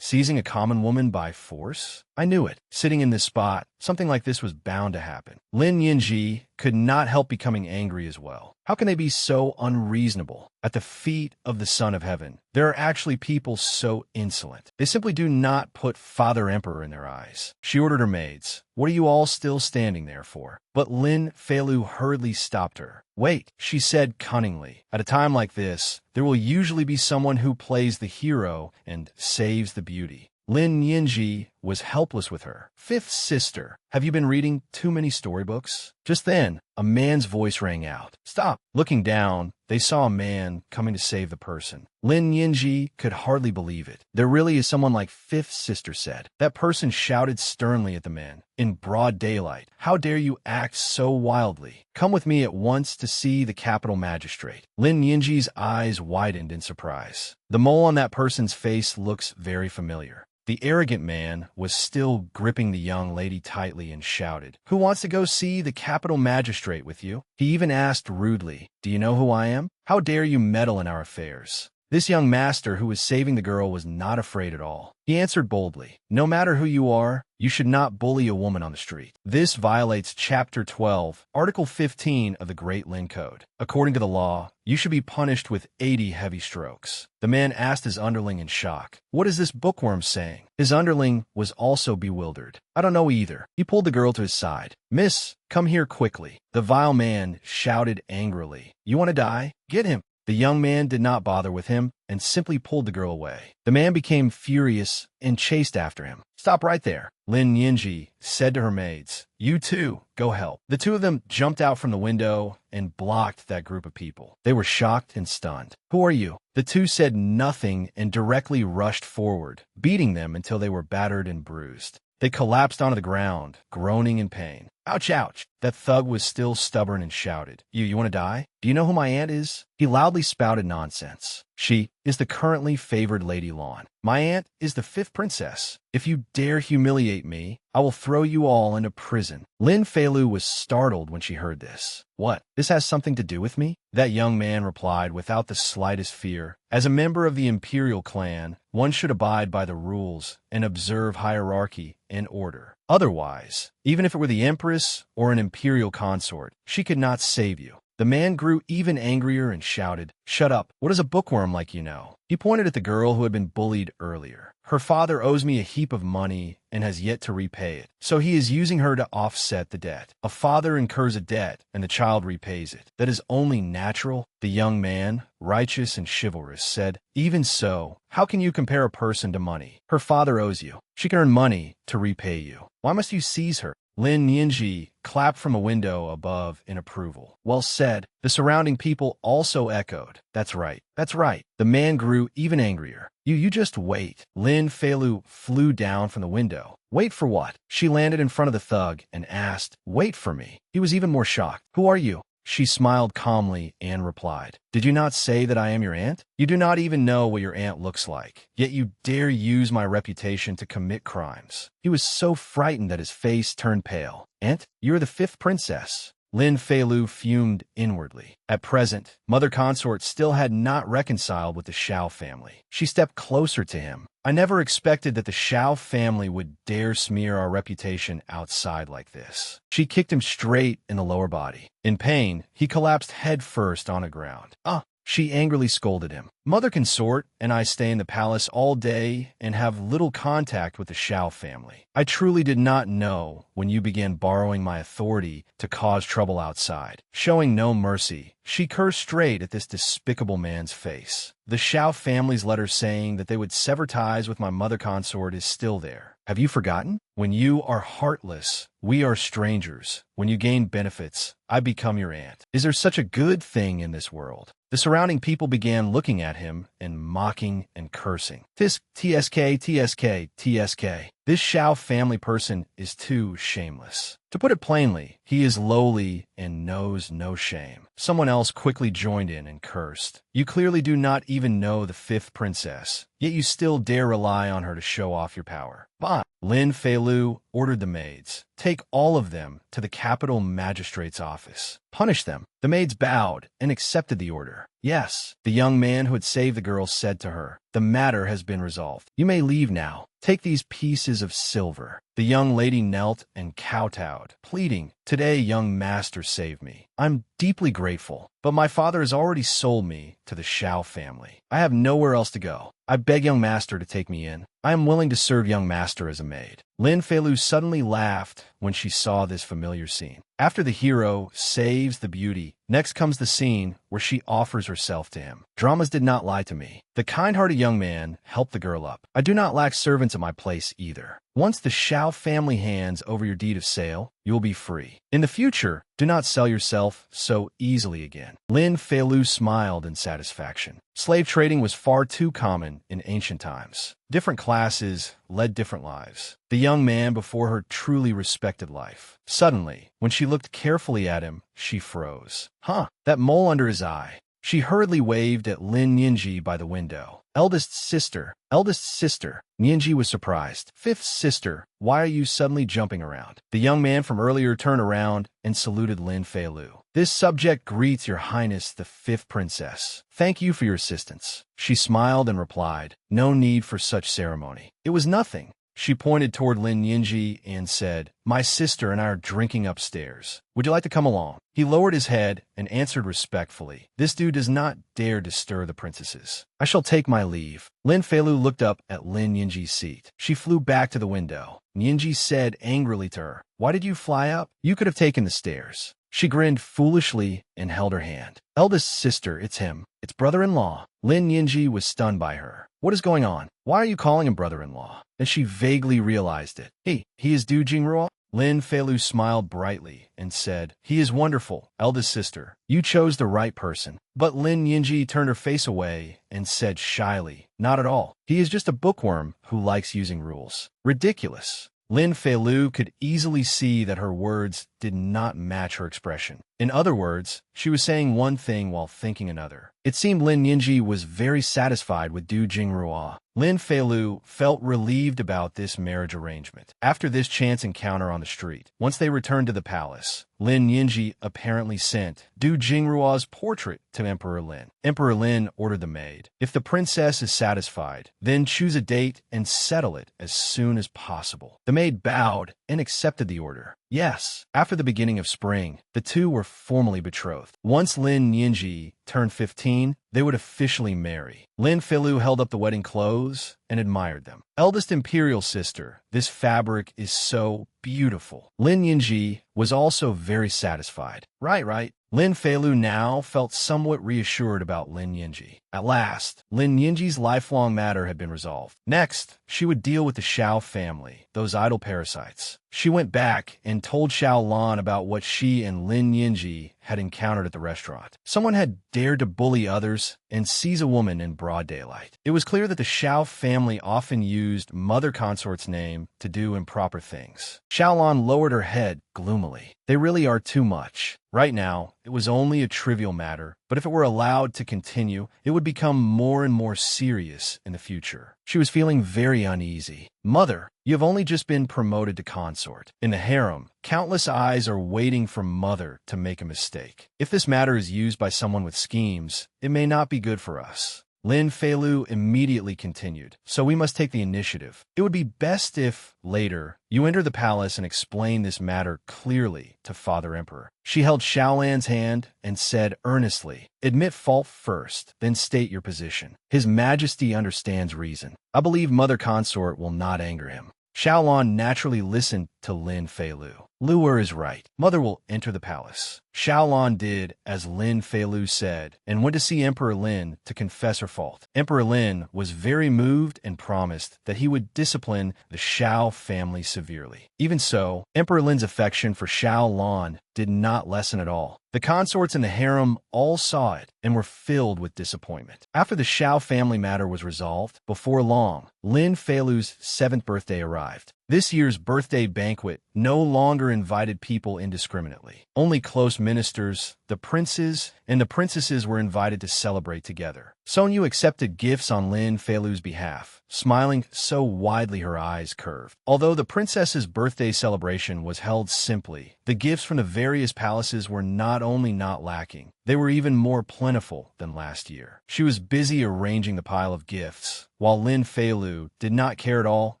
Seizing a common woman by force? I knew it. Sitting in this spot, something like this was bound to happen. Lin Yinji could not help becoming angry as well. How can they be so unreasonable? At the feet of the Son of Heaven, there are actually people so insolent. They simply do not put Father Emperor in their eyes. She ordered her maids, what are you all still standing there for? But Lin Feilu hurriedly stopped her. Wait, she said cunningly. At a time like this, there will usually be someone who plays the hero and saves the beauty. Lin Yinji was helpless with her. Fifth sister, have you been reading too many storybooks? Just then, a man's voice rang out. Stop! Looking down, they saw a man coming to save the person. Lin Yinji could hardly believe it. There really is someone like Fifth sister said. That person shouted sternly at the men. In broad daylight, how dare you act so wildly? Come with me at once to see the capital magistrate. Lin Yinji's eyes widened in surprise. The mole on that person's face looks very familiar. The arrogant man was still gripping the young lady tightly and shouted, who wants to go see the capital magistrate with you? He even asked rudely, do you know who I am? How dare you meddle in our affairs? This young master who was saving the girl was not afraid at all. He answered boldly, no matter who you are, you should not bully a woman on the street. This violates Chapter 12, Article 15 of the Great Lin Code. According to the law, you should be punished with 80 heavy strokes. The man asked his underling in shock, what is this bookworm saying? His underling was also bewildered. I don't know either. He pulled the girl to his side. Miss, come here quickly. The vile man shouted angrily. You want to die? Get him. The young man did not bother with him and simply pulled the girl away. The man became furious and chased after him. Stop right there. Lin Yinji said to her maids, you too, go help. The two of them jumped out from the window and blocked that group of people. They were shocked and stunned. Who are you? The two said nothing and directly rushed forward, beating them until they were battered and bruised. They collapsed onto the ground, groaning in pain. Ouch, ouch. That thug was still stubborn and shouted, You want to die? Do you know who my aunt is? He loudly spouted nonsense. She is the currently favored Lady Lawn. My aunt is the 5th princess. If you dare humiliate me, I will throw you all into prison. Lin Feilu was startled when she heard this. What? This has something to do with me? That young man replied without the slightest fear. As a member of the imperial clan, one should abide by the rules and observe hierarchy and order. Otherwise, even if it were the empress or an imperial consort, she could not save you. The man grew even angrier and shouted, "Shut up! What does a bookworm like you know?" He pointed at the girl who had been bullied earlier. "Her father owes me a heap of money and has yet to repay it, so he is using her to offset the debt. A father incurs a debt, and the child repays it. That is only natural." The young man, righteous and chivalrous, said, "Even so, how can you compare a person to money? Her father owes you. She can earn money to repay you. Why must you seize her?" Lin Nianji clapped from a window above in approval. "Well said." The surrounding people also echoed, "That's right, that's right." The man grew even angrier. You just wait." Lin Feilu flew down from the window. "Wait for what?" She landed in front of the thug and asked, "Wait for me." He was even more shocked. "Who are you?" She smiled calmly and replied, "Did you not say that I am your aunt? You do not even know what your aunt looks like, yet you dare use my reputation to commit crimes." He was so frightened that his face turned pale. "Aunt, you are the fifth princess." Lin Feilu fumed inwardly. At present, Mother Consort still had not reconciled with the Shao family. She stepped closer to him. "I never expected that the Shao family would dare smear our reputation outside like this." She kicked him straight in the lower body. In pain, he collapsed headfirst on the ground. "Ah!" She angrily scolded him. "Mother Consort and I stay in the palace all day and have little contact with the Shao family. I truly did not know when you began borrowing my authority to cause trouble outside." Showing no mercy, she cursed straight at this despicable man's face. "The Shao family's letter saying that they would sever ties with my mother consort is still there. Have you forgotten? When you are heartless, we are strangers. When you gain benefits, I become your aunt. Is there such a good thing in this world?" The surrounding people began looking at him and mocking and cursing. TSK, TSK, TSK. This Shao family person is too shameless. To put it plainly, he is lowly and knows no shame. Someone else quickly joined in and cursed. "You clearly do not even know the fifth princess, yet you still dare rely on her to show off your power. Fine." Lin Feilu ordered the maids, "Take all of them to the capital magistrate's office. Punish them." The maids bowed and accepted the order. "Yes," the young man who had saved the girl said to her, "the matter has been resolved. You may leave now. Take these pieces of silver." The young lady knelt and kowtowed, pleading, "Today, young master saved me. I'm deeply grateful, but my father has already sold me to the Shao family. I have nowhere else to go. I beg young master to take me in. I am willing to serve young master as a maid." Lin Feilu suddenly laughed when she saw this familiar scene. After the hero saves the beauty, next comes the scene where she offers herself to him. Dramas did not lie to me. The kind-hearted young man helped the girl up. "I do not lack servants at my place either. Once the Shao family hands over your deed of sale, you will be free. In the future, do not sell yourself so easily again." Lin Feilu smiled in satisfaction. Slave trading was far too common in ancient times. Different classes led different lives. The young man before her truly respected life. Suddenly, when she looked carefully at him, she froze. "Huh, that mole under his eye." She hurriedly waved at Lin Nianji by the window. Eldest sister, eldest sister." Nianji was surprised. "Fifth sister, why are you suddenly jumping around?" The young man from earlier turned around and saluted Lin Feilu. "This subject greets your highness the fifth princess. Thank you for your assistance." She smiled and replied, "No need for such ceremony. It was nothing." She pointed toward Lin Nianji and said, "My sister and I are drinking upstairs. Would you like to come along?" He lowered his head and answered respectfully, "This dude does not dare disturb the princesses. I shall take my leave." Lin Feilu looked up at Lin Nianji's seat. She flew back to the window. Nianji said angrily to her, "Why did you fly up? You could have taken the stairs." She grinned foolishly and held her hand. "Eldest sister, it's him. It's brother-in-law." Lin Nianji was stunned by her. "What is going on? Why are you calling him brother-in-law?" Then she vaguely realized it. He is Du Jingruo?" Lin Feilu smiled brightly and said, "He is wonderful, eldest sister. You chose the right person." But Lin Nianji turned her face away and said shyly, "Not at all. He is just a bookworm who likes using rules." Ridiculous. Lin Feilu could easily see that her words did not match her expression. In other words, she was saying one thing while thinking another. It seemed Lin Nianji was very satisfied with Du Jingruo. Lin Feilu felt relieved about this marriage arrangement. After this chance encounter on the street, once they returned to the palace, Lin Nianji apparently sent Du Jingruo's portrait to Emperor Lin. Emperor Lin ordered the maid, "If the princess is satisfied, then choose a date and settle it as soon as possible." The maid bowed and accepted the order. Yes, after the beginning of spring, the two were formally betrothed. Once Lin Yinji turned 15, they would officially marry. Lin Feilu held up the wedding clothes and admired them. Eldest imperial sister, this fabric is so beautiful. Lin Yinji was also very satisfied. Right. Lin Feilu now felt somewhat reassured about Lin Yinji. At last, Lin Yinji's lifelong matter had been resolved. Next, she would deal with the Xiao family, those idle parasites. She went back and told Xiao Lan about what she and Lin Yinji had encountered at the restaurant. Someone had dared to bully others and seize a woman in broad daylight. It was clear that the Xiao family often used mother consort's name to do improper things. Xiao Lan lowered her head gloomily. They really are too much. Right now, it was only a trivial matter, but if it were allowed to continue, it would become more and more serious in the future. She was feeling very uneasy. Mother, you have only just been promoted to consort. In the harem, countless eyes are waiting for Mother to make a mistake. If this matter is used by someone with schemes, it may not be good for us. Lin Feilu immediately continued, so we must take the initiative. It would be best if, later, you enter the palace and explain this matter clearly to Father Emperor. She held Xiaolan's hand and said earnestly, admit fault first, then state your position. His Majesty understands reason. I believe Mother Consort will not anger him. Xiaolan naturally listened to Lin Feilu. Luer is right. Mother will enter the palace. Xiaolan did as Lin Feilu said and went to see Emperor Lin to confess her fault. Emperor Lin was very moved and promised that he would discipline the Xiao family severely. Even so, Emperor Lin's affection for Xiao Lan did not lessen at all. The consorts in the harem all saw it and were filled with disappointment. After the Xiao family matter was resolved, before long, Lin Feilu's 7th birthday arrived. This year's birthday banquet no longer invited people indiscriminately. Only close ministers, the princes, and the princesses were invited to celebrate together. Song Yu accepted gifts on Lin Feilu's behalf, smiling so widely her eyes curved. Although the princess's birthday celebration was held simply, the gifts from the various palaces were not only not lacking, they were even more plentiful than last year. She was busy arranging the pile of gifts, while Lin Feilu did not care at all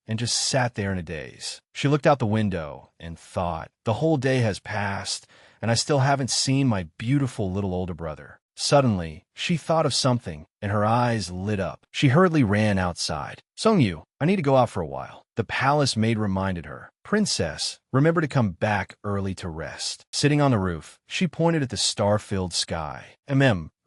and just sat there in a daze. She looked out the window and thought, the whole day has passed, and I still haven't seen my beautiful little older brother. Suddenly, she thought of something, and her eyes lit up. She hurriedly ran outside. Song Yu, I need to go out for a while. The palace maid reminded her. Princess, remember to come back early to rest. Sitting on the roof, she pointed at the star-filled sky.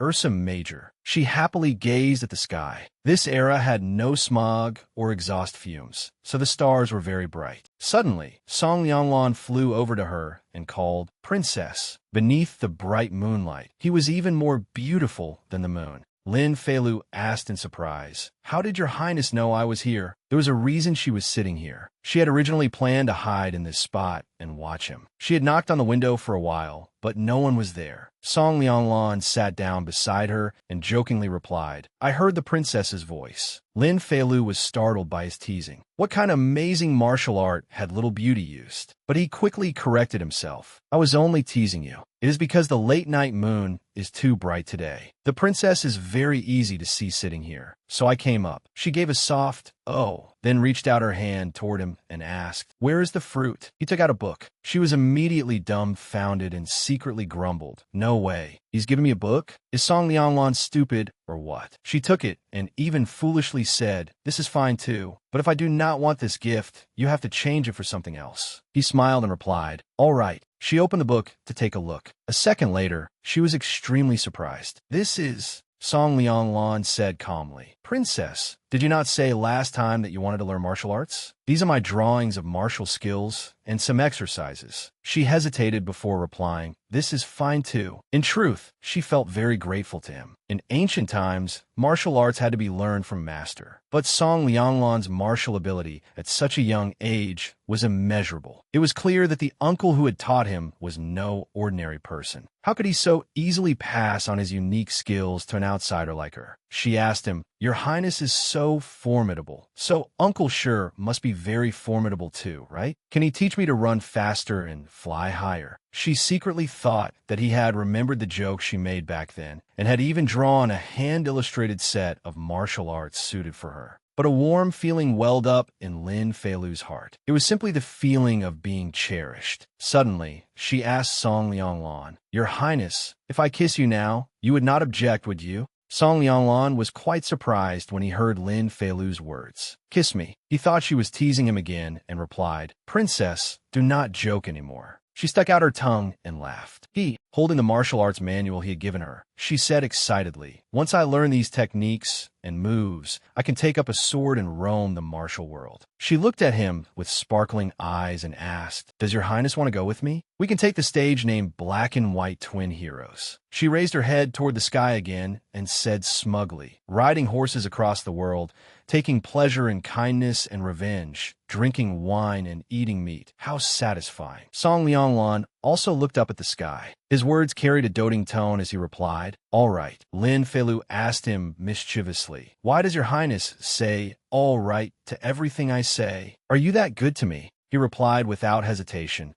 Ursa Major. She happily gazed at the sky. This era had no smog or exhaust fumes, so the stars were very bright. Suddenly, Song Lianglan flew over to her and called, Princess. Beneath the bright moonlight, he was even more beautiful than the moon. Lin Feilu asked in surprise, How did your highness know I was here? There was a reason she was sitting here. She had originally planned to hide in this spot and watch him. She had knocked on the window for a while, but no one was there. Song Lianglan sat down beside her and jokingly replied, I heard the princess's voice. Lin Feilu was startled by his teasing. What kind of amazing martial art had little beauty used? But he quickly corrected himself. I was only teasing you. It is because the late-night moon is too bright today. The princess is very easy to see sitting here, so I came up. She gave a soft, oh, then reached out her hand toward him and asked, Where is the fruit? He took out a book. She was immediately dumbfounded and secretly grumbled, No way. He's giving me a book? Is Song Lianglan stupid or what? She took it and even foolishly said, This is fine too, but if I do not want this gift, you have to change it for something else. He smiled and replied, All right. She opened the book to take a look. A second later, she was extremely surprised. This is, Song Lianglan said calmly. Princess, did you not say last time that you wanted to learn martial arts? These are my drawings of martial skills and some exercises. She hesitated before replying, This is fine too. In truth, she felt very grateful to him. In ancient times, martial arts had to be learned from master. But Song Lianglan's martial ability at such a young age was immeasurable. It was clear that the uncle who had taught him was no ordinary person. How could he so easily pass on his unique skills to an outsider like her? She asked him, Your Highness is so formidable. So Uncle sure must be very formidable too, right? Can he teach me to run faster and fly higher? She secretly thought that he had remembered the joke she made back then and had even drawn a hand-illustrated set of martial arts suited for her. but a warm feeling welled up in Lin Feilu's heart. It was simply the feeling of being cherished. Suddenly, she asked Song Lianglan, "Your Highness, if I kiss you now, you would not object, would you?" Song Lianglan was quite surprised when he heard Lin Feilu's words. "Kiss me." He thought she was teasing him again and replied, "Princess, do not joke anymore." She stuck out her tongue and laughed. Holding the martial arts manual he had given her, she said excitedly, "Once I learn these techniques and moves, I can take up a sword and roam the martial world." She looked at him with sparkling eyes and asked, "Does your Highness want to go with me? We can take the stage named Black and White Twin Heroes." She raised her head toward the sky again and said smugly, "Riding horses across the world, taking pleasure in kindness and revenge, drinking wine and eating meat. How satisfying." Song Lianglan also looked up at the sky. His words carried a doting tone as he replied, "All right." Lin Feilu asked him mischievously, "Why does your Highness say, 'all right' to everything I say? Are you that good to me?" He replied without hesitation,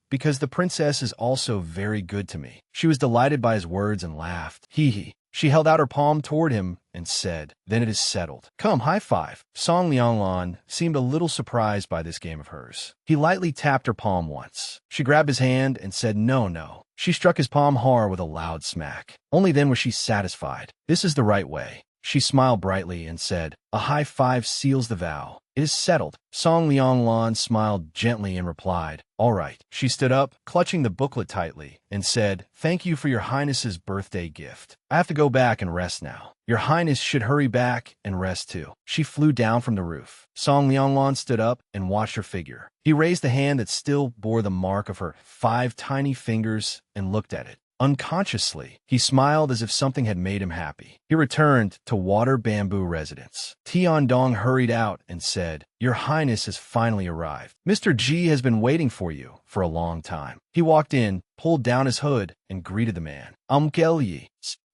"Because the princess is also very good to me." She was delighted by his words and laughed. She held out her palm toward him and said, "Then it is settled. Come, high five." Song Lianglan seemed a little surprised by this game of hers. He lightly tapped her palm once. She grabbed his hand and said, "No, no." She struck his palm hard with a loud smack. Only then was she satisfied. "This is the right way." She smiled brightly and said, "A high five seals the vow. It is settled." Song Lianglan smiled gently and replied, "All right." She stood up, clutching the booklet tightly, and said, "Thank you for your Highness's birthday gift. I have to go back and rest now. Your Highness should hurry back and rest too." She flew down from the roof. Song Lianglan stood up and watched her figure. He raised the hand that still bore the mark of her 5 tiny fingers and looked at it. Unconsciously, he smiled as if something had made him happy. He returned to Water Bamboo Residence. Tiandong hurried out and said, "Your Highness has finally arrived. Mr. Ji has been waiting for you for a long time." He walked in, pulled down his hood, and greeted the man. Yi.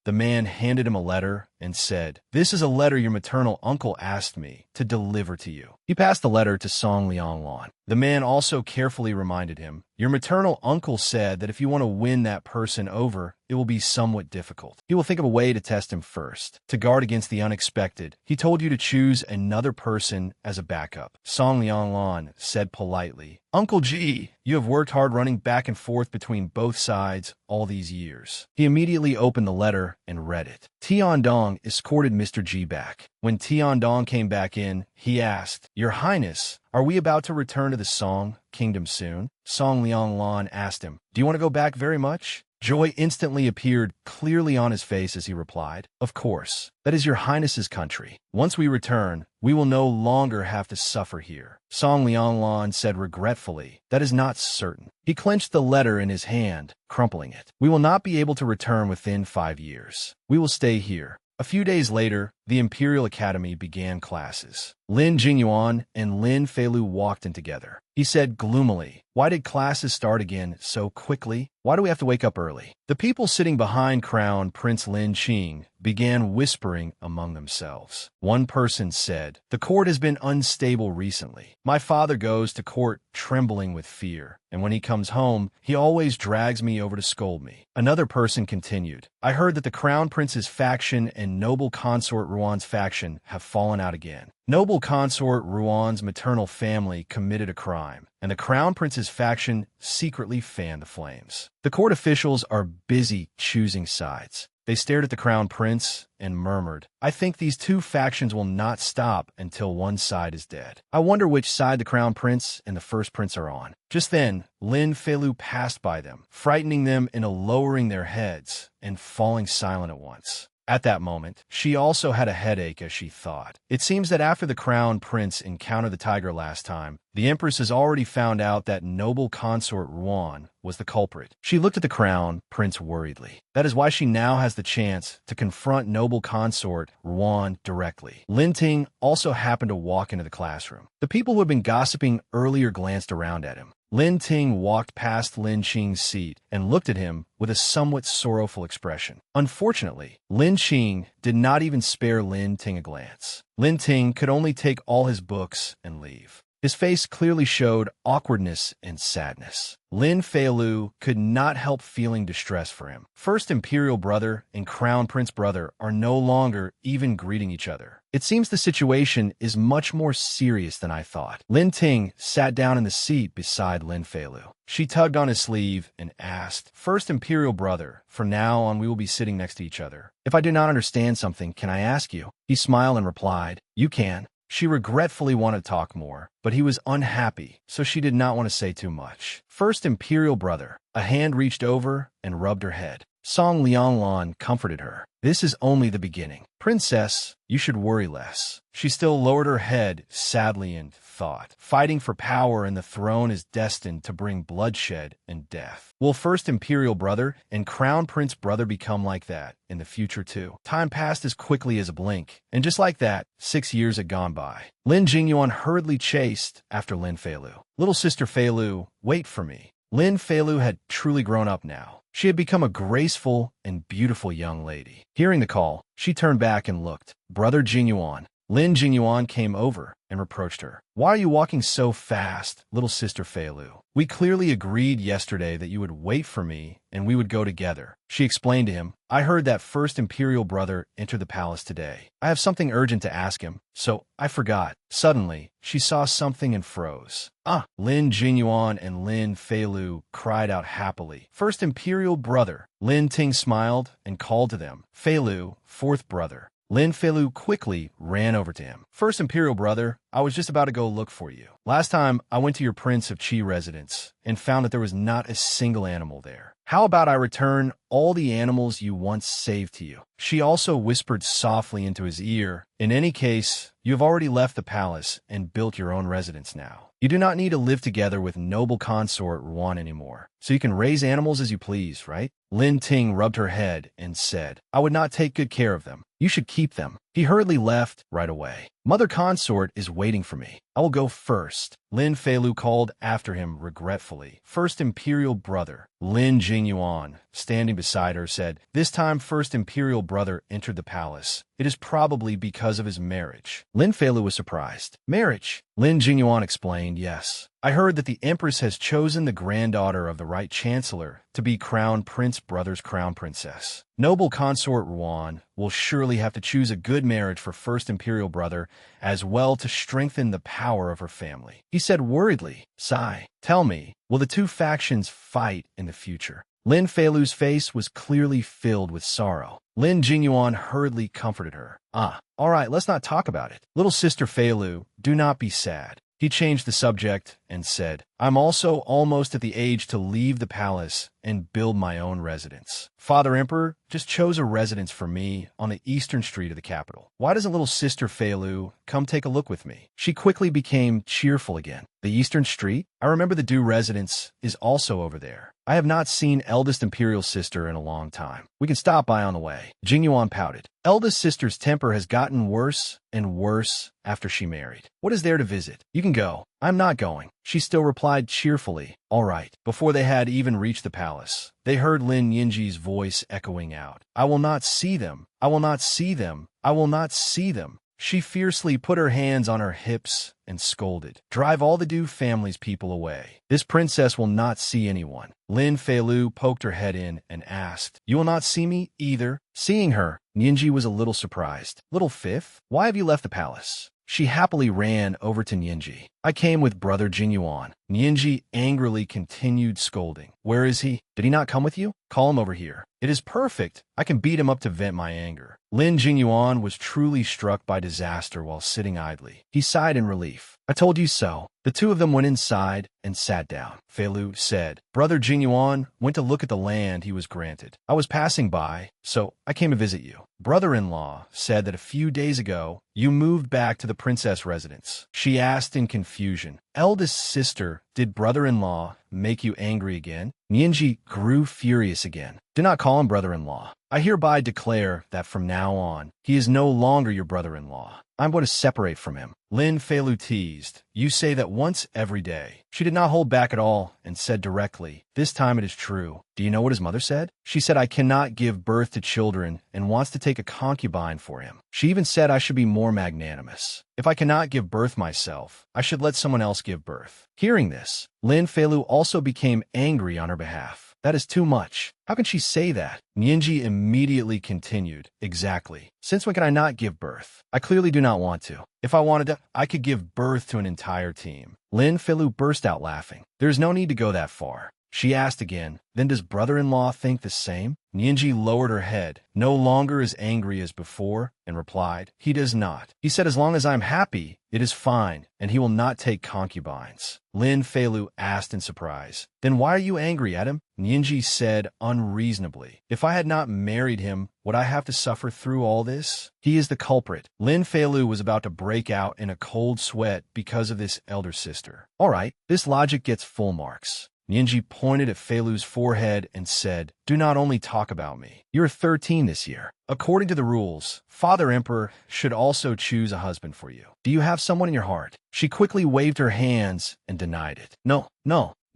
The man handed him a letter and said, "This is a letter your maternal uncle asked me to deliver to you." He passed the letter to Song Lianglan. The man also carefully reminded him, "Your maternal uncle said that if you want to win that person over, it will be somewhat difficult. He will think of a way to test him first. To guard against the unexpected, he told you to choose another person as a backup." Song Lianglan said politely, "Uncle Ji, you have worked hard running back and forth between both sides all these years." He immediately opened the letter and read it. Tiandong escorted Mr. Ji back. When Tiandong came back in, he asked, "Your Highness, are we about to return to the Song Kingdom soon?" Song Lianglan asked him, "Do you want to go back very much?" Joy instantly appeared clearly on his face as he replied, "Of course. That is your Highness's country. Once we return, we will no longer have to suffer here." Song Lianglan said regretfully, "That is not certain." He clenched the letter in his hand, crumpling it. "We will not be able to return within 5 years. We will stay here." A few days later, the Imperial Academy began classes. Lin Jingyuan and Lin Feilu walked in together. He said gloomily, "Why did classes start again so quickly? Why do we have to wake up early?" The people sitting behind Crown Prince Lin Qing began whispering among themselves. One person said, "The court has been unstable recently. My father goes to court trembling with fear, and when he comes home, he always drags me over to scold me." Another person continued, "I heard that the Crown Prince's faction and noble consort Ruan's faction have fallen out again. Noble consort Ruan's maternal family committed a crime, and the Crown Prince's faction secretly fanned the flames. The court officials are busy choosing sides." They stared at the Crown Prince and murmured, "I think these two factions will not stop until one side is dead. I wonder which side the Crown Prince and the First Prince are on." Just then, Lin Feilu passed by them, frightening them into lowering their heads and falling silent at once. At that moment, she also had a headache as she thought. It seems that after the Crown Prince encountered the tiger last time, the Empress has already found out that noble consort Ruan was the culprit. She looked at the Crown Prince worriedly. That is why she now has the chance to confront noble consort Ruan directly. Lin Ting also happened to walk into the classroom. The people who had been gossiping earlier glanced around at him. Lin Ting walked past Lin Qing's seat and looked at him with a somewhat sorrowful expression. Unfortunately, Lin Qing did not even spare Lin Ting a glance. Lin Ting could only take all his books and leave. His face clearly showed awkwardness and sadness. Lin Feilu could not help feeling distress for him. First Imperial brother and Crown Prince brother are no longer even greeting each other. It seems the situation is much more serious than I thought. Lin Ting sat down in the seat beside Lin Feilu. She tugged on his sleeve and asked, First Imperial brother, from now on we will be sitting next to each other. If I do not understand something, can I ask you? He smiled and replied, You can. She regretfully wanted to talk more, but he was unhappy, so she did not want to say too much. First Imperial brother. A hand reached over and rubbed her head. Song Lianglan comforted her. This is only the beginning. Princess, you should worry less. She still lowered her head sadly and thought, fighting for power and the throne is destined to bring bloodshed and death. Will First Imperial brother and Crown Prince brother become like that in the future too? Time passed as quickly as a blink, and just like that, 6 years had gone by. Lin Jingyuan hurriedly chased after Lin Feilu. Little sister Feilu, wait for me. Lin Feilu had truly grown up now. She had become a graceful and beautiful young lady. Hearing the call, she turned back and looked. Brother Jingyuan. Lin Jingyuan came over and reproached her. Why are you walking so fast, little sister Feilu? We clearly agreed yesterday that you would wait for me and we would go together. She explained to him, I heard that First Imperial brother entered the palace today. I have something urgent to ask him, so I forgot. Suddenly, she saw something and froze. Lin Jingyuan and Lin Feilu cried out happily. First Imperial brother. Lin Ting smiled and called to them. Feilu, fourth brother. Lin Feilu quickly ran over to him. First Imperial brother, I was just about to go look for you. Last time, I went to your Prince of Qi residence and found that there was not a single animal there. How about I return all the animals you once saved to you? She also whispered softly into his ear, In any case, you have already left the palace and built your own residence now. You do not need to live together with noble consort Ruan anymore, so you can raise animals as you please, right? Lin Ting rubbed her head and said, I would not take good care of them. You should keep them. He hurriedly left right away. Mother consort is waiting for me. I will go first. Lin Feilu called after him regretfully. First Imperial brother. Lin Jingyuan, standing beside her, said, This time First Imperial brother entered the palace. It is probably because of his marriage. Lin Feilu was surprised. Marriage? Lin Jingyuan explained, Yes. I heard that the Empress has chosen the granddaughter of the right chancellor to be Crown Prince brother's crown princess. Noble consort Ruan will surely have to choose a good marriage for First Imperial brother as well to strengthen the power of her family. He said worriedly, Sigh, tell me, will the two factions fight in the future? Lin Feilu's face was clearly filled with sorrow. Lin Jingyuan hurriedly comforted her. All right, let's not talk about it. Little sister Feilu, do not be sad. He changed the subject and said, I'm also almost at the age to leave the palace and build my own residence. Father Emperor just chose a residence for me on the eastern street of the capital. Why doesn't little sister Feilu come take a look with me? She quickly became cheerful again. The eastern street? I remember the Du residence is also over there. I have not seen eldest imperial sister in a long time. We can stop by on the way. Jingyuan pouted. Eldest sister's temper has gotten worse and worse after she married. What is there to visit? You can go. I'm not going. She still replied cheerfully, All right. Before they had even reached the palace, they heard Lin Yinji's voice echoing out. I will not see them. I will not see them. I will not see them. She fiercely put her hands on her hips and scolded. Drive all the Du family's people away. This princess will not see anyone. Lin Feilu poked her head in and asked, You will not see me either? Seeing her, Nianji was a little surprised. Little Fifth, why have you left the palace? She happily ran over to Nianji. I came with brother Jingyuan. Nianji angrily continued scolding. Where is he? Did he not come with you? Call him over here. It is perfect. I can beat him up to vent my anger. Lin Jingyuan was truly struck by disaster while sitting idly. He sighed in relief. I told you so. The two of them went inside and sat down. Feilu said, Brother Jingyuan went to look at the land he was granted. I was passing by, so I came to visit you. Brother-in-law said that a few days ago, you moved back to the princess residence. She asked in confusion, Eldest sister, did brother-in-law make you angry again? Nianji grew furious again. Do not call him brother-in-law. I hereby declare that from now on, he is no longer your brother-in-law. I'm going to separate from him. Lin Feilu teased. You say that once every day. She did not hold back at all and said directly, this time it is true. Do you know what his mother said? She said I cannot give birth to children and wants to take a concubine for him. She even said I should be more magnanimous. If I cannot give birth myself, I should let someone else give birth. Hearing this, Lin Feilu also became angry on her behalf. That is too much. How can she say that? Nianji immediately continued. Exactly. Since when can I not give birth? I clearly do not want to. If I wanted to, I could give birth to an entire team. Lin Feilu burst out laughing. There's no need to go that far. She asked again, then does brother-in-law think the same? Nianji lowered her head, no longer as angry as before, and replied, he does not. He said as long as I'm happy, it is fine, and he will not take concubines. Lin Feilu asked in surprise, then why are you angry at him? Nianji said unreasonably, if I had not married him, would I have to suffer through all this? He is the culprit. Lin Feilu was about to break out in a cold sweat because of this elder sister. All right, this logic gets full marks. Nianji pointed at Feilu's forehead and said, do not only talk about me. You're 13 this year. According to the rules, Father Emperor should also choose a husband for you. Do you have someone in your heart? She quickly waved her hands and denied it. No.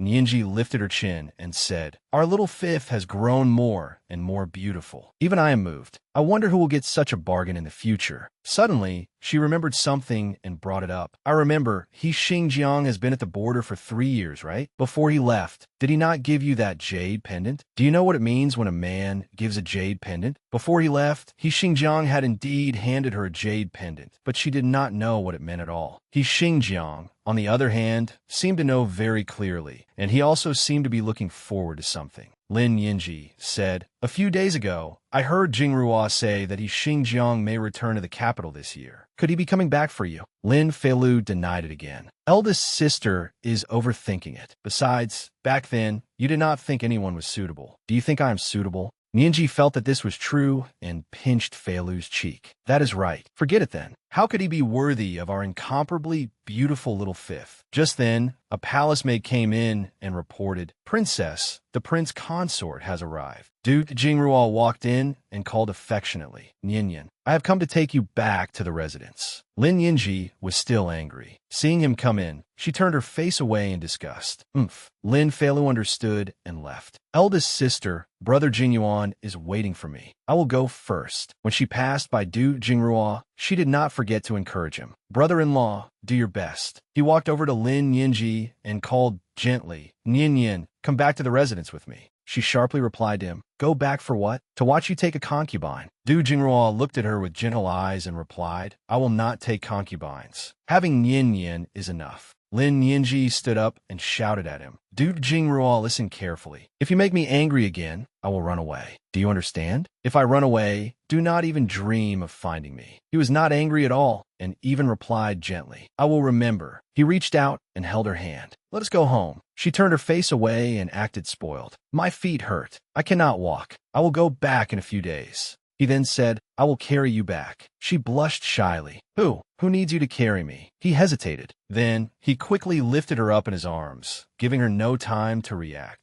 Nianji lifted her chin and said, our little fifth has grown more and more beautiful. Even I am moved. I wonder who will get such a bargain in the future. Suddenly, she remembered something and brought it up. I remember, he Xingjiang has been at the border for 3 years, right? Before he left, did he not give you that jade pendant? Do you know what it means when a man gives a jade pendant? Before he left, he Xingjiang had indeed handed her a jade pendant, but she did not know what it meant at all. He Xingjiang, on the other hand, seemed to know very clearly, and he also seemed to be looking forward to something. Lin Yinji said, a few days ago, I heard Jingrua say that he Xingjiang may return to the capital this year. Could he be coming back for you? Lin Feilu denied it again. Eldest sister is overthinking it. Besides, back then, you did not think anyone was suitable. Do you think I am suitable? Nianji felt that this was true and pinched Feilu's cheek. That is right. Forget it then. How could he be worthy of our incomparably beautiful little fifth? Just then, a palace maid came in and reported, Princess, the prince consort has arrived. Duke Jingrua walked in and called affectionately, Nianyan, I have come to take you back to the residence. Lin Yinji was still angry. Seeing him come in, she turned her face away in disgust. Lin Feilu understood and left. Eldest sister, Brother Jingyuan, is waiting for me. I will go first. When she passed by Duke Jingrua, she did not forget to encourage him. Brother-in-law, do your best. He walked over to Lin Yinji and called gently, Nianyan, come back to the residence with me. She sharply replied to him, go back for what? To watch you take a concubine. Du Jingrua looked at her with gentle eyes and replied, I will not take concubines. Having Nianyan is enough. Lin Yinji stood up and shouted at him. Du Jingrua listened carefully. If you make me angry again, I will run away. Do you understand? If I run away, do not even dream of finding me. He was not angry at all and even replied gently, I will remember. He reached out and held her hand. Let us go home. She turned her face away and acted spoiled. My feet hurt. I cannot walk. I will go back in a few days. He then said, I will carry you back. She blushed shyly. Who needs you to carry me? He hesitated. Then, he quickly lifted her up in his arms, giving her no time to react.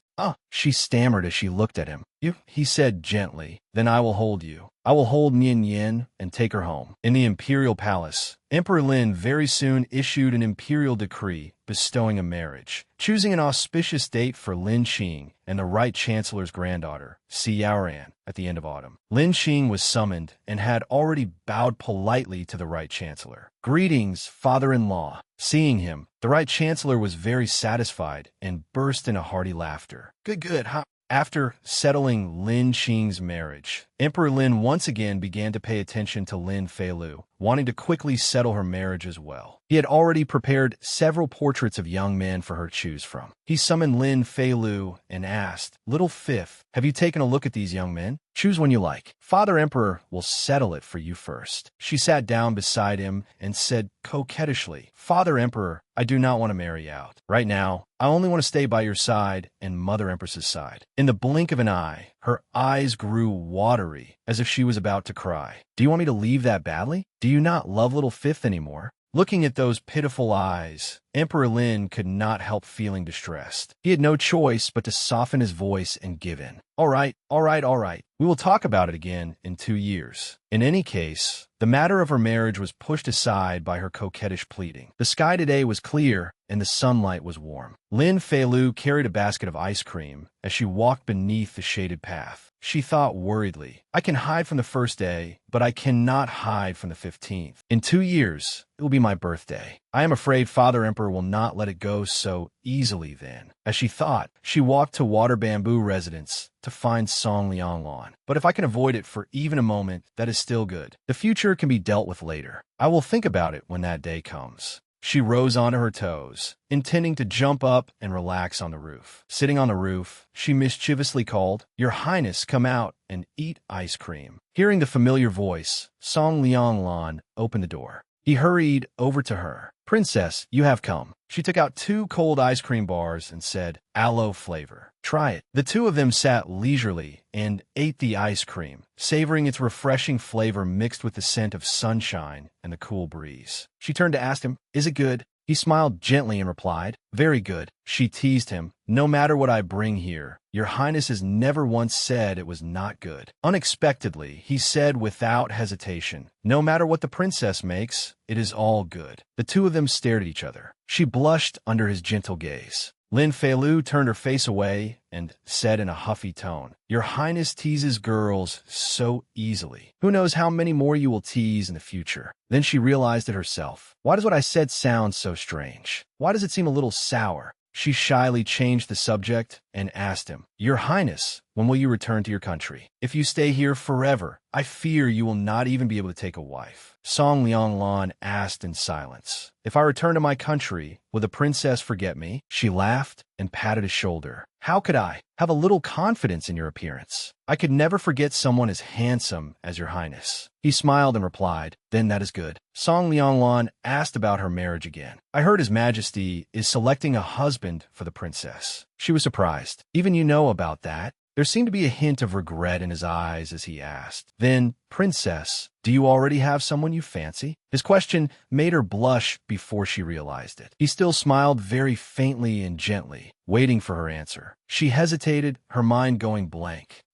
She stammered as she looked at him. You, he said gently, then I will hold you. I will hold Nian Yin and take her home. In the imperial palace, Emperor Lin very soon issued an imperial decree bestowing a marriage, choosing an auspicious date for Lin Qing and the Right Chancellor's granddaughter, Si Yaoran, at the end of autumn. Lin Qing was summoned and had already bowed politely to the Right Chancellor. Greetings, father-in-law. Seeing him, the Right Chancellor was very satisfied and burst into hearty laughter. Good, huh? After settling Lin Qing's marriage, Emperor Lin once again began to pay attention to Lin Feilu, wanting to quickly settle her marriage as well. He had already prepared several portraits of young men for her to choose from. He summoned Lin Feilu and asked, Little Fifth, have you taken a look at these young men? Choose one you like. Father Emperor will settle it for you first. She sat down beside him and said coquettishly, Father Emperor, I do not want to marry out. Right now, I only want to stay by your side and Mother Empress's side. In the blink of an eye, her eyes grew watery, as if she was about to cry. Do you want me to leave that badly? Do you not love Little Fifth anymore? Looking at those pitiful eyes, Emperor Lin could not help feeling distressed. He had no choice but to soften his voice and give in. All right, all right, all right. We will talk about it again in 2 years. In any case, the matter of her marriage was pushed aside by her coquettish pleading. The sky today was clear, and the sunlight was warm. Lin Feilu carried a basket of ice cream as she walked beneath the shaded path. She thought worriedly, I can hide from the first day, but I cannot hide from the 15th. In 2 years, it will be my birthday. I am afraid Father Emperor will not let it go so easily then. As she thought, she walked to Water Bamboo Residence to find Song Lianglan. But if I can avoid it for even a moment, that is still good. The future can be dealt with later. I will think about it when that day comes. She rose onto her toes, intending to jump up and relax on the roof. Sitting on the roof, she mischievously called, Your Highness, come out and eat ice cream. Hearing the familiar voice, Song Lianglan opened the door. He hurried over to her. Princess, you have come. She took out 2 cold ice cream bars and said, Aloe flavor. Try it. The 2 of them sat leisurely and ate the ice cream, savoring its refreshing flavor mixed with the scent of sunshine and the cool breeze. She turned to ask him, Is it good? He smiled gently and replied, Very good. She teased him, No matter what I bring here, Your Highness has never once said it was not good. Unexpectedly, he said without hesitation, No matter what the princess makes, it is all good. The 2 of them stared at each other. She blushed under his gentle gaze. Lin Feilu turned her face away and said in a huffy tone, Your Highness teases girls so easily. Who knows how many more you will tease in the future? Then she realized it herself. Why does what I said sound so strange? Why does it seem a little sour? She shyly changed the subject and asked him, Your Highness, when will you return to your country? If you stay here forever, I fear you will not even be able to take a wife. Song Lianglan asked in silence, If I return to my country, will the princess forget me? She laughed and patted his shoulder. How could I? Have a little confidence in your appearance. I could never forget someone as handsome as your highness. He smiled and replied, Then that is good. Song Lianglan asked about her marriage again. I heard His Majesty is selecting a husband for the princess. She was surprised. Even you know about that? There seemed to be a hint of regret in his eyes as he asked, Then, Princess, do you already have someone you fancy? His question made her blush before she realized it. He still smiled very faintly and gently, waiting for her answer. She hesitated, her mind going blank.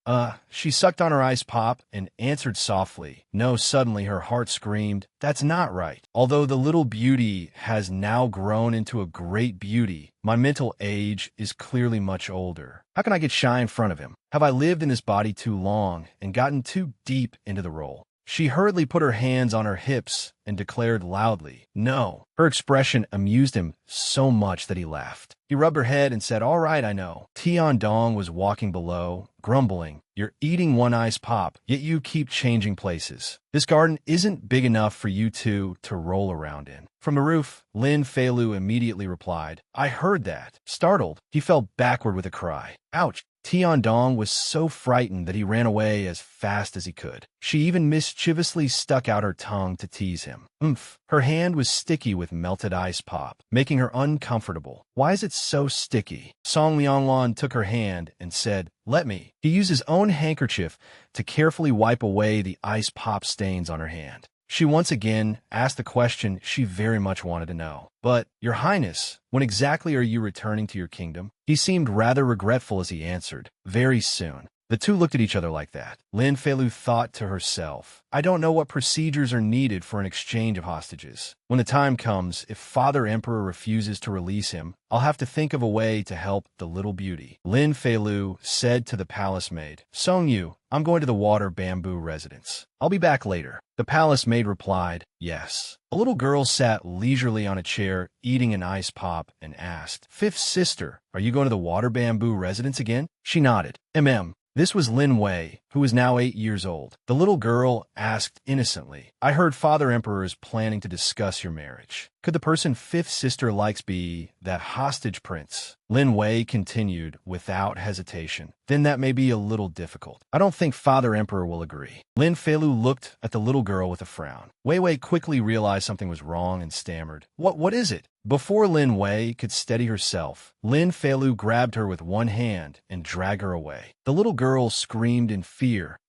She sucked on her ice pop and answered softly. No, suddenly her heart screamed, That's not right. Although the little beauty has now grown into a great beauty, my mental age is clearly much older. How can I get shy in front of him? Have I lived in this body too long and gotten too deep into the role? She hurriedly put her hands on her hips and declared loudly, No. Her expression amused him so much that he laughed. He rubbed her head and said, All right, I know. Tiandong was walking below, grumbling, You're eating one ice pop, yet you keep changing places. This garden isn't big enough for you two to roll around in. From the roof, Lin Feilu immediately replied, I heard that. Startled, he fell backward with a cry. Ouch! Tiandong was so frightened that he ran away as fast as he could. She even mischievously stuck out her tongue to tease him. Oomph! Her hand was sticky with melted ice pop, making her uncomfortable. Why is it so sticky? Song Lianglan took her hand and said, Let me. He used his own handkerchief to carefully wipe away the ice pop stains on her hand. She once again asked the question she very much wanted to know. But, Your Highness, when exactly are you returning to your kingdom? He seemed rather regretful as he answered, Very soon. The two looked at each other like that. Lin Feilu thought to herself, I don't know what procedures are needed for an exchange of hostages. When the time comes, if Father Emperor refuses to release him, I'll have to think of a way to help the little beauty. Lin Feilu said to the palace maid, Song Yu, I'm going to the Water Bamboo Residence. I'll be back later. The palace maid replied, Yes. A little girl sat leisurely on a chair, eating an ice pop, and asked, Fifth sister, are you going to the Water Bamboo Residence again? She nodded. This was Lin Wei, who was now 8 years old. The little girl asked innocently, I heard Father Emperor is planning to discuss your marriage. Could the person fifth sister likes be that hostage prince? Lin Wei continued without hesitation. Then that may be a little difficult. I don't think Father Emperor will agree. Lin Feilu looked at the little girl with a frown. Wei Wei quickly realized something was wrong and stammered. What is it? Before Lin Wei could steady herself, Lin Feilu grabbed her with one hand and dragged her away. The little girl screamed in fear.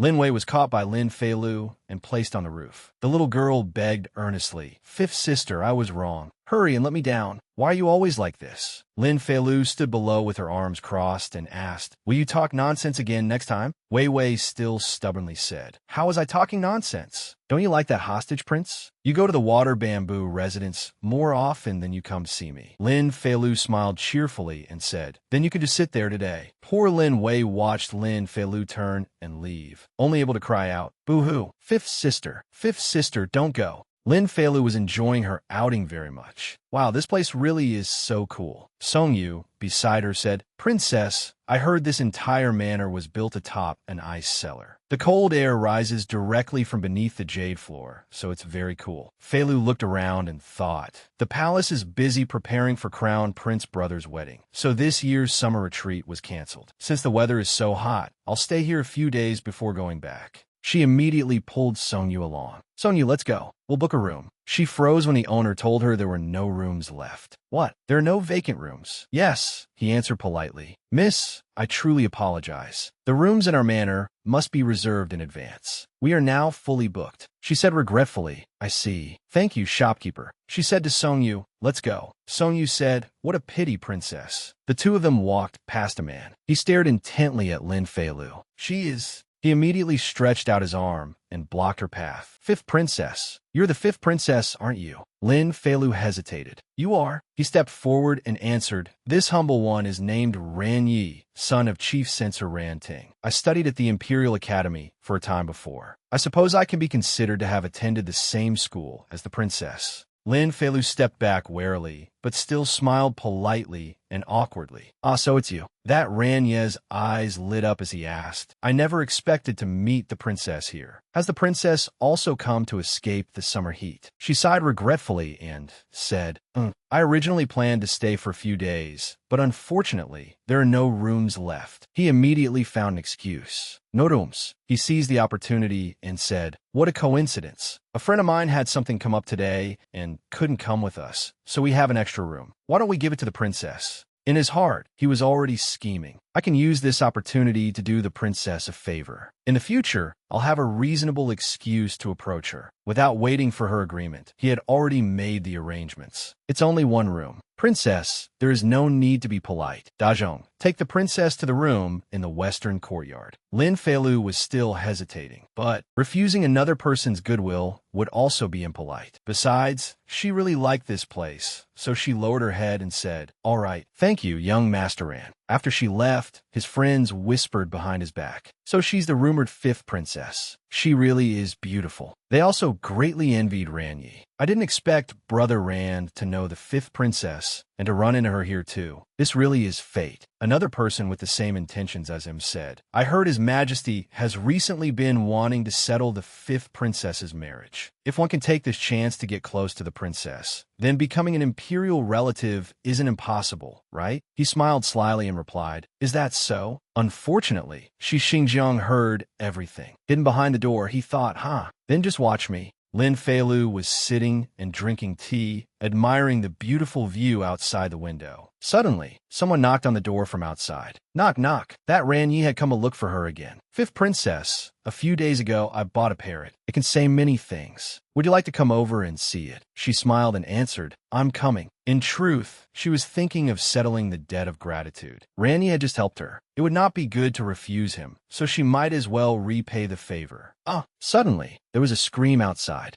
Lin Wei was caught by Lin Feilu and placed on the roof. The little girl begged earnestly, "Fifth sister, I was wrong. Hurry and let me down. Why are you always like this?" Lin Feilu stood below with her arms crossed and asked, "Will you talk nonsense again next time?" Wei Wei still stubbornly said, "How was I talking nonsense? Don't you like that hostage, prince? You go to the water bamboo residence more often than you come see me." Lin Feilu smiled cheerfully and said, "Then you can just sit there today." Poor Lin Wei watched Lin Feilu turn and leave, only able to cry out, "Boo-hoo! Fifth sister, don't go." Lin Feilu was enjoying her outing very much. "Wow, this place really is so cool." Song Yu, beside her, said, "Princess, I heard this entire manor was built atop an ice cellar. The cold air rises directly from beneath the jade floor, so it's very cool." Feilu looked around and thought, the palace is busy preparing for Crown Prince Brother's wedding, so this year's summer retreat was cancelled. Since the weather is so hot, I'll stay here a few days before going back. She immediately pulled Song Yu along. "Song Yu, let's go. We'll book a room." She froze when the owner told her there were no rooms left. "What? There are no vacant rooms?" "Yes," he answered politely. "Miss, I truly apologize. The rooms in our manor must be reserved in advance. We are now fully booked." She said regretfully, "I see. Thank you, shopkeeper." She said to Song Yu, "Let's go." Song Yu said, "What a pity, princess." The two of them walked past a man. He stared intently at Lin Feilu. He immediately stretched out his arm and blocked her path. "Fifth princess. You're the fifth princess, aren't you?" Lin Feilu hesitated. "You are." He stepped forward and answered, "This humble one is named Ran Yi, son of Chief Censor Ran Ting. I studied at the Imperial Academy for a time before. I suppose I can be considered to have attended the same school as the princess." Lin Feilu stepped back warily, but still smiled politely and awkwardly. "Ah, so it's you." That Ran Ye's eyes lit up as he asked, "I never expected to meet the princess here. Has the princess also come to escape the summer heat?" She sighed regretfully and said, "I originally planned to stay for a few days, but unfortunately, there are no rooms left." He immediately found an excuse. "No rooms." He seized the opportunity and said, "What a coincidence. A friend of mine had something come up today and couldn't come with us, so we have an extra room. Why don't we give it to the princess?" In his heart, he was already scheming. "I can use this opportunity to do the princess a favor. In the future, I'll have a reasonable excuse to approach her." Without waiting for her agreement, he had already made the arrangements. "It's only one room. Princess, there is no need to be polite. Dajong, take the princess to the room in the western courtyard." Lin Feilu was still hesitating, but refusing another person's goodwill would also be impolite. Besides, she really liked this place, so she lowered her head and said, "All right, thank you, young Master Ran." After she left, his friends whispered behind his back, "So she's the rumored fifth princess. She really is beautiful." They also greatly envied Ran Yi. "I didn't expect Brother Rand to know the fifth princess and to run into her here too. This really is fate." Another person with the same intentions as him said, "I heard His Majesty has recently been wanting to settle the fifth princess's marriage. If one can take this chance to get close to the princess, then becoming an imperial relative isn't impossible, right?" He smiled slyly and replied, "Is that so?" Unfortunately, Shi Xingjiang heard everything. Hidden behind the door, he thought, then just watch me." Lin Feilu was sitting and drinking tea, admiring the beautiful view outside the window. Suddenly, someone knocked on the door from outside. Knock, knock. That Ran Yi had come to look for her again. "Fifth princess, a few days ago I bought a parrot. It can say many things. Would you like to come over and see it?" She smiled and answered, "I'm coming." In truth, she was thinking of settling the debt of gratitude. Ran Yi had just helped her. It would not be good to refuse him, so she might as well repay the favor. Suddenly, there was a scream outside.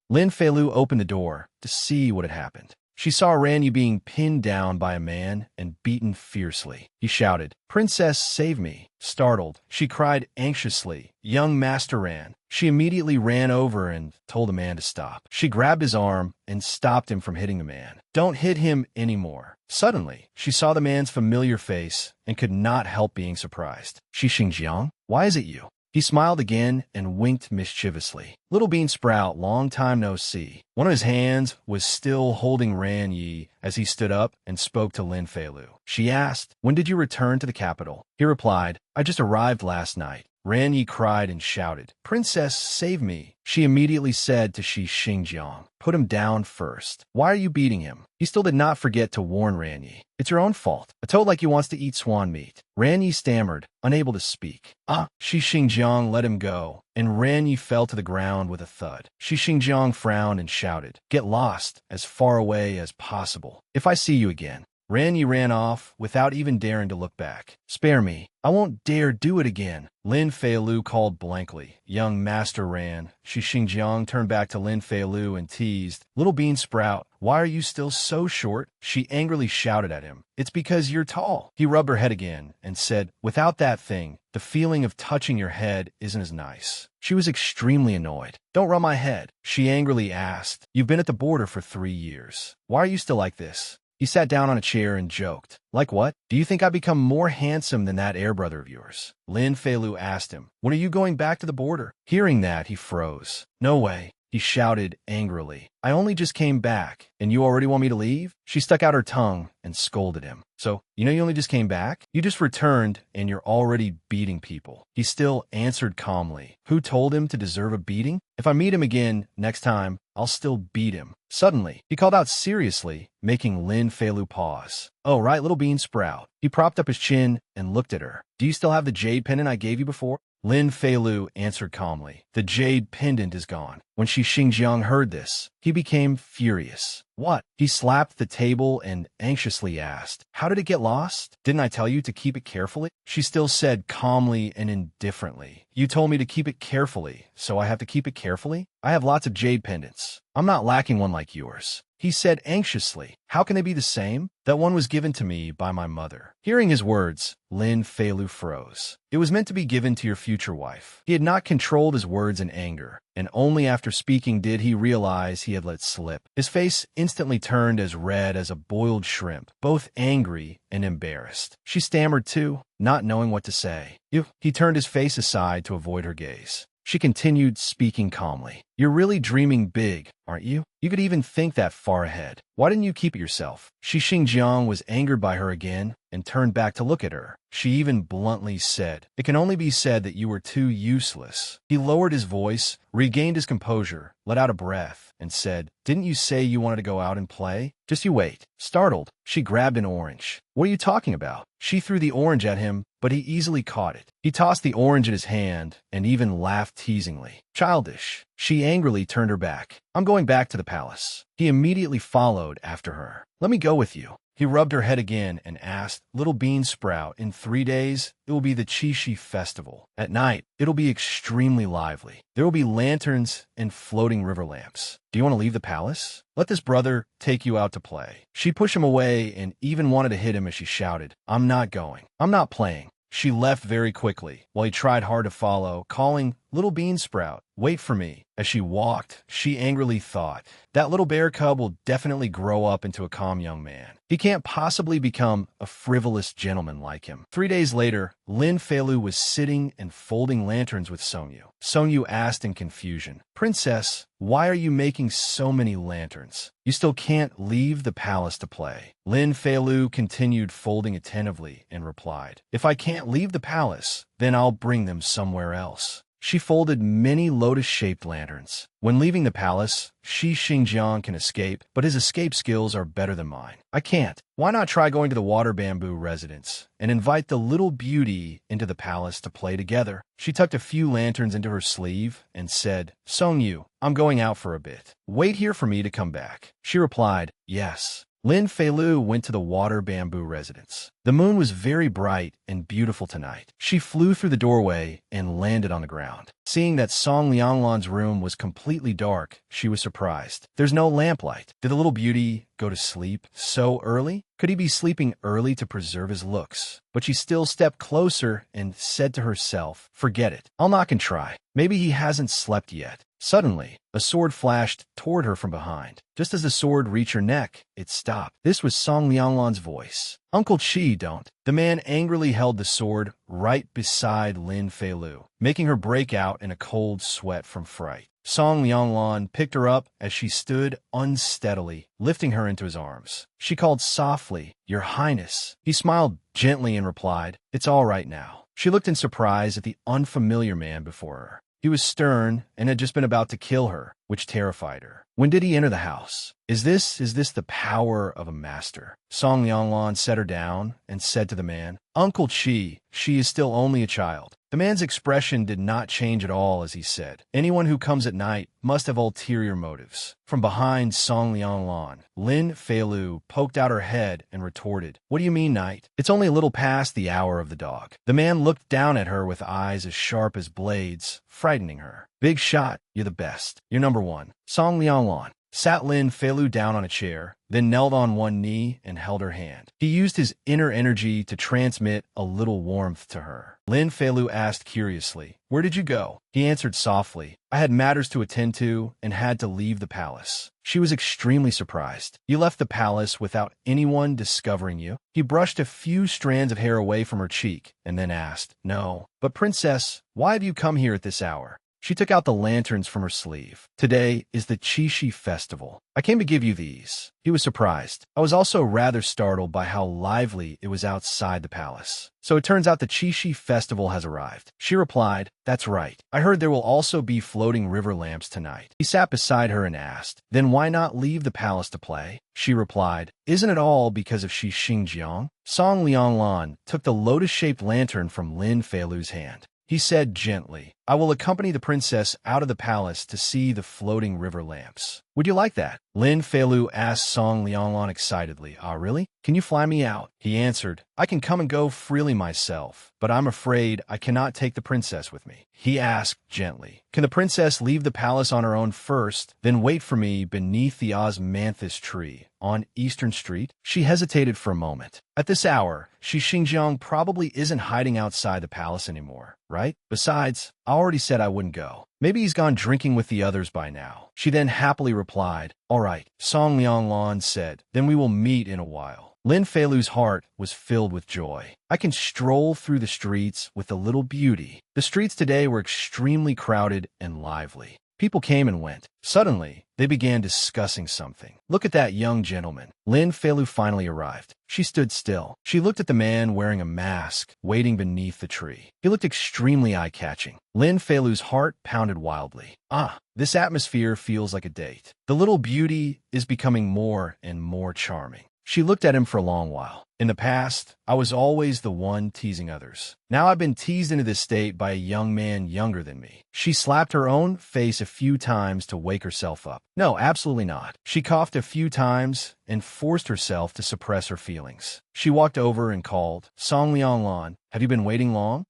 Lin Feilu opened the door to see what had happened. She saw Ran Yi being pinned down by a man and beaten fiercely. He shouted, "Princess, save me." Startled, she cried anxiously, "Young Master Ran." She immediately ran over and told the man to stop. She grabbed his arm and stopped him from hitting the man. "Don't hit him anymore." Suddenly, she saw the man's familiar face and could not help being surprised. "Shi Xingjiang, why is it you?" He smiled again and winked mischievously. "Little Bean Sprout, long time no see." One of his hands was still holding Ran Yi as he stood up and spoke to Lin Feilu. She asked, "When did you return to the capital?" He replied, "I just arrived last night." Ran Yi cried and shouted, "Princess, save me!" She immediately said to Shi Xingjiang, "Put him down first. Why are you beating him?" He still did not forget to warn Ran Yi. "It's your own fault. A toad like you wants to eat swan meat." Ran Yi stammered, unable to speak. Shi Xingjiang let him go, and Ran Yi fell to the ground with a thud. Shi Xingjiang frowned and shouted, "Get lost, as far away as possible. If I see you again." Ran Yi ran off without even daring to look back. "Spare me. I won't dare do it again." Lin Feilu called blankly. Young master ran. Shi Xingjiang turned back to Lin Feilu and teased, "Little bean sprout, why are you still so short?" She angrily shouted at him, "It's because you're tall." He rubbed her head again and said, "Without that thing, the feeling of touching your head isn't as nice." She was extremely annoyed. "Don't rub my head," she angrily asked. "You've been at the border for 3 years. Why are you still like this?" He sat down on a chair and joked. "Like what? Do you think I've become more handsome than that air brother of yours?" Lin Feilu asked him, "When are you going back to the border?" Hearing that, he froze. "No way," he shouted angrily. "I only just came back, and you already want me to leave?" She stuck out her tongue and scolded him. "So, you know you only just came back? You just returned, and you're already beating people." He still answered calmly. Who told him to deserve a beating? If I meet him again next time, I'll still beat him. Suddenly, he called out seriously, making Lin Feilu pause. "Oh, right, little bean sprout." He propped up his chin and looked at her. "Do you still have the jade pendant I gave you before?" Lin Feilu answered calmly. "The jade pendant is gone." When Shi Xingjiang heard this, he became furious. "What?" He slapped the table and anxiously asked, "How did it get lost? Didn't I tell you to keep it carefully?" She still said calmly and indifferently, "You told me to keep it carefully, so I have to keep it carefully? I have lots of jade pendants. I'm not lacking one like yours." He said anxiously, "How can they be the same? That one was given to me by my mother." Hearing his words, Lin Feilu froze. It was meant to be given to your future wife. He had not controlled his words in anger, and only after speaking did he realize he had let slip. His face instantly turned as red as a boiled shrimp, both angry and embarrassed. She stammered too, not knowing what to say. He turned his face aside to avoid her gaze. She continued, speaking calmly. "You're really dreaming big, aren't you? You could even think that far ahead. Why didn't you keep it yourself?" Shi Xingjiang was angered by her again and turned back to look at her. She even bluntly said, "It can only be said that you were too useless." He lowered his voice, regained his composure, let out a breath, and said, "Didn't you say you wanted to go out and play? Just you wait." Startled, she grabbed an orange. "What are you talking about?" She threw the orange at him, but he easily caught it. He tossed the orange in his hand and even laughed teasingly. "Childish." She angrily turned her back. "I'm going back to the palace." He immediately followed after her. "Let me go with you." He rubbed her head again and asked, "Little bean sprout, in 3 days, it will be the Qixi festival. At night, it'll be extremely lively. There will be lanterns and floating river lamps. Do you want to leave the palace? Let this brother take you out to play." She pushed him away and even wanted to hit him as she shouted, "I'm not going. I'm not playing." She left very quickly, while he tried hard to follow, calling, "Little bean sprout, wait for me." As she walked, she angrily thought, that little bear cub will definitely grow up into a calm young man. He can't possibly become a frivolous gentleman like him. 3 days later, Lin Feilu was sitting and folding lanterns with Songyu. Songyu asked in confusion, "Princess, why are you making so many lanterns? You still can't leave the palace to play." Lin Feilu continued folding attentively and replied, "If I can't leave the palace, then I'll bring them somewhere else." She folded many lotus-shaped lanterns. When leaving the palace, Shi Xingjiang can escape, but his escape skills are better than mine. I can't. Why not try going to the water bamboo residence and invite the little beauty into the palace to play together? She tucked a few lanterns into her sleeve and said, "Songyu, I'm going out for a bit. Wait here for me to come back." She replied, "Yes." Lin Feilu went to the water bamboo residence. The moon was very bright and beautiful tonight. She flew through the doorway and landed on the ground. Seeing that Song Lianglan's room was completely dark, she was surprised. There's no lamplight. Did the little beauty go to sleep so early? Could he be sleeping early to preserve his looks? But she still stepped closer and said to herself, "Forget it. I'll knock and try. Maybe he hasn't slept yet." Suddenly, a sword flashed toward her from behind. Just as the sword reached her neck, it stopped. This was Song Lianglan's voice. "Uncle Chi, don't." The man angrily held the sword right beside Lin Feilu, making her break out in a cold sweat from fright. Song Lianglan picked her up as she stood unsteadily, lifting her into his arms. She called softly, "Your Highness." He smiled gently and replied, "It's all right now." She looked in surprise at the unfamiliar man before her. He was stern and had just been about to kill her, which terrified her. When did he enter the house? Is this the power of a master? Song Lianglan set her down and said to the man, Uncle Chi, she is still only a child. The man's expression did not change at all as he said, anyone who comes at night must have ulterior motives. From behind Song Lianglan, Lin Feilu poked out her head and retorted, What do you mean, knight? It's only a little past the hour of the dog. The man looked down at her with eyes as sharp as blades, frightening her. Big shot, you're the best. You're number one. Song Lianglan sat Lin Feilu down on a chair, then knelt on one knee and held her hand. He used his inner energy to transmit a little warmth to her. Lin Feilu asked curiously, Where did you go? He answered softly, I had matters to attend to and had to leave the palace. She was extremely surprised. You left the palace without anyone discovering you? He brushed a few strands of hair away from her cheek and then asked, No, but princess, why have you come here at this hour? She took out the lanterns from her sleeve. Today is the Qixi festival. I came to give you these. He was surprised. I was also rather startled by how lively it was outside the palace. So it turns out the Qixi festival has arrived. She replied, That's right. I heard there will also be floating river lamps tonight. He sat beside her and asked, Then why not leave the palace to play? She replied, Isn't it all because of Xinjiang? Song Lianglan took the lotus-shaped lantern from Lin Feilu's hand. He said gently, I will accompany the princess out of the palace to see the floating river lamps. Would you like that? Lin Feilu asked Song Lianglan excitedly. Ah, really? Can you fly me out? He answered, I can come and go freely myself, but I'm afraid I cannot take the princess with me. He asked gently, Can the princess leave the palace on her own first, then wait for me beneath the osmanthus tree on Eastern Street? She hesitated for a moment. At this hour, Xinjiang probably isn't hiding outside the palace anymore, right? Besides, I already said I wouldn't go. Maybe he's gone drinking with the others by now. She then happily replied, All right, Song Lianglan said, Then we will meet in a while. Lin Feilu's heart was filled with joy. I can stroll through the streets with the little beauty. The streets today were extremely crowded and lively. People came and went. Suddenly, they began discussing something. Look at that young gentleman. Lin Feilu finally arrived. She stood still. She looked at the man wearing a mask, waiting beneath the tree. He looked extremely eye-catching. Lin Feilu's heart pounded wildly. Ah, this atmosphere feels like a date. The little beauty is becoming more and more charming. She looked at him for a long while. In the past, I was always the one teasing others. Now I've been teased into this state by a young man younger than me. She slapped her own face a few times to wake herself up. No, absolutely not. She coughed a few times and forced herself to suppress her feelings. She walked over and called, Song Lianglan, have you been waiting long?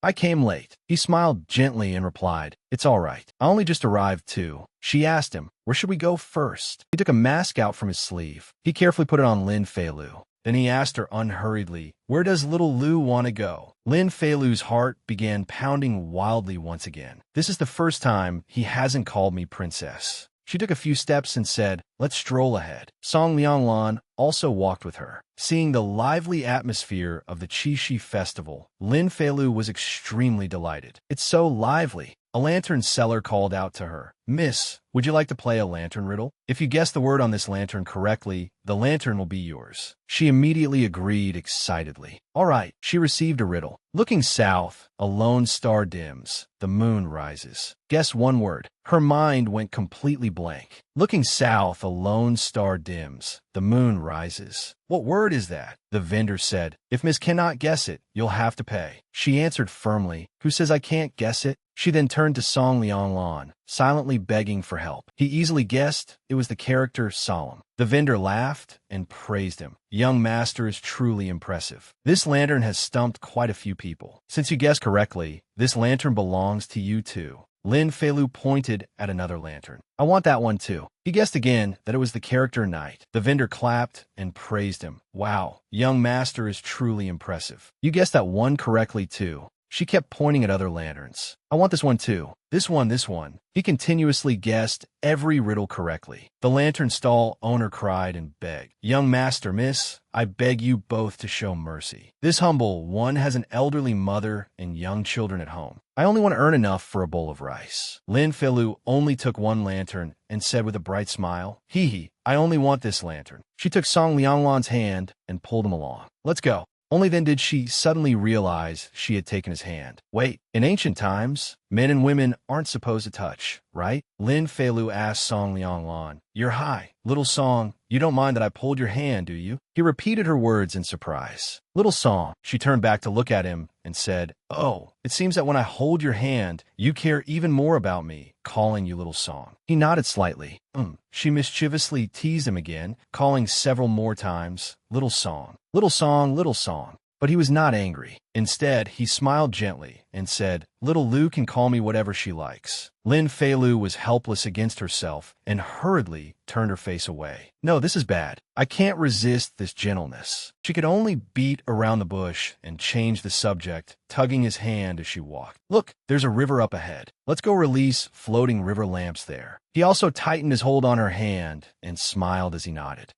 I came late. He smiled gently and replied, It's all right. I only just arrived too. She asked him, Where should we go first? He took a mask out from his sleeve. He carefully put it on Lin Feilu. Then he asked her unhurriedly, Where does little Lu want to go? Lin Feilu's heart began pounding wildly once again. This is the first time he hasn't called me princess. She took a few steps and said, Let's stroll ahead. Song Lianglan also walked with her. Seeing the lively atmosphere of the Qixi festival, Lin Feilu was extremely delighted. It's so lively. A lantern seller called out to her, Miss, would you like to play a lantern riddle? If you guess the word on this lantern correctly, the lantern will be yours. She immediately agreed excitedly. All right, she received a riddle. Looking south, a lone star dims. The moon rises. Guess one word. Her mind went completely blank. Looking south, a lone star dims. The moon rises. What word is that? The vendor said. If Miss cannot guess it, you'll have to pay. She answered firmly. Who says I can't guess it? She then turned to Song Lianglan, silently begging for help. He easily guessed it was the character Solemn. The vendor laughed and praised him. Young master is truly impressive. This lantern has stumped quite a few people. Since you guessed correctly, this lantern belongs to you too. Lin Feilu pointed at another lantern. I want that one too. He guessed again that it was the character Knight. The vendor clapped and praised him. Wow, young master is truly impressive. You guessed that one correctly too. She kept pointing at other lanterns. I want this one too. This one. He continuously guessed every riddle correctly. The lantern stall owner cried and begged. Young master, miss, I beg you both to show mercy. This humble one has an elderly mother and young children at home. I only want to earn enough for a bowl of rice. Lin Feilu only took one lantern and said with a bright smile, Hee hee, I only want this lantern. She took Song Lianglan's hand and pulled him along. Let's go. Only then did she suddenly realize she had taken his hand. Wait, in ancient times, men and women aren't supposed to touch, right? Lin Feilu asked Song Lianglan. You're high. Little Song, you don't mind that I pulled your hand, do you? He repeated her words in surprise. Little Song, she turned back to look at him and said, Oh, it seems that when I hold your hand, you care even more about me, calling you Little Song. He nodded slightly. She mischievously teased him again, calling several more times, Little Song, Little Song, Little Song. But he was not angry. Instead, he smiled gently and said, Little Lu can call me whatever she likes. Lin Feilu was helpless against herself and hurriedly turned her face away. No, this is bad. I can't resist this gentleness. She could only beat around the bush and change the subject, tugging his hand as she walked. Look, there's a river up ahead. Let's go release floating river lamps there. He also tightened his hold on her hand and smiled as he nodded.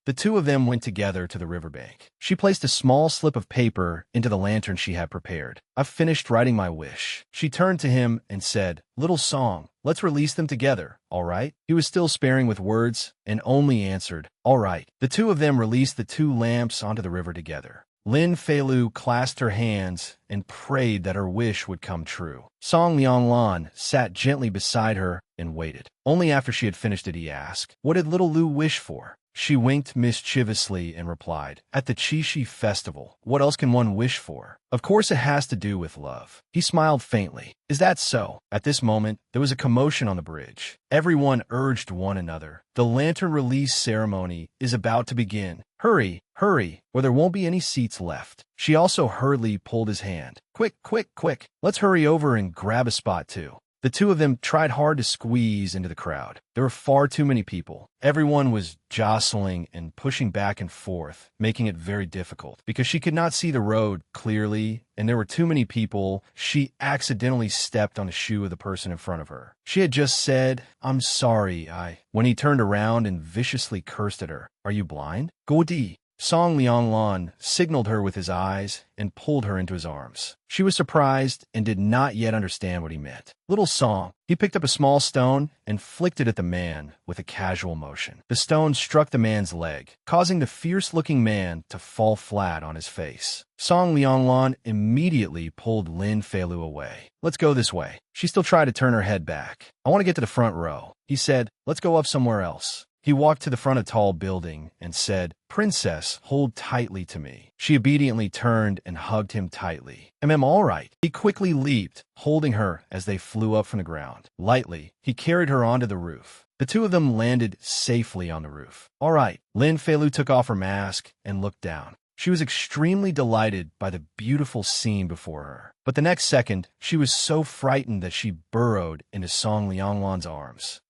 The two of them went together to the riverbank. She placed a small slip of paper into the lantern she had prepared. I've finished writing my wish. She turned to him and said, Little Song, let's release them together, all right? He was still sparing with words and only answered, all right. The two of them released the two lamps onto the river together. Lin Feilu clasped her hands and prayed that her wish would come true. Song Lianglan sat gently beside her and waited. Only after she had finished did he ask, What did little Lu wish for? She winked mischievously and replied, At the Qixi festival, what else can one wish for? Of course it has to do with love. He smiled faintly. Is that so? At this moment, there was a commotion on the bridge. Everyone urged one another. The lantern release ceremony is about to begin. Hurry, hurry, or there won't be any seats left. She also hurriedly pulled his hand. Quick, quick, quick. Let's hurry over and grab a spot too. The two of them tried hard to squeeze into the crowd. There were far too many people. Everyone was jostling and pushing back and forth, making it very difficult. Because she could not see the road clearly, and there were too many people, she accidentally stepped on the shoe of the person in front of her. She had just said, I'm sorry, when he turned around and viciously cursed at her. Are you blind? Godi. Song Lianglan signaled her with his eyes and pulled her into his arms. She was surprised and did not yet understand what he meant. Little Song. He picked up a small stone and flicked it at the man with a casual motion. The stone struck the man's leg, causing the fierce-looking man to fall flat on his face. Song Lianglan immediately pulled Lin Feilu away. Let's go this way. She still tried to turn her head back. I want to get to the front row. He said, let's go up somewhere else. He walked to the front of a tall building and said, Princess, hold tightly to me. She obediently turned and hugged him tightly. All right. He quickly leaped, holding her as they flew up from the ground. Lightly, he carried her onto the roof. The two of them landed safely on the roof. All right. Lin Feilu took off her mask and looked down. She was extremely delighted by the beautiful scene before her. But the next second, she was so frightened that she burrowed into Song Lianglan's arms.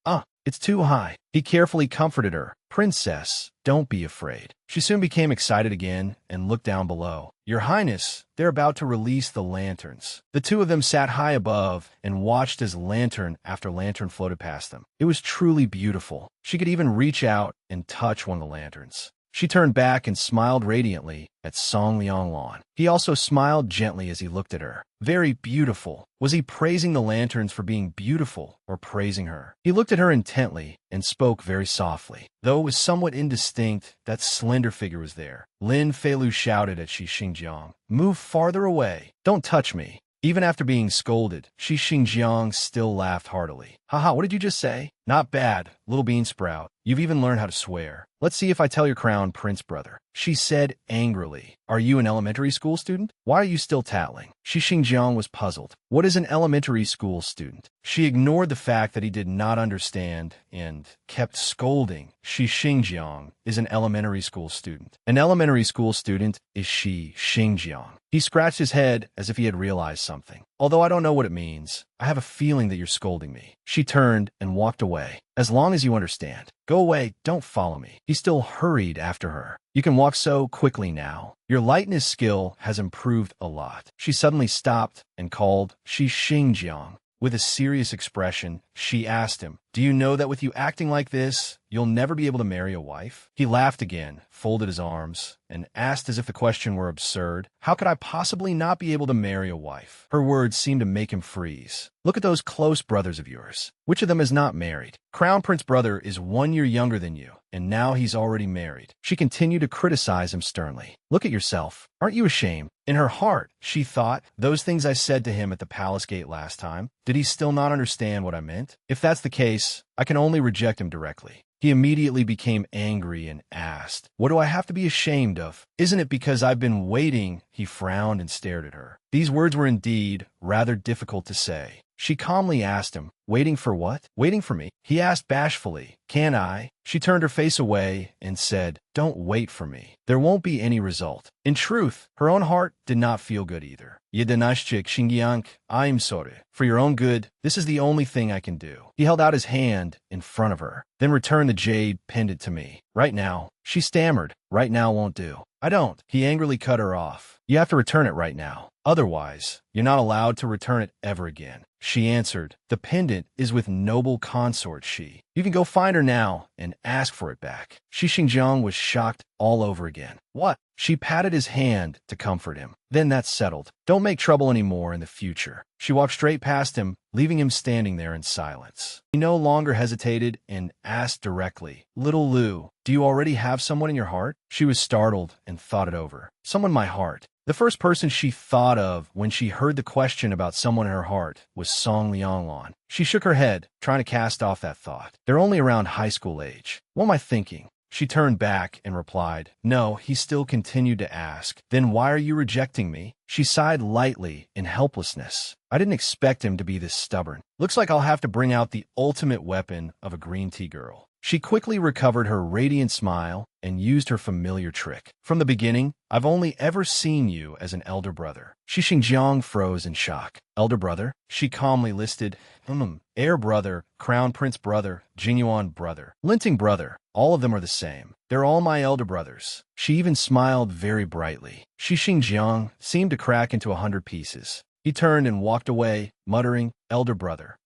It's too high. He carefully comforted her. Princess, don't be afraid. She soon became excited again and looked down below. Your Highness, they're about to release the lanterns. The two of them sat high above and watched as lantern after lantern floated past them. It was truly beautiful. She could even reach out and touch one of the lanterns. She turned back and smiled radiantly at Song Lianglan. He also smiled gently as he looked at her. Very beautiful. Was he praising the lanterns for being beautiful or praising her? He looked at her intently and spoke very softly. Though it was somewhat indistinct, that slender figure was there. Lin Feilu shouted at Shi Xingjiang, Move farther away. Don't touch me. Even after being scolded, Shi Xingjiang still laughed heartily. Haha, what did you just say? Not bad, little bean sprout. You've even learned how to swear. Let's see if I tell your crown prince brother. She said angrily. Are you an elementary school student? Why are you still tattling? Shi Xingjiang was puzzled. What is an elementary school student? She ignored the fact that he did not understand and kept scolding. Shi Xingjiang is an elementary school student. An elementary school student is Shi Xingjiang. He scratched his head as if he had realized something. Although I don't know what it means, I have a feeling that you're scolding me. She turned and walked away. As long as you understand. Go away, don't follow me. He still hurried after her. You can walk so quickly now. Your lightness skill has improved a lot. She suddenly stopped and called Shi Xingjiang. With a serious expression, she asked him, Do you know that with you acting like this, you'll never be able to marry a wife? He laughed again, folded his arms, and asked as if the question were absurd, How could I possibly not be able to marry a wife? Her words seemed to make him freeze. Look at those close brothers of yours. Which of them is not married? Crown Prince brother is 1 year younger than you. and now he's already married. She continued to criticize him sternly. Look at yourself. Aren't you ashamed? In her heart, she thought, those things I said to him at the palace gate last time, did he still not understand what I meant? If that's the case, I can only reject him directly. He immediately became angry and asked, what do I have to be ashamed of? Isn't it because I've been waiting? He frowned and stared at her. These words were indeed rather difficult to say. She calmly asked him, waiting for what? Waiting for me? He asked bashfully, can I? She turned her face away and said, don't wait for me. There won't be any result. In truth, her own heart did not feel good either. Yedanashchik Shingyang, I'm sorry. For your own good, this is the only thing I can do. He held out his hand in front of her, then returned the jade pendant to me. Right now, she stammered. Right now won't do. I don't. He angrily cut her off. You have to return it right now. Otherwise, you're not allowed to return it ever again. She answered, the pendant is with noble consort Shi. You can go find her now and ask for it back. Shi Xingjiang was shocked all over again. What? She patted his hand to comfort him. Then that's settled. Don't make trouble anymore in the future. She walked straight past him, leaving him standing there in silence. He no longer hesitated and asked directly, Little Lu, do you already have someone in your heart? She was startled and thought it over. Someone in my heart. The first person she thought of when she heard the question about someone in her heart was Song Lianglan. She shook her head, trying to cast off that thought. They're only around high school age. What am I thinking? She turned back and replied, no, he still continued to ask. Then why are you rejecting me? She sighed lightly in helplessness. I didn't expect him to be this stubborn. Looks like I'll have to bring out the ultimate weapon of a green tea girl. She quickly recovered her radiant smile and used her familiar trick. From the beginning, I've only ever seen you as an elder brother. Shi Xingjiang froze in shock. Elder brother? She calmly listed, heir brother, crown prince brother, Jinyuan brother, Linting brother. All of them are the same. They're all my elder brothers. She even smiled very brightly. Shi Xingjiang seemed to crack into 100 pieces. He turned and walked away, muttering, elder brother,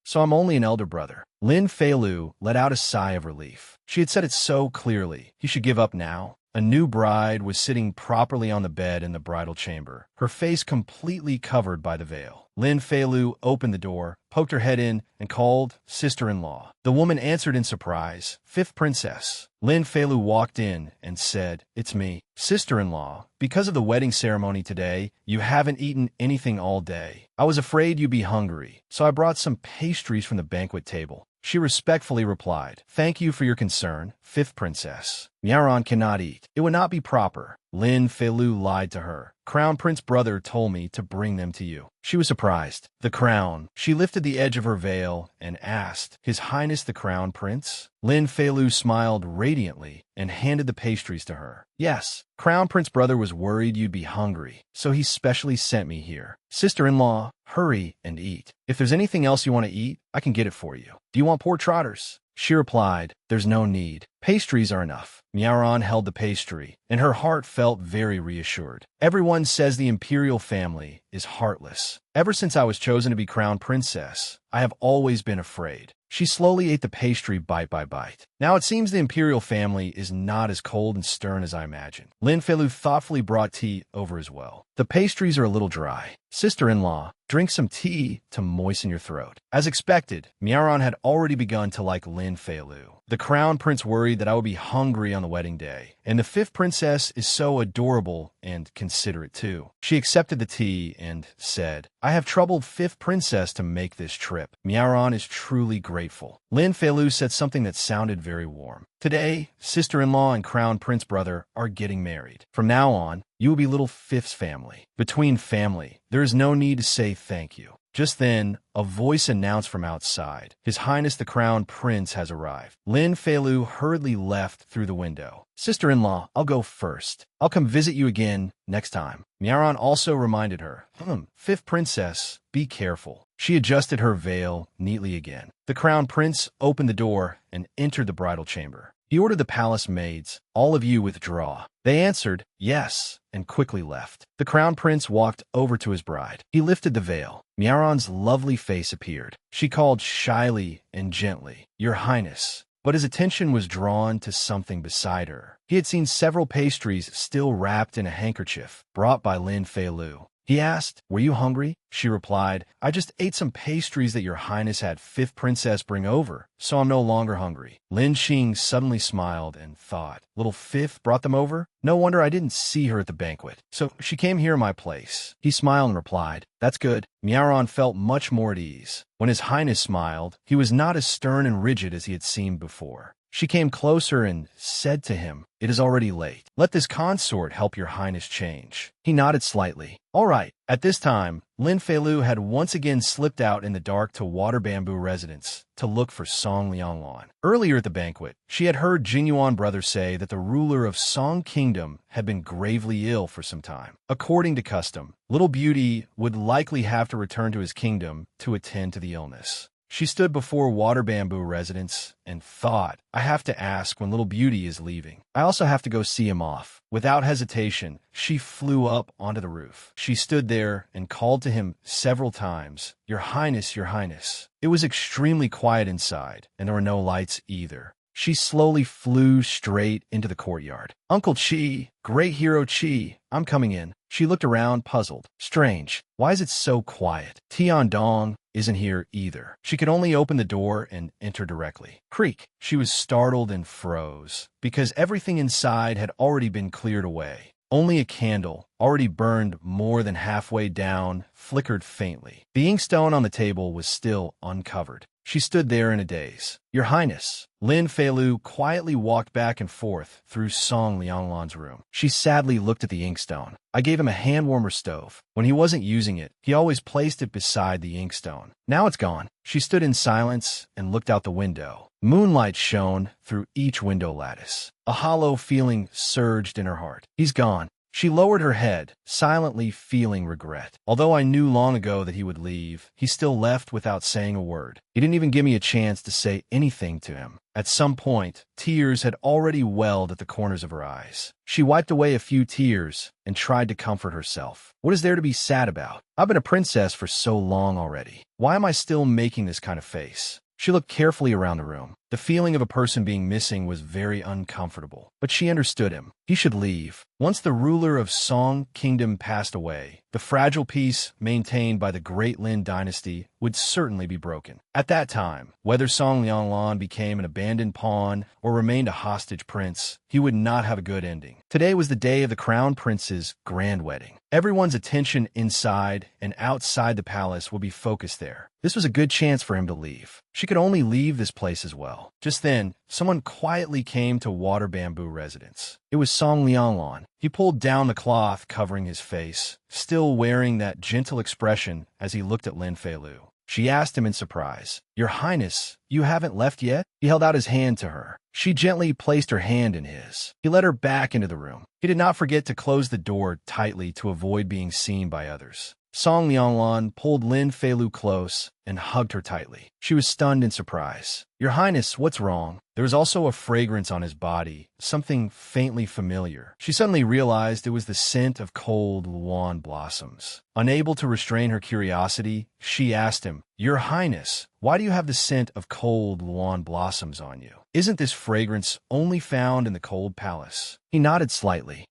so I'm only an elder brother. Lin Feilu let out a sigh of relief. She had said it so clearly. He should give up now. A new bride was sitting properly on the bed in the bridal chamber, her face completely covered by the veil. Lin Feilu opened the door, poked her head in, and called, sister-in-law. The woman answered in surprise, fifth princess. Lin Feilu walked in and said, it's me, sister-in-law. Because of the wedding ceremony today, you haven't eaten anything all day. I was afraid you'd be hungry, so I brought some pastries from the banquet table. She respectfully replied, thank you for your concern, fifth princess. Miaoran cannot eat. It would not be proper. Lin Feilu lied to her. Crown Prince brother told me to bring them to you. She was surprised. The crown. She lifted the edge of her veil and asked, His Highness the Crown Prince? Lin Feilu smiled radiantly and handed the pastries to her. Yes, Crown Prince brother was worried you'd be hungry, so he specially sent me here. Sister-in-law, hurry and eat. If there's anything else you want to eat, I can get it for you. Do you want pork trotters? She replied, there's no need. Pastries are enough. Miaoran held the pastry, and her heart felt very reassured. Everyone says the imperial family is heartless. Ever since I was chosen to be crown princess, I have always been afraid. She slowly ate the pastry bite by bite. Now it seems the imperial family is not as cold and stern as I imagined. Lin Feilu thoughtfully brought tea over as well. The pastries are a little dry. Sister-in-law, drink some tea to moisten your throat. As expected, Miaoran had already begun to like Lin Feilu. The crown prince worried that I would be hungry on the wedding day, and the fifth princess is so adorable and considerate too. She accepted the tea and said, I have troubled fifth princess to make this trip. Miaoran is truly grateful. Lin Feilu said something that sounded very warm. Today, sister-in-law and crown prince brother are getting married. From now on, you will be little fifth's family. Between family, there is no need to say thank you. Just then, a voice announced from outside, His Highness the Crown Prince has arrived. Lin Feilu hurriedly left through the window. Sister-in-law, I'll go first. I'll come visit you again next time. Miaoran also reminded her, fifth princess, be careful. She adjusted her veil neatly again. The crown prince opened the door and entered the bridal chamber. He ordered the palace maids, all of you withdraw. They answered, yes, and quickly left. The crown prince walked over to his bride. He lifted the veil. Miaoran's lovely face appeared. She called shyly and gently, Your Highness. But his attention was drawn to something beside her. He had seen several pastries still wrapped in a handkerchief, brought by Lin Feilu. He asked. Were you hungry? She replied, I just ate some pastries that your highness had Fifth Princess bring over, so I'm no longer hungry. Lin Xing suddenly smiled and thought, little Fifth brought them over? No wonder I didn't see her at the banquet. So she came here in my place. He smiled and replied, that's good. Miaoran felt much more at ease. When his highness smiled, he was not as stern and rigid as he had seemed before. She came closer and said to him, it is already late. Let this consort help your highness change. He nodded slightly. All right. At this time, Lin Feilu had once again slipped out in the dark to Water Bamboo residence to look for Song Lianglan. Earlier at the banquet, she had heard Jinyuan brothers say that the ruler of Song Kingdom had been gravely ill for some time. According to custom, Little Beauty would likely have to return to his kingdom to attend to the illness. She stood before Water Bamboo residence and thought, I have to ask when Little Beauty is leaving. I also have to go see him off. Without hesitation, she flew up onto the roof. She stood there and called to him several times, Your Highness, Your Highness. It was extremely quiet inside, and there were no lights either. She slowly flew straight into the courtyard. Uncle Chi, great hero Chi, I'm coming in. She looked around, puzzled. Strange. Why is it so quiet? Tian Dong isn't here either. She could only open the door and enter directly. Creak. She was startled and froze, because everything inside had already been cleared away. Only a candle, already burned more than halfway down, flickered faintly. The inkstone on the table was still uncovered. She stood there in a daze. Your Highness. Lin Feilu quietly walked back and forth through Song Lianglan's room. She sadly looked at the inkstone. I gave him a hand-warmer stove. When he wasn't using it, he always placed it beside the inkstone. Now it's gone. She stood in silence and looked out the window. Moonlight shone through each window lattice. A hollow feeling surged in her heart. He's gone. She lowered her head, silently feeling regret. Although I knew long ago that he would leave, he still left without saying a word. He didn't even give me a chance to say anything to him. At some point, tears had already welled at the corners of her eyes. She wiped away a few tears and tried to comfort herself. What is there to be sad about? I've been a princess for so long already. Why am I still making this kind of face? She looked carefully around the room. The feeling of a person being missing was very uncomfortable, but she understood him. He should leave. Once the ruler of Song Kingdom passed away, the fragile peace maintained by the Great Lin dynasty would certainly be broken. At that time, whether Song Lianglan became an abandoned pawn or remained a hostage prince, he would not have a good ending. Today was the day of the crown prince's grand wedding. Everyone's attention inside and outside the palace would be focused there. This was a good chance for him to leave. She could only leave this place as well. Just then, someone quietly came to Water Bamboo residence. It was Song Lianglan. He pulled down the cloth covering his face, still wearing that gentle expression as he looked at Lin Feilu. She asked him in surprise, Your Highness, you haven't left yet? He held out his hand to her. She gently placed her hand in his. He led her back into the room. He did not forget to close the door tightly to avoid being seen by others. Song Lianglan pulled Lin Feilu close and hugged her tightly. She was stunned in surprise. Your Highness, what's wrong? There was also a fragrance on his body, something faintly familiar. She suddenly realized it was the scent of cold luan blossoms. Unable to restrain her curiosity, she asked him, Your Highness, why do you have the scent of cold luan blossoms on you? Isn't this fragrance only found in the cold palace? He nodded slightly.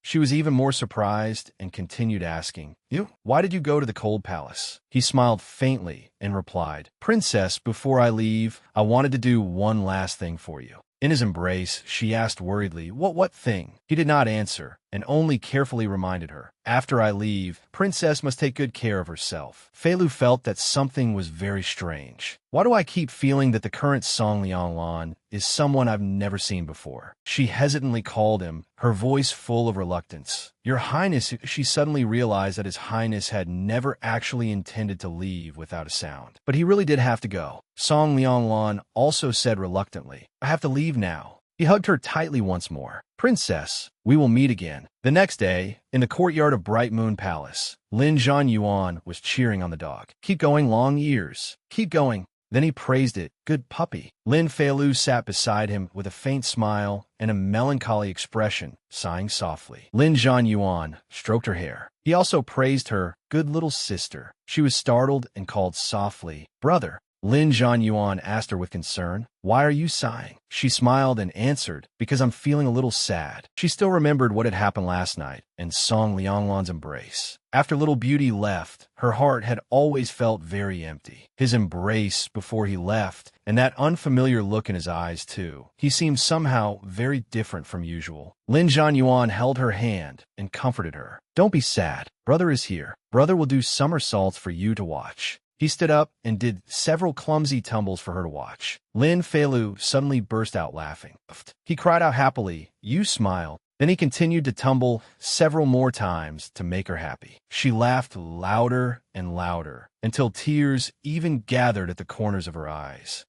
She was even more surprised and continued asking, Why did you go to the cold palace? He smiled faintly and replied, Princess, before I leave, I wanted to do one last thing for you. In his embrace, she asked worriedly, What thing? He did not answer, and only carefully reminded her, After I leave, Princess must take good care of herself. Feilu felt that something was very strange. Why do I keep feeling that the current Song Lianglan is someone I've never seen before? She hesitantly called him, her voice full of reluctance. Your Highness, she suddenly realized that his Highness had never actually intended to leave without a sound. But he really did have to go. Song Lianglan also said reluctantly, I have to leave now. He hugged her tightly once more. Princess, we will meet again. The next day, in the courtyard of Bright Moon Palace, Lin Zhanyuan was cheering on the dog. Keep going, long ears. Keep going. Then he praised it. Good puppy. Lin Feilu sat beside him with a faint smile and a melancholy expression, sighing softly. Lin Zhanyuan stroked her hair. He also praised her, good little sister. She was startled and called softly, Brother. Lin Zhanyuan asked her with concern. Why are you sighing? She smiled and answered, because I'm feeling a little sad. She still remembered what had happened last night and Song Lianglan's embrace. After Little Beauty left, her heart had always felt very empty. His embrace before he left, and that unfamiliar look in his eyes, too. He seemed somehow very different from usual. Lin Zhanyuan held her hand and comforted her. Don't be sad. Brother is here. Brother will do somersaults for you to watch. He stood up and did several clumsy tumbles for her to watch. Lin Feilu suddenly burst out laughing. He cried out happily, "You smile." Then he continued to tumble several more times to make her happy. She laughed louder and louder until tears even gathered at the corners of her eyes.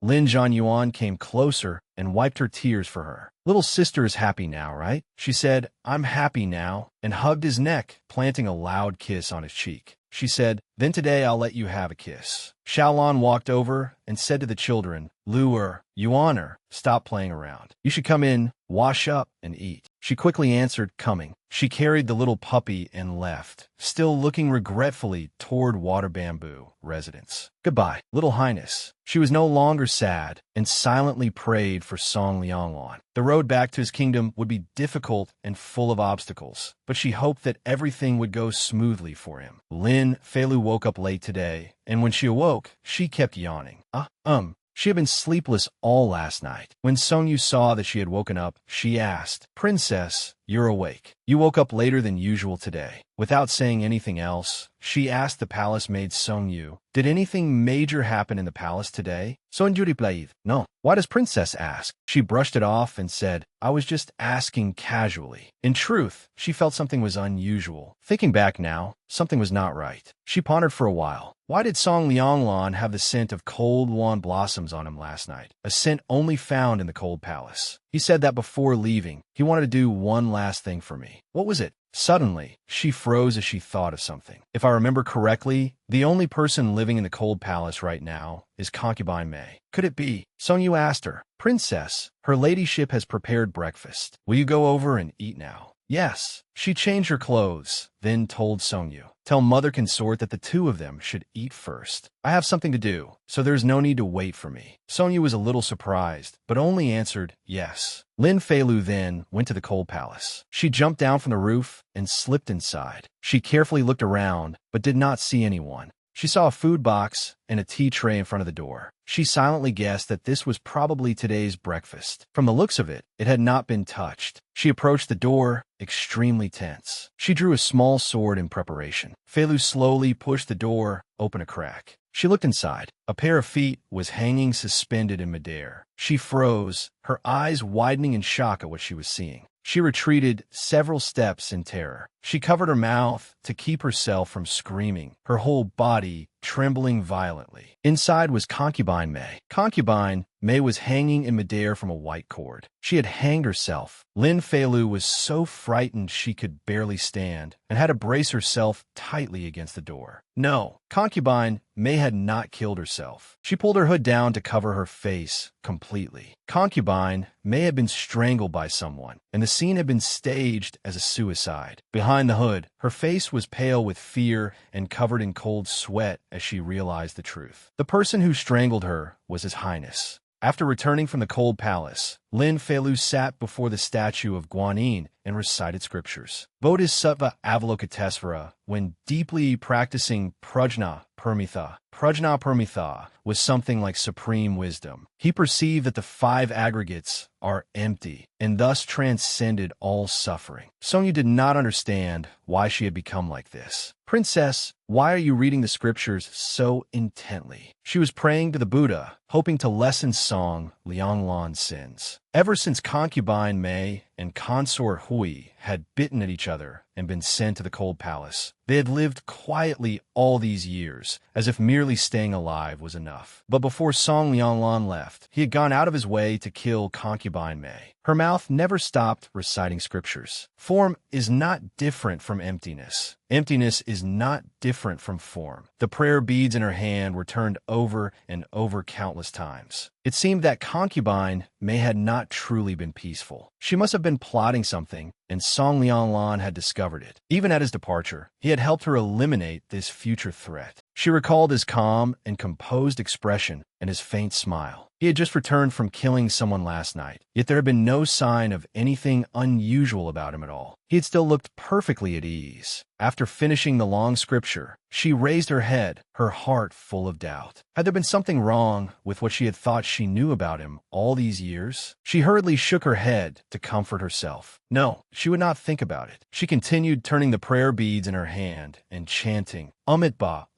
Lin Zhanyuan came closer and wiped her tears for her. Little sister is happy now, right? She said, I'm happy now, and hugged his neck, planting a loud kiss on his cheek. She said, then today I'll let you have a kiss. Xiaolan walked over and said to the children, Luer, Yuaner, stop playing around. You should come in, wash up, and eat. She quickly answered, coming. She carried the little puppy and left, still looking regretfully toward Water Bamboo residence. Goodbye, Little Highness. She was no longer sad and silently prayed for Song Lianglan. The road back to his kingdom would be difficult and full of obstacles, but she hoped that everything would go smoothly for him. Lin Feilu woke up late today, and when she awoke, she kept yawning. She had been sleepless all last night. When Song Yu saw that she had woken up, she asked, Princess, you're awake. You woke up later than usual today. Without saying anything else, she asked the palace maid Song Yu, did anything major happen in the palace today? Song Yu replied, no. Why does Princess ask? She brushed it off and said, I was just asking casually. In truth, she felt something was unusual. Thinking back now, something was not right. She pondered for a while. Why did Song Lianglan have the scent of cold lawn blossoms on him last night? A scent only found in the cold palace. He said that before leaving, he wanted to do one last thing for me. What was it? Suddenly, she froze as she thought of something. If I remember correctly, the only person living in the cold palace right now is concubine Mei. Could it be? Song Yu asked her, Princess, her ladyship has prepared breakfast. Will you go over and eat now? Yes. She changed her clothes, then told Song Yu, tell Mother Consort that the two of them should eat first. I have something to do, so there's no need to wait for me. Song Yu was a little surprised, but only answered yes. Lin Feilu then went to the cold palace. She jumped down from the roof and slipped inside. She carefully looked around, but did not see anyone. She saw a food box and a tea tray in front of the door. She silently guessed that this was probably today's breakfast. From the looks of it, it had not been touched. She approached the door, extremely tense. She drew a small sword in preparation. Feilu slowly pushed the door open a crack. She looked inside. A pair of feet was hanging suspended in midair. She froze, her eyes widening in shock at what she was seeing. She retreated several steps in terror. She covered her mouth to keep herself from screaming, her whole body trembling violently. Inside was concubine Mei. Concubine Mei was hanging in midair from a white cord. She had hanged herself. Lin Feilu was so frightened she could barely stand and had to brace herself tightly against the door. No, concubine Mei had not killed herself. She pulled her hood down to cover her face completely. Concubine Mei had been strangled by someone, and the scene had been staged as a suicide. Behind the hood, her face was pale with fear and covered in cold sweat as she realized the truth. The person who strangled her was His Highness. After returning from the cold palace, Lin Feilu sat before the statue of Guanyin and recited scriptures. Bodhisattva Avalokitesvara, when deeply practicing Prajna Parmitha was something like supreme wisdom. He perceived that the five aggregates are empty and thus transcended all suffering. Song Yu did not understand why she had become like this. Princess, why are you reading the scriptures so intently? She was praying to the Buddha, hoping to lessen Song Lianglan's sins. Ever since concubine Mei and consort Hui had bitten at each other and been sent to the cold palace, they had lived quietly all these years, as if merely staying alive was enough. But before Song Lianglan left, he had gone out of his way to kill concubine Mei. Her mouth never stopped reciting scriptures. Form is not different from emptiness. Emptiness is not different from form. The prayer beads in her hand were turned over and over countless times. It seemed that concubine Mei had not truly been peaceful. She must have been plotting something, and Song Lianglan had discovered it. Even at his departure, he had helped her eliminate this future threat. She recalled his calm and composed expression and his faint smile. He had just returned from killing someone last night, yet there had been no sign of anything unusual about him at all. He had still looked perfectly at ease. After finishing the long scripture, she raised her head, her heart full of doubt. Had there been something wrong with what she had thought she knew about him all these years? She hurriedly shook her head to comfort herself. No, she would not think about it. She continued turning the prayer beads in her hand and chanting, Amit Ba.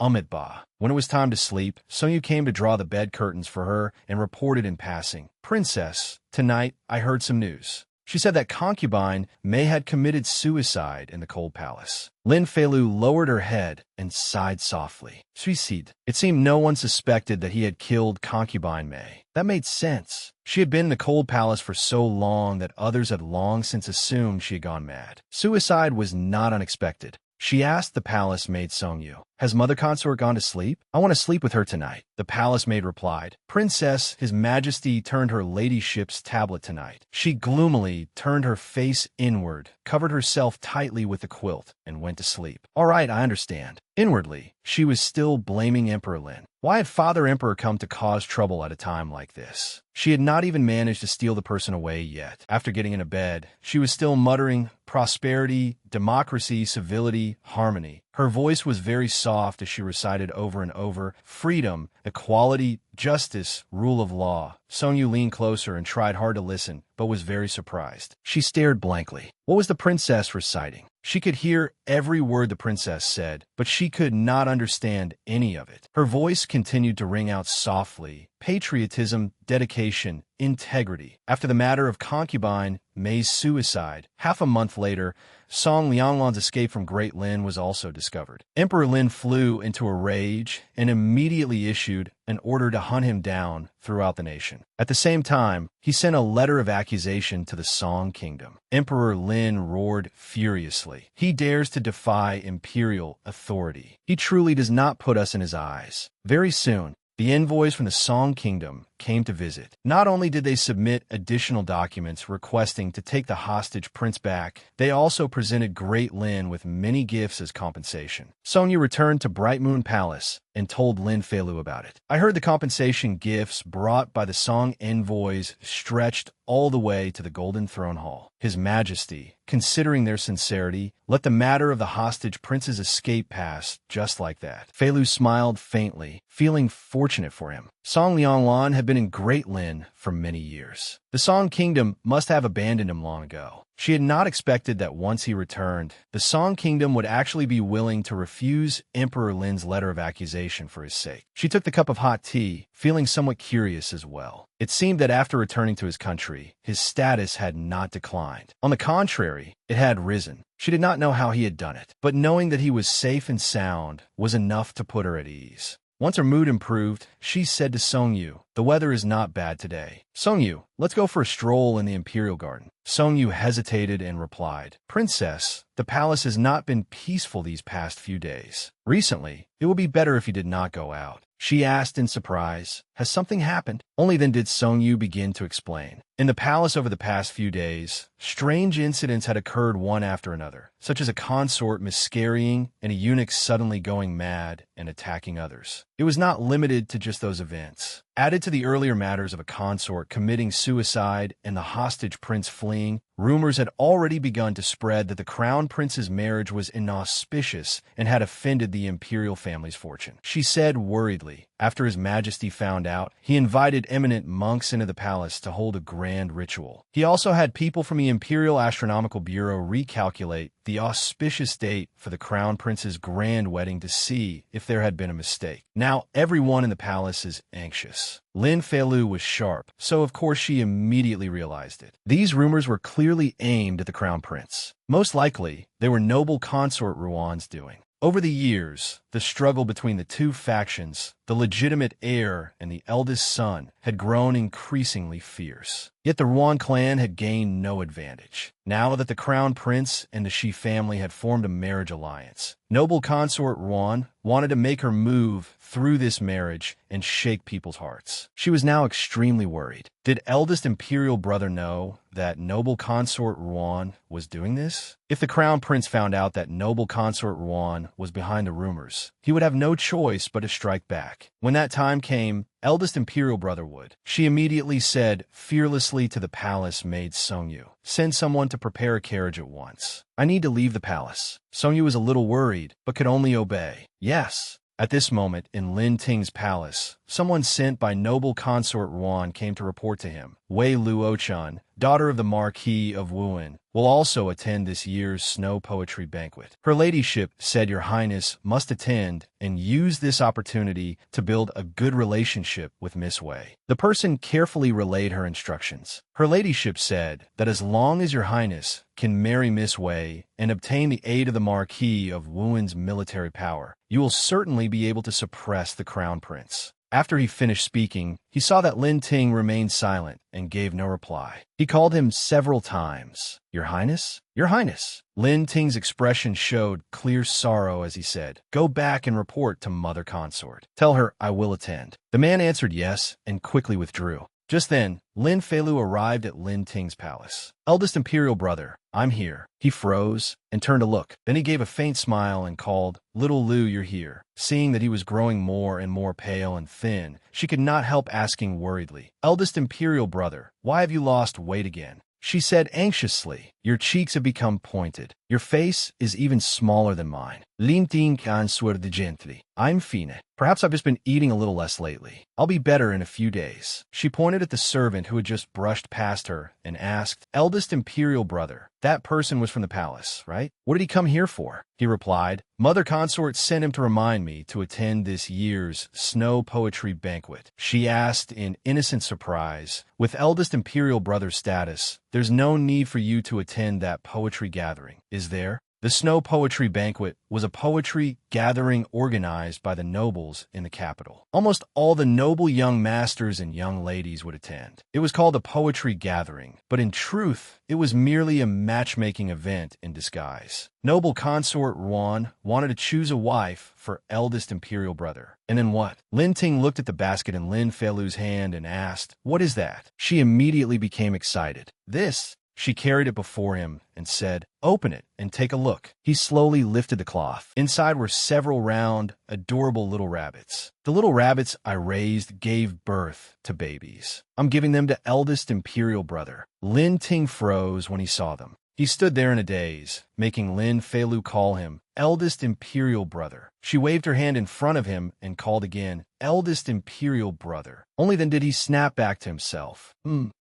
When it was time to sleep, Sung-yu came to draw the bed curtains for her and reported in passing, Princess, tonight I heard some news. She said that concubine May had committed suicide in the cold palace. Lin Feilu lowered her head and sighed softly. Suicide. It seemed no one suspected that he had killed concubine May. That made sense. She had been in the cold palace for so long that others had long since assumed she had gone mad. Suicide was not unexpected. She asked the palace maid Song-yu, Has Mother Consort gone to sleep? I want to sleep with her tonight. The palace maid replied, Princess, His Majesty turned her ladyship's tablet tonight. She gloomily turned her face inward, covered herself tightly with the quilt, and went to sleep. All right, I understand. Inwardly, she was still blaming Emperor Lin. Why had Father Emperor come to cause trouble at a time like this? She had not even managed to steal the person away yet. After getting into bed, she was still muttering, prosperity, democracy, civility, harmony. Her voice was very soft as she recited over and over, freedom, equality, justice, rule of law. Song-yu leaned closer and tried hard to listen, but was very surprised. She stared blankly. What was the princess reciting? She could hear every word the princess said, but she could not understand any of it. Her voice continued to ring out softly. Patriotism, dedication, integrity. After the matter of concubine May's suicide, half a month later, Song Lianglan's escape from Great Lin was also discovered. Emperor Lin flew into a rage and immediately issued an order to hunt him down throughout the nation. At the same time, he sent a letter of accusation to the Song kingdom. Emperor Lin roared furiously. He dares to defy imperial authority. He truly does not put us in his eyes. Very soon, the envoys from the Song kingdom came to visit. Not only did they submit additional documents requesting to take the hostage prince back, they also presented Great Lin with many gifts as compensation. Song-yu returned to Bright Moon Palace and told Lin Feilu about it. I heard the compensation gifts brought by the Song envoys stretched all the way to the Golden Throne Hall. His Majesty, considering their sincerity, let the matter of the hostage prince's escape pass just like that. Feilu smiled faintly, feeling fortunate for him. Song Lianglan had been in Great Lin for many years. The Song kingdom must have abandoned him long ago. She had not expected that once he returned, the Song kingdom would actually be willing to refuse Emperor Lin's letter of accusation for his sake. She took the cup of hot tea, feeling somewhat curious as well. It seemed that after returning to his country, his status had not declined. On the contrary, it had risen. She did not know how he had done it, but knowing that he was safe and sound was enough to put her at ease. Once her mood improved, she said to Song-yu, The weather is not bad today. Song-yu, let's go for a stroll in the Imperial Garden. Song-yu hesitated and replied, Princess, the palace has not been peaceful these past few days. Recently, it would be better if you did not go out. She asked in surprise, Has something happened? Only then did Song-yu begin to explain. In the palace over the past few days, strange incidents had occurred one after another, such as a consort miscarrying and a eunuch suddenly going mad and attacking others. It was not limited to just those events. Added to the earlier matters of a consort committing suicide and the hostage prince fleeing, rumors had already begun to spread that the crown prince's marriage was inauspicious and had offended the imperial family's fortune. She said worriedly, after His Majesty found out, he invited eminent monks into the palace to hold a grand ritual. He also had people from the Imperial Astronomical Bureau recalculate the auspicious date for the crown prince's grand wedding to see if there had been a mistake. Now everyone in the palace is anxious. Lin Feilu was sharp, so of course she immediately realized it. These rumors were clearly aimed at the crown prince. Most likely, they were noble consort Ruan's doing. Over the years, the struggle between the two factions, the legitimate heir and the eldest son, had grown increasingly fierce. Yet the Ruan clan had gained no advantage. now that the crown prince and the Shi family had formed a marriage alliance. Noble consort Ruan wanted to make her move through this marriage and shake people's hearts. She was now extremely worried. Did eldest imperial brother know that noble consort Ruan was doing this? If the crown prince found out that noble consort Ruan was behind the rumors, he would have no choice but to strike back. When that time came, eldest imperial brother would. She immediately said fearlessly to the palace maid Songyu, "Send someone to prepare a carriage at once. I need to leave the palace." Songyu was a little worried, but could only obey. Yes. At this moment, in Lin Ting's palace, someone sent by noble consort Ruan came to report to him. Wei Luochun, daughter of the Marquis of Wuan, will also attend this year's snow poetry banquet. Her ladyship said your highness must attend and use this opportunity to build a good relationship with Miss Wei. The person carefully relayed her instructions. Her ladyship said that as long as your highness can marry Miss Wei and obtain the aid of the Marquis of Wuan's military power, you will certainly be able to suppress the crown prince. After he finished speaking, he saw that Lin Ting remained silent and gave no reply. He called him several times. Your Highness? Your Highness. Lin Ting's expression showed clear sorrow as he said, "Go back and report to Mother Consort. Tell her I will attend." The man answered yes and quickly withdrew. Just then, Lin Feilu arrived at Lin Ting's palace. "Eldest imperial brother, I'm here." He froze and turned to look. Then he gave a faint smile and called, "Little Lu, you're here." Seeing that he was growing more and more pale and thin, she could not help asking worriedly, "Eldest imperial brother, why have you lost weight again?" She said anxiously, "Your cheeks have become pointed. Your face is even smaller than mine." Lin Ting answered gently, "I'm fine. Perhaps I've just been eating a little less lately. I'll be better in a few days." She pointed at the servant who had just brushed past her and asked, "Eldest imperial brother, that person was from the palace, right? What did he come here for?" He replied, "Mother Consort sent him to remind me to attend this year's snow poetry banquet." She asked in innocent surprise, "With eldest imperial brother status, there's no need for you to attend that poetry gathering, is there?" The Snow Poetry Banquet was a poetry gathering organized by the nobles in the capital. Almost all the noble young masters and young ladies would attend. It was called a poetry gathering, but in truth, it was merely a matchmaking event in disguise. Noble consort Ruan wanted to choose a wife for eldest imperial brother. And then what? Lin Ting looked at the basket in Lin Feilu's hand and asked, "What is that?" She immediately became excited. "This." She carried it before him and said, "Open it and take a look." He slowly lifted the cloth. Inside were several round, adorable little rabbits. "The little rabbits I raised gave birth to babies. I'm giving them to eldest imperial brother." Lin Ting froze when he saw them. He stood there in a daze, making Lin Feilu call him eldest imperial brother. She waved her hand in front of him and called again, "Eldest imperial brother." Only then did he snap back to himself.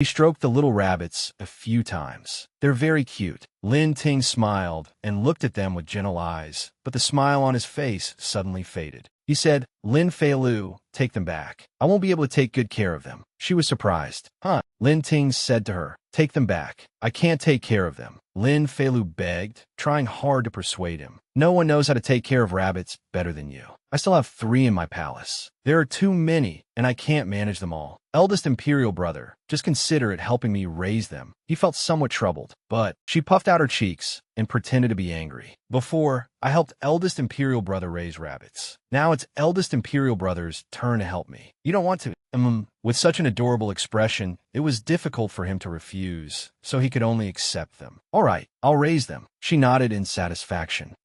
He stroked the little rabbits a few times. "They're very cute." Lin Ting smiled and looked at them with gentle eyes, but the smile on his face suddenly faded. He said, "Lin Feilu, take them back. I won't be able to take good care of them." She was surprised. "Huh?" Lin Ting said to her, "Take them back. I can't take care of them." Lin Feilu begged, trying hard to persuade him. "No one knows how to take care of rabbits better than you. I still have 3 in my palace. There are too many, and I can't manage them all. Eldest imperial brother, just consider it helping me raise them." He felt somewhat troubled, but she puffed out her cheeks and pretended to be angry. "Before, I helped eldest imperial brother raise rabbits. Now it's eldest imperial brother's turn to help me. You don't want to." With such an adorable expression, it was difficult for him to refuse, so he could only accept them. "All right, I'll raise them." She nodded in satisfaction.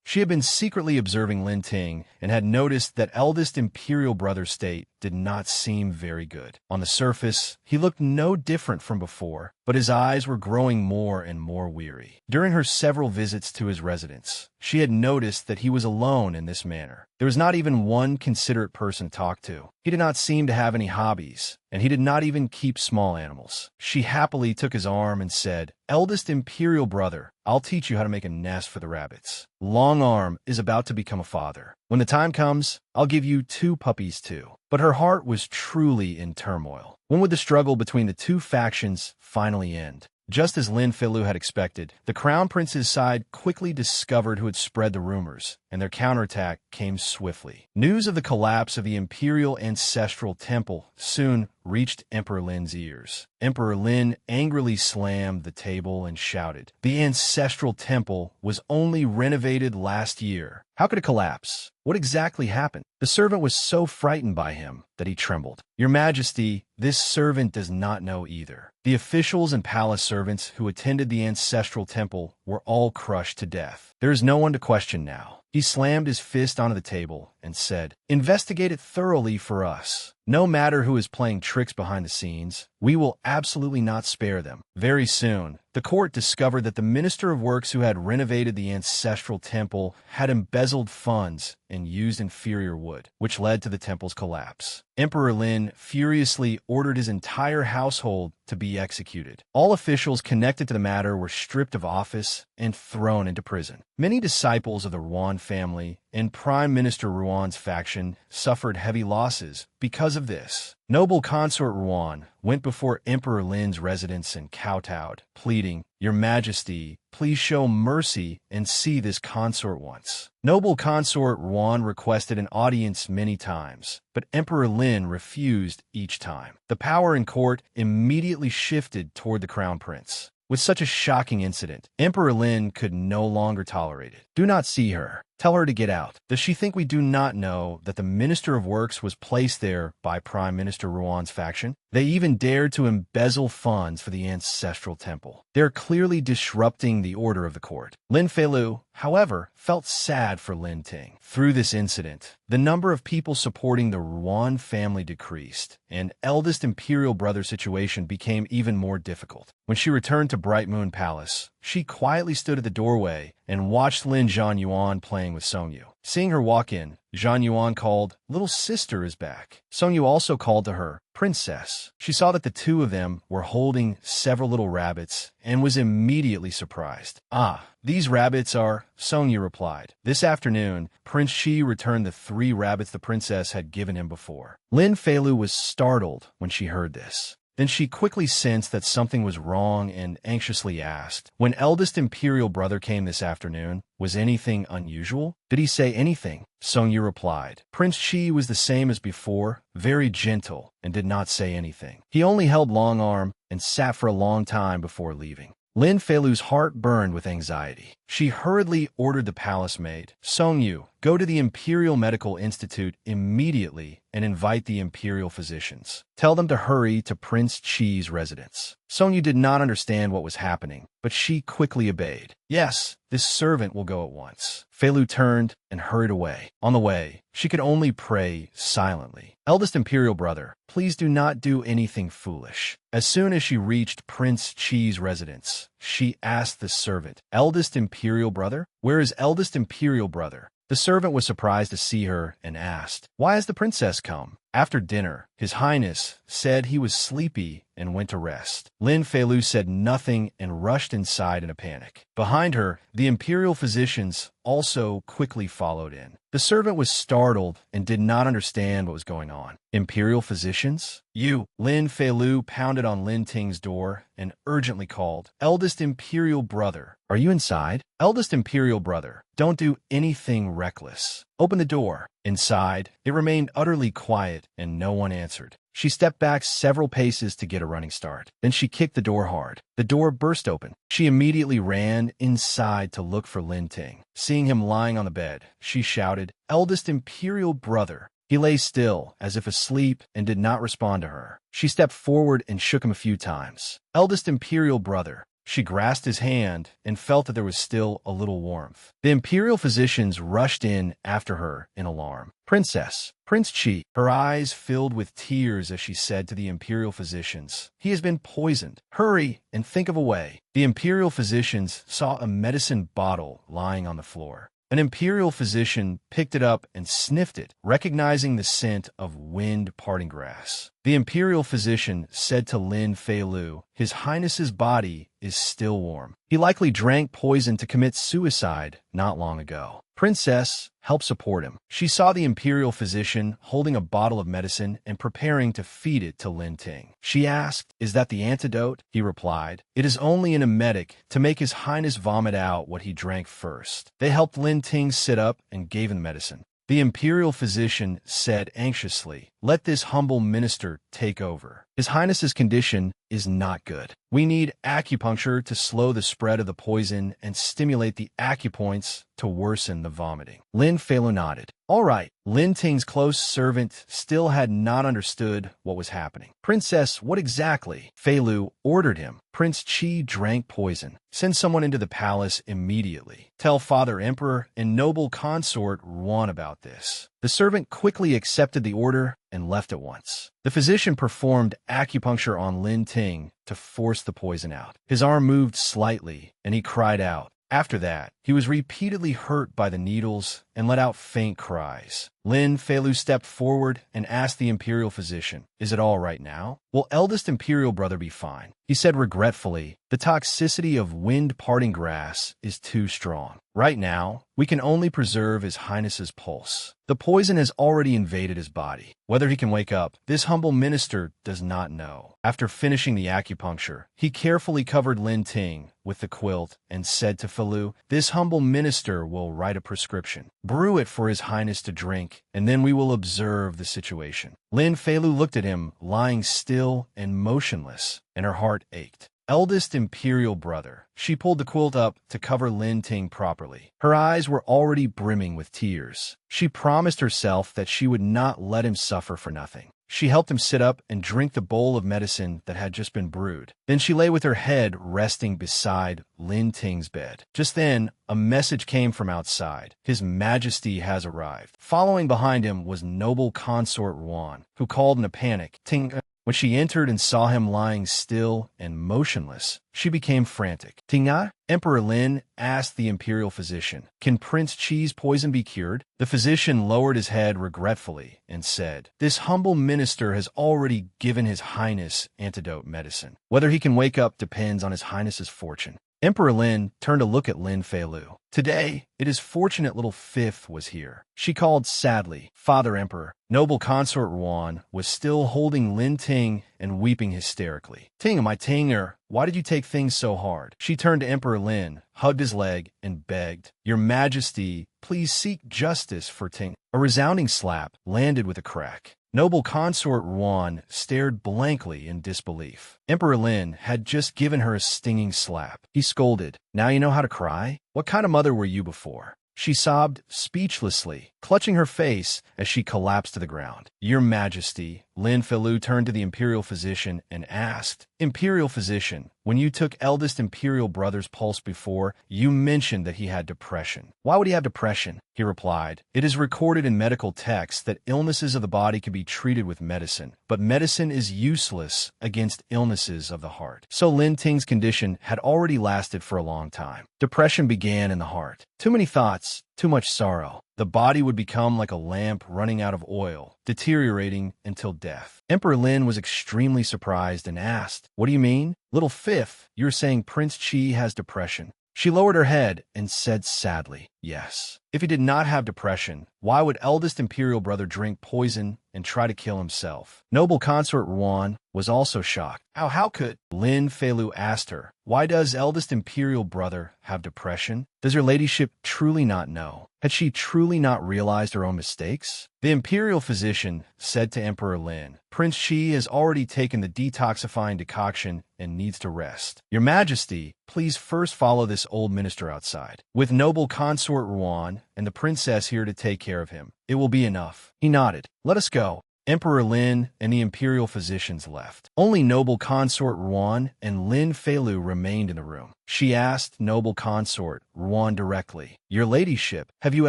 She had been secretly observing Lin Ting and had noticed that eldest imperial brother's state did not seem very good. On the surface, he looked no different from before, but his eyes were growing more and more weary. During her several visits to his residence, she had noticed that he was alone in this manner. There was not even one considerate person to talk to. He did not seem to have any hobbies, and he did not even keep small animals. She happily took his arm and said, "Eldest imperial brother, I'll teach you how to make a nest for the rabbits. Long Arm is about to become a father. When the time comes, I'll give you 2 puppies too." But her heart was truly in turmoil. When would the struggle between the 2 factions finally end? Just as Lin Feilu had expected, the Crown Prince's side quickly discovered who had spread the rumors, and their counterattack came swiftly. News of the collapse of the Imperial Ancestral Temple soon reached Emperor Lin's ears. Emperor Lin angrily slammed the table and shouted, "The ancestral temple was only renovated last year. How could it collapse? What exactly happened?" The servant was so frightened by him that he trembled. "Your Majesty, this servant does not know either." The officials and palace servants who attended the ancestral temple were all crushed to death. There is no one to question now. He slammed his fist onto the table and said, "Investigate it thoroughly for us. No matter who is playing tricks behind the scenes, we will absolutely not spare them." Very soon, the court discovered that the Minister of Works who had renovated the ancestral temple had embezzled funds and used inferior wood, which led to the temple's collapse. Emperor Lin furiously ordered his entire household to be executed. All officials connected to the matter were stripped of office and thrown into prison. Many disciples of the Ruan family and Prime Minister Ruan's faction suffered heavy losses because of this. Noble consort Ruan went before Emperor Lin's residence and kowtowed, pleading, "Your Majesty, please show mercy and see this consort once." Noble consort Ruan requested an audience many times, but Emperor Lin refused each time. The power in court immediately shifted toward the crown prince. With such a shocking incident, Emperor Lin could no longer tolerate it. "Do not see her. Tell her to get out. Does she think we do not know that the Minister of Works was placed there by Prime Minister Ruan's faction? They even dared to embezzle funds for the ancestral temple. They're clearly disrupting the order of the court." Lin Feilu, however, felt sad for Lin Ting. Through this incident, the number of people supporting the Ruan family decreased, and eldest imperial brother situation became even more difficult. When she returned to Bright Moon Palace, she quietly stood at the doorway and watched Lin Zhanyuan playing with Songyu. Seeing her walk in, Zhanyuan called, "Little sister is back." Songyu also called to her, "Princess." She saw that the two of them were holding several little rabbits and was immediately surprised. "Ah, these rabbits are," Songyu replied. This afternoon, Prince Shi returned the 3 rabbits the princess had given him before. Lin Feilu was startled when she heard this. Then she quickly sensed that something was wrong and anxiously asked, "When eldest imperial brother came this afternoon, was anything unusual? Did he say anything?" Songyu replied, "Prince Shi was the same as before, very gentle, and did not say anything. He only held long arm and sat for a long time before leaving." Lin Feilu's heart burned with anxiety. She hurriedly ordered the palace maid, "Songyu, go to the Imperial Medical Institute immediately and invite the imperial physicians. Tell them to hurry to Prince Chi's residence." Songyu did not understand what was happening, but she quickly obeyed. "Yes, this servant will go at once." Feilu turned and hurried away. On the way, she could only pray silently. "Eldest imperial brother, please do not do anything foolish." As soon as she reached Prince Chi's residence, she asked the servant, "Eldest imperial brother? Where is eldest imperial brother?" The servant was surprised to see her and asked, "Why has the princess come?" After dinner, His Highness said he was sleepy and went to rest. Lin Feilu said nothing and rushed inside in a panic. Behind her, the imperial physicians also quickly followed in. The servant was startled and did not understand what was going on. "Imperial physicians? You!" Lin Feilu pounded on Lin Ting's door and urgently called, "Eldest imperial brother, are you inside? Eldest imperial brother, don't do anything reckless. Open the door." Inside, it remained utterly quiet and no one answered. She stepped back several paces to get a running start. Then she kicked the door hard. The door burst open. She immediately ran inside to look for Lin Ting. Seeing him lying on the bed, she shouted, "Eldest imperial brother." He lay still, as if asleep, and did not respond to her. She stepped forward and shook him a few times. "Eldest imperial brother." She grasped his hand and felt that there was still a little warmth. The imperial physicians rushed in after her in alarm. "Princess, Prince Chi." Her eyes filled with tears as she said to the imperial physicians, "He has been poisoned. Hurry and think of a way." The imperial physicians saw a medicine bottle lying on the floor. An imperial physician picked it up and sniffed it, recognizing the scent of wind-parting grass. The imperial physician said to Lin Feilu, "His Highness's body is still warm. He likely drank poison to commit suicide not long ago. Princess, help support him." She saw the imperial physician holding a bottle of medicine and preparing to feed it to Lin Ting. She asked, "Is that the antidote?" He replied, "It is only an emetic to make His Highness vomit out what he drank first." They helped Lin Ting sit up and gave him medicine. The imperial physician said anxiously, "Let this humble minister take over. His Highness's condition is not good. We need acupuncture to slow the spread of the poison and stimulate the acupoints to worsen the vomiting." Lin Feilu nodded. All right. Lin Ting's close servant still had not understood what was happening. "Princess, what exactly?" Feilu ordered him. "Prince Qi drank poison. Send someone into the palace immediately. Tell Father Emperor and noble consort Ruan about this." The servant quickly accepted the order and left at once. The physician performed acupuncture on Lin Ting to force the poison out. His arm moved slightly, and he cried out. After that, he was repeatedly hurt by the needles and let out faint cries. Lin Feilu stepped forward and asked the imperial physician, "Is it all right now? Will eldest imperial brother be fine?" He said regretfully, "The toxicity of wind-parting grass is too strong. Right now, we can only preserve His Highness's pulse. The poison has already invaded his body. Whether he can wake up, this humble minister does not know." After finishing the acupuncture, he carefully covered Lin Ting with the quilt and said to Feilu, "This humble minister will write a prescription. Brew it for His Highness to drink, and then we will observe the situation." Lin Feilu looked at him, lying still and motionless, and her heart ached. Eldest imperial brother. She pulled the quilt up to cover Lin Ting properly. Her eyes were already brimming with tears. She promised herself that she would not let him suffer for nothing. She helped him sit up and drink the bowl of medicine that had just been brewed. Then she lay with her head resting beside Lin Ting's bed. Just then, a message came from outside. "His Majesty has arrived." Following behind him was noble consort Ruan, who called in a panic, "Ting." When she entered and saw him lying still and motionless, she became frantic. "Tinga?" Emperor Lin asked the imperial physician, "Can Prince Qi's poison be cured?" The physician lowered his head regretfully and said, "This humble minister has already given His Highness antidote medicine. Whether he can wake up depends on His Highness's fortune." Emperor Lin turned to look at Lin Feilu. "Today, it is fortunate little Fifth was here." She called sadly, "Father Emperor." Noble consort Ruan was still holding Lin Ting and weeping hysterically. "Ting, my Tinger, why did you take things so hard?" She turned to Emperor Lin, hugged his leg, and begged, "Your Majesty, please seek justice for Ting." A resounding slap landed with a crack. Noble consort Ruan stared blankly in disbelief. Emperor Lin had just given her a stinging slap. He scolded, "Now you know how to cry? What kind of mother were you before?" She sobbed speechlessly, clutching her face as she collapsed to the ground. "Your Majesty," Lin Feilu turned to the imperial physician and asked, "Imperial physician, when you took eldest imperial brother's pulse before, you mentioned that he had depression. Why would he have depression?" He replied, "It is recorded in medical texts that illnesses of the body can be treated with medicine, but medicine is useless against illnesses of the heart." So Lin Ting's condition had already lasted for a long time. Depression began in the heart. Too many thoughts, too much sorrow. The body would become like a lamp running out of oil, deteriorating until death. Emperor Lin was extremely surprised and asked, "What do you mean? Little Fifth, you're saying Prince Qi has depression?" She lowered her head and said sadly, "Yes. If he did not have depression, why would eldest imperial brother drink poison and try to kill himself?" Noble consort Ruan was also shocked. How could? Lin Feilu asked her, "Why does eldest imperial brother have depression? Does your ladyship truly not know? Had she truly not realized her own mistakes?" The imperial physician said to Emperor Lin, "Prince Qi has already taken the detoxifying decoction and needs to rest. Your Majesty, please first follow this old minister outside. With noble consort Ruan and the princess here to take care of him, it will be enough." He nodded. "Let us go." Emperor Lin and the imperial physicians left. Only noble consort Ruan and Lin Feilu remained in the room. She asked noble consort Ruan directly, "Your ladyship, have you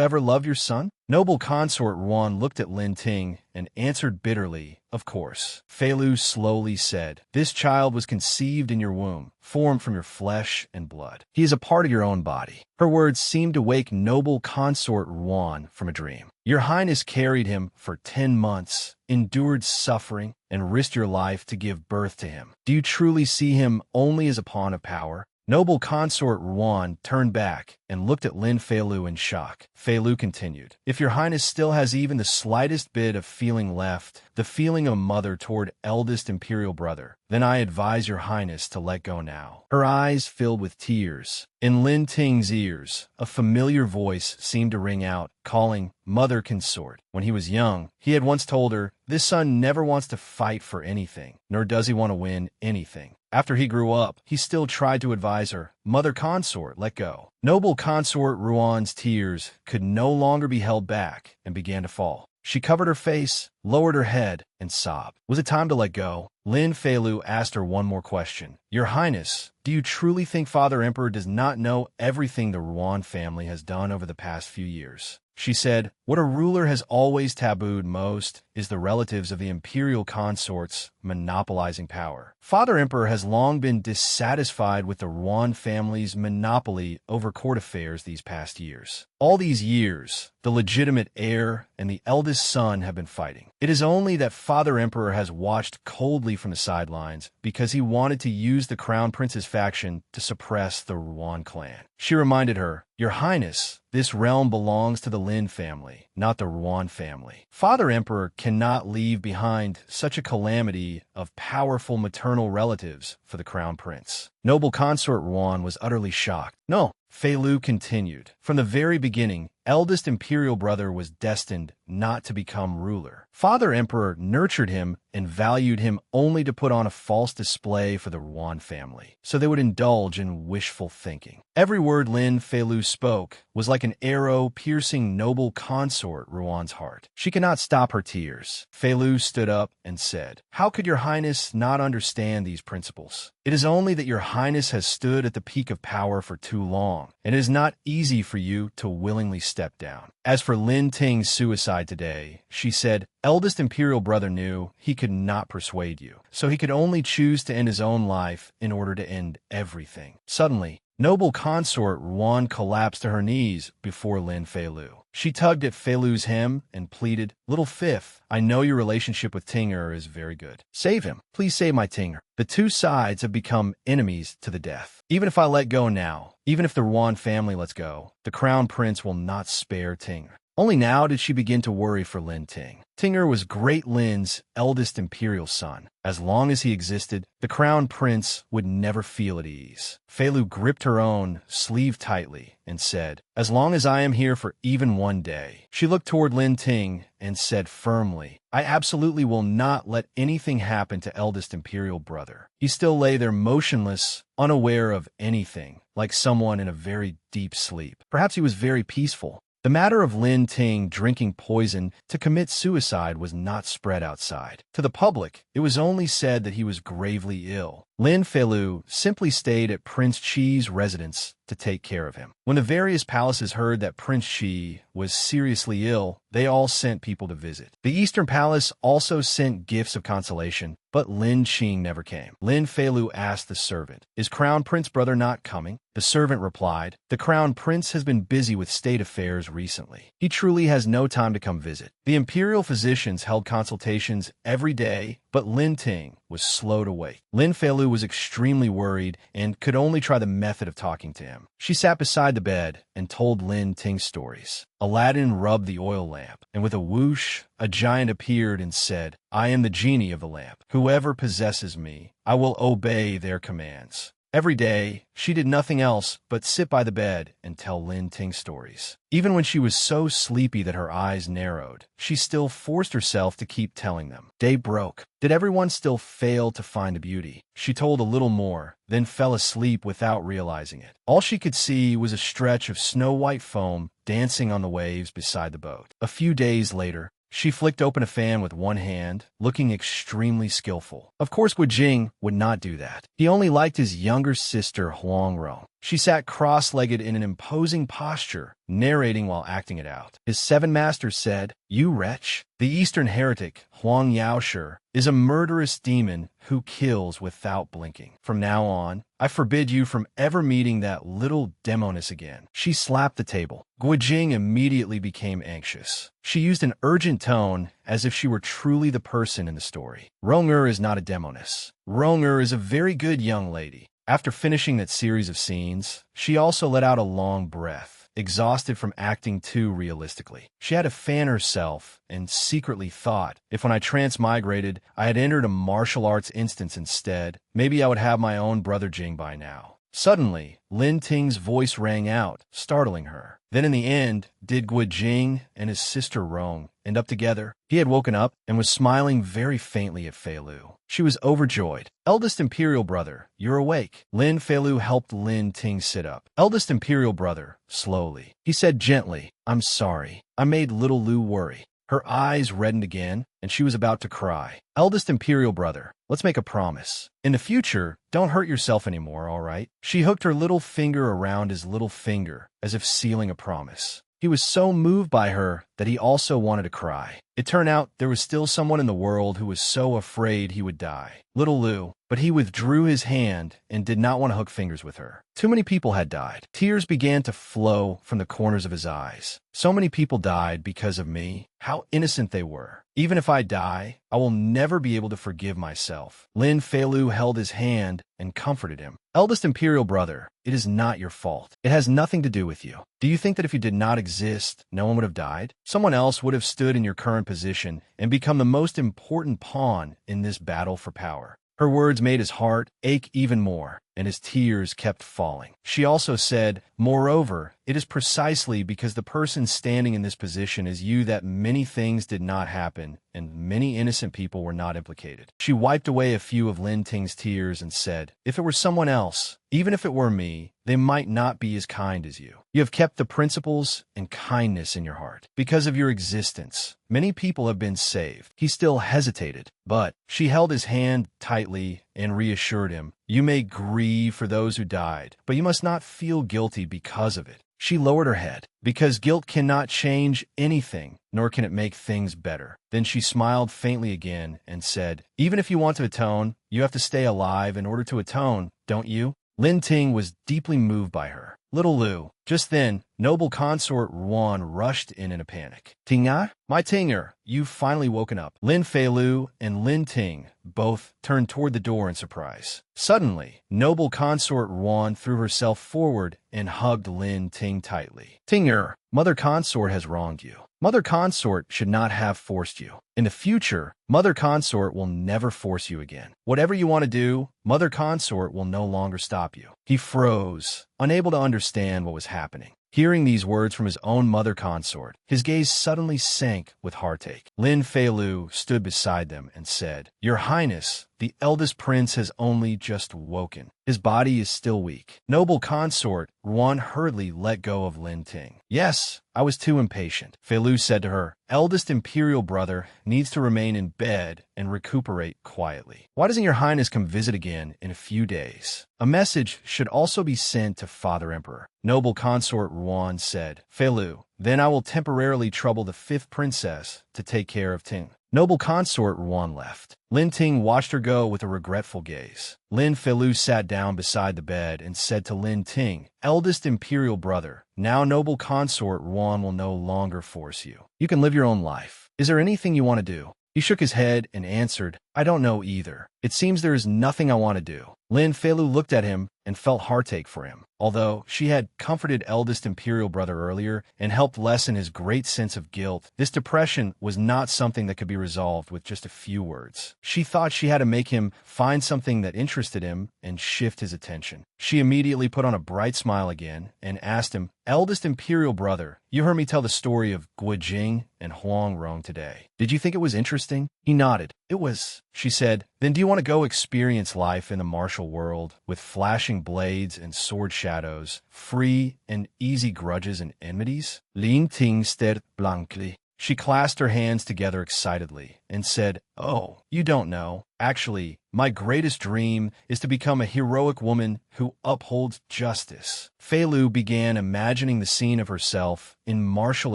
ever loved your son?" Noble consort Ruan looked at Lin Ting and answered bitterly, "Of course." Feilu slowly said, "This child was conceived in your womb, formed from your flesh and blood. He is a part of your own body." Her words seemed to wake noble consort Ruan from a dream. "Your Highness carried him for 10 months, endured suffering, and risked your life to give birth to him. Do you truly see him only as a pawn of power?" Noble consort Ruan turned back and looked at Lin Feilu in shock. Feilu continued, "If your highness still has even the slightest bit of feeling left, the feeling of a mother toward eldest imperial brother, then I advise your highness to let go now." Her eyes filled with tears. In Lin Ting's ears, a familiar voice seemed to ring out, calling, "Mother consort." When he was young, he had once told her, "This son never wants to fight for anything, nor does he want to win anything." After he grew up, he still tried to advise her, "Mother consort, let go." Noble consort Ruan's tears could no longer be held back and began to fall. She covered her face, lowered her head, and sobbed. Was it time to let go? Lin Feilu asked her one more question. "Your Highness, do you truly think Father Emperor does not know everything the Ruan family has done over the past few years?" She said, "What a ruler has always tabooed most is the relatives of the imperial consorts monopolizing power. Father Emperor has long been dissatisfied with the Ruan family's monopoly over court affairs these past years. All these years, the legitimate heir and the eldest son have been fighting. It is only that Father Emperor has watched coldly from the sidelines because he wanted to use the Crown Prince's faction to suppress the Ruan clan." She reminded her, "Your Highness, this realm belongs to the Lin family, not the Ruan family. Father Emperor cannot leave behind such a calamity of powerful maternal relatives for the Crown Prince." Noble consort Ruan was utterly shocked. "No," Feilu continued, "from the very beginning, eldest imperial brother was destined not to become ruler. Father Emperor nurtured him and valued him only to put on a false display for the Ruan family, so they would indulge in wishful thinking." Every word Lin Feilu spoke was like an arrow piercing noble consort Ruan's heart. She could not stop her tears. Feilu stood up and said, "How could your highness not understand these principles? It is only that your highness has stood at the peak of power for too long, and it is not easy for you to willingly step down." As for Lin Ting's suicide today, she said, "Eldest imperial brother knew he could not persuade you, so he could only choose to end his own life in order to end everything." Suddenly, noble consort Ruan collapsed to her knees before Lin Feilu. She tugged at Feilu's hem and pleaded, "Little Fifth, I know your relationship with Tinger is very good. Save him. Please save my Tinger. The two sides have become enemies to the death. Even if I let go now, even if the Ruan family lets go, the Crown Prince will not spare Tinger." Only now did she begin to worry for Lin Ting. Tinger was Great Lin's eldest imperial son. As long as he existed, the Crown Prince would never feel at ease. Feilu gripped her own sleeve tightly and said, "As long as I am here for even one day." She looked toward Lin Ting and said firmly, "I absolutely will not let anything happen to eldest imperial brother." He still lay there motionless, unaware of anything, like someone in a very deep sleep. Perhaps he was very peaceful. The matter of Lin Ting drinking poison to commit suicide was not spread outside. To the public, it was only said that he was gravely ill. Lin Feilu simply stayed at Prince Chi's residence to take care of him. When the various palaces heard that Prince Chi was seriously ill, they all sent people to visit. The Eastern Palace also sent gifts of consolation, but Lin Qing never came. Lin Feilu asked the servant, "Is Crown Prince brother not coming?" The servant replied, "The Crown Prince has been busy with state affairs recently. He truly has no time to come visit." The imperial physicians held consultations every day, but Lin Ting was slow to wake. Lin Feilu was extremely worried and could only try the method of talking to him. She sat beside the bed and told Lin Ting stories. Aladdin rubbed the oil lamp, and with a whoosh, a giant appeared and said, "I am the genie of the lamp. Whoever possesses me, I will obey their commands." Every day, she did nothing else but sit by the bed and tell Lin Ting stories. Even when she was so sleepy that her eyes narrowed, she still forced herself to keep telling them. Day broke. Did everyone still fail to find the beauty? She told a little more, then fell asleep without realizing it. All she could see was a stretch of snow-white foam dancing on the waves beside the boat. A few days later, she flicked open a fan with one hand, looking extremely skillful. Of course, Guijing would not do that. He only liked his younger sister, Huangrong. She sat cross-legged in an imposing posture, narrating while acting it out. His seven masters said, "You wretch, the Eastern heretic, Huang Yaoshi, is a murderous demon who kills without blinking. From now on, I forbid you from ever meeting that little demoness again." She slapped the table. Guijing immediately became anxious. She used an urgent tone as if she were truly the person in the story. "Rong'er is not a demoness. Rong'er is a very good young lady. After finishing that series of scenes, she also let out a long breath, exhausted from acting too realistically. She had to fan herself and secretly thought, if when I transmigrated, I had entered a martial arts instance instead, maybe I would have my own brother Jing by now. Suddenly, Lin Ting's voice rang out, startling her. Then in the end, did Guo Jing and his sister Rong end up together? He had woken up and was smiling very faintly at Fei Lu. She was overjoyed. Eldest Imperial Brother, you're awake. Lin Fei Lu helped Lin Ting sit up. Eldest Imperial Brother, slowly. He said gently, I'm sorry. I made little Lu worry. Her eyes reddened again, and she was about to cry. Eldest Imperial Brother, let's make a promise. In the future, don't hurt yourself anymore, all right? She hooked her little finger around his little finger, as if sealing a promise. He was so moved by her that he also wanted to cry. It turned out there was still someone in the world who was so afraid he would die. Little Lu, but he withdrew his hand and did not want to hook fingers with her. Too many people had died. Tears began to flow from the corners of his eyes. So many people died because of me. How innocent they were. Even if I die, I will never be able to forgive myself. Lin Fei Lu held his hand and comforted him. Eldest Imperial Brother, it is not your fault. It has nothing to do with you. Do you think that if you did not exist, no one would have died? Someone else would have stood in your current position and become the most important pawn in this battle for power. Her words made his heart ache even more, and his tears kept falling. She also said, moreover, it is precisely because the person standing in this position is you that many things did not happen, and many innocent people were not implicated. She wiped away a few of Lin Ting's tears and said, if it were someone else, even if it were me, they might not be as kind as you. You have kept the principles and kindness in your heart. Because of your existence, many people have been saved. He still hesitated, but she held his hand tightly and reassured him, you may grieve for those who died, but you must not feel guilty because of it. She lowered her head, because guilt cannot change anything, nor can it make things better. Then she smiled faintly again and said, even if you want to atone, you have to stay alive in order to atone, don't you? Lin Ting was deeply moved by her. Little Lu. Just then, noble consort Ruan rushed in a panic. Tinga? My Tinger, you've finally woken up. Lin Fei Lu and Lin Ting both turned toward the door in surprise. Suddenly, noble consort Ruan threw herself forward and hugged Lin Ting tightly. Tinger, Mother Consort has wronged you. Mother Consort should not have forced you. In the future, Mother Consort will never force you again. Whatever you want to do, Mother Consort will no longer stop you. He froze, unable to understand what was happening. Hearing these words from his own mother consort, his gaze suddenly sank with heartache. Lin Fei Lu stood beside them and said, Your Highness, the eldest prince has only just woken. His body is still weak. Noble consort, Ruan hurriedly let go of Lin Ting. Yes, I was too impatient. Fei Lu said to her, Eldest Imperial Brother needs to remain in bed and recuperate quietly. Why doesn't your Highness come visit again in a few days? A message should also be sent to Father Emperor. Noble consort Ruan said, Fei Lu, then I will temporarily trouble the fifth princess to take care of Ting. Noble consort Ruan left. Lin Ting watched her go with a regretful gaze. Lin Fei Lu sat down beside the bed and said to Lin Ting, Eldest Imperial Brother, now noble consort Ruan will no longer force you. You can live your own life. Is there anything you want to do? He shook his head and answered, I don't know either. It seems there is nothing I want to do. Lin Fei Lu looked at him and felt heartache for him. Although she had comforted eldest Imperial Brother earlier and helped lessen his great sense of guilt, this depression was not something that could be resolved with just a few words. She thought she had to make him find something that interested him and shift his attention. She immediately put on a bright smile again and asked him, Eldest Imperial Brother, you heard me tell the story of Guo Jing and Huang Rong today. Did you think it was interesting? He nodded. It was, she said. Then do you want to go experience life in the martial world with flashing blades and sword shadows, free and easy grudges and enmities? Lin Ting stared blankly. She clasped her hands together excitedly and said, Oh, you don't know. Actually, my greatest dream is to become a heroic woman who upholds justice. Fei Lu began imagining the scene of herself in martial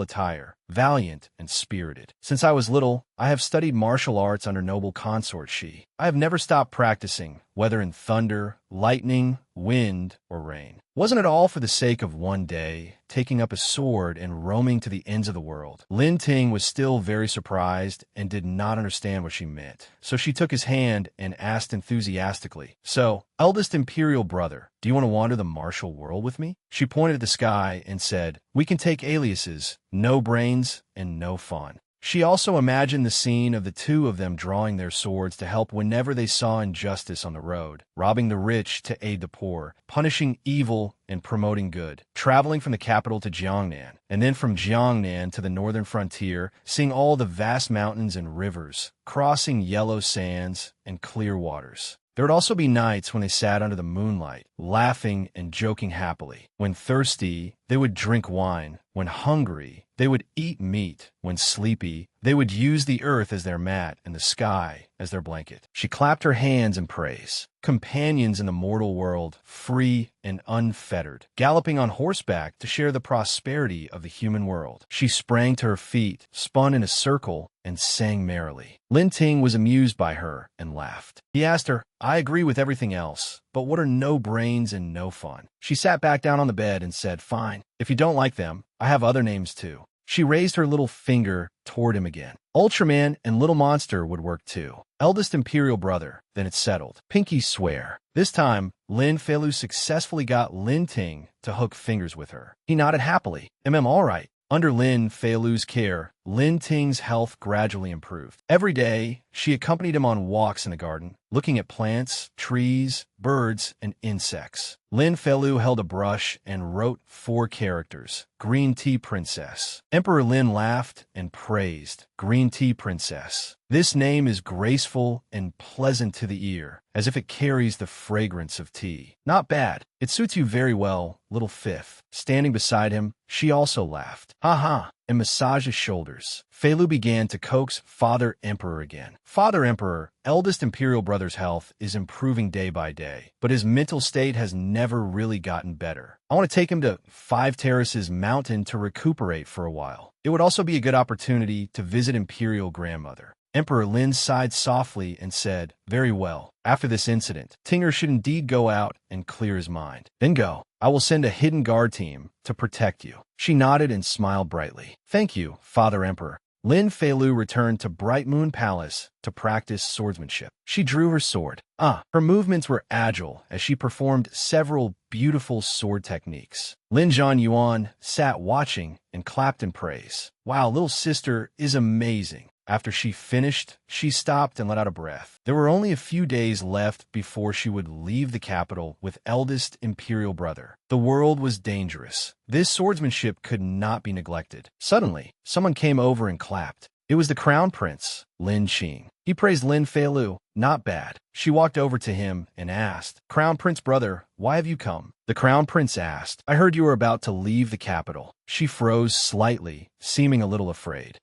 attire, valiant and spirited. Since I was little, I have studied martial arts under noble consort Shi. I have never stopped practicing, whether in thunder, lightning, wind, or rain. Wasn't it all for the sake of one day, taking up a sword and roaming to the ends of the world? Lin Ting was still very surprised and did not understand what she meant. So she took his hand hand and asked enthusiastically, "So, eldest imperial brother, do you want to wander the martial world with me?" She pointed at the sky and said, "We can take aliases, no brains, and no fun." She also imagined the scene of the two of them drawing their swords to help whenever they saw injustice on the road, robbing the rich to aid the poor, punishing evil and promoting good, traveling from the capital to Jiangnan, and then from Jiangnan to the northern frontier, seeing all the vast mountains and rivers, crossing yellow sands and clear waters. There would also be nights when they sat under the moonlight, laughing and joking happily. When thirsty, they would drink wine. When hungry, they would eat meat. When sleepy, they would use the earth as their mat and the sky as their blanket. She clapped her hands in praise. Companions in the mortal world, free and unfettered, galloping on horseback to share the prosperity of the human world. She sprang to her feet, spun in a circle, and sang merrily. Lin Ting was amused by her and laughed. He asked her, "I agree with everything else, but what are no brains and no fun?" She sat back down on the bed and said, "Fine. If you don't like them, I have other names too." She raised her little finger toward him again. Ultraman and Little Monster would work too. Eldest imperial brother, then it's settled. Pinky swear. This time, Lin Feilu successfully got Lin Ting to hook fingers with her. He nodded happily. All right. Under Lin Feilu's care, Lin Ting's health gradually improved. Every day, she accompanied him on walks in the garden, looking at plants, trees, birds, and insects. Lin Feilu held a brush and wrote 4 characters, Green Tea Princess. Emperor Lin laughed and praised, Green Tea Princess. This name is graceful and pleasant to the ear, as if it carries the fragrance of tea. Not bad. It suits you very well, little fifth. Standing beside him, she also laughed. Ha ha, and massaged his shoulders. Feilu began to coax Father Emperor again. Father Emperor, eldest imperial brother's health is improving day by day, but his mental state has never really gotten better. I want to take him to 5 Terraces Mountain to recuperate for a while. It would also be a good opportunity to visit imperial grandmother. Emperor Lin sighed softly and said, "Very well. After this incident, Tinger should indeed go out and clear his mind. Then go. I will send a hidden guard team to protect you." She nodded and smiled brightly. "Thank you, Father Emperor." Lin Feilu returned to Bright Moon Palace to practice swordsmanship. She drew her sword. Her movements were agile as she performed several beautiful sword techniques. Lin Zhan Yuan sat watching and clapped in praise. "Wow, little sister is amazing." After she finished, she stopped and let out a breath. There were only a few days left before she would leave the capital with eldest imperial brother. The world was dangerous. This swordsmanship could not be neglected. Suddenly, someone came over and clapped. It was the crown prince, Lin Qing. He praised Lin Feilu. Not bad. She walked over to him and asked, "Crown prince brother, why have you come?" The crown prince asked, "I heard you were about to leave the capital." She froze slightly, seeming a little afraid.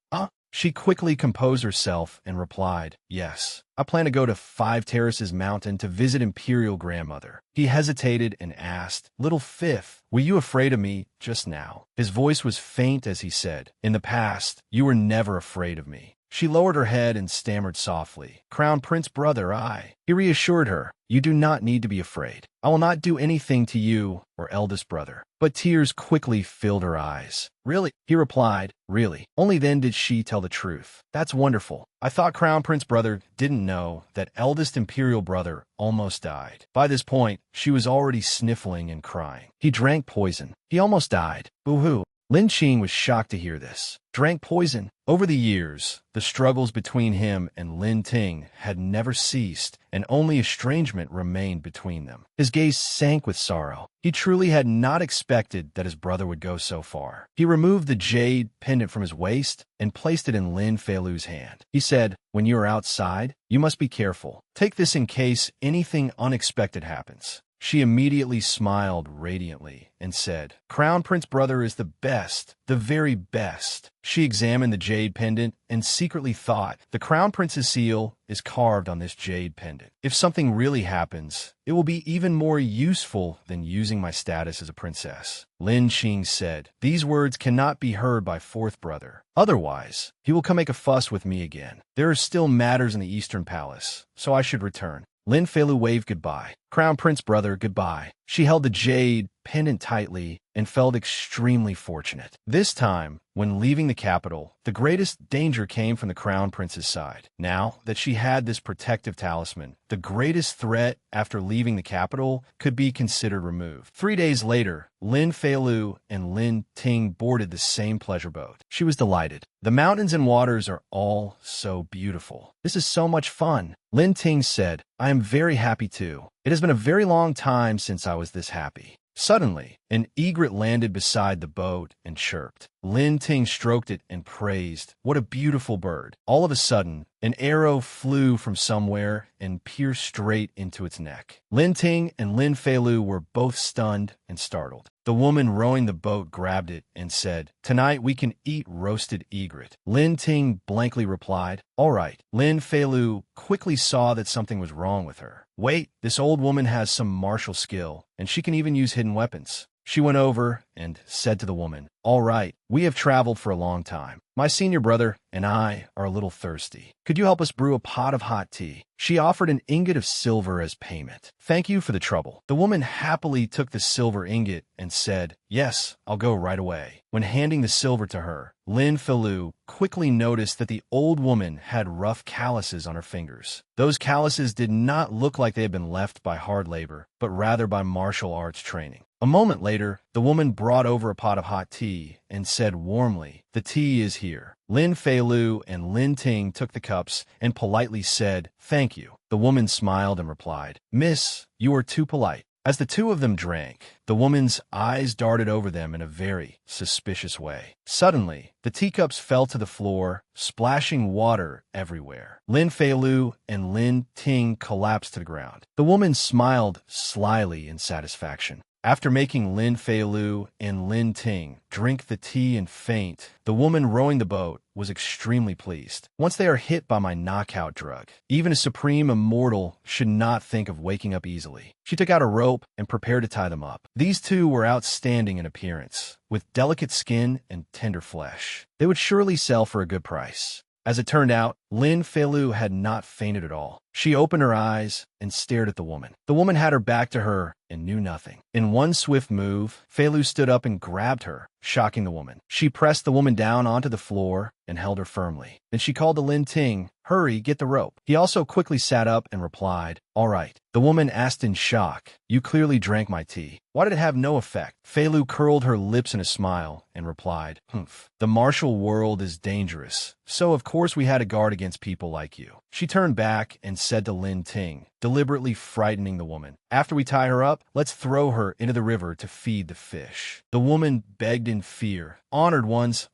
She quickly composed herself and replied, "Yes, I plan to go to 5 Terraces Mountain to visit Imperial Grandmother." He hesitated and asked, "Little Fifth, were you afraid of me just now?" His voice was faint as he said, "In the past, you were never afraid of me." She lowered her head and stammered softly, "Crown Prince brother, I." He reassured her, "You do not need to be afraid. I will not do anything to you or eldest brother." But tears quickly filled her eyes. "Really?" He replied, "Really." Only then did she tell the truth. "That's wonderful. I thought Crown Prince brother didn't know that eldest imperial brother almost died." By this point, she was already sniffling and crying. "He drank poison. He almost died. Boo-hoo." Lin Qing was shocked to hear this. Drank poison. Over the years, the struggles between him and Lin Ting had never ceased, and only estrangement remained between them. His gaze sank with sorrow. He truly had not expected that his brother would go so far. He removed the jade pendant from his waist and placed it in Lin Feilu's hand. He said, "When you are outside, you must be careful. Take this in case anything unexpected happens." She immediately smiled radiantly and said, "Crown Prince brother is the best, the very best." She examined the jade pendant and secretly thought, the Crown Prince's seal is carved on this jade pendant. If something really happens, it will be even more useful than using my status as a princess. Lin Qing said, "These words cannot be heard by fourth brother. Otherwise, he will come make a fuss with me again. There are still matters in the Eastern Palace, so I should return." Lin Feilu waved goodbye. "Crown Prince brother, goodbye." She held the jade pendant tightly and felt extremely fortunate. This time, when leaving the capital, the greatest danger came from the crown prince's side. Now that she had this protective talisman, the greatest threat after leaving the capital could be considered removed. 3 days later, Lin Feilu and Lin Ting boarded the same pleasure boat. She was delighted. The mountains and waters are all so beautiful. This is so much fun. Lin Ting said, I am very happy too. It has been a very long time since I was this happy. Suddenly, an egret landed beside the boat and chirped. Lin Ting stroked it and praised, what a beautiful bird. All of a sudden, an arrow flew from somewhere and pierced straight into its neck. Lin Ting and Lin Feilu were both stunned and startled. The woman rowing the boat grabbed it and said, tonight we can eat roasted egret. Lin Ting blankly replied, all right. Lin Feilu quickly saw that something was wrong with her. Wait, this old woman has some martial skill, and she can even use hidden weapons. She went over and said to the woman, all right, we have traveled for a long time. My senior brother and I are a little thirsty. Could you help us brew a pot of hot tea? She offered an ingot of silver as payment. Thank you for the trouble. The woman happily took the silver ingot and said, yes, I'll go right away. When handing the silver to her, Lin Feilu quickly noticed that the old woman had rough calluses on her fingers. Those calluses did not look like they had been left by hard labor, but rather by martial arts training. A moment later, the woman brought over a pot of hot tea and said warmly, the tea is here. Lin Feilu and Lin Ting took the cups and politely said, thank you. The woman smiled and replied, miss, you are too polite. As the two of them drank, the woman's eyes darted over them in a very suspicious way. Suddenly, the teacups fell to the floor, splashing water everywhere. Lin Feilu and Lin Ting collapsed to the ground. The woman smiled slyly in satisfaction. After making Lin Feilu and Lin Ting drink the tea and faint, the woman rowing the boat was extremely pleased. Once they are hit by my knockout drug, even a supreme immortal should not think of waking up easily. She took out a rope and prepared to tie them up. These two were outstanding in appearance, with delicate skin and tender flesh. They would surely sell for a good price. As it turned out, Lin Feilu had not fainted at all. She opened her eyes and stared at the woman. The woman had her back to her and knew nothing. In one swift move, Feilu stood up and grabbed her, shocking the woman. She pressed the woman down onto the floor and held her firmly. Then she called to Lin Ting, hurry, get the rope. He also quickly sat up and replied, all right. The woman asked in shock, you clearly drank my tea. Why did it have no effect? Feilu curled her lips in a smile and replied, humph. The martial world is dangerous, so of course we had to guard against people like you. She turned back and said to Lin Ting, deliberately frightening the woman, after we tie her up, let's throw her into the river to feed the fish. The woman begged in fear, honored ones,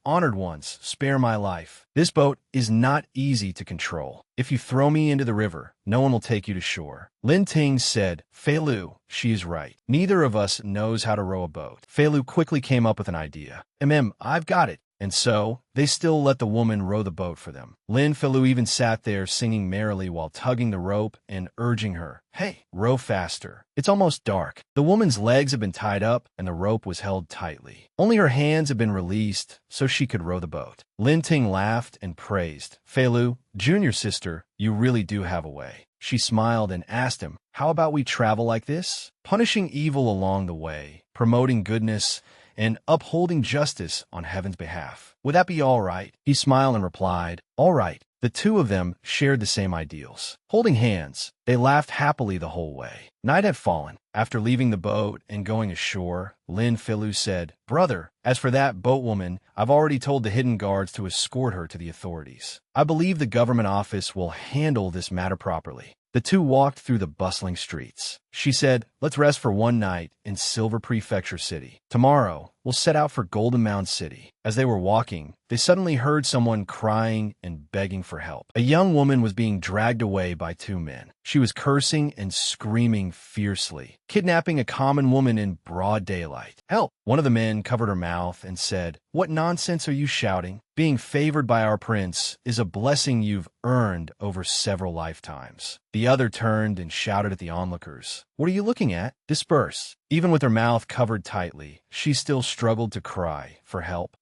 spare my life. This boat is not easy to control. If you throw me into the river, no one will take you to shore. Lin Ting said, Feilu, she is right. Neither of us knows how to row a boat. Feilu quickly came up with an idea. I've got it. And so, they still let the woman row the boat for them. Lin Feilu even sat there singing merrily while tugging the rope and urging her, hey, row faster. It's almost dark. The woman's legs had been tied up and the rope was held tightly. Only her hands had been released so she could row the boat. Lin Ting laughed and praised, Feilu, junior sister, you really do have a way. She smiled and asked him, how about we travel like this? Punishing evil along the way, promoting goodness, and upholding justice on heaven's behalf. Would that be all right? He smiled and replied, all right. The two of them shared the same ideals. Holding hands, they laughed happily the whole way. Night had fallen. After leaving the boat and going ashore, Lin Feilu said, brother, as for that boatwoman, I've already told the hidden guards to escort her to the authorities. I believe the government office will handle this matter properly. The two walked through the bustling streets. She said, let's rest for one night in Silver Prefecture City. Tomorrow, we'll set out for Golden Mound City. As they were walking, they suddenly heard someone crying and begging for help. A young woman was being dragged away by two men. She was cursing and screaming fiercely, kidnapping a common woman in broad daylight. Help! One of the men covered her mouth and said, what nonsense are you shouting? Being favored by our prince is a blessing you've earned over several lifetimes. The other turned and shouted at the onlookers, what are you looking at? Disperse. Even with her mouth covered tightly, she still struggled to cry for help.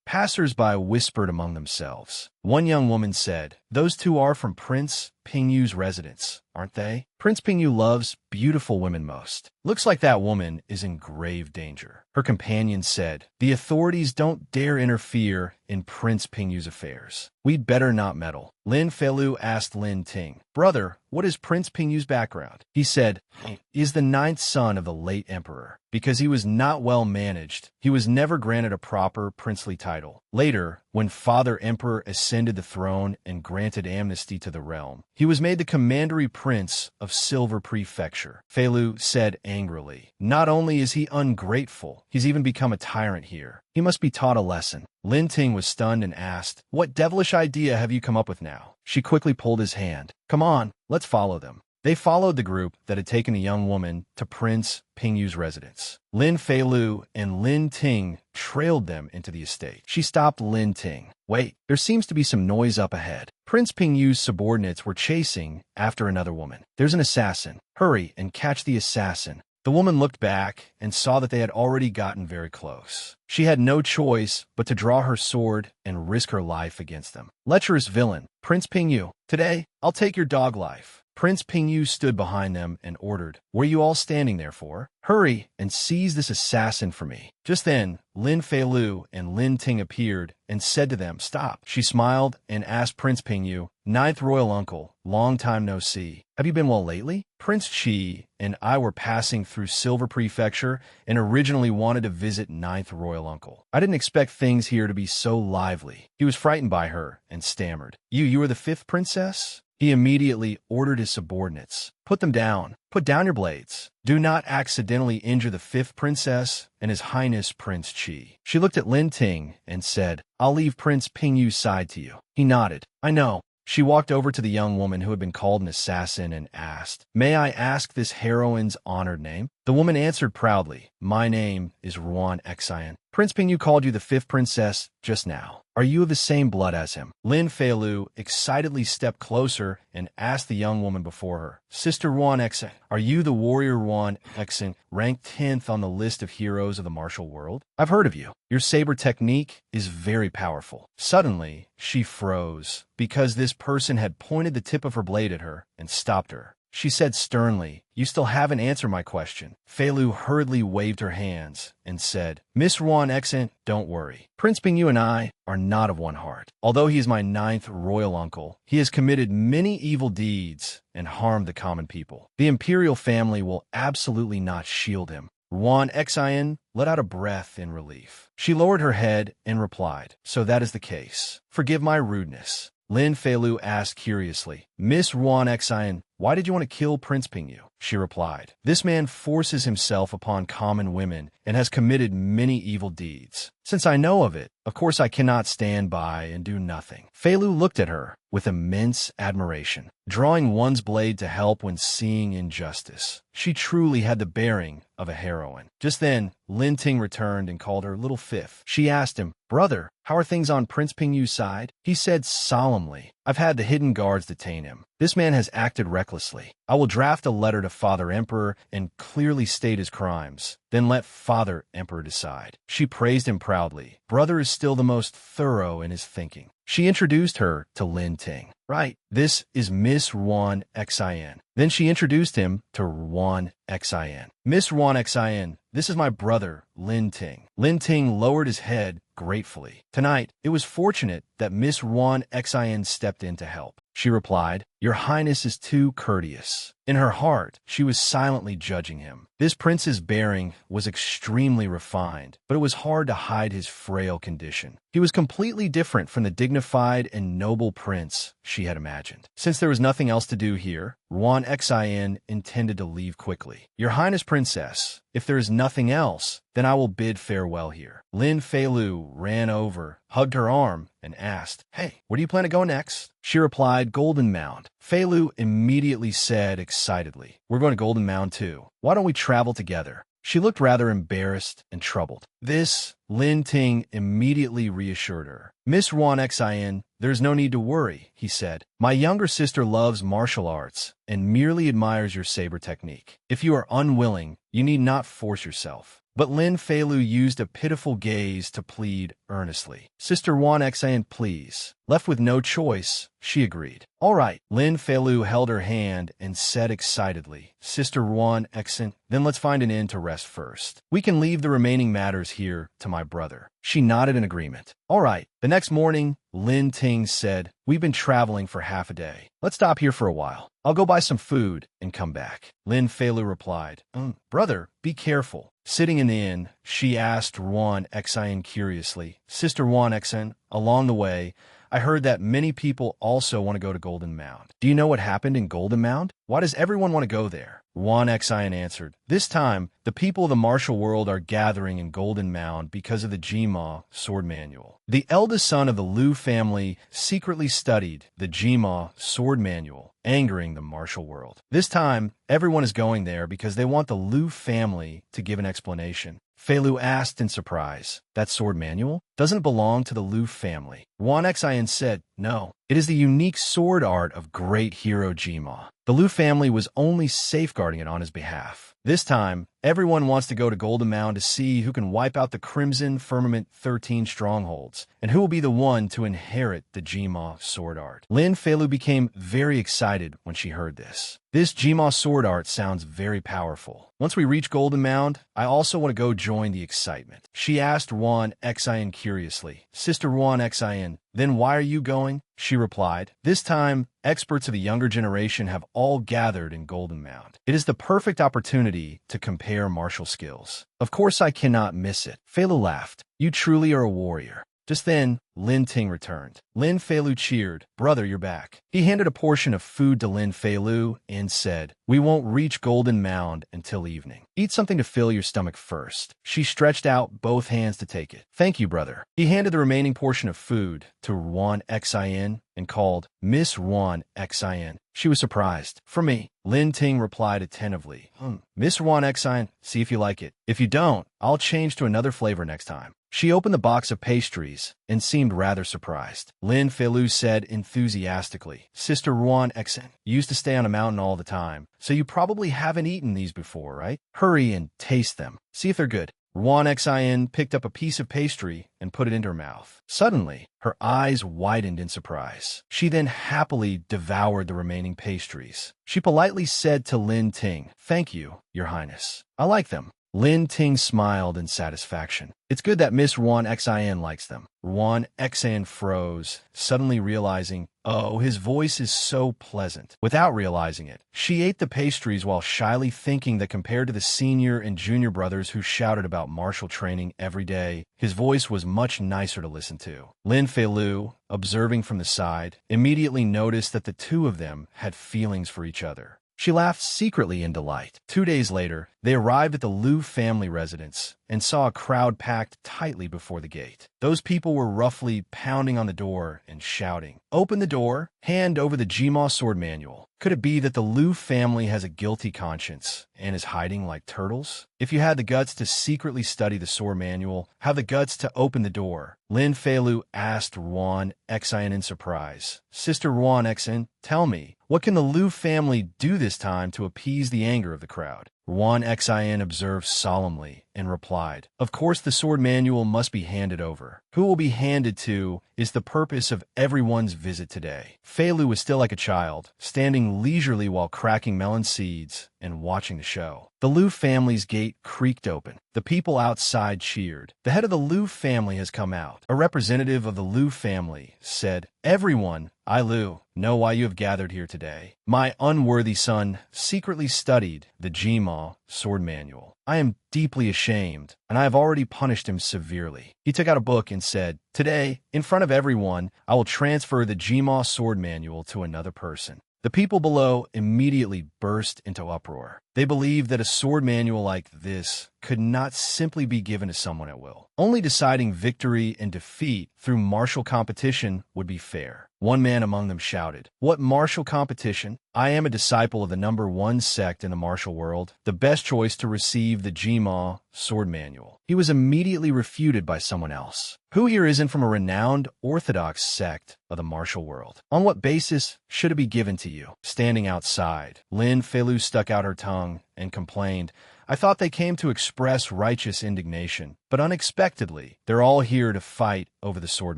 Passers-by whispered among themselves, One young woman said, "Those two are from Prince Pingyu's residence, aren't they? Prince Pingyu loves beautiful women most. Looks like that woman is in grave danger." Her companion said, "The authorities don't dare interfere in Prince Pingyu's affairs. We'd better not meddle." Lin Feilu asked Lin Ting, "Brother, what is Prince Pingyu's background?" He said, "He is the ninth son of the late emperor. Because he was not well managed, he was never granted a proper princely title. Later, when Father Emperor ascended the throne and granted amnesty to the realm, he was made the commandery prince of Silver Prefecture." Feilu said angrily, "Not only is he ungrateful, he's even become a tyrant here. He must be taught a lesson." Lin Ting was stunned and asked, "What devilish idea have you come up with now?" She quickly pulled his hand. "Come on, let's follow them." They followed the group that had taken a young woman to Prince Pingyu's residence. Lin Feilu and Lin Ting trailed them into the estate. She stopped Lin Ting. "Wait, there seems to be some noise up ahead." Prince Pingyu's subordinates were chasing after another woman. "There's an assassin. Hurry and catch the assassin." The woman looked back and saw that they had already gotten very close. She had no choice but to draw her sword and risk her life against them. "Lecherous villain, Prince Pingyu, today I'll take your dog life." Prince Pingyu stood behind them and ordered, "What are you all standing there for? Hurry and seize this assassin for me." Just then, Lin Feilu and Lin Ting appeared and said to them, "Stop." She smiled and asked Prince Pingyu, "Ninth royal uncle, long time no see. Have you been well lately? Prince Chi and I were passing through Silver Prefecture and originally wanted to visit Ninth royal uncle. I didn't expect things here to be so lively." He was frightened by her and stammered, You are the fifth princess?" He immediately ordered his subordinates, "Put them down. Put down your blades. Do not accidentally injure the fifth princess and His Highness Prince Chi." She looked at Lin Ting and said, "I'll leave Prince Pingyu's side to you." He nodded. "I know." She walked over to the young woman who had been called an assassin and asked, "May I ask this heroine's honored name?" The woman answered proudly, "My name is Ruan Xian. Prince Pingyu called you the fifth princess just now. Are you of the same blood as him?" Lin Feilu excitedly stepped closer and asked the young woman before her, "Sister Ruan Xian, are you the warrior Ruan Xian, ranked 10th on the list of heroes of the martial world? I've heard of you. Your saber technique is very powerful." Suddenly, she froze because this person had pointed the tip of her blade at her and stopped her. She said sternly, "You still haven't answered my question." Feilu hurriedly waved her hands and said, "Miss Ruan Xian, don't worry. Prince Pingyu and I are not of one heart. Although he is my ninth royal uncle, he has committed many evil deeds and harmed the common people. The imperial family will absolutely not shield him." Ruan Xian let out a breath in relief. She lowered her head and replied, "So that is the case. Forgive my rudeness." Lin Feilu asked curiously, "Miss Ruan Xian, why did you want to kill Prince Pingyu?" She replied, "This man forces himself upon common women and has committed many evil deeds. Since I know of it, of course I cannot stand by and do nothing." Feilu looked at her with immense admiration. Drawing one's blade to help when seeing injustice. She truly had the bearing of a heroine. Just then, Lin Ting returned and called her little fifth. She asked him, "Brother, how are things on Prince Pingyu's side?" He said solemnly, "I've had the hidden guards detain him. This man has acted recklessly. I will draft a letter to Father Emperor and clearly state his crimes. Then let Father Emperor decide." She praised him proudly. Brother is still the most thorough in his thinking. She introduced her to Lin Ting. "Right, this is Miss Ruan Xian." Then she introduced him to Ruan Xian. "Miss Ruan Xian, this is my brother, Lin Ting." Lin Ting lowered his head gratefully. "Tonight, it was fortunate that Miss Ruan Xian stepped in to help." She replied, "Your Highness is too courteous." In her heart, she was silently judging him. This prince's bearing was extremely refined, but it was hard to hide his frail condition. He was completely different from the dignified and noble prince she had imagined. Since there was nothing else to do here, Ruan Xian intended to leave quickly. "Your Highness Princess, if there is nothing else, then I will bid farewell here." Lin Feilu ran over, hugged her arm, and asked, "Hey, where do you plan to go next?" She replied, "Golden Mound." Feilu immediately said excitedly, "We're going to Golden Mound too. Why don't we travel together?" She looked rather embarrassed and troubled. This, Lin Ting immediately reassured her. "Miss Ruan Xian, there's no need to worry," he said. "My younger sister loves martial arts and merely admires your saber technique. If you are unwilling, you need not force yourself. But Lin Feilu used a pitiful gaze to plead earnestly. Sister Wan Xan, please. Left with no choice, she agreed. All right. Lin Feilu held her hand and said excitedly, Sister Wan Xan, then let's find an inn to rest first. We can leave the remaining matters here to my brother. She nodded in agreement. All right. The next morning, Lin Ting said, we've been traveling for half a day. Let's stop here for a while. I'll go buy some food and come back. Lin Feilu replied, brother, be careful. Sitting in the inn, she asked Wan Xan curiously, Sister Wan Xan, along the way, I heard that many people also want to go to Golden Mound. Do you know what happened in Golden Mound? Why does everyone want to go there? Wan Xan answered, this time, the people of the martial world are gathering in Golden Mound because of the Jima sword manual. The eldest son of the Liu family secretly studied the Jima sword manual, angering the martial world. This time, everyone is going there because they want the Liu family to give an explanation. Feilu asked in surprise, that sword manual doesn't belong to the Liu family. Wan Xan said, no, it is the unique sword art of great hero Jima. The Liu family was only safeguarding it on his behalf. This time, everyone wants to go to Golden Mound to see who can wipe out the Crimson Firmament 13 strongholds, and who will be the one to inherit the Jima sword art. Lin Feilu became very excited when she heard this. This Jima sword art sounds very powerful. Once we reach Golden Mound, I also want to go join the excitement. She asked Wan Xan curiously, Sister Wan Xan, then why are you going? She replied, this time, experts of the younger generation have all gathered in Golden Mound. It is the perfect opportunity to compare martial skills. Of course I cannot miss it. Feilu laughed. You truly are a warrior. Just then, Lin Ting returned. Lin Feilu cheered, brother, you're back. He handed a portion of food to Lin Feilu and said, we won't reach Golden Mound until evening. Eat something to fill your stomach first. She stretched out both hands to take it. Thank you, brother. He handed the remaining portion of food to Wan Xan and called, Miss Wan Xan. She was surprised. For me, Lin Ting replied attentively, Miss Wan Xan, see if you like it. If you don't, I'll change to another flavor next time. She opened the box of pastries and seemed rather surprised. Lin Feilu said enthusiastically, Sister Wan Xan, you used to stay on a mountain all the time, so you probably haven't eaten these before, right? Hurry and taste them. See if they're good. Wan Xan picked up a piece of pastry and put it into her mouth. Suddenly, her eyes widened in surprise. She then happily devoured the remaining pastries. She politely said to Lin Ting, thank you, Your Highness. I like them. Lin Ting smiled in satisfaction. It's good that Miss Wan Xan likes them. Wan Xan froze, suddenly realizing, oh, his voice is so pleasant. Without realizing it, she ate the pastries while shyly thinking that compared to the senior and junior brothers who shouted about martial training every day, his voice was much nicer to listen to. Lin Feilu, observing from the side, immediately noticed that the two of them had feelings for each other. She laughed secretly in delight. 2 days later, they arrived at the Liu family residence and saw a crowd packed tightly before the gate. Those people were roughly pounding on the door and shouting, open the door, hand over the Jima sword manual. Could it be that the Liu family has a guilty conscience and is hiding like turtles? If you had the guts to secretly study the sword manual, have the guts to open the door. Lin Feilu asked Wan Xan in surprise. Sister Wan Xan, tell me, what can the Liu family do this time to appease the anger of the crowd? Wan Xan observed solemnly and replied, of course the sword manual must be handed over. Who will be handed to is the purpose of everyone's visit today. Feilu was still like a child, standing leisurely while cracking melon seeds and watching the show. The Liu family's gate creaked open. The people outside cheered. The head of the Liu family has come out. A representative of the Liu family said, everyone, I, Liu, know why you have gathered here today. My unworthy son secretly studied the Jima sword manual. I am deeply ashamed, and I have already punished him severely. He took out a book and said, today, in front of everyone, I will transfer the Jima sword manual to another person. The people below immediately burst into uproar. They believed that a sword manual like this could not simply be given to someone at will. Only deciding victory and defeat through martial competition would be fair. One man among them shouted, what martial competition? I am a disciple of the #1 sect in the martial world, the best choice to receive the Jima sword manual. He was immediately refuted by someone else. Who here isn't from a renowned orthodox sect of the martial world? On what basis should it be given to you? Standing outside, Lin Feilu stuck out her tongue and complained, I thought they came to express righteous indignation, but unexpectedly, they're all here to fight over the sword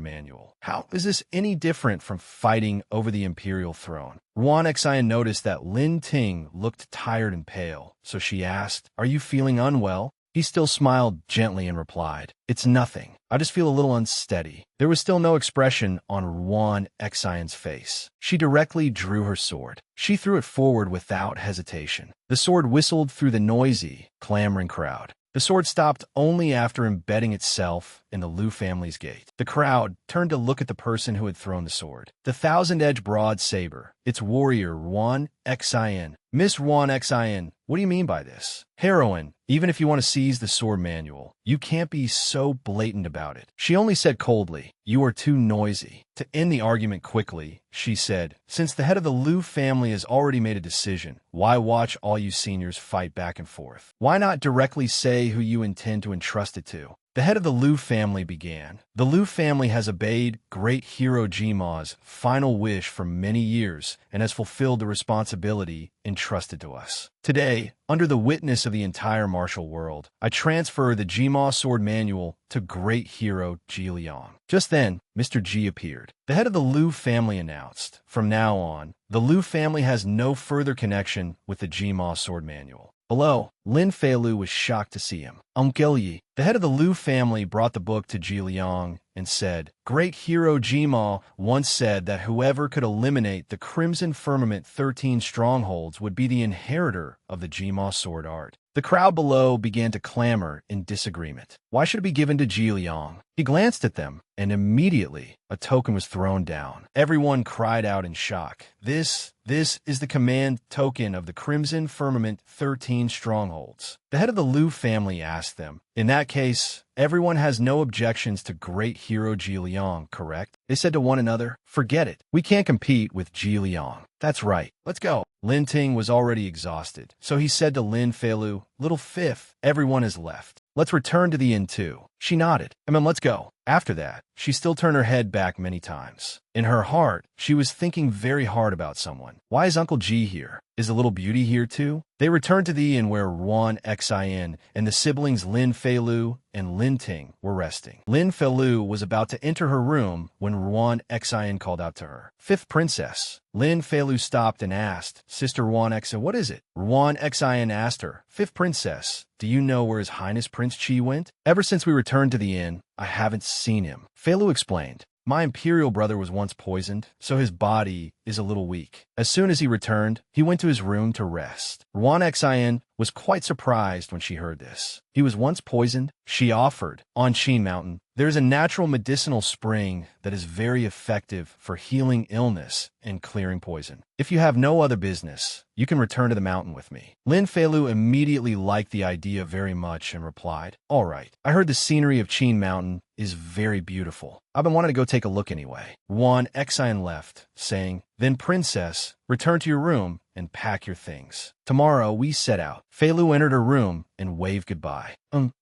manual. How is this any different from fighting over the imperial throne? Ruan Xian noticed that Lin Ting looked tired and pale, so she asked, "Are you feeling unwell?" He still smiled gently and replied, "It's nothing. I just feel a little unsteady." There was still no expression on Ruan Xian's face. She directly drew her sword. She threw it forward without hesitation. The sword whistled through the noisy, clamoring crowd. The sword stopped only after embedding itself in the Liu family's gate. The crowd turned to look at the person who had thrown the sword. The thousand-edged broad saber, its warrior Ruan Xian. "Miss Ruan Xian, what do you mean by this?" "Heroine, even if you want to seize the sword manual, you can't be so blatant about it." She only said coldly, "You are too noisy." To end the argument quickly, she said, "Since the head of the Liu family has already made a decision, why watch all you seniors fight back and forth? Why not directly say who you intend to entrust it to?" The head of the Liu family began. "The Liu family has obeyed great hero Jima's final wish for many years and has fulfilled the responsibility entrusted to us. Today, under the witness of the entire martial world, I transfer the Jima sword manual to great hero Ji Liang." Just then, Mr. Ji appeared. The head of the Liu family announced, "From now on, the Liu family has no further connection with the Jima sword manual." Below, Lin Feilu was shocked to see him. "Uncle Yi." The head of the Liu family brought the book to Ji Liang and said, "Great hero Jima once said that whoever could eliminate the Crimson Firmament 13 strongholds would be the inheritor of the Jima sword art." The crowd below began to clamor in disagreement. Why should it be given to Ji Liang? He glanced at them, and immediately a token was thrown down. Everyone cried out in shock. This is the command token of the Crimson Firmament 13 strongholds." The head of the Liu family asked them, "In that case, everyone has no objections to great hero Ji Liang, correct?" They said to one another, "Forget it. We can't compete with Ji Liang." "That's right. Let's go." Lin Ting was already exhausted, so he said to Lin Feilu, "Little Fifth, everyone has left. Let's return to the inn too." She nodded. Let's go." After that, she still turned her head back many times. In her heart, she was thinking very hard about someone. Why is Uncle Ji here? Is the little beauty here too? They returned to the inn where Ruan Xian and the siblings Lin Feilu and Lin Ting were resting. Lin Feilu was about to enter her room when Ruan Xian called out to her, "Fifth princess." Lin Feilu stopped and asked, "Sister Ruan Xian, what is it?" Ruan Xian asked her, "Fifth princess, do you know where His Highness Prince Qi went?" "Ever since we returned to the inn, I haven't seen him." Feilu explained, "My imperial brother was once poisoned, so his body is a little weak. As soon as he returned, he went to his room to rest." Ruan Xian was quite surprised when she heard this. "He was once poisoned?" She offered, "On Qin Mountain, there is a natural medicinal spring that is very effective for healing illness and clearing poison. If you have no other business, you can return to the mountain with me." Lin Feilu immediately liked the idea very much and replied, "All right. I heard the scenery of Qin Mountain is very beautiful. I've been wanting to go take a look anyway." Ruan Xian left, saying, "Then princess, return to your room and pack your things. Tomorrow we set out." Feilu entered her room and waved goodbye.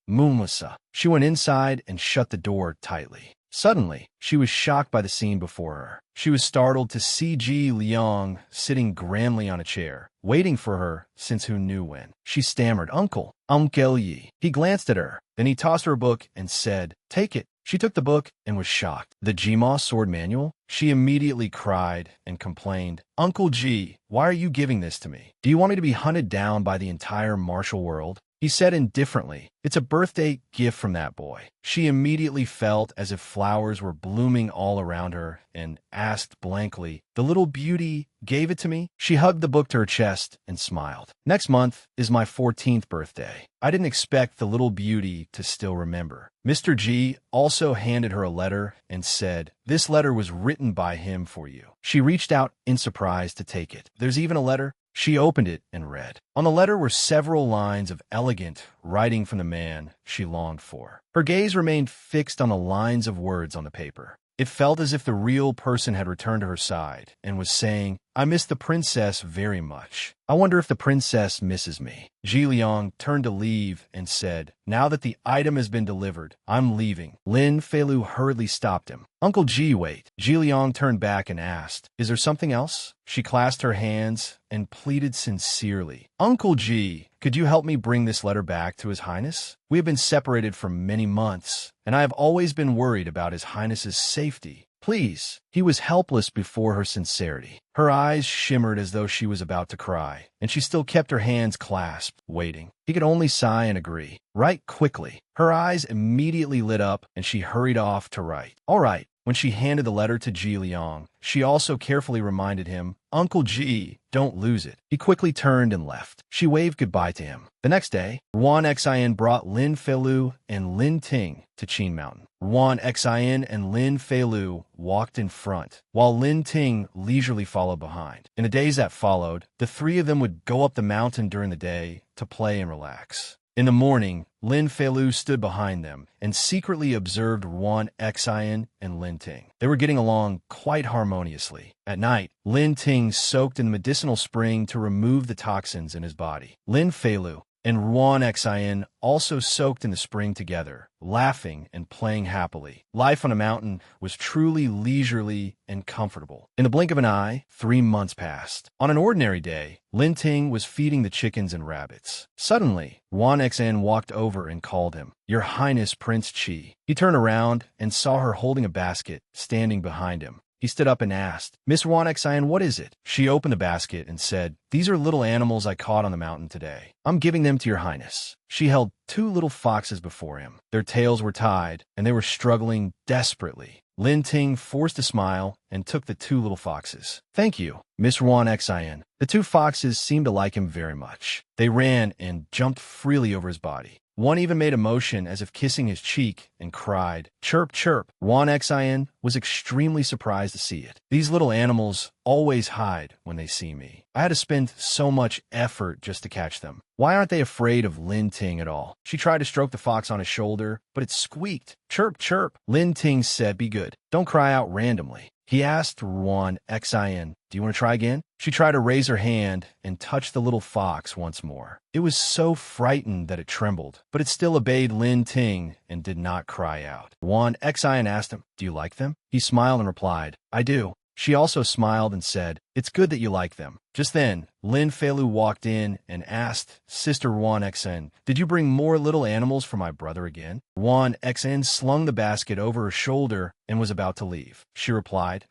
Moonlessa. She went inside and shut the door tightly. Suddenly, she was shocked by the scene before her. She was startled to see Ji Liang sitting grandly on a chair, waiting for her since who knew when. She stammered, Uncle Yi." He glanced at her, then he tossed her a book and said, "Take it." She took the book and was shocked. The Jima sword manual? She immediately cried and complained, "Uncle Ji, why are you giving this to me? Do you want me to be hunted down by the entire martial world?" He said indifferently, "It's a birthday gift from that boy." She immediately felt as if flowers were blooming all around her and asked blankly, "The little beauty gave it to me?" She hugged the book to her chest and smiled. "Next month is my 14th birthday. I didn't expect the little beauty to still remember." Mr. G also handed her a letter and said, "This letter was written by him for you." She reached out in surprise to take it. "There's even a letter?" She opened it and read. On the letter were several lines of elegant writing from the man she longed for. Her gaze remained fixed on the lines of words on the paper. It felt as if the real person had returned to her side and was saying, I miss the princess very much. I wonder if the princess misses me. Ji Liang turned to leave and said, now that the item has been delivered, I'm leaving. Lin Feilu hurriedly stopped him. Uncle Ji, wait. Ji Liang turned back and asked, is there something else? She clasped her hands and pleaded sincerely. Uncle Ji, could you help me bring this letter back to His Highness? We have been separated for many months, and I have always been worried about His Highness's safety. Please. He was helpless before her sincerity. Her eyes shimmered as though she was about to cry, and she still kept her hands clasped, waiting. He could only sigh and agree. Write quickly. Her eyes immediately lit up, and she hurried off to write. All right. When she handed the letter to Ji Liang, she also carefully reminded him, Uncle Ji, don't lose it. He quickly turned and left. She waved goodbye to him. The next day, Ruan Xin brought Lin Feilu and Lin Ting to Qin Mountain. Ruan Xin and Lin Feilu walked in front, while Lin Ting leisurely followed behind. In the days that followed, the three of them would go up the mountain during the day to play and relax. In the morning, Lin Feilu stood behind them and secretly observed Ruan Xin and Lin Ting. They were getting along quite harmoniously. At night, Lin Ting soaked in the medicinal spring to remove the toxins in his body. Lin Feilu and Ruan Xin also soaked in the spring together, laughing and playing happily. Life on a mountain was truly leisurely and comfortable. In the blink of an eye, 3 months passed. On an ordinary day, Lin Ting was feeding the chickens and rabbits. Suddenly, Ruan Xin walked over and called him, Your Highness Prince Qi. He turned around and saw her holding a basket, standing behind him. He stood up and asked, Miss Ruan Xin, what is it? She opened the basket and said, These are little animals I caught on the mountain today. I'm giving them to your highness. She held 2 little foxes before him. Their tails were tied, and they were struggling desperately. Lin Ting forced a smile and took the 2 little foxes. Thank you, Miss Ruan Xin. The 2 foxes seemed to like him very much. They ran and jumped freely over his body. One even made a motion as if kissing his cheek and cried, Chirp, chirp. Ruan Xin was extremely surprised to see it. These little animals always hide when they see me. I had to spend so much effort just to catch them. Why aren't they afraid of Lin Ting at all? She tried to stroke the fox on his shoulder, but it squeaked. Chirp, chirp. Lin Ting said, Be good. Don't cry out randomly. He asked Ruan Xin, Do you want to try again? She tried to raise her hand and touch the little fox once more. It was so frightened that it trembled, but it still obeyed Lin Ting and did not cry out. Ruan Xin asked him, Do you like them? He smiled and replied, I do. She also smiled and said, It's good that you like them. Just then, Lin Feilu walked in and asked Sister Ruan Xin, Did you bring more little animals for my brother again? Ruan Xin slung the basket over her shoulder and was about to leave. She replied,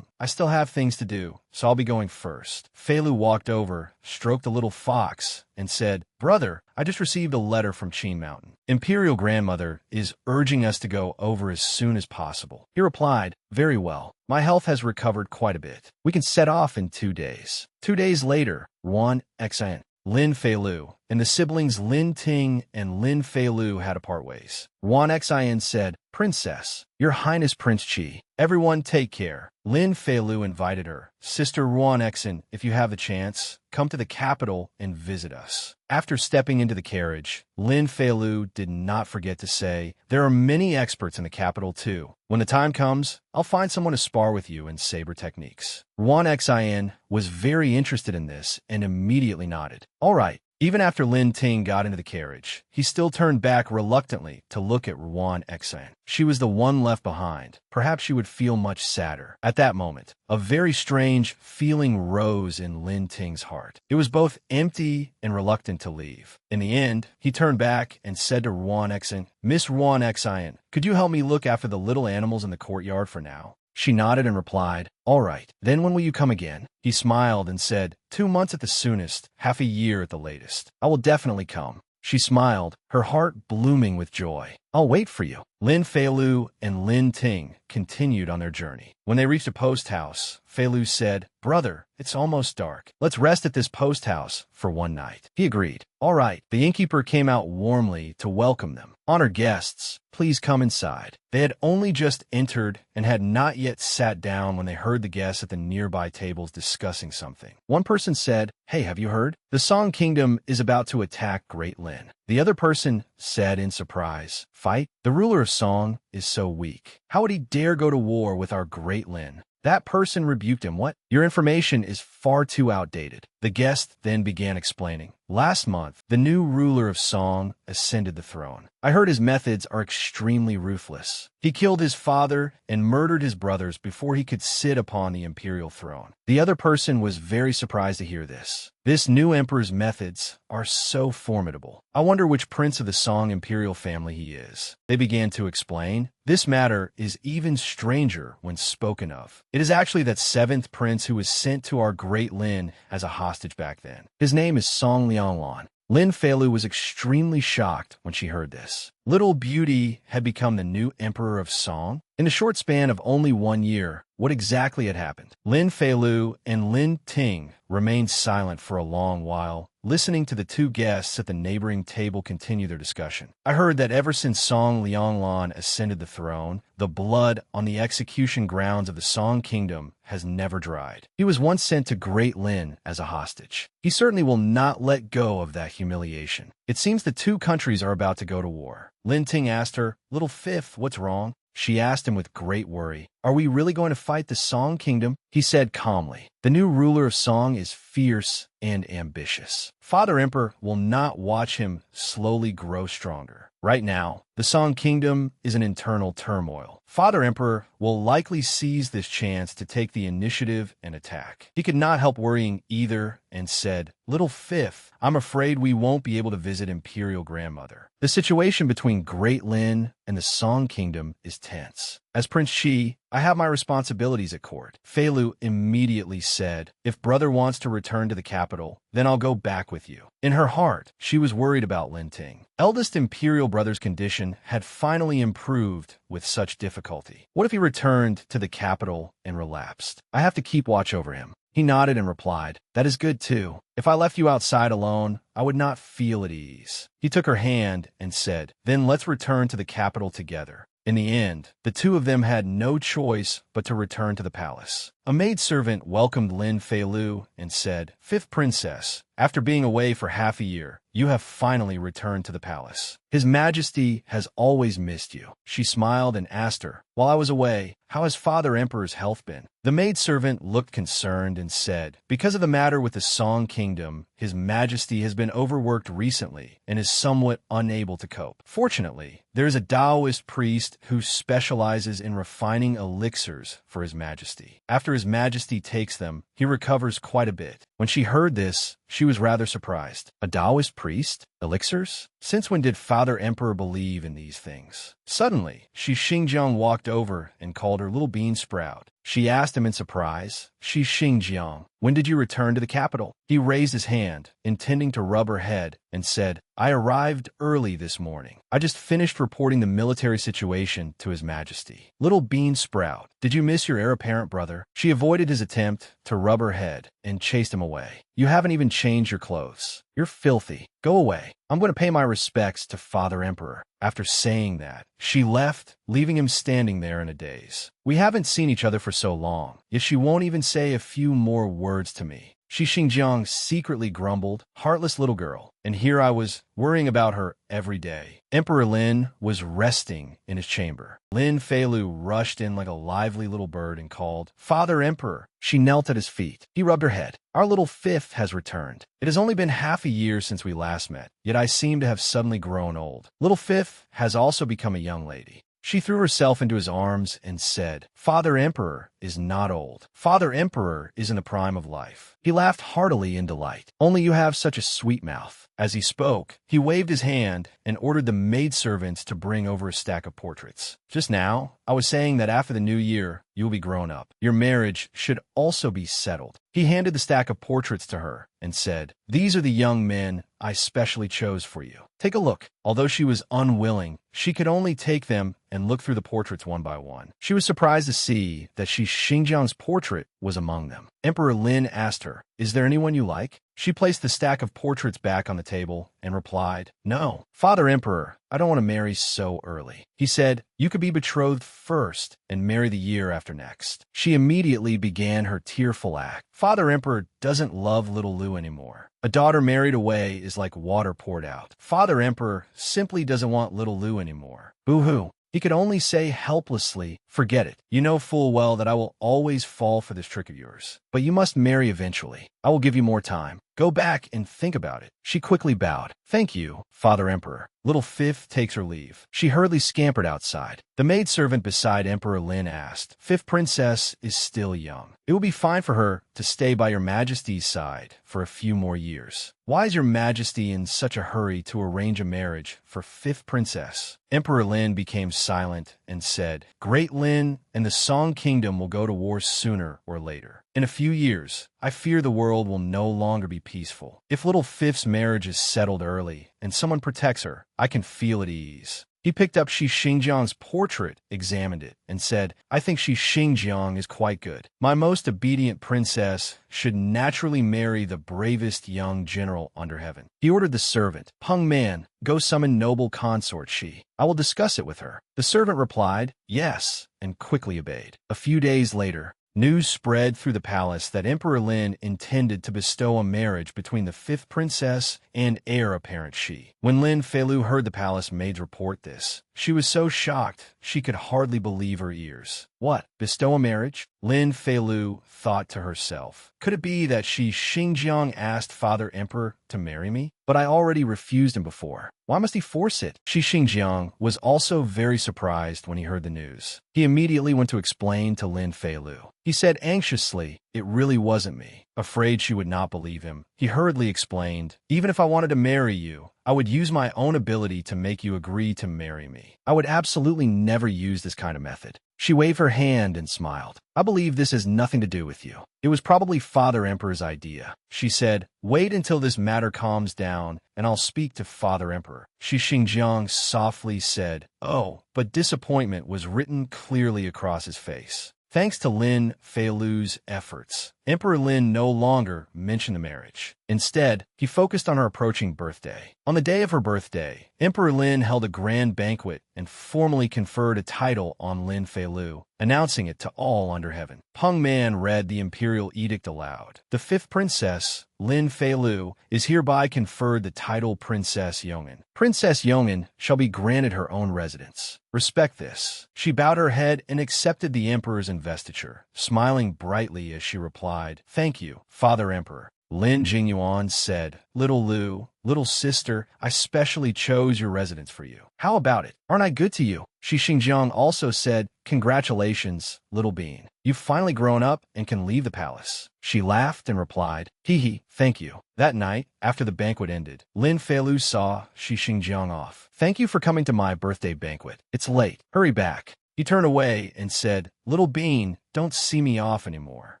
I still have things to do, so I'll be going first. Feilu walked over, stroked the little fox, and said, Brother, I just received a letter from Qin Mountain. Imperial Grandmother is urging us to go over as soon as possible. He replied, Very well. My health has recovered quite a bit. We can set off in 2 days. 2 days later, Ruan Xin, Lin Feilu, and the siblings Lin Ting and Lin Feilu had to part ways. Ruan Xin said, Princess, Your Highness Prince Qi, everyone take care. Lin Feilu invited her, Sister Ruan Xin, if you have the chance, come to the capital and visit us. After stepping into the carriage, Lin Feilu did not forget to say, There are many experts in the capital too. When the time comes, I'll find someone to spar with you in saber techniques. Ruan Xin was very interested in this and immediately nodded. All right. Even after Lin Ting got into the carriage, he still turned back reluctantly to look at Ruan Xin. She was the one left behind. Perhaps she would feel much sadder. At that moment, a very strange feeling rose in Lin Ting's heart. It was both empty and reluctant to leave. In the end, he turned back and said to Ruan Xin, Miss Ruan Xin, could you help me look after the little animals in the courtyard for now? She nodded and replied, All right. Then when will you come again? He smiled and said, 2 months at the soonest, half a year at the latest. I will definitely come. She smiled, her heart blooming with joy. I'll wait for you. Lin Feilu and Lin Ting continued on their journey. When they reached a post house, Feilu said, Brother, it's almost dark. Let's rest at this post house for one night. He agreed. All right. The innkeeper came out warmly to welcome them. Honored guests, please come inside. They had only just entered and had not yet sat down when they heard the guests at the nearby tables discussing something. One person said, Hey, have you heard? The Song Kingdom is about to attack Great Lin. The other person said in surprise, Fight? The ruler of Song is so weak. How would he dare go to war with our Great Lin? That person rebuked him. What? Your information is far too outdated. The guest then began explaining. Last month, the new ruler of Song ascended the throne. I heard his methods are extremely ruthless. He killed his father and murdered his brothers before he could sit upon the imperial throne. The other person was very surprised to hear this. This new emperor's methods are so formidable. I wonder which prince of the Song imperial family he is. They began to explain. This matter is even stranger when spoken of. It is actually that seventh prince who was sent to our great Lin as a hostage back then. His name is Song Lianglan. Lin Feilu was extremely shocked when she heard this. Little Beauty had become the new emperor of Song. In a short span of only 1 year, what exactly had happened? Lin Feilu and Lin Ting remained silent for a long while, listening to the two guests at the neighboring table continue their discussion. I heard that ever since Song Lianglan ascended the throne, the blood on the execution grounds of the Song kingdom has never dried. He was once sent to Great Lin as a hostage. He certainly will not let go of that humiliation. It seems the two countries are about to go to war. Lin Ting asked her, "Little Fifth, what's wrong?" She asked him with great worry, "Are we really going to fight the Song kingdom?" He said calmly, "The new ruler of Song is fierce and ambitious. Father Emperor will not watch him slowly grow stronger. Right now, the Song kingdom is in internal turmoil. Father Emperor will likely seize this chance to take the initiative and attack." He could not help worrying either and said, "Little Fifth, I'm afraid we won't be able to visit Imperial Grandmother. The situation between Great Lin and the Song kingdom is tense. As Prince Shi, I have my responsibilities at court." Feilu immediately said, "If brother wants to return to the capital, then I'll go back with you." In her heart, she was worried about Lin Ting. Eldest imperial brother's condition had finally improved with such difficulty. What if he returned to the capital and relapsed? I have to keep watch over him. He nodded and replied, "That is good too. If I left you outside alone, I would not feel at ease." He took her hand and said, "Then let's return to the capital together." In the end, the two of them had no choice but to return to the palace. A maidservant welcomed Lin Feilu and said, "Fifth princess, after being away for half a year, you have finally returned to the palace. His Majesty has always missed you." She smiled and asked her, "While I was away, how has Father Emperor's health been?" The maidservant looked concerned and said, "Because of the matter with the Song kingdom, His Majesty has been overworked recently and is somewhat unable to cope. Fortunately, there is a Taoist priest who specializes in refining elixirs for His Majesty. After His Majesty takes them, he recovers quite a bit." When she heard this, she was rather surprised. A Taoist priest? Elixirs? Since when did Father Emperor believe in these things? Suddenly, Shi Xingjiang walked over and called her Little Bean Sprout. She asked him in surprise, "Shi Xingjiang, when did you return to the capital?" He raised his hand, intending to rub her head, and said, "I arrived early this morning. I just finished reporting the military situation to His Majesty." Little Bean Sprout, did you miss your heir apparent brother? She avoided his attempt to rub her head and chased him away. "You haven't even changed your clothes. You're filthy. Go away. I'm going to pay my respects to Father Emperor." After saying that, she left, leaving him standing there in a daze. We haven't seen each other for so long, yet she won't even say a few more words to me. Shi Xingjiang secretly grumbled, "Heartless little girl." And here I was, worrying about her every day. Emperor Lin was resting in his chamber. Lin Feilu rushed in like a lively little bird and called, "Father Emperor." She knelt at his feet. He rubbed her head. "Our little Fifth has returned. It has only been half a year since we last met, yet I seem to have suddenly grown old. Little Fifth has also become a young lady." She threw herself into his arms and said, "Father Emperor is not old. Father Emperor is in the prime of life." He laughed heartily in delight. "Only you have such a sweet mouth." As he spoke, he waved his hand and ordered the maidservants to bring over a stack of portraits. "Just now, I was saying that after the new year, you will be grown up. Your marriage should also be settled." He handed the stack of portraits to her and said, "These are the young men I specially chose for you. Take a look." Although she was unwilling, she could only take them and look through the portraits one by one. She was surprised to see that Shi Xingjiang's portrait was among them. Emperor Lin asked her, "Is there anyone you like?" She placed the stack of portraits back on the table and replied, "No. Father Emperor, I don't want to marry so early." He said, "You could be betrothed first and marry the year after next." She immediately began her tearful act. Father Emperor doesn't love little Lu anymore. A daughter married away is like water poured out. Father Emperor simply doesn't want little Lu anymore. Boo-hoo. He could only say helplessly, Forget it. You know full well that I will always fall for this trick of yours. But you must marry eventually. I will give you more time. Go back and think about it. She quickly bowed. Thank you, Father Emperor. Little Fifth takes her leave. She hurriedly scampered outside. The maidservant beside Emperor Lin asked, Fifth Princess is still young. It will be fine for her to stay by your Majesty's side for a few more years. Why is your Majesty in such a hurry to arrange a marriage for Fifth Princess? Emperor Lin became silent and said, Great Lin and the Song Kingdom will go to war sooner or later. In a few years, I fear the world will no longer be peaceful. If little Fifth's marriage is settled early and someone protects her, I can feel at ease. He picked up Shi Xingjiang's portrait, examined it, and said, I think Shi Xingjiang is quite good. My most obedient princess should naturally marry the bravest young general under heaven. He ordered the servant, Peng Man, go summon noble consort Shi. I will discuss it with her. The servant replied, yes, and quickly obeyed. A few days later, news spread through the palace that Emperor Lin intended to bestow a marriage between the fifth princess and heir apparent Shi. When Lin Feilu heard the palace maids report this, she was so shocked she could hardly believe her ears. What? Bestow a marriage? Lin Feilu thought to herself. Could it be that Shi Xingjiang asked Father Emperor to marry me? But I already refused him before. Why must he force it? Shi Xingjiang was also very surprised when he heard the news. He immediately went to explain to Lin Feilu. He said anxiously, it really wasn't me. Afraid she would not believe him, he hurriedly explained, even if I wanted to marry you, I would use my own ability to make you agree to marry me. I would absolutely never use this kind of method. She waved her hand and smiled. I believe this has nothing to do with you. It was probably Father Emperor's idea. She said, wait until this matter calms down, and I'll speak to Father Emperor. Shi Xingjiang softly said, oh, but disappointment was written clearly across his face. Thanks to Lin Feilu's efforts, Emperor Lin no longer mentioned the marriage. Instead, he focused on her approaching birthday. On the day of her birthday, Emperor Lin held a grand banquet and formally conferred a title on Lin Feilu, announcing it to all under heaven. Peng Man read the imperial edict aloud. The fifth princess, Lin Feilu, is hereby conferred the title Princess Yong'an. Princess Yong'an shall be granted her own residence. Respect this. She bowed her head and accepted the emperor's investiture, smiling brightly as she replied, thank you, Father Emperor. Lin Jingyuan said, Little Lu, little sister, I specially chose your residence for you. How about it? Aren't I good to you? Shi Xingjiang also said, congratulations, little bean. You've finally grown up and can leave the palace. She laughed and replied, hee hee, thank you. That night, after the banquet ended, Lin Feilu saw Shi Xingjiang off. Thank you for coming to my birthday banquet. It's late. Hurry back. He turned away and said, Little bean, don't see me off anymore.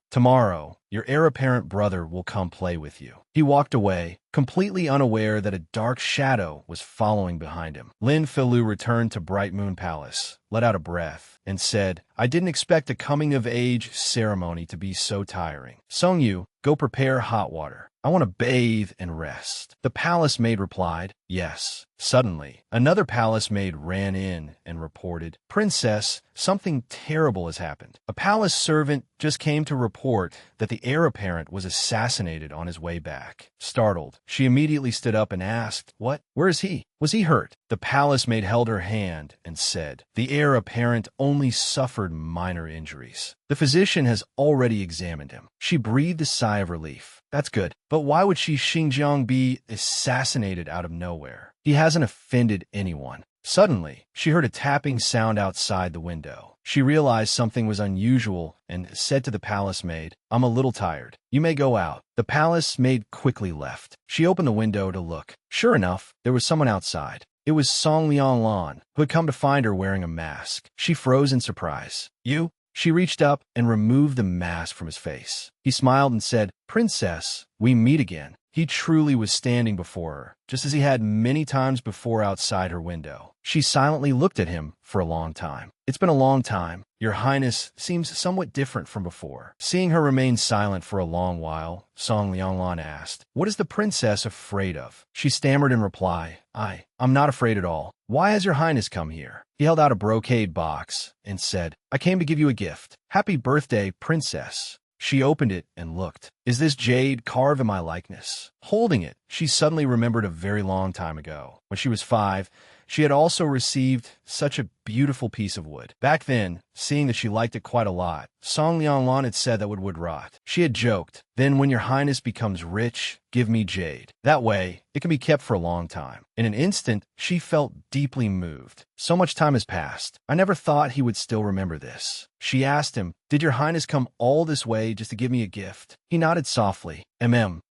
Tomorrow, your heir-apparent brother will come play with you. He walked away, completely unaware that a dark shadow was following behind him. Lin Feilu returned to Bright Moon Palace, let out a breath, and said, I didn't expect a coming-of-age ceremony to be so tiring. Song Yu, go prepare hot water. I want to bathe and rest. The palace maid replied, yes. Suddenly, another palace maid ran in and reported, Princess, something terrible has happened. A palace servant just came to report that the heir apparent was assassinated on his way back. Startled, she immediately stood up and asked, what? Where is he? Was he hurt? The palace maid held her hand and said, the heir apparent only suffered minor injuries. The physician has already examined him. She breathed a sigh of relief. That's good. But why would Shi Xingjiang be assassinated out of nowhere? He hasn't offended anyone. Suddenly, she heard a tapping sound outside the window. She realized something was unusual and said to the palace maid, I'm a little tired. You may go out. The palace maid quickly left. She opened the window to look. Sure enough, there was someone outside. It was Song Lianglan, who had come to find her wearing a mask. She froze in surprise. You? She reached up and removed the mask from his face. He smiled and said, Princess, we meet again. He truly was standing before her, just as he had many times before outside her window. She silently looked at him for a long time. It's been a long time. Your Highness seems somewhat different from before. Seeing her remain silent for a long while, Song Lianglan asked, what is the princess afraid of? She stammered in reply, I'm not afraid at all. Why has your Highness come here? He held out a brocade box and said, I came to give you a gift. Happy birthday, princess. She opened it and looked. Is this jade carved in my likeness? Holding it, she suddenly remembered a very long time ago. When she was 5, She had also received such a beautiful piece of wood. Back then, seeing that she liked it quite a lot, Song Lianglan had said that would rot. She had joked, "Then when your highness becomes rich, give me jade. That way, it can be kept for a long time." In an instant, she felt deeply moved. So much time has passed. I never thought he would still remember this. She asked him, "Did your highness come all this way just to give me a gift?" He nodded softly.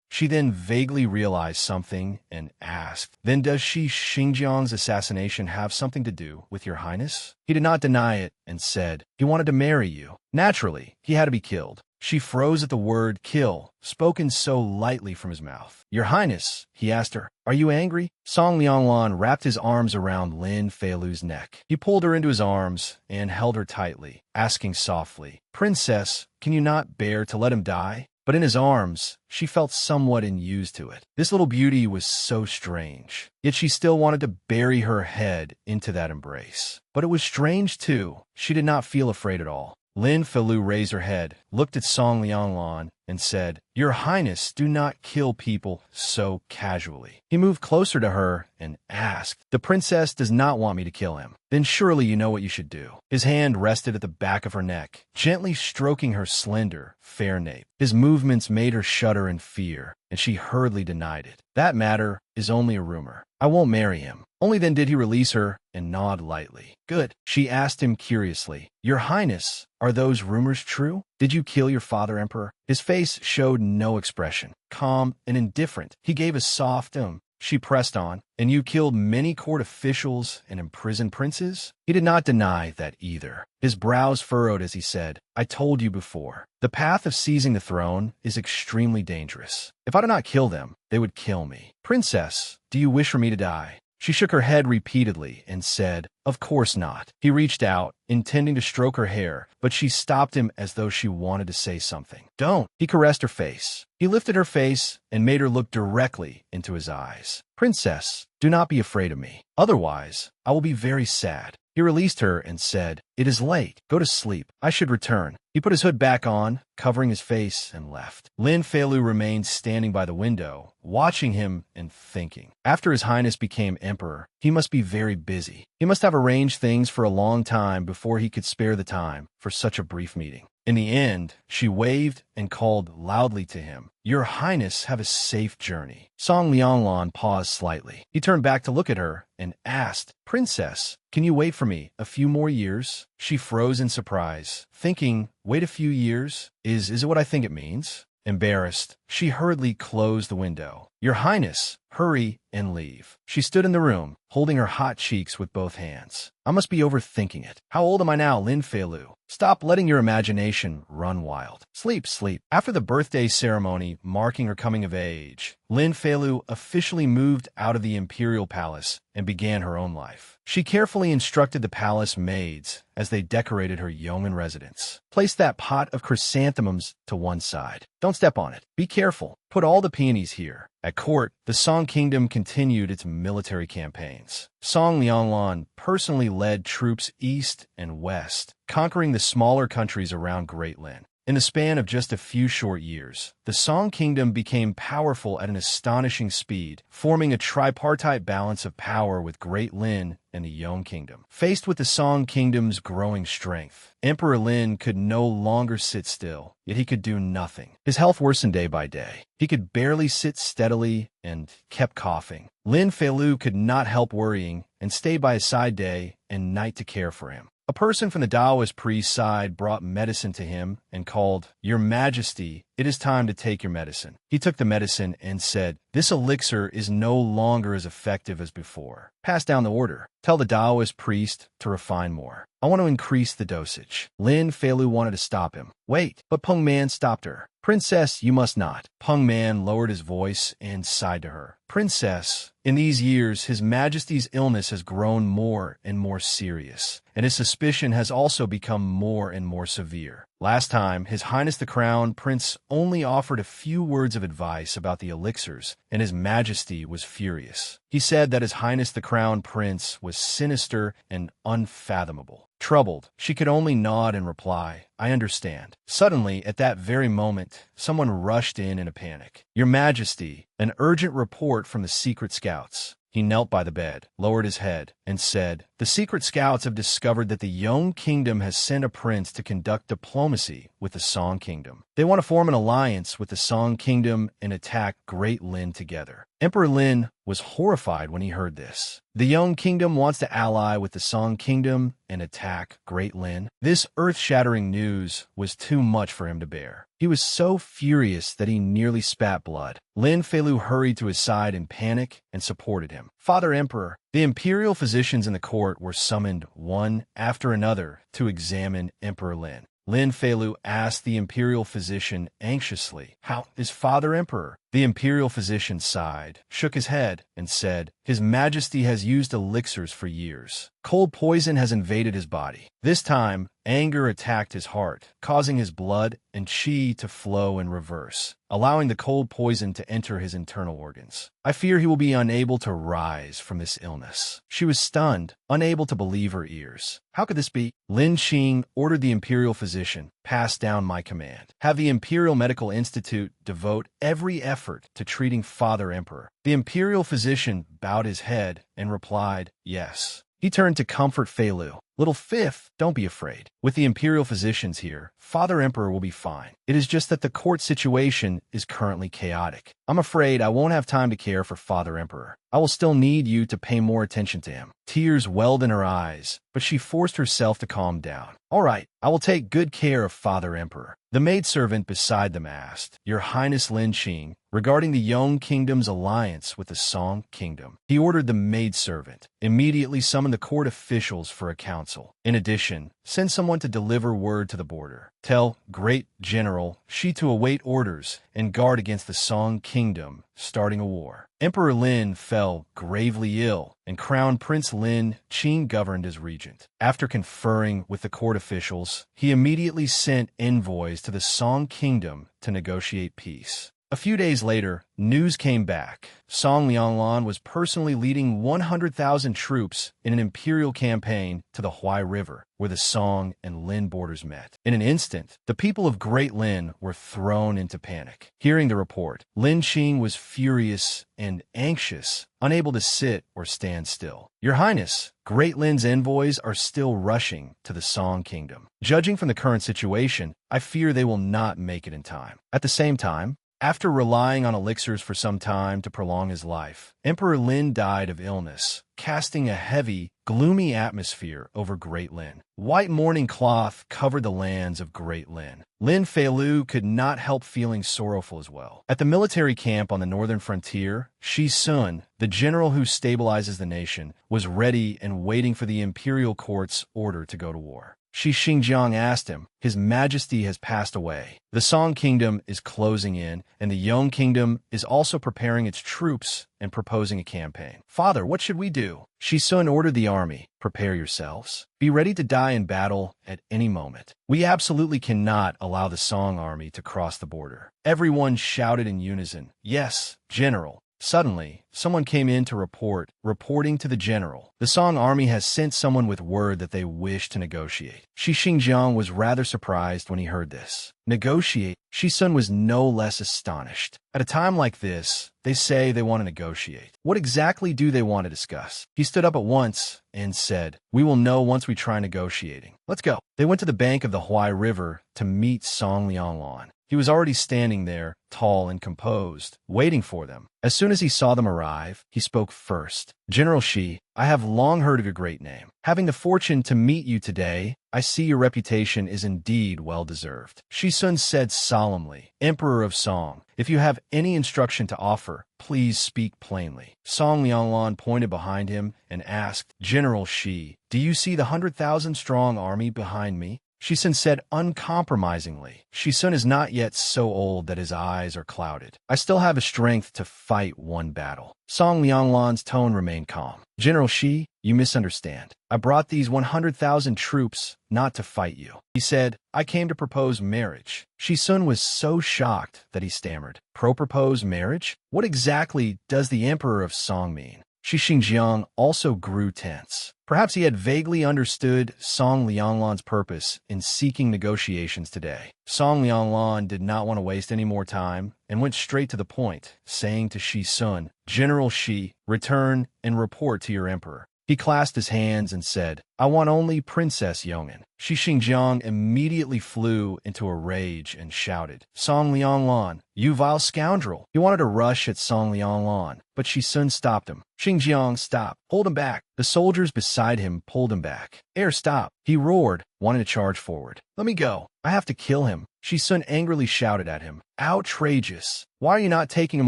She then vaguely realized something and asked, "Then does Xinjiang's assassination have something to do with your highness?" He did not deny it and said, "He wanted to marry you. Naturally, he had to be killed." She froze at the word kill, spoken so lightly from his mouth. "Your highness," he asked her, "are you angry?" Song Lianglan wrapped his arms around Lin Feilu's neck. He pulled her into his arms and held her tightly, asking softly, "Princess, can you not bear to let him die?" But in his arms, she felt somewhat unused to it. This little beauty was so strange. Yet she still wanted to bury her head into that embrace. But it was strange, too. She did not feel afraid at all. Lin Feilu raised her head, looked at Song Lianglan, and said, "Your highness, do not kill people so casually." He moved closer to her and asked, "The princess does not want me to kill him. Then surely you know what you should do." His hand rested at the back of her neck, gently stroking her slender, fair nape. His movements made her shudder in fear, and she hurriedly denied it. "That matter is only a rumor. I won't marry him." Only then did he release her and nod lightly. "Good." She asked him curiously, "Your highness, are those rumors true? Did you kill your father, emperor?" His face showed no expression. Calm and indifferent, he gave a soft She pressed on, "And you killed many court officials and imprisoned princes?" He did not deny that either. His brows furrowed as he said, "I told you before. The path of seizing the throne is extremely dangerous. If I do not kill them, they would kill me. Princess, do you wish for me to die?" She shook her head repeatedly and said, "Of course not." He reached out, intending to stroke her hair, but she stopped him as though she wanted to say something. "Don't." He caressed her face. He lifted her face and made her look directly into his eyes. "Princess, do not be afraid of me. Otherwise, I will be very sad." He released her and said, "It is late. Go to sleep. I should return." He put his hood back on, covering his face, and left. Lin Feilu remained standing by the window, watching him and thinking. After His Highness became emperor, he must be very busy. He must have arranged things for a long time before he could spare the time for such a brief meeting. In the end, she waved and called loudly to him, "Your Highness, have a safe journey." Song Lianglan paused slightly. He turned back to look at her and asked, "Princess, can you wait for me a few more years?" She froze in surprise, thinking, "Wait a few years? Is it what I think it means?" Embarrassed, she hurriedly closed the window. "Your Highness, hurry and leave." She stood in the room, holding her hot cheeks with both hands. "I must be overthinking it. How old am I now, Lin Feilu? Stop letting your imagination run wild. Sleep, sleep." After the birthday ceremony marking her coming of age, Lin Feilu officially moved out of the imperial palace and began her own life. She carefully instructed the palace maids as they decorated her yeoman residence. "Place that pot of chrysanthemums to one side. Don't step on it. Be careful. Put all the peonies here." At court, the Song Kingdom continued its military campaigns. Song Lianglan personally led troops east and west, conquering the smaller countries around Great Lin. In the span of just a few short years, the Song Kingdom became powerful at an astonishing speed, forming a tripartite balance of power with Great Lin and the Yong Kingdom. Faced with the Song Kingdom's growing strength, Emperor Lin could no longer sit still, yet he could do nothing. His health worsened day by day. He could barely sit steadily and kept coughing. Lin Feilu could not help worrying and stayed by his side day and night to care for him. A person from the Taoist priest's side brought medicine to him and called, "Your Majesty, it is time to take your medicine." He took the medicine and said, "This elixir is no longer as effective as before. Pass down the order. Tell the Taoist priest to refine more. I want to increase the dosage." Lin Feilu wanted to stop him. "Wait," but Peng Man stopped her. "Princess, you must not." Peng Man lowered his voice and sighed to her. "Princess, in these years, His Majesty's illness has grown more and more serious, and his suspicion has also become more and more severe. Last time, His Highness the Crown Prince only offered a few words of advice about the elixirs, and His Majesty was furious. He said that His Highness the Crown Prince was sinister and unfathomable." Troubled, she could only nod and reply, "I understand." Suddenly, at that very moment, someone rushed in a panic. "Your Majesty, an urgent report from the secret scouts." He knelt by the bed, lowered his head, and said, "The secret scouts have discovered that the Yong Kingdom has sent a prince to conduct diplomacy with the Song Kingdom. They want to form an alliance with the Song Kingdom and attack Great Lin together." Emperor Lin was horrified when he heard this. The Yong Kingdom wants to ally with the Song Kingdom and attack Great Lin. This earth-shattering news was too much for him to bear. He was so furious that he nearly spat blood. Lin Feilu hurried to his side in panic and supported him. "Father Emperor," the imperial physicians in the court were summoned one after another to examine Emperor Lin. Lin Feilu asked the imperial physician anxiously, "How is Father Emperor?" The imperial physician sighed, shook his head, and said, "His Majesty has used elixirs for years. Cold poison has invaded his body. This time, anger attacked his heart, causing his blood and qi to flow in reverse, allowing the cold poison to enter his internal organs. I fear he will be unable to rise from this illness." She was stunned, unable to believe her ears. "How could this be?" Lin Qing ordered the imperial physician, "Pass down my command. Have the Imperial Medical Institute devote every effort to treating Father Emperor." The imperial physician bowed his head and replied, "Yes." He turned to comfort Feilu. "Little Fifth, don't be afraid. With the imperial physicians here, Father Emperor will be fine. It is just that the court situation is currently chaotic. I'm afraid I won't have time to care for Father Emperor. I will still need you to pay more attention to him." Tears welled in her eyes, but she forced herself to calm down. "All right, I will take good care of Father Emperor." The maidservant beside them asked, "Your Highness Lin Qing, regarding the Yong Kingdom's alliance with the Song Kingdom." He ordered the maidservant, "Immediately summon the court officials for a council. In addition, send someone to deliver word to the border. Tell Great General Shi to await orders and guard against the Song Kingdom starting a war." Emperor Lin fell gravely ill, and Crown Prince Lin Qing governed as regent. After conferring with the court officials, he immediately sent envoys to the Song Kingdom to negotiate peace. A few days later, news came back. Song Lianglan was personally leading 100,000 troops in an imperial campaign to the Huai River, where the Song and Lin borders met. In an instant, the people of Great Lin were thrown into panic. Hearing the report, Lin Qing was furious and anxious, unable to sit or stand still. "Your Highness, Great Lin's envoys are still rushing to the Song Kingdom. Judging from the current situation, I fear they will not make it in time." At the same time, after relying on elixirs for some time to prolong his life, Emperor Lin died of illness, casting a heavy, gloomy atmosphere over Great Lin. White mourning cloth covered the lands of Great Lin. Lin Feilu could not help feeling sorrowful as well. At the military camp on the northern frontier, Shi Sun, the general who stabilizes the nation, was ready and waiting for the imperial court's order to go to war. Shi Xingjiang asked him, "His Majesty has passed away. The Song Kingdom is closing in, and the Yong Kingdom is also preparing its troops and proposing a campaign. Father, what should we do?" Shi Sun ordered the army, "Prepare yourselves. Be ready to die in battle at any moment. We absolutely cannot allow the Song army to cross the border." Everyone shouted in unison, "Yes, General." Suddenly, someone came in to reporting to the general. "The Song army has sent someone with word that they wish to negotiate." Shi Xingjiang was rather surprised when he heard this. Negotiate? Shi Sun was no less astonished. At a time like this, they say they want to negotiate. What exactly do they want to discuss? He stood up at once and said, "We will know once we try negotiating. Let's go." They went to the bank of the Huai River to meet Song Lianglan. He was already standing there, tall and composed, waiting for them. As soon as he saw them arrive, he spoke first. "General Shi, I have long heard of your great name. Having the fortune to meet you today, I see your reputation is indeed well-deserved." Shi Sun said solemnly, "Emperor of Song, if you have any instruction to offer, please speak plainly." Song Lianglan pointed behind him and asked, "General Shi, do you see the 100,000-strong army behind me?" Shi Sun said uncompromisingly. Shi Sun is not yet so old that his eyes are clouded. "I still have a strength to fight one battle." Song Lianglan's tone remained calm. "General Shi, you misunderstand. I brought these 100,000 troops not to fight you." He said, "I came to propose marriage." Shi Sun was so shocked that he stammered, "Propose marriage? What exactly does the Emperor of Song mean?" Shi Xingjiang also grew tense. Perhaps he had vaguely understood Song Lianglan's purpose in seeking negotiations today. Song Lianglan did not want to waste any more time and went straight to the point, saying to Shi Sun, "General Shi, return and report to your emperor." He clasped his hands and said, I want only Princess Yongin. Shi Xingjiang immediately flew into a rage and shouted, Song Lianglan, you vile scoundrel! He wanted to rush at Song Lianglan, but Shi Sun stopped him. Xingjiang, stop! Hold him back! The soldiers beside him pulled him back. Stop! He roared, wanting to charge forward. Let me go! I have to kill him! Shi Sun angrily shouted at him. Outrageous! Why are you not taking him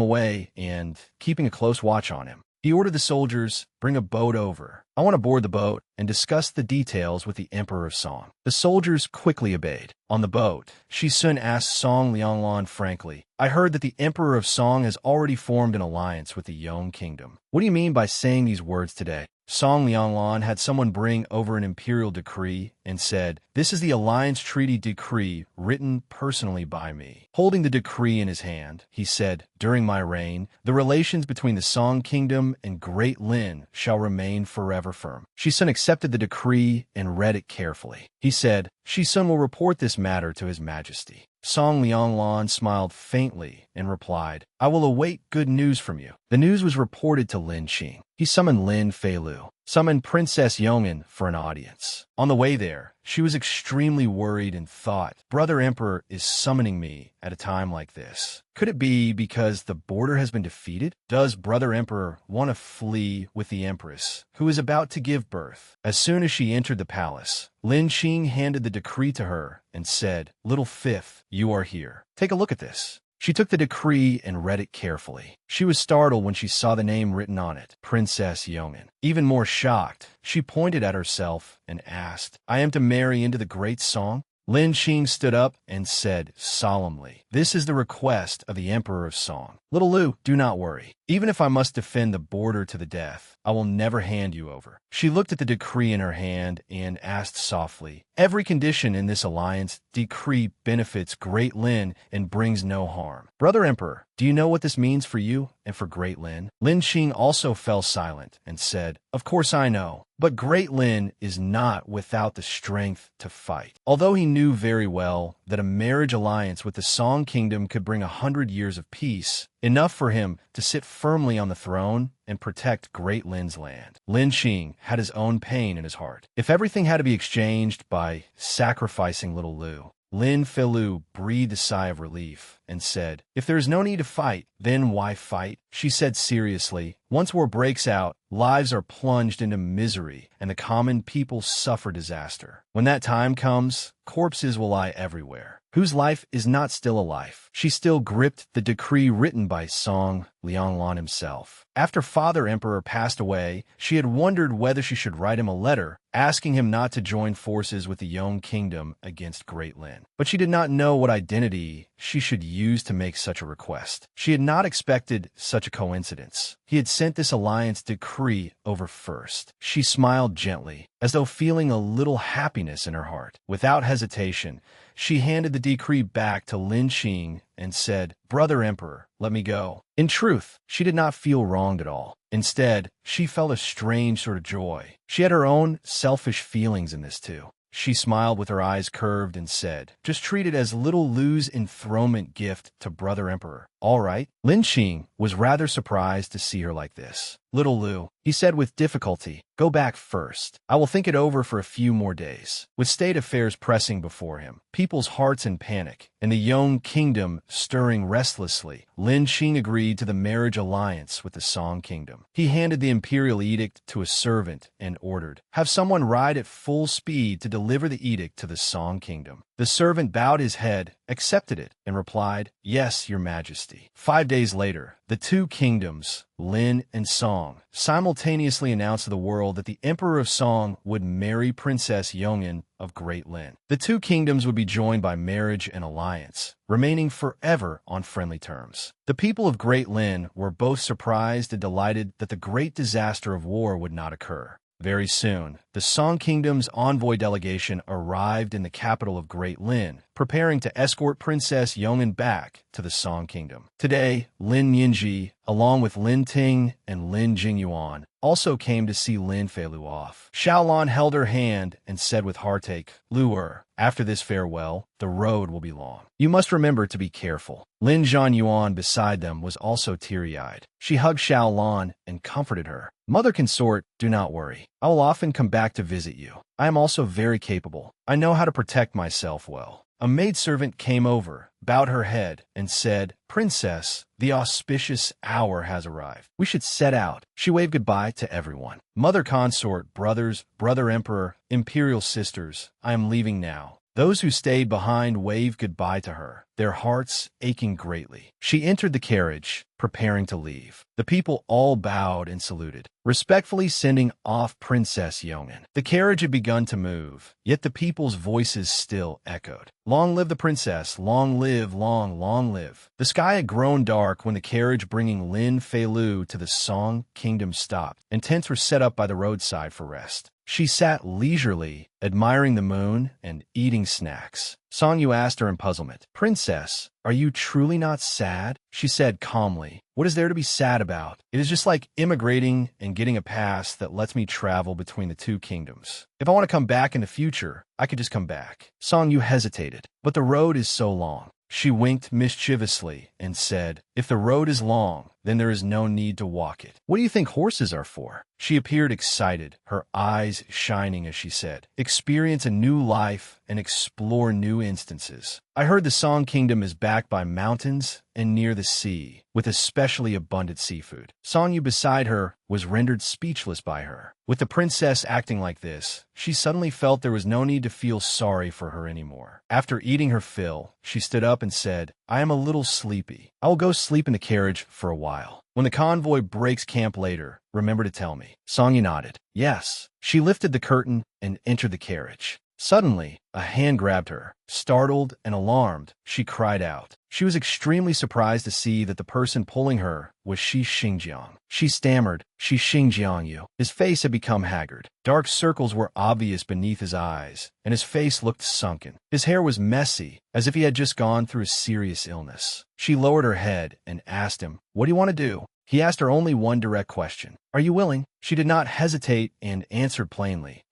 away and keeping a close watch on him? He ordered the soldiers, bring a boat over. I want to board the boat and discuss the details with the Emperor of Song. The soldiers quickly obeyed. On the boat, Shi Sun asked Song Lianglan frankly, I heard that the Emperor of Song has already formed an alliance with the Yong Kingdom. What do you mean by saying these words today? Song Lianglan had someone bring over an imperial decree and said, This is the alliance treaty decree written personally by me. Holding the decree in his hand, he said, During my reign, the relations between the Song Kingdom and Great Lin shall remain forever firm. Shi Sun accepted the decree and read it carefully. He said, Shi Sun will report this matter to His Majesty. Song Lianglan smiled faintly and replied, I will await good news from you. The news was reported to Lin Qing. He summoned Lin Feilu, summoned Princess Yongin for an audience. On the way there, she was extremely worried and thought, Brother Emperor is summoning me at a time like this. Could it be because the border has been defeated? Does Brother Emperor want to flee with the Empress, who is about to give birth? As soon as she entered the palace, Lin Qing handed the decree to her and said, Little Fifth, you are here. Take a look at this. She took the decree and read it carefully. She was startled when she saw the name written on it, Princess Yongin. Even more shocked, she pointed at herself and asked, I am to marry into the great Song? Lin Qing stood up and said solemnly, This is the request of the Emperor of Song. Little Lu, do not worry. Even if I must defend the border to the death, I will never hand you over. She looked at the decree in her hand and asked softly, Every condition in this alliance decree benefits Great Lin and brings no harm. Brother Emperor, do you know what this means for you and for Great Lin? Lin Qing also fell silent and said, Of course I know, but Great Lin is not without the strength to fight. Although he knew very well that a marriage alliance with the Song Kingdom could bring 100 years of peace, enough for him to sit firmly on the throne and protect Great Lin's land. Lin Qing had his own pain in his heart. If everything had to be exchanged by sacrificing little Lu, Lin Feilu breathed a sigh of relief and said, If there is no need to fight, then why fight? She said seriously, Once war breaks out, lives are plunged into misery and the common people suffer disaster. When that time comes, corpses will lie everywhere. Whose life is not still a life? She still gripped the decree written by Song Lianglan himself. After Father Emperor passed away, she had wondered whether she should write him a letter, asking him not to join forces with the Yong Kingdom against Great Lin. But she did not know what identity she should use to make such a request. She had not expected such a coincidence. He had sent this alliance decree over first. She smiled gently, as though feeling a little happiness in her heart. Without hesitation, she handed the decree back to Lin Qing and said, Brother Emperor, let me go. In truth, she did not feel wronged at all. Instead, she felt a strange sort of joy. She had her own selfish feelings in this too. She smiled with her eyes curved and said, Just treat it as little Lu's enthronement gift to Brother Emperor. All right. Lin Qing was rather surprised to see her like this. Little Lu, he said with difficulty, go back first. I will think it over for a few more days. With state affairs pressing before him, people's hearts in panic, and the Yong Kingdom stirring restlessly, Lin Qing agreed to the marriage alliance with the Song Kingdom. He handed the imperial edict to a servant and ordered, Have someone ride at full speed to deliver the edict to the Song Kingdom. The servant bowed his head, accepted it, and replied, Yes, Your Majesty. 5 days later, the two kingdoms, Lin and Song, simultaneously announced to the world that the Emperor of Song would marry Princess Yongin of Great Lin. The two kingdoms would be joined by marriage and alliance, remaining forever on friendly terms. The people of Great Lin were both surprised and delighted that the great disaster of war would not occur. Very soon, the Song Kingdom's envoy delegation arrived in the capital of Great Lin, preparing to escort Princess Yongin back to the Song Kingdom. Today, Lin Yinji, along with Lin Ting and Lin Jingyuan, also came to see Lin Feilu off. Xiaolan held her hand and said with heartache, Luer, After this farewell, the road will be long. You must remember to be careful. Lin Zhanyuan beside them was also teary-eyed. She hugged Xiao Lan and comforted her. Mother consort, do not worry. I will often come back to visit you. I am also very capable. I know how to protect myself well. A maidservant came over, bowed her head, and said, Princess, the auspicious hour has arrived. We should set out. She waved goodbye to everyone. Mother consort, brothers, brother emperor, imperial sisters, I am leaving now. Those who stayed behind waved goodbye to her, their hearts aching greatly. She entered the carriage, preparing to leave. The people all bowed and saluted, respectfully sending off Princess Yongin. The carriage had begun to move, yet the people's voices still echoed. Long live the princess, long live, long live. The sky had grown dark when the carriage bringing Lin Feilu to the Song Kingdom stopped, and tents were set up by the roadside for rest. She sat leisurely, admiring the moon and eating snacks. Song Yu asked her in puzzlement, Princess, are you truly not sad? She said calmly, what is there to be sad about? It is just like immigrating and getting a pass that lets me travel between the two kingdoms. If I want to come back in the future, I could just come back. Song Yu hesitated, but the road is so long. She winked mischievously and said, if the road is long, then there is no need to walk it. What do you think horses are for? She appeared excited, her eyes shining as she said, experience a new life and explore new instances. I heard the Song Kingdom is backed by mountains and near the sea, with especially abundant seafood. Song Yu beside her was rendered speechless by her. With the princess acting like this, she suddenly felt there was no need to feel sorry for her anymore. After eating her fill, she stood up and said, I am a little sleepy. I will go sleep in the carriage for a while. When the convoy breaks camp later, remember to tell me. Song Yu nodded. Yes. She lifted the curtain and entered the carriage. Suddenly, a hand grabbed her. Startled and alarmed, she cried out. She was extremely surprised to see that the person pulling her was Shi Xingjiang. She stammered, Shi Xingjiang you. His face had become haggard. Dark circles were obvious beneath his eyes, and his face looked sunken. His hair was messy, as if he had just gone through a serious illness. She lowered her head and asked him, what do you want to do? He asked her only one direct question. Are you willing? She did not hesitate and answered plainly.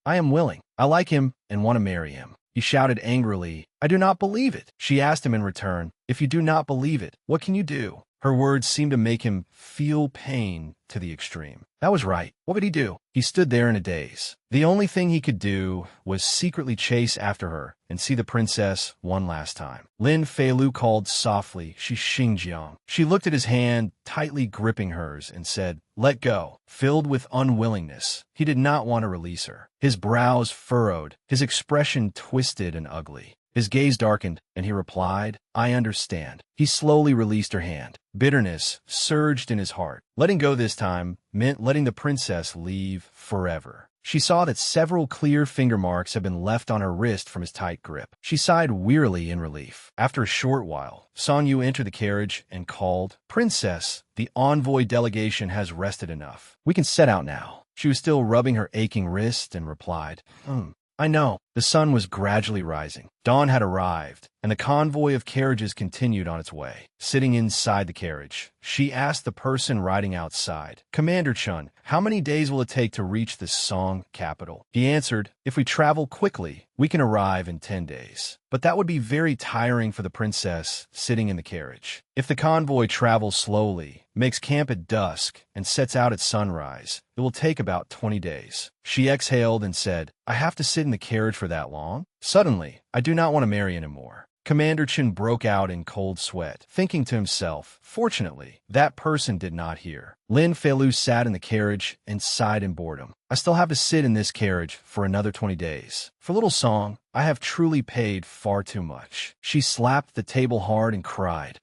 I am willing. I like him and want to marry him. He shouted angrily, I do not believe it. She asked him in return, if you do not believe it, what can you do? Her words seemed to make him feel pain to the extreme. That was right. What would he do? He stood there in a daze. The only thing he could do was secretly chase after her and see the princess one last time. Lin Feilu called softly, Shi Xingjiang. She looked at his hand, tightly gripping hers, and said, let go. Filled with unwillingness, he did not want to release her. His brows furrowed, his expression twisted and ugly. His gaze darkened, and he replied, I understand. He slowly released her hand. Bitterness surged in his heart. Letting go this time meant letting the princess leave forever. She saw that several clear finger marks had been left on her wrist from his tight grip. She sighed wearily in relief. After a short while, Song Yu entered the carriage and called, Princess, the envoy delegation has rested enough. We can set out now. She was still rubbing her aching wrist and replied, I know. The sun was gradually rising. Dawn had arrived, and the convoy of carriages continued on its way. Sitting inside the carriage, she asked the person riding outside, Commander Chun, how many days will it take to reach the Song capital? He answered, if we travel quickly, we can arrive in 10 days. But that would be very tiring for the princess sitting in the carriage. If the convoy travels slowly, makes camp at dusk, and sets out at sunrise, it will take about 20 days. She exhaled and said, I have to sit in the carriage for that long? Suddenly, I do not want to marry anymore. Commander Chen broke out in cold sweat, thinking to himself, fortunately, that person did not hear. Lin Feilu sat in the carriage and sighed in boredom. I still have to sit in this carriage for another 20 days. For little Song, I have truly paid far too much. She slapped the table hard and cried,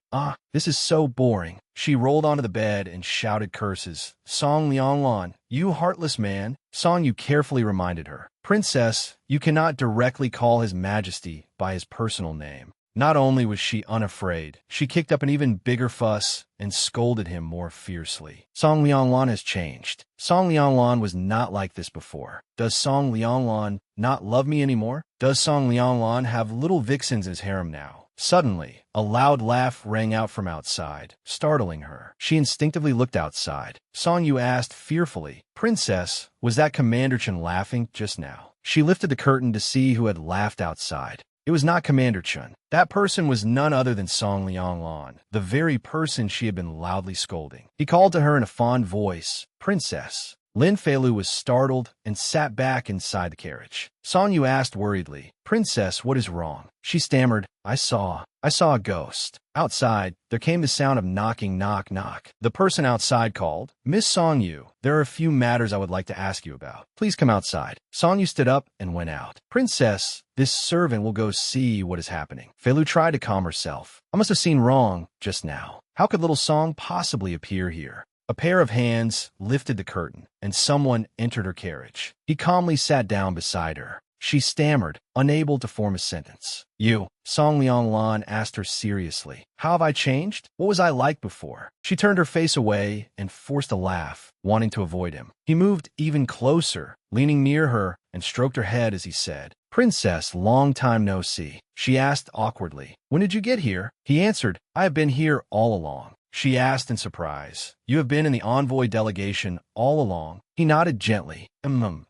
this is so boring. She rolled onto the bed and shouted curses. Song Lianglan, you heartless man. Song Yu carefully reminded her. Princess, you cannot directly call His Majesty by his personal name. Not only was she unafraid, she kicked up an even bigger fuss and scolded him more fiercely. Song Lianglan has changed. Song Lianglan was not like this before. Does Song Lianglan not love me anymore? Does Song Lianglan have little vixens in his harem now? Suddenly, a loud laugh rang out from outside, startling her. She instinctively looked outside. Song Yu asked fearfully, Princess, was that Commander Chen laughing just now? She lifted the curtain to see who had laughed outside. It was not Commander Chun. That person was none other than Song Lianglan, the very person she had been loudly scolding. He called to her in a fond voice, "Princess." Lin Feilu was startled and sat back inside the carriage. Song Yu asked worriedly, "Princess, what is wrong?" She stammered, I saw a ghost." Outside, there came the sound of knocking, knock, knock. The person outside called, "Miss Song Yu, there are a few matters I would like to ask you about. Please come outside." Song Yu stood up and went out. "Princess, this servant will go see what is happening." Feilu tried to calm herself. "I must have seen wrong just now. How could little Song possibly appear here?" A pair of hands lifted the curtain, and someone entered her carriage. He calmly sat down beside her. She stammered, unable to form a sentence. "You," Song Lianglan asked her seriously. "How have I changed? What was I like before?" She turned her face away and forced a laugh, wanting to avoid him. He moved even closer, leaning near her, and stroked her head as he said, "Princess, long time no see." She asked awkwardly, "When did you get here?" He answered, "I have been here all along." She asked in surprise, "You have been in the envoy delegation all along?" He nodded gently.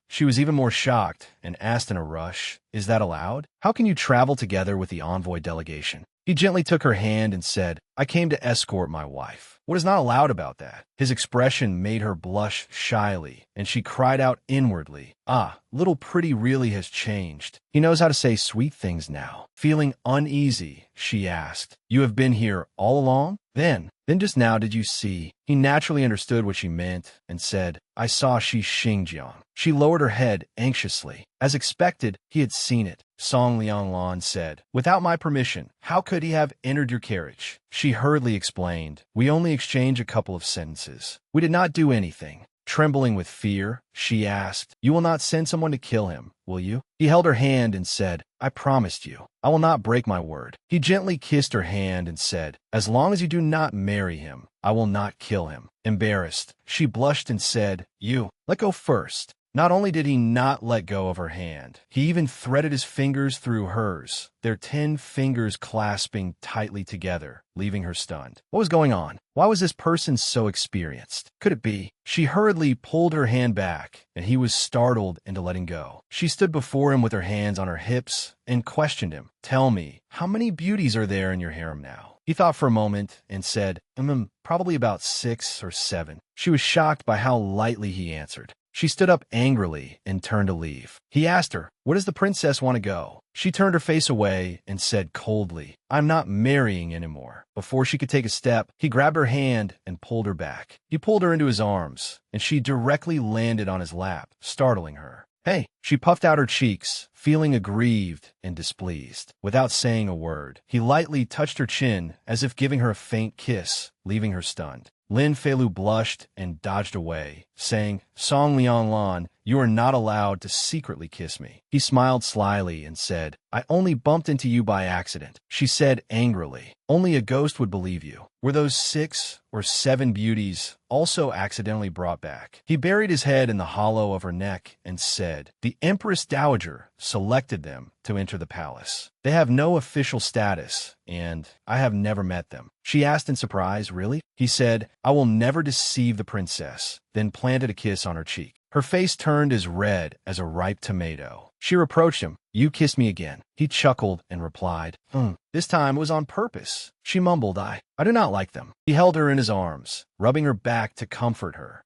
She was even more shocked and asked in a rush, "Is that allowed? How can you travel together with the envoy delegation?" He gently took her hand and said, "I came to escort my wife. What is not allowed about that?" His expression made her blush shyly, and she cried out inwardly, "Ah, little pretty really has changed. He knows how to say sweet things now." Feeling uneasy, she asked, "You have been here all along? Then just now did you see?" He naturally understood what she meant and said, "I saw Shi Xingjiang." She lowered her head anxiously. As expected, he had seen it. Song Lianglan said, "Without my permission, how could he have entered your carriage?" She hurriedly explained, "We only exchanged a couple of sentences. We did not do anything." Trembling with fear, she asked, "You will not send someone to kill him, will you?" He held her hand and said, "I promised you. I will not break my word." He gently kissed her hand and said, "As long as you do not marry him, I will not kill him." Embarrassed, she blushed and said, "You, let go first." Not only did he not let go of her hand, he even threaded his fingers through hers, their 10 fingers clasping tightly together, leaving her stunned. What was going on? Why was this person so experienced? Could it be? She hurriedly pulled her hand back, and he was startled into letting go. She stood before him with her hands on her hips and questioned him. "Tell me, how many beauties are there in your harem now?" He thought for a moment and said, probably about 6 or 7. She was shocked by how lightly he answered. She stood up angrily and turned to leave. He asked her, "Where does the princess want to go?" She turned her face away and said coldly, "I'm not marrying anymore." Before she could take a step, he grabbed her hand and pulled her back. He pulled her into his arms, and she directly landed on his lap, startling her. "Hey!" She puffed out her cheeks, feeling aggrieved and displeased. Without saying a word, he lightly touched her chin as if giving her a faint kiss, leaving her stunned. Lin Feilu blushed and dodged away, saying, "Song Lianglan, you are not allowed to secretly kiss me." He smiled slyly and said, "I only bumped into you by accident." She said angrily, "Only a ghost would believe you." Were those 6 or 7 beauties also accidentally brought back? He buried his head in the hollow of her neck and said, "The Empress Dowager selected them to enter the palace. They have no official status, and I have never met them." She asked in surprise, "Really?" He said, "I will never deceive the princess," then planted a kiss on her cheek. Her face turned as red as a ripe tomato. She reproached him, "You kissed me again." He chuckled and replied, This time it was on purpose." She mumbled, I do not like them." He held her in his arms, rubbing her back to comfort her.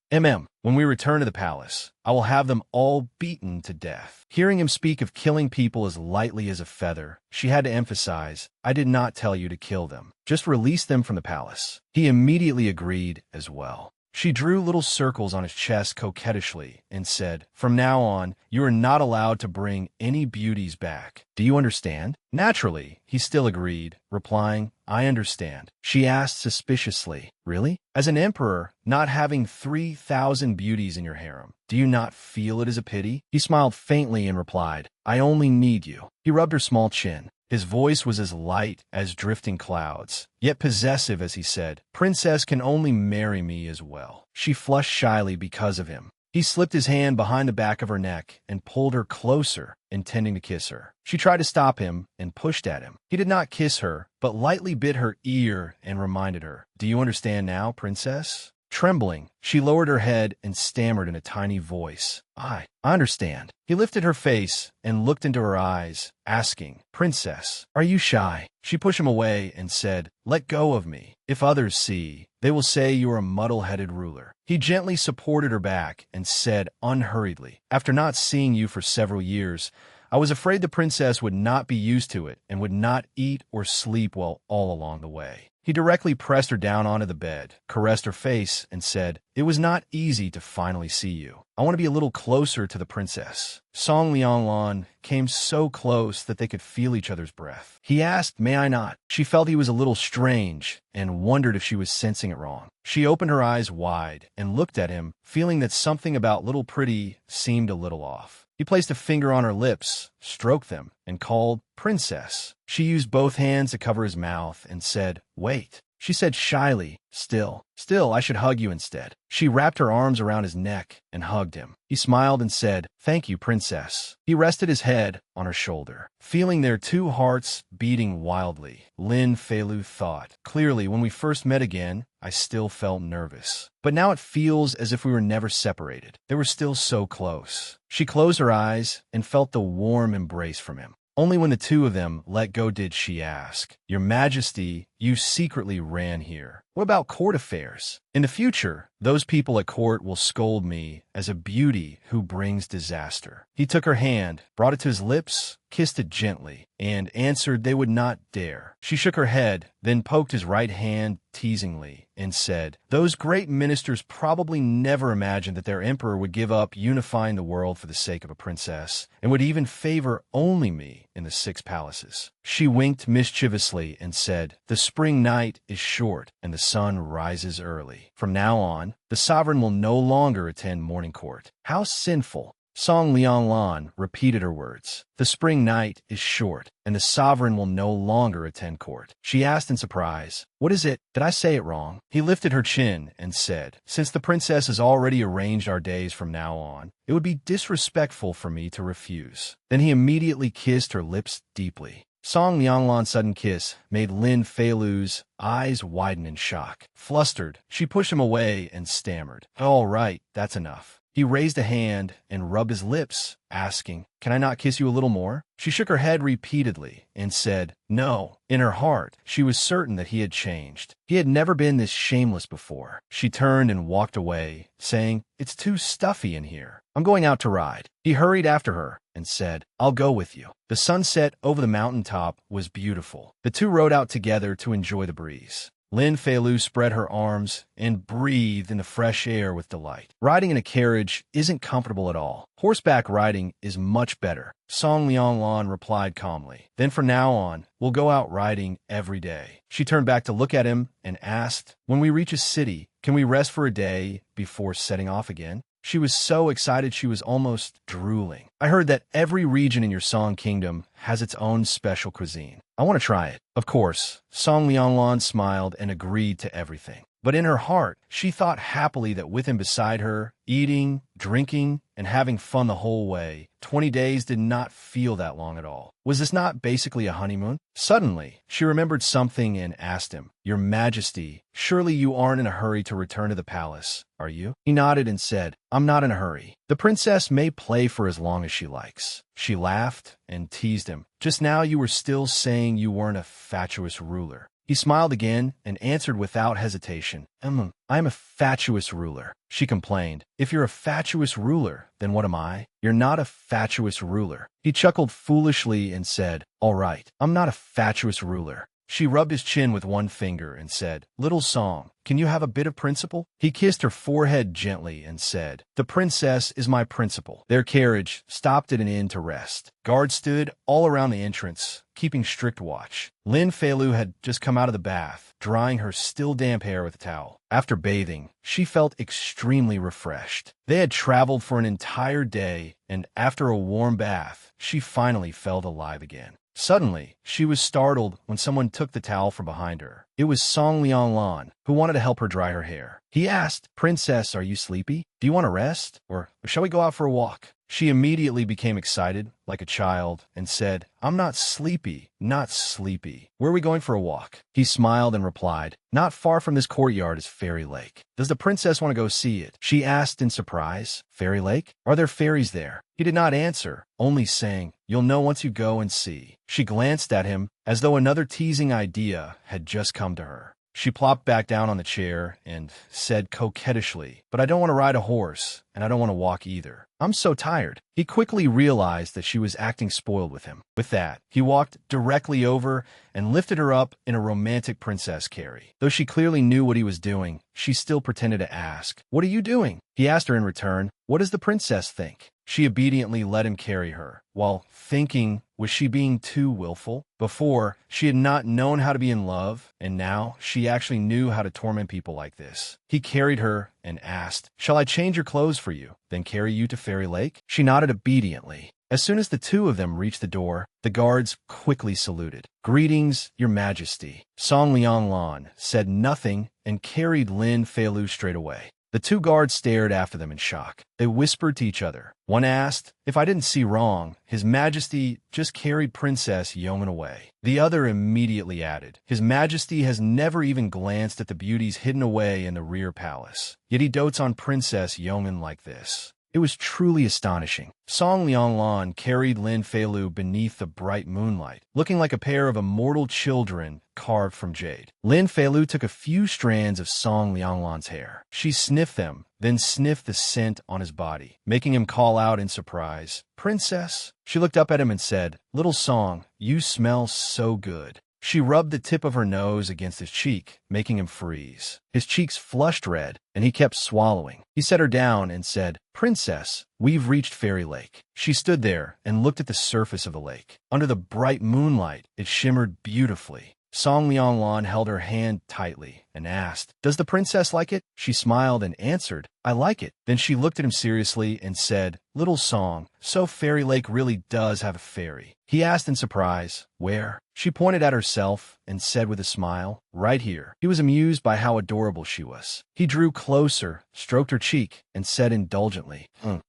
When we return to the palace, I will have them all beaten to death." Hearing him speak of killing people as lightly as a feather, she had to emphasize, "I did not tell you to kill them. Just release them from the palace." He immediately agreed as well. She drew little circles on his chest coquettishly and said, "From now on, you are not allowed to bring any beauties back. Do you understand?" Naturally, he still agreed, replying, "I understand." She asked suspiciously, "Really? As an emperor, not having 3,000 beauties in your harem, do you not feel it is a pity?" He smiled faintly and replied, "I only need you." He rubbed her small chin. His voice was as light as drifting clouds, yet possessive as he said, "Princess can only marry me as well." She flushed shyly because of him. He slipped his hand behind the back of her neck and pulled her closer, intending to kiss her. She tried to stop him and pushed at him. He did not kiss her, but lightly bit her ear and reminded her, "Do you understand now, princess?" Trembling, she lowered her head and stammered in a tiny voice, I understand. He lifted her face and looked into her eyes, asking, Princess, are you shy? She pushed him away and said, Let go of me. If others see, they will say you are a muddle-headed ruler. He gently supported her back and said unhurriedly, After not seeing you for several years, I was afraid the princess would not be used to it and would not eat or sleep well all along the way. He directly pressed her down onto the bed, caressed her face, and said, It was not easy to finally see you. I want to be a little closer to the princess. Song Lianglan came so close that they could feel each other's breath. He asked, May I not? She felt he was a little strange and wondered if she was sensing it wrong. She opened her eyes wide and looked at him, feeling that something about Little Pretty seemed a little off. He placed a finger on her lips, stroked them, and called, Princess. She used both hands to cover his mouth and said, Wait. She said shyly, Still, I should hug you instead. She wrapped her arms around his neck and hugged him. He smiled and said, Thank you, Princess. He rested his head on her shoulder. Feeling their two hearts beating wildly, Lin Feilu thought, Clearly, when we first met again, I still felt nervous. But now it feels as if we were never separated. They were still so close. She closed her eyes and felt the warm embrace from him. Only when the two of them let go did she ask, Your Majesty, you secretly ran here. What about court affairs? In the future, those people at court will scold me as a beauty who brings disaster. He took her hand, brought it to his lips, kissed it gently, and answered they would not dare. She shook her head, then poked his right hand teasingly, and said, Those great ministers probably never imagined that their emperor would give up unifying the world for the sake of a princess, and would even favor only me in the 6 palaces. She winked mischievously and said, The spring night is short, and the sun rises early. From now on, the sovereign will no longer attend morning court. How sinful! Song Lianglan repeated her words. The spring night is short, and the sovereign will no longer attend court. She asked in surprise, What is it? Did I say it wrong? He lifted her chin and said, Since the princess has already arranged our days from now on, it would be disrespectful for me to refuse. Then he immediately kissed her lips deeply. Song Lianglan's sudden kiss made Lin Feilu's eyes widen in shock. Flustered, she pushed him away and stammered, All right, that's enough. He raised a hand and rubbed his lips, asking, Can I not kiss you a little more? She shook her head repeatedly and said, No. In her heart, she was certain that he had changed. He had never been this shameless before. She turned and walked away, saying, It's too stuffy in here. I'm going out to ride. He hurried after her and said, I'll go with you. The sunset over the mountaintop was beautiful. The two rode out together to enjoy the breeze. Lin Feilu spread her arms and breathed in the fresh air with delight. Riding in a carriage isn't comfortable at all. Horseback riding is much better, Song Lianglan replied calmly. Then from now on, we'll go out riding every day. She turned back to look at him and asked, When we reach a city, can we rest for a day before setting off again? She was so excited she was almost drooling. I heard that every region in your Song Kingdom has its own special cuisine. I want to try it. Of course, Song Lianglan smiled and agreed to everything. But in her heart, she thought happily that with him beside her, eating, drinking, and having fun the whole way, 20 days did not feel that long at all. Was this not basically a honeymoon? Suddenly, she remembered something and asked him, Your Majesty, surely you aren't in a hurry to return to the palace, are you? He nodded and said, I'm not in a hurry. The princess may play for as long as she likes. She laughed and teased him. Just now you were still saying you weren't a fatuous ruler. He smiled again and answered without hesitation, I am a fatuous ruler. She complained, If you're a fatuous ruler, then what am I? You're not a fatuous ruler. He chuckled foolishly and said, All right, I'm not a fatuous ruler. She rubbed his chin with one finger and said, Little Song, can you have a bit of principle? He kissed her forehead gently and said, The princess is my principal. Their carriage stopped at an inn to rest. Guards stood all around the entrance, keeping strict watch. Lin Feilu had just come out of the bath, drying her still damp hair with a towel. After bathing, she felt extremely refreshed. They had traveled for an entire day, and after a warm bath, she finally felt alive again. Suddenly, she was startled when someone took the towel from behind her. It was Song Lianglan, who wanted to help her dry her hair. He asked, Princess, are you sleepy? Do you want to rest? Or shall we go out for a walk? She immediately became excited, like a child, and said, I'm not sleepy, not sleepy. Where are we going for a walk? He smiled and replied, not far from this courtyard is Fairy Lake. Does the princess want to go see it? She asked in surprise. Fairy Lake? Are there fairies there? He did not answer, only saying, you'll know once you go and see. She glanced at him as though another teasing idea had just come to her. She plopped back down on the chair and said coquettishly, but I don't want to ride a horse, and I don't want to walk either. I'm so tired. He quickly realized that she was acting spoiled with him. With that, he walked directly over and lifted her up in a romantic princess carry. Though she clearly knew what he was doing, she still pretended to ask, what are you doing? He asked her in return, what does the princess think? She obediently let him carry her, while thinking, was she being too willful? Before, she had not known how to be in love, and now she actually knew how to torment people like this. He carried her and asked, shall I change your clothes for you, then carry you to Fairy Lake? She nodded obediently. As soon as the two of them reached the door, the guards quickly saluted. Greetings, Your Majesty. Song Lianglan said nothing and carried Lin Feilu straight away. The two guards stared after them in shock. They whispered to each other. One asked, if I didn't see wrong, His Majesty just carried Princess Yeoman away. The other immediately added, His Majesty has never even glanced at the beauties hidden away in the rear palace. Yet he dotes on Princess Yeoman like this. It was truly astonishing. Song Lianglan carried Lin Feilu beneath the bright moonlight, looking like a pair of immortal children carved from jade. Lin Feilu took a few strands of Song Lianglan's hair. She sniffed them, then sniffed the scent on his body, making him call out in surprise, Princess? She looked up at him and said, Little Song, you smell so good. She rubbed the tip of her nose against his cheek, making him freeze. His cheeks flushed red, and he kept swallowing. He set her down and said, Princess, we've reached Fairy Lake. She stood there and looked at the surface of the lake. Under the bright moonlight, it shimmered beautifully. Song Lianglan held her hand tightly and asked, does the princess like it? She smiled and answered, I like it. Then she looked at him seriously and said, Little Song, so Fairy Lake really does have a fairy. He asked in surprise, where? She pointed at herself and said with a smile, right here. He was amused by how adorable she was. He drew closer, stroked her cheek, and said indulgently,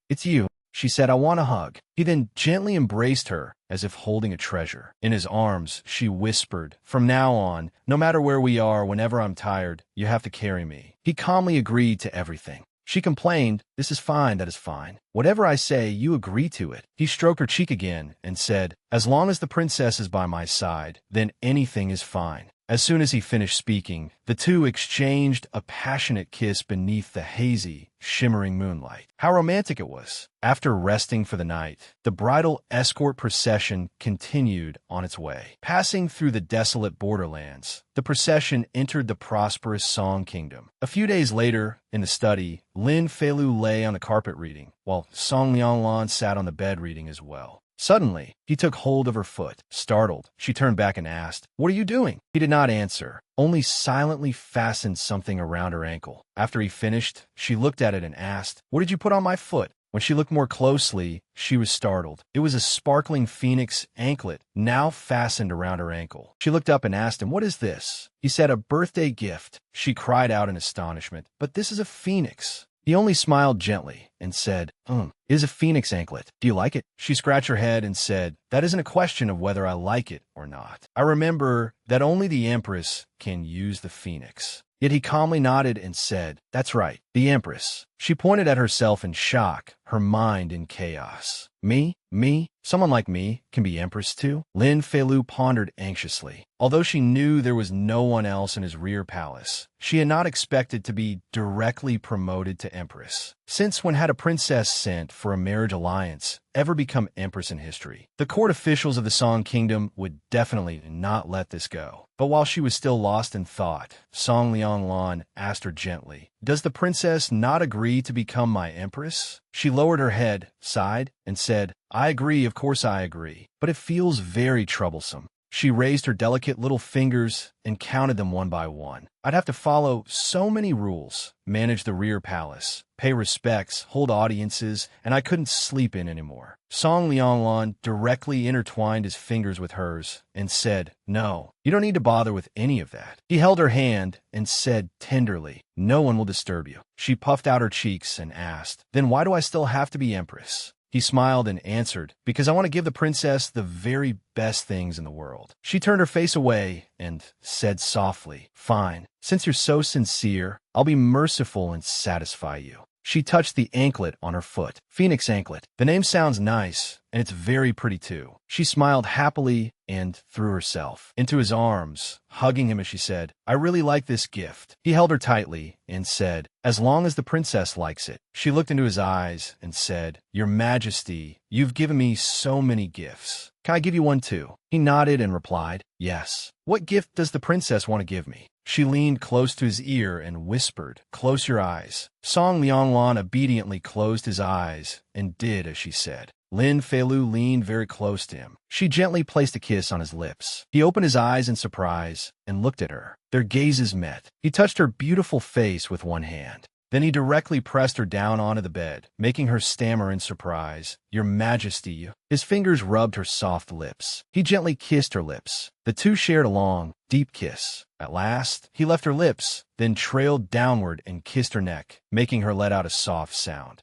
it's you. She said, I want a hug. He then gently embraced her, as if holding a treasure. In his arms, she whispered, from now on, no matter where we are, whenever I'm tired, you have to carry me. He calmly agreed to everything. She complained, this is fine, that is fine. Whatever I say, you agree to it. He stroked her cheek again and said, as long as the princess is by my side, then anything is fine. As soon as he finished speaking, the two exchanged a passionate kiss beneath the hazy, shimmering moonlight. How romantic it was. After resting for the night, the bridal escort procession continued on its way. Passing through the desolate borderlands, the procession entered the prosperous Song Kingdom. A few days later, in the study, Lin Feilu lay on the carpet reading, while Song Lianglan sat on the bed reading as well. Suddenly, he took hold of her foot. Startled, she turned back and asked, what are you doing? He did not answer, only silently fastened something around her ankle. After he finished, she looked at it and asked, what did you put on my foot? When she looked more closely, she was startled. It was a sparkling phoenix anklet, now fastened around her ankle. She looked up and asked him, what is this? He said, a birthday gift. She cried out in astonishment, but this is a phoenix. He only smiled gently and said, it is a phoenix anklet. Do you like it? She scratched her head and said, that isn't a question of whether I like it or not. I remember that only the Empress can use the phoenix. Yet he calmly nodded and said, that's right, the Empress. She pointed at herself in shock, her mind in chaos. Me? Someone like me can be Empress too? Lin Feilu pondered anxiously. Although she knew there was no one else in his rear palace, she had not expected to be directly promoted to Empress. Since when had a princess sent for a marriage alliance ever become Empress in history? The court officials of the Song Kingdom would definitely not let this go. But while she was still lost in thought, Song Lianglan asked her gently, does the princess not agree to become my Empress? She lowered her head, sighed, and said, I agree, of course I agree, but it feels very troublesome. She raised her delicate little fingers and counted them one by one. I'd have to follow so many rules, manage the rear palace, pay respects, hold audiences, and I couldn't sleep in anymore. Song Lianglan directly intertwined his fingers with hers and said, no, you don't need to bother with any of that. He held her hand and said tenderly, no one will disturb you. She puffed out her cheeks and asked, then why do I still have to be Empress? He smiled and answered, because I want to give the princess the very best things in the world. She turned her face away and said softly, fine, since you're so sincere, I'll be merciful and satisfy you. She touched the anklet on her foot. Phoenix anklet. The name sounds nice, and it's very pretty too. She smiled happily and threw herself into his arms, hugging him as she said, I really like this gift. He held her tightly and said, as long as the princess likes it. She looked into his eyes and said, Your Majesty, you've given me so many gifts. Can I give you one too? He nodded and replied, yes. What gift does the princess want to give me? She leaned close to his ear and whispered, close your eyes. Song Lianglan obediently closed his eyes and did as she said. Lin Feilu leaned very close to him. She gently placed a kiss on his lips. He opened his eyes in surprise and looked at her. Their gazes met. He touched her beautiful face with one hand. Then he directly pressed her down onto the bed, making her stammer in surprise, Your Majesty. His fingers rubbed her soft lips. He gently kissed her lips. The two shared a long, deep kiss. At last, he left her lips, then trailed downward and kissed her neck, making her let out a soft sound.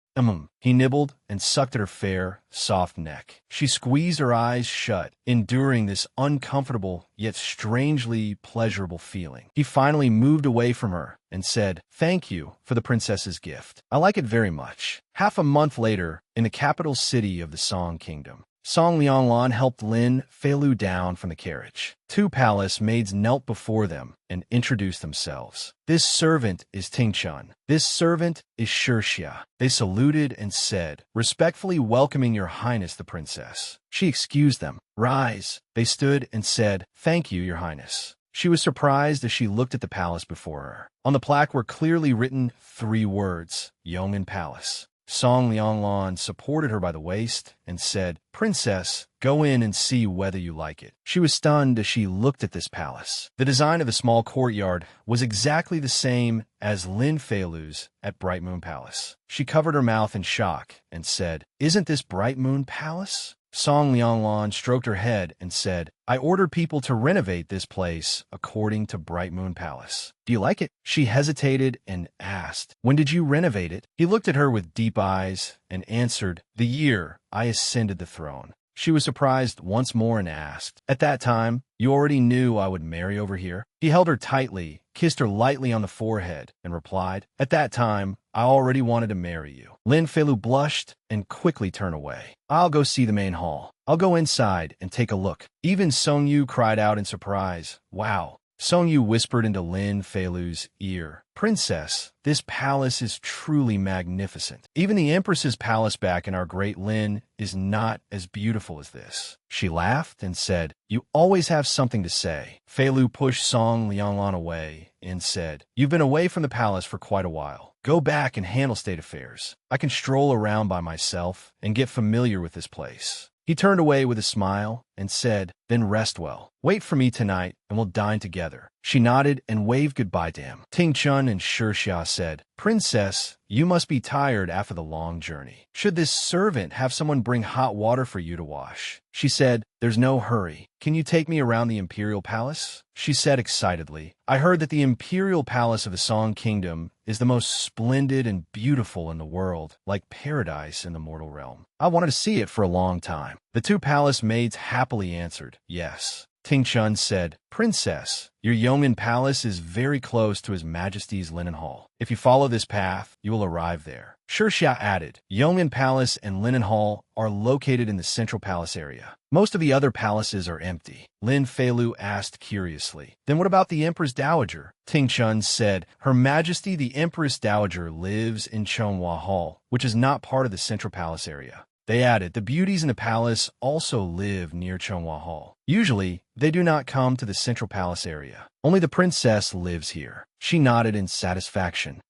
He nibbled and sucked at her fair, soft neck. She squeezed her eyes shut, enduring this uncomfortable yet strangely pleasurable feeling. He finally moved away from her and said, Thank you for the princess's gift. I like it very much. Half a month later, in the capital city of the Song Kingdom, Song Lianglan helped Lin Feilu down from the carriage. Two palace maids knelt before them and introduced themselves. This servant is Tingchun. This servant is Shixia. They saluted and said, respectfully welcoming your highness the princess. She excused them. Rise. They stood and said, Thank you, your highness. She was surprised as she looked at the palace before her. On the plaque were clearly written 3 words, Yong'an Palace. Song Lianglan supported her by the waist and said, Princess, go in and see whether you like it. She was stunned as she looked at this palace. The design of the small courtyard was exactly the same as Lin Feilu's at Bright Moon Palace. She covered her mouth in shock and said, Isn't this Bright Moon Palace? Song Lianglan stroked her head and said, I ordered people to renovate this place according to Bright Moon Palace. Do you like it? She hesitated and asked, When did you renovate it? He looked at her with deep eyes and answered, The year I ascended the throne. She was surprised once more and asked, At that time, you already knew I would marry over here? He held her tightly, kissed her lightly on the forehead, and replied, At that time, I already wanted to marry you. Lin Feilu blushed and quickly turned away. I'll go see the main hall. I'll go inside and take a look. Even Song Yu cried out in surprise, Wow. Song Yu whispered into Lin Feilu's ear, Princess, this palace is truly magnificent. Even the Empress's palace back in our great Lin is not as beautiful as this. She laughed and said, You always have something to say. Feilu pushed Song Lianglan away and said, You've been away from the palace for quite a while. Go back and handle state affairs. I can stroll around by myself and get familiar with this place. He turned away with a smile and said, Then rest well. Wait for me tonight and we'll dine together. She nodded and waved goodbye to him. Tingchun and Shixia said, Princess, you must be tired after the long journey. Should this servant have someone bring hot water for you to wash? She said, There's no hurry. Can you take me around the imperial palace? She said excitedly, I heard that the imperial palace of the Song Kingdom is the most splendid and beautiful in the world, like paradise in the mortal realm. I wanted to see it for a long time. The two palace maids happily answered, Yes. Tingchun said, Princess, your Yong'an Palace is very close to His Majesty's Linen Hall. If you follow this path, you will arrive there. Shixia added, Yong'an Palace and Linen Hall are located in the central palace area. Most of the other palaces are empty. Lin Feilu asked curiously, Then what about the Empress Dowager? Tingchun said, Her Majesty the Empress Dowager lives in Chonghua Hall, which is not part of the central palace area. They added, The beauties in the palace also live near Chonghua Hall. Usually, they do not come to the central palace area. Only the princess lives here. She nodded in satisfaction.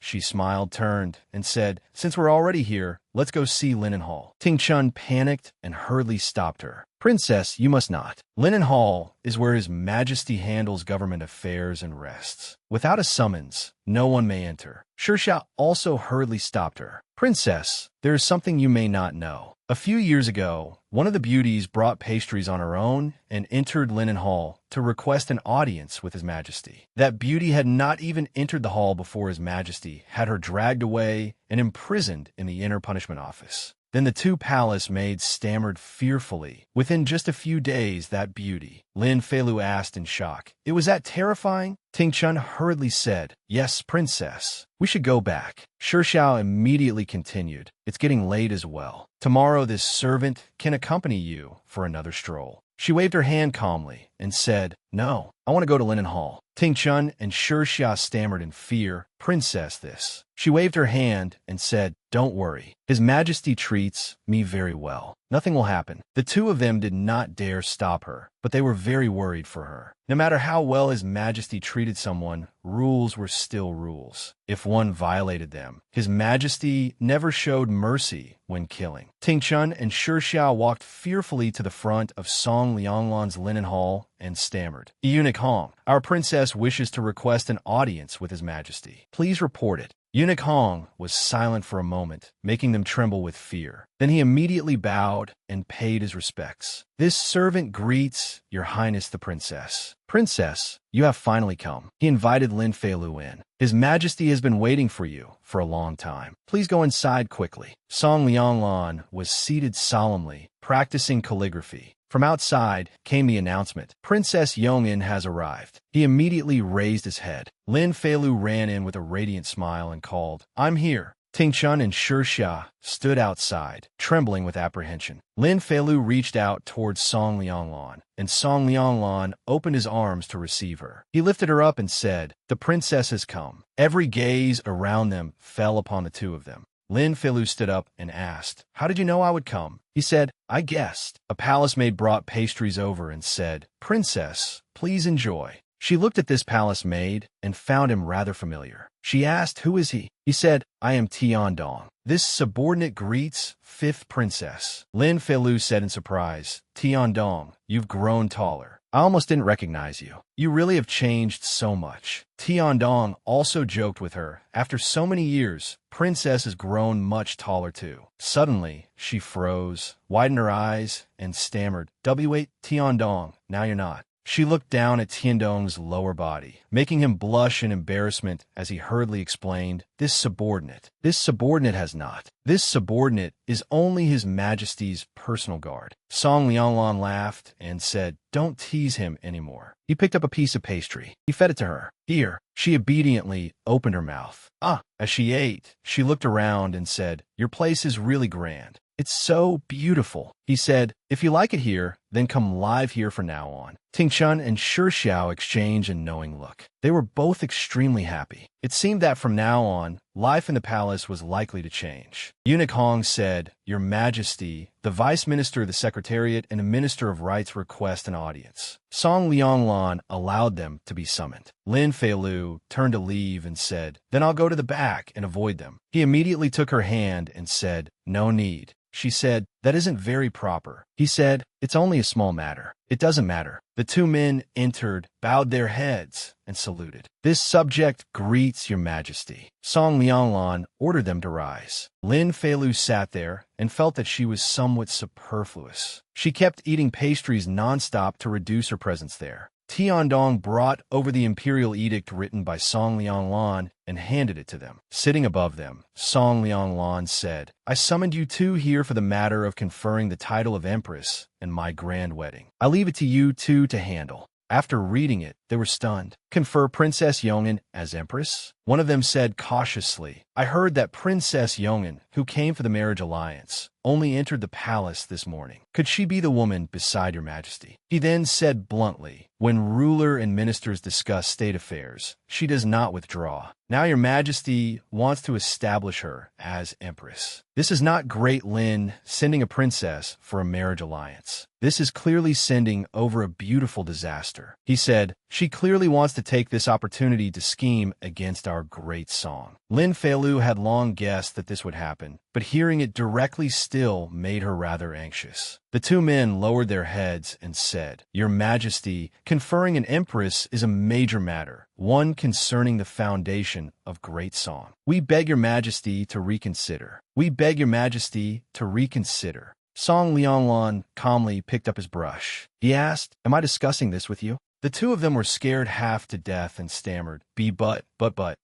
She smiled, turned, and said, Since we're already here, let's go see Linen Hall. Tingchun panicked and hurriedly stopped her. Princess, you must not. Linen Hall is where His Majesty handles government affairs and rests. Without a summons, no one may enter. Shixia also hurriedly stopped her. Princess, there is something you may not know. A few years ago, one of the beauties brought pastries on her own and entered Linen Hall to request an audience with His Majesty. That beauty had not even entered the hall before His Majesty had her dragged away and imprisoned in the inner punishment office. Then the two palace maids stammered fearfully. Within just a few days, that beauty, Lin Feilu asked in shock. It was that terrifying? Ting Chun hurriedly said, Yes, princess. We should go back. Shi Xiao immediately continued. It's getting late as well. Tomorrow this servant can accompany you for another stroll. She waved her hand calmly and said, No, I want to go to Linen Hall. Ting Chun and Shi Xiao stammered in fear. Princess, this. She waved her hand and said, Don't worry. His Majesty treats me very well. Nothing will happen. The two of them did not dare stop her, but they were very worried for her. No matter how well His Majesty treated someone, rules were still rules. If one violated them, His Majesty never showed mercy when killing. Ting Chun and Shi Xiao walked fearfully to the front of Song Lianglan's linen hall and stammered, Eunuch Hong, our princess wishes to request an audience with His Majesty. Please report it. Eunuch Hong was silent for a moment, making them tremble with fear. Then he immediately bowed and paid his respects. This servant greets Your Highness the Princess. Princess, you have finally come. He invited Lin Feilu in. His Majesty has been waiting for you for a long time. Please go inside quickly. Song Lianglan was seated solemnly, practicing calligraphy. From outside came the announcement, Princess Yongin has arrived. He immediately raised his head. Lin Feilu ran in with a radiant smile and called, I'm here. Ting Chun and Shi Xiao stood outside, trembling with apprehension. Lin Feilu reached out towards Song Lianglan, and Song Lianglan opened his arms to receive her. He lifted her up and said, The princess has come. Every gaze around them fell upon the two of them. Lin Feilu stood up and asked, How did you know I would come? He said, I guessed. A palace maid brought pastries over and said, Princess, please enjoy. She looked at this palace maid and found him rather familiar. She asked, Who is he? He said, I am Tiandong. This subordinate greets fifth princess. Lin Feilu said in surprise, Tiandong, you've grown taller. I almost didn't recognize you. You really have changed so much. Tiandong also joked with her. After so many years, Princess has grown much taller too. Suddenly, she froze, widened her eyes, and stammered, W8, Tiandong, now you're not. She looked down at Tiandong's lower body, making him blush in embarrassment as he hurriedly explained, This subordinate has not. This subordinate is only His Majesty's personal guard. Song Lianglan laughed and said, Don't tease him anymore. He picked up a piece of pastry. He fed it to her. Here. She obediently opened her mouth. As she ate, she looked around and said, Your place is really grand. It's so beautiful. He said, If you like it here, then come live here from now on. Ting Chun and Shi Xiao exchanged a knowing look. They were both extremely happy. It seemed that from now on, life in the palace was likely to change. Eunuch Hong said, Your Majesty, the Vice Minister of the Secretariat and the Minister of Rights request an audience. Song Lianglan allowed them to be summoned. Lin Feilu turned to leave and said, Then I'll go to the back and avoid them. He immediately took her hand and said, No need. She said, That isn't very proper. He said, It's only a small matter. It doesn't matter. The two men entered, bowed their heads, and saluted. This subject greets Your Majesty. Song Lianglan ordered them to rise. Lin Feilu sat there and felt that she was somewhat superfluous. She kept eating pastries nonstop to reduce her presence there. Tiandong brought over the imperial edict written by Song Lianglan and handed it to them. Sitting above them, Song Lianglan said, I summoned you two here for the matter of conferring the title of Empress and my grand wedding. I leave it to you two to handle. After reading it, they were stunned. Confer Princess Yongin as Empress? One of them said cautiously, I heard that Princess Yongin, who came for the marriage alliance, only entered the palace this morning. Could she be the woman beside Your Majesty? He then said bluntly, When ruler and ministers discuss state affairs, she does not withdraw. Now Your Majesty wants to establish her as Empress. This is not Great Lin sending a princess for a marriage alliance. This is clearly sending over a beautiful disaster. He said, She clearly wants to take this opportunity to scheme against our great song. Lin Feilu had long guessed that this would happen, but hearing it directly still made her rather anxious. The two men lowered their heads and said, Your Majesty, conferring an empress is a major matter, one concerning the foundation of great song. We beg Your Majesty to reconsider. We beg Your Majesty to reconsider. Song Lianglan calmly picked up his brush. He asked, Am I discussing this with you? The two of them were scared half to death and stammered, but,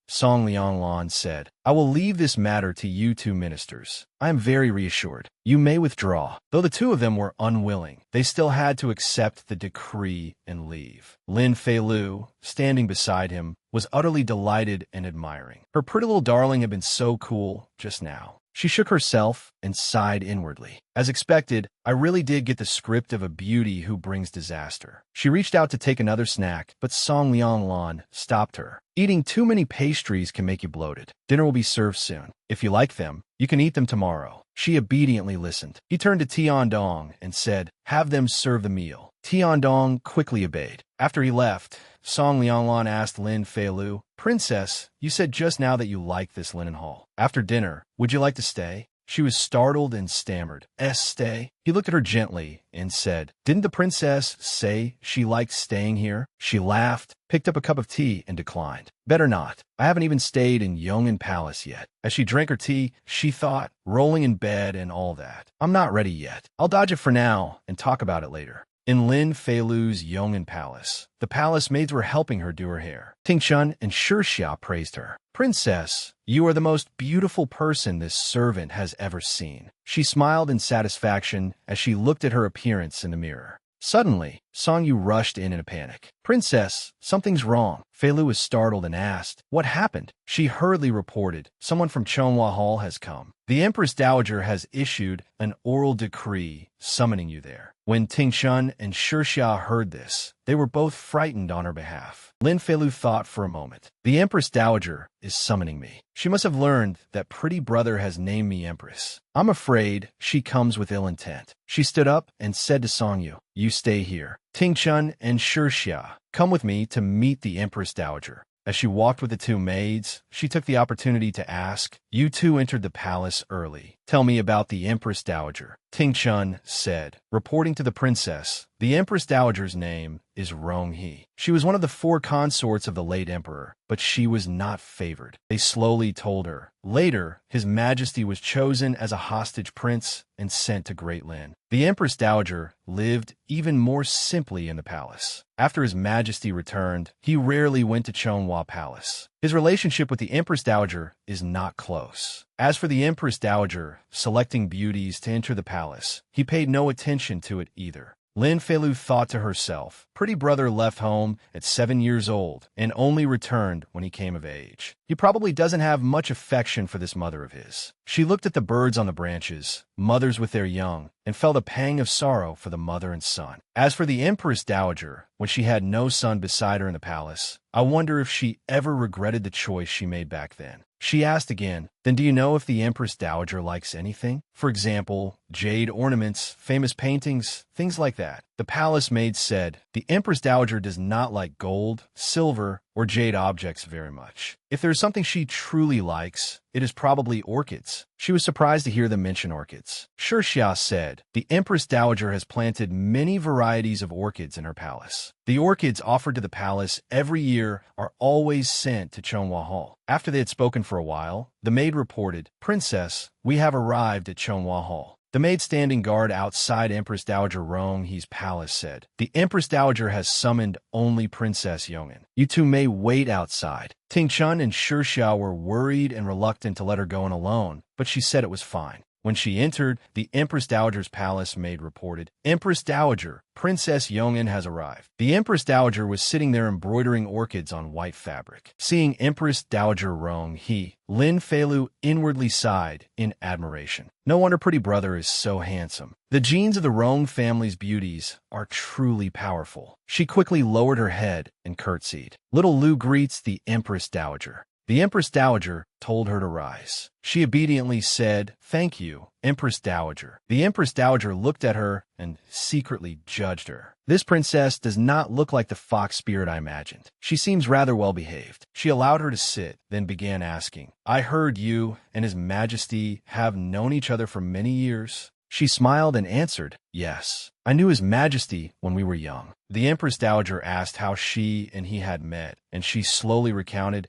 Song Lianglan said, I will leave this matter to you two ministers. I am very reassured. You may withdraw. Though the two of them were unwilling, they still had to accept the decree and leave. Lin Feilu, standing beside him, was utterly delighted and admiring. Her pretty little darling had been so cool just now. She shook herself and sighed inwardly. As expected, I really did get the script of a beauty who brings disaster. She reached out to take another snack, but Song Lianglan stopped her. Eating too many pastries can make you bloated. Dinner will be served soon. If you like them, you can eat them tomorrow. She obediently listened. He turned to Tiandong and said, have them serve the meal. Tiandong quickly obeyed. After he left, Song Lianglan asked Lin Feilu, Princess, you said just now that you like this linen hall. After dinner, would you like to stay? She was startled and stammered, stay? He looked at her gently and said, didn't the princess say she liked staying here? She laughed, picked up a cup of tea, and declined. Better not. I haven't even stayed in Yong'an Palace yet. As she drank her tea, she thought, rolling in bed and all that. I'm not ready yet. I'll dodge it for now and talk about it later. In Lin Feilu's Yong'an Palace, the palace maids were helping her do her hair. Tingchun and Shixia praised her. Princess, you are the most beautiful person this servant has ever seen. She smiled in satisfaction as she looked at her appearance in the mirror. Suddenly, Song Yu rushed in a panic. Princess, something's wrong. Feilu was startled and asked, what happened? She hurriedly reported, someone from Chonhua Hall has come. The Empress Dowager has issued an oral decree summoning you there. When Tingchun and Shixia heard this, they were both frightened on her behalf. Lin Feilu thought for a moment. The Empress Dowager is summoning me. She must have learned that pretty brother has named me Empress. I'm afraid she comes with ill intent. She stood up and said to Song Yu, you stay here. Tingchun and Shixia, come with me to meet the Empress Dowager. As she walked with the two maids, she took the opportunity to ask, you two entered the palace early. Tell me about the Empress Dowager. Tingchun said, reporting to the princess, the Empress Dowager's name is Ronghe. She was one of the 4 consorts of the late emperor, but she was not favored. They slowly told her. Later, His Majesty was chosen as a hostage prince and sent to Great Lin. The Empress Dowager lived even more simply in the palace. After His Majesty returned, he rarely went to Chonhua Palace. His relationship with the Empress Dowager is not close. As for the Empress Dowager selecting beauties to enter the palace, he paid no attention to it either. Lin Feilu thought to herself, pretty brother left home at 7 years old and only returned when he came of age. He probably doesn't have much affection for this mother of his. She looked at the birds on the branches, mothers with their young, and felt a pang of sorrow for the mother and son. As for the Empress Dowager, when she had no son beside her in the palace, I wonder if she ever regretted the choice she made back then. She asked again, then do you know if the Empress Dowager likes anything? For example, jade ornaments, famous paintings, things like that. The palace maid said, the Empress Dowager does not like gold, silver, or jade objects very much. If there's something she truly likes, it is probably orchids. She was surprised to hear them mention orchids. Shixia said, the Empress Dowager has planted many varieties of orchids in her palace. The orchids offered to the palace every year are always sent to Chonhua Hall. After they had spoken for a while, the maid reported, Princess, we have arrived at Chonhua Hall. The maid standing guard outside Empress Dowager Ronghe's palace said, the Empress Dowager has summoned only Princess Yong'an. You two may wait outside. Tingchun and Shixia were worried and reluctant to let her go in alone, but she said it was fine. When she entered, the Empress Dowager's palace maid reported, Empress Dowager, Princess Yong'an has arrived. The Empress Dowager was sitting there embroidering orchids on white fabric. Seeing Empress Dowager Ronghe, Lin Feilu inwardly sighed in admiration. No wonder pretty brother is so handsome. The genes of the Rong family's beauties are truly powerful. She quickly lowered her head and curtsied. Little Lu greets the Empress Dowager. The Empress Dowager told her to rise. She obediently said, thank you, Empress Dowager. The Empress Dowager looked at her and secretly judged her. This princess does not look like the fox spirit I imagined. She seems rather well behaved. She allowed her to sit, then began asking, I heard you and His Majesty have known each other for many years. She smiled and answered, yes. I knew His Majesty when we were young. The Empress Dowager asked how she and he had met, and she slowly recounted,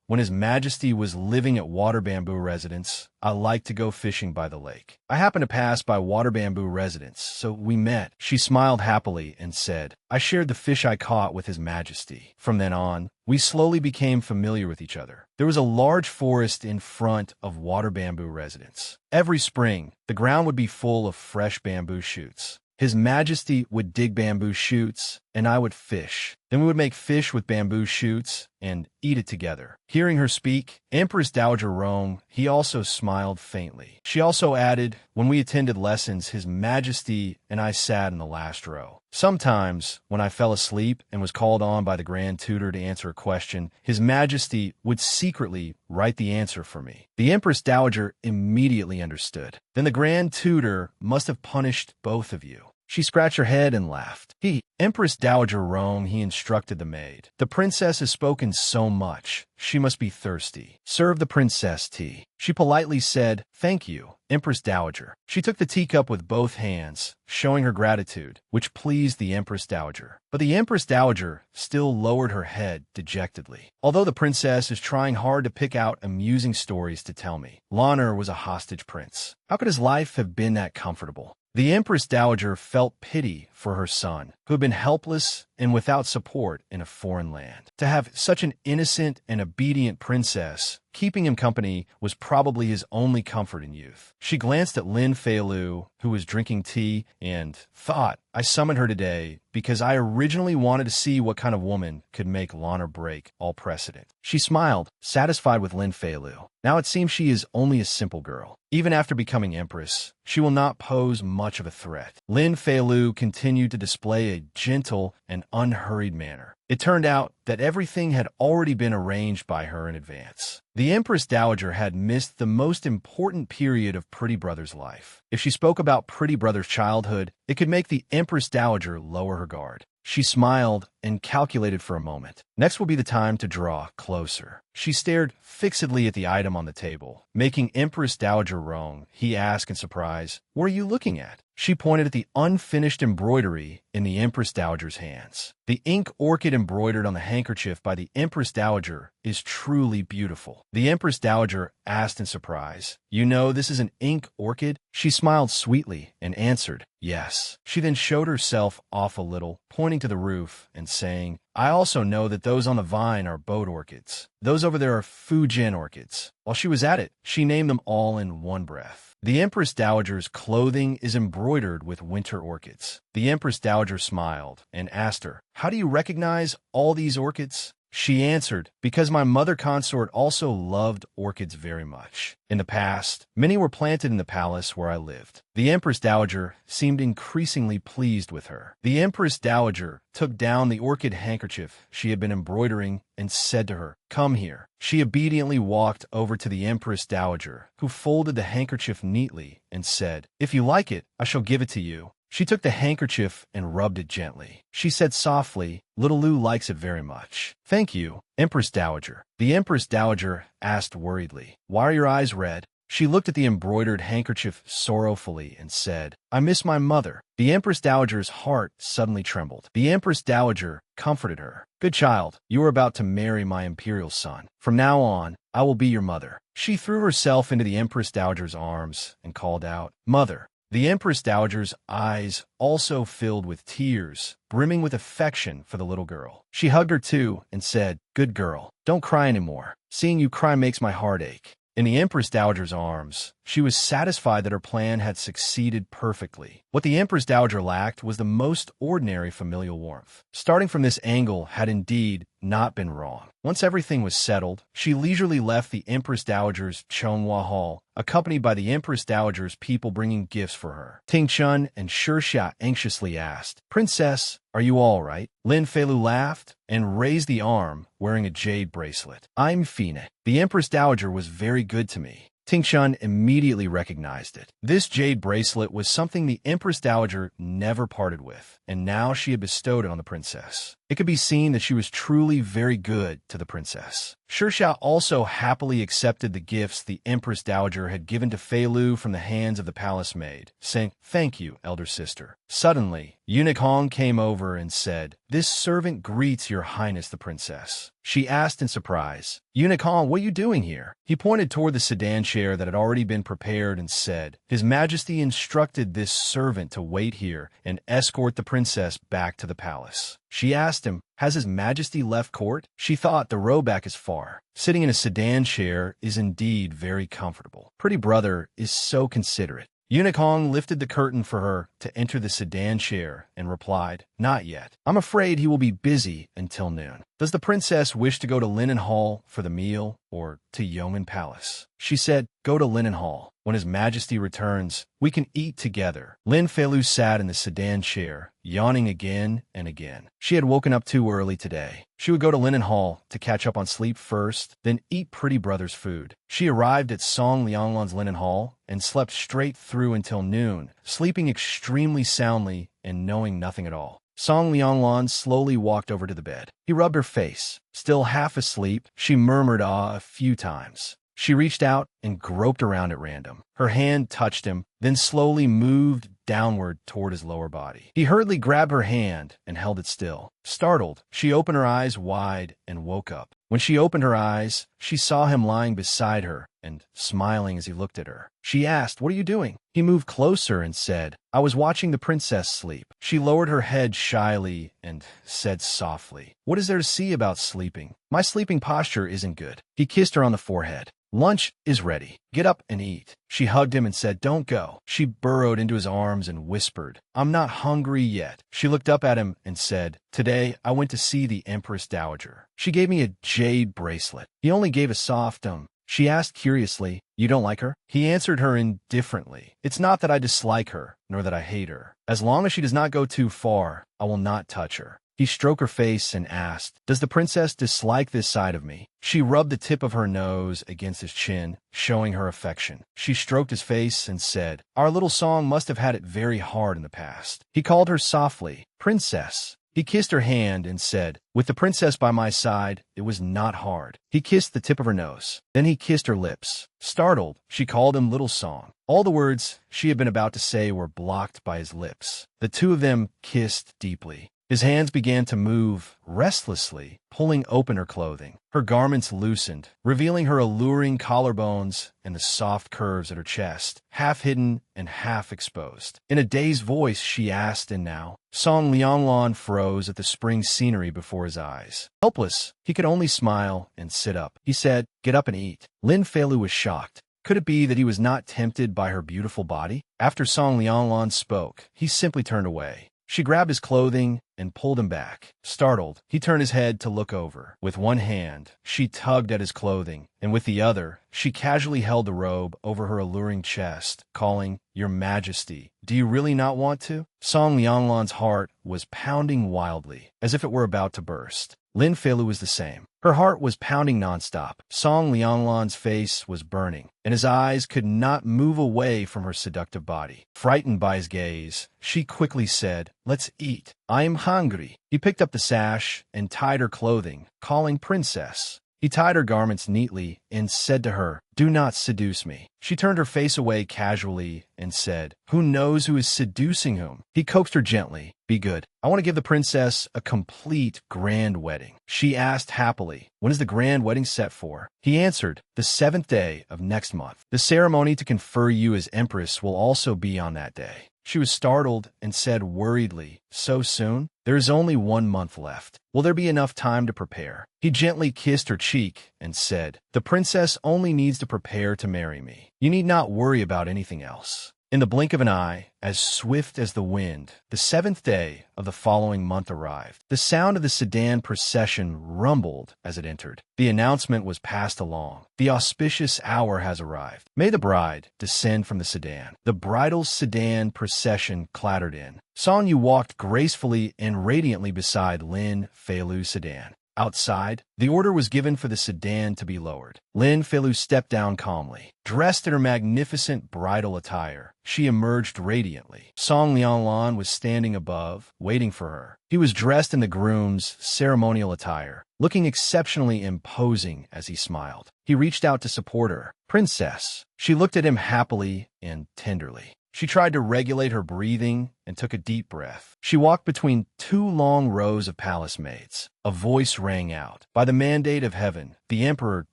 When His Majesty was living at Water Bamboo Residence, I liked to go fishing by the lake. I happened to pass by Water Bamboo Residence, so we met. She smiled happily and said, I shared the fish I caught with His Majesty. From then on, we slowly became familiar with each other. There was a large forest in front of Water Bamboo Residence. Every spring, the ground would be full of fresh bamboo shoots. His Majesty would dig bamboo shoots, and I would fish. Then we would make fish with bamboo shoots and eat it together. Hearing her speak, Empress Dowager Rong, he also smiled faintly. She also added, when we attended lessons, His Majesty and I sat in the last row. Sometimes, when I fell asleep and was called on by the Grand Tutor to answer a question, His Majesty would secretly write the answer for me. The Empress Dowager immediately understood. Then the Grand Tutor must have punished both of you. She scratched her head and laughed. Empress Dowager Rong, he instructed the maid. The princess has spoken so much. She must be thirsty. Serve the princess tea. She politely said, Thank you, Empress Dowager. She took the teacup with both hands, showing her gratitude, which pleased the Empress Dowager. But the Empress Dowager still lowered her head dejectedly. Although the princess is trying hard to pick out amusing stories to tell me, Lanner was a hostage prince. How could his life have been that comfortable? The Empress Dowager felt pity for her son, who had been helpless and without support in a foreign land. To have such an innocent and obedient princess keeping him company was probably his only comfort in youth. She glanced at Lin Feilu, who was drinking tea, and thought, I summoned her today because I originally wanted to see what kind of woman could make Lanner break all precedent. She smiled, satisfied with Lin Feilu. Now it seems she is only a simple girl. Even after becoming empress, she will not pose much of a threat. Lin Feilu continued to display a gentle and unhurried manner. It turned out that everything had already been arranged by her in advance. The Empress Dowager had missed the most important period of Pretty Brother's life. If she spoke about Pretty Brother's childhood, it could make the Empress Dowager lower her guard. She smiled and calculated for a moment. Next will be the time to draw closer. She stared fixedly at the item on the table, making Empress Dowager Rong, he asked in surprise, What are you looking at? She pointed at the unfinished embroidery in the Empress Dowager's hands. The ink orchid embroidered on the handkerchief by the Empress Dowager is truly beautiful. The Empress Dowager asked in surprise, You know this is an ink orchid? She smiled sweetly and answered, Yes. She then showed herself off a little, pointing to the roof and saying, I also know that those on the vine are boat orchids. Those over there are Fujin orchids. While she was at it, she named them all in one breath. The Empress Dowager's clothing is embroidered with winter orchids. The Empress Dowager smiled and asked her, How do you recognize all these orchids? She answered, Because my mother consort also loved orchids very much. In the past, many were planted in the palace where I lived. The Empress Dowager seemed increasingly pleased with her. The Empress Dowager took down the orchid handkerchief she had been embroidering and said to her, Come here. She obediently walked over to the Empress Dowager, who folded the handkerchief neatly and said, If you like it, I shall give it to you. She took the handkerchief and rubbed it gently. She said softly, Little Lu likes it very much. Thank you, Empress Dowager. The Empress Dowager asked worriedly, Why are your eyes red? She looked at the embroidered handkerchief sorrowfully and said, I miss my mother. The Empress Dowager's heart suddenly trembled. The Empress Dowager comforted her. Good child, you are about to marry my imperial son. From now on, I will be your mother. She threw herself into the Empress Dowager's arms and called out, Mother. The Empress Dowager's eyes also filled with tears, brimming with affection for the little girl. She hugged her too and said, Good girl, don't cry anymore. Seeing you cry makes my heart ache. In the Empress Dowager's arms, she was satisfied that her plan had succeeded perfectly. What the Empress Dowager lacked was the most ordinary familial warmth. Starting from this angle had indeed not been wrong. Once everything was settled, she leisurely left the Empress Dowager's Chonghua Hall, accompanied by the Empress Dowager's people bringing gifts for her. Ting Chun and Shixia anxiously asked, Princess, are you all right? Lin Feilu laughed and raised the arm, wearing a jade bracelet. I'm Fine. The Empress Dowager was very good to me. Ting Chun immediately recognized it. This jade bracelet was something the Empress Dowager never parted with, and now she had bestowed it on the princess. It could be seen that she was truly very good to the princess. Shirshao also happily accepted the gifts the Empress Dowager had given to Fei Lu from the hands of the palace maid, saying, "Thank you, elder sister." Suddenly, Eunuch Hong came over and said, "This servant greets your highness the princess." She asked in surprise, "Eunuch Hong, what are you doing here?" He pointed toward the sedan chair that had already been prepared and said, "His Majesty instructed this servant to wait here and escort the princess back to the palace." She asked him, "Has His Majesty left court?" She thought the road back is far. Sitting in a sedan chair is indeed very comfortable. Pretty brother is so considerate. Eunuch Hong lifted the curtain for her to enter the sedan chair and replied, "Not yet. I'm afraid he will be busy until noon. Does the princess wish to go to Linen Hall for the meal or to Yeoman Palace?" She said, "Go to Linen Hall. When His Majesty returns, we can eat together." Lin Feilu sat in the sedan chair, yawning again and again. She had woken up too early today. She would go to Linen Hall to catch up on sleep first, then eat Pretty Brother's food. She arrived at Song Lianglan's Linen Hall and slept straight through until noon, sleeping extremely soundly and knowing nothing at all. Song Lianglan slowly walked over to the bed. He rubbed her face. Still half asleep, she murmured ah a few times. She reached out and groped around at random. Her hand touched him, then slowly moved downward toward his lower body. He hurriedly grabbed her hand and held it still. Startled, she opened her eyes wide and woke up. When she opened her eyes, she saw him lying beside her and smiling as he looked at her. She asked, "What are you doing?" He moved closer and said, "I was watching the princess sleep." She lowered her head shyly and said softly, "What is there to see about sleeping? My sleeping posture isn't good." He kissed her on the forehead. "Lunch is ready. Get up and eat." She hugged him and said, "Don't go." She burrowed into his arms and whispered, "I'm not hungry yet." She looked up at him and said, "Today I went to see the Empress Dowager. She gave me a jade bracelet." He only gave a soft She asked curiously, "You don't like her?" He answered her indifferently, "It's not that I dislike her, nor that I hate her. As long as she does not go too far, I will not touch her." He stroked her face and asked, "Does the princess dislike this side of me?" She rubbed the tip of her nose against his chin, showing her affection. She stroked his face and said, "Our little Song must have had it very hard in the past." He called her softly, "Princess." He kissed her hand and said, "With the princess by my side, it was not hard." He kissed the tip of her nose. Then he kissed her lips. Startled, she called him Little Song. All the words she had been about to say were blocked by his lips. The two of them kissed deeply. His hands began to move restlessly, pulling open her clothing. Her garments loosened, revealing her alluring collarbones and the soft curves at her chest, half hidden and half exposed. In a dazed voice, she asked, "And now?" Song Lianglan froze at the spring scenery before his eyes. Helpless, he could only smile and sit up. He said, "Get up and eat." Lin Feilu was shocked. Could it be that he was not tempted by her beautiful body? After Song Lianglan spoke, he simply turned away. She grabbed his clothing and pulled him back. Startled, he turned his head to look over. With one hand, she tugged at his clothing, and with the other, she casually held the robe over her alluring chest, calling, "Your Majesty, do you really not want to?" Song Lianglan's heart was pounding wildly, as if it were about to burst. Lin Feilu was the same. Her heart was pounding nonstop. Song Lianglan's face was burning, and his eyes could not move away from her seductive body. Frightened by his gaze, she quickly said, "Let's eat. I'm hungry." He picked up the sash and tied her clothing, calling "Princess." He tied her garments neatly and said to her, "Do not seduce me." She turned her face away casually and said, "Who knows who is seducing whom?" He coaxed her gently, "Be good. I want to give the princess a complete grand wedding." She asked happily, "When is the grand wedding set for?" He answered, "The 7th day of next month. The ceremony to confer you as empress will also be on that day." She was startled and said worriedly, "So soon? There is only 1 month left. Will there be enough time to prepare?" He gently kissed her cheek and said, "The princess only needs to prepare to marry me. You need not worry about anything else." In the blink of an eye, as swift as the wind, the 7th day of the following month arrived. The sound of the sedan procession rumbled as it entered. The announcement was passed along. "The auspicious hour has arrived. May the bride descend from the sedan." The bridal sedan procession clattered in. Song Yu walked gracefully and radiantly beside Lin Feilu's sedan. Outside, the order was given for the sedan to be lowered. Lin Feilu stepped down calmly. Dressed in her magnificent bridal attire, she emerged radiantly. Song Lianglan was standing above, waiting for her. He was dressed in the groom's ceremonial attire, looking exceptionally imposing as he smiled. He reached out to support her. "Princess." She looked at him happily and tenderly. She tried to regulate her breathing and took a deep breath. She walked between two long rows of palace maids. A voice rang out. "By the mandate of heaven, the emperor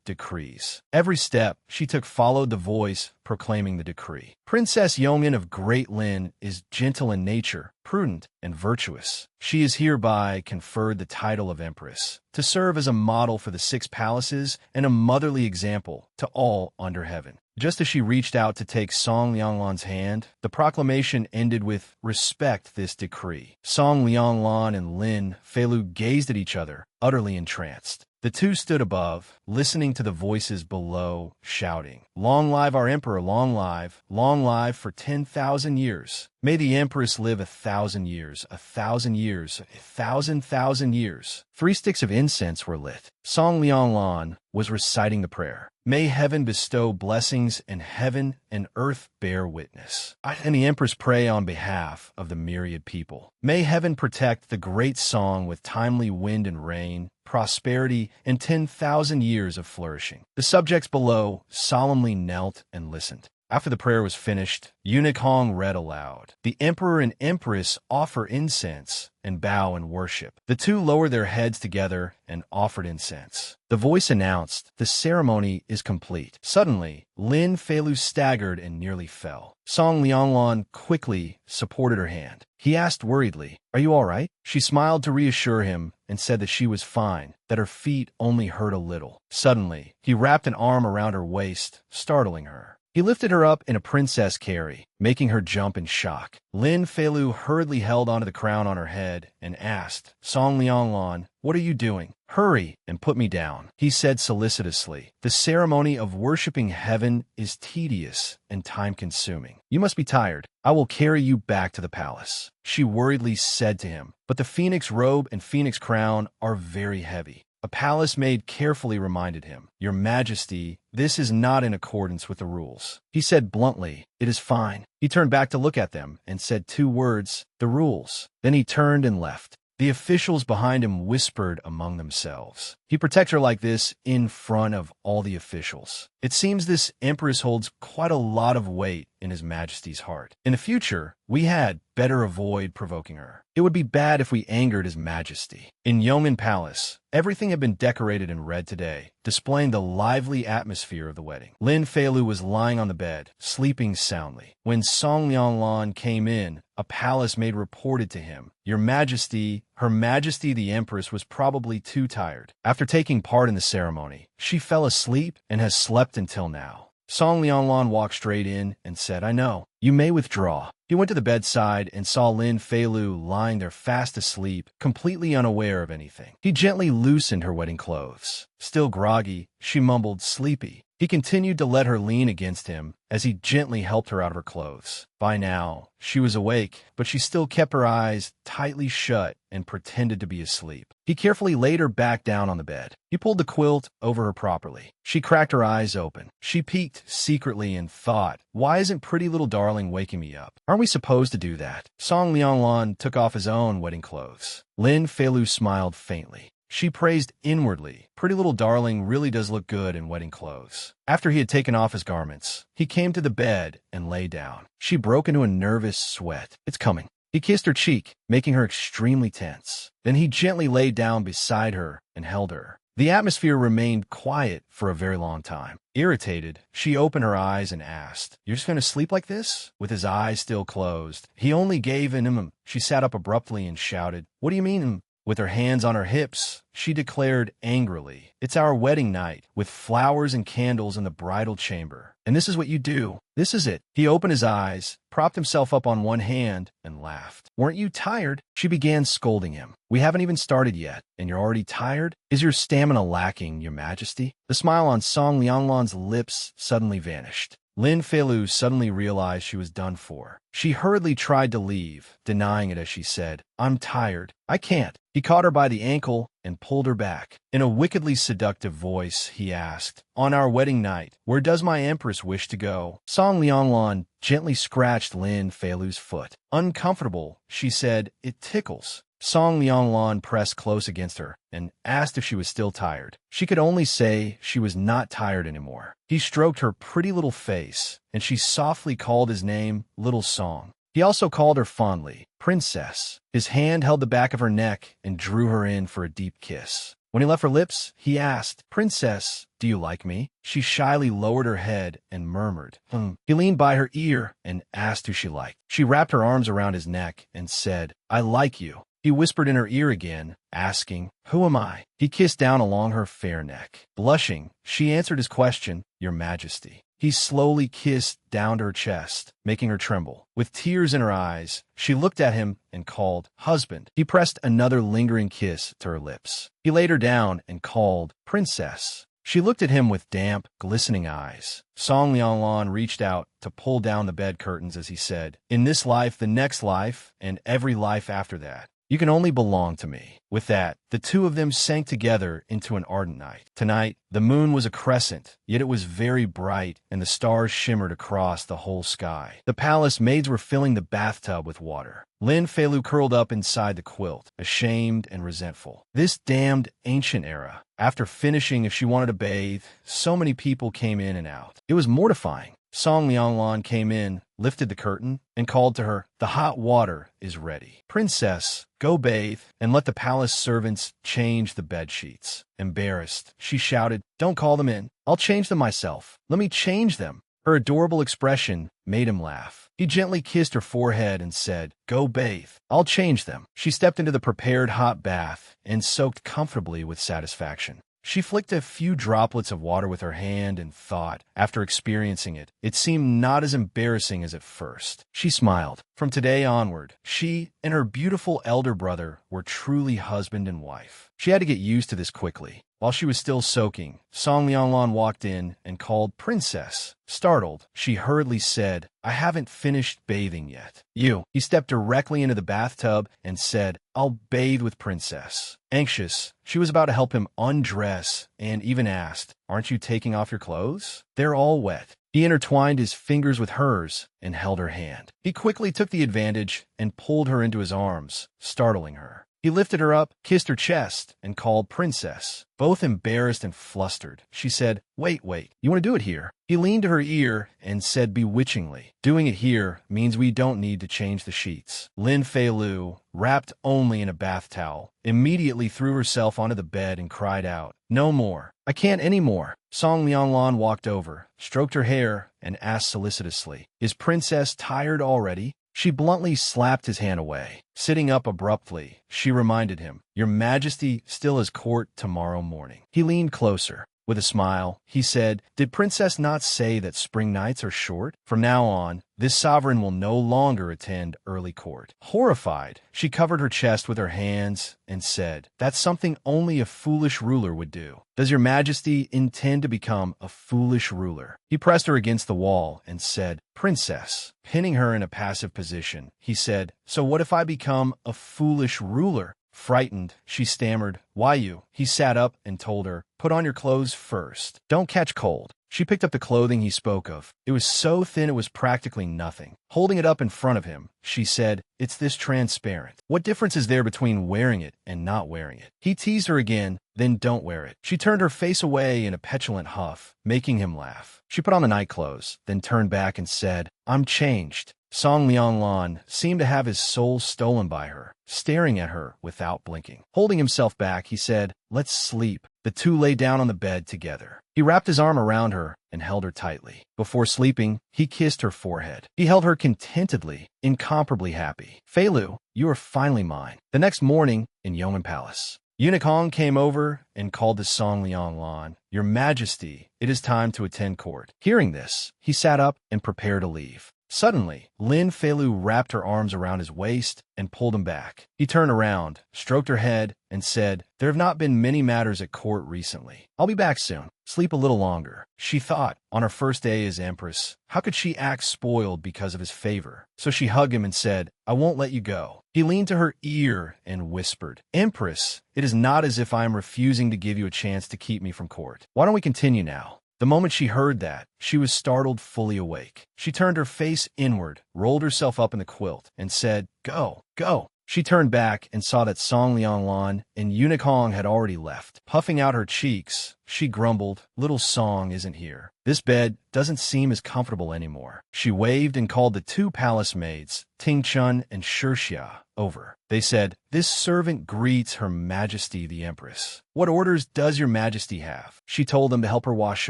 decrees." Every step she took followed the voice proclaiming the decree. "Princess Yongin of Great Lin is gentle in nature, prudent, and virtuous. She is hereby conferred the title of Empress, to serve as a model for the 6 palaces and a motherly example to all under heaven." Just as she reached out to take Song Lianglan's hand, the proclamation ended with, "Respect this decree." Song Lianglan and Lin Feilu gazed at each other, utterly entranced. The two stood above, listening to the voices below, shouting, "Long live our emperor, long live for 10,000 years. May the empress live 1,000 years, 1,000 years, 1,000,000 years." 3 sticks of incense were lit. Song Lianglan was reciting the prayer. "May heaven bestow blessings and heaven and earth bear witness." And the empress pray on behalf of the myriad people. "May heaven protect the great song with timely wind and rain, prosperity, and 10,000 years of flourishing." The subjects below solemnly knelt and listened. After the prayer was finished, Eunuch Hong read aloud, "The emperor and empress offer incense and bow in worship." The two lowered their heads together and offered incense. The voice announced, "The ceremony is complete." Suddenly, Lin Feilu staggered and nearly fell. Song Lianglan quickly supported her hand. He asked worriedly, "Are you all right?" She smiled to reassure him and said that she was fine, that her feet only hurt a little. Suddenly, he wrapped an arm around her waist, startling her. He lifted her up in a princess carry, making her jump in shock. Lin Feilu hurriedly held onto the crown on her head and asked, "Song Lianglan, what are you doing? Hurry and put me down," he said solicitously. "The ceremony of worshipping heaven is tedious and time-consuming. You must be tired. I will carry you back to the palace," she worriedly said to him. "But the phoenix robe and phoenix crown are very heavy." A palace maid carefully reminded him, "Your Majesty, this is not in accordance with the rules." He said bluntly, "It is fine." He turned back to look at them and said 2 words, "The rules." Then he turned and left. The officials behind him whispered among themselves, "He protects her like this in front of all the officials. It seems this empress holds quite a lot of weight in His Majesty's heart. In the future, we had better avoid provoking her. It would be bad if we angered His Majesty." In Yongin Palace, everything had been decorated in red today, displaying the lively atmosphere of the wedding. Lin Feilu was lying on the bed, sleeping soundly. When Song Lianglan came in, a palace maid reported to him, "Your Majesty, Her Majesty the Empress was probably too tired. After taking part in the ceremony, she fell asleep and has slept until now." Song Lianglan walked straight in and said, "I know. You may withdraw." He went to the bedside and saw Lin Feilu lying there fast asleep, completely unaware of anything. He gently loosened her wedding clothes. Still groggy, she mumbled, "Sleepy." He continued to let her lean against him as he gently helped her out of her clothes. By now, she was awake, but she still kept her eyes tightly shut and pretended to be asleep. He carefully laid her back down on the bed. He pulled the quilt over her properly. She cracked her eyes open. She peeked secretly and thought, "Why isn't pretty little darling waking me up? Aren't we supposed to do that?" Song Lianglan took off his own wedding clothes. Lin Feilu smiled faintly. She praised inwardly, "Pretty little darling really does look good in wedding clothes." After he had taken off his garments, he came to the bed and lay down. She broke into a nervous sweat. "It's coming." He kissed her cheek, making her extremely tense. Then he gently lay down beside her and held her. The atmosphere remained quiet for a very long time. Irritated, she opened her eyes and asked, "You're just going to sleep like this?" With his eyes still closed, he only gave an She sat up abruptly and shouted, "What do you mean?" With her hands on her hips, she declared angrily, "It's our wedding night, with flowers and candles in the bridal chamber. And this is what you do. This is it." He opened his eyes, propped himself up on one hand, and laughed. "Weren't you tired?" She began scolding him. "We haven't even started yet, and you're already tired? Is your stamina lacking, Your Majesty?" The smile on Song Lianglan's lips suddenly vanished. Lin Feilu suddenly realized she was done for. She hurriedly tried to leave, denying it as she said, "I'm tired. I can't." He caught her by the ankle and pulled her back. In a wickedly seductive voice, he asked, "On our wedding night, where does my empress wish to go?" Song Lianglan gently scratched Lin Feilu's foot. Uncomfortable, she said, "It tickles." Song Lianglan pressed close against her and asked if she was still tired. She could only say she was not tired anymore. He stroked her pretty little face, and she softly called his name, Little Song. He also called her fondly, Princess. His hand held the back of her neck and drew her in for a deep kiss. When he left her lips, he asked, "Princess, do you like me?" She shyly lowered her head and murmured, He leaned by her ear and asked who she liked. She wrapped her arms around his neck and said, "I like you." He whispered in her ear again, asking, "Who am I?" He kissed down along her fair neck. Blushing, she answered his question, "Your Majesty." He slowly kissed down to her chest, making her tremble. With tears in her eyes, she looked at him and called, "Husband." He pressed another lingering kiss to her lips. He laid her down and called, "Princess." She looked at him with damp, glistening eyes. Song Lianglan reached out to pull down the bed curtains as he said, "In this life, the next life, and every life after that, you can only belong to me." With that, the two of them sank together into an ardent night. Tonight, the moon was a crescent, yet it was very bright, and the stars shimmered across the whole sky. The palace maids were filling the bathtub with water. Lin Feilu curled up inside the quilt, ashamed and resentful. This damned ancient era. After finishing, if she wanted to bathe, so many people came in and out. It was mortifying. Song Lianglan came in, lifted the curtain, and called to her, "The hot water is ready. Princess, go bathe, and let the palace servants change the bed sheets." Embarrassed, she shouted, "Don't call them in. I'll change them myself. Let me change them." Her adorable expression made him laugh. He gently kissed her forehead and said, "Go bathe. I'll change them." She stepped into the prepared hot bath and soaked comfortably with satisfaction. She flicked a few droplets of water with her hand and thought, after experiencing it, it seemed not as embarrassing as at first. She smiled. From today onward, she and her beautiful elder brother were truly husband and wife. She had to get used to this quickly. While she was still soaking, Song Lianglan walked in and called, "Princess." Startled, she hurriedly said, "I haven't finished bathing yet." "You." He stepped directly into the bathtub and said, "I'll bathe with Princess." Anxious, she was about to help him undress and even asked, "Aren't you taking off your clothes? They're all wet." He intertwined his fingers with hers and held her hand. He quickly took the advantage and pulled her into his arms, startling her. He lifted her up, kissed her chest, and called, "Princess." Both embarrassed and flustered, she said, wait, you want to do it here?" He leaned to her ear and said bewitchingly, "Doing it here means we don't need to change the sheets." Lin Feilu, wrapped only in a bath towel, immediately threw herself onto the bed and cried out, "No more. I can't any more." Song Lianglan walked over, stroked her hair, and asked solicitously, "Is Princess tired already?" She bluntly slapped his hand away. Sitting up abruptly, she reminded him, "Your Majesty still has court tomorrow morning." He leaned closer. With a smile, he said, "Did Princess not say that spring nights are short? From now on, this sovereign will no longer attend early court." Horrified, she covered her chest with her hands and said, "That's something only a foolish ruler would do. Does your Majesty intend to become a foolish ruler?" He pressed her against the wall and said, "Princess." Pinning her in a passive position, he said, "So what if I become a foolish ruler?" Frightened, she stammered, "Why you?" He sat up and told her, "Put on your clothes first. Don't catch cold." She picked up the clothing he spoke of. It was so thin it was practically nothing. Holding it up in front of him, she said, "It's this transparent. What difference is there between wearing it and not wearing it?" He teased her again, "Then don't wear it." She turned her face away in a petulant huff, making him laugh. She put on the night clothes, then turned back and said, "I'm changed." Song Lianglan seemed to have his soul stolen by her, staring at her without blinking. Holding himself back, he said, "Let's sleep." The two lay down on the bed together. He wrapped his arm around her and held her tightly. Before sleeping, he kissed her forehead. He held her contentedly, incomparably happy. "Feilu, you are finally mine." The next morning, in Yong'an Palace, Eunuch Hong came over and called to Song Lianglan, "Your Majesty, it is time to attend court." Hearing this, he sat up and prepared to leave. Suddenly, Lin Feilu wrapped her arms around his waist and pulled him back. He turned around, stroked her head, and said, "There have not been many matters at court recently. I'll be back soon. Sleep a little longer." She thought, on her first day as Empress, how could she act spoiled because of his favor? So she hugged him and said, "I won't let you go." He leaned to her ear and whispered, "Empress, it is not as if I am refusing to give you a chance to keep me from court. Why don't we continue now?" The moment she heard that, she was startled, fully awake. She turned her face inward, rolled herself up in the quilt, and said, "Go, go." She turned back and saw that Song Lianglan and Eunuch Hong had already left. Puffing out her cheeks, she grumbled, "Little Song isn't here. This bed doesn't seem as comfortable anymore." She waved and called the two palace maids, Ting Chun and Shirxia, over. They said, "This servant greets Her Majesty the Empress." "What orders does Your Majesty have?" She told them to help her wash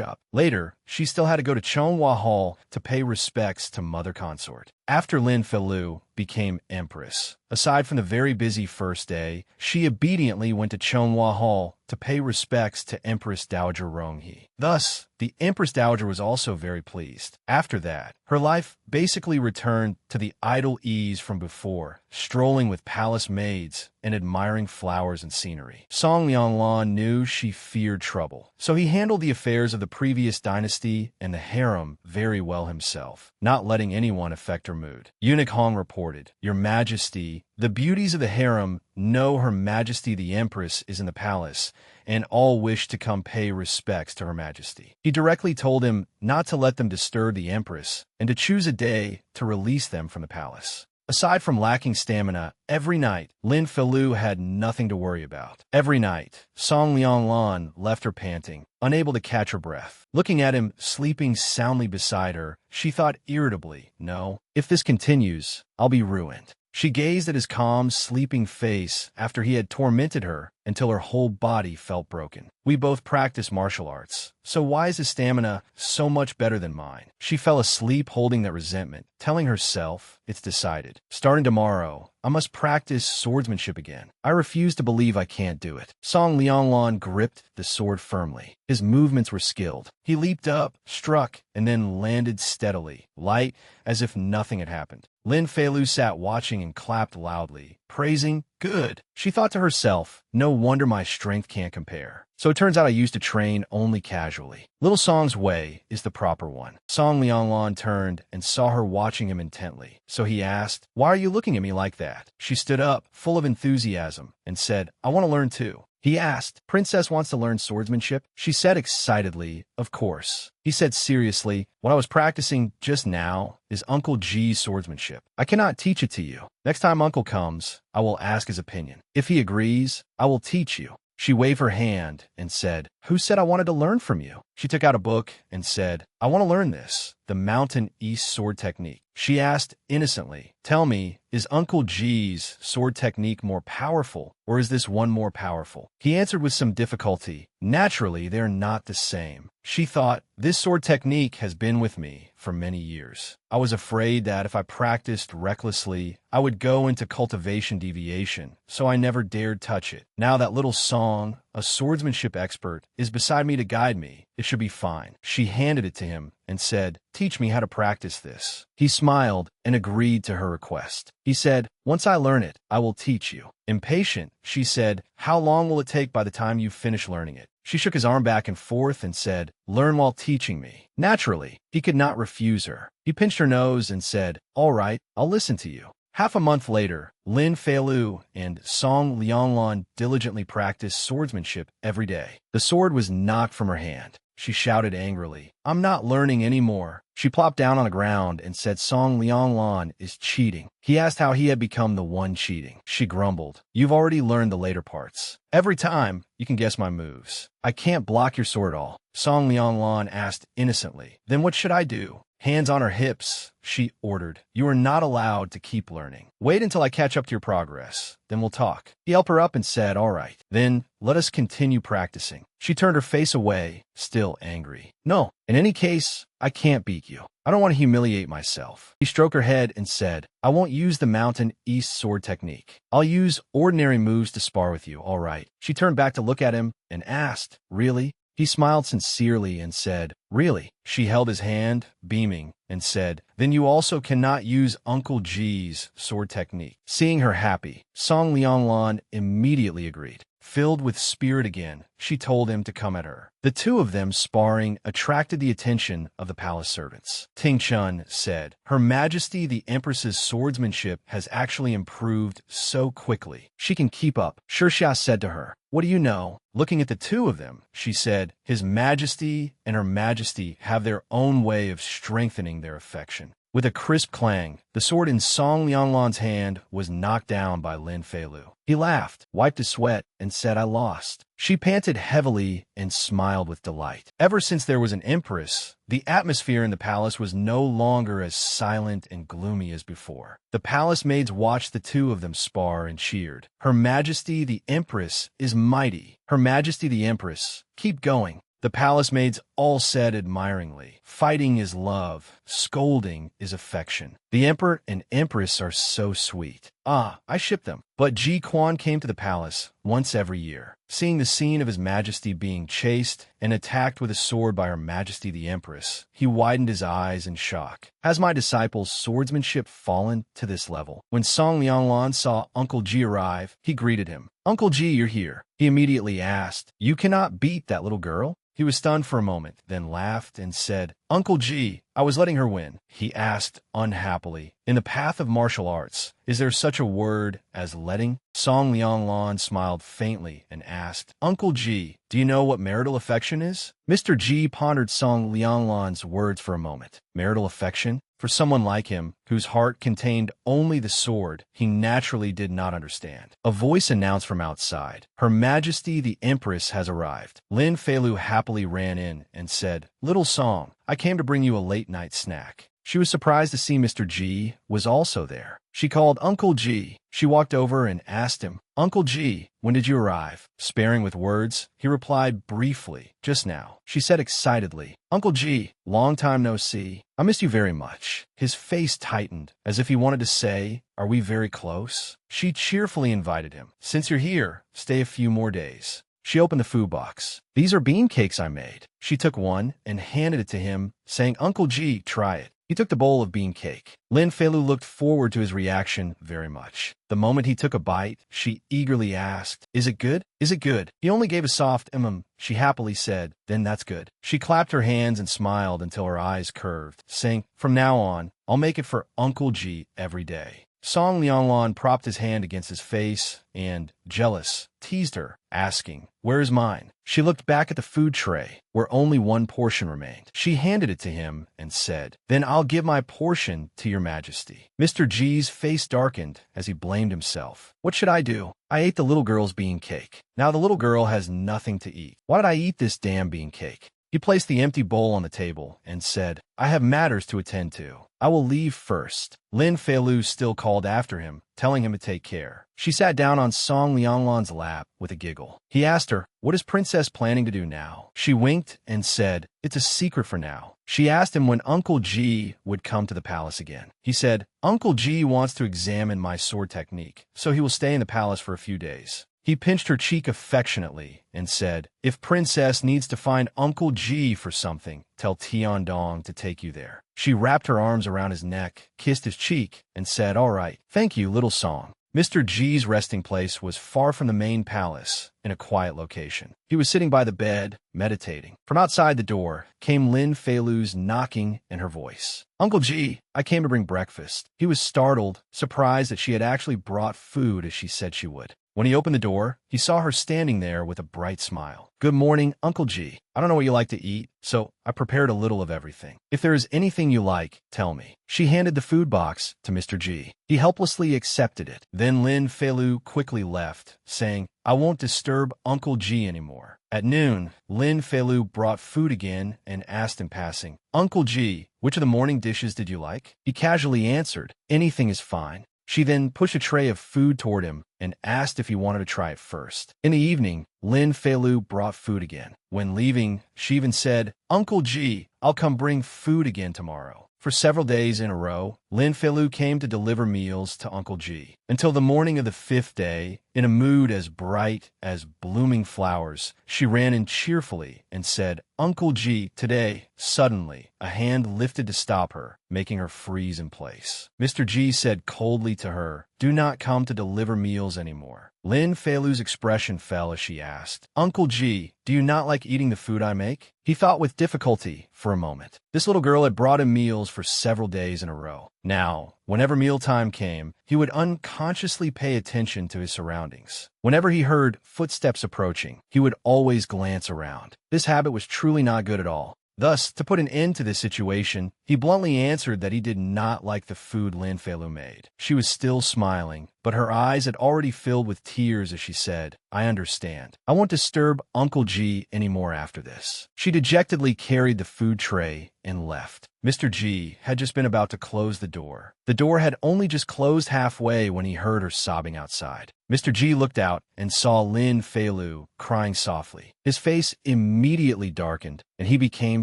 up. Later, she still had to go to Chonghua Hall to pay respects to Mother Consort. After Lin Feilu became Empress, aside from the very busy first day, she obediently went to Chonghua Hall to pay respects to Empress Dowager Ronghe. Thus, the Empress Dowager was also very pleased. After that, her life basically returned to the idle ease from before, strolling with palace maids and admiring flowers and scenery. Song Lianglan knew she feared trouble, so he handled the affairs of the previous dynasty and the harem very well himself, not letting anyone affect her mood. Eunuch Hong reported, "Your Majesty, the beauties of the harem know Her Majesty the Empress is in the palace, and all wish to come pay respects to Her Majesty." He directly told him not to let them disturb the Empress and to choose a day to release them from the palace. Aside from lacking stamina, every night, Lin Feilu had nothing to worry about. Every night, Song Lianglan left her panting, unable to catch her breath. Looking at him sleeping soundly beside her, she thought irritably, "No, if this continues, I'll be ruined." She gazed at his calm, sleeping face after he had tormented her until her whole body felt broken. "We both practice martial arts, so why is his stamina so much better than mine?" She fell asleep holding that resentment, telling herself, "It's decided. Starting tomorrow, I must practice swordsmanship again. I refuse to believe I can't do it." Song Lianglan gripped the sword firmly. His movements were skilled. He leaped up, struck, and then landed steadily, light, as if nothing had happened. Lin Feilu sat watching and clapped loudly, praising, "Good." She thought to herself, "No wonder my strength can't compare. So it turns out I used to train only casually." Little Song's way is the proper one. Song Lianglan turned and saw her watching him intently. So he asked, "Why are you looking at me like that?" She stood up, full of enthusiasm, and said, "I want to learn too." He asked, "Princess wants to learn swordsmanship?" She said excitedly, "Of course." He said seriously, "What I was practicing just now is Uncle G's swordsmanship. I cannot teach it to you. Next time Uncle comes, I will ask his opinion. If he agrees, I will teach you." She waved her hand and said, "Who said I wanted to learn from you?" She took out a book and said, "I want to learn this, the Mountain East Sword Technique." She asked innocently, "Tell me, is Uncle G's sword technique more powerful, or is this one more powerful?" He answered with some difficulty, "Naturally, they're not the same." She thought, "This sword technique has been with me for many years. I was afraid that if I practiced recklessly, I would go into cultivation deviation, so I never dared touch it. Now that Little Song, a swordsmanship expert, is beside me to guide me, it should be fine." She handed it to him and said, "Teach me how to practice this." He smiled and agreed to her request. He said, "Once I learn it, I will teach you." Impatient, she said, "How long will it take by the time you finish learning it?" She shook his arm back and forth and said, "Learn while teaching me." Naturally, he could not refuse her. He pinched her nose and said, "All right, I'll listen to you." Half a month later, Lin Feilu and Song Lianglan diligently practiced swordsmanship every day. The sword was knocked from her hand. She shouted angrily, "I'm not learning anymore." She plopped down on the ground and said Song Lianglan is cheating. He asked how he had become the one cheating. She grumbled, "You've already learned the later parts. Every time, you can guess my moves. I can't block your sword at all." Song Lianglan asked innocently, "Then what should I do?" Hands on her hips, she ordered, "You are not allowed to keep learning. Wait until I catch up to your progress. Then we'll talk." He helped her up and said, "All right. Then let us continue practicing." She turned her face away, still angry. "No, in any case, I can't beat you. I don't want to humiliate myself." He stroked her head and said, "I won't use the Mountain East sword technique. I'll use ordinary moves to spar with you, all right." She turned back to look at him and asked, "Really? He smiled sincerely and said, "Really?" She held his hand, beaming, and said, "Then you also cannot use Uncle G's sword technique." Seeing her happy, Song Lianglan immediately agreed. Filled with spirit again, she told him to come at her. The two of them sparring attracted the attention of the palace servants. Ting Chun said, "Her Majesty the Empress's swordsmanship has actually improved so quickly. She can keep up." Shixia said to her, "What do you know?" Looking at the two of them, she said, "His Majesty and Her Majesty have their own way of strengthening their affection." With a crisp clang, the sword in Song Lianglan's hand was knocked down by Lin Feilu. He laughed, wiped his sweat, and said, "I lost." She panted heavily and smiled with delight. Ever since there was an empress, the atmosphere in the palace was no longer as silent and gloomy as before. The palace maids watched the two of them spar and cheered. "Her Majesty the Empress is mighty. Her Majesty the Empress, keep going." The palace maids all said admiringly, "Fighting is love, scolding is affection. The emperor and empress are so sweet." Ah, I ship them. But Ji Quan came to the palace once every year. Seeing the scene of His Majesty being chased and attacked with a sword by Her Majesty the Empress, he widened his eyes in shock. Has my disciple's swordsmanship fallen to this level? When Song Lianglan saw Uncle Ji arrive, he greeted him. "Uncle Ji, you're here." He immediately asked, "You cannot beat that little girl?" He was stunned for a moment, then laughed and said, "Uncle G, I was letting her win." He asked unhappily, "In the path of martial arts, is there such a word as letting?" Song Lianglan smiled faintly and asked, "Uncle G, do you know what marital affection is?" Mr. G pondered Song Lianglan's words for a moment. Marital affection? For someone like him, whose heart contained only the sword, he naturally did not understand. A voice announced from outside, "Her Majesty the Empress has arrived." Lin Feilu happily ran in and said, "Little Song, I came to bring you a late-night snack." She was surprised to see Mr. G was also there. She called Uncle G. She walked over and asked him, "Uncle G, when did you arrive?" Sparing with words, he replied briefly, "Just now." She said excitedly, "Uncle G, long time no see. I miss you very much." His face tightened, as if he wanted to say, "Are we very close?" She cheerfully invited him, "Since you're here, stay a few more days." She opened the food box. "These are bean cakes I made." She took one and handed it to him, saying, "Uncle G, try it." He took the bowl of bean cake. Lin Feilu looked forward to his reaction very much. The moment he took a bite, she eagerly asked, "Is it good? Is it good?" He only gave a soft She happily said, "Then that's good." She clapped her hands and smiled until her eyes curved, saying, "From now on, I'll make it for Uncle G every day." Song Lianglan propped his hand against his face and, jealous, teased her, asking, "Where is mine?" She looked back at the food tray, where only one portion remained. She handed it to him and said, "Then I'll give my portion to your majesty." Mr. G's face darkened as he blamed himself. "What should I do? I ate the little girl's bean cake. Now the little girl has nothing to eat. Why did I eat this damn bean cake?" He placed the empty bowl on the table and said, "I have matters to attend to. I will leave first." Lin Feilu still called after him, telling him to take care. She sat down on Song Lianglan's lap with a giggle. He asked her, "What is Princess planning to do now?" She winked and said, "It's a secret for now." She asked him when Uncle G would come to the palace again. He said, "Uncle G wants to examine my sword technique, so he will stay in the palace for a few days." He pinched her cheek affectionately and said, "If Princess needs to find Uncle G for something, tell Tiandong to take you there." She wrapped her arms around his neck, kissed his cheek, and said, "All right, thank you, little Song." Mr. G's resting place was far from the main palace, in a quiet location. He was sitting by the bed, meditating. From outside the door came Lin Feilu's knocking and her voice. "Uncle G, I came to bring breakfast." He was startled, surprised that she had actually brought food as she said she would. When he opened the door, he saw her standing there with a bright smile. "Good morning, Uncle G. I don't know what you like to eat, so I prepared a little of everything. If there is anything you like, tell me." She handed the food box to Mr. G. He helplessly accepted it. Then Lin Feilu quickly left, saying, "I won't disturb Uncle G anymore." At noon, Lin Feilu brought food again and asked in passing, "Uncle G, which of the morning dishes did you like?" He casually answered, "Anything is fine." She then pushed a tray of food toward him and asked if he wanted to try it first. In the evening, Lin Feilu brought food again. When leaving, she even said, "Uncle G, I'll come bring food again tomorrow." For several days in a row, Lin Feilu came to deliver meals to Uncle Ji. Until the morning of the fifth day, in a mood as bright as blooming flowers, she ran in cheerfully and said, "Uncle Ji, today." Suddenly, a hand lifted to stop her, making her freeze in place. Mr. Ji said coldly to her, "Do not come to deliver meals anymore." Lin Feilu's expression fell as she asked, "Uncle Ji, do you not like eating the food I make?" He thought with difficulty for a moment. This little girl had brought him meals for several days in a row. Now, whenever mealtime came, he would unconsciously pay attention to his surroundings. Whenever he heard footsteps approaching, he would always glance around. This habit was truly not good at all. Thus, to put an end to this situation, he bluntly answered that he did not like the food Lin Feilu made. She was still smiling, but her eyes had already filled with tears as she said, "I understand. I won't disturb Uncle Ji anymore after this." She dejectedly carried the food tray and left. Mr. Ji had just been about to close the door. The door had only just closed halfway when he heard her sobbing outside. Mr. Ji looked out and saw Lin Feilu crying softly. His face immediately darkened, and he became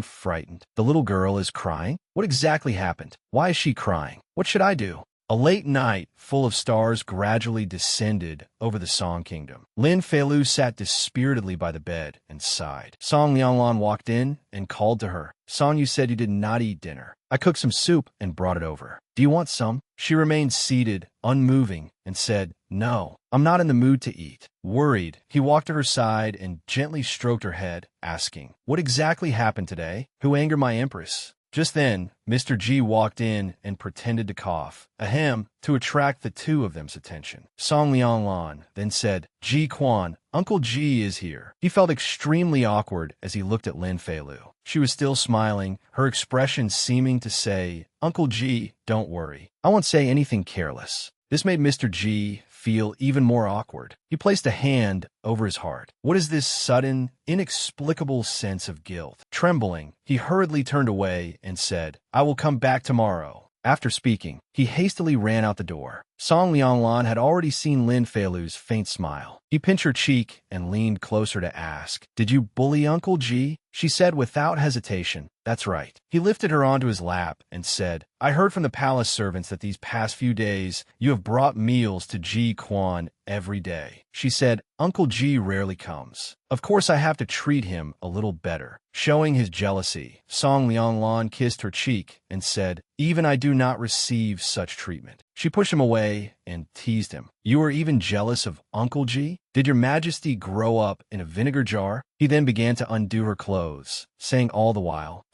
frightened. The little girl is crying? What exactly happened? Why is she crying? What should I do? A late night full of stars gradually descended over the Song Kingdom. Lin Feilu sat dispiritedly by the bed and sighed. Song Lianglan walked in and called to her. "Song, you said you did not eat dinner. I cooked some soup and brought it over. Do you want some?" She remained seated, unmoving, and said, "No, I'm not in the mood to eat." Worried, he walked to her side and gently stroked her head, asking, "What exactly happened today? Who angered my empress?" Just then, Mr. Ji walked in and pretended to cough, ahem, to attract the two of them's attention. Song Lianglan then said, "Ji Quan, Uncle Ji is here." He felt extremely awkward as he looked at Lin Feilu. She was still smiling, her expression seeming to say, "Uncle Ji, don't worry. I won't say anything careless." This made Mr. Ji feel even more awkward. He placed a hand over his heart. What is this sudden, inexplicable sense of guilt? Trembling, he hurriedly turned away and said, "I will come back tomorrow." After speaking, he hastily ran out the door. Song Lianglan had already seen Lin Feilu's faint smile. He pinched her cheek and leaned closer to ask, "Did you bully Uncle Ji?" She said without hesitation, "That's right." He lifted her onto his lap and said, "I heard from the palace servants that these past few days you have brought meals to Ji Quan every day." She said, "Uncle Ji rarely comes. Of course I have to treat him a little better." Showing his jealousy, Song Lianglan kissed her cheek and said, "Even I do not receive such treatment." She pushed him away and teased him. "You are even jealous of Uncle Ji? Did your majesty grow up in a vinegar jar?" He then began to undo her clothes, saying all the while,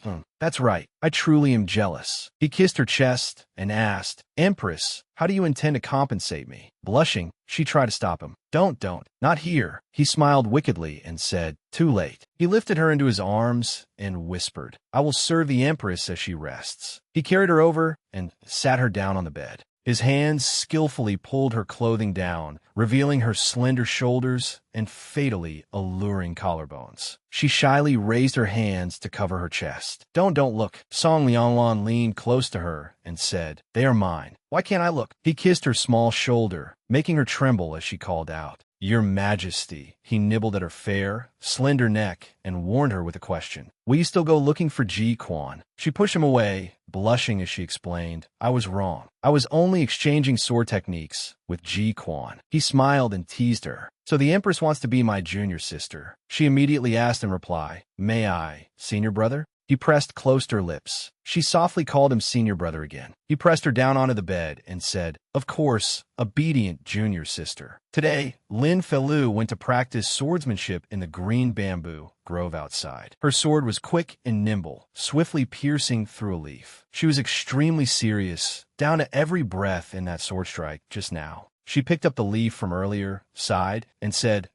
"That's right, I truly am jealous." He kissed her chest and asked, "Empress, how do you intend to compensate me?" Blushing, she tried to stop him. Don't, not here." He smiled wickedly and said, "Too late." He lifted her into his arms and whispered, "I will serve the Empress as she rests." He carried her over and sat her down on the bed. His hands skillfully pulled her clothing down, revealing her slender shoulders and fatally alluring collarbones. She shyly raised her hands to cover her chest. Don't look." Song Lianglan leaned close to her and said, "They are mine. Why can't I look?" He kissed her small shoulder, making her tremble as she called out, "Your Majesty." He nibbled at her fair, slender neck and warned her with a question. "Will you still go looking for Ji Quan?" She pushed him away, blushing as she explained, "I was wrong. I was only exchanging sword techniques with Ji Quan." He smiled and teased her. "So the Empress wants to be my junior sister?" She immediately asked in reply, "May I, senior brother?" He pressed close to her lips. She softly called him senior brother again. He pressed her down onto the bed and said, "Of course, obedient junior sister." Today, Lin Feilu went to practice swordsmanship in the green bamboo grove outside. Her sword was quick and nimble, swiftly piercing through a leaf. She was extremely serious, down to every breath in that sword strike just now. She picked up the leaf from earlier, sighed, and said,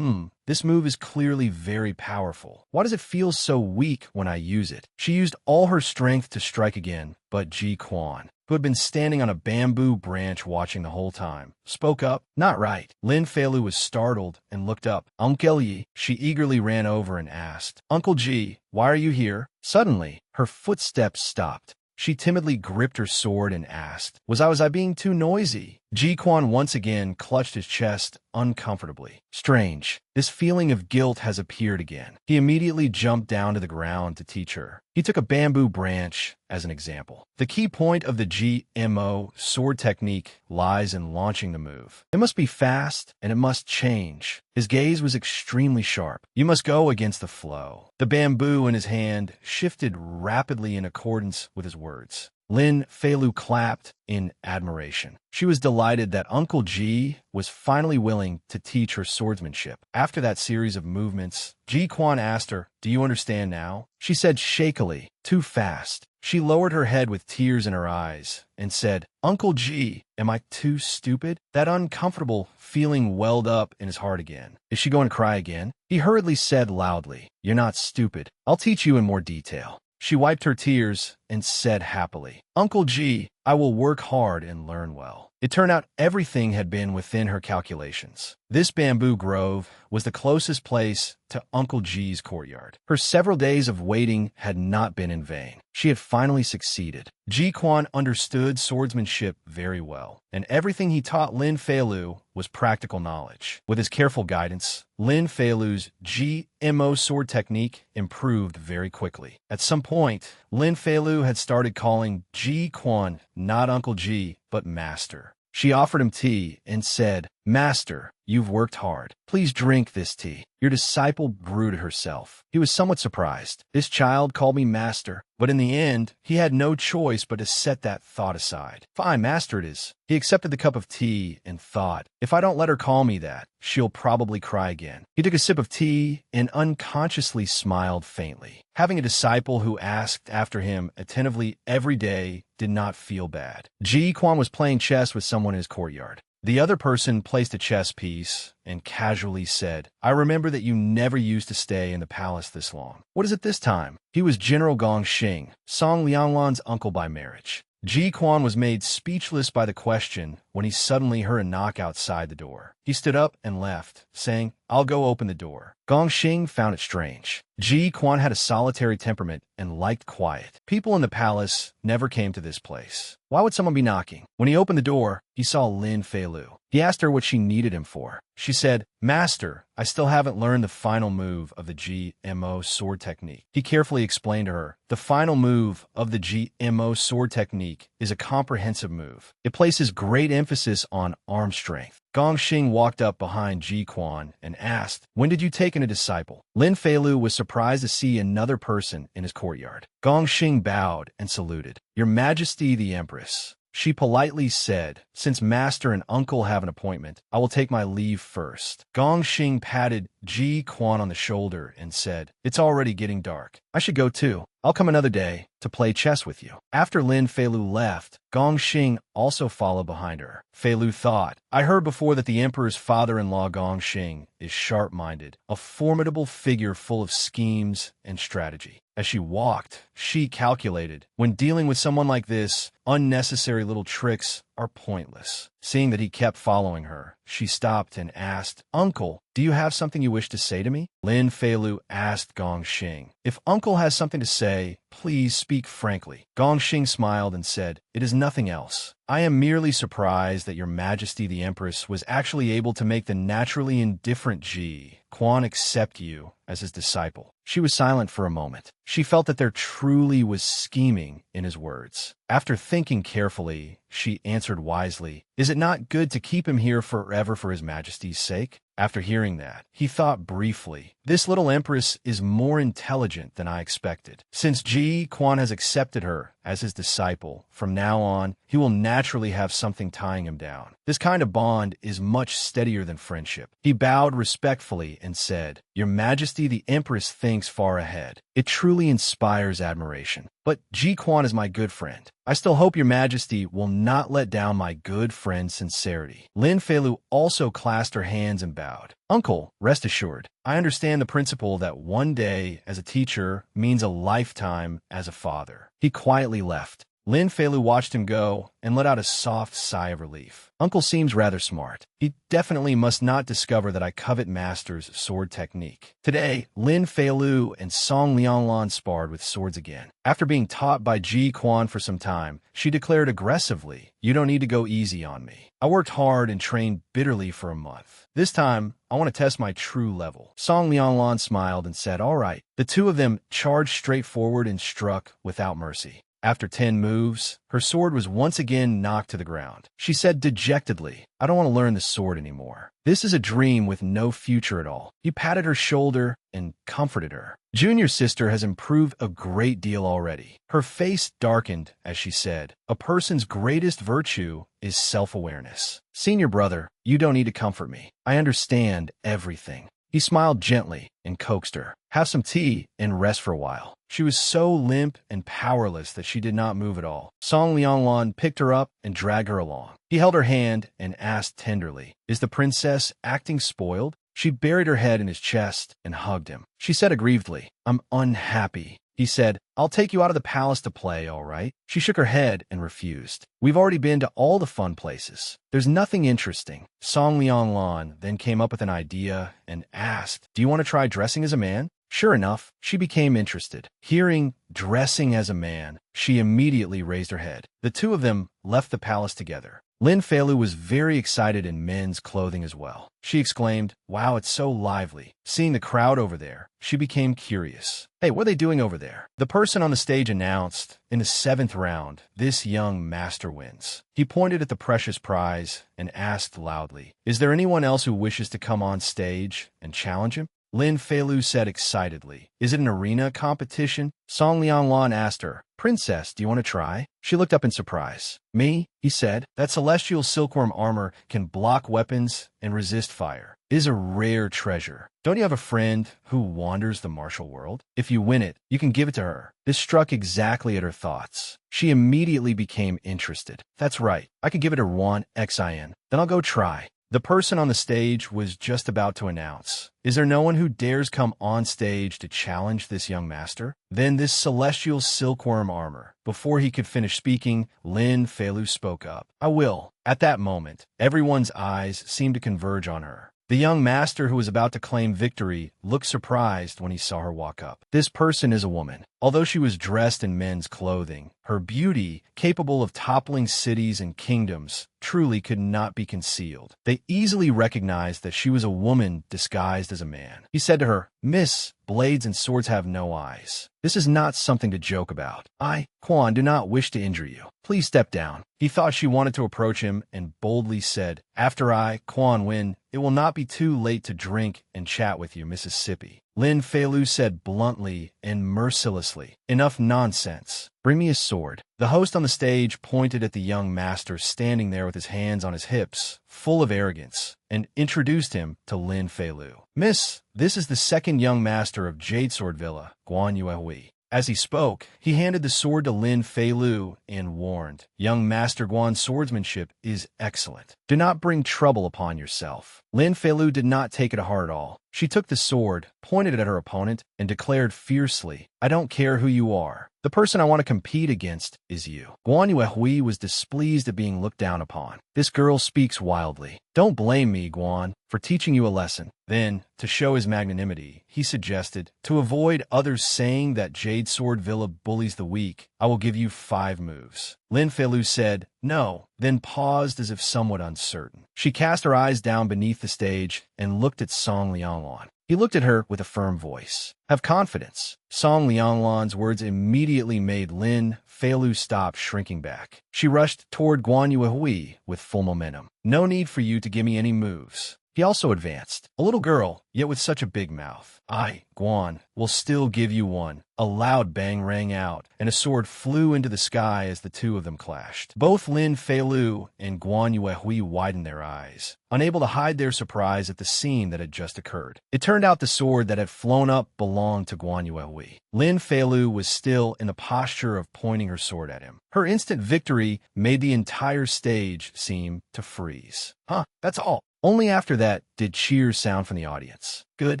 "This move is clearly very powerful. Why does it feel so weak when I use it?" She used all her strength to strike again, but Ji Quan, who had been standing on a bamboo branch watching the whole time, spoke up, "Not right." Lin Feilu was startled and looked up. "Uncle Yi." She eagerly ran over and asked, "Uncle Ji, why are you here?" Suddenly, her footsteps stopped. She timidly gripped her sword and asked, Was I being too noisy?" Ji Quan once again clutched his chest uncomfortably. Strange. This feeling of guilt has appeared again. He immediately jumped down to the ground to teach her. He took a bamboo branch as an example. The key point of the GMO sword technique lies in launching the move. It must be fast and it must change. His gaze was extremely sharp. You must go against the flow. The bamboo in his hand shifted rapidly in accordance with his words. Lin Feilu clapped in admiration. She was delighted that Uncle Ji was finally willing to teach her swordsmanship. After that series of movements, Ji Quan asked her, "Do you understand now?" She said shakily, "Too fast." She lowered her head with tears in her eyes and said, "Uncle Ji, am I too stupid?" That uncomfortable feeling welled up in his heart again. Is she going to cry again? He hurriedly said loudly, "You're not stupid. I'll teach you in more detail." She wiped her tears and said happily, "Uncle Ji, I will work hard and learn well." It turned out everything had been within her calculations. This bamboo grove was the closest place to Uncle Ji's courtyard. Her several days of waiting had not been in vain. She had finally succeeded. Ji Quan understood swordsmanship very well, and everything he taught Lin Feilu was practical knowledge. With his careful guidance, Lin Feilu's GMO sword technique improved very quickly. At some point, Lin Feilu had started calling Ji Quan not Uncle Ji, but Master. She offered him tea and said, "Master, you've worked hard. Please drink this tea." Your disciple grew to herself. He was somewhat surprised. This child called me master, but in the end, he had no choice but to set that thought aside. "Fine, master it is." He accepted the cup of tea and thought, "If I don't let her call me that, she'll probably cry again." He took a sip of tea and unconsciously smiled faintly. Having a disciple who asked after him attentively every day did not feel bad. Ji Quan was playing chess with someone in his courtyard. The other person placed a chess piece and casually said, "I remember that you never used to stay in the palace this long. What is it this time?" He was General Gong Xing, Song Lianglan's uncle by marriage. Ji Quan was made speechless by the question when he suddenly heard a knock outside the door. He stood up and left, saying, "I'll go open the door." Gong Xing found it strange. Ji Quan had a solitary temperament and liked quiet. People in the palace never came to this place. Why would someone be knocking? When he opened the door, he saw Lin Feilu. He asked her what she needed him for. She said, "Master, I still haven't learned the final move of the GMO sword technique." He carefully explained to her, "The final move of the GMO sword technique is a comprehensive move. It places great emphasis on arm strength." Gong Xing walked up behind Ji Quan and asked, "When did you take in a disciple?" Lin Feilu was surprised to see another person in his courtyard. Gong Xing bowed and saluted. "Your Majesty the Empress." She politely said, "Since master and uncle have an appointment, I will take my leave first." Gong Xing patted Ji Quan on the shoulder and said, "It's already getting dark. I should go too. I'll come another day to play chess with you." After Lin Feilu left, Gong Xing also followed behind her. Feilu thought, "I heard before that the emperor's father-in-law Gong Xing is sharp-minded, a formidable figure full of schemes and strategy." As she walked, she calculated, when dealing with someone like this, unnecessary little tricks are pointless. Seeing that he kept following her, she stopped and asked, "Uncle, do you have something you wish to say to me?" Lin Feilu asked Gong Xing, "If uncle has something to say, please speak frankly." Gong Xing smiled and said, "It is nothing else. I am merely surprised that your Majesty the Empress was actually able to make the naturally indifferent Ji Quan accept you as his disciple." She was silent for a moment. She felt that there truly was scheming in his words. After thinking carefully, she answered wisely, "Is it not good to keep him here forever for his Majesty's sake?" After hearing that, he thought briefly, "This little empress is more intelligent than I expected. Since Ji Quan has accepted her as his disciple, from now on, he will naturally have something tying him down. This kind of bond is much steadier than friendship." He bowed respectfully and said, "Your Majesty the Empress thinks far ahead. It truly inspires admiration. But Ji Quan is my good friend. I still hope your Majesty will not let down my good friend's sincerity." Lin Feilu also clasped her hands and bowed. "Uncle, rest assured, I understand the principle that one day as a teacher means a lifetime as a father." He quietly left. Lin Feilu watched him go and let out a soft sigh of relief. Uncle seems rather smart. He definitely must not discover that I covet Master's sword technique. Today, Lin Feilu and Song Lianglan sparred with swords again. After being taught by Ji Quan for some time, she declared aggressively, "You don't need to go easy on me. I worked hard and trained bitterly for a month. This time, I want to test my true level." Song Lianglan smiled and said, "All right." The two of them charged straight forward and struck without mercy. After 10 moves, her sword was once again knocked to the ground. She said dejectedly, "I don't want to learn the sword anymore. This is a dream with no future at all." He patted her shoulder and comforted her. "Junior sister has improved a great deal already." Her face darkened as she said, "A person's greatest virtue is self-awareness. Senior brother, you don't need to comfort me. I understand everything." He smiled gently and coaxed her. "Have some tea and rest for a while." She was so limp and powerless that she did not move at all. Song Lianglan picked her up and dragged her along. He held her hand and asked tenderly, "Is the princess acting spoiled?" She buried her head in his chest and hugged him. She said aggrievedly, "I'm unhappy." He said, "I'll take you out of the palace to play, all right?" She shook her head and refused. "We've already been to all the fun places. There's nothing interesting." Song Lianglan then came up with an idea and asked, "Do you want to try dressing as a man?" Sure enough, she became interested. Hearing dressing as a man, she immediately raised her head. The two of them left the palace together. Lin Feilu was very excited in men's clothing as well. She exclaimed, "Wow, it's so lively." Seeing the crowd over there, she became curious. "Hey, what are they doing over there?" The person on the stage announced, "In the 7th round, this young master wins." He pointed at the precious prize and asked loudly, "Is there anyone else who wishes to come on stage and challenge him?" Lin Feilu said excitedly, "Is it an arena competition?" Song Lianglan asked her, "Princess, do you want to try?" She looked up in surprise. "Me?" he said. "That celestial silkworm armor can block weapons and resist fire. It is a rare treasure. Don't you have a friend who wanders the martial world? If you win it, you can give it to her." This struck exactly at her thoughts. She immediately became interested. "That's right. I could give it to Wan Xin. Then I'll go try." The person on the stage was just about to announce, "Is there no one who dares come on stage to challenge this young master?" Then this celestial silkworm armor. Before he could finish speaking, Lin Feilu spoke up, "I will." At that moment, everyone's eyes seemed to converge on her. The young master who was about to claim victory looked surprised when he saw her walk up. This person is a woman. Although she was dressed in men's clothing, her beauty, capable of toppling cities and kingdoms, truly could not be concealed. They easily recognized that she was a woman disguised as a man. He said to her, "Miss, blades and swords have no eyes. This is not something to joke about. I, Quan, do not wish to injure you. Please step down." He thought she wanted to approach him and boldly said, "After I, Quan, win, it will not be too late to drink and chat with you, Mississippi." Lin Feilu said bluntly and mercilessly, "Enough nonsense. Bring me a sword." The host on the stage pointed at the young master standing there with his hands on his hips, full of arrogance, and introduced him to Lin Feilu. "Miss, this is the second young master of Jade Sword Villa, Guan Yuehui." As he spoke, he handed the sword to Lin Feilu and warned, "Young Master Guan's swordsmanship is excellent. Do not bring trouble upon yourself." Lin Feilu did not take it to heart at all. She took the sword, pointed it at her opponent, and declared fiercely, "I don't care who you are. The person I want to compete against is you." Guan Yuehui was displeased at being looked down upon. "This girl speaks wildly. Don't blame me, Guan, for teaching you a lesson." Then, to show his magnanimity, he suggested, "To avoid others saying that Jade Sword Villa bullies the weak, I will give you 5 moves." Lin Feilu said, "No," then paused as if somewhat uncertain. She cast her eyes down beneath the stage and looked at Song Lianglan. He looked at her with a firm voice. "Have confidence." Song Lianglan's words immediately made Lin Feilu stop shrinking back. She rushed toward Guan Yuehui with full momentum. "No need for you to give me any moves." He also advanced. "A little girl, yet with such a big mouth. I, Guan, will still give you one." A loud bang rang out, and a sword flew into the sky as the two of them clashed. Both Lin Feilu and Guan Yuehui widened their eyes, unable to hide their surprise at the scene that had just occurred. It turned out the sword that had flown up belonged to Guan Yuehui. Lin Feilu was still in the posture of pointing her sword at him. Her instant victory made the entire stage seem to freeze. "Huh, that's all." Only after that did cheers sound from the audience. Good.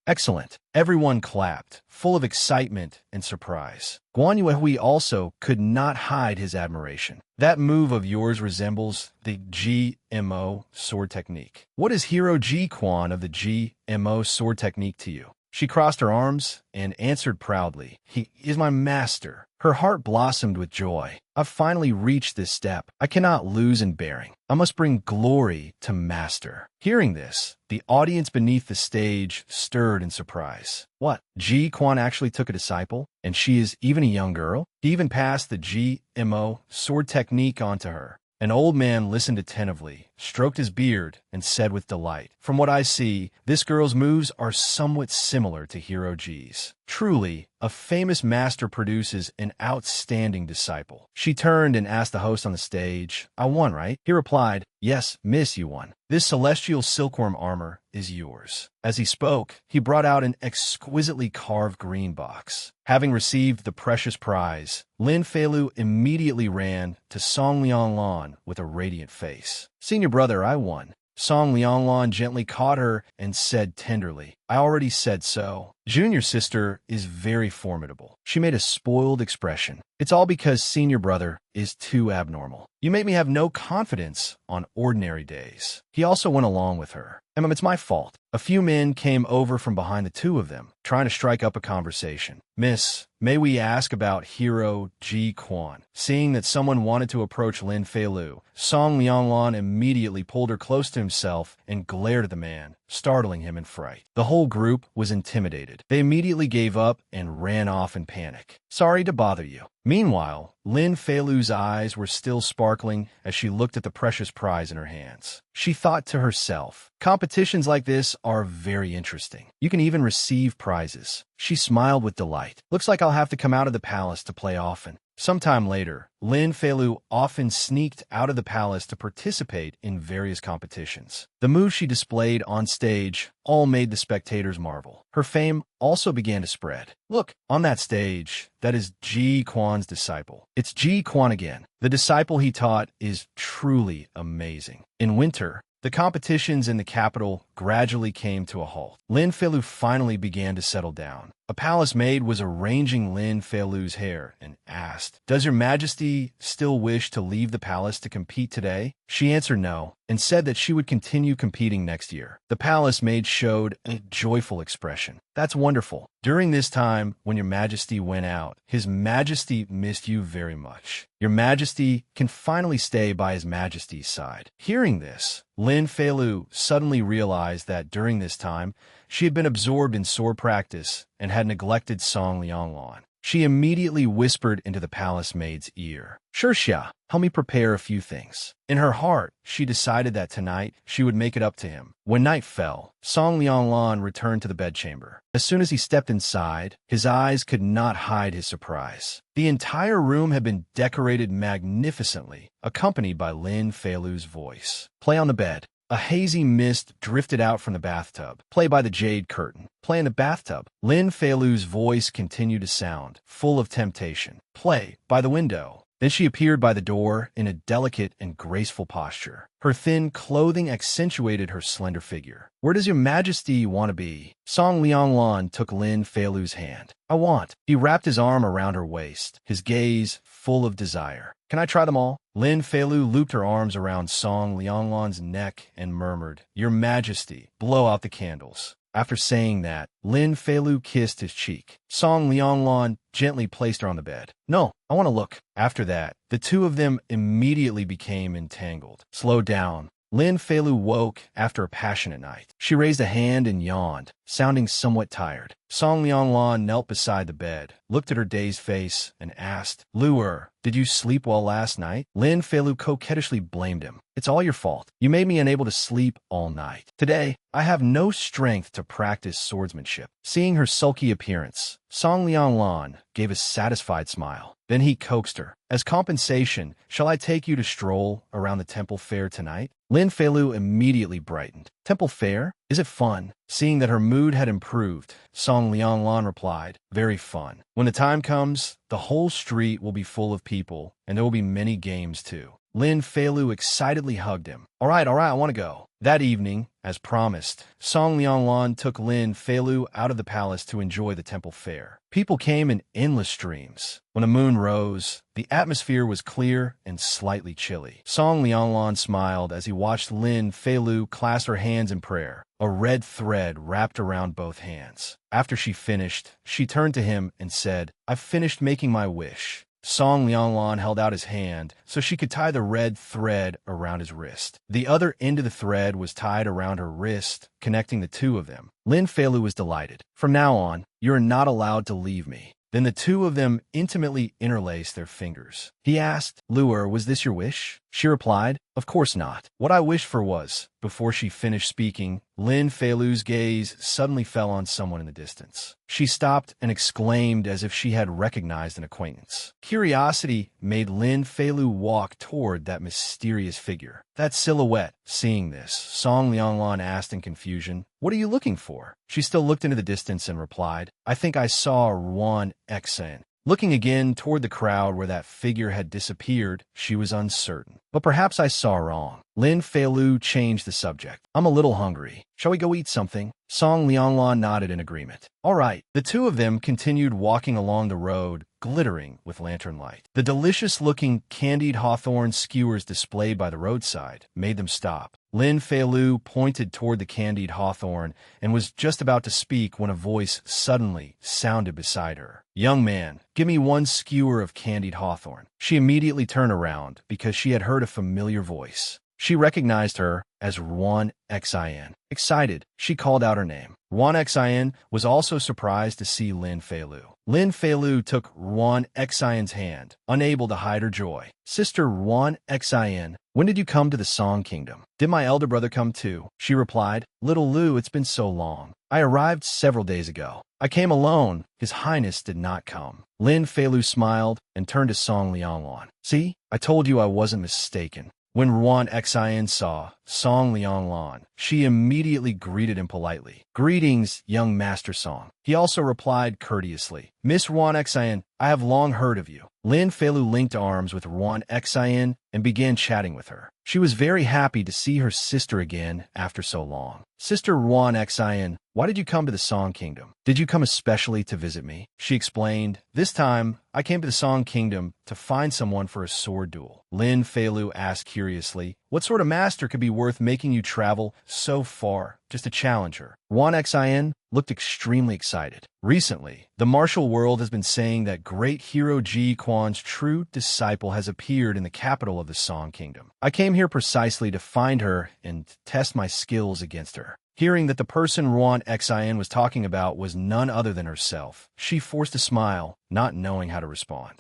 Excellent. Everyone clapped, full of excitement and surprise. Guan Yuehui also could not hide his admiration. That move of yours resembles the GMO sword technique. What is Hero Ji Quan of the GMO sword technique to you? She crossed her arms and answered proudly, "He is my master." Her heart blossomed with joy. I've finally reached this step. I cannot lose in bearing. I must bring glory to master. Hearing this, the audience beneath the stage stirred in surprise. What? Ji Quan actually took a disciple? And she is even a young girl? He even passed the GMO sword technique onto her. An old man listened attentively, stroked his beard, and said with delight, "From what I see, this girl's moves are somewhat similar to Hero Ji's. Truly, a famous master produces an outstanding disciple." She turned and asked the host on the stage, "I won, right?" He replied, "Yes, miss, you won. This celestial silkworm armor is yours." As he spoke, he brought out an exquisitely carved green box. Having received the precious prize, Lin Feilu immediately ran to Song Lianglan with a radiant face. "Senior brother, I won." Song Lianglan gently caught her and said tenderly, "I already said so. Junior sister is very formidable." She made a spoiled expression. "It's all because senior brother is too abnormal. You make me have no confidence on ordinary days." He also went along with her. "It's my fault." A few men came over from behind the two of them, trying to strike up a conversation. "Miss, may we ask about Hero Ji Quan?" Seeing that someone wanted to approach Lin Feilu, Song Lianglan immediately pulled her close to himself and glared at the man, startling him in fright. The whole group was intimidated. They immediately gave up and ran off in panic. "Sorry to bother you." Meanwhile, Lin Feilu's eyes were still sparkling as she looked at the precious prize in her hands. She thought to herself, competitions like this are very interesting. You can even receive prizes. She smiled with delight. "Looks like I'll have to come out of the palace to play often." Sometime later, Lin Feilu often sneaked out of the palace to participate in various competitions. The moves she displayed on stage all made the spectators marvel. Her fame also began to spread. "Look, on that stage, that is Ji Quan's disciple. It's Ji Quan again. The disciple he taught is truly amazing." In winter, the competitions in the capital gradually came to a halt. Lin Feilu finally began to settle down. A palace maid was arranging Lin Feilu's hair and asked, "Does your majesty still wish to leave the palace to compete today?" She answered no, and said that she would continue competing next year. The palace maid showed a joyful expression. "That's wonderful. During this time, when your majesty went out, his majesty missed you very much. Your majesty can finally stay by his majesty's side." Hearing this, Lin Feilu suddenly realized that during this time, she had been absorbed in sword practice and had neglected Song Lianglan. She immediately whispered into the palace maid's ear, "Sure, Xia, help me prepare a few things." In her heart, she decided that tonight she would make it up to him. When night fell, Song Lianglan returned to the bedchamber. As soon as he stepped inside, his eyes could not hide his surprise. The entire room had been decorated magnificently, accompanied by Lin Feilu's voice. "Play on the bed." A hazy mist drifted out from the bathtub. "Play by the jade curtain." "Play in the bathtub." Lin Feilu's voice continued to sound, full of temptation. "Play by the window." Then she appeared by the door in a delicate and graceful posture. Her thin clothing accentuated her slender figure. "Where does your majesty want to be?" Song Lianglan took Lin Feilu's hand. "I want." He wrapped his arm around her waist, his gaze full of desire. "Can I try them all?" Lin Feilu looped her arms around Song Lianglan's neck and murmured, "Your majesty, blow out the candles." After saying that, Lin Feilu kissed his cheek. Song Lianglan gently placed her on the bed. "No, I want to look." After that, the two of them immediately became entangled. "Slow down." Lin Feilu woke after a passionate night. She raised a hand and yawned, sounding somewhat tired. Song Lianglan knelt beside the bed, looked at her dazed face, and asked, "Luer, did you sleep well last night?" Lin Feilu coquettishly blamed him. "It's all your fault. You made me unable to sleep all night. Today, I have no strength to practice swordsmanship." Seeing her sulky appearance, Song Lianglan gave a satisfied smile. Then he coaxed her. "As compensation, shall I take you to stroll around the temple fair tonight?" Lin Feilu immediately brightened. "Temple fair? Is it fun?" Seeing that her mood had improved, Song Lianglan replied, "Very fun. When the time comes, the whole street will be full of people, and there will be many games too." Lin Feilu excitedly hugged him. All right, I want to go. That evening, as promised, Song Lianglan took Lin Feilu out of the palace to enjoy the temple fair. People came in endless streams. When the moon rose, the atmosphere was clear and slightly chilly. Song Lianglan smiled as he watched Lin Feilu clasp her hands in prayer. A red thread wrapped around both hands. After she finished, she turned to him and said, "I've finished making my wish." Song Lianglan held out his hand so she could tie the red thread around his wrist. The other end of the thread was tied around her wrist, connecting the two of them. Lin Feilu was delighted. "From now on, you are not allowed to leave me." Then the two of them intimately interlaced their fingers. He asked, "Luer, was this your wish?" She replied, "Of course not. What I wished for was..." Before she finished speaking, Lin Feilu's gaze suddenly fell on someone in the distance. She stopped and exclaimed as if she had recognized an acquaintance. Curiosity made Lin Feilu walk toward that mysterious figure. That silhouette. Seeing this, Song Lianglan asked in confusion, "What are you looking for?" She still looked into the distance and replied, "I think I saw Ruan Xen." Looking again toward the crowd where that figure had disappeared, she was uncertain. "But perhaps I saw wrong." Lin Feilu changed the subject. "I'm a little hungry. Shall we go eat something?" Song Lianglan nodded in agreement. All right. The two of them continued walking along the road, glittering with lantern light. The delicious-looking candied hawthorn skewers displayed by the roadside made them stop. Lin Feilu pointed toward the candied hawthorn and was just about to speak when a voice suddenly sounded beside her. "Young man, give me one skewer of candied hawthorn." She immediately turned around because she had heard a familiar voice. She recognized her as Ruan Xin. Excited, she called out her name. Ruan Xin was also surprised to see Lin Feilu. Lin Feilu took Ruan Xin's hand, unable to hide her joy. "Sister Ruan Xin, when did you come to the Song Kingdom?" "Did my elder brother come too?" She replied, "Little Lu, it's been so long. I arrived several days ago. I came alone. His Highness did not come." Lin Feilu smiled and turned to Song Lianglan. "See, I told you I wasn't mistaken." When Ruan Xin saw Song Lianglan, she immediately greeted him politely. "Greetings, young Master Song." He also replied courteously, "Miss Ruan Xin, I have long heard of you." Lin Feilu linked arms with Ruan Xin and began chatting with her. She was very happy to see her sister again after so long. "Sister Ruan Xin, why did you come to the Song Kingdom? Did you come especially to visit me?" She explained, "This time, I came to the Song Kingdom to find someone for a sword duel." Lin Feilu asked curiously, "What sort of master could be worth making you travel so far just to challenge her?" Ruan Xin looked extremely excited. "Recently, the martial world has been saying that great hero Ji Quan's true disciple has appeared in the capital of the Song Kingdom. I came here precisely to find her and test my skills against her." Hearing that the person Ruan Xin was talking about was none other than herself, she forced a smile, not knowing how to respond.